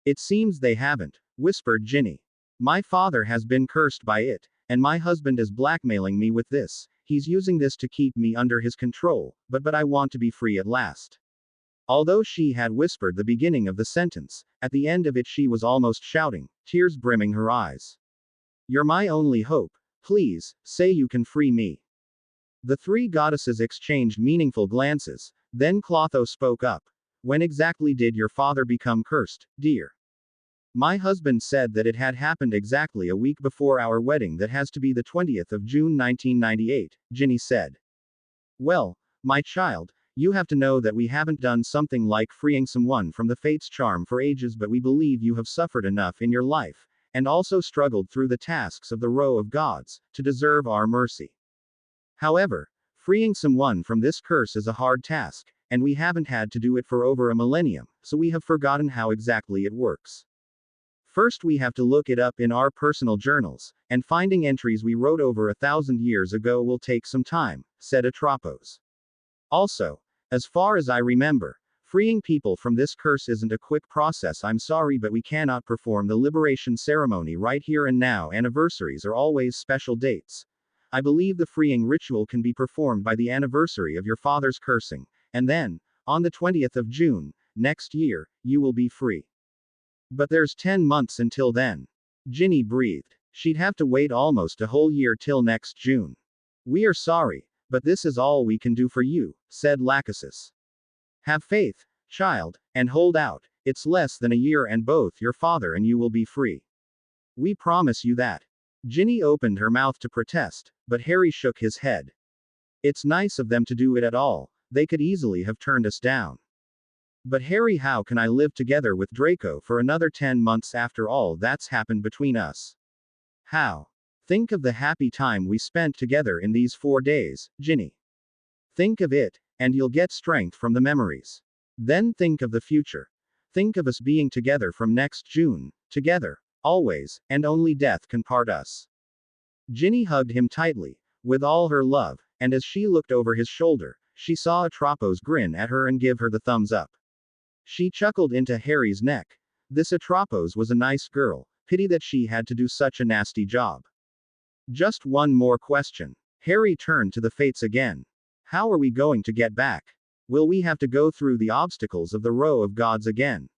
It seems they haven't, whispered Ginny. My father has been cursed by it, and my husband is blackmailing me with this. He's using this to keep me under his control, but I want to be free at last. Although she had whispered the beginning of the sentence, at the end of it she was almost shouting, tears brimming her eyes. You're my only hope. Please, say you can free me. The three goddesses exchanged meaningful glances, then Clotho spoke up. When exactly did your father become cursed, dear? My husband said that it had happened exactly a week before our wedding. That has to be the 20th of June 1998, Ginny said. Well, my child, you have to know that we haven't done something like freeing someone from the Fates' charm for ages, but we believe you have suffered enough in your life, and also struggled through the tasks of the row of gods, to deserve our mercy. However, freeing someone from this curse is a hard task, and we haven't had to do it for over a millennium, so we have forgotten how exactly it works. First we have to look it up in our personal journals, and finding entries we wrote over 1,000 years ago will take some time, said Atropos. Also, as far as I remember, freeing people from this curse isn't a quick process. I'm sorry, but we cannot perform the liberation ceremony right here and now. Anniversaries are always special dates. I believe the freeing ritual can be performed by the anniversary of your father's cursing, and then, on the 20th of June, next year, you will be free. But there's 10 months until then. Ginny breathed. She'd have to wait almost a whole year till next June. We are sorry, but this is all we can do for you, said Lachesis. Have faith, child, and hold out. It's less than a year and both your father and you will be free. We promise you that. Ginny opened her mouth to protest, but Harry shook his head. It's nice of them to do it at all. They could easily have turned us down. But Harry, how can I live together with Draco for another 10 months after all that's happened between us? How? Think of the happy time we spent together in these 4 days, Ginny. Think of it, and you'll get strength from the memories. Then think of the future. Think of us being together from next June, together, always, and only death can part us. Ginny hugged him tightly. With all her love, and as she looked over his shoulder, she saw Atropos grin at her and give her the thumbs up. She chuckled into Harry's neck. This Atropos was a nice girl, pity that she had to do such a nasty job. Just one more question. Harry turned to the Fates again. How are we going to get back? Will we have to go through the obstacles of the row of gods again?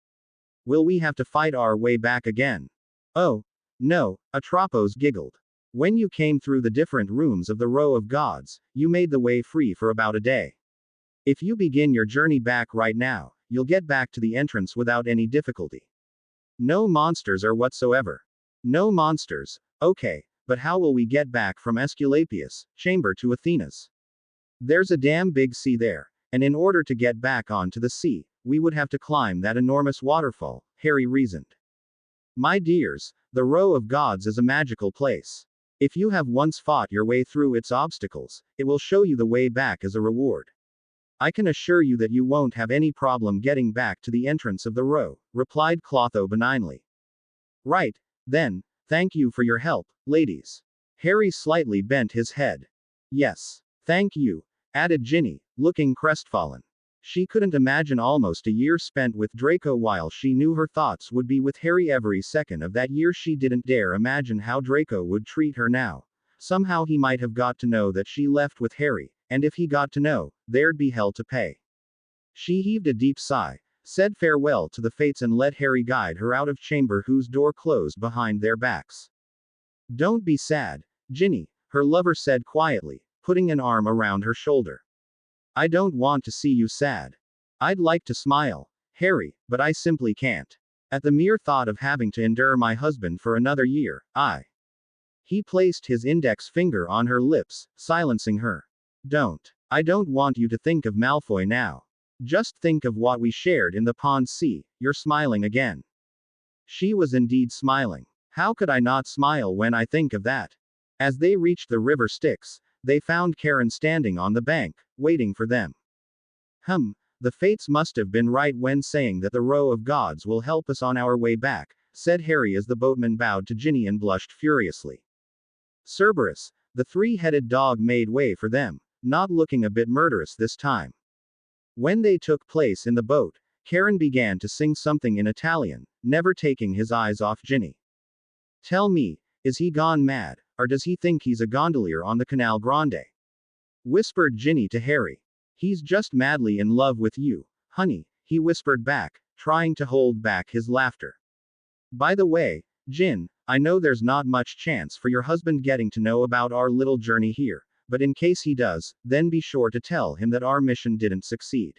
Will we have to fight our way back again? Oh, no, Atropos giggled. When you came through the different rooms of the row of gods, you made the way free for about a day. If you begin your journey back right now, you'll get back to the entrance without any difficulty. No monsters or whatsoever. No monsters, okay, but how will we get back from Aesculapius' chamber to Athena's? There's a damn big sea there, and in order to get back onto the sea, we would have to climb that enormous waterfall, Harry reasoned. My dears, the row of gods is a magical place. If you have once fought your way through its obstacles, it will show you the way back as a reward. I can assure you that you won't have any problem getting back to the entrance of the row, replied Clotho benignly. Right, then, thank you for your help, ladies. Harry slightly bent his head. Yes, thank you, added Ginny, looking crestfallen. She couldn't imagine almost a year spent with Draco while she knew her thoughts would be with Harry every second of that year. She didn't dare imagine how Draco would treat her now. Somehow he might have got to know that she left with Harry, and if he got to know, there'd be hell to pay. She heaved a deep sigh, said farewell to the Fates and let Harry guide her out of chamber whose door closed behind their backs. Don't be sad, Ginny, her lover said quietly, putting an arm around her shoulder. I don't want to see you sad. I'd like to smile, Harry, but I simply can't. At the mere thought of having to endure my husband for another year, He placed his index finger on her lips, silencing her. I don't want you to think of Malfoy now. Just think of what we shared in the pond. See, you're smiling again. She was indeed smiling. How could I not smile when I think of that? As they reached the river Styx, they found Karen standing on the bank, waiting for them. The Fates must have been right when saying that the row of gods will help us on our way back, said Harry as the boatman bowed to Ginny and blushed furiously. Cerberus, the three-headed dog, made way for them, not looking a bit murderous this time. When they took place in the boat, Karen began to sing something in Italian, never taking his eyes off Ginny. Tell me, is he gone mad, or does he think he's a gondolier on the Canal Grande? Whispered Ginny to Harry. He's just madly in love with you, honey, he whispered back, trying to hold back his laughter. By the way, Gin, I know there's not much chance for your husband getting to know about our little journey here, but in case he does, then be sure to tell him that our mission didn't succeed.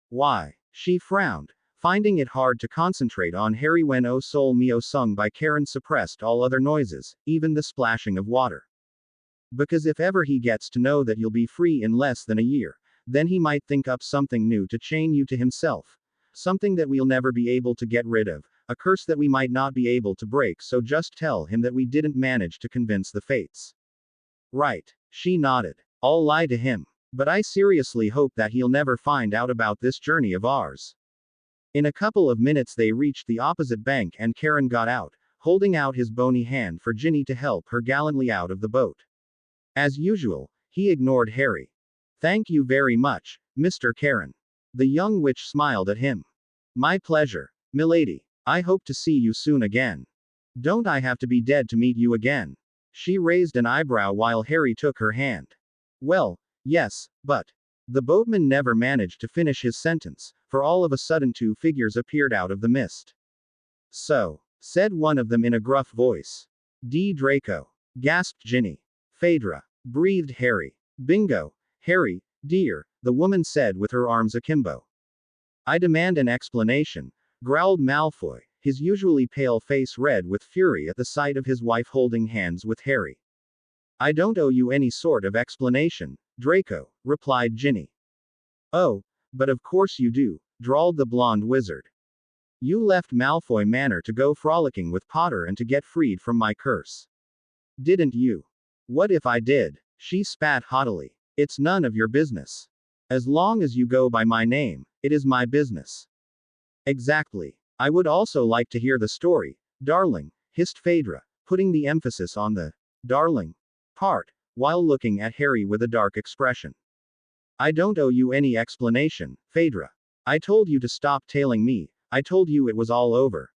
Why? She frowned, finding it hard to concentrate on Harry when O Sol Mio sung by Karen suppressed all other noises, even the splashing of water. Because if ever he gets to know that you'll be free in less than a year, then he might think up something new to chain you to himself. Something that we'll never be able to get rid of, a curse that we might not be able to break, so just tell him that we didn't manage to convince the Fates. Right. She nodded. I'll lie to him. But I seriously hope that he'll never find out about this journey of ours. In a couple of minutes they reached the opposite bank and Karen got out, holding out his bony hand for Ginny to help her gallantly out of the boat. As usual, he ignored Harry. Thank you very much, Mr. Karen. The young witch smiled at him. My pleasure, milady. I hope to see you soon again. Don't I have to be dead to meet you again? She raised an eyebrow while Harry took her hand. Well, yes, but. The boatman never managed to finish his sentence, for all of a sudden two figures appeared out of the mist. So, said one of them in a gruff voice. D. Draco. Gasped Ginny. Phaedra. Breathed Harry. Bingo. Harry, dear, the woman said with her arms akimbo. I demand an explanation, growled Malfoy, his usually pale face red with fury at the sight of his wife holding hands with Harry. I don't owe you any sort of explanation, Draco, replied Ginny. Oh, but of course you do, drawled the blonde wizard. You left Malfoy Manor to go frolicking with Potter and to get freed from my curse. Didn't you? What if I did? She spat haughtily. It's none of your business. As long as you go by my name, it is my business. Exactly. I would also like to hear the story, darling, hissed Phaedra, putting the emphasis on the darling part. while looking at Harry with a dark expression. I don't owe you any explanation, Phaedra. I told you to stop tailing me, I told you it was all over,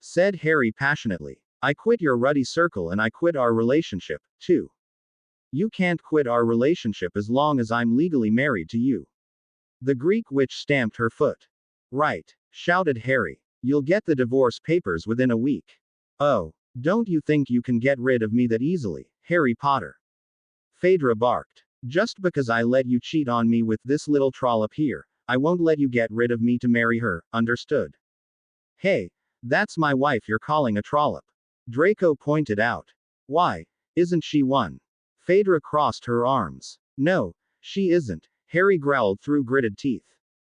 said Harry passionately. I quit your ruddy circle and I quit our relationship, too. You can't quit our relationship as long as I'm legally married to you. The Greek witch stamped her foot. Right, shouted Harry. You'll get the divorce papers within a week. Oh, don't you think you can get rid of me that easily, Harry Potter? Phaedra barked. Just because I let you cheat on me with this little trollop here, I won't let you get rid of me to marry her, understood? Hey, that's my wife you're calling a trollop. Draco pointed out. Why, isn't she one? Phaedra crossed her arms. No, she isn't, Harry growled through gritted teeth.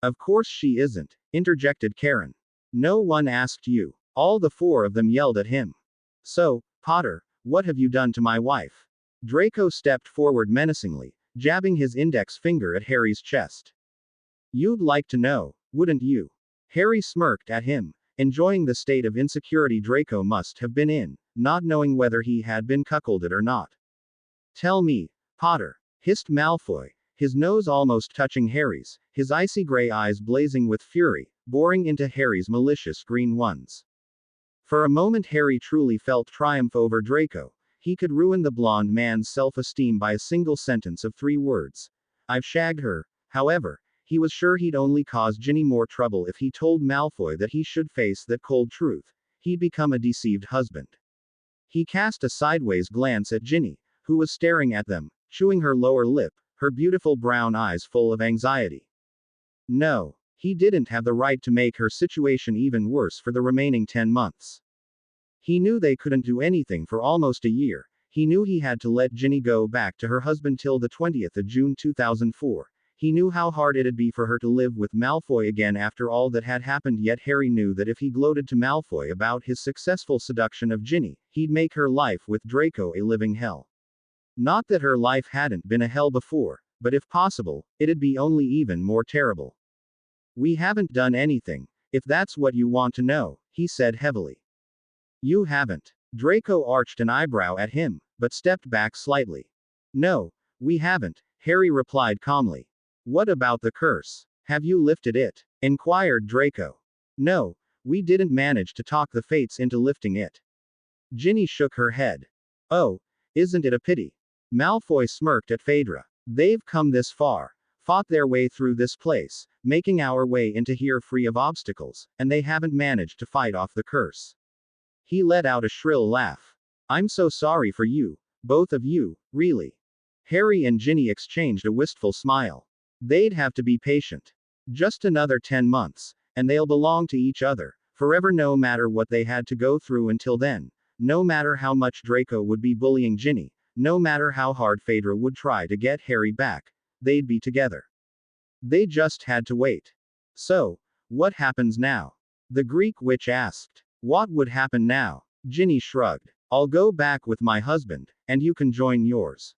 Of course she isn't, interjected Karen. No one asked you. All the four of them yelled at him. So, Potter, what have you done to my wife? Draco stepped forward menacingly, jabbing his index finger at Harry's chest. You'd like to know, wouldn't you? Harry smirked at him, enjoying the state of insecurity Draco must have been in, not knowing whether he had been cuckolded or not. Tell me, Potter, hissed Malfoy, his nose almost touching Harry's, his icy gray eyes blazing with fury, boring into Harry's malicious green ones. For a moment Harry truly felt triumph over Draco. He could ruin the blonde man's self-esteem by a single sentence of 3 words. I've shagged her. However, he was sure he'd only cause Ginny more trouble if he told Malfoy that he should face that cold truth. He'd become a deceived husband. He cast a sideways glance at Ginny, who was staring at them, chewing her lower lip, her beautiful brown eyes full of anxiety. No, he didn't have the right to make her situation even worse for the remaining 10 months. He knew they couldn't do anything for almost a year. He knew he had to let Ginny go back to her husband till the 20th of June 2004. He knew how hard it'd be for her to live with Malfoy again after all that had happened, yet Harry knew that if he gloated to Malfoy about his successful seduction of Ginny, he'd make her life with Draco a living hell. Not that her life hadn't been a hell before, but if possible, it'd be only even more terrible. We haven't done anything, if that's what you want to know, he said heavily. You haven't. Draco arched an eyebrow at him, but stepped back slightly. No, we haven't, Harry replied calmly. What about the curse? Have you lifted it? Inquired Draco. No, we didn't manage to talk the fates into lifting it. Ginny shook her head. Oh, isn't it a pity? Malfoy smirked at Phaedra. They've come this far, fought their way through this place, making our way into here free of obstacles, and they haven't managed to fight off the curse. He let out a shrill laugh. I'm so sorry for you, both of you, really. Harry and Ginny exchanged a wistful smile. They'd have to be patient. Just another 10 months, and they'll belong to each other, forever, no matter what they had to go through until then, no matter how much Draco would be bullying Ginny, no matter how hard Phaedra would try to get Harry back, they'd be together. They just had to wait. So, what happens now? The Greek witch asked. What would happen now? Ginny shrugged. I'll go back with my husband, and you can join yours.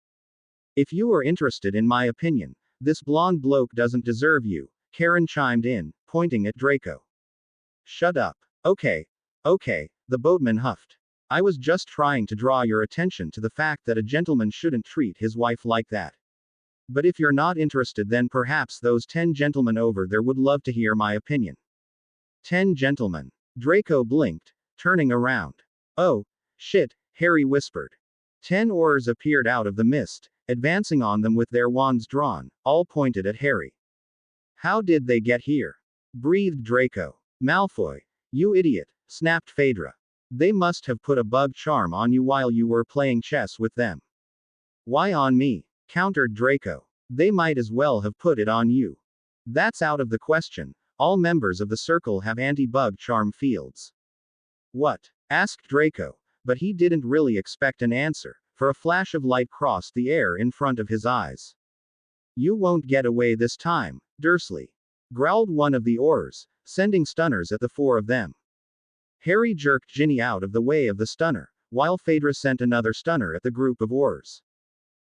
If you are interested in my opinion, this blonde bloke doesn't deserve you, Karen chimed in, pointing at Draco. Shut up. Okay, the boatman huffed. I was just trying to draw your attention to the fact that a gentleman shouldn't treat his wife like that. But if you're not interested, then perhaps those 10 gentlemen over there would love to hear my opinion. 10 gentlemen. Draco blinked, turning around. Oh, shit, Harry whispered. 10 oars appeared out of the mist, advancing on them with their wands drawn, all pointed at Harry. How did they get here? Breathed Draco. Malfoy. You idiot, snapped Phaedra. They must have put a bug charm on you while you were playing chess with them. Why on me? Countered Draco. They might as well have put it on you. That's out of the question. All members of the circle have anti-bug charm fields. What? Asked Draco, but he didn't really expect an answer, for a flash of light crossed the air in front of his eyes. You won't get away this time, Dursley. Growled one of the oars, sending stunners at the 4 of them. Harry jerked Ginny out of the way of the stunner, while Phaedra sent another stunner at the group of oars.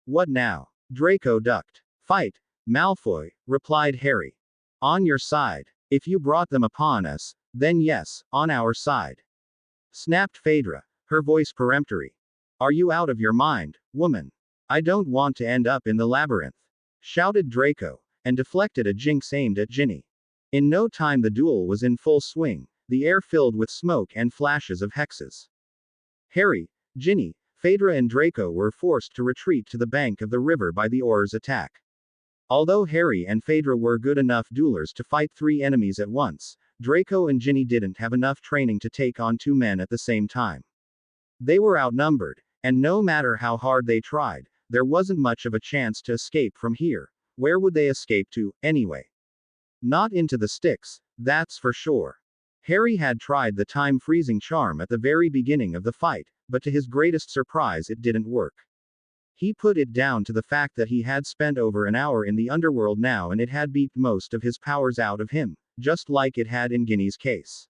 What now? Draco ducked. Fight, Malfoy, replied Harry. On your side. If you brought them upon us, then yes, on our side. Snapped Phaedra, her voice peremptory. Are you out of your mind, woman? I don't want to end up in the labyrinth, shouted Draco, and deflected a jinx aimed at Ginny. In no time the duel was in full swing, the air filled with smoke and flashes of hexes. Harry, Ginny, Phaedra and Draco were forced to retreat to the bank of the river by the oar's attack. Although Harry and Phaedra were good enough duelers to fight 3 enemies at once, Draco and Ginny didn't have enough training to take on 2 men at the same time. They were outnumbered, and no matter how hard they tried, there wasn't much of a chance to escape from here. Where would they escape to, anyway? Not into the sticks, that's for sure. Harry had tried the time-freezing charm at the very beginning of the fight, but to his greatest surprise it didn't work. He put it down to the fact that he had spent over an hour in the underworld now and it had beeped most of his powers out of him, just like it had in Ginny's case.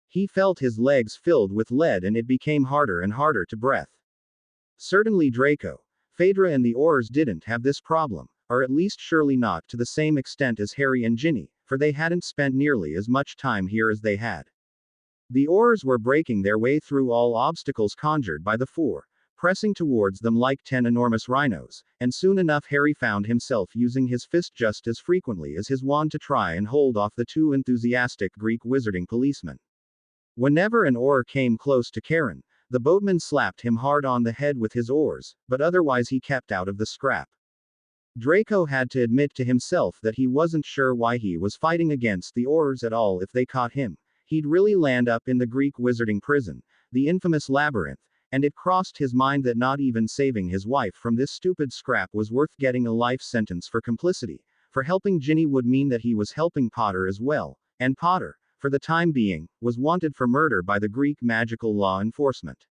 He felt his legs filled with lead and it became harder and harder to breathe. Certainly Draco, Phaedra and the oars didn't have this problem, or at least surely not to the same extent as Harry and Ginny, for they hadn't spent nearly as much time here as they had. The oars were breaking their way through all obstacles conjured by the 4, pressing towards them like 10 enormous rhinos, and soon enough Harry found himself using his fist just as frequently as his wand to try and hold off the 2 enthusiastic Greek wizarding policemen. Whenever an oar came close to Karen, the boatman slapped him hard on the head with his oars, but otherwise he kept out of the scrap. Draco had to admit to himself that he wasn't sure why he was fighting against the oars at all. If they caught him, he'd really land up in the Greek wizarding prison, the infamous labyrinth, and it crossed his mind that not even saving his wife from this stupid scrap was worth getting a life sentence for complicity, for helping Ginny would mean that he was helping Potter as well, and Potter, for the time being, was wanted for murder by the Greek magical law enforcement.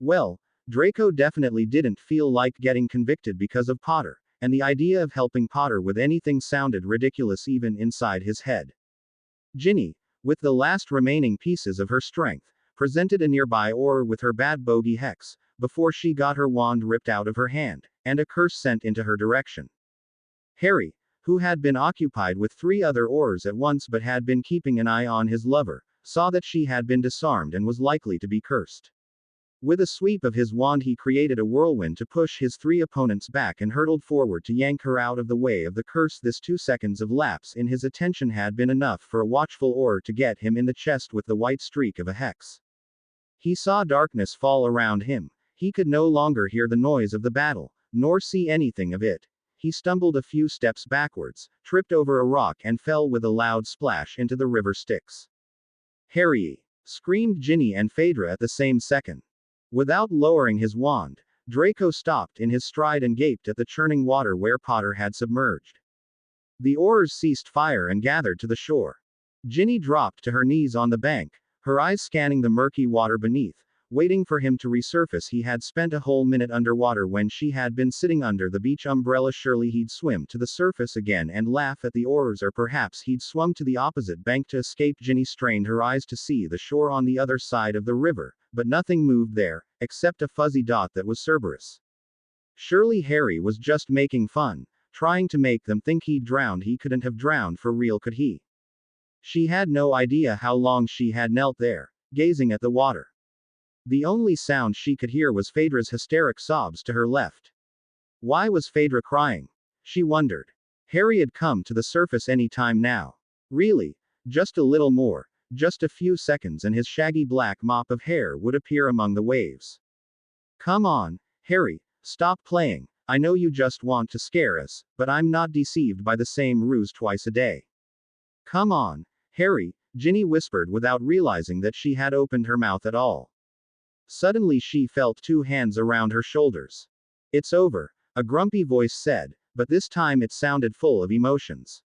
Well, Draco definitely didn't feel like getting convicted because of Potter, and the idea of helping Potter with anything sounded ridiculous even inside his head. Ginny, with the last remaining pieces of her strength, presented a nearby oar with her bad bogey hex, before she got her wand ripped out of her hand, and a curse sent into her direction. Harry, who had been occupied with 3 other oars at once but had been keeping an eye on his lover, saw that she had been disarmed and was likely to be cursed. With a sweep of his wand he created a whirlwind to push his 3 opponents back and hurtled forward to yank her out of the way of the curse. This 2 seconds of lapse in his attention had been enough for a watchful oar to get him in the chest with the white streak of a hex. He saw darkness fall around him. He could no longer hear the noise of the battle, nor see anything of it. He stumbled a few steps backwards, tripped over a rock and fell with a loud splash into the river Styx. "Harry!" screamed Ginny and Phaedra at the same second. Without lowering his wand, Draco stopped in his stride and gaped at the churning water where Potter had submerged. The oars ceased fire and gathered to the shore. Ginny dropped to her knees on the bank, her eyes scanning the murky water beneath, waiting for him to resurface. He had spent a whole minute underwater when she had been sitting under the beach umbrella. Surely he'd swim to the surface again and laugh at the oars, or perhaps he'd swum to the opposite bank to escape. Ginny strained her eyes to see the shore on the other side of the river, but nothing moved there, except a fuzzy dot that was Cerberus. Surely Harry was just making fun, trying to make them think he'd drowned. He couldn't have drowned for real, could he? She had no idea how long she had knelt there, gazing at the water. The only sound she could hear was Phaedra's hysteric sobs to her left. Why was Phaedra crying? She wondered. Harry had come to the surface any time now. Really? Just a little more, just a few seconds, and his shaggy black mop of hair would appear among the waves. Come on, Harry, stop playing. I know you just want to scare us, but I'm not deceived by the same ruse twice a day. Come on, Harry, Ginny whispered without realizing that she had opened her mouth at all. Suddenly she felt 2 hands around her shoulders. It's over, a grumpy voice said, but this time it sounded full of emotions.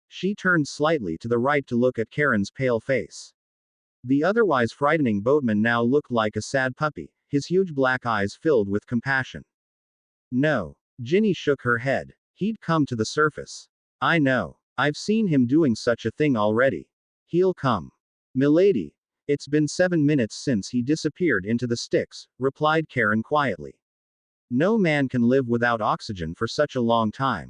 She turned slightly to the right to look at Karen's pale face. The otherwise frightening boatman now looked like a sad puppy, his huge black eyes filled with compassion. No. Ginny shook her head. He'd come to the surface. I know. I've seen him doing such a thing already. He'll come. Milady. It's been 7 minutes since he disappeared into the Styx, replied Karen quietly. No man can live without oxygen for such a long time.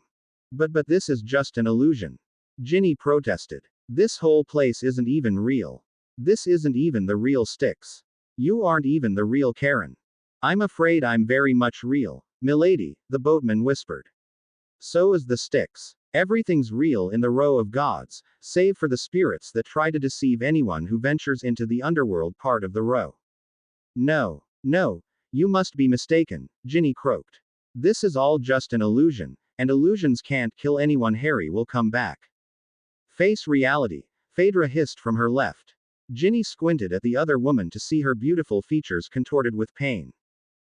But this is just an illusion. Ginny protested. This whole place isn't even real. This isn't even the real Styx. You aren't even the real Karen. I'm afraid I'm very much real, Milady, the boatman whispered. So is the Styx. Everything's real in the row of gods, save for the spirits that try to deceive anyone who ventures into the underworld part of the row. No, no, you must be mistaken, Ginny croaked. This is all just an illusion, and illusions can't kill anyone. Harry will come back. Face reality, Phaedra hissed from her left. Ginny squinted at the other woman to see her beautiful features contorted with pain.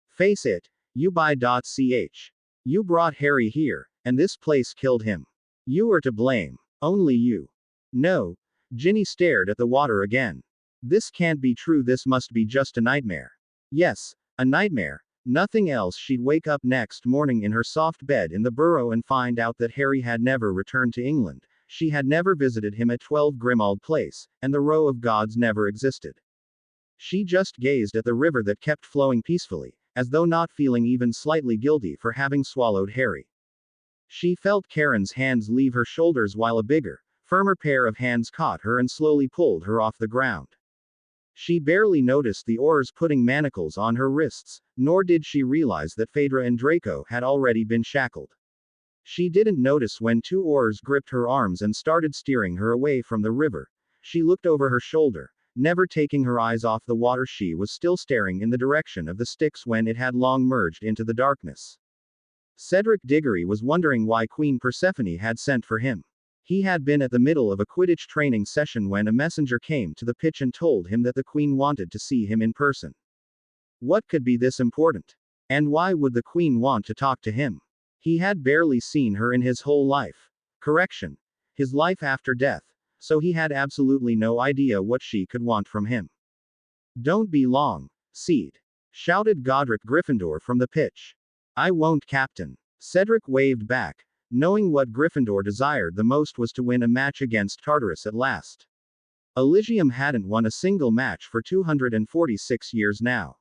Face it, you ch. You brought Harry here, and this place killed him. You are to blame. Only you. No. Ginny stared at the water again. This can't be true. This must be just a nightmare. Yes, a nightmare. Nothing else. She'd wake up next morning in her soft bed in the burrow and find out that Harry had never returned to England. She had never visited him at 12 Grimmauld Place, and the row of gods never existed. She just gazed at the river that kept flowing peacefully, as though not feeling even slightly guilty for having swallowed Harry. She felt Karen's hands leave her shoulders while a bigger, firmer pair of hands caught her and slowly pulled her off the ground. She barely noticed the oars putting manacles on her wrists, nor did she realize that Phaedra and Draco had already been shackled. She didn't notice when 2 oars gripped her arms and started steering her away from the river. She looked over her shoulder, never taking her eyes off the water. She was still staring in the direction of the Styx when it had long merged into the darkness. Cedric Diggory was wondering why Queen Persephone had sent for him. He had been at the middle of a Quidditch training session when a messenger came to the pitch and told him that the Queen wanted to see him in person. What could be this important? And why would the Queen want to talk to him? He had barely seen her in his whole life. Correction. His life after death. So he had absolutely no idea what she could want from him. Don't be long, Seed, shouted Godric Gryffindor from the pitch. I won't, Captain. Cedric waved back, knowing what Gryffindor desired the most was to win a match against Tartarus at last. Elysium hadn't won a single match for 246 years now.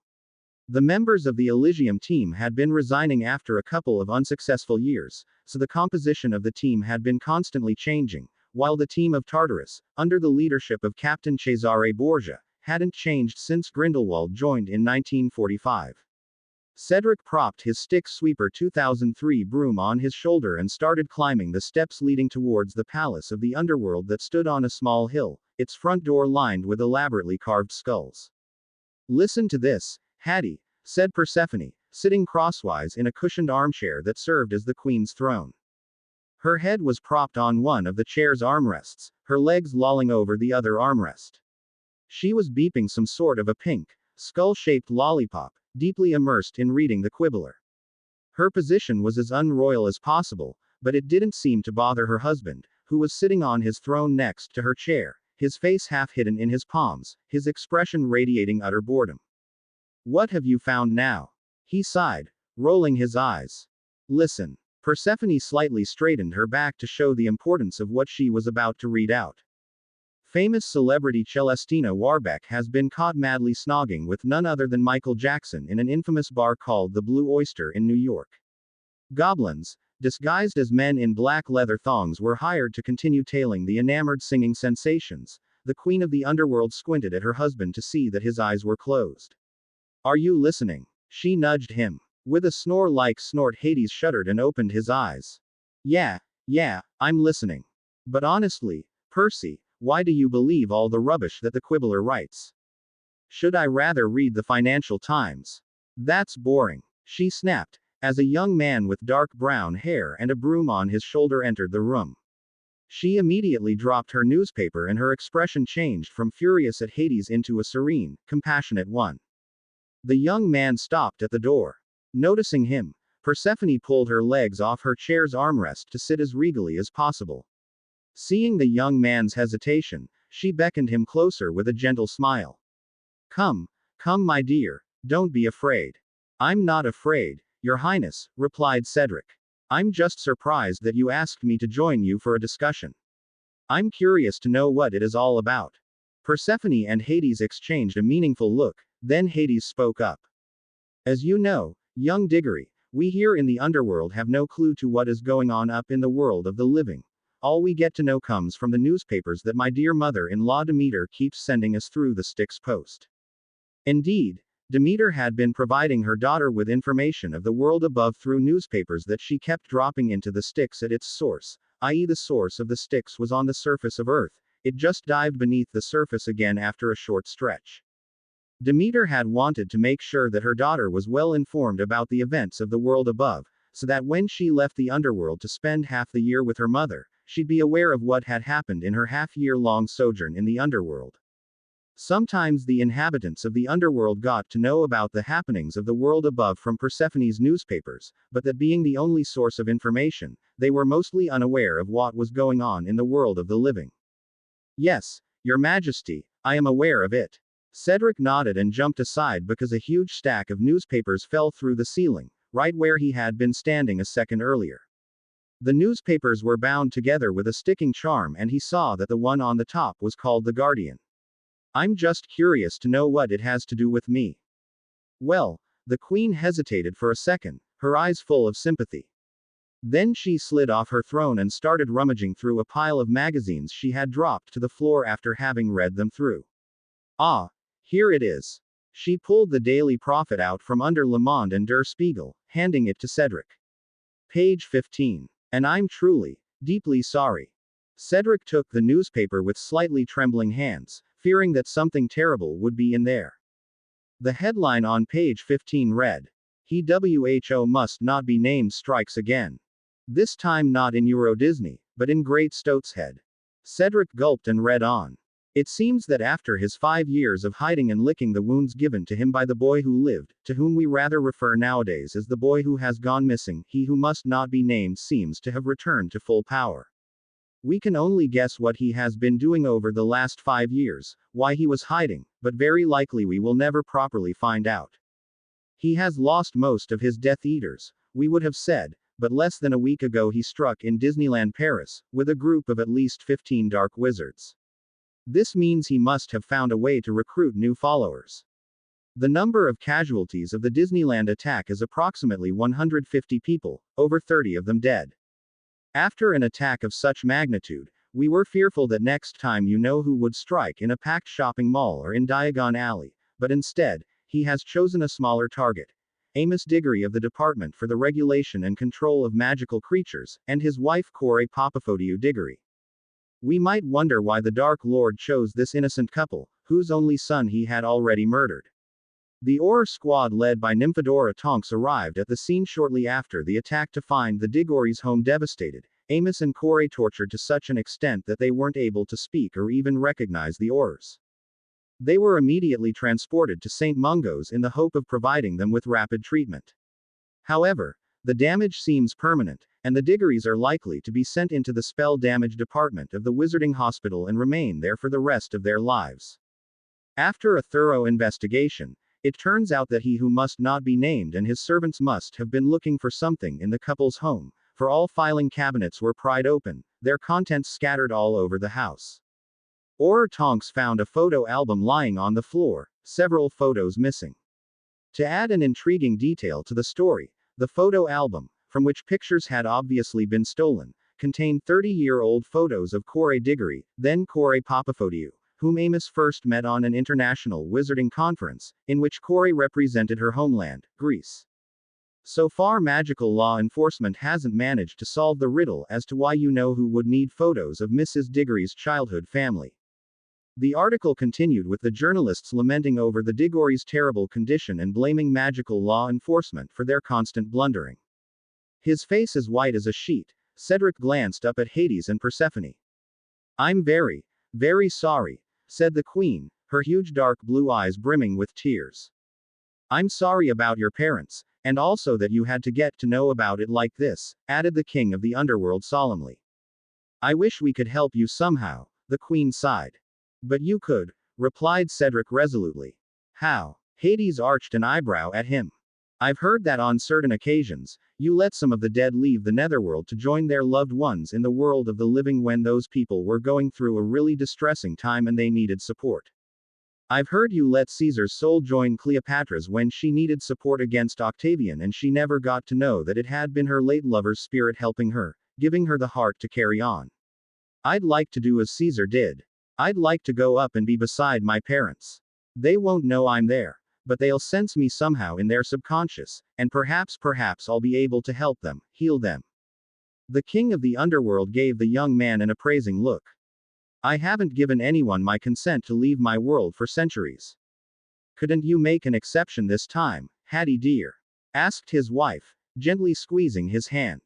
The members of the Elysium team had been resigning after a couple of unsuccessful years, so the composition of the team had been constantly changing, while the team of Tartarus, under the leadership of Captain Cesare Borgia, hadn't changed since Grindelwald joined in 1945. Cedric propped his Styx Sweeper 2003 broom on his shoulder and started climbing the steps leading towards the palace of the underworld that stood on a small hill, its front door lined with elaborately carved skulls. Listen to this, Hattie, said Persephone, sitting crosswise in a cushioned armchair that served as the queen's throne. Her head was propped on one of the chair's armrests, her legs lolling over the other armrest. She was beeping some sort of a pink, skull-shaped lollipop, deeply immersed in reading the Quibbler. Her position was as unroyal as possible, but it didn't seem to bother her husband, who was sitting on his throne next to her chair, his face half hidden in his palms, his expression radiating utter boredom. What have you found now? He sighed, rolling his eyes. Listen. Persephone slightly straightened her back to show the importance of what she was about to read out. Famous celebrity Celestina Warbeck has been caught madly snogging with none other than Michael Jackson in an infamous bar called the Blue Oyster in New York. Goblins, disguised as men in black leather thongs, were hired to continue tailing the enamored singing sensations. The queen of the underworld squinted at her husband to see that his eyes were closed. Are you listening? She nudged him. With a snore-like snort, Hades shuddered and opened his eyes. Yeah, I'm listening. But honestly, Percy, why do you believe all the rubbish that the Quibbler writes? Should I rather read the Financial Times? That's boring, she snapped, as a young man with dark brown hair and a broom on his shoulder entered the room. She immediately dropped her newspaper and her expression changed from furious at Hades into a serene, compassionate one. The young man stopped at the door. Noticing him, Persephone pulled her legs off her chair's armrest to sit as regally as possible. Seeing the young man's hesitation, she beckoned him closer with a gentle smile. Come, my dear, don't be afraid. I'm not afraid, Your Highness, replied Cedric. I'm just surprised that you asked me to join you for a discussion. I'm curious to know what it is all about. Persephone and Hades exchanged a meaningful look, then Hades spoke up. As you know, young Diggory, we here in the underworld have no clue to what is going on up in the world of the living. All we get to know comes from the newspapers that my dear mother-in-law Demeter keeps sending us through the Styx post. Indeed, Demeter had been providing her daughter with information of the world above through newspapers that she kept dropping into the Styx at its source, i.e., the source of the Styx was on the surface of Earth, it just dived beneath the surface again after a short stretch. Demeter had wanted to make sure that her daughter was well informed about the events of the world above, so that when she left the underworld to spend half the year with her mother, she'd be aware of what had happened in her half-year-long sojourn in the underworld. Sometimes the inhabitants of the underworld got to know about the happenings of the world above from Persephone's newspapers, but that being the only source of information, they were mostly unaware of what was going on in the world of the living. Yes, Your Majesty, I am aware of it. Cedric nodded and jumped aside because a huge stack of newspapers fell through the ceiling, right where he had been standing a second earlier. The newspapers were bound together with a sticking charm and he saw that the one on the top was called The Guardian. I'm just curious to know what it has to do with me. Well, the Queen hesitated for a second, her eyes full of sympathy. Then she slid off her throne and started rummaging through a pile of magazines she had dropped to the floor after having read them through. Ah, here it is. She pulled the Daily Prophet out from under Le Monde and Der Spiegel, handing it to Cedric. Page 15. And I'm truly, deeply sorry. Cedric took the newspaper with slightly trembling hands, fearing that something terrible would be in there. The headline on page 15 read, "WHO must not be named strikes again. This time not in Euro Disney, but in Great Stoatshead." Cedric gulped and read on. It seems that after his 5 years of hiding and licking the wounds given to him by the boy who lived, to whom we rather refer nowadays as the boy who has gone missing, he who must not be named seems to have returned to full power. We can only guess what he has been doing over the last 5 years, why he was hiding, but very likely we will never properly find out. He has lost most of his Death Eaters, we would have said, but less than a week ago he struck in Disneyland Paris, with a group of at least 15 dark wizards. This means he must have found a way to recruit new followers. The number of casualties of the Disneyland attack is approximately 150 people, over 30 of them dead. After an attack of such magnitude, we were fearful that next time you know who would strike in a packed shopping mall or in Diagon Alley, but instead, he has chosen a smaller target. Amos Diggory of the Department for the Regulation and Control of Magical Creatures, and his wife Corey Papafodiou Diggory. We might wonder why the Dark Lord chose this innocent couple, whose only son he had already murdered. The Auror squad led by Nymphadora Tonks arrived at the scene shortly after the attack to find the Diggory's home devastated, Amos and Corey tortured to such an extent that they weren't able to speak or even recognize the Aurors. They were immediately transported to St. Mungo's in the hope of providing them with rapid treatment. However, the damage seems permanent, and the Diggorys are likely to be sent into the spell damage department of the Wizarding Hospital and remain there for the rest of their lives. After a thorough investigation, it turns out that he who must not be named and his servants must have been looking for something in the couple's home, for all filing cabinets were pried open, their contents scattered all over the house. Auror Tonks found a photo album lying on the floor, several photos missing. To add an intriguing detail to the story, the photo album, from which pictures had obviously been stolen, contained 30-year-old photos of Corey Diggory, then Corey Papafodiou, whom Amos first met on an international wizarding conference, in which Corey represented her homeland, Greece. So far magical law enforcement hasn't managed to solve the riddle as to why you know who would need photos of Mrs. Diggory's childhood family. The article continued with the journalists lamenting over the Diggory's terrible condition and blaming magical law enforcement for their constant blundering. His face as white as a sheet, Cedric glanced up at Hades and Persephone. "I'm very, very sorry," said the Queen, her huge dark blue eyes brimming with tears. "I'm sorry about your parents, and also that you had to get to know about it like this," added the King of the Underworld solemnly. "I wish we could help you somehow," the Queen sighed. "But you could," replied Cedric resolutely. "How?" Hades arched an eyebrow at him. "I've heard that on certain occasions, you let some of the dead leave the netherworld to join their loved ones in the world of the living when those people were going through a really distressing time and they needed support. I've heard you let Caesar's soul join Cleopatra's when she needed support against Octavian and she never got to know that it had been her late lover's spirit helping her, giving her the heart to carry on. I'd like to do as Caesar did. I'd like to go up and be beside my parents. They won't know I'm there, but they'll sense me somehow in their subconscious, and perhaps I'll be able to help them, heal them. The king of the underworld gave the young man an appraising look. I haven't given anyone my consent to leave my world for centuries. Couldn't you make an exception this time, Hattie dear? Asked his wife, gently squeezing his hand.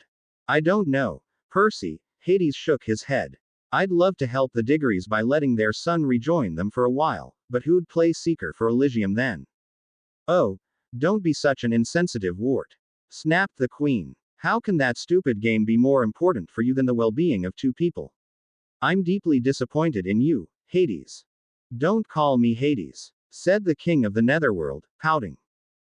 I don't know, Percy. Hades shook his head. I'd love to help the Diggories by letting their son rejoin them for a while, but who'd play Seeker for Elysium then? Oh, don't be such an insensitive wart. Snapped the queen. How can that stupid game be more important for you than the well-being of two people? I'm deeply disappointed in you, Hades. Don't call me Hades, said the king of the netherworld, pouting.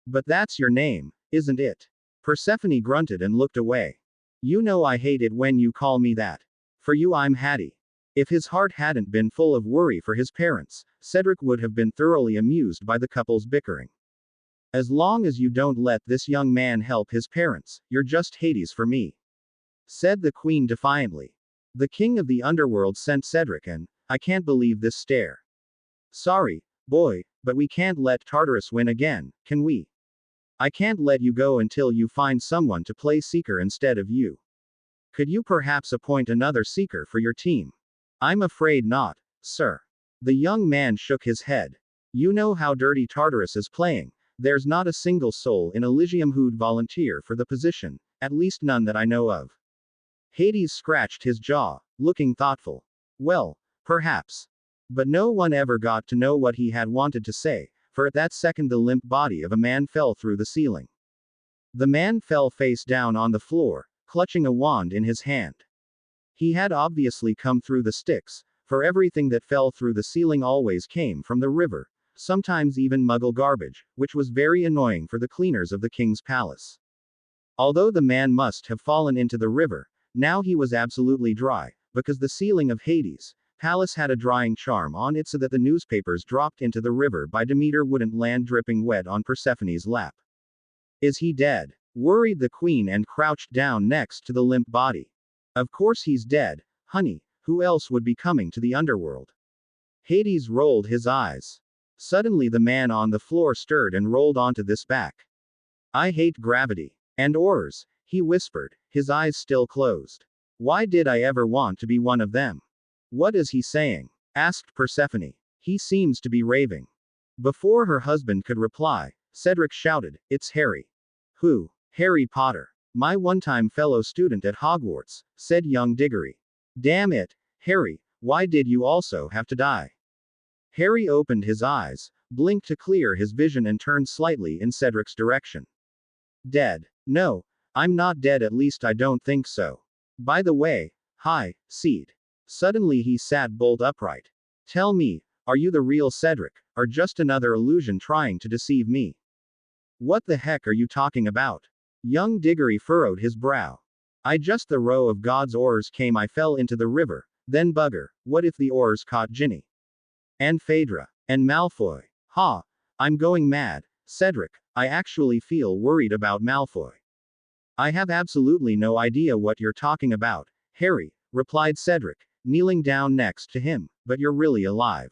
But that's your name, isn't it? Persephone grunted and looked away. You know I hate it when you call me that. For you I'm Hattie. If his heart hadn't been full of worry for his parents, Cedric would have been thoroughly amused by the couple's bickering. As long as you don't let this young man help his parents, you're just Hades for me, said the queen defiantly. The king of the underworld sent Cedric an I can't believe this stare. Sorry, boy, but we can't let Tartarus win again, can we? I can't let you go until you find someone to play Seeker instead of you. Could you perhaps appoint another Seeker for your team? I'm afraid not, sir. The young man shook his head. You know how dirty Tartarus is playing. There's not a single soul in Elysium who'd volunteer for the position, at least none that I know of. Hades scratched his jaw, looking thoughtful. Well, perhaps. But no one ever got to know what he had wanted to say, for at that second the limp body of a man fell through the ceiling. The man fell face down on the floor, clutching a wand in his hand. He had obviously come through the sticks, for everything that fell through the ceiling always came from the river, sometimes even Muggle garbage, which was very annoying for the cleaners of the king's palace. Although the man must have fallen into the river, now he was absolutely dry, because the ceiling of Hades' palace had a drying charm on it so that the newspapers dropped into the river by Demeter wouldn't land dripping wet on Persephone's lap. Is he dead? Worried the queen and crouched down next to the limp body. Of course he's dead, honey, who else would be coming to the underworld? Hades rolled his eyes. Suddenly the man on the floor stirred and rolled onto this back. I hate gravity. And oars, he whispered, his eyes still closed. Why did I ever want to be one of them? What is he saying? Asked Persephone. He seems to be raving. Before her husband could reply, Cedric shouted, It's Harry. Who? Harry Potter. My one-time fellow student at Hogwarts, said young Diggory. Damn it, Harry, why did you also have to die? Harry opened his eyes, blinked to clear his vision and turned slightly in Cedric's direction. Dead. No, I'm not dead, at least I don't think so. By the way, hi, Seed. Suddenly he sat bolt upright. Tell me, are you the real Cedric, or just another illusion trying to deceive me? What the heck are you talking about? Young Diggory furrowed his brow. I just the row of God's oars came, I fell into the river, then bugger, what if the oars caught Ginny? And Phaedra. And Malfoy. Ha! I'm going mad, Cedric, I actually feel worried about Malfoy. I have absolutely no idea what you're talking about, Harry, replied Cedric, kneeling down next to him, but you're really alive.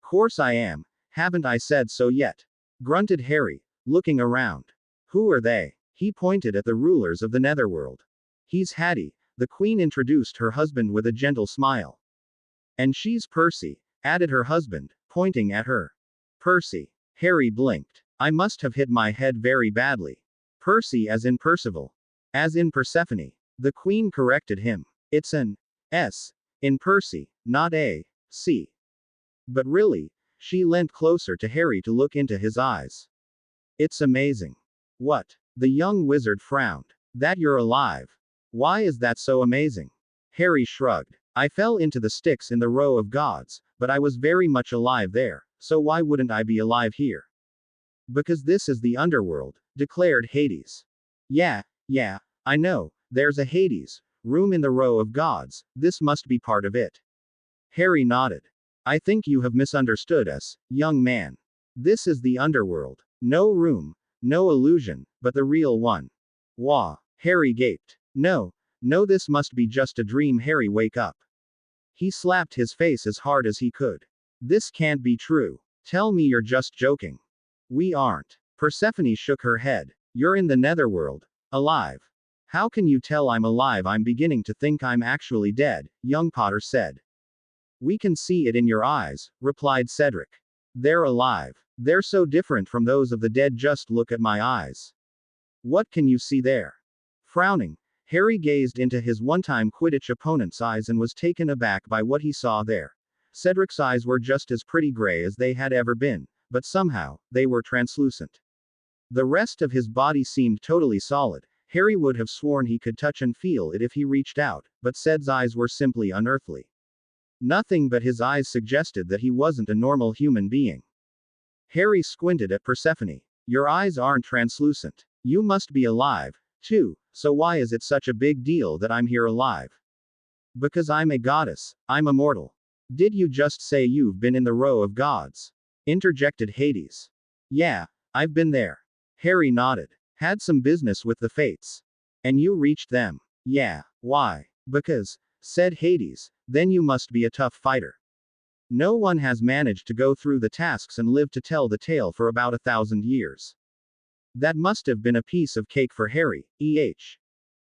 Course I am, haven't I said so yet? Grunted Harry, looking around. Who are they? He pointed at the rulers of the netherworld. He's Hattie, the queen introduced her husband with a gentle smile. And she's Percy, added her husband, pointing at her. Percy. Harry blinked. I must have hit my head very badly. Percy as in Percival. As in Persephone. The queen corrected him. It's an S. In Percy, not a C. But really, she leant closer to Harry to look into his eyes. It's amazing. What? The young wizard frowned. That you're alive. Why is that so amazing? Harry shrugged. I fell into the sticks in the row of gods, but I was very much alive there, so why wouldn't I be alive here? Because this is the underworld, declared Hades. Yeah, I know, there's a Hades room in the row of gods, this must be part of it. Harry nodded. I think you have misunderstood us, young man. This is the underworld. No room, no illusion, but the real one. Wah. Harry gaped. No, this must be just a dream. Harry, wake up. He slapped his face as hard as he could. This can't be true. Tell me you're just joking. We aren't. Persephone shook her head. You're in the netherworld. Alive. How can you tell I'm alive? I'm beginning to think I'm actually dead, young Potter said. We can see it in your eyes, replied Cedric. They're alive. They're so different from those of the dead. Just look at my eyes. What can you see there? Frowning, Harry gazed into his one-time Quidditch opponent's eyes and was taken aback by what he saw there. Cedric's eyes were just as pretty gray as they had ever been, but somehow, they were translucent. The rest of his body seemed totally solid. Harry would have sworn he could touch and feel it if he reached out, but Ced's eyes were simply unearthly. Nothing but his eyes suggested that he wasn't a normal human being. Harry squinted at Persephone. Your eyes aren't translucent. You must be alive, too, so why is it such a big deal that I'm here alive? Because I'm a goddess, I'm immortal. Did you just say you've been in the row of gods? Interjected Hades. Yeah, I've been there. Harry nodded. Had some business with the fates. And you reached them. Yeah, why? Because, said Hades, then you must be a tough fighter. No one has managed to go through the tasks and live to tell the tale for about 1,000 years. That must have been a piece of cake for Harry,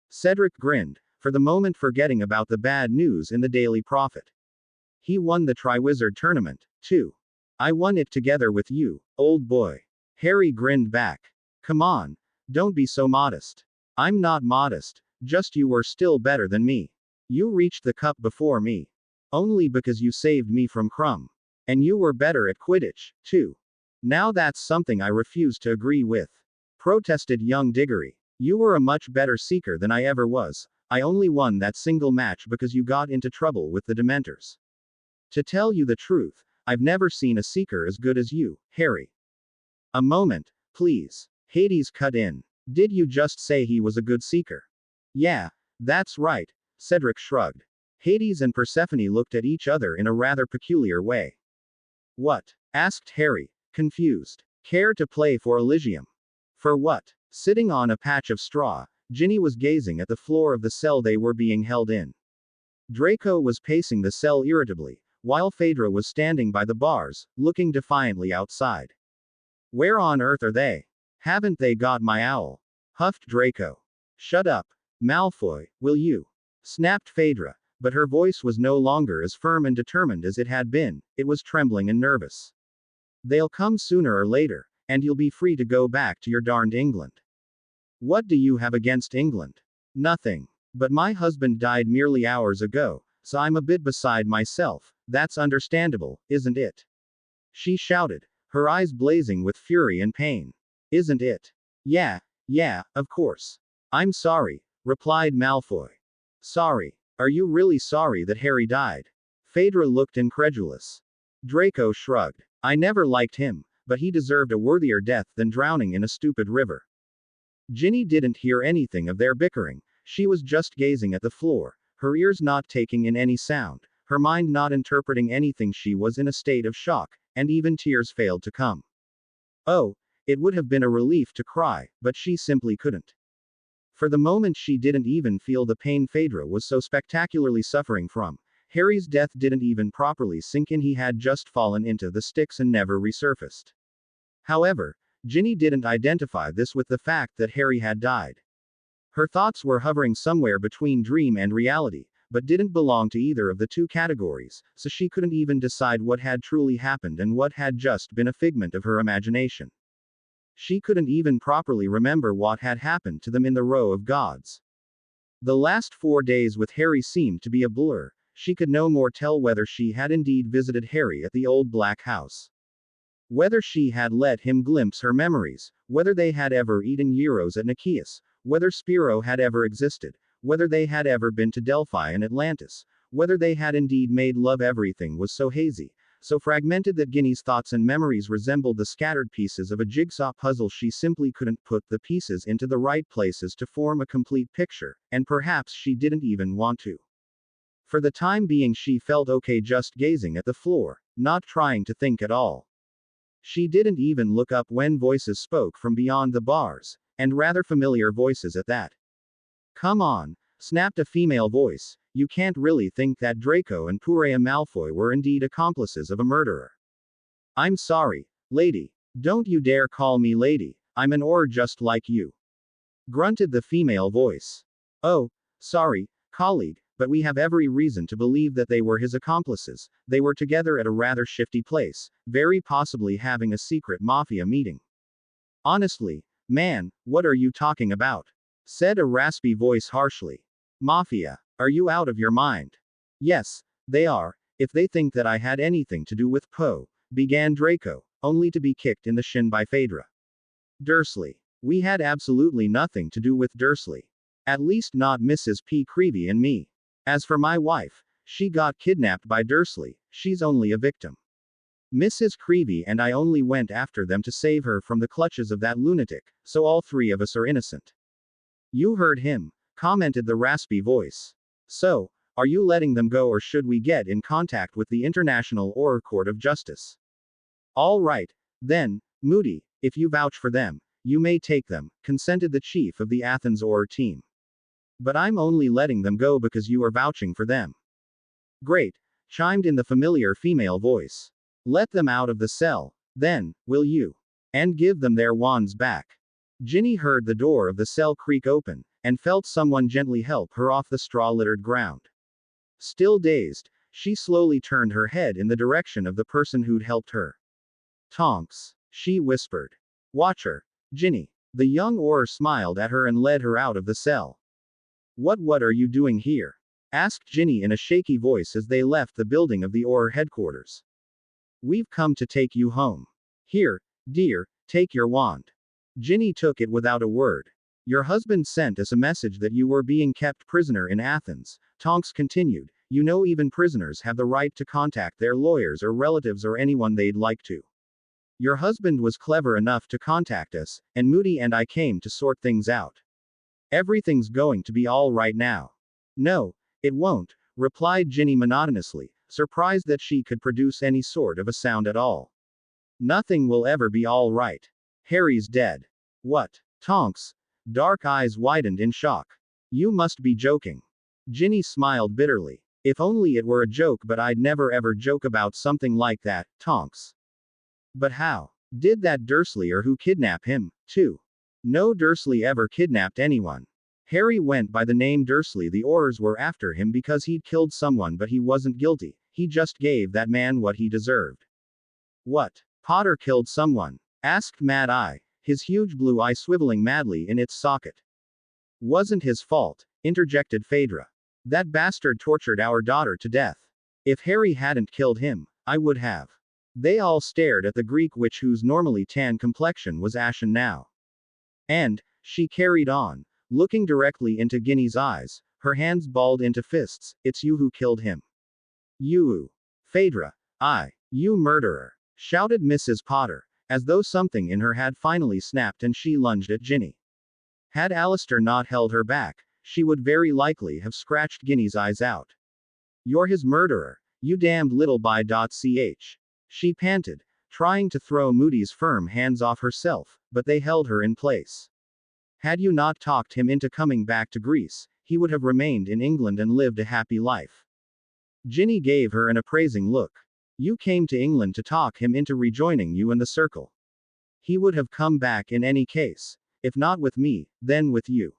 Cedric grinned, for the moment forgetting about the bad news in the Daily Prophet. He won the Triwizard Tournament, too. I won it together with you, old boy. Harry grinned back. Come on, don't be so modest. I'm not modest, just you were still better than me. You reached the cup before me. Only because you saved me from Crumb. And you were better at Quidditch, too. Now that's something I refuse to agree with. Protested young Diggory. You were a much better seeker than I ever was. I only won that single match because you got into trouble with the Dementors. To tell you the truth, I've never seen a seeker as good as you, Harry. A moment, please. Hades cut in. Did you just say he was a good seeker? Yeah, that's right, Cedric shrugged. Hades and Persephone looked at each other in a rather peculiar way. What? Asked Harry, confused. Care to play for Elysium? For what? Sitting on a patch of straw, Ginny was gazing at the floor of the cell they were being held in. Draco was pacing the cell irritably, while Phaedra was standing by the bars, looking defiantly outside. Where on earth are they? Haven't they got my owl? Huffed Draco. Shut up, Malfoy, will you? Snapped Phaedra, but her voice was no longer as firm and determined as it had been, it was trembling and nervous. They'll come sooner or later, and you'll be free to go back to your darned England. What do you have against England? Nothing. But my husband died merely hours ago, so I'm a bit beside myself. That's understandable, isn't it? She shouted, her eyes blazing with fury and pain. Isn't it? Yeah, of course. I'm sorry, replied Malfoy. Sorry. Are you really sorry that Harry died? Phaedra looked incredulous. Draco shrugged. I never liked him, but he deserved a worthier death than drowning in a stupid river. Ginny didn't hear anything of their bickering. She was just gazing at the floor, her ears not taking in any sound, her mind not interpreting anything. She was in a state of shock, and even tears failed to come. Oh, it would have been a relief to cry, but she simply couldn't. For the moment she didn't even feel the pain Phaedra was so spectacularly suffering from. Harry's death didn't even properly sink in. He had just fallen into the sticks and never resurfaced. However, Ginny didn't identify this with the fact that Harry had died. Her thoughts were hovering somewhere between dream and reality, but didn't belong to either of the two categories, so she couldn't even decide what had truly happened and what had just been a figment of her imagination. She couldn't even properly remember what had happened to them in the row of gods. The last 4 days with Harry seemed to be a blur. She could no more tell whether she had indeed visited Harry at the old black house, whether she had let him glimpse her memories, whether they had ever eaten gyros at Nikias, whether Spiro had ever existed, whether they had ever been to Delphi and Atlantis, whether they had indeed made love. Everything was so hazy, so fragmented that Ginny's thoughts and memories resembled the scattered pieces of a jigsaw puzzle. She simply couldn't put the pieces into the right places to form a complete picture, and perhaps she didn't even want to. For the time being she felt okay just gazing at the floor, not trying to think at all. She didn't even look up when voices spoke from beyond the bars, and rather familiar voices at that. Come on, snapped a female voice, you can't really think that Draco and Purea Malfoy were indeed accomplices of a murderer. I'm sorry, lady, Don't you dare call me lady, I'm an Or just like you. Grunted the female voice. Oh, sorry, colleague, but we have every reason to believe that they were his accomplices. They were together at a rather shifty place, very possibly having a secret mafia meeting. Honestly, man, what are you talking about? Said a raspy voice harshly. Mafia, are you out of your mind? Yes, they are, if they think that I had anything to do with Poe, began Draco, only to be kicked in the shin by Phaedra. Dursley. We had absolutely nothing to do with Dursley. At least not Mrs. P. Creevy and me. As for my wife, she got kidnapped by Dursley, she's only a victim. Mrs. Creevy and I only went after them to save her from the clutches of that lunatic, so all three of us are innocent. You heard him, commented the raspy voice. So, are you letting them go or should we get in contact with the International Or Court of Justice? All right, then, Moody, if you vouch for them, you may take them, consented the chief of the Athens Or team. But I'm only letting them go because you are vouching for them. Great, chimed in the familiar female voice. Let them out of the cell, then, will you? And give them their wands back. Ginny heard the door of the cell creak open, and felt someone gently help her off the straw-littered ground. Still dazed, she slowly turned her head in the direction of the person who'd helped her. Tonks, she whispered. Watch her, Ginny. The young Or smiled at her and led her out of the cell. What are you doing here? Asked Ginny in a shaky voice as they left the building of the Or headquarters. We've come to take you home. Here, dear, take your wand. Ginny took it without a word. Your husband sent us a message that you were being kept prisoner in Athens, Tonks continued. You know even prisoners have the right to contact their lawyers or relatives or anyone they'd like to. Your husband was clever enough to contact us, and Moody and I came to sort things out. Everything's going to be all right now. No, it won't, replied Ginny monotonously, surprised that she could produce any sort of a sound at all. Nothing will ever be all right. Harry's dead. What? Tonks. Dark eyes widened in shock. You must be joking. Ginny smiled bitterly. If only it were a joke, but I'd never ever joke about something like that, Tonks. But how? Did that Dursley or who kidnap him, too? No, Dursley ever kidnapped anyone. Harry went by the name Dursley. The Orrs were after him because he'd killed someone, but he wasn't guilty. He just gave that man what he deserved. What? Potter killed someone? Asked Mad Eye, his huge blue eye swiveling madly in its socket. Wasn't his fault, interjected Phaedra. That bastard tortured our daughter to death. If Harry hadn't killed him, I would have. They all stared at the Greek witch whose normally tan complexion was ashen now. And, she carried on, looking directly into Ginny's eyes, her hands balled into fists, it's you who killed him. You. Phaedra. You murderer. Shouted Mrs. Potter, as though something in her had finally snapped and she lunged at Ginny. Had Alistair not held her back, she would very likely have scratched Ginny's eyes out. You're his murderer, you damned little ch. She panted, trying to throw Moody's firm hands off herself, but they held her in place. Had you not talked him into coming back to Greece, he would have remained in England and lived a happy life. Ginny gave her an appraising look. You came to England to talk him into rejoining you in the circle. He would have come back in any case. If not with me, then with you.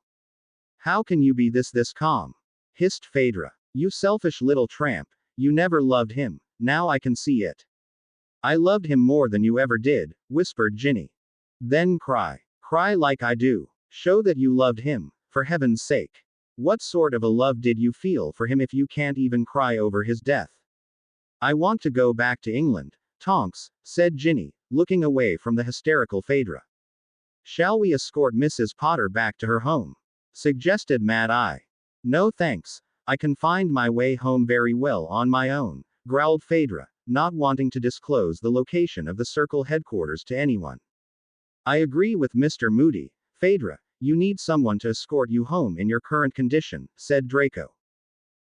How can you be this calm? Hissed Phaedra. You selfish little tramp, you never loved him, now I can see it. I loved him more than you ever did, whispered Ginny. Then cry. Cry like I do. Show that you loved him, for heaven's sake. What sort of a love did you feel for him if you can't even cry over his death? I want to go back to England, Tonks, said Ginny, looking away from the hysterical Phaedra. Shall we escort Mrs. Potter back to her home? Suggested Mad Eye. No thanks, I can find my way home very well on my own, growled Phaedra, not wanting to disclose the location of the circle headquarters to anyone. I agree with Mr. Moody, Phaedra, you need someone to escort you home in your current condition, said Draco.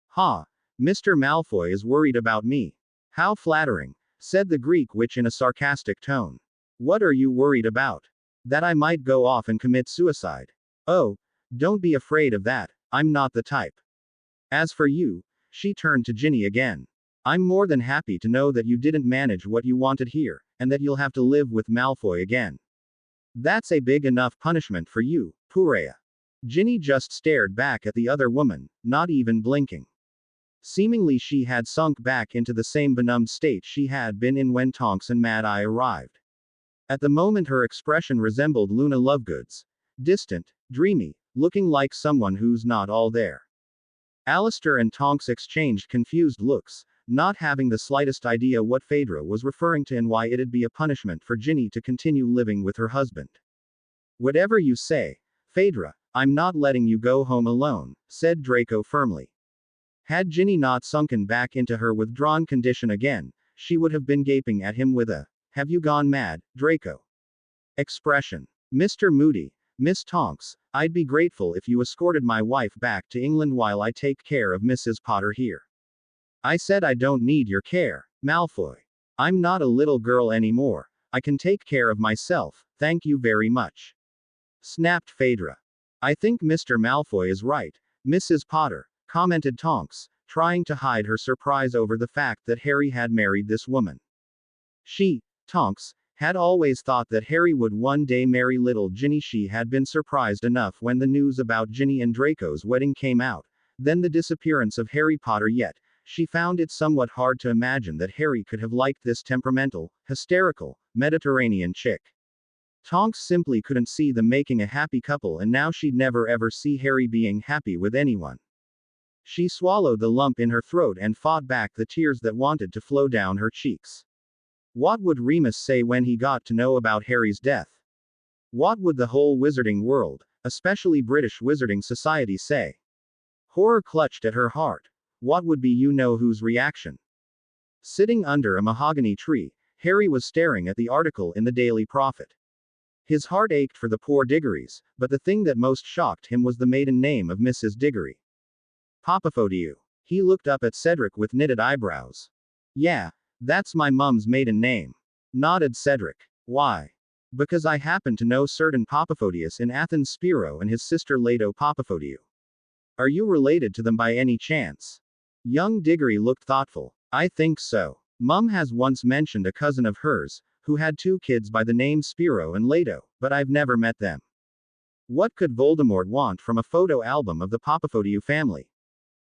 Ha, Mr. Malfoy is worried about me. How flattering, said the Greek witch in a sarcastic tone. What are you worried about? That I might go off and commit suicide. Oh, don't be afraid of that, I'm not the type. As for you, she turned to Ginny again. I'm more than happy to know that you didn't manage what you wanted here, and that you'll have to live with Malfoy again. That's a big enough punishment for you, Purea. Ginny just stared back at the other woman, not even blinking. Seemingly she had sunk back into the same benumbed state she had been in when Tonks and Mad Eye arrived. At the moment her expression resembled Luna Lovegood's. Distant, dreamy, looking like someone who's not all there. Alistair and Tonks exchanged confused looks, not having the slightest idea what Phaedra was referring to and why it'd be a punishment for Ginny to continue living with her husband. Whatever you say, Phaedra, I'm not letting you go home alone, said Draco firmly. Had Ginny not sunken back into her withdrawn condition again, she would have been gaping at him with a, "Have you gone mad, Draco?" expression. Mr. Moody, Miss Tonks, I'd be grateful if you escorted my wife back to England while I take care of Mrs. Potter here. I said I don't need your care, Malfoy. I'm not a little girl anymore. I can take care of myself, thank you very much. Snapped Phaedra. I think Mr. Malfoy is right, Mrs. Potter, commented Tonks, trying to hide her surprise over the fact that Harry had married this woman. She, Tonks, had always thought that Harry would one day marry little Ginny. She had been surprised enough when the news about Ginny and Draco's wedding came out, then the disappearance of Harry Potter, yet she found it somewhat hard to imagine that Harry could have liked this temperamental, hysterical, Mediterranean chick. Tonks simply couldn't see them making a happy couple, and now she'd never ever see Harry being happy with anyone. She swallowed the lump in her throat and fought back the tears that wanted to flow down her cheeks. What would Remus say when he got to know about Harry's death? What would the whole wizarding world, especially British Wizarding Society, say? Horror clutched at her heart. What would be you-know-who's reaction? Sitting under a mahogany tree, Harry was staring at the article in the Daily Prophet. His heart ached for the poor Diggorys, but the thing that most shocked him was the maiden name of Mrs. Diggory. Papaphotiu. He looked up at Cedric with knitted eyebrows. Yeah, that's my mum's maiden name, nodded Cedric. Why? Because I happen to know certain Papaphotius in Athens, Spiro and his sister Leto Papaphotiu. Are you related to them by any chance? Young Diggory looked thoughtful. I think so. Mum has once mentioned a cousin of hers, who had 2 kids by the name Spiro and Leto, but I've never met them. What could Voldemort want from a photo album of the Papaphotiu family?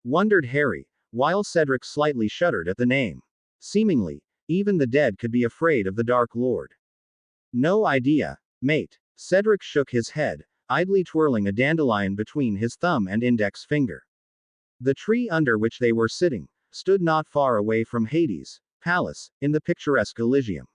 Wondered Harry, while Cedric slightly shuddered at the name. Seemingly, even the dead could be afraid of the Dark Lord. No idea, mate. Cedric shook his head, idly twirling a dandelion between his thumb and index finger. The tree under which they were sitting stood not far away from Hades' palace, in the picturesque Elysium.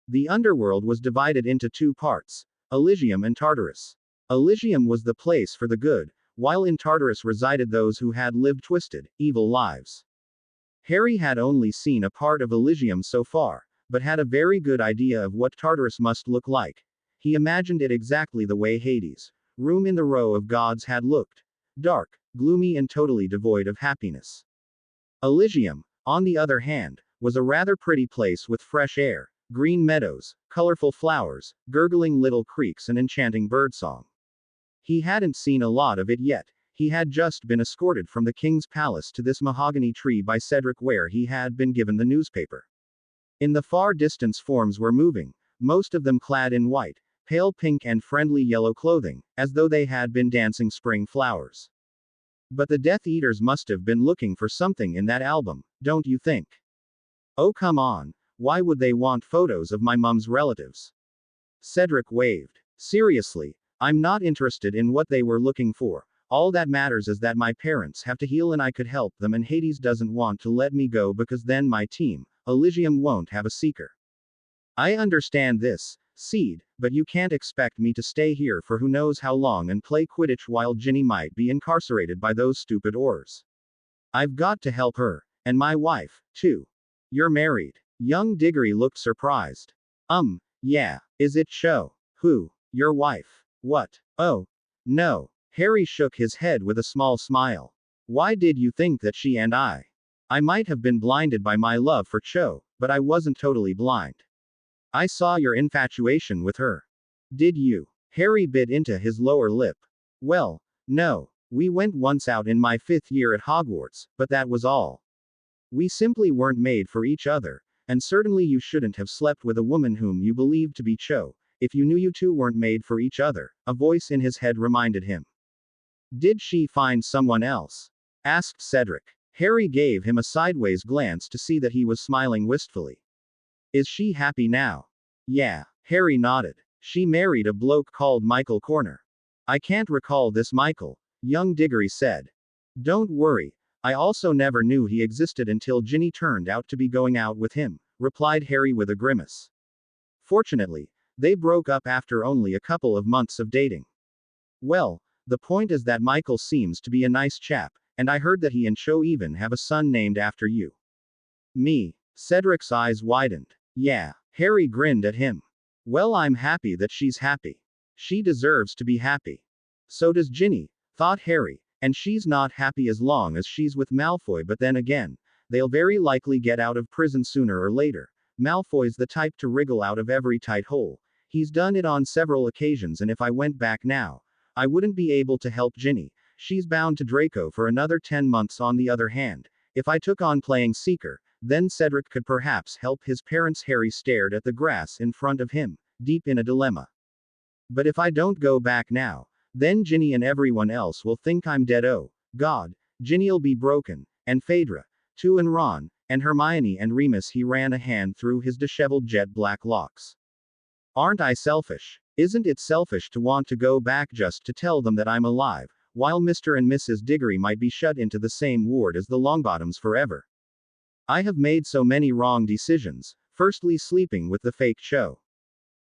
The underworld was divided into 2 parts, Elysium and Tartarus. Elysium was the place for the good, while in Tartarus resided those who had lived twisted, evil lives. Harry had only seen a part of Elysium so far, but had a very good idea of what Tartarus must look like. He imagined it exactly the way Hades' room in the Row of Gods had looked. Dark, gloomy and totally devoid of happiness. Elysium, on the other hand, was a rather pretty place with fresh air, green meadows, colorful flowers, gurgling little creeks and enchanting birdsong. He hadn't seen a lot of it yet. He had just been escorted from the king's palace to this mahogany tree by Cedric, where he had been given the newspaper. In the far distance forms were moving, most of them clad in white, pale pink and friendly yellow clothing, as though they had been dancing spring flowers. But the Death Eaters must have been looking for something in that album, don't you think? Oh come on, why would they want photos of my mum's relatives? Cedric waved. Seriously, I'm not interested in what they were looking for. All that matters is that my parents have to heal and I could help them, and Hades doesn't want to let me go because then my team, Elysium, won't have a seeker. I understand this, Seed, but you can't expect me to stay here for who knows how long and play Quidditch while Ginny might be incarcerated by those stupid Aurors. I've got to help her, and my wife, too. You're married. Young Diggory looked surprised. Yeah, is it Cho? Who? Your wife? What? Oh, no. Harry shook his head with a small smile. Why did you think that she and I might have been blinded by my love for Cho, but I wasn't totally blind. I saw your infatuation with her. Did you? Harry bit into his lower lip. Well, no. We went once out in my 5th year at Hogwarts, but that was all. We simply weren't made for each other. and certainly you shouldn't have slept with a woman whom you believed to be Cho, if you knew you two weren't made for each other, a voice in his head reminded him. Did she find someone else? Asked Cedric. Harry gave him a sideways glance to see that he was smiling wistfully. Is she happy now? Yeah, Harry nodded. She married a bloke called Michael Corner. I can't recall this Michael, young Diggory said. Don't worry, I also never knew he existed until Ginny turned out to be going out with him, replied Harry with a grimace. Fortunately, they broke up after only a couple of months of dating. Well, the point is that Michael seems to be a nice chap, and I heard that he and Cho even have a son named after you. Me? Cedric's eyes widened. Yeah, Harry grinned at him. Well, I'm happy that she's happy. She deserves to be happy. So does Ginny, thought Harry, and she's not happy as long as she's with Malfoy, but then again, they'll very likely get out of prison sooner or later. Malfoy's the type to wriggle out of every tight hole. He's done it on several occasions, and if I went back now, I wouldn't be able to help Ginny. She's bound to Draco for another 10 months. On the other hand, if I took on playing Seeker, then Cedric could perhaps help his parents. Harry stared at the grass in front of him, deep in a dilemma. But if I don't go back now, then Ginny and everyone else will think I'm dead. Oh, God, Ginny'll be broken, and Phaedra, too, and Ron, and Hermione and Remus. He ran a hand through his disheveled jet black locks. Aren't I selfish? Isn't it selfish to want to go back just to tell them that I'm alive, while Mr. and Mrs. Diggory might be shut into the same ward as the Longbottoms forever? I have made so many wrong decisions, firstly sleeping with the fake Cho.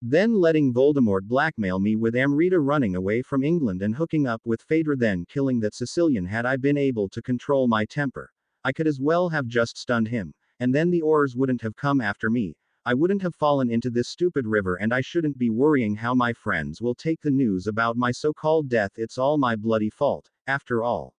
Then letting Voldemort blackmail me with Amrita, running away from England and hooking up with Phaedra, then killing that Sicilian. Had I been able to control my temper, I could as well have just stunned him, and then the Aurors wouldn't have come after me. I wouldn't have fallen into this stupid river, and I shouldn't be worrying how my friends will take the news about my so-called death. It's all my bloody fault, after all.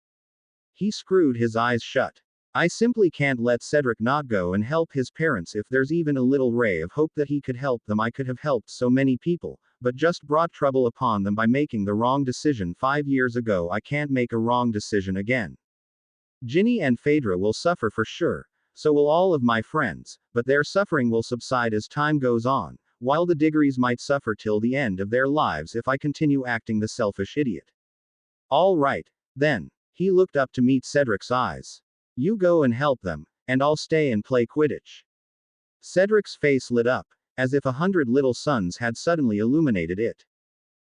He screwed his eyes shut. I simply can't let Cedric not go and help his parents. If there's even a little ray of hope that he could help them, I could have helped so many people, but just brought trouble upon them by making the wrong decision 5 years ago. I can't make a wrong decision again. Ginny and Phaedra will suffer for sure. So will all of my friends, but their suffering will subside as time goes on, while the Diggorys might suffer till the end of their lives if I continue acting the selfish idiot. All right, then. He looked up to meet Cedric's eyes. You go and help them, and I'll stay and play Quidditch. Cedric's face lit up, as if 100 little suns had suddenly illuminated it.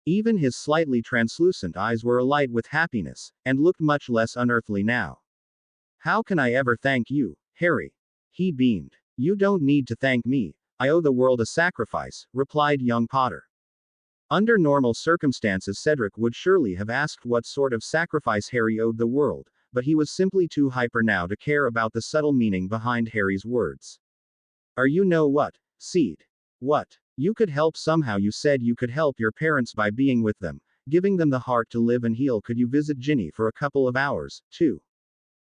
Even his slightly translucent eyes were alight with happiness, and looked much less unearthly now. How can I ever thank you, Harry? He beamed. You don't need to thank me. I owe the world a sacrifice, replied young Potter. Under normal circumstances, Cedric would surely have asked what sort of sacrifice Harry owed the world, but he was simply too hyper now to care about the subtle meaning behind Harry's words. You know what, Seed? What? You could help somehow. You said you could help your parents by being with them, giving them the heart to live and heal. Could you visit Ginny for a couple of hours, too?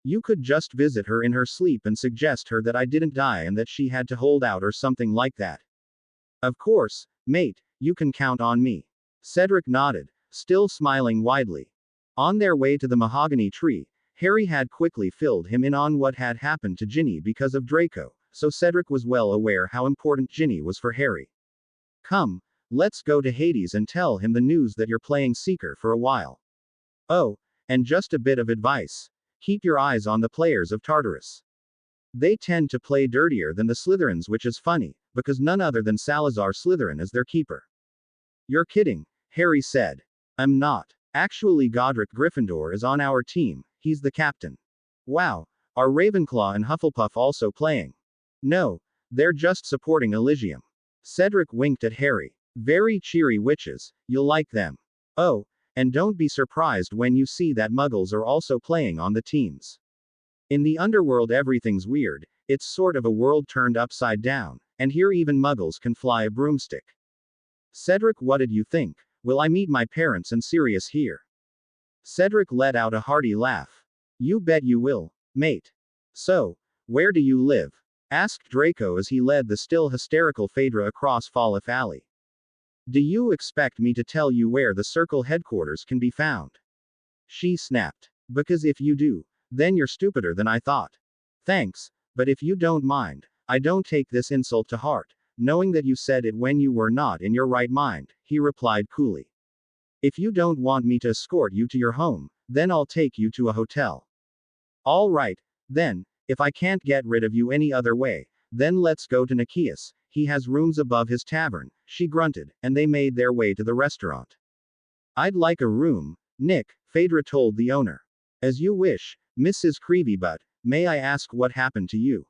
You could just visit her in her sleep and suggest her that I didn't die and that she had to hold out or something like that. Of course, mate, you can count on me. Cedric nodded, still smiling widely. On their way to the mahogany tree, Harry had quickly filled him in on what had happened to Ginny because of Draco, so Cedric was well aware how important Ginny was for Harry. Come, let's go to Hades and tell him the news that you're playing Seeker for a while. Oh, and just a bit of advice. Keep your eyes on the players of Tartarus. They tend to play dirtier than the Slytherins, which is funny, because none other than Salazar Slytherin is their keeper. You're kidding, Harry said. I'm not. Actually, Godric Gryffindor is on our team, he's the captain. Wow, are Ravenclaw and Hufflepuff also playing? No, they're just supporting Elysium. Cedric winked at Harry. Very cheery witches, you'll like them. Oh, and don't be surprised when you see that Muggles are also playing on the teams. In the underworld everything's weird, it's sort of a world turned upside down, and here even Muggles can fly a broomstick. Cedric, what did you think? Will I meet my parents and Sirius here? Cedric let out a hearty laugh. You bet you will, mate. So, where do you live? Asked Draco as he led the still hysterical Phaedra across Falif Alley. Do you expect me to tell you where the Circle headquarters can be found? She snapped. Because if you do, then you're stupider than I thought. Thanks, but if you don't mind, I don't take this insult to heart, knowing that you said it when you were not in your right mind, he replied coolly. If you don't want me to escort you to your home, then I'll take you to a hotel. All right, then, if I can't get rid of you any other way, then let's go to Nikias. He has rooms above his tavern, she grunted, and they made their way to the restaurant. I'd like a room, Nick, Phaedra told the owner. As you wish, Mrs. Creevy, but may I ask what happened to you?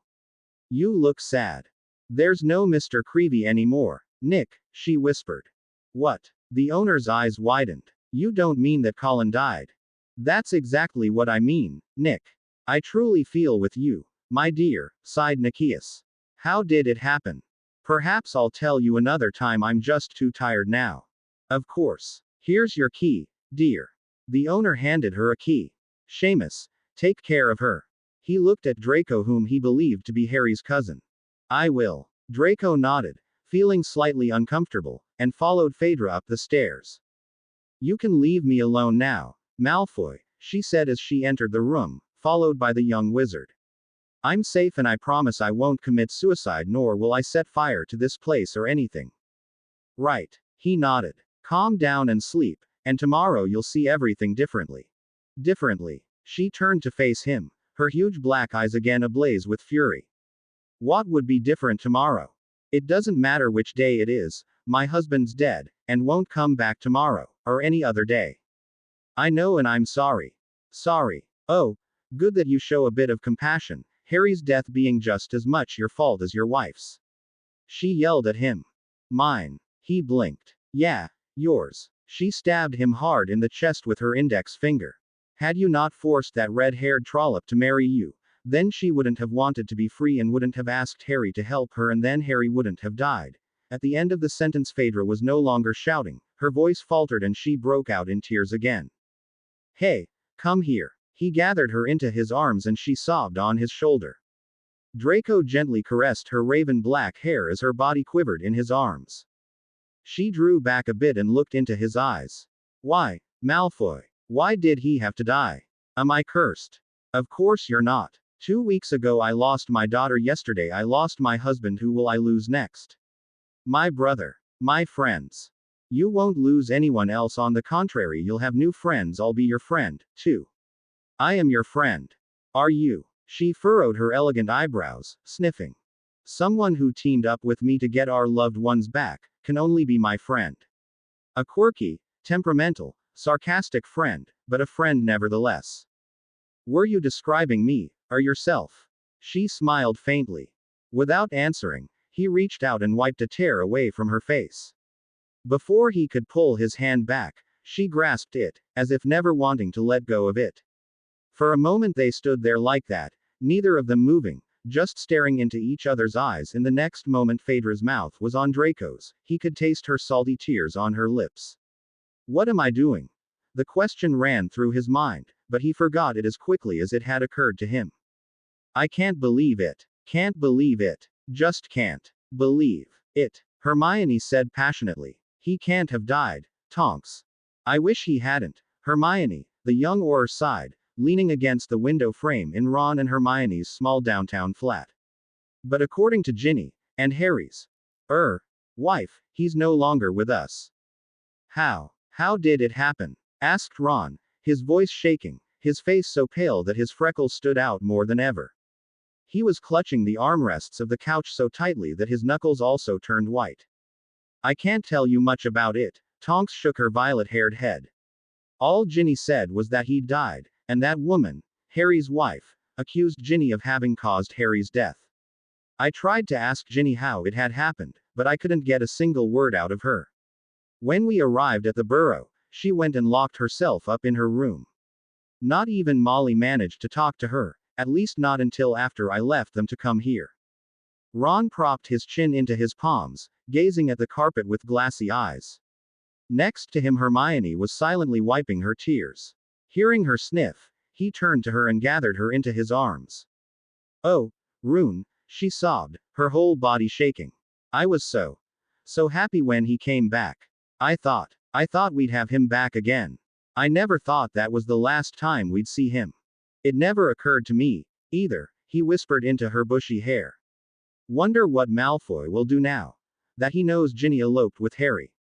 You look sad. There's no Mr. Creevy anymore, Nick, she whispered. What? The owner's eyes widened. You don't mean that Colin died? That's exactly what I mean, Nick. I truly feel with you, my dear, sighed Nikias. How did it happen? Perhaps I'll tell you another time, I'm just too tired now. Of course. Here's your key, dear. The owner handed her a key. Seamus, take care of her. He looked at Draco, whom he believed to be Harry's cousin. I will. Draco nodded, feeling slightly uncomfortable, and followed Phaedra up the stairs. You can leave me alone now, Malfoy, she said as she entered the room, followed by the young wizard. I'm safe and I promise I won't commit suicide nor will I set fire to this place or anything. Right. He nodded. Calm down and sleep, and tomorrow you'll see everything differently. Differently. She turned to face him, her huge black eyes again ablaze with fury. What would be different tomorrow? It doesn't matter which day it is, my husband's dead, and won't come back tomorrow, or any other day. I know and I'm sorry. Sorry. Oh, good that you show a bit of compassion, Harry's death being just as much your fault as your wife's. She yelled at him. Mine. He blinked. Yeah, yours. She stabbed him hard in the chest with her index finger. Had you not forced that red-haired trollop to marry you, then she wouldn't have wanted to be free and wouldn't have asked Harry to help her, and then Harry wouldn't have died. At the end of the sentence, Phaedra was no longer shouting, her voice faltered and she broke out in tears again. Hey, come here. He gathered her into his arms and she sobbed on his shoulder. Draco gently caressed her raven black hair as her body quivered in his arms. She drew back a bit and looked into his eyes. Why, Malfoy? Why did he have to die? Am I cursed? Of course you're not. 2 weeks ago I lost my daughter, yesterday I lost my husband, who will I lose next? My brother. My friends. You won't lose anyone else, on the contrary you'll have new friends, I'll be your friend, too. I am your friend. Are you? She furrowed her elegant eyebrows, sniffing. Someone who teamed up with me to get our loved ones back, can only be my friend. A quirky, temperamental, sarcastic friend, but a friend nevertheless. Were you describing me, or yourself? She smiled faintly. Without answering, he reached out and wiped a tear away from her face. Before he could pull his hand back, she grasped it, as if never wanting to let go of it. For a moment they stood there like that, neither of them moving, just staring into each other's eyes. In the next moment Phaedra's mouth was on Draco's, he could taste her salty tears on her lips. What am I doing? The question ran through his mind, but he forgot it as quickly as it had occurred to him. I can't believe it. Can't believe it. Just can't believe it, Hermione said passionately. He can't have died, Tonks. I wish he hadn't, Hermione, the young Auror sighed, leaning against the window frame in Ron and Hermione's small downtown flat. But according to Ginny, and Harry's wife, he's no longer with us. How did it happen? Asked Ron, his voice shaking, his face so pale that his freckles stood out more than ever. He was clutching the armrests of the couch so tightly that his knuckles also turned white. I can't tell you much about it, Tonks shook her violet-haired head. All Ginny said was that he'd died, and that woman, Harry's wife, accused Ginny of having caused Harry's death. I tried to ask Ginny how it had happened, but I couldn't get a single word out of her. When we arrived at the burrow, she went and locked herself up in her room. Not even Molly managed to talk to her, at least not until after I left them to come here. Ron propped his chin into his palms, gazing at the carpet with glassy eyes. Next to him Hermione was silently wiping her tears. Hearing her sniff, he turned to her and gathered her into his arms. Oh, Rune, she sobbed, her whole body shaking. I was so happy when he came back. I thought we'd have him back again. I never thought that was the last time we'd see him. It never occurred to me, either, he whispered into her bushy hair. Wonder what Malfoy will do now that he knows Ginny eloped with Harry.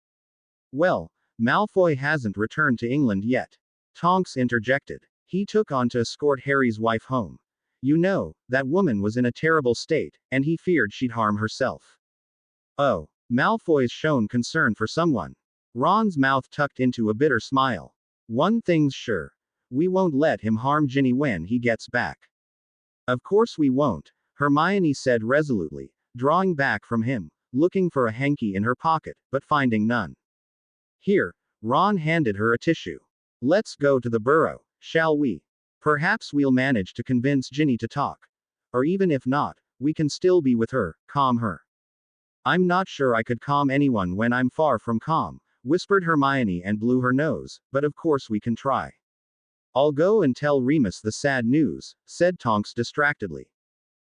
Well, Malfoy hasn't returned to England yet. Tonks interjected. He took on to escort Harry's wife home. You know, that woman was in a terrible state, and he feared she'd harm herself. Oh, Malfoy's shown concern for someone. Ron's mouth tucked into a bitter smile. One thing's sure. We won't let him harm Ginny when he gets back. Of course we won't, Hermione said resolutely, drawing back from him, looking for a hanky in her pocket, but finding none. Here, Ron handed her a tissue. Let's go to the burrow, shall we? Perhaps we'll manage to convince Ginny to talk. Or even if not, we can still be with her, calm her. I'm not sure I could calm anyone when I'm far from calm, whispered Hermione and blew her nose, but of course we can try. I'll go and tell Remus the sad news, said Tonks distractedly.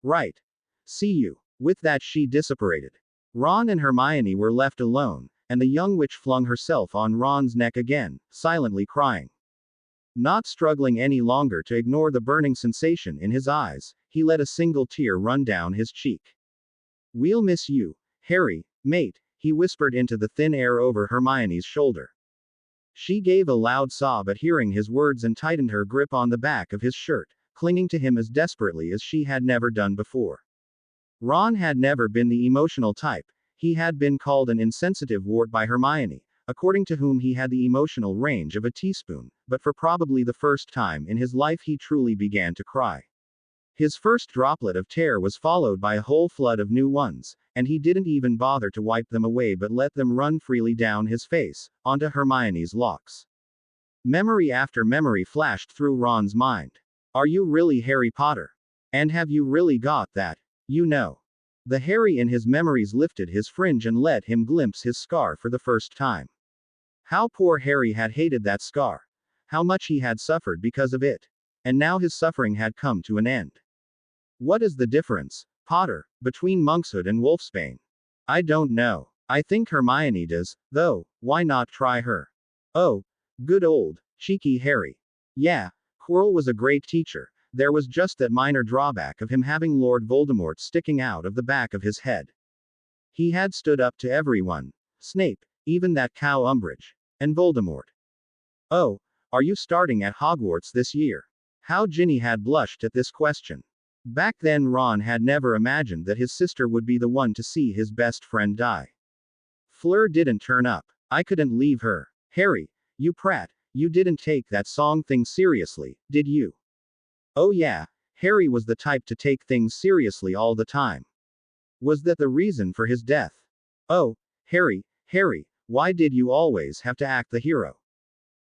Right. See you. With that she disapparated. Ron and Hermione were left alone, and the young witch flung herself on Ron's neck again, silently crying. Not struggling any longer to ignore the burning sensation in his eyes, he let a single tear run down his cheek. We'll miss you, Harry, mate, he whispered into the thin air over Hermione's shoulder. She gave a loud sob at hearing his words and tightened her grip on the back of his shirt, clinging to him as desperately as she had never done before. Ron had never been the emotional type. He had been called an insensitive wart by Hermione, according to whom he had the emotional range of a teaspoon, but for probably the first time in his life he truly began to cry. His first droplet of tear was followed by a whole flood of new ones, and he didn't even bother to wipe them away but let them run freely down his face, onto Hermione's locks. Memory after memory flashed through Ron's mind. Are you really Harry Potter? And have you really got that? You know. The Harry in his memories lifted his fringe and let him glimpse his scar for the first time. How poor Harry had hated that scar. How much he had suffered because of it. And now his suffering had come to an end. What is the difference, Potter, between monkshood and wolfsbane? I don't know. I think Hermione does, though. Why not try her? Oh, good old, cheeky Harry. Yeah, Quirrell was a great teacher. There was just that minor drawback of him having Lord Voldemort sticking out of the back of his head. He had stood up to everyone. Snape, even that cow Umbridge. And Voldemort. Oh, are you starting at Hogwarts this year? How Ginny had blushed at this question. Back then Ron had never imagined that his sister would be the one to see his best friend die. Fleur didn't turn up. I couldn't leave her. Harry, you prat, you didn't take that song thing seriously, did you? Oh yeah, Harry was the type to take things seriously all the time. Was that the reason for his death? Oh, Harry, why did you always have to act the hero?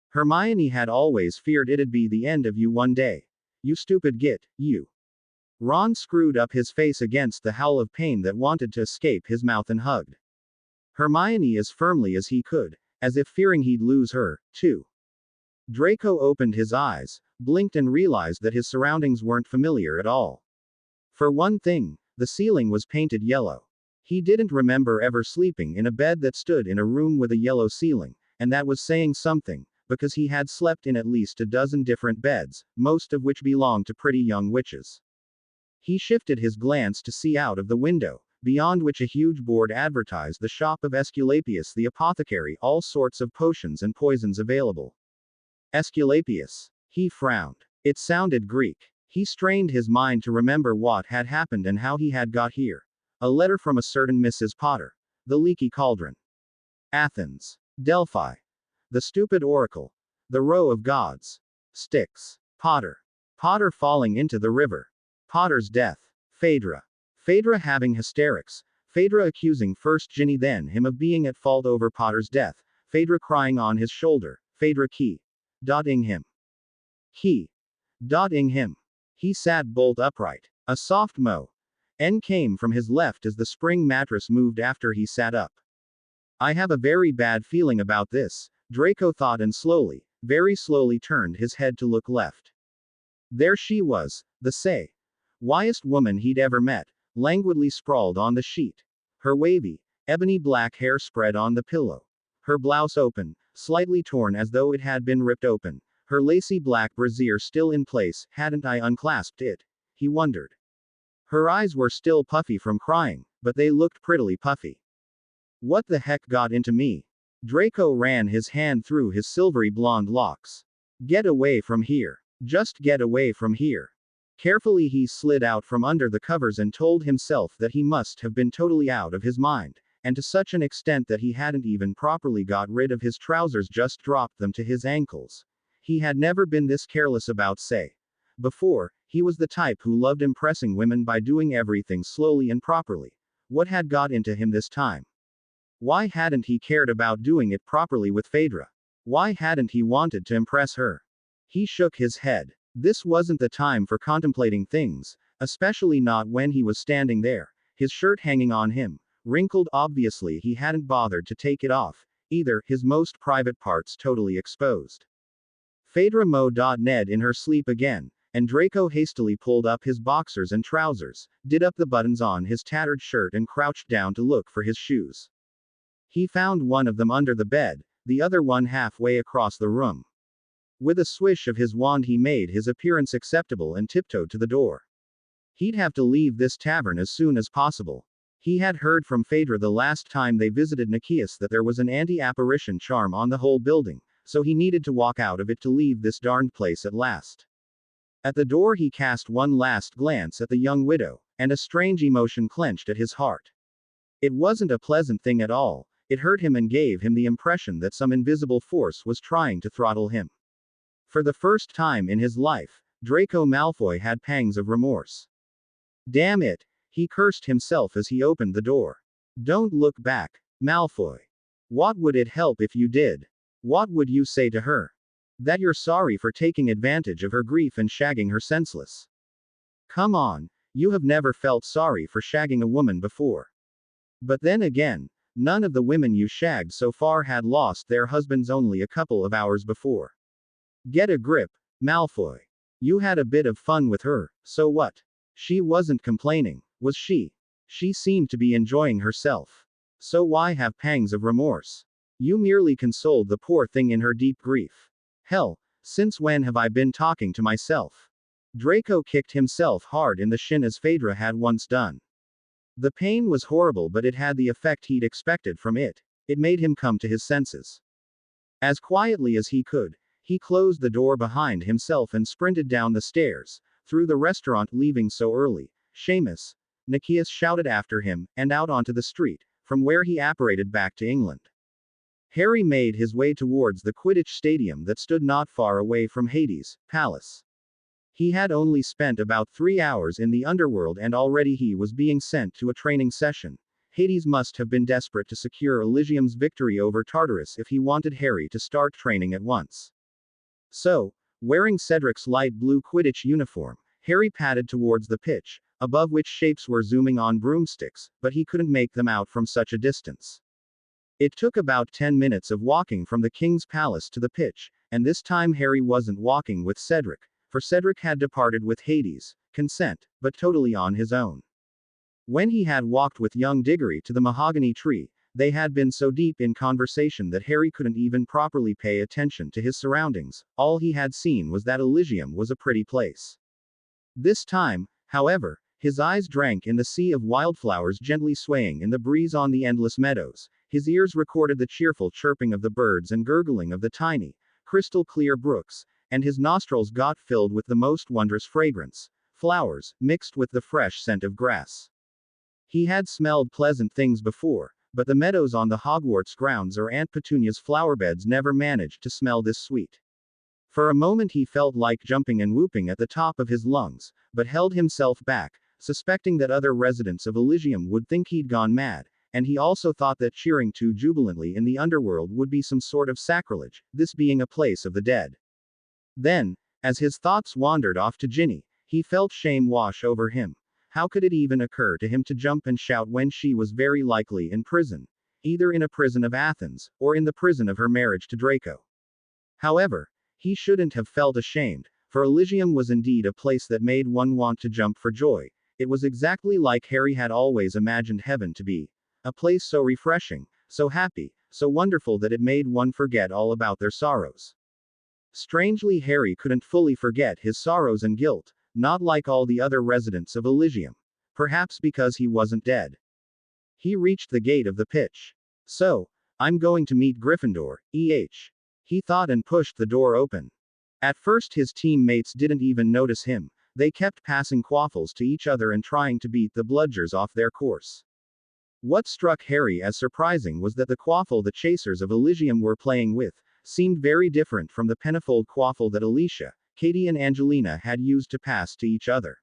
Hermione had always feared it'd be the end of you one day. You stupid git, you. Ron screwed up his face against the howl of pain that wanted to escape his mouth and hugged Hermione as firmly as he could, as if fearing he'd lose her, too. Draco opened his eyes, blinked and realized that his surroundings weren't familiar at all. For one thing, the ceiling was painted yellow. He didn't remember ever sleeping in a bed that stood in a room with a yellow ceiling, and that was saying something, because he had slept in at least a dozen different beds, most of which belonged to pretty young witches. He shifted his glance to see out of the window, beyond which a huge board advertised the shop of Esculapius the apothecary, all sorts of potions and poisons available. Esculapius. He frowned. It sounded Greek. He strained his mind to remember what had happened and how he had got here. A letter from a certain Mrs. Potter. The leaky cauldron. Athens. Delphi. The stupid oracle. The row of gods. Styx. Potter. Potter falling into the river. Potter's death. Phaedra. Phaedra having hysterics. Phaedra accusing first Ginny then him of being at fault over Potter's death. Phaedra crying on his shoulder. Phaedra dotting him. Dotting him. He sat bolt upright. A soft moan came from his left as the spring mattress moved after he sat up. I have a very bad feeling about this, Draco thought and slowly, very slowly turned his head to look left. There she was, the wiest woman he'd ever met, languidly sprawled on the sheet. Her wavy, ebony black hair spread on the pillow. Her blouse open, slightly torn as though it had been ripped open. Her lacy black brassiere still in place. Hadn't I unclasped it? He wondered. Her eyes were still puffy from crying, but they looked prettily puffy. What the heck got into me? Draco ran his hand through his silvery blonde locks. Get away from here. Just get away from here. Carefully he slid out from under the covers and told himself that he must have been totally out of his mind, and to such an extent that he hadn't even properly got rid of his trousers, just dropped them to his ankles. He had never been this careless about say. Before, he was the type who loved impressing women by doing everything slowly and properly. What had got into him this time? Why hadn't he cared about doing it properly with Phaedra? Why hadn't he wanted to impress her? He shook his head. This wasn't the time for contemplating things, especially not when he was standing there, his shirt hanging on him, wrinkled. Obviously he hadn't bothered to take it off, either, his most private parts totally exposed. Phaedra Mo.Ned in her sleep again, and Draco hastily pulled up his boxers and trousers, did up the buttons on his tattered shirt and crouched down to look for his shoes. He found one of them under the bed, the other one halfway across the room. With a swish of his wand he made his appearance acceptable and tiptoed to the door. He'd have to leave this tavern as soon as possible. He had heard from Phaedra the last time they visited Nikias that there was an anti-apparition charm on the whole building, so he needed to walk out of it to leave this darned place at last. At the door he cast one last glance at the young widow, and a strange emotion clenched at his heart. It wasn't a pleasant thing at all, it hurt him and gave him the impression that some invisible force was trying to throttle him. For the first time in his life, Draco Malfoy had pangs of remorse. Damn it, he cursed himself as he opened the door. Don't look back, Malfoy. What would it help if you did? What would you say to her? That you're sorry for taking advantage of her grief and shagging her senseless. Come on, you have never felt sorry for shagging a woman before. But then again, none of the women you shagged so far had lost their husbands only a couple of hours before. Get a grip, Malfoy. You had a bit of fun with her, so what? She wasn't complaining, was she? She seemed to be enjoying herself. So why have pangs of remorse? You merely consoled the poor thing in her deep grief. Hell, since when have I been talking to myself? Draco kicked himself hard in the shin as Phaedra had once done. The pain was horrible, but it had the effect he'd expected from it. It made him come to his senses. As quietly as he could, he closed the door behind himself and sprinted down the stairs, through the restaurant, leaving so early. Seamus, Nikias shouted after him, and out onto the street, from where he apparated back to England. Harry made his way towards the Quidditch stadium that stood not far away from Hades' palace. He had only spent about 3 hours in the underworld and already he was being sent to a training session. Hades must have been desperate to secure Elysium's victory over Tartarus if he wanted Harry to start training at once. So, wearing Cedric's light blue Quidditch uniform, Harry padded towards the pitch, above which shapes were zooming on broomsticks, but he couldn't make them out from such a distance. It took about 10 minutes of walking from the King's Palace to the pitch, and this time Harry wasn't walking with Cedric, for Cedric had departed with Hades' consent, but totally on his own. When he had walked with young Diggory to the mahogany tree, they had been so deep in conversation that Harry couldn't even properly pay attention to his surroundings. All he had seen was that Elysium was a pretty place. This time, however, his eyes drank in the sea of wildflowers gently swaying in the breeze on the endless meadows. His ears recorded the cheerful chirping of the birds and gurgling of the tiny, crystal clear brooks, and his nostrils got filled with the most wondrous fragrance, flowers, mixed with the fresh scent of grass. He had smelled pleasant things before, but the meadows on the Hogwarts grounds or Aunt Petunia's flowerbeds never managed to smell this sweet. For a moment he felt like jumping and whooping at the top of his lungs, but held himself back, suspecting that other residents of Elysium would think he'd gone mad, and he also thought that cheering too jubilantly in the underworld would be some sort of sacrilege, this being a place of the dead. Then, as his thoughts wandered off to Ginny, he felt shame wash over him. How could it even occur to him to jump and shout when she was very likely in prison, either in a prison of Athens, or in the prison of her marriage to Draco? However, he shouldn't have felt ashamed, for Elysium was indeed a place that made one want to jump for joy. It was exactly like Harry had always imagined heaven to be. A place so refreshing, so happy, so wonderful that it made one forget all about their sorrows. Strangely, Harry couldn't fully forget his sorrows and guilt, not like all the other residents of Elysium. Perhaps because he wasn't dead. He reached the gate of the pitch. So, I'm going to meet Gryffindor, he thought and pushed the door open. At first his teammates didn't even notice him. They kept passing quaffles to each other and trying to beat the bludgers off their course. What struck Harry as surprising was that the quaffle the chasers of Elysium were playing with seemed very different from the penifold quaffle that Alicia, Katie and Angelina had used to pass to each other.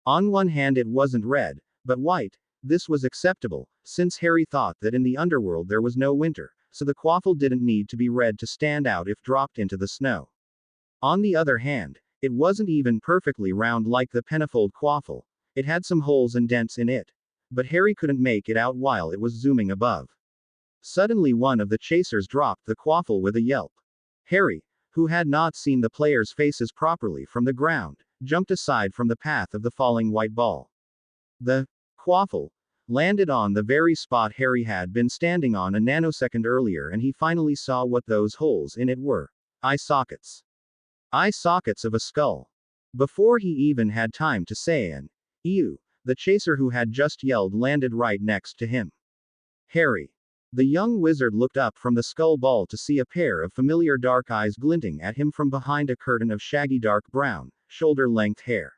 On one hand it wasn't red, but white. This was acceptable, since Harry thought that in the underworld there was no winter, so the quaffle didn't need to be red to stand out if dropped into the snow. On the other hand, it wasn't even perfectly round like the penifold quaffle. It had some holes and dents in it. But Harry couldn't make it out while it was zooming above. Suddenly one of the chasers dropped the quaffle with a yelp. Harry, who had not seen the players' faces properly from the ground, jumped aside from the path of the falling white ball. The quaffle landed on the very spot Harry had been standing on a nanosecond earlier, and he finally saw what those holes in it were. Eye sockets. Eye sockets of a skull. Before he even had time to say an ew, the chaser who had just yelled landed right next to him. Harry. The young wizard looked up from the skull ball to see a pair of familiar dark eyes glinting at him from behind a curtain of shaggy dark brown, shoulder-length hair.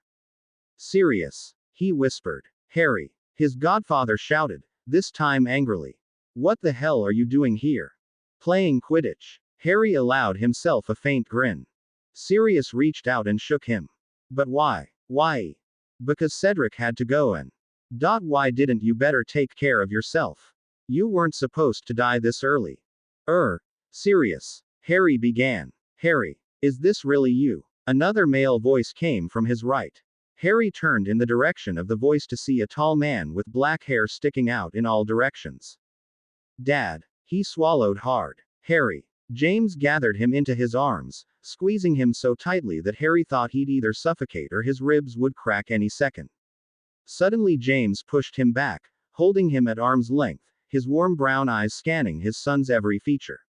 Sirius, he whispered. Harry. His godfather shouted, this time angrily. What the hell are you doing here? Playing Quidditch. Harry allowed himself a faint grin. Sirius reached out and shook him. But why? Why? Because Cedric had to go and. Why didn't you better take care of yourself? You weren't supposed to die this early. Sirius. Harry began. Harry, is this really you? Another male voice came from his right. Harry turned in the direction of the voice to see a tall man with black hair sticking out in all directions. Dad. He swallowed hard. Harry. James gathered him into his arms, squeezing him so tightly that Harry thought he'd either suffocate or his ribs would crack any second. Suddenly James pushed him back, holding him at arm's length, his warm brown eyes scanning his son's every feature.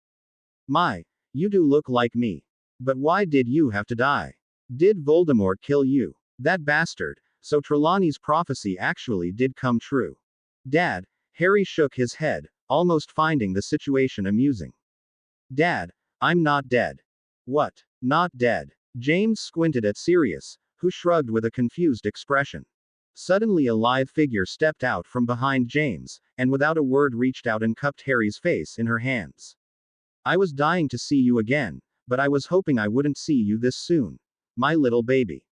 My, you do look like me. But why did you have to die? Did Voldemort kill you? That bastard. So Trelawney's prophecy actually did come true. Dad. Harry shook his head, almost finding the situation amusing. Dad, I'm not dead. What? Not dead? James squinted at Sirius, who shrugged with a confused expression. Suddenly a lithe figure stepped out from behind James, and without a word reached out and cupped Harry's face in her hands. I was dying to see you again, but I was hoping I wouldn't see you this soon. My little baby.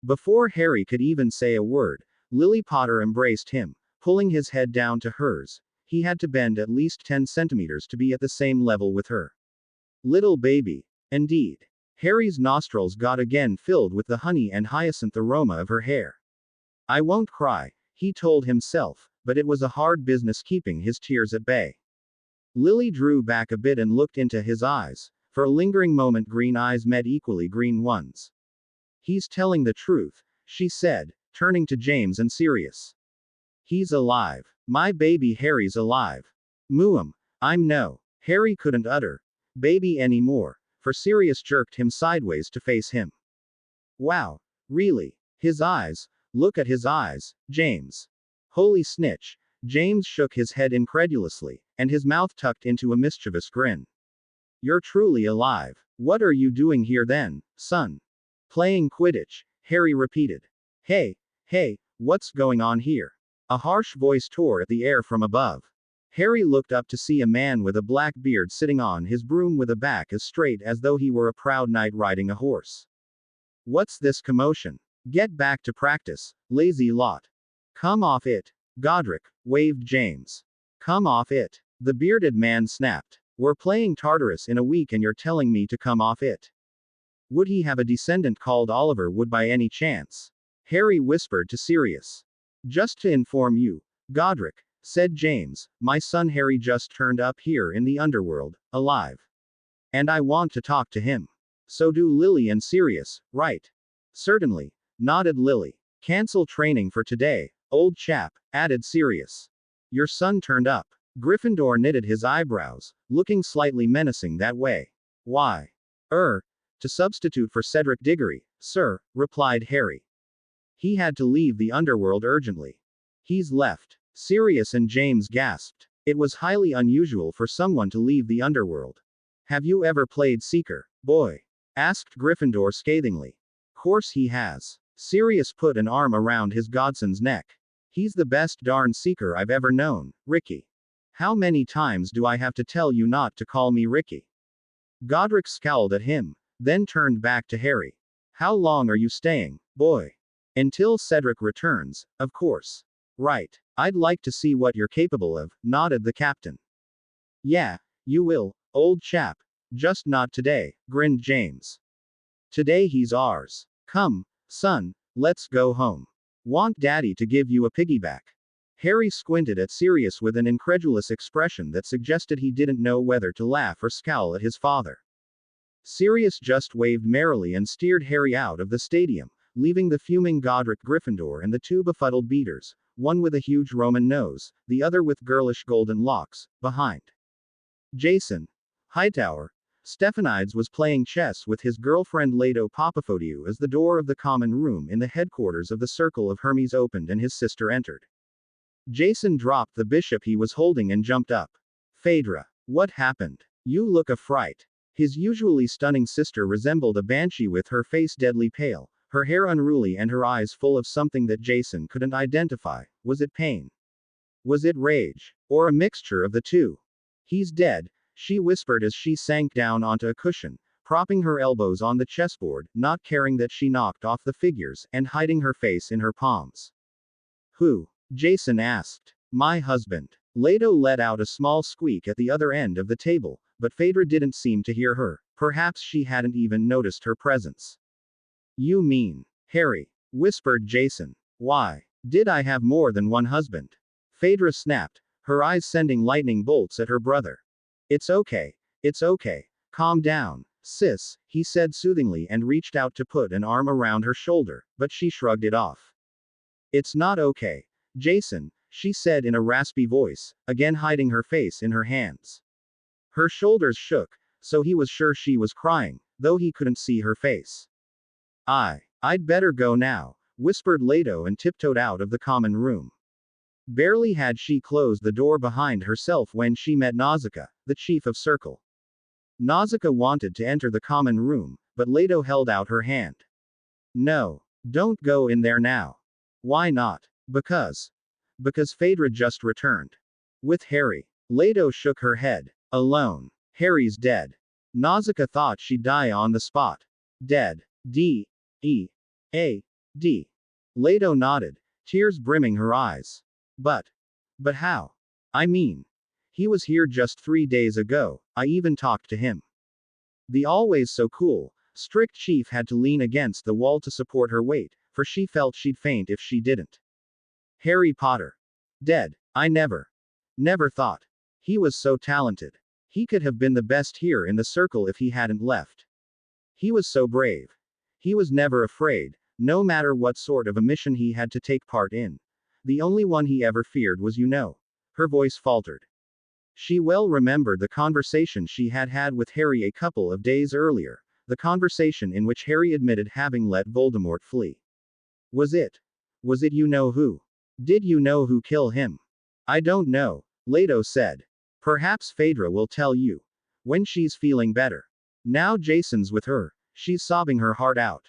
Before Harry could even say a word, Lily Potter embraced him, pulling his head down to hers. He had to bend at least 10 centimeters to be at the same level with her. Little baby. Indeed. Harry's nostrils got again filled with the honey and hyacinth aroma of her hair. I won't cry, he told himself, but it was a hard business keeping his tears at bay. Lily drew back a bit and looked into his eyes. For a lingering moment green eyes met equally green ones. He's telling the truth, she said, turning to James and Sirius. He's alive. My baby Harry's alive. I'm no. Harry couldn't utter baby anymore, for Sirius jerked him sideways to face him. Wow. Really? His eyes? Look at his eyes, James. Holy snitch. James shook his head incredulously, and his mouth tucked into a mischievous grin. You're truly alive. What are you doing here then, son? Playing Quidditch, Harry repeated. Hey, what's going on here? A harsh voice tore at the air from above. Harry looked up to see a man with a black beard sitting on his broom with a back as straight as though he were a proud knight riding a horse. What's this commotion? Get back to practice, lazy lot. Come off it. Godric, waved James. Come off it. The bearded man snapped. We're playing Tartarus in a week and you're telling me to come off it. Would he have a descendant called Oliver Wood by any chance? Harry whispered to Sirius. Just to inform you, Godric, said James, my son Harry just turned up here in the underworld, alive. And I want to talk to him. So do Lily and Sirius, right? Certainly, nodded Lily. Cancel training for today, old chap, added Sirius. Your son turned up. Gryffindor knitted his eyebrows, looking slightly menacing that way. Why? To substitute for Cedric Diggory, sir, replied Harry. He had to leave the underworld urgently. He's left. Sirius and James gasped. It was highly unusual for someone to leave the underworld. Have you ever played Seeker, boy? Asked Gryffindor scathingly. Course he has. Sirius put an arm around his godson's neck. He's the best darn Seeker I've ever known, Ricky. How many times do I have to tell you not to call me Ricky? Godric scowled at him, then turned back to Harry. How long are you staying, boy? Until Cedric returns, of course. Right. I'd like to see what you're capable of, nodded the captain. Yeah, you will, old chap. Just not today, grinned James. Today he's ours. Come, son, let's go home. Want Daddy to give you a piggyback? Harry squinted at Sirius with an incredulous expression that suggested he didn't know whether to laugh or scowl at his father. Sirius just waved merrily and steered Harry out of the stadium, leaving the fuming Godric Gryffindor and the two befuddled beaters, one with a huge Roman nose, the other with girlish golden locks, behind. Jason Hightower Stephanides was playing chess with his girlfriend Leto Papafodiou as the door of the common room in the headquarters of the Circle of Hermes opened and his sister entered. Jason dropped the bishop he was holding and jumped up. Phaedra, what happened? You look a fright. His usually stunning sister resembled a banshee with her face deadly pale, her hair unruly and her eyes full of something that Jason couldn't identify. Was it pain? Was it rage? Or a mixture of the two? He's dead, she whispered as she sank down onto a cushion, propping her elbows on the chessboard, not caring that she knocked off the figures, and hiding her face in her palms. Who? Jason asked. My husband. Leto let out a small squeak at the other end of the table, but Phaedra didn't seem to hear her. Perhaps she hadn't even noticed her presence. You mean, Harry? Whispered Jason. Why? Did I have more than one husband? Phaedra snapped, her eyes sending lightning bolts at her brother. It's okay. It's okay. Calm down, sis, he said soothingly and reached out to put an arm around her shoulder, but she shrugged it off. It's not okay, Jason, she said in a raspy voice, again hiding her face in her hands. Her shoulders shook, so he was sure she was crying, though he couldn't see her face. I'd better go now, whispered Leto and tiptoed out of the common room. Barely had she closed the door behind herself when she met Nausicaa, the chief of Circle. Nausicaa wanted to enter the common room, but Leto held out her hand. No, don't go in there now. Why not? Because Phaedra just returned. With Harry. Leto shook her head. Alone. Harry's dead. Nausicaa thought she'd die on the spot. Dead. D-E-A-D. Leto nodded, tears brimming her eyes. But how? I mean, he was here just 3 days ago, I even talked to him. The always so cool, strict chief had to lean against the wall to support her weight, for she felt she'd faint if she didn't. Harry Potter. Dead. I never thought. He was so talented. He could have been the best here in the circle if he hadn't left. He was so brave. He was never afraid, no matter what sort of a mission he had to take part in. The only one he ever feared was Her voice faltered. She well remembered the conversation she had had with Harry a couple of days earlier, the conversation in which Harry admitted having let Voldemort flee. Was it who? Did who kill him? I don't know, Leto said. Perhaps Phaedra will tell you. When she's feeling better. Now Jason's with her, she's sobbing her heart out.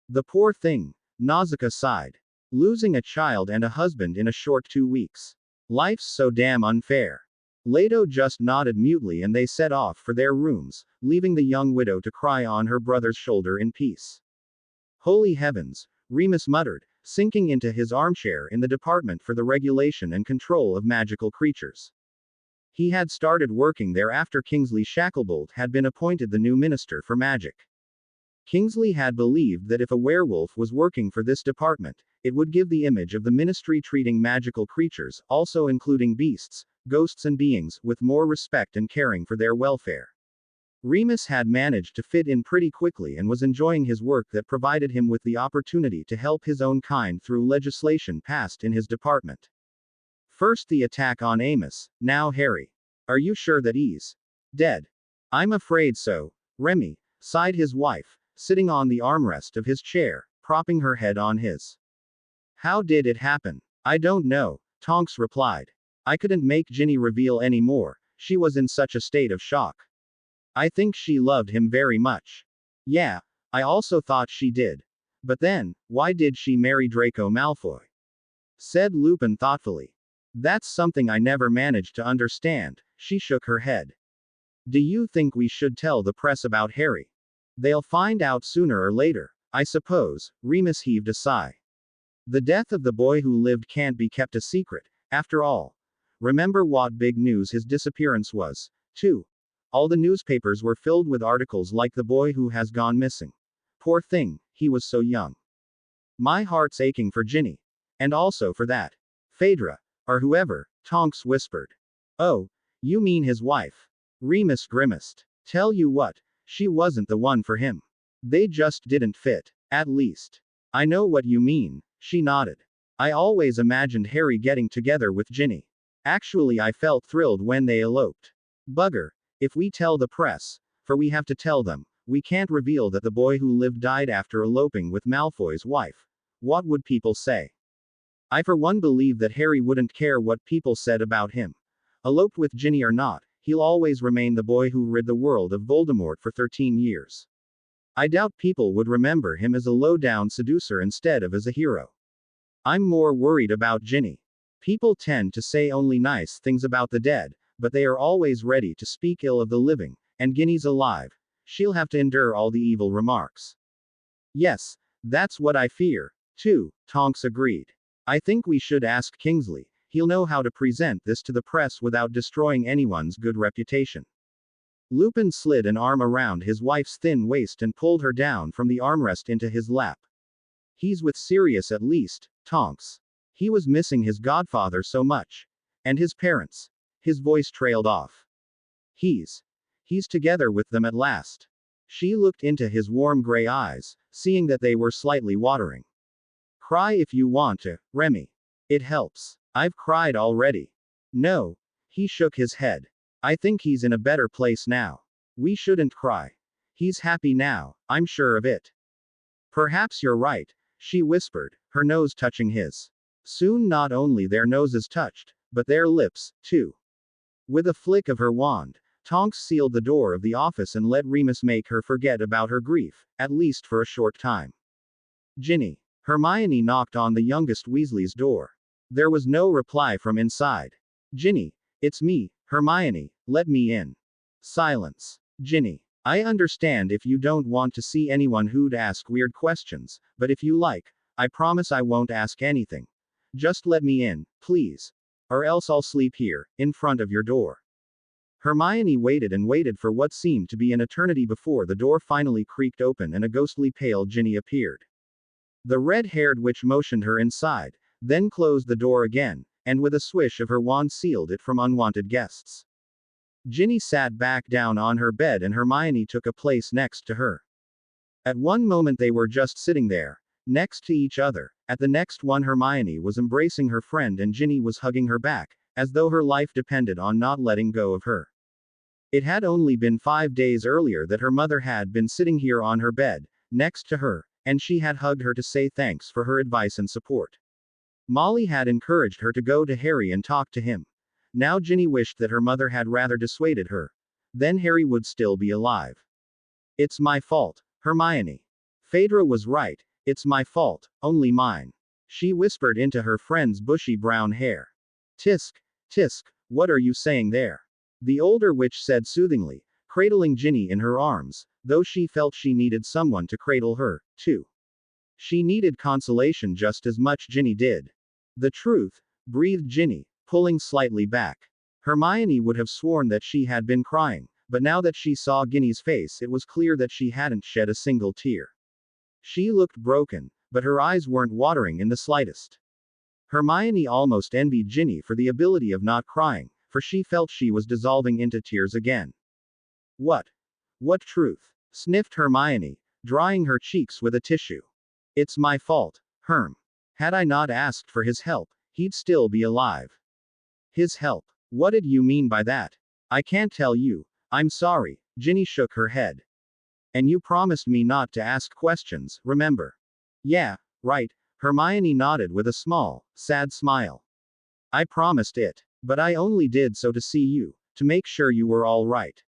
The poor thing, Nausicaa sighed. Losing a child and a husband in a short 2 weeks. Life's so damn unfair. Leto just nodded mutely and they set off for their rooms, leaving the young widow to cry on her brother's shoulder in peace. Holy heavens, Remus muttered, sinking into his armchair in the Department for the Regulation and Control of Magical Creatures. He had started working there after Kingsley Shacklebolt had been appointed the new Minister for Magic. Kingsley had believed that if a werewolf was working for this department, it would give the image of the ministry treating magical creatures, also including beasts, ghosts and beings, with more respect and caring for their welfare. Remus had managed to fit in pretty quickly and was enjoying his work that provided him with the opportunity to help his own kind through legislation passed in his department. First the attack on Amos, now Harry. Are you sure that he's dead? I'm afraid so, Remy, sighed his wife, sitting on the armrest of his chair, propping her head on his. How did it happen? I don't know, Tonks replied. I couldn't make Ginny reveal any more, she was in such a state of shock. I think she loved him very much. Yeah, I also thought she did. But then, why did she marry Draco Malfoy? Said Lupin thoughtfully. That's something I never managed to understand, she shook her head. Do you think we should tell the press about Harry? They'll find out sooner or later, I suppose, Remus heaved a sigh. The death of the boy who lived can't be kept a secret, after all. Remember what big news his disappearance was, too. All the newspapers were filled with articles like the boy who has gone missing. Poor thing, he was so young. My heart's aching for Ginny. And also for that Phaedra, or whoever, Tonks whispered. Oh, you mean his wife? Remus grimaced. Tell you what, she wasn't the one for him. They just didn't fit, at least. I know what you mean, she nodded. I always imagined Harry getting together with Ginny. Actually, I felt thrilled when they eloped. Bugger, if we tell the press, for we have to tell them, we can't reveal that the boy who lived died after eloping with Malfoy's wife. What would people say? I for one believe that Harry wouldn't care what people said about him. Eloped with Ginny or not, he'll always remain the boy who rid the world of Voldemort for 13 years. I doubt people would remember him as a low-down seducer instead of as a hero. I'm more worried about Ginny. People tend to say only nice things about the dead, but they are always ready to speak ill of the living, and Ginny's alive. She'll have to endure all the evil remarks. Yes, that's what I fear, too, Tonks agreed. I think we should ask Kingsley. He'll know how to present this to the press without destroying anyone's good reputation. Lupin slid an arm around his wife's thin waist and pulled her down from the armrest into his lap. He's with Sirius at least, Tonks. He was missing his godfather so much. And his parents. His voice trailed off. He's together with them at last. She looked into his warm gray eyes, seeing that they were slightly watering. Cry if you want to, Remy. It helps. I've cried already. No. He shook his head. I think he's in a better place now. We shouldn't cry. He's happy now, I'm sure of it. Perhaps you're right, she whispered, her nose touching his. Soon not only their noses touched, but their lips, too. With a flick of her wand, Tonks sealed the door of the office and let Remus make her forget about her grief, at least for a short time. Ginny. Hermione knocked on the youngest Weasley's door. There was no reply from inside. Ginny. It's me, Hermione, let me in. Silence. Ginny. I understand if you don't want to see anyone who'd ask weird questions, but if you like, I promise I won't ask anything. Just let me in, please. Or else I'll sleep here, in front of your door. Hermione waited and waited for what seemed to be an eternity before the door finally creaked open and a ghostly pale Ginny appeared. The red-haired witch motioned her inside, then closed the door again, and with a swish of her wand sealed it from unwanted guests. Ginny sat back down on her bed and Hermione took a place next to her. At one moment they were just sitting there, next to each other. At the next one Hermione was embracing her friend and Ginny was hugging her back, as though her life depended on not letting go of her. It had only been 5 days earlier that her mother had been sitting here on her bed, next to her, and she had hugged her to say thanks for her advice and support. Molly had encouraged her to go to Harry and talk to him. Now Ginny wished that her mother had rather dissuaded her. Then Harry would still be alive. It's my fault, Hermione. Phaedra was right, it's my fault, only mine. She whispered into her friend's bushy brown hair. Tisk, tisk, what are you saying there? The older witch said soothingly, cradling Ginny in her arms, though she felt she needed someone to cradle her, too. She needed consolation just as much Ginny did. The truth, breathed Ginny, pulling slightly back. Hermione would have sworn that she had been crying, but now that she saw Ginny's face it was clear that she hadn't shed a single tear. She looked broken, but her eyes weren't watering in the slightest. Hermione almost envied Ginny for the ability of not crying, for she felt she was dissolving into tears again. What? What truth? Sniffed Hermione, drying her cheeks with a tissue. It's my fault, Herm. Had I not asked for his help, he'd still be alive. His help? What did you mean by that? I can't tell you. I'm sorry, Ginny shook her head. And you promised me not to ask questions, remember? Yeah, right, Hermione nodded with a small, sad smile. I promised it. But I only did so to see you, to make sure you were all right.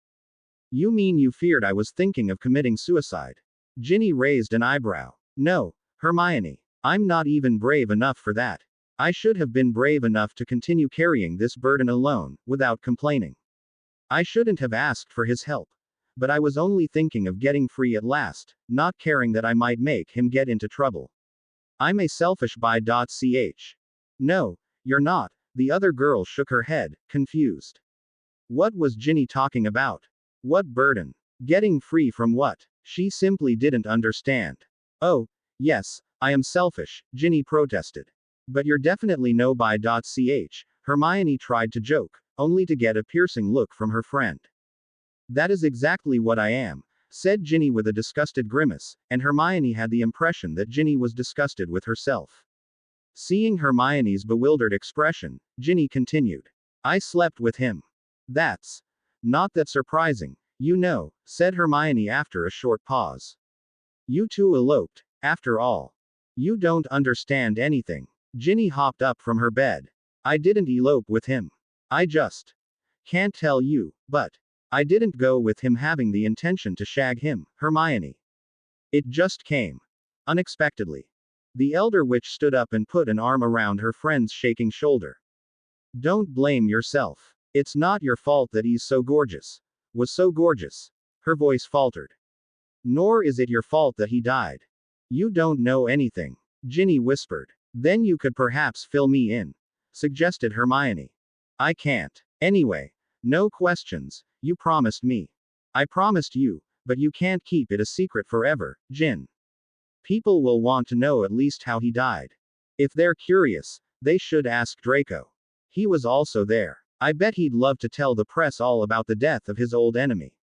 You mean you feared I was thinking of committing suicide? Ginny raised an eyebrow. No, Hermione. I'm not even brave enough for that. I should have been brave enough to continue carrying this burden alone, without complaining. I shouldn't have asked for his help. But I was only thinking of getting free at last, not caring that I might make him get into trouble. I'm a selfish ch. No, you're not. The other girl shook her head, confused. What was Ginny talking about? What burden? Getting free from what? She simply didn't understand. Oh, yes, I am selfish, Ginny protested. But you're definitely no ch. Hermione tried to joke, only to get a piercing look from her friend. That is exactly what I am, said Ginny with a disgusted grimace, and Hermione had the impression that Ginny was disgusted with herself. Seeing Hermione's bewildered expression, Ginny continued. I slept with him. That's not that surprising, you know, said Hermione after a short pause. You two eloped, after all. You don't understand anything. Ginny hopped up from her bed. I didn't elope with him. I just can't tell you, but I didn't go with him having the intention to shag him, Hermione. It just came unexpectedly. The elder witch stood up and put an arm around her friend's shaking shoulder. Don't blame yourself. It's not your fault that he's so gorgeous. Was so gorgeous. Her voice faltered. Nor is it your fault that he died. You don't know anything. Ginny whispered. Then you could perhaps fill me in, suggested Hermione. I can't. Anyway, no questions, you promised me. I promised you, but you can't keep it a secret forever, Gin. People will want to know at least how he died. If they're curious, they should ask Draco. He was also there. I bet he'd love to tell the press all about the death of his old enemy.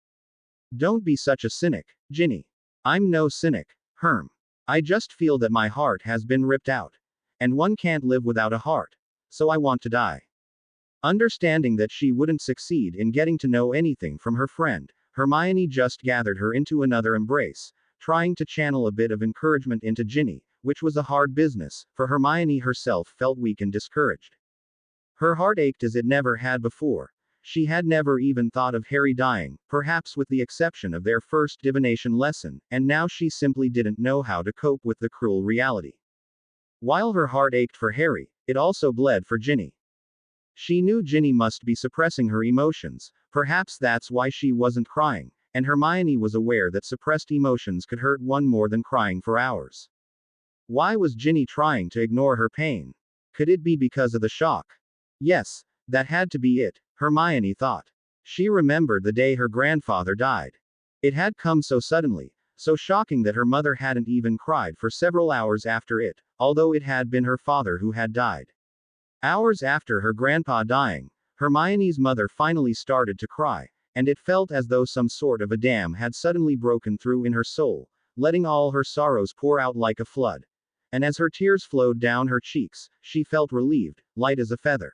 Don't be such a cynic, Ginny. I'm no cynic, Herm. I just feel that my heart has been ripped out. And one can't live without a heart. So I want to die. Understanding that she wouldn't succeed in getting to know anything from her friend, Hermione just gathered her into another embrace, trying to channel a bit of encouragement into Ginny, which was a hard business, for Hermione herself felt weak and discouraged. Her heart ached as it never had before. She had never even thought of Harry dying, perhaps with the exception of their first divination lesson, and now she simply didn't know how to cope with the cruel reality. While her heart ached for Harry, it also bled for Ginny. She knew Ginny must be suppressing her emotions, perhaps that's why she wasn't crying, and Hermione was aware that suppressed emotions could hurt one more than crying for hours. Why was Ginny trying to ignore her pain? Could it be because of the shock? Yes, that had to be it, Hermione thought. She remembered the day her grandfather died. It had come so suddenly, so shocking that her mother hadn't even cried for several hours after it, although it had been her father who had died. Hours after her grandpa dying, Hermione's mother finally started to cry, and it felt as though some sort of a dam had suddenly broken through in her soul, letting all her sorrows pour out like a flood. And as her tears flowed down her cheeks, she felt relieved, light as a feather.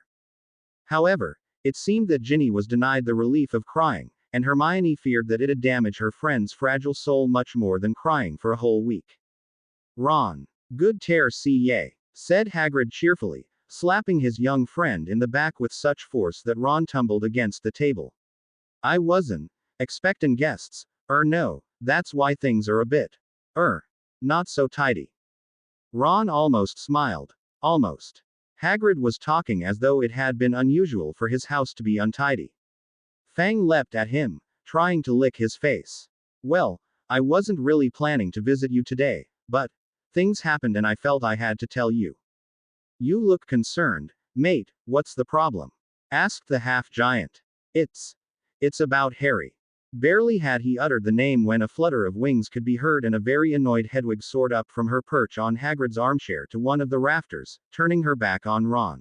However, it seemed that Ginny was denied the relief of crying, and Hermione feared that it'd damage her friend's fragile soul much more than crying for a whole week. Ron. Good tear see ye, said Hagrid cheerfully, slapping his young friend in the back with such force that Ron tumbled against the table. I wasn't expecting guests. No, that's why things are a bit, not so tidy. Ron almost smiled. Almost. Hagrid was talking as though it had been unusual for his house to be untidy. Fang leapt at him, trying to lick his face. Well, I wasn't really planning to visit you today, but things happened and I felt I had to tell you. You look concerned, mate, what's the problem? Asked the half-giant. It's about Harry. Barely had he uttered the name when a flutter of wings could be heard and a very annoyed Hedwig soared up from her perch on Hagrid's armchair to one of the rafters, turning her back on Ron.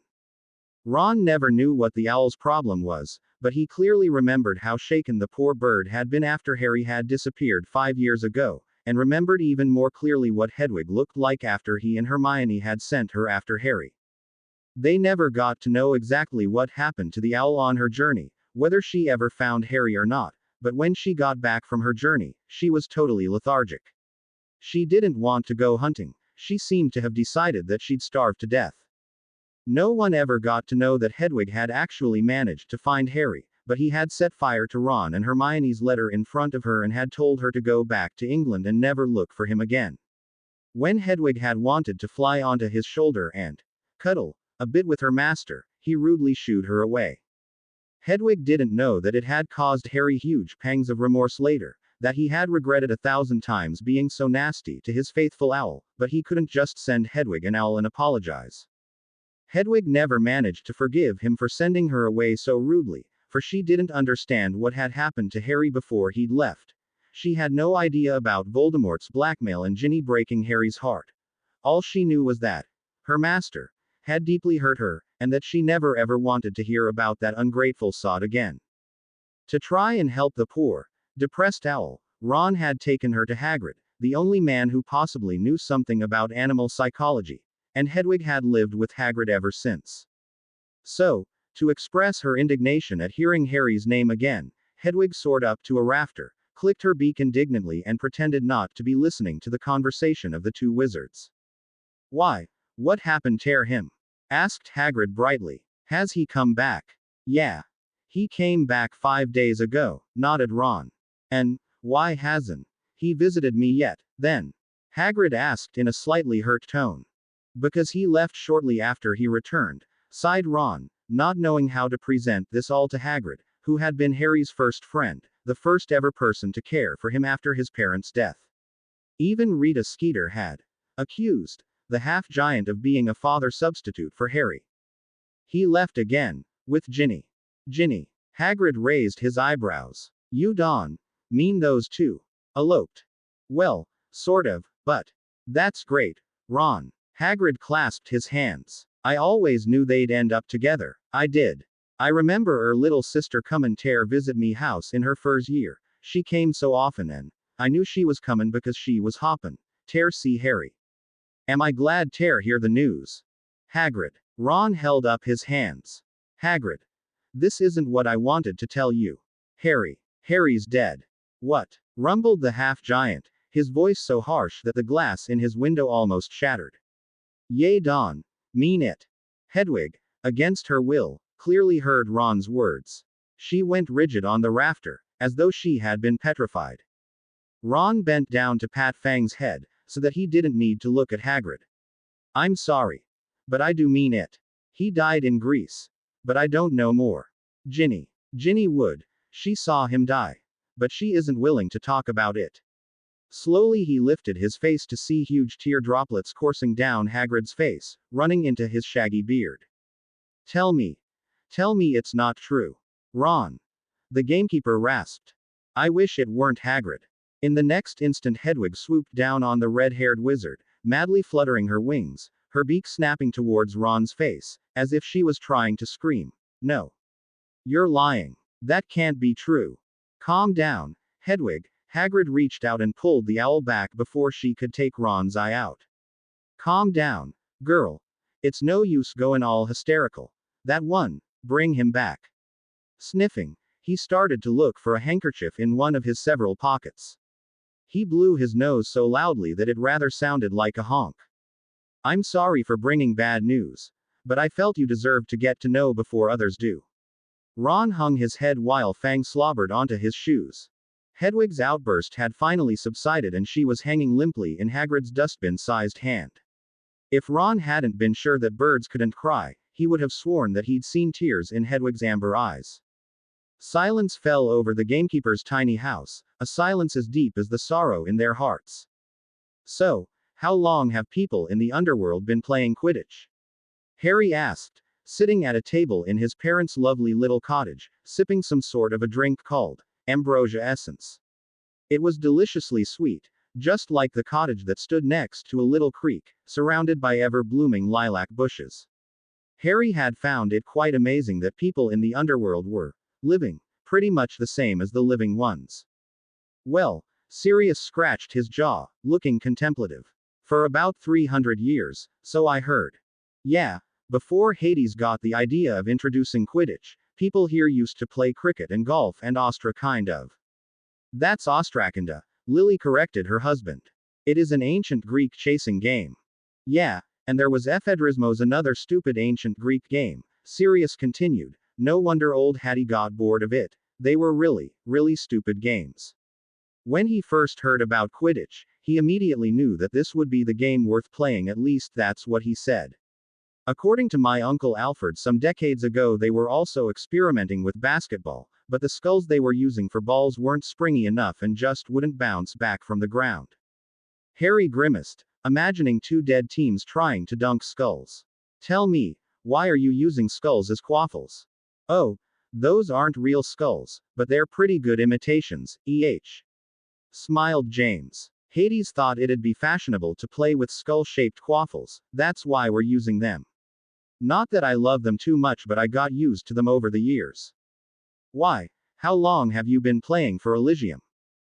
Ron never knew what the owl's problem was, but he clearly remembered how shaken the poor bird had been after Harry had disappeared 5 years ago, and remembered even more clearly what Hedwig looked like after he and Hermione had sent her after Harry. They never got to know exactly what happened to the owl on her journey, whether she ever found Harry or not, but when she got back from her journey, she was totally lethargic. She didn't want to go hunting, she seemed to have decided that she'd starve to death. No one ever got to know that Hedwig had actually managed to find Harry, but he had set fire to Ron and Hermione's letter in front of her and had told her to go back to England and never look for him again. When Hedwig had wanted to fly onto his shoulder and cuddle a bit with her master, he rudely shooed her away. Hedwig didn't know that it had caused Harry huge pangs of remorse later, that he had regretted 1,000 times being so nasty to his faithful owl, but he couldn't just send Hedwig an owl and apologize. Hedwig never managed to forgive him for sending her away so rudely, for she didn't understand what had happened to Harry before he'd left. She had no idea about Voldemort's blackmail and Ginny breaking Harry's heart. All she knew was that her master had deeply hurt her, and that she never ever wanted to hear about that ungrateful sod again. To try and help the poor, depressed owl, Ron had taken her to Hagrid, the only man who possibly knew something about animal psychology, and Hedwig had lived with Hagrid ever since. So, to express her indignation at hearing Harry's name again, Hedwig soared up to a rafter, clicked her beak indignantly and pretended not to be listening to the conversation of the two wizards. "Why? What happened to him?" asked Hagrid brightly. "Has he come back?" "Yeah. He came back 5 days ago," nodded Ron. "And why hasn't he visited me yet, then?" Hagrid asked in a slightly hurt tone. "Because he left shortly after he returned," sighed Ron, not knowing how to present this all to Hagrid, who had been Harry's first friend, the first ever person to care for him after his parents' death. Even Rita Skeeter had accused the half-giant of being a father substitute for Harry. "He left again, with Ginny." "Ginny?" Hagrid raised his eyebrows. "You don't mean those two eloped?" "Well, sort of, but that's great, Ron." Hagrid clasped his hands. "I always knew they'd end up together, I did. I remember her little sister comin' ter visit me house in her first year. She came so often and I knew she was comin' because she was hoppin' ter see Harry. Am I glad ter hear the news?" "Hagrid." Ron held up his hands. "Hagrid. This isn't what I wanted to tell you. Harry's dead." "What?" rumbled the half-giant, his voice so harsh that the glass in his window almost shattered. "Ye don't mean it." Hedwig, against her will, clearly heard Ron's words. She went rigid on the rafter, as though she had been petrified. Ron bent down to pat Fang's head, so that he didn't need to look at Hagrid. "I'm sorry. But I do mean it. He died in Greece. But I don't know more. Ginny would. She saw him die. But she isn't willing to talk about it." Slowly he lifted his face to see huge tear droplets coursing down Hagrid's face, running into his shaggy beard. Tell me it's not true. Ron." The gamekeeper rasped. "I wish it weren't Hagrid." In the next instant Hedwig swooped down on the red-haired wizard, madly fluttering her wings, her beak snapping towards Ron's face, as if she was trying to scream. "No. You're lying. That can't be true." "Calm down, Hedwig." Hagrid reached out and pulled the owl back before she could take Ron's eye out. "Calm down, girl. It's no use going all hysterical. That one, bring him back." Sniffing, he started to look for a handkerchief in one of his several pockets. He blew his nose so loudly that it rather sounded like a honk. "I'm sorry for bringing bad news. But I felt you deserved to get to know before others do." Ron hung his head while Fang slobbered onto his shoes. Hedwig's outburst had finally subsided and she was hanging limply in Hagrid's dustbin-sized hand. If Ron hadn't been sure that birds couldn't cry, he would have sworn that he'd seen tears in Hedwig's amber eyes. Silence fell over the gamekeeper's tiny house, a silence as deep as the sorrow in their hearts. "So, how long have people in the underworld been playing Quidditch?" Harry asked, sitting at a table in his parents' lovely little cottage, sipping some sort of a drink called ambrosia essence. It was deliciously sweet, just like the cottage that stood next to a little creek, surrounded by ever-blooming lilac bushes. Harry had found it quite amazing that people in the underworld were living pretty much the same as the living ones. "Well," Sirius scratched his jaw, looking contemplative. "For about 300 years, so I heard. Yeah, before Hades got the idea of introducing Quidditch, people here used to play cricket and golf and Ostra kind of." "That's Ostraconda," Lily corrected her husband. "It is an ancient Greek chasing game." Yeah, and there was Ephedrismos, another stupid ancient Greek game. Sirius continued. No wonder old Hattie got bored of it. They were really, really stupid games. When he first heard about Quidditch, he immediately knew that this would be the game worth playing, at least that's what he said. According to my uncle Alfred, some decades ago they were also experimenting with basketball, but the skulls they were using for balls weren't springy enough and just wouldn't bounce back from the ground. Harry grimaced, imagining two dead teams trying to dunk skulls. Tell me, why are you using skulls as quaffles? Oh, those aren't real skulls, but they're pretty good imitations, smiled James. Hades thought it'd be fashionable to play with skull-shaped quaffles, that's why we're using them. Not that I love them too much, but I got used to them over the years. Why? How long have you been playing for Elysium?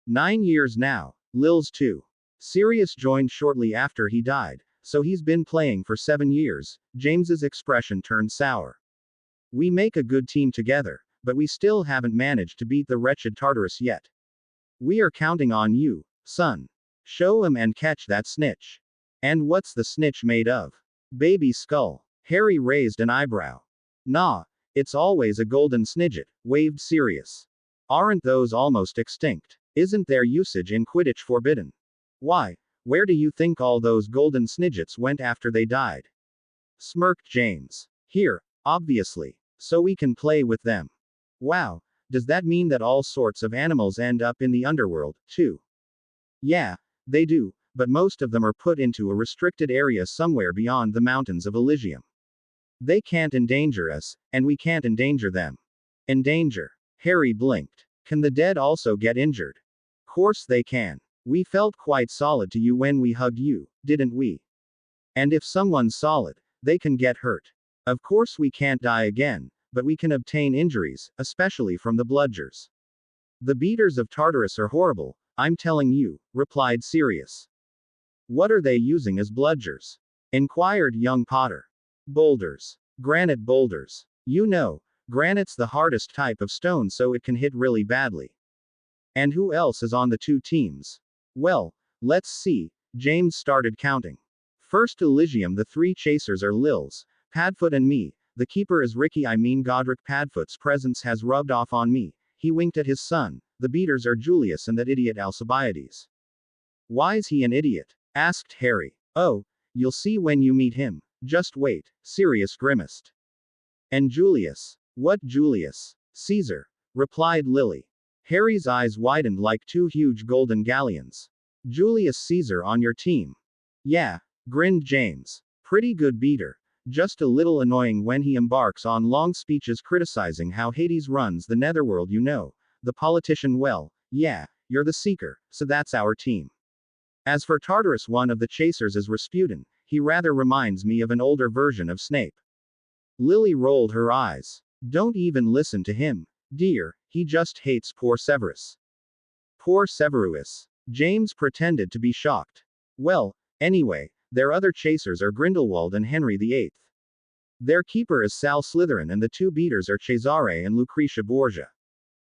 9 years now. Lil's too. Sirius joined shortly after he died, so he's been playing for 7 years. James's expression turned sour. We make a good team together, but we still haven't managed to beat the wretched Tartarus yet. We are counting on you, son. Show him and catch that snitch. And what's the snitch made of? Baby skull. Harry raised an eyebrow. Nah, it's always a golden snidget, waved Sirius. Aren't those almost extinct? Isn't their usage in Quidditch forbidden? Why, where do you think all those golden snidgets went after they died? Smirked James. Here, obviously, so we can play with them. Wow, does that mean that all sorts of animals end up in the underworld, too? Yeah, they do, but most of them are put into a restricted area somewhere beyond the mountains of Elysium. They can't endanger us, and we can't endanger them. Endanger. Harry blinked. Can the dead also get injured? Course they can. We felt quite solid to you when we hugged you, didn't we? And if someone's solid, they can get hurt. Of course we can't die again, but we can obtain injuries, especially from the bludgers. The beaters of Tartarus are horrible, I'm telling you, replied Sirius. What are they using as bludgers? Inquired young Potter. Boulders. Granite boulders. You know, granite's the hardest type of stone, so it can hit really badly. And who else is on the two teams? Well, let's see. James started counting. First Elysium, the 3 chasers are Lils, Padfoot and me. The keeper is Ricky, Godric. Padfoot's presence has rubbed off on me. He winked at his son. The beaters are Julius and that idiot Alcibiades. Why's he an idiot? Asked Harry. Oh, you'll see when you meet him. Just wait, Sirius grimaced. And Julius? What Julius? Caesar, replied Lily. Harry's eyes widened like 2 huge golden galleons. Julius Caesar on your team? Yeah, grinned James. Pretty good beater. Just a little annoying when he embarks on long speeches criticizing how Hades runs the netherworld, you know. The politician, well, yeah, you're the seeker, so that's our team. As for Tartarus, one of the chasers is Rasputin. He rather reminds me of an older version of Snape. Lily rolled her eyes. Don't even listen to him, dear, he just hates poor Severus. Poor Severus. James pretended to be shocked. Well, anyway, their other chasers are Grindelwald and Henry VIII. Their keeper is Sal Slytherin and the 2 beaters are Cesare and Lucretia Borgia.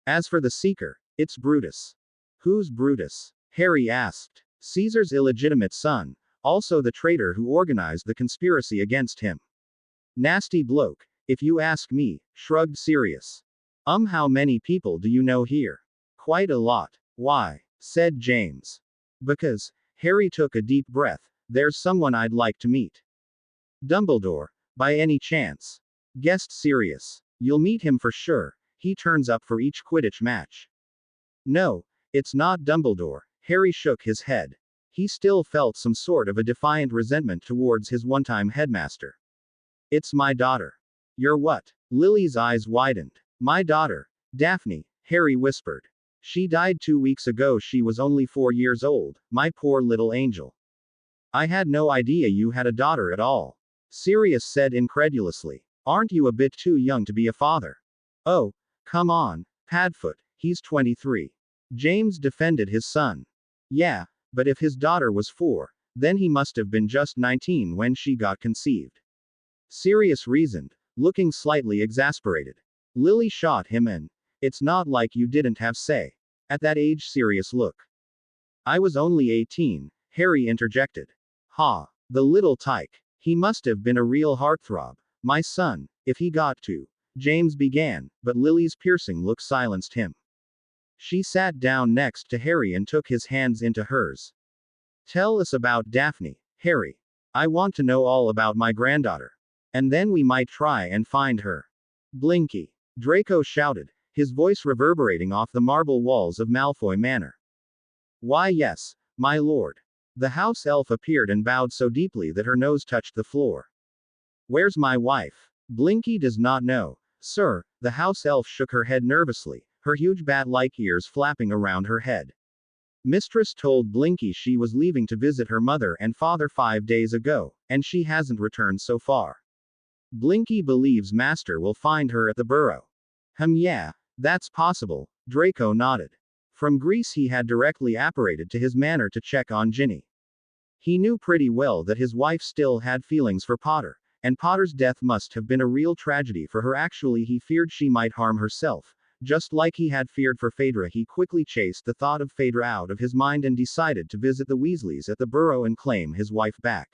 As for the seeker, it's Brutus. Who's Brutus? Harry asked. Caesar's illegitimate son, also the traitor who organized the conspiracy against him. Nasty bloke, if you ask me, shrugged Sirius. How many people do you know here? Quite a lot. Why? Said James. Because, Harry took a deep breath, there's someone I'd like to meet. Dumbledore, by any chance? Guessed Sirius. You'll meet him for sure, he turns up for each Quidditch match. No, it's not Dumbledore. Harry shook his head. He still felt some sort of a defiant resentment towards his one-time headmaster. It's my daughter. Your what? Lily's eyes widened. My daughter, Daphne, Harry whispered. She died 2 weeks ago. She was only 4 years old, my poor little angel. I had no idea you had a daughter at all. Sirius said incredulously. Aren't you a bit too young to be a father? Oh, come on, Padfoot, he's 23. James defended his son. Yeah, but if his daughter was 4, then he must have been just 19 when she got conceived. Sirius reasoned, looking slightly exasperated. Lily shot him in. It's not like you didn't have say. At that age, Sirius look. I was only 18, Harry interjected. Ha. The little tyke. He must have been a real heartthrob. My son, if he got to. James began, but Lily's piercing look silenced him. She sat down next to Harry and took his hands into hers. Tell us about Daphne, Harry. I want to know all about my granddaughter. And then we might try and find her. Blinky. Draco shouted, his voice reverberating off the marble walls of Malfoy Manor. Why yes, my lord. The house elf appeared and bowed so deeply that her nose touched the floor. Where's my wife? Blinky does not know, sir. The house elf shook her head nervously, her huge bat-like ears flapping around her head. Mistress told Blinky she was leaving to visit her mother and father 5 days ago, and she hasn't returned so far. Blinky believes Master will find her at the burrow. Yeah, that's possible, Draco nodded. From Greece he had directly apparated to his manor to check on Ginny. He knew pretty well that his wife still had feelings for Potter, and Potter's death must have been a real tragedy for her. Actually, he feared she might harm herself. Just like he had feared for Phaedra, he quickly chased the thought of Phaedra out of his mind and decided to visit the Weasleys at the burrow and claim his wife back.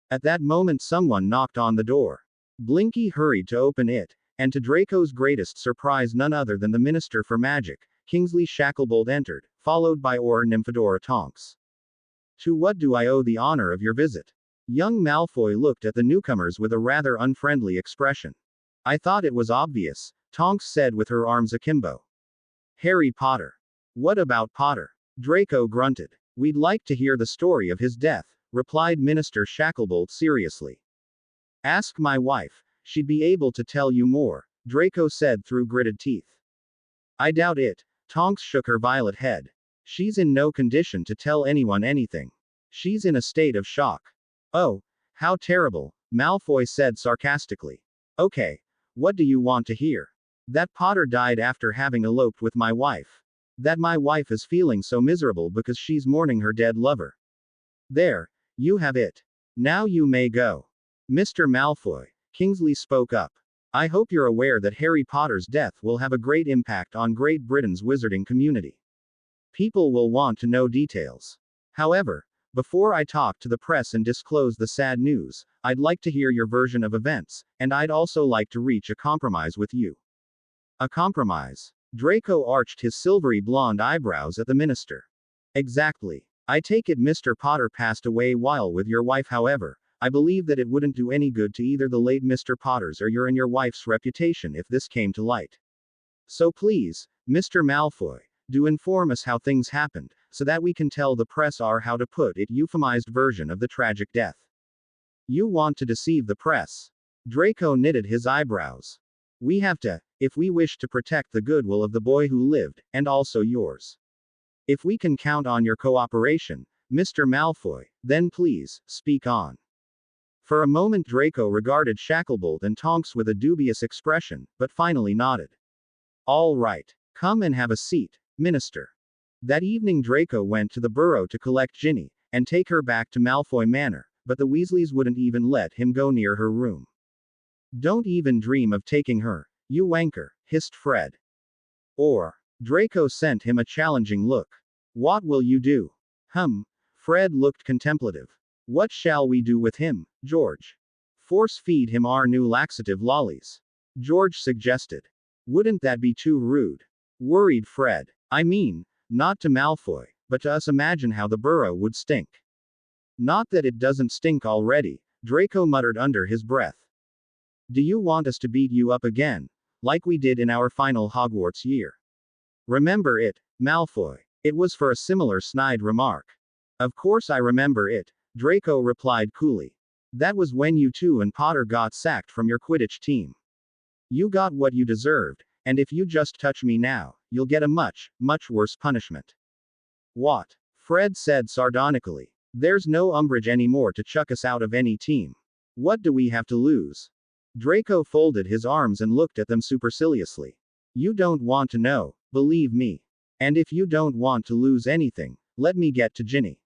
At that moment someone knocked on the door. Blinky hurried to open it, and to Draco's greatest surprise none other than the Minister for Magic, Kingsley Shacklebolt, entered, followed by Nymphadora Tonks. To what do I owe the honor of your visit? Young Malfoy looked at the newcomers with a rather unfriendly expression. I thought it was obvious, Tonks said with her arms akimbo. Harry Potter. What about Potter? Draco grunted. We'd like to hear the story of his death, replied Minister Shacklebolt seriously. Ask my wife, she'd be able to tell you more, Draco said through gritted teeth. I doubt it, Tonks shook her violet head. She's in no condition to tell anyone anything. She's in a state of shock. Oh, how terrible, Malfoy said sarcastically. Okay, what do you want to hear? That Potter died after having eloped with my wife. That my wife is feeling so miserable because she's mourning her dead lover. There, you have it. Now you may go. Mr. Malfoy, Kingsley spoke up. I hope you're aware that Harry Potter's death will have a great impact on Great Britain's wizarding community. People will want to know details. However, before I talk to the press and disclose the sad news, I'd like to hear your version of events, and I'd also like to reach a compromise with you. A compromise? Draco arched his silvery blonde eyebrows at the minister. Exactly. I take it Mr. Potter passed away while with your wife. However, I believe that it wouldn't do any good to either the late Mr. Potter's or your and your wife's reputation if this came to light. So please, Mr. Malfoy, do inform us how things happened, so that we can tell the press our, how to put it, euphemized version of the tragic death. You want to deceive the press? Draco knitted his eyebrows. We have to, if we wish to protect the goodwill of the boy who lived, and also yours. If we can count on your cooperation, Mr. Malfoy, then please, speak on. For a moment Draco regarded Shacklebolt and Tonks with a dubious expression, but finally nodded. All right. Come and have a seat, Minister. That evening Draco went to the burrow to collect Ginny, and take her back to Malfoy Manor, but the Weasleys wouldn't even let him go near her room. Don't even dream of taking her, you wanker, hissed Fred. Or. Draco sent him a challenging look. What will you do? Fred looked contemplative. What shall we do with him, George? Force feed him our new laxative lollies. George suggested. Wouldn't that be too rude? Worried Fred. I mean, not to Malfoy, but to us. Imagine how the burrow would stink. Not that it doesn't stink already, Draco muttered under his breath. Do you want us to beat you up again, like we did in our final Hogwarts year? Remember it, Malfoy. It was for a similar snide remark. Of course I remember it, Draco replied coolly. That was when you two and Potter got sacked from your Quidditch team. You got what you deserved, and if you just touch me now, you'll get a much, much worse punishment. What? Fred said sardonically. There's no umbrage anymore to chuck us out of any team. What do we have to lose? Draco folded his arms and looked at them superciliously. You don't want to know, believe me. And if you don't want to lose anything, let me get to Ginny.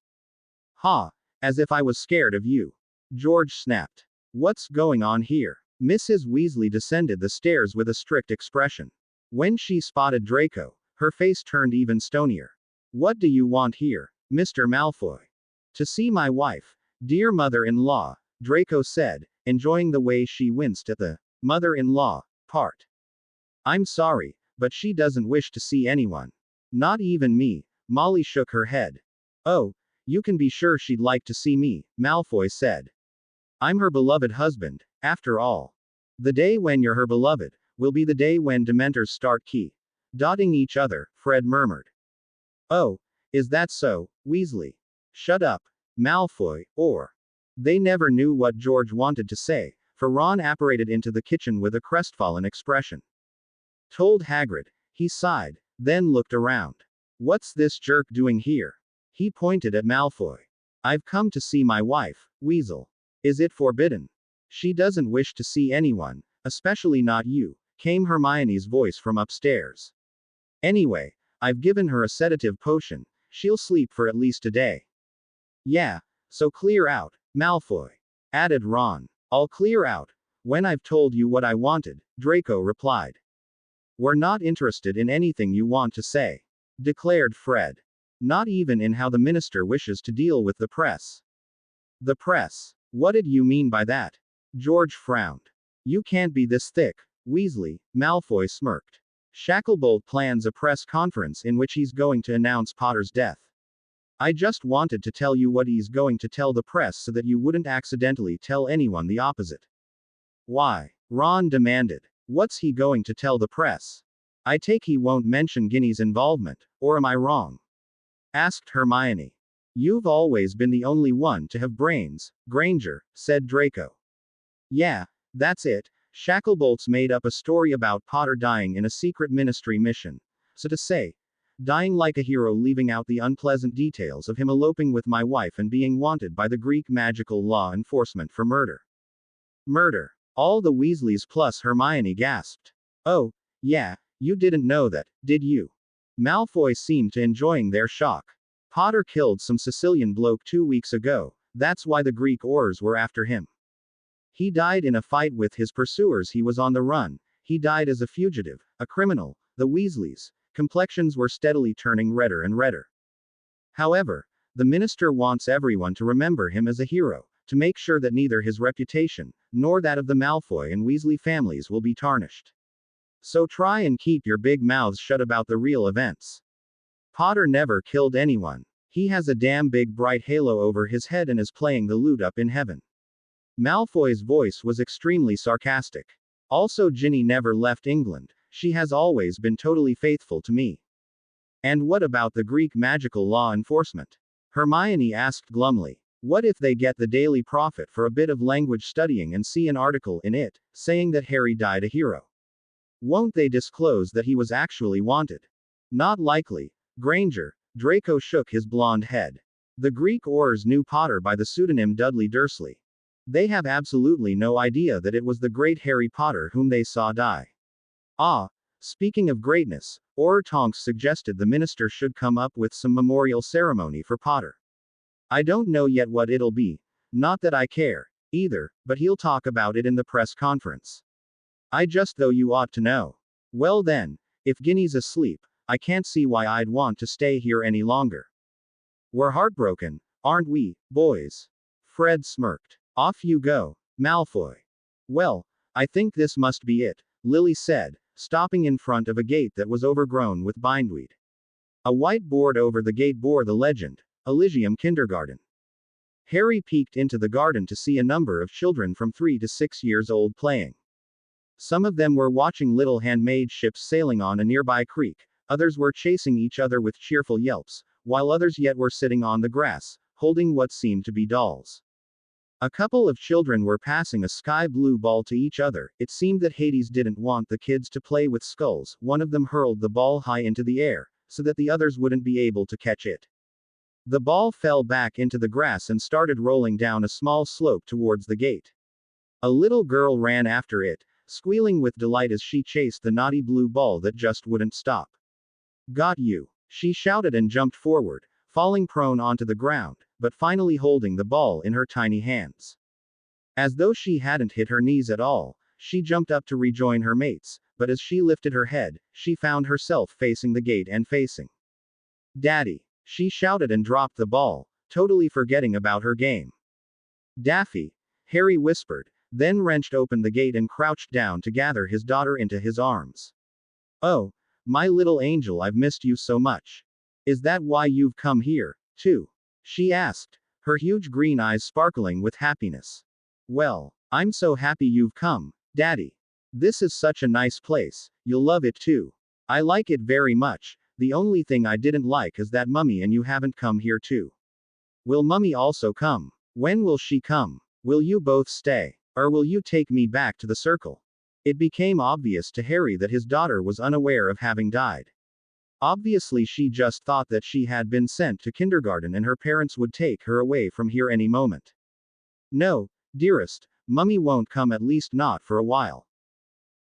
Ha! As if I was scared of you. George snapped. What's going on here? Mrs. Weasley descended the stairs with a strict expression. When she spotted Draco, her face turned even stonier. What do you want here, Mr. Malfoy? To see my wife, Dear mother-in-law, Draco said, enjoying the way she winced at the mother-in-law part. I'm sorry, but she doesn't wish to see anyone. Not even me. Molly shook her head. Oh, you can be sure she'd like to see me, Malfoy said. I'm her beloved husband, after all. The day when you're her beloved, will be the day when Dementors start dotting each other, Fred murmured. Oh, is that so, Weasley? Shut up, Malfoy, or. They never knew what George wanted to say, for Ron apparated into the kitchen with a crestfallen expression. Told Hagrid, he sighed, then looked around. What's this jerk doing here? He pointed at Malfoy. I've come to see my wife, Weasel. Is it forbidden? She doesn't wish to see anyone, especially not you, came Hermione's voice from upstairs. Anyway, I've given her a sedative potion. She'll sleep for at least a day. Yeah, so clear out, Malfoy, added Ron. I'll clear out when I've told you what I wanted, Draco replied. We're not interested in anything you want to say, declared Fred. Not even in how the minister wishes to deal with the press. The press? What did you mean by that? George frowned. You can't be this thick, Weasley, Malfoy smirked. Shacklebolt plans a press conference in which he's going to announce Potter's death. I just wanted to tell you what he's going to tell the press so that you wouldn't accidentally tell anyone the opposite. Why? Ron demanded. What's he going to tell the press? I take he won't mention Ginny's involvement, or am I wrong? Asked Hermione. You've always been the only one to have brains, Granger, said Draco. Yeah, that's it. Shacklebolt's made up a story about Potter dying in a secret ministry mission. So to say, dying like a hero, leaving out the unpleasant details of him eloping with my wife and being wanted by the Greek magical law enforcement for murder. Murder. All the Weasleys plus Hermione gasped. Oh, yeah, you didn't know that, did you? Malfoy seemed to enjoying their shock. Potter killed some Sicilian bloke 2 weeks ago, that's why the Greek Aurors were after him. He died in a fight with his pursuers. He was on the run. He died as a fugitive, a criminal. The Weasleys' complexions were steadily turning redder and redder. However, the minister wants everyone to remember him as a hero, to make sure that neither his reputation, nor that of the Malfoy and Weasley families will be tarnished. So try and keep your big mouths shut about the real events. Potter never killed anyone. He has a damn big bright halo over his head and is playing the lute up in heaven. Malfoy's voice was extremely sarcastic. Also, Ginny never left England. She has always been totally faithful to me. And what about the Greek magical law enforcement? Hermione asked glumly. What if they get the Daily Prophet for a bit of language studying and see an article in it, saying that Harry died a hero? Won't they disclose that he was actually wanted? Not likely. Granger. Draco shook his blonde head. The Greek Aurors knew Potter by the pseudonym Dudley Dursley. They have absolutely no idea that it was the great Harry Potter whom they saw die. Ah, speaking of greatness, Auror Tonks suggested the minister should come up with some memorial ceremony for Potter. I don't know yet what it'll be. Not that I care, either, but he'll talk about it in the press conference. I just thought you ought to know. Well then, if Ginny's asleep, I can't see why I'd want to stay here any longer. We're heartbroken, aren't we, boys? Fred smirked. Off you go, Malfoy. Well, I think this must be it, Lily said, stopping in front of a gate that was overgrown with bindweed. A white board over the gate bore the legend, Elysium Kindergarten. Harry peeked into the garden to see a number of children from 3 to 6 years old playing. Some of them were watching little handmade ships sailing on a nearby creek, others were chasing each other with cheerful yelps, while others yet were sitting on the grass, holding what seemed to be dolls. A couple of children were passing a sky blue ball to each other. It seemed that Hades didn't want the kids to play with skulls. One of them hurled the ball high into the air, so that the others wouldn't be able to catch it. The ball fell back into the grass and started rolling down a small slope towards the gate. A little girl ran after it, squealing with delight as she chased the naughty blue ball that just wouldn't stop. Got you! She shouted and jumped forward, falling prone onto the ground, but finally holding the ball in her tiny hands. As though she hadn't hit her knees at all, she jumped up to rejoin her mates, but as she lifted her head, she found herself facing the gate and facing Daddy! She shouted and dropped the ball, totally forgetting about her game. Daffy, Harry whispered, then wrenched open the gate and crouched down to gather his daughter into his arms. Oh, my little angel, I've missed you so much. Is that why you've come here, too? She asked, her huge green eyes sparkling with happiness. Well, I'm so happy you've come, Daddy. This is such a nice place, you'll love it too. I like it very much, the only thing I didn't like is that Mummy and you haven't come here too. Will Mummy also come? When will she come? Will you both stay? Or will you take me back to the circle? It became obvious to Harry that his daughter was unaware of having died. Obviously, she just thought that she had been sent to kindergarten and her parents would take her away from here any moment. No, dearest, Mummy won't come, at least not for a while.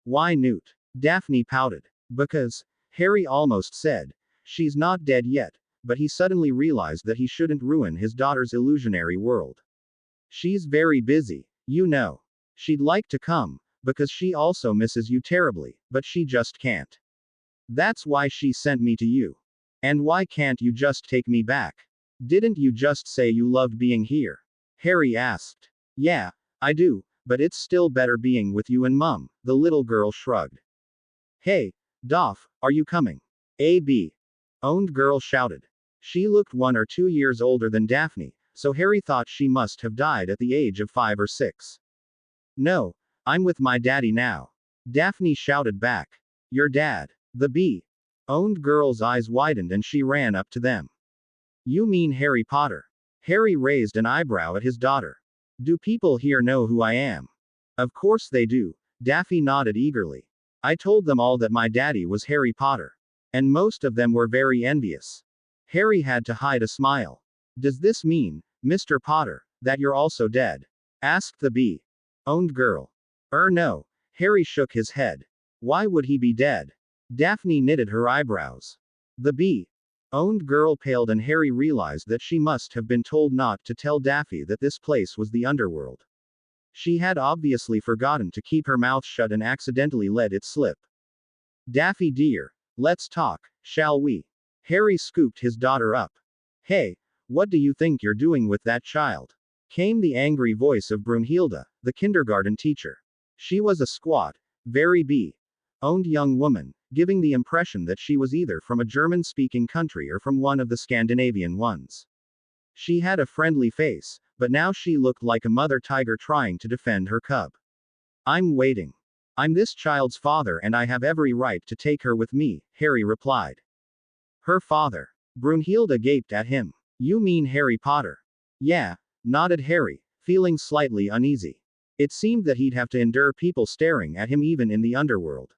Why, Newt? Daphne pouted. Because, Harry almost said, she's not dead yet, but he suddenly realized that he shouldn't ruin his daughter's illusionary world. She's very busy, you know. She'd like to come, because she also misses you terribly, but she just can't. That's why she sent me to you. And why can't you just take me back? Didn't you just say you loved being here? Harry asked. Yeah, I do, but it's still better being with you and Mum, the little girl shrugged. Hey, Doff, are you coming? A.B. Owned girl shouted. She looked 1 or 2 years older than Daphne, so Harry thought she must have died at the age of 5 or 6. No, I'm with my daddy now. Daphne shouted back. Your dad? The B. Owned girl's eyes widened and she ran up to them. You mean Harry Potter? Harry raised an eyebrow at his daughter. Do people here know who I am? Of course they do, Daffy nodded eagerly. I told them all that my daddy was Harry Potter. And most of them were very envious. Harry had to hide a smile. Does this mean, Mr. Potter, that you're also dead? Asked the B. Owned girl. No. Harry shook his head. Why would he be dead? Daphne knitted her eyebrows. The B. Owned girl paled and Harry realized that she must have been told not to tell Daffy that this place was the underworld. She had obviously forgotten to keep her mouth shut and accidentally let it slip. Daffy dear, let's talk, shall we? Harry scooped his daughter up. Hey, what do you think you're doing with that child? Came the angry voice of Brunhilde, the kindergarten teacher. She was a squat, very owned young woman, giving the impression that she was either from a German-speaking country or from one of the Scandinavian ones. She had a friendly face, but now she looked like a mother tiger trying to defend her cub. I'm waiting. I'm this child's father and I have every right to take her with me, Harry replied. Her father. Brunhilde gaped at him. You mean Harry Potter? Yeah, nodded Harry, feeling slightly uneasy. It seemed that he'd have to endure people staring at him even in the underworld.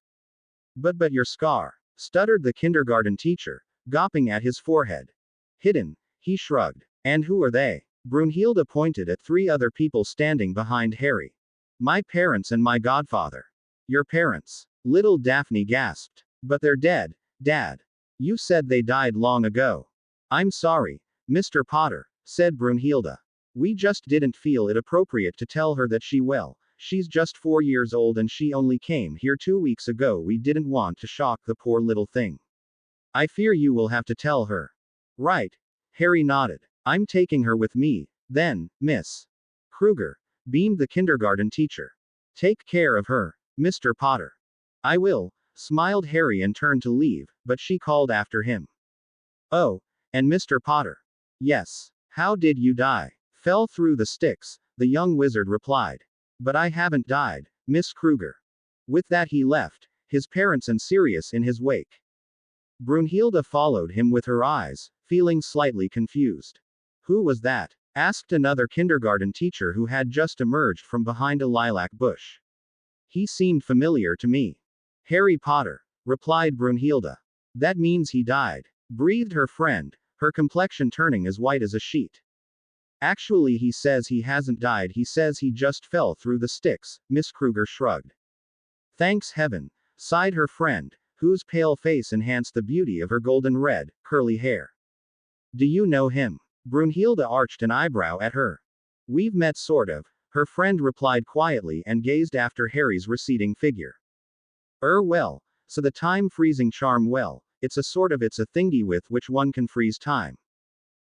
But your scar, stuttered the kindergarten teacher, gawping at his forehead. Hidden, he shrugged. And who are they? Brunhilde pointed at 3 other people standing behind Harry. My parents and my godfather. Your parents? Little Daphne gasped. But they're dead, Dad. You said they died long ago. I'm sorry, Mr. Potter, said Brunhilde. We just didn't feel it appropriate to tell her that she's just 4 years old and she only came here 2 weeks ago. We didn't want to shock the poor little thing. I fear you will have to tell her. Right. Harry nodded. I'm taking her with me, then, Miss Kruger, beamed the kindergarten teacher. Take care of her, Mr. Potter. I will, smiled Harry and turned to leave, but she called after him. Oh, and Mr. Potter. Yes. How did you die? Fell through the sticks, the young wizard replied. But I haven't died, Miss Kruger. With that he left, his parents and Sirius in his wake. Brunhilde followed him with her eyes, feeling slightly confused. Who was that? Asked another kindergarten teacher who had just emerged from behind a lilac bush. He seemed familiar to me. Harry Potter, replied Brunhilde. That means he died, breathed her friend, her complexion turning as white as a sheet. Actually, he says he hasn't died, he says he just fell through the sticks, Miss Kruger shrugged. Thanks heaven, sighed her friend, whose pale face enhanced the beauty of her golden red, curly hair. Do you know him? Brunhilde arched an eyebrow at her. We've met sort of, her friend replied quietly and gazed after Harry's receding figure. Well, so the time freezing charm, well, it's a thingy with which one can freeze time.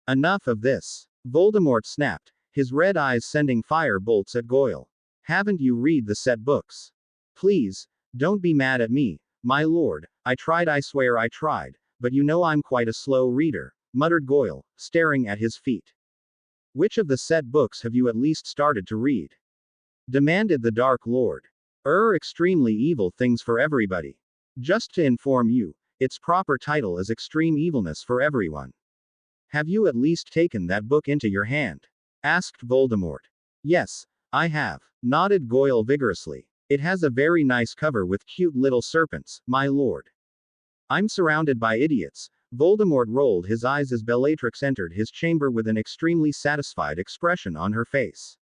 Enough of this. Voldemort snapped, his red eyes sending fire bolts at Goyle. Haven't you read the set books? Please, don't be mad at me, my lord. I tried, I swear I tried, but you know I'm quite a slow reader, muttered Goyle, staring at his feet. Which of the set books have you at least started to read? Demanded the Dark Lord. Extremely evil things for everybody. Just to inform you, its proper title is Extreme Evilness for Everyone. Have you at least taken that book into your hand? Asked Voldemort. Yes, I have, nodded Goyle vigorously. It has a very nice cover with cute little serpents, my lord. I'm surrounded by idiots. Voldemort rolled his eyes as Bellatrix entered his chamber with an extremely satisfied expression on her face.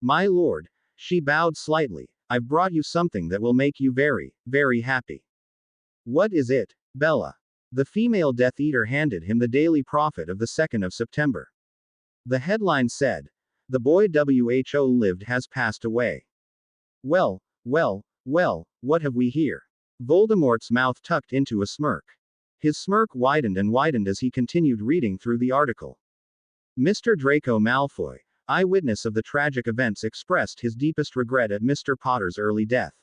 My lord, she bowed slightly, I've brought you something that will make you very, very happy. What is it, Bella? The female Death Eater handed him the Daily Prophet of the 2nd of September. The headline said, "The boy WHO lived has passed away." Well, what have we here? Voldemort's mouth tucked into a smirk. His smirk widened and widened as he continued reading through the article. Mr. Draco Malfoy, eyewitness of the tragic events, expressed his deepest regret at Mr. Potter's early death.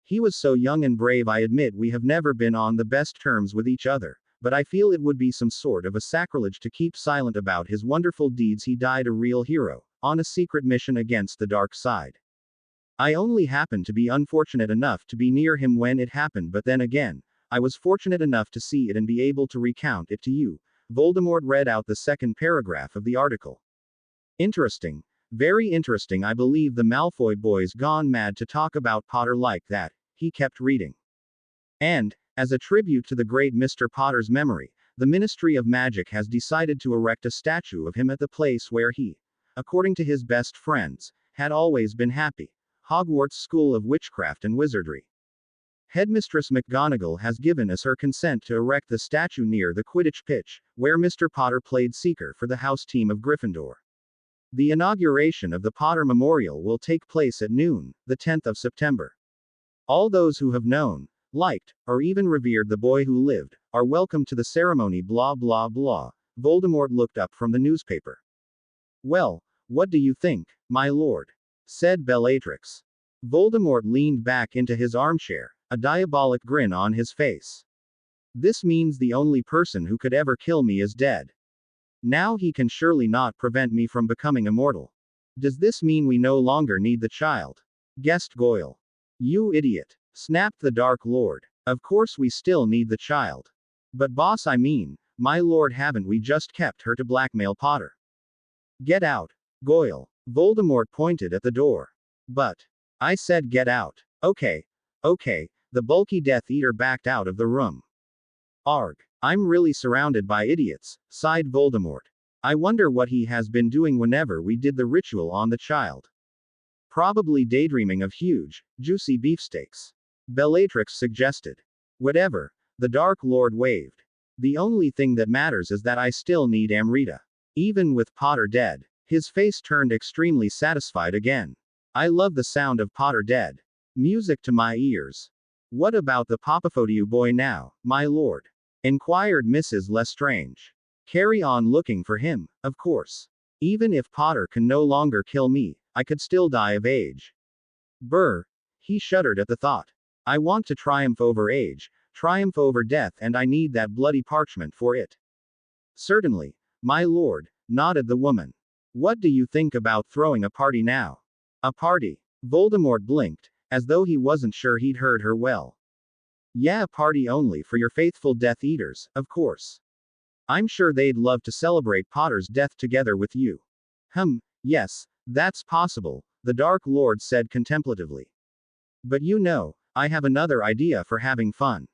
He was so young and brave. I admit we have never been on the best terms with each other, but I feel it would be some sort of a sacrilege to keep silent about his wonderful deeds. He died a real hero, on a secret mission against the dark side. I only happened to be unfortunate enough to be near him when it happened, but then again, I was fortunate enough to see it and be able to recount it to you. Voldemort read out the second paragraph of the article. Interesting. Very interesting. I believe the Malfoy boys gone mad to talk about Potter like that, he kept reading. And, as a tribute to the great Mr. Potter's memory, the Ministry of Magic has decided to erect a statue of him at the place where he, according to his best friends, had always been happy, Hogwarts School of Witchcraft and Wizardry. Headmistress McGonagall has given us her consent to erect the statue near the Quidditch pitch, where Mr. Potter played seeker for the house team of Gryffindor. The inauguration of the Potter Memorial will take place at noon, the 10th of September. All those who have known, liked, or even revered the boy who lived, are welcome to the ceremony. Blah blah blah. Voldemort looked up from the newspaper. Well, what do you think, my lord? Said Bellatrix. Voldemort leaned back into his armchair, a diabolic grin on his face. This means the only person who could ever kill me is dead. Now he can surely not prevent me from becoming immortal. Does this mean we no longer need the child? Guessed Goyle. You idiot, snapped the Dark Lord. Of course we still need the child. But boss, I mean, my lord, haven't we just kept her to blackmail Potter? Get out, Goyle. Voldemort pointed at the door. But, I said get out. Okay. The bulky Death Eater backed out of the room. Arg. I'm really surrounded by idiots, sighed Voldemort. I wonder what he has been doing whenever we did the ritual on the child. Probably daydreaming of huge, juicy beefsteaks. Bellatrix suggested. Whatever, the Dark Lord waved. The only thing that matters is that I still need Amrita. Even with Potter dead, his face turned extremely satisfied again. I love the sound of Potter dead. Music to my ears. What about the Papaphotiu boy now, my lord? Inquired Mrs. Lestrange. Carry on looking for him, of course. Even if Potter can no longer kill me, I could still die of age. Brr. He shuddered at the thought. I want to triumph over age, triumph over death, and I need that bloody parchment for it. Certainly, my lord, nodded the woman. What do you think about throwing a party now? A party? Voldemort blinked, as though he wasn't sure he'd heard her well. Yeah, a party only for your faithful Death Eaters, of course. I'm sure they'd love to celebrate Potter's death together with you. Yes, that's possible, the Dark Lord said contemplatively. But you know, I have another idea for having fun.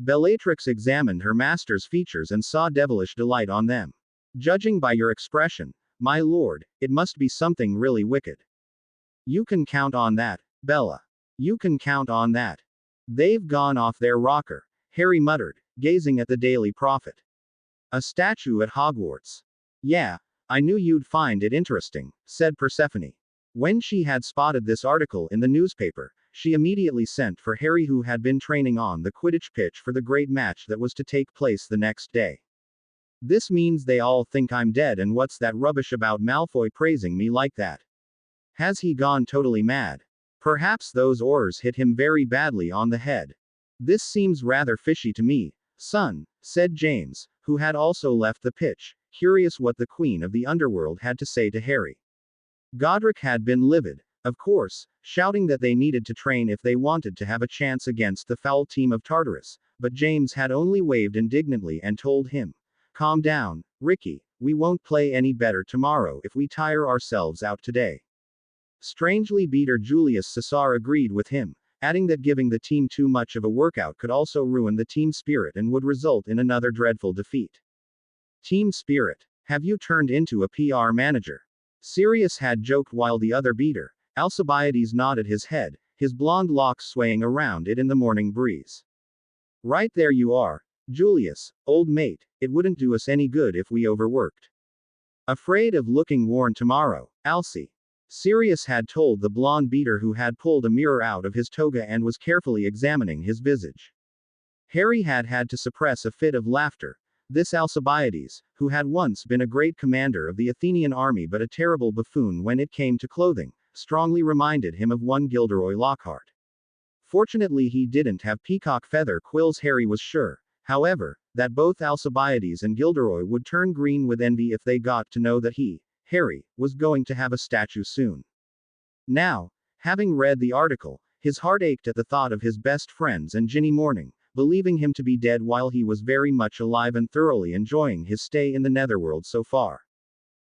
Bellatrix examined her master's features and saw devilish delight on them. Judging by your expression, my lord, it must be something really wicked. You can count on that, Bella. You can count on that. They've gone off their rocker, Harry muttered, gazing at the Daily Prophet. A statue at Hogwarts. Yeah, I knew you'd find it interesting, said Persephone. When she had spotted this article in the newspaper, she immediately sent for Harry, who had been training on the Quidditch pitch for the great match that was to take place the next day. This means they all think I'm dead, and what's that rubbish about Malfoy praising me like that? Has he gone totally mad? Perhaps those oars hit him very badly on the head. This seems rather fishy to me, son, said James, who had also left the pitch, curious what the Queen of the Underworld had to say to Harry. Godric had been livid, of course, shouting that they needed to train if they wanted to have a chance against the foul team of Tartarus, but James had only waved indignantly and told him, "Calm down, Ricky, we won't play any better tomorrow if we tire ourselves out today." Strangely, beater Julius Caesar agreed with him, adding that giving the team too much of a workout could also ruin the team spirit and would result in another dreadful defeat. Team spirit? Have you turned into a PR manager? Sirius had joked while the other beater, Alcibiades, nodded his head, his blonde locks swaying around it in the morning breeze. Right there you are, Julius, old mate, it wouldn't do us any good if we overworked. Afraid of looking worn tomorrow, Alcy? Sirius had told the blonde beater, who had pulled a mirror out of his toga and was carefully examining his visage. Harry had had to suppress a fit of laughter. This Alcibiades, who had once been a great commander of the Athenian army but a terrible buffoon when it came to clothing, strongly reminded him of one Gilderoy Lockhart. Fortunately, he didn't have peacock feather quills. Harry was sure, however, that both Alcibiades and Gilderoy would turn green with envy if they got to know that he, Harry, was going to have a statue soon. Now, having read the article, his heart ached at the thought of his best friends and Ginny mourning, believing him to be dead while he was very much alive and thoroughly enjoying his stay in the netherworld so far.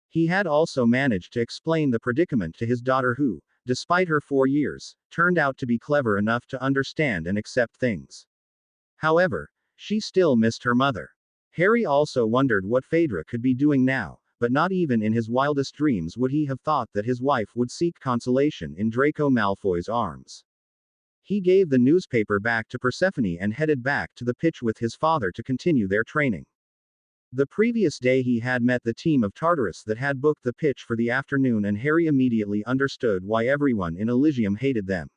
He had also managed to explain the predicament to his daughter, who, despite her 4 years, turned out to be clever enough to understand and accept things. However, she still missed her mother. Harry also wondered what Phaedra could be doing now, but not even in his wildest dreams would he have thought that his wife would seek consolation in Draco Malfoy's arms. He gave the newspaper back to Persephone and headed back to the pitch with his father to continue their training. The previous day he had met the team of Tartarus that had booked the pitch for the afternoon, and Harry immediately understood why everyone in Elysium hated them.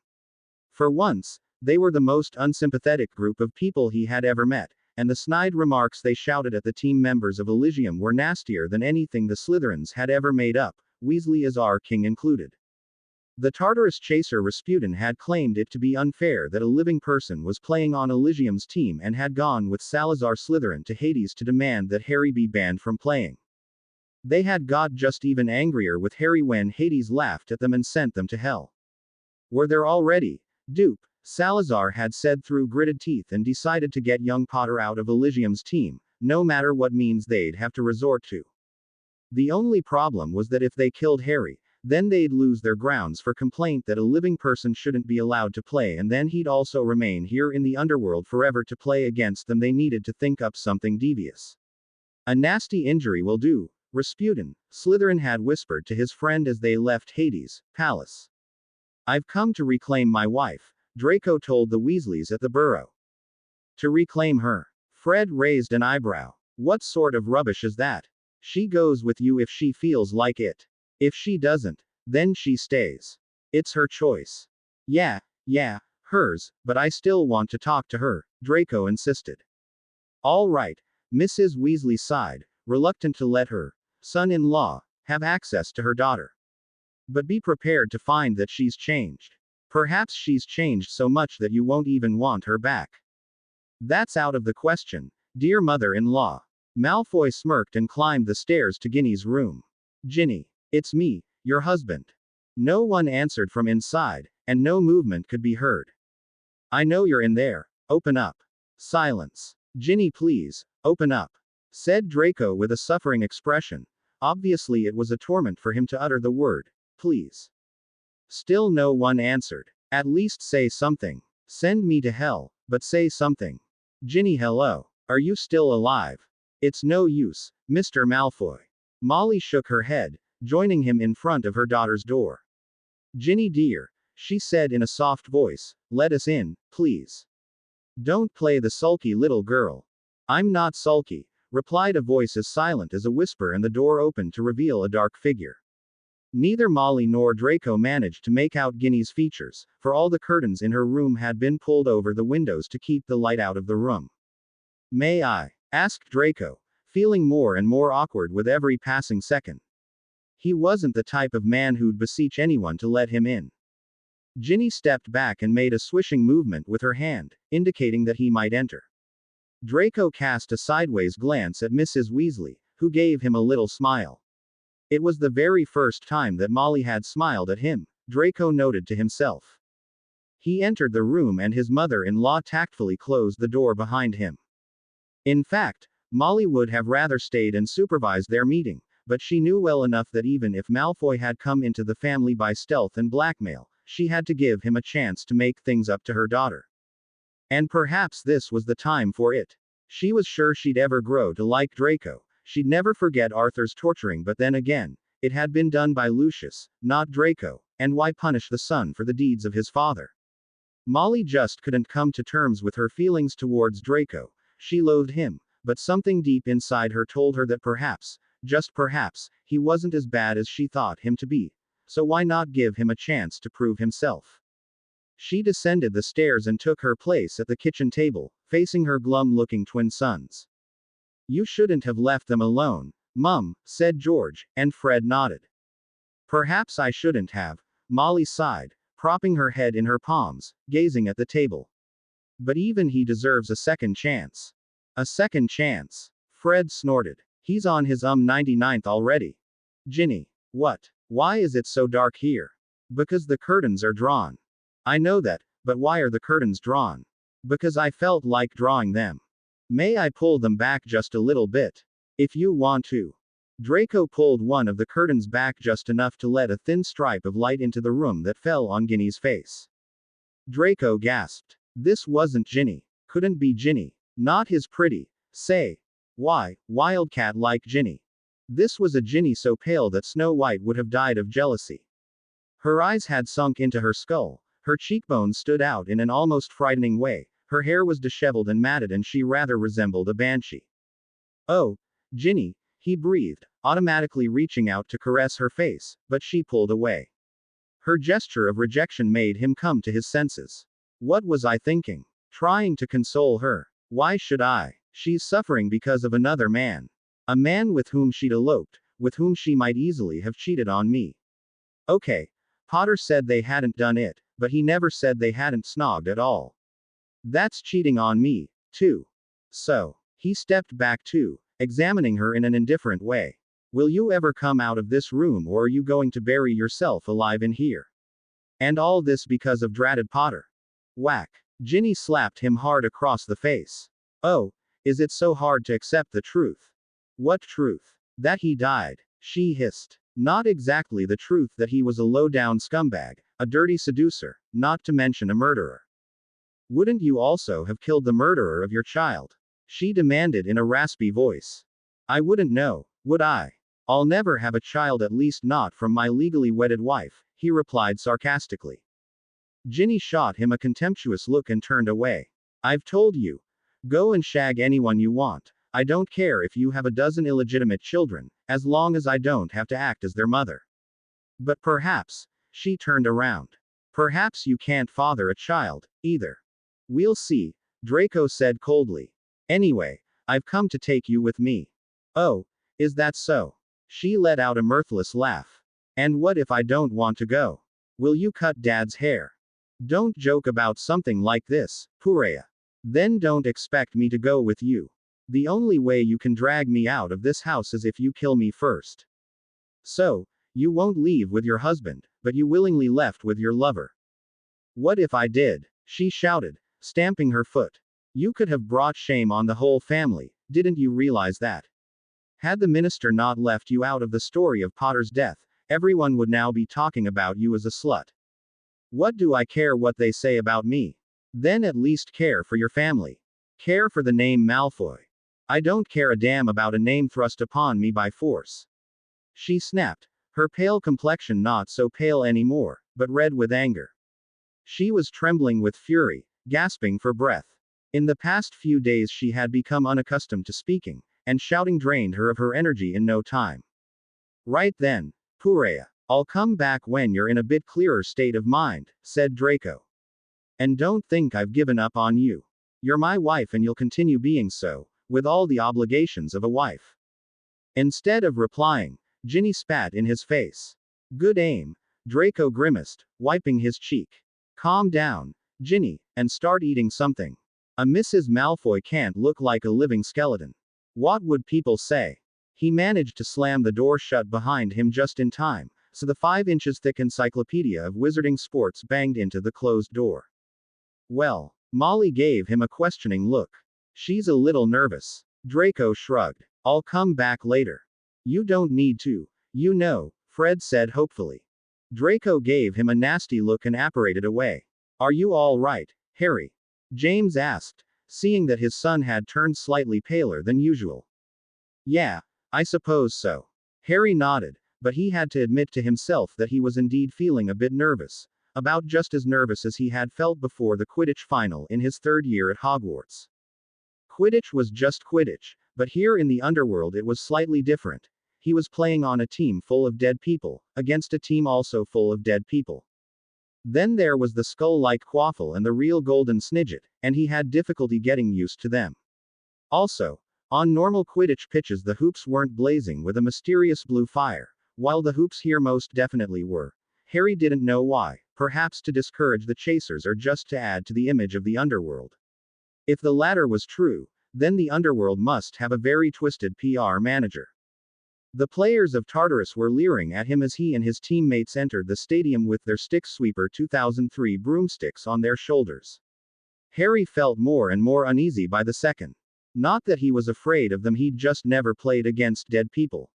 For once, they were the most unsympathetic group of people he had ever met, and the snide remarks they shouted at the team members of Elysium were nastier than anything the Slytherins had ever made up, Weasley as our king included. The Tartarus chaser Rasputin had claimed it to be unfair that a living person was playing on Elysium's team and had gone with Salazar Slytherin to Hades to demand that Harry be banned from playing. They had got just even angrier with Harry when Hades laughed at them and sent them to hell. Were there already? Dupe, Salazar had said through gritted teeth, and decided to get young Potter out of Elysium's team, no matter what means they'd have to resort to. The only problem was that if they killed Harry, then they'd lose their grounds for complaint that a living person shouldn't be allowed to play, and then he'd also remain here in the underworld forever to play against them. They needed to think up something devious. A nasty injury will do, Rasputin, Slytherin had whispered to his friend as they left Hades' palace. I've come to reclaim my wife, Draco told the Weasleys at the Burrow. To reclaim her? Fred raised an eyebrow. What sort of rubbish is that? She goes with you if she feels like it. If she doesn't, then she stays. It's her choice. Yeah, hers, but I still want to talk to her, Draco insisted. All right, Mrs. Weasley sighed, reluctant to let her son-in-law have access to her daughter. But be prepared to find that she's changed. Perhaps she's changed so much that you won't even want her back. That's out of the question, dear mother-in-law. Malfoy smirked and climbed the stairs to Ginny's room. Ginny. It's me, your husband. No one answered from inside, and no movement could be heard. I know you're in there. Open up. Silence. Ginny, please, open up, said Draco with a suffering expression. Obviously, it was a torment for him to utter the word, please. Still no one answered. At least say something. Send me to hell, but say something. Ginny, hello. Are you still alive? It's no use, Mr. Malfoy. Molly shook her head, joining him in front of her daughter's door. Ginny dear, she said in a soft voice, let us in, please. Don't play the sulky little girl. I'm not sulky, replied a voice as silent as a whisper, and the door opened to reveal a dark figure. Neither Molly nor Draco managed to make out Ginny's features, for all the curtains in her room had been pulled over the windows to keep the light out of the room. May I? Asked Draco, feeling more and more awkward with every passing second. He wasn't the type of man who'd beseech anyone to let him in. Ginny stepped back and made a swishing movement with her hand, indicating that he might enter. Draco cast a sideways glance at Mrs. Weasley, who gave him a little smile. It was the very first time that Molly had smiled at him, Draco noted to himself. He entered the room and his mother-in-law tactfully closed the door behind him. In fact, Molly would have rather stayed and supervised their meeting, but she knew well enough that even if Malfoy had come into the family by stealth and blackmail, she had to give him a chance to make things up to her daughter. And perhaps this was the time for it. She was sure she'd ever grow to like Draco. She'd never forget Arthur's torturing, but then again, it had been done by Lucius, not Draco, and why punish the son for the deeds of his father? Molly just couldn't come to terms with her feelings towards Draco. She loathed him, but something deep inside her told her that perhaps, just perhaps, he wasn't as bad as she thought him to be. So why not give him a chance to prove himself? She descended the stairs and took her place at the kitchen table, facing her glum-looking twin sons. "You shouldn't have left them alone, Mum," said George, and Fred nodded. "Perhaps I shouldn't have," Molly sighed, propping her head in her palms, gazing at the table. "But even he deserves a second chance." "A second chance?" Fred snorted. "He's on his 99th already." "Ginny. What? Why is it so dark here?" "Because the curtains are drawn." "I know that, but why are the curtains drawn?" "Because I felt like drawing them." "May I pull them back just a little bit?" "If you want to." Draco pulled one of the curtains back just enough to let a thin stripe of light into the room that fell on Ginny's face. Draco gasped. This wasn't Ginny. Couldn't be Ginny. Not his pretty, say, why, wildcat like Ginny. This was a Ginny so pale that Snow White would have died of jealousy. Her eyes had sunk into her skull, her cheekbones stood out in an almost frightening way, her hair was disheveled and matted and she rather resembled a banshee. "Oh, Ginny," he breathed, automatically reaching out to caress her face, but she pulled away. Her gesture of rejection made him come to his senses. What was I thinking? Trying to console her. Why should I? She's suffering because of another man. A man with whom she'd eloped, with whom she might easily have cheated on me. Okay. Potter said they hadn't done it, but he never said they hadn't snogged at all. That's cheating on me, too. So, he stepped back too, examining her in an indifferent way. Will you ever come out of this room or are you going to bury yourself alive in here? And all this because of dratted Potter. Whack. Ginny slapped him hard across the face. Oh, is it so hard to accept the truth? What truth? That he died, she hissed. Not exactly the truth that he was a low-down scumbag, a dirty seducer, not to mention a murderer. Wouldn't you also have killed the murderer of your child? She demanded in a raspy voice. I wouldn't know, would I? I'll never have a child, at least not from my legally wedded wife, he replied sarcastically. Ginny shot him a contemptuous look and turned away. I've told you. Go and shag anyone you want. I don't care if you have a dozen illegitimate children, as long as I don't have to act as their mother. But perhaps, she turned around. Perhaps you can't father a child, either. We'll see, Draco said coldly. Anyway, I've come to take you with me. Oh, is that so? She let out a mirthless laugh. And what if I don't want to go? Will you cut Dad's hair? Don't joke about something like this, Purea. Then don't expect me to go with you. The only way you can drag me out of this house is if you kill me first. So, you won't leave with your husband, but you willingly left with your lover. What if I did? She shouted, stamping her foot. You could have brought shame on the whole family, didn't you realize that? Had the minister not left you out of the story of Potter's death, everyone would now be talking about you as a slut. What do I care what they say about me? Then at least care for your family. Care for the name Malfoy. I don't care a damn about a name thrust upon me by force. She snapped, her pale complexion not so pale anymore, but red with anger. She was trembling with fury, gasping for breath. In the past few days she had become unaccustomed to speaking, and shouting drained her of her energy in no time. Right then, Purea, I'll come back when you're in a bit clearer state of mind, said Draco. And don't think I've given up on you. You're my wife and you'll continue being so, with all the obligations of a wife. Instead of replying, Ginny spat in his face. Good aim. Draco grimaced, wiping his cheek. Calm down, Ginny, and start eating something. A Mrs. Malfoy can't look like a living skeleton. What would people say? He managed to slam the door shut behind him just in time, so the 5 inches thick encyclopedia of wizarding sports banged into the closed door. Well, Molly gave him a questioning look. She's a little nervous. Draco shrugged. I'll come back later. You don't need to. You know, Fred said hopefully. Draco gave him a nasty look and apparated away. Are you all right, Harry? James asked, seeing that his son had turned slightly paler than usual. Yeah, I suppose so. Harry nodded, but he had to admit to himself that he was indeed feeling a bit nervous, about just as nervous as he had felt before the Quidditch final in his 3rd year at Hogwarts. Quidditch was just Quidditch, but here in the underworld it was slightly different. He was playing on a team full of dead people, against a team also full of dead people. Then there was the skull-like Quaffle and the real Golden Snidget, and he had difficulty getting used to them. Also, on normal Quidditch pitches the hoops weren't blazing with a mysterious blue fire, while the hoops here most definitely were. Harry didn't know why, perhaps to discourage the chasers or just to add to the image of the underworld. If the latter was true, then the underworld must have a very twisted PR manager. The players of Tartarus were leering at him as he and his teammates entered the stadium with their Stick Sweeper 2003 broomsticks on their shoulders. Harry felt more and more uneasy by the second. Not that he was afraid of them, he'd just never played against dead people.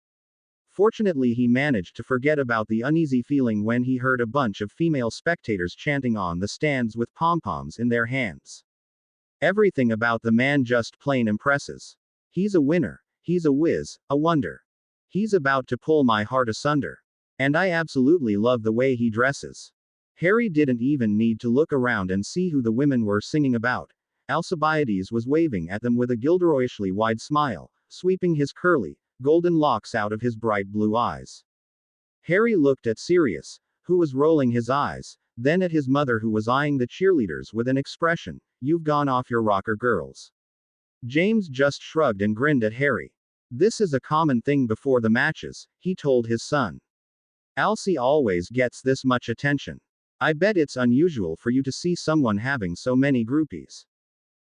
Fortunately, he managed to forget about the uneasy feeling when he heard a bunch of female spectators chanting on the stands with pom-poms in their hands. Everything about the man just plain impresses. He's a winner. He's a whiz, a wonder. He's about to pull my heart asunder. And I absolutely love the way he dresses. Harry didn't even need to look around and see who the women were singing about. Alcibiades was waving at them with a Gilderoyishly wide smile, sweeping his curly, golden locks out of his bright blue eyes. Harry looked at Sirius, who was rolling his eyes, then at his mother, who was eyeing the cheerleaders with an expression, "You've gone off your rocker, girls." James just shrugged and grinned at Harry. This is a common thing before the matches, he told his son. Alcy always gets this much attention. I bet it's unusual for you to see someone having so many groupies.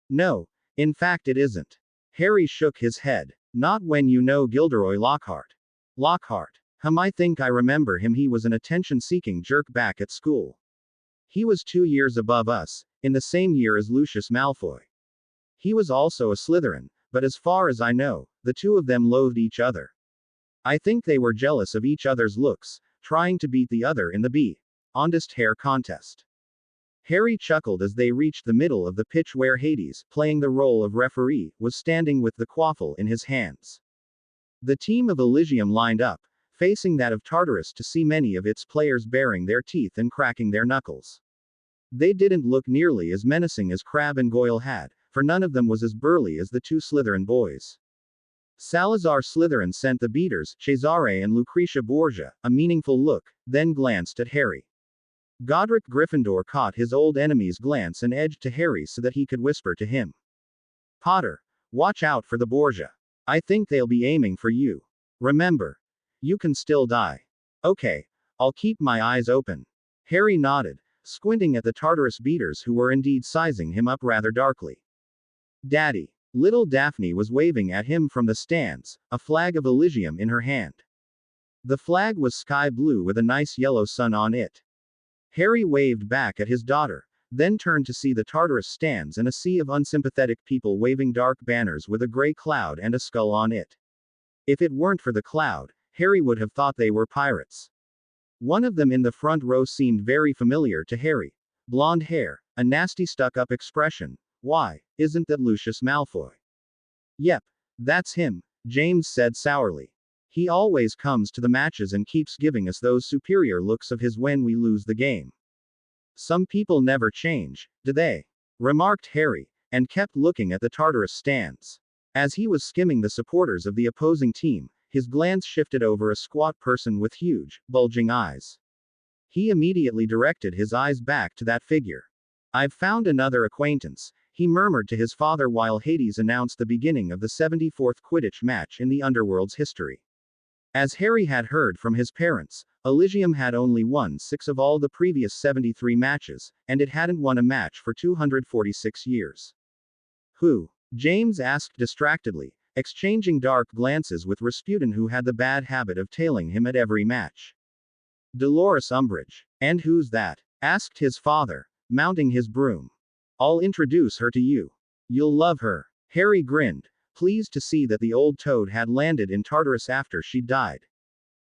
No, in fact it isn't. Harry shook his head. Not when you know Gilderoy Lockhart. Lockhart. I think I remember him. He was an attention-seeking jerk back at school. He was 2 years above us, in the same year as Lucius Malfoy. He was also a Slytherin, but as far as I know, the two of them loathed each other. I think they were jealous of each other's looks, trying to beat the other in the Ondest hair contest. Harry chuckled as they reached the middle of the pitch where Hades, playing the role of referee, was standing with the quaffle in his hands. The team of Elysium lined up, facing that of Tartarus, to see many of its players baring their teeth and cracking their knuckles. They didn't look nearly as menacing as Crabbe and Goyle had, for none of them was as burly as the two Slytherin boys. Salazar Slytherin sent the beaters, Cesare and Lucretia Borgia, a meaningful look, then glanced at Harry. Godric Gryffindor caught his old enemy's glance and edged to Harry so that he could whisper to him. Potter, watch out for the Borgia. I think they'll be aiming for you. Remember, you can still die. Okay, I'll keep my eyes open. Harry nodded, squinting at the Tartarus beaters who were indeed sizing him up rather darkly. Daddy. Little Daphne was waving at him from the stands, a flag of Elysium in her hand. The flag was sky blue with a nice yellow sun on it. Harry waved back at his daughter, then turned to see the Tartarus stands and a sea of unsympathetic people waving dark banners with a gray cloud and a skull on it. If it weren't for the cloud, Harry would have thought they were pirates. One of them in the front row seemed very familiar to Harry. Blonde hair, a nasty stuck-up expression. Why, isn't that Lucius Malfoy? Yep, that's him, James said sourly. He always comes to the matches and keeps giving us those superior looks of his when we lose the game. Some people never change, do they? Remarked Harry, and kept looking at the Tartarus stands. As he was skimming the supporters of the opposing team, his glance shifted over a squat person with huge, bulging eyes. He immediately directed his eyes back to that figure. I've found another acquaintance. he murmured to his father while Hades announced the beginning of the 74th Quidditch match in the Underworld's history. As Harry had heard from his parents, Elysium had only won 6 of all the previous 73 matches, and it hadn't won a match for 246 years. Who? James asked distractedly, exchanging dark glances with Rasputin, who had the bad habit of tailing him at every match. Dolores Umbridge. And who's that? Asked his father, mounting his broom. I'll introduce her to you. You'll love her. Harry grinned, pleased to see that the old toad had landed in Tartarus after she died.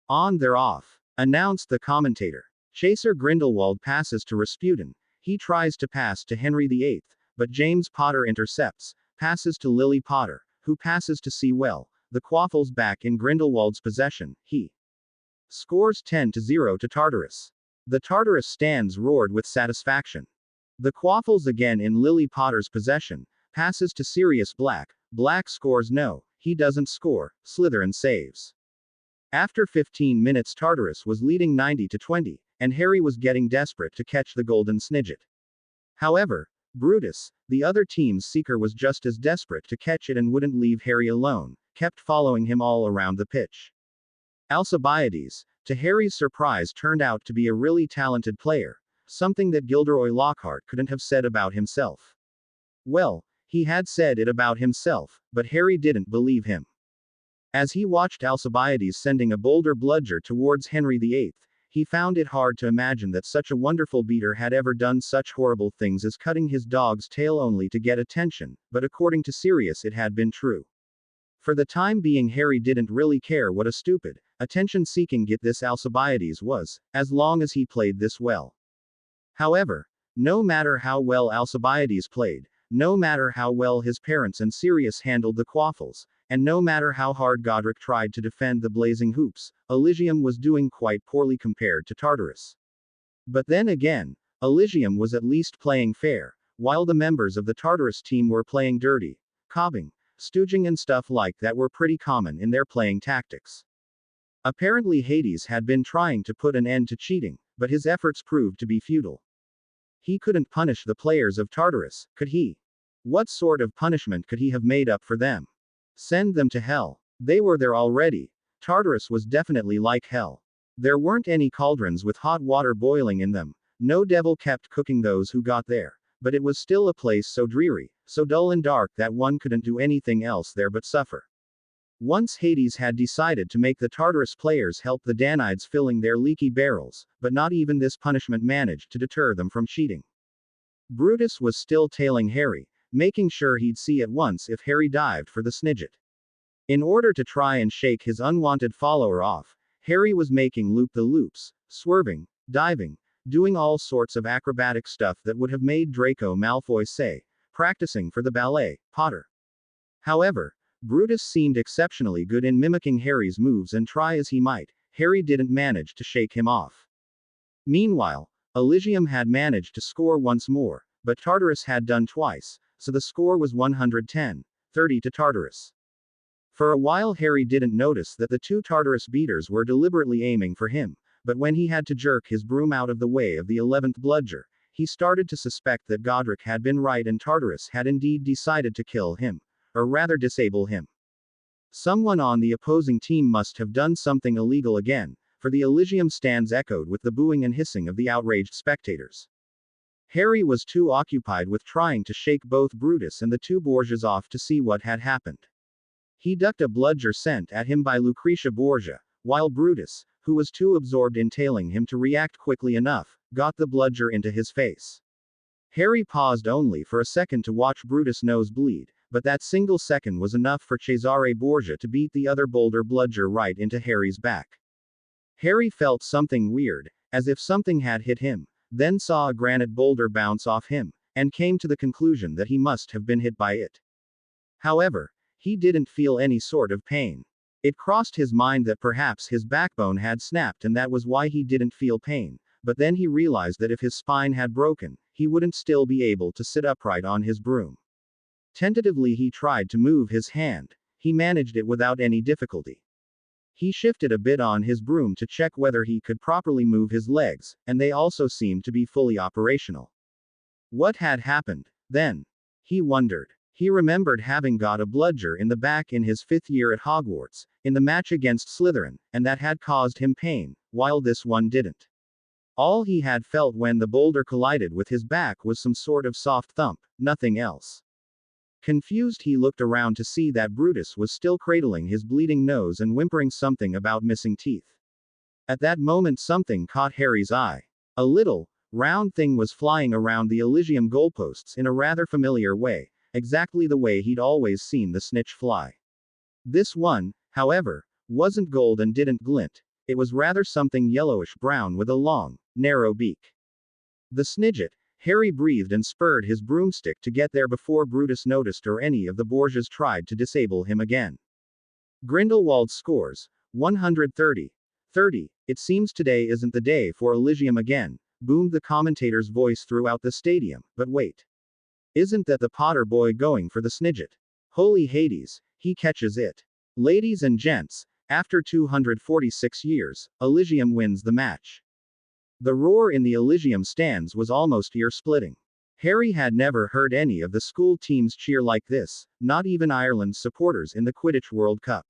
On they're off, announced the commentator. Chaser Grindelwald passes to Rasputin. He tries to pass to Henry VIII, but James Potter intercepts, passes to Lily Potter, who passes to Sewell. The Quaffles back in Grindelwald's possession. He scores 10-0 to Tartarus. The Tartarus stands roared with satisfaction. The Quaffles again in Lily Potter's possession, passes to Sirius Black. Black scores no, he doesn't score. Slytherin saves. After 15 minutes, Tartarus was leading 90-20, and Harry was getting desperate to catch the golden snidget. However, Brutus, the other team's seeker, was just as desperate to catch it and wouldn't leave Harry alone, kept following him all around the pitch. Alcibiades, to Harry's surprise, turned out to be a really talented player, something that Gilderoy Lockhart couldn't have said about himself. Well, he had said it about himself, but Harry didn't believe him. As he watched Alcibiades sending a boulder bludger towards Henry VIII, he found it hard to imagine that such a wonderful beater had ever done such horrible things as cutting his dog's tail only to get attention, but according to Sirius it had been true. For the time being, Harry didn't really care what a stupid, attention-seeking git this Alcibiades was, as long as he played this well. However, no matter how well Alcibiades played, no matter how well his parents and Sirius handled the Quaffles, and no matter how hard Godric tried to defend the blazing hoops, Elysium was doing quite poorly compared to Tartarus. But then again, Elysium was at least playing fair, while the members of the Tartarus team were playing dirty, cobbing, stooging and stuff like that were pretty common in their playing tactics. Apparently Hades had been trying to put an end to cheating, but his efforts proved to be futile. He couldn't punish the players of Tartarus, could he? What sort of punishment could he have made up for them? Send them to hell. They were there already. Tartarus was definitely like hell. There weren't any cauldrons with hot water boiling in them. No devil kept cooking those who got there. But it was still a place so dreary, so dull and dark that one couldn't do anything else there but suffer. Once Hades had decided to make the Tartarus players help the Danides filling their leaky barrels, but not even this punishment managed to deter them from cheating. Brutus was still tailing Harry, making sure he'd see at once if Harry dived for the snidget. In order to try and shake his unwanted follower off, Harry was making loop-the-loops, swerving, diving, doing all sorts of acrobatic stuff that would have made Draco Malfoy say, practicing for the ballet, Potter. However, Brutus seemed exceptionally good in mimicking Harry's moves, and try as he might, Harry didn't manage to shake him off. Meanwhile, Elysium had managed to score once more, but Tartarus had done twice, so the score was 110-30 to Tartarus. For a while Harry didn't notice that the two Tartarus beaters were deliberately aiming for him, but when he had to jerk his broom out of the way of the 11th bludger, he started to suspect that Godric had been right and Tartarus had indeed decided to kill him, or rather disable him. Someone on the opposing team must have done something illegal again, for the Elysium stands echoed with the booing and hissing of the outraged spectators. Harry was too occupied with trying to shake both Brutus and the two Borgias off to see what had happened. He ducked a bludger sent at him by Lucretia Borgia, while Brutus, who was too absorbed in tailing him to react quickly enough, got the bludger into his face. Harry paused only for a second to watch Brutus' nose bleed, but that single second was enough for Cesare Borgia to beat the other boulder bludger right into Harry's back. Harry felt something weird, as if something had hit him, then saw a granite boulder bounce off him, and came to the conclusion that he must have been hit by it. However, he didn't feel any sort of pain. It crossed his mind that perhaps his backbone had snapped and that was why he didn't feel pain, but then he realized that if his spine had broken, he wouldn't still be able to sit upright on his broom. Tentatively he tried to move his hand. He managed it without any difficulty. He shifted a bit on his broom to check whether he could properly move his legs, and they also seemed to be fully operational. What had happened, then? He wondered. He remembered having got a bludger in the back in his 5th year at Hogwarts, in the match against Slytherin, and that had caused him pain, while this one didn't. All he had felt when the boulder collided with his back was some sort of soft thump, nothing else. Confused, he looked around to see that Brutus was still cradling his bleeding nose and whimpering something about missing teeth. At that moment something caught Harry's eye. A little, round thing was flying around the Elysium goalposts in a rather familiar way, exactly the way he'd always seen the snitch fly. This one, however, wasn't gold and didn't glint. It was rather something yellowish-brown with a long, narrow beak. The snidget. Harry breathed and spurred his broomstick to get there before Brutus noticed or any of the Borgias tried to disable him again. Grindelwald scores 130. 30. It seems today isn't the day for Elysium again, boomed the commentator's voice throughout the stadium. But wait. Isn't that the Potter boy going for the snidget? Holy Hades, he catches it. Ladies and gents, after 246 years, Elysium wins the match. The roar in the Elysium stands was almost ear-splitting. Harry had never heard any of the school teams cheer like this, not even Ireland's supporters in the Quidditch World Cup.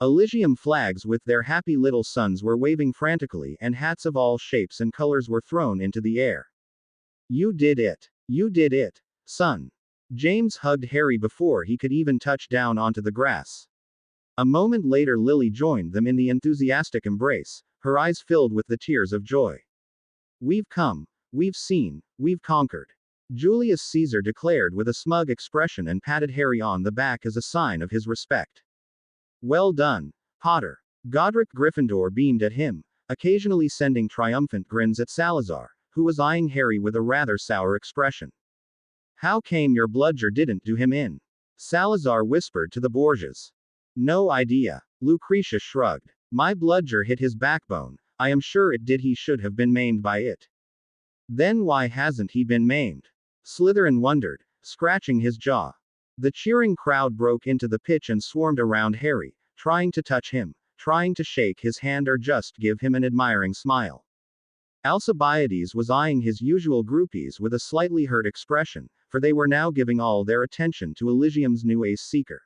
Elysium flags with their happy little suns were waving frantically and hats of all shapes and colors were thrown into the air. You did it. You did it, son. James hugged Harry before he could even touch down onto the grass. A moment later Lily joined them in the enthusiastic embrace, her eyes filled with the tears of joy. We've come, we've seen, we've conquered. Julius Caesar declared with a smug expression and patted Harry on the back as a sign of his respect. Well done, Potter. Godric Gryffindor beamed at him, occasionally sending triumphant grins at Salazar, who was eyeing Harry with a rather sour expression. How came your bludger didn't do him in? Salazar whispered to the Borgias. No idea. Lucretia shrugged. My bludger hit his backbone. I am sure it did. He should have been maimed by it. Then why hasn't he been maimed? Slytherin wondered, scratching his jaw. The cheering crowd broke into the pitch and swarmed around Harry, trying to touch him, trying to shake his hand or just give him an admiring smile. Alcibiades was eyeing his usual groupies with a slightly hurt expression, for they were now giving all their attention to Elysium's new ace seeker.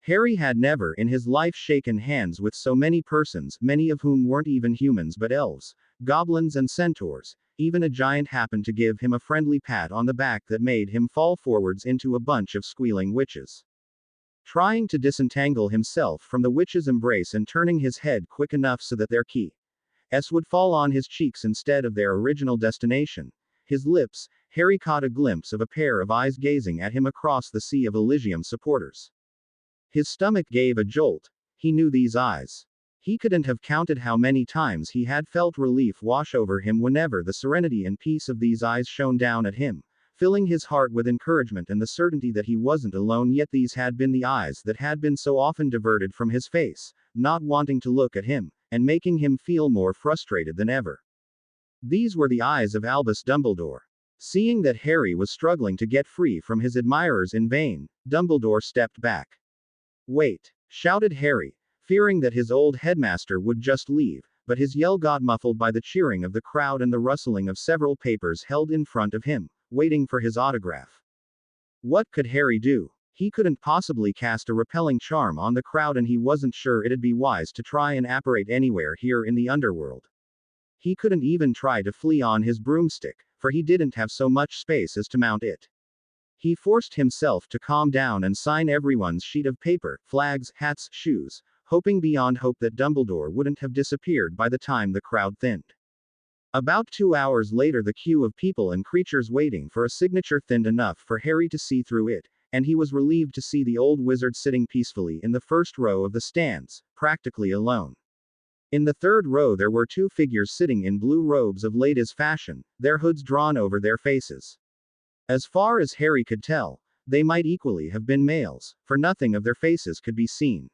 Harry had never in his life shaken hands with so many persons, many of whom weren't even humans but elves, goblins and centaurs. Even a giant happened to give him a friendly pat on the back that made him fall forwards into a bunch of squealing witches. Trying to disentangle himself from the witch's embrace and turning his head quick enough so that their keys would fall on his cheeks instead of their original destination, his lips, Harry caught a glimpse of a pair of eyes gazing at him across the sea of Elysium supporters. His stomach gave a jolt. He knew these eyes. He couldn't have counted how many times he had felt relief wash over him whenever the serenity and peace of these eyes shone down at him, filling his heart with encouragement and the certainty that he wasn't alone. Yet these had been the eyes that had been so often diverted from his face, not wanting to look at him, and making him feel more frustrated than ever. These were the eyes of Albus Dumbledore. Seeing that Harry was struggling to get free from his admirers in vain, Dumbledore stepped back. Wait! Shouted Harry, fearing that his old headmaster would just leave, but his yell got muffled by the cheering of the crowd and the rustling of several papers held in front of him, waiting for his autograph. What could Harry do? He couldn't possibly cast a repelling charm on the crowd, and he wasn't sure it'd be wise to try and apparate anywhere here in the underworld. He couldn't even try to flee on his broomstick, for he didn't have so much space as to mount it. He forced himself to calm down and sign everyone's sheet of paper, flags, hats, shoes, hoping beyond hope that Dumbledore wouldn't have disappeared by the time the crowd thinned. About 2 hours later, the queue of people and creatures waiting for a signature thinned enough for Harry to see through it, and he was relieved to see the old wizard sitting peacefully in the first row of the stands, practically alone. In the third row there were 2 figures sitting in blue robes of latest fashion, their hoods drawn over their faces. As far as Harry could tell, they might equally have been males, for nothing of their faces could be seen.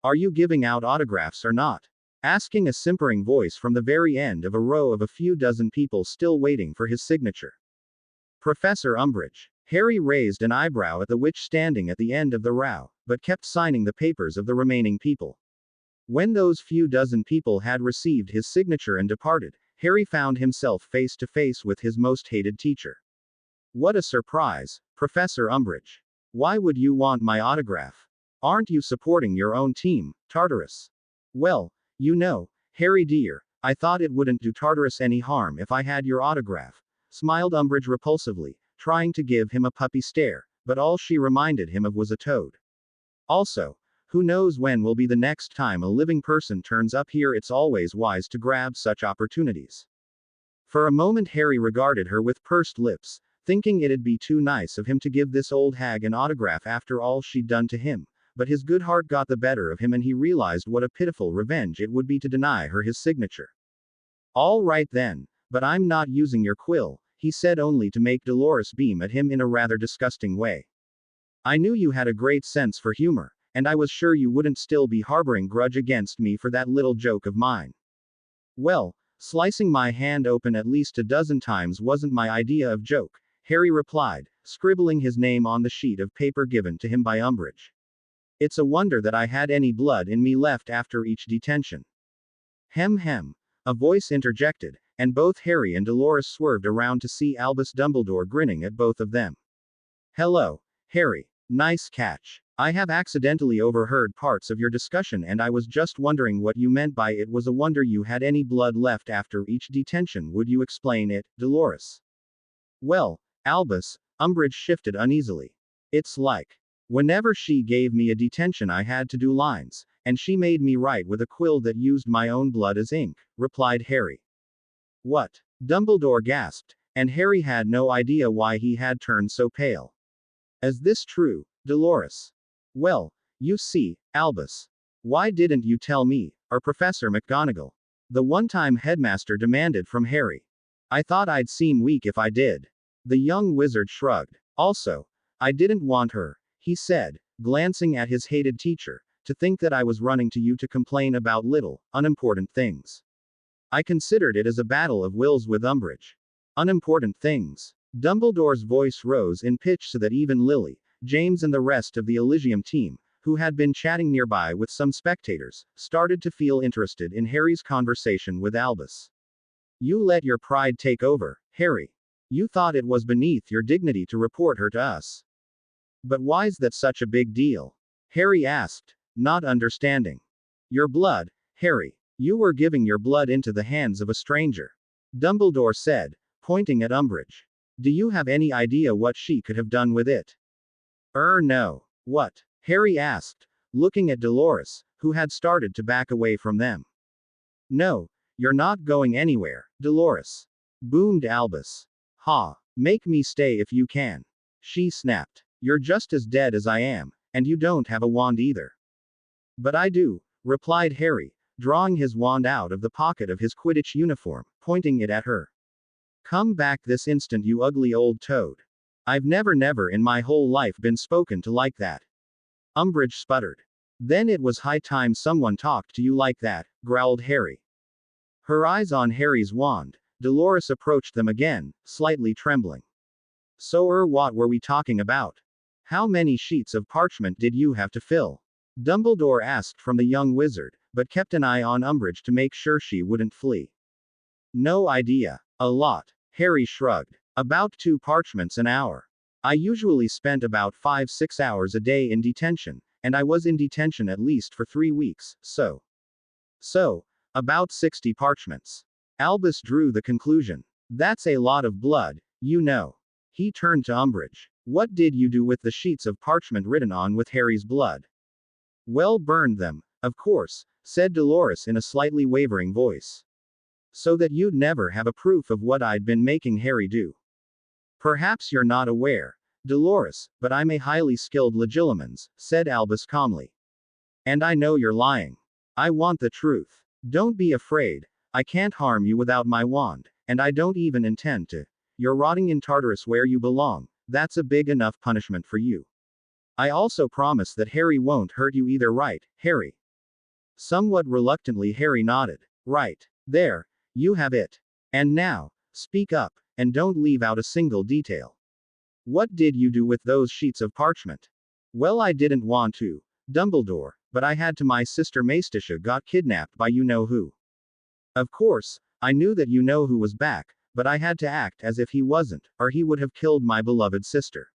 Are you giving out autographs or not? Asking a simpering voice from the very end of a row of a few dozen people still waiting for his signature. Professor Umbridge. Harry raised an eyebrow at the witch standing at the end of the row, but kept signing the papers of the remaining people. When those few dozen people had received his signature and departed, Harry found himself face to face with his most hated teacher. What a surprise, Professor Umbridge. Why would you want my autograph? Aren't you supporting your own team, Tartarus? Well, Harry dear, I thought it wouldn't do Tartarus any harm if I had your autograph, smiled Umbridge repulsively, trying to give him a puppy stare, but all she reminded him of was a toad. Also, who knows when will be the next time a living person turns up here? It's always wise to grab such opportunities. For a moment Harry regarded her with pursed lips, thinking it'd be too nice of him to give this old hag an autograph after all she'd done to him, but his good heart got the better of him and he realized what a pitiful revenge it would be to deny her his signature. All right then, but I'm not using your quill, he said, only to make Dolores beam at him in a rather disgusting way. I knew you had a great sense for humor, and I was sure you wouldn't still be harboring grudge against me for that little joke of mine. Well, slicing my hand open at least a dozen times wasn't my idea of joke, Harry replied, scribbling his name on the sheet of paper given to him by Umbridge. It's a wonder that I had any blood in me left after each detention. Hem, a voice interjected, and both Harry and Dolores swerved around to see Albus Dumbledore grinning at both of them. Hello, Harry. Nice catch. I have accidentally overheard parts of your discussion and I was just wondering what you meant by it was a wonder you had any blood left after each detention. Would you explain it, Dolores? Well, Albus, Umbridge shifted uneasily. It's like, whenever she gave me a detention I had to do lines, and she made me write with a quill that used my own blood as ink, replied Harry. What? Dumbledore gasped, and Harry had no idea why he had turned so pale. Is this true, Dolores? Well, you see, Albus. Why didn't you tell me, or Professor McGonagall? The one-time headmaster demanded from Harry. I thought I'd seem weak if I did. The young wizard shrugged. Also, I didn't want her, he said, glancing at his hated teacher, to think that I was running to you to complain about little, unimportant things. I considered it as a battle of wills with Umbridge. Unimportant things. Dumbledore's voice rose in pitch so that even Lily, James and the rest of the Elysium team, who had been chatting nearby with some spectators, started to feel interested in Harry's conversation with Albus. You let your pride take over, Harry. You thought it was beneath your dignity to report her to us. But why's that such a big deal? Harry asked, not understanding. Your blood, Harry. You were giving your blood into the hands of a stranger. Dumbledore said, pointing at Umbridge. Do you have any idea what she could have done with it? No. What? Harry asked, looking at Dolores, who had started to back away from them. No, you're not going anywhere, Dolores. Boomed Albus. Ha, make me stay if you can. She snapped. You're just as dead as I am, and you don't have a wand either. But I do, replied Harry, drawing his wand out of the pocket of his Quidditch uniform, pointing it at her. Come back this instant, you ugly old toad. I've never in my whole life been spoken to like that. Umbridge sputtered. Then it was high time someone talked to you like that, growled Harry. Her eyes on Harry's wand, Dolores approached them again, slightly trembling. So what were we talking about? How many sheets of parchment did you have to fill? Dumbledore asked from the young wizard, but kept an eye on Umbridge to make sure she wouldn't flee. No idea. A lot. Harry shrugged. About 2 parchments an hour. I usually spent about 5-6 hours a day in detention, and I was in detention at least for 3 weeks, so, about 60 parchments. Albus drew the conclusion. That's a lot of blood, you know. He turned to Umbridge. What did you do with the sheets of parchment written on with Harry's blood? Well, burned them, of course, said Dolores in a slightly wavering voice. So that you'd never have a proof of what I'd been making Harry do. Perhaps you're not aware, Dolores, but I'm a highly skilled legilimens, said Albus calmly. And I know you're lying. I want the truth. Don't be afraid. I can't harm you without my wand, and I don't even intend to. You're rotting in Tartarus where you belong. That's a big enough punishment for you. I also promise that Harry won't hurt you either, right, Harry? Somewhat reluctantly Harry nodded. Right. There. You have it. And now, speak up, and don't leave out a single detail. What did you do with those sheets of parchment? Well, I didn't want to, Dumbledore, but I had to. My sister Mastitia got kidnapped by you-know-who. Of course, I knew that you-know-who was back, but I had to act as if he wasn't, or he would have killed my beloved sister.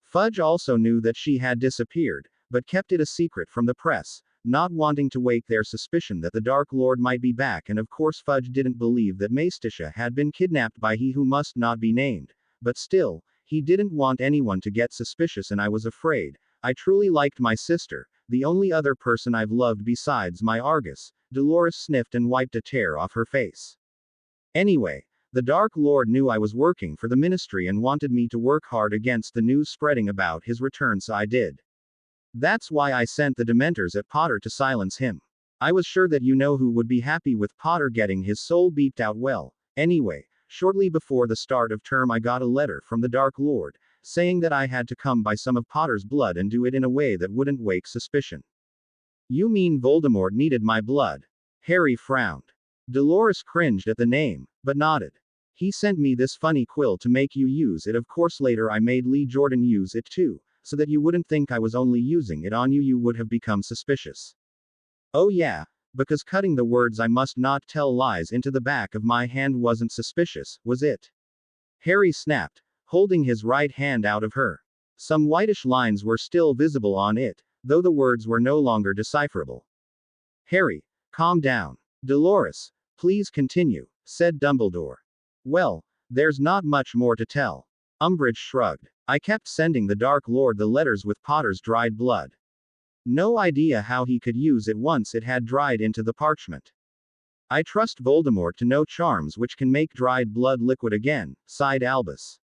Fudge also knew that she had disappeared, but kept it a secret from the press, not wanting to wake their suspicion that the Dark Lord might be back, and of course Fudge didn't believe that Maestisha had been kidnapped by he who must not be named, but still, he didn't want anyone to get suspicious, and I was afraid. I truly liked my sister, the only other person I've loved besides my Argus. Dolores sniffed and wiped a tear off her face. Anyway, the Dark Lord knew I was working for the ministry and wanted me to work hard against the news spreading about his return, so I did. That's why I sent the Dementors at Potter to silence him. I was sure that you know who would be happy with Potter getting his soul beeped out. Well, anyway, shortly before the start of term I got a letter from the Dark Lord, saying that I had to come by some of Potter's blood and do it in a way that wouldn't wake suspicion. You mean Voldemort needed my blood? Harry frowned. Dolores cringed at the name, but nodded. He sent me this funny quill to make you use it. Of course later I made Lee Jordan use it too, so that you wouldn't think I was only using it on you. You would have become suspicious. Oh yeah, because cutting the words "I must not tell lies" into the back of my hand wasn't suspicious, was it? Harry snapped, holding his right hand out of her. Some whitish lines were still visible on it, though the words were no longer decipherable. Harry, calm down. Dolores, please continue, said Dumbledore. Well, there's not much more to tell. Umbridge shrugged. I kept sending the Dark Lord the letters with Potter's dried blood. No idea how he could use it once it had dried into the parchment. I trust Voldemort to know charms which can make dried blood liquid again, sighed Albus.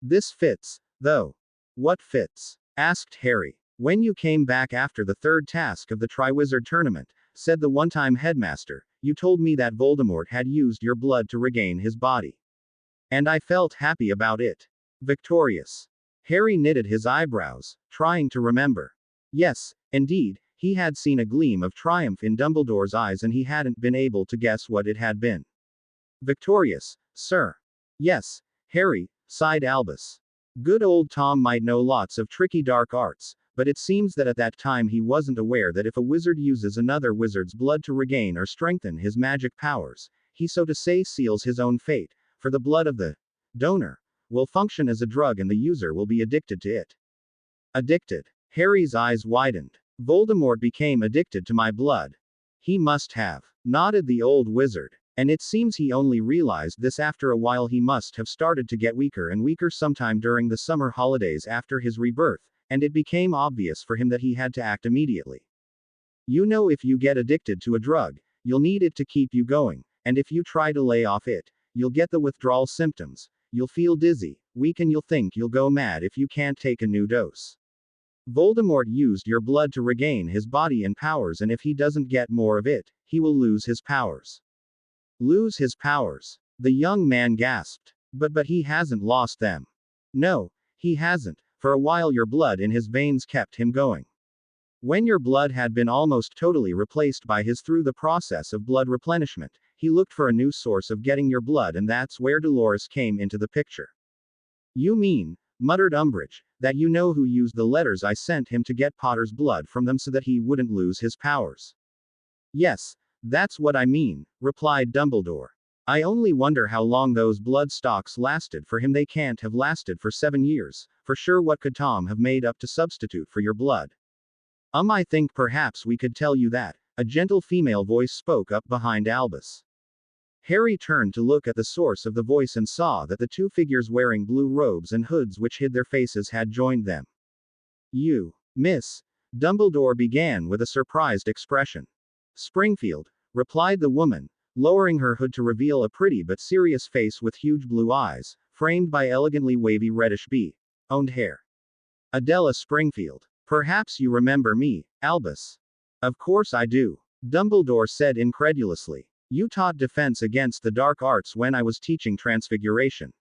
This fits, though. What fits? Asked Harry. When you came back after the third task of the Triwizard Tournament, said the one-time headmaster, you told me that Voldemort had used your blood to regain his body. And I felt happy about it. Victorious. Harry knitted his eyebrows, trying to remember. Yes, indeed, he had seen a gleam of triumph in Dumbledore's eyes and he hadn't been able to guess what it had been. Victorious, sir. Yes, Harry, sighed Albus. Good old Tom might know lots of tricky dark arts, but it seems that at that time he wasn't aware that if a wizard uses another wizard's blood to regain or strengthen his magic powers, he so to say seals his own fate, for the blood of the donor will function as a drug and the user will be addicted to it. Addicted. Harry's eyes widened. Voldemort became addicted to my blood. He must have, nodded the old wizard. And it seems he only realized this after a while. He must have started to get weaker and weaker sometime during the summer holidays after his rebirth, and it became obvious for him that he had to act immediately. You know, if you get addicted to a drug, you'll need it to keep you going, and if you try to lay off it, you'll get the withdrawal symptoms. You'll feel dizzy, weak, and you'll think you'll go mad if you can't take a new dose. Voldemort used your blood to regain his body and powers, and if he doesn't get more of it, he will lose his powers. Lose his powers? The young man gasped. But he hasn't lost them. No, he hasn't. For a while your blood in his veins kept him going. When your blood had been almost totally replaced by his through the process of blood replenishment, he looked for a new source of getting your blood, and that's where Dolores came into the picture. You mean, muttered Umbridge, that you know who used the letters I sent him to get Potter's blood from them so that he wouldn't lose his powers? Yes, that's what I mean, replied Dumbledore. I only wonder how long those blood stocks lasted for him. They can't have lasted for 7 years, for sure. What could Tom have made up to substitute for your blood? I think perhaps we could tell you that, a gentle female voice spoke up behind Albus. Harry turned to look at the source of the voice and saw that the two figures wearing blue robes and hoods which hid their faces had joined them. You, Miss? Dumbledore began with a surprised expression. Springfield, replied the woman, lowering her hood to reveal a pretty but serious face with huge blue eyes, framed by elegantly wavy reddish owned hair. Adela Springfield. Perhaps you remember me, Albus. Of course I do, Dumbledore said incredulously. You taught defense against the dark arts when I was teaching transfiguration.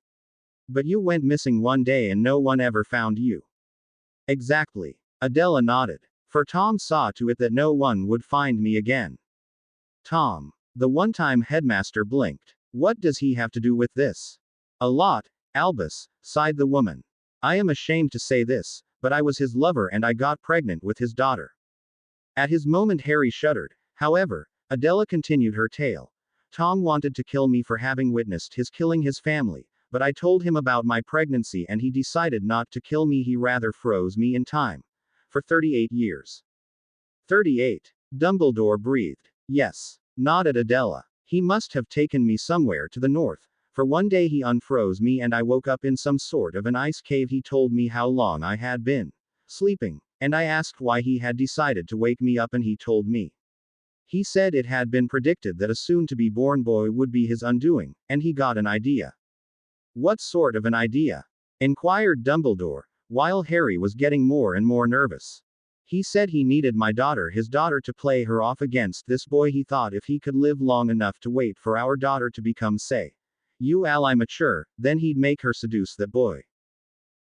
But you went missing one day and no one ever found you. Exactly. Adela nodded. For Tom saw to it that no one would find me again. Tom. The one-time headmaster blinked. What does he have to do with this? A lot, Albus, sighed the woman. I am ashamed to say this, but I was his lover and I got pregnant with his daughter. At his moment Harry shuddered. However, Adela continued her tale. Tom wanted to kill me for having witnessed his killing his family, but I told him about my pregnancy and he decided not to kill me, he rather froze me in time. For 38 years. 38. Dumbledore breathed. Yes, nodded Adela. He must have taken me somewhere to the north, for one day he unfroze me and I woke up in some sort of an ice cave. He told me how long I had been sleeping, and I asked why he had decided to wake me up and he told me. He said it had been predicted that a soon-to-be-born boy would be his undoing, and he got an idea. What sort of an idea? Inquired Dumbledore, while Harry was getting more and more nervous. He said he needed his daughter to play her off against this boy. He thought if he could live long enough to wait for our daughter to become, say, you ally mature, then he'd make her seduce that boy.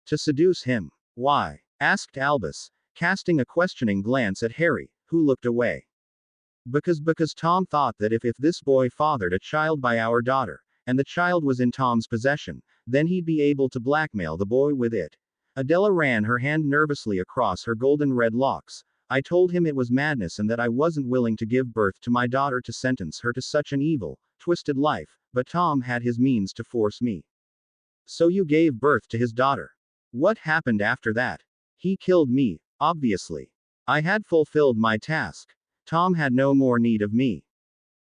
To seduce him. Why? Asked Albus, casting a questioning glance at Harry, who looked away. Because Tom thought that if this boy fathered a child by our daughter, and the child was in Tom's possession, then he'd be able to blackmail the boy with it. Adela ran her hand nervously across her golden red locks. I told him it was madness and that I wasn't willing to give birth to my daughter to sentence her to such an evil, twisted life, but Tom had his means to force me. So you gave birth to his daughter. What happened after that? He killed me, obviously. I had fulfilled my task. Tom had no more need of me.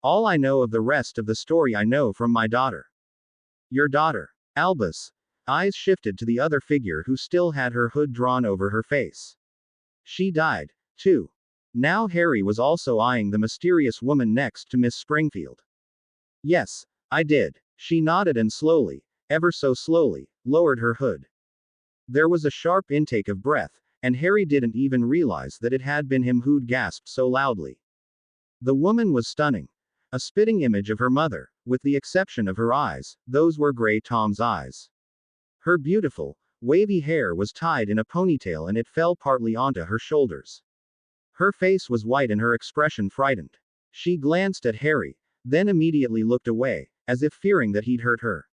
All I know of the rest of the story I know from my daughter. Your daughter. Albus' eyes shifted to the other figure who still had her hood drawn over her face. She died, too. Now Harry was also eyeing the mysterious woman next to Miss Springfield. Yes, I did. She nodded and slowly, ever so slowly, lowered her hood. There was a sharp intake of breath, and Harry didn't even realize that it had been him who'd gasped so loudly. The woman was stunning. A spitting image of her mother, with the exception of her eyes. Those were gray Tom's eyes. Her beautiful, wavy hair was tied in a ponytail and it fell partly onto her shoulders. Her face was white and her expression frightened. She glanced at Harry, then immediately looked away, as if fearing that he'd hurt her.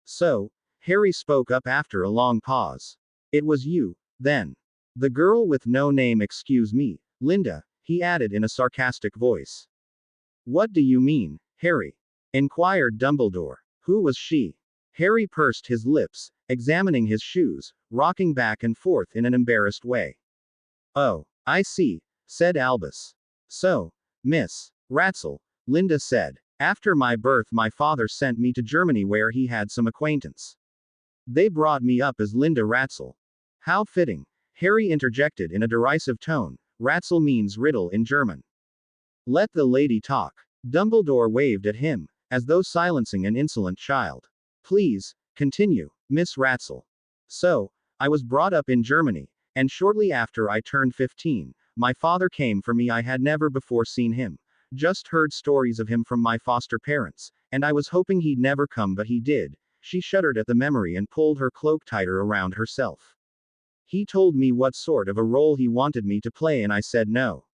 So, Harry spoke up after a long pause. It was you, then. The girl with no name, excuse me, Linda, he added in a sarcastic voice. What do you mean, Harry? Inquired Dumbledore. Who was she? Harry pursed his lips, examining his shoes, rocking back and forth in an embarrassed way. Oh, I see, said Albus. So, Miss Ratzel, Linda said. After my birth my father sent me to Germany where he had some acquaintance. They brought me up as Linda Ratzel. How fitting, Harry interjected in a derisive tone. Ratzel means riddle in German. Let the lady talk. Dumbledore waved at him, as though silencing an insolent child. Please, continue, Miss Ratzel. So, I was brought up in Germany, and shortly after I turned 15, my father came for me. I had never before seen him, just heard stories of him from my foster parents, and I was hoping he'd never come, but he did. She shuddered at the memory and pulled her cloak tighter around herself. He told me what sort of a role he wanted me to play and I said no.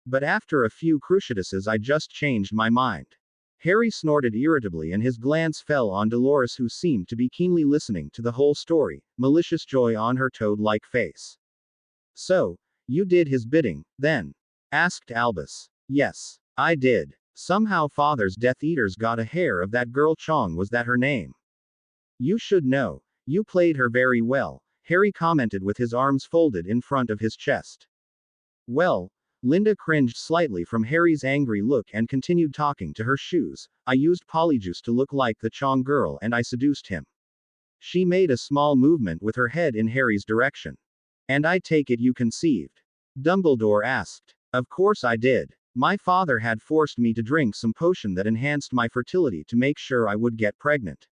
But after a few cruciatuses I just changed my mind. Harry snorted irritably and his glance fell on Dolores, who seemed to be keenly listening to the whole story, malicious joy on her toad-like face. So, you did his bidding, then? Asked Albus. Yes, I did. Somehow Father's Death Eaters got a hair of that girl. Chong, was that her name? You should know. You played her very well, Harry commented with his arms folded in front of his chest. Well, Linda cringed slightly from Harry's angry look and continued talking to her shoes. I used Polyjuice to look like the Chong girl and I seduced him. She made a small movement with her head in Harry's direction. And I take it you conceived? Dumbledore asked. Of course I did. My father had forced me to drink some potion that enhanced my fertility to make sure I would get pregnant.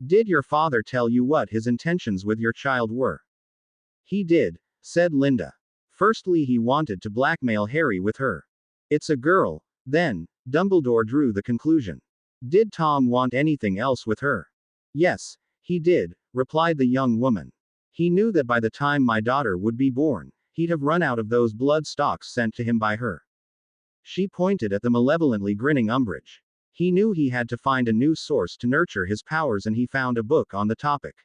Did your father tell you what his intentions with your child were? He did, said Linda. Firstly, he wanted to blackmail Harry with her. It's a girl, then, Dumbledore drew the conclusion. Did Tom want anything else with her? Yes, he did, replied the young woman. He knew that by the time my daughter would be born, he'd have run out of those blood stocks sent to him by her. She pointed at the malevolently grinning Umbridge. He knew he had to find a new source to nurture his powers and he found a book on the topic.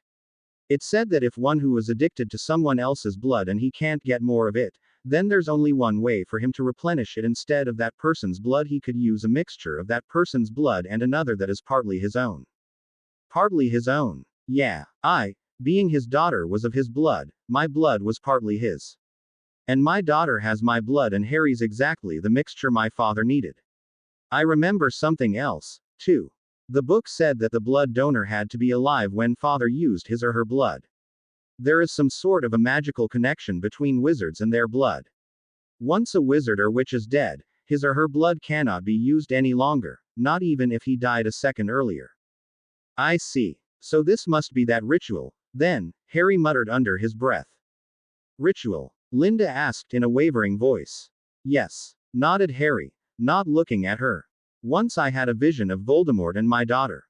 It said that if one who was addicted to someone else's blood and he can't get more of it, Then there's only one way for him to replenish it. Instead of that person's blood, he could use a mixture of that person's blood and another that is partly his own. Partly his own. Yeah, being his daughter, was of his blood, my blood was partly his. And my daughter has my blood, and Harry's exactly the mixture my father needed. I remember something else, too. The book said that the blood donor had to be alive when father used his or her blood. There is some sort of a magical connection between wizards and their blood. Once a wizard or witch is dead, his or her blood cannot be used any longer, not even if he died a second earlier. I see. So this must be that ritual, then, Harry muttered under his breath. Ritual? Linda asked in a wavering voice. Yes, nodded Harry, not looking at her. Once I had a vision of Voldemort and my daughter.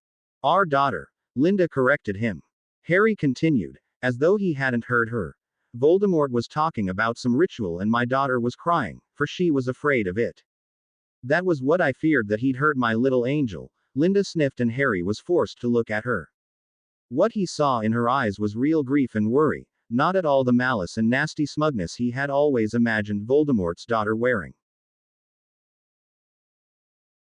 Our daughter, Linda corrected him. Harry continued, as though he hadn't heard her. Voldemort was talking about some ritual and my daughter was crying, for she was afraid of it. That was what I feared, that he'd hurt my little angel. Linda sniffed and Harry was forced to look at her. What he saw in her eyes was real grief and worry, not at all the malice and nasty smugness he had always imagined Voldemort's daughter wearing.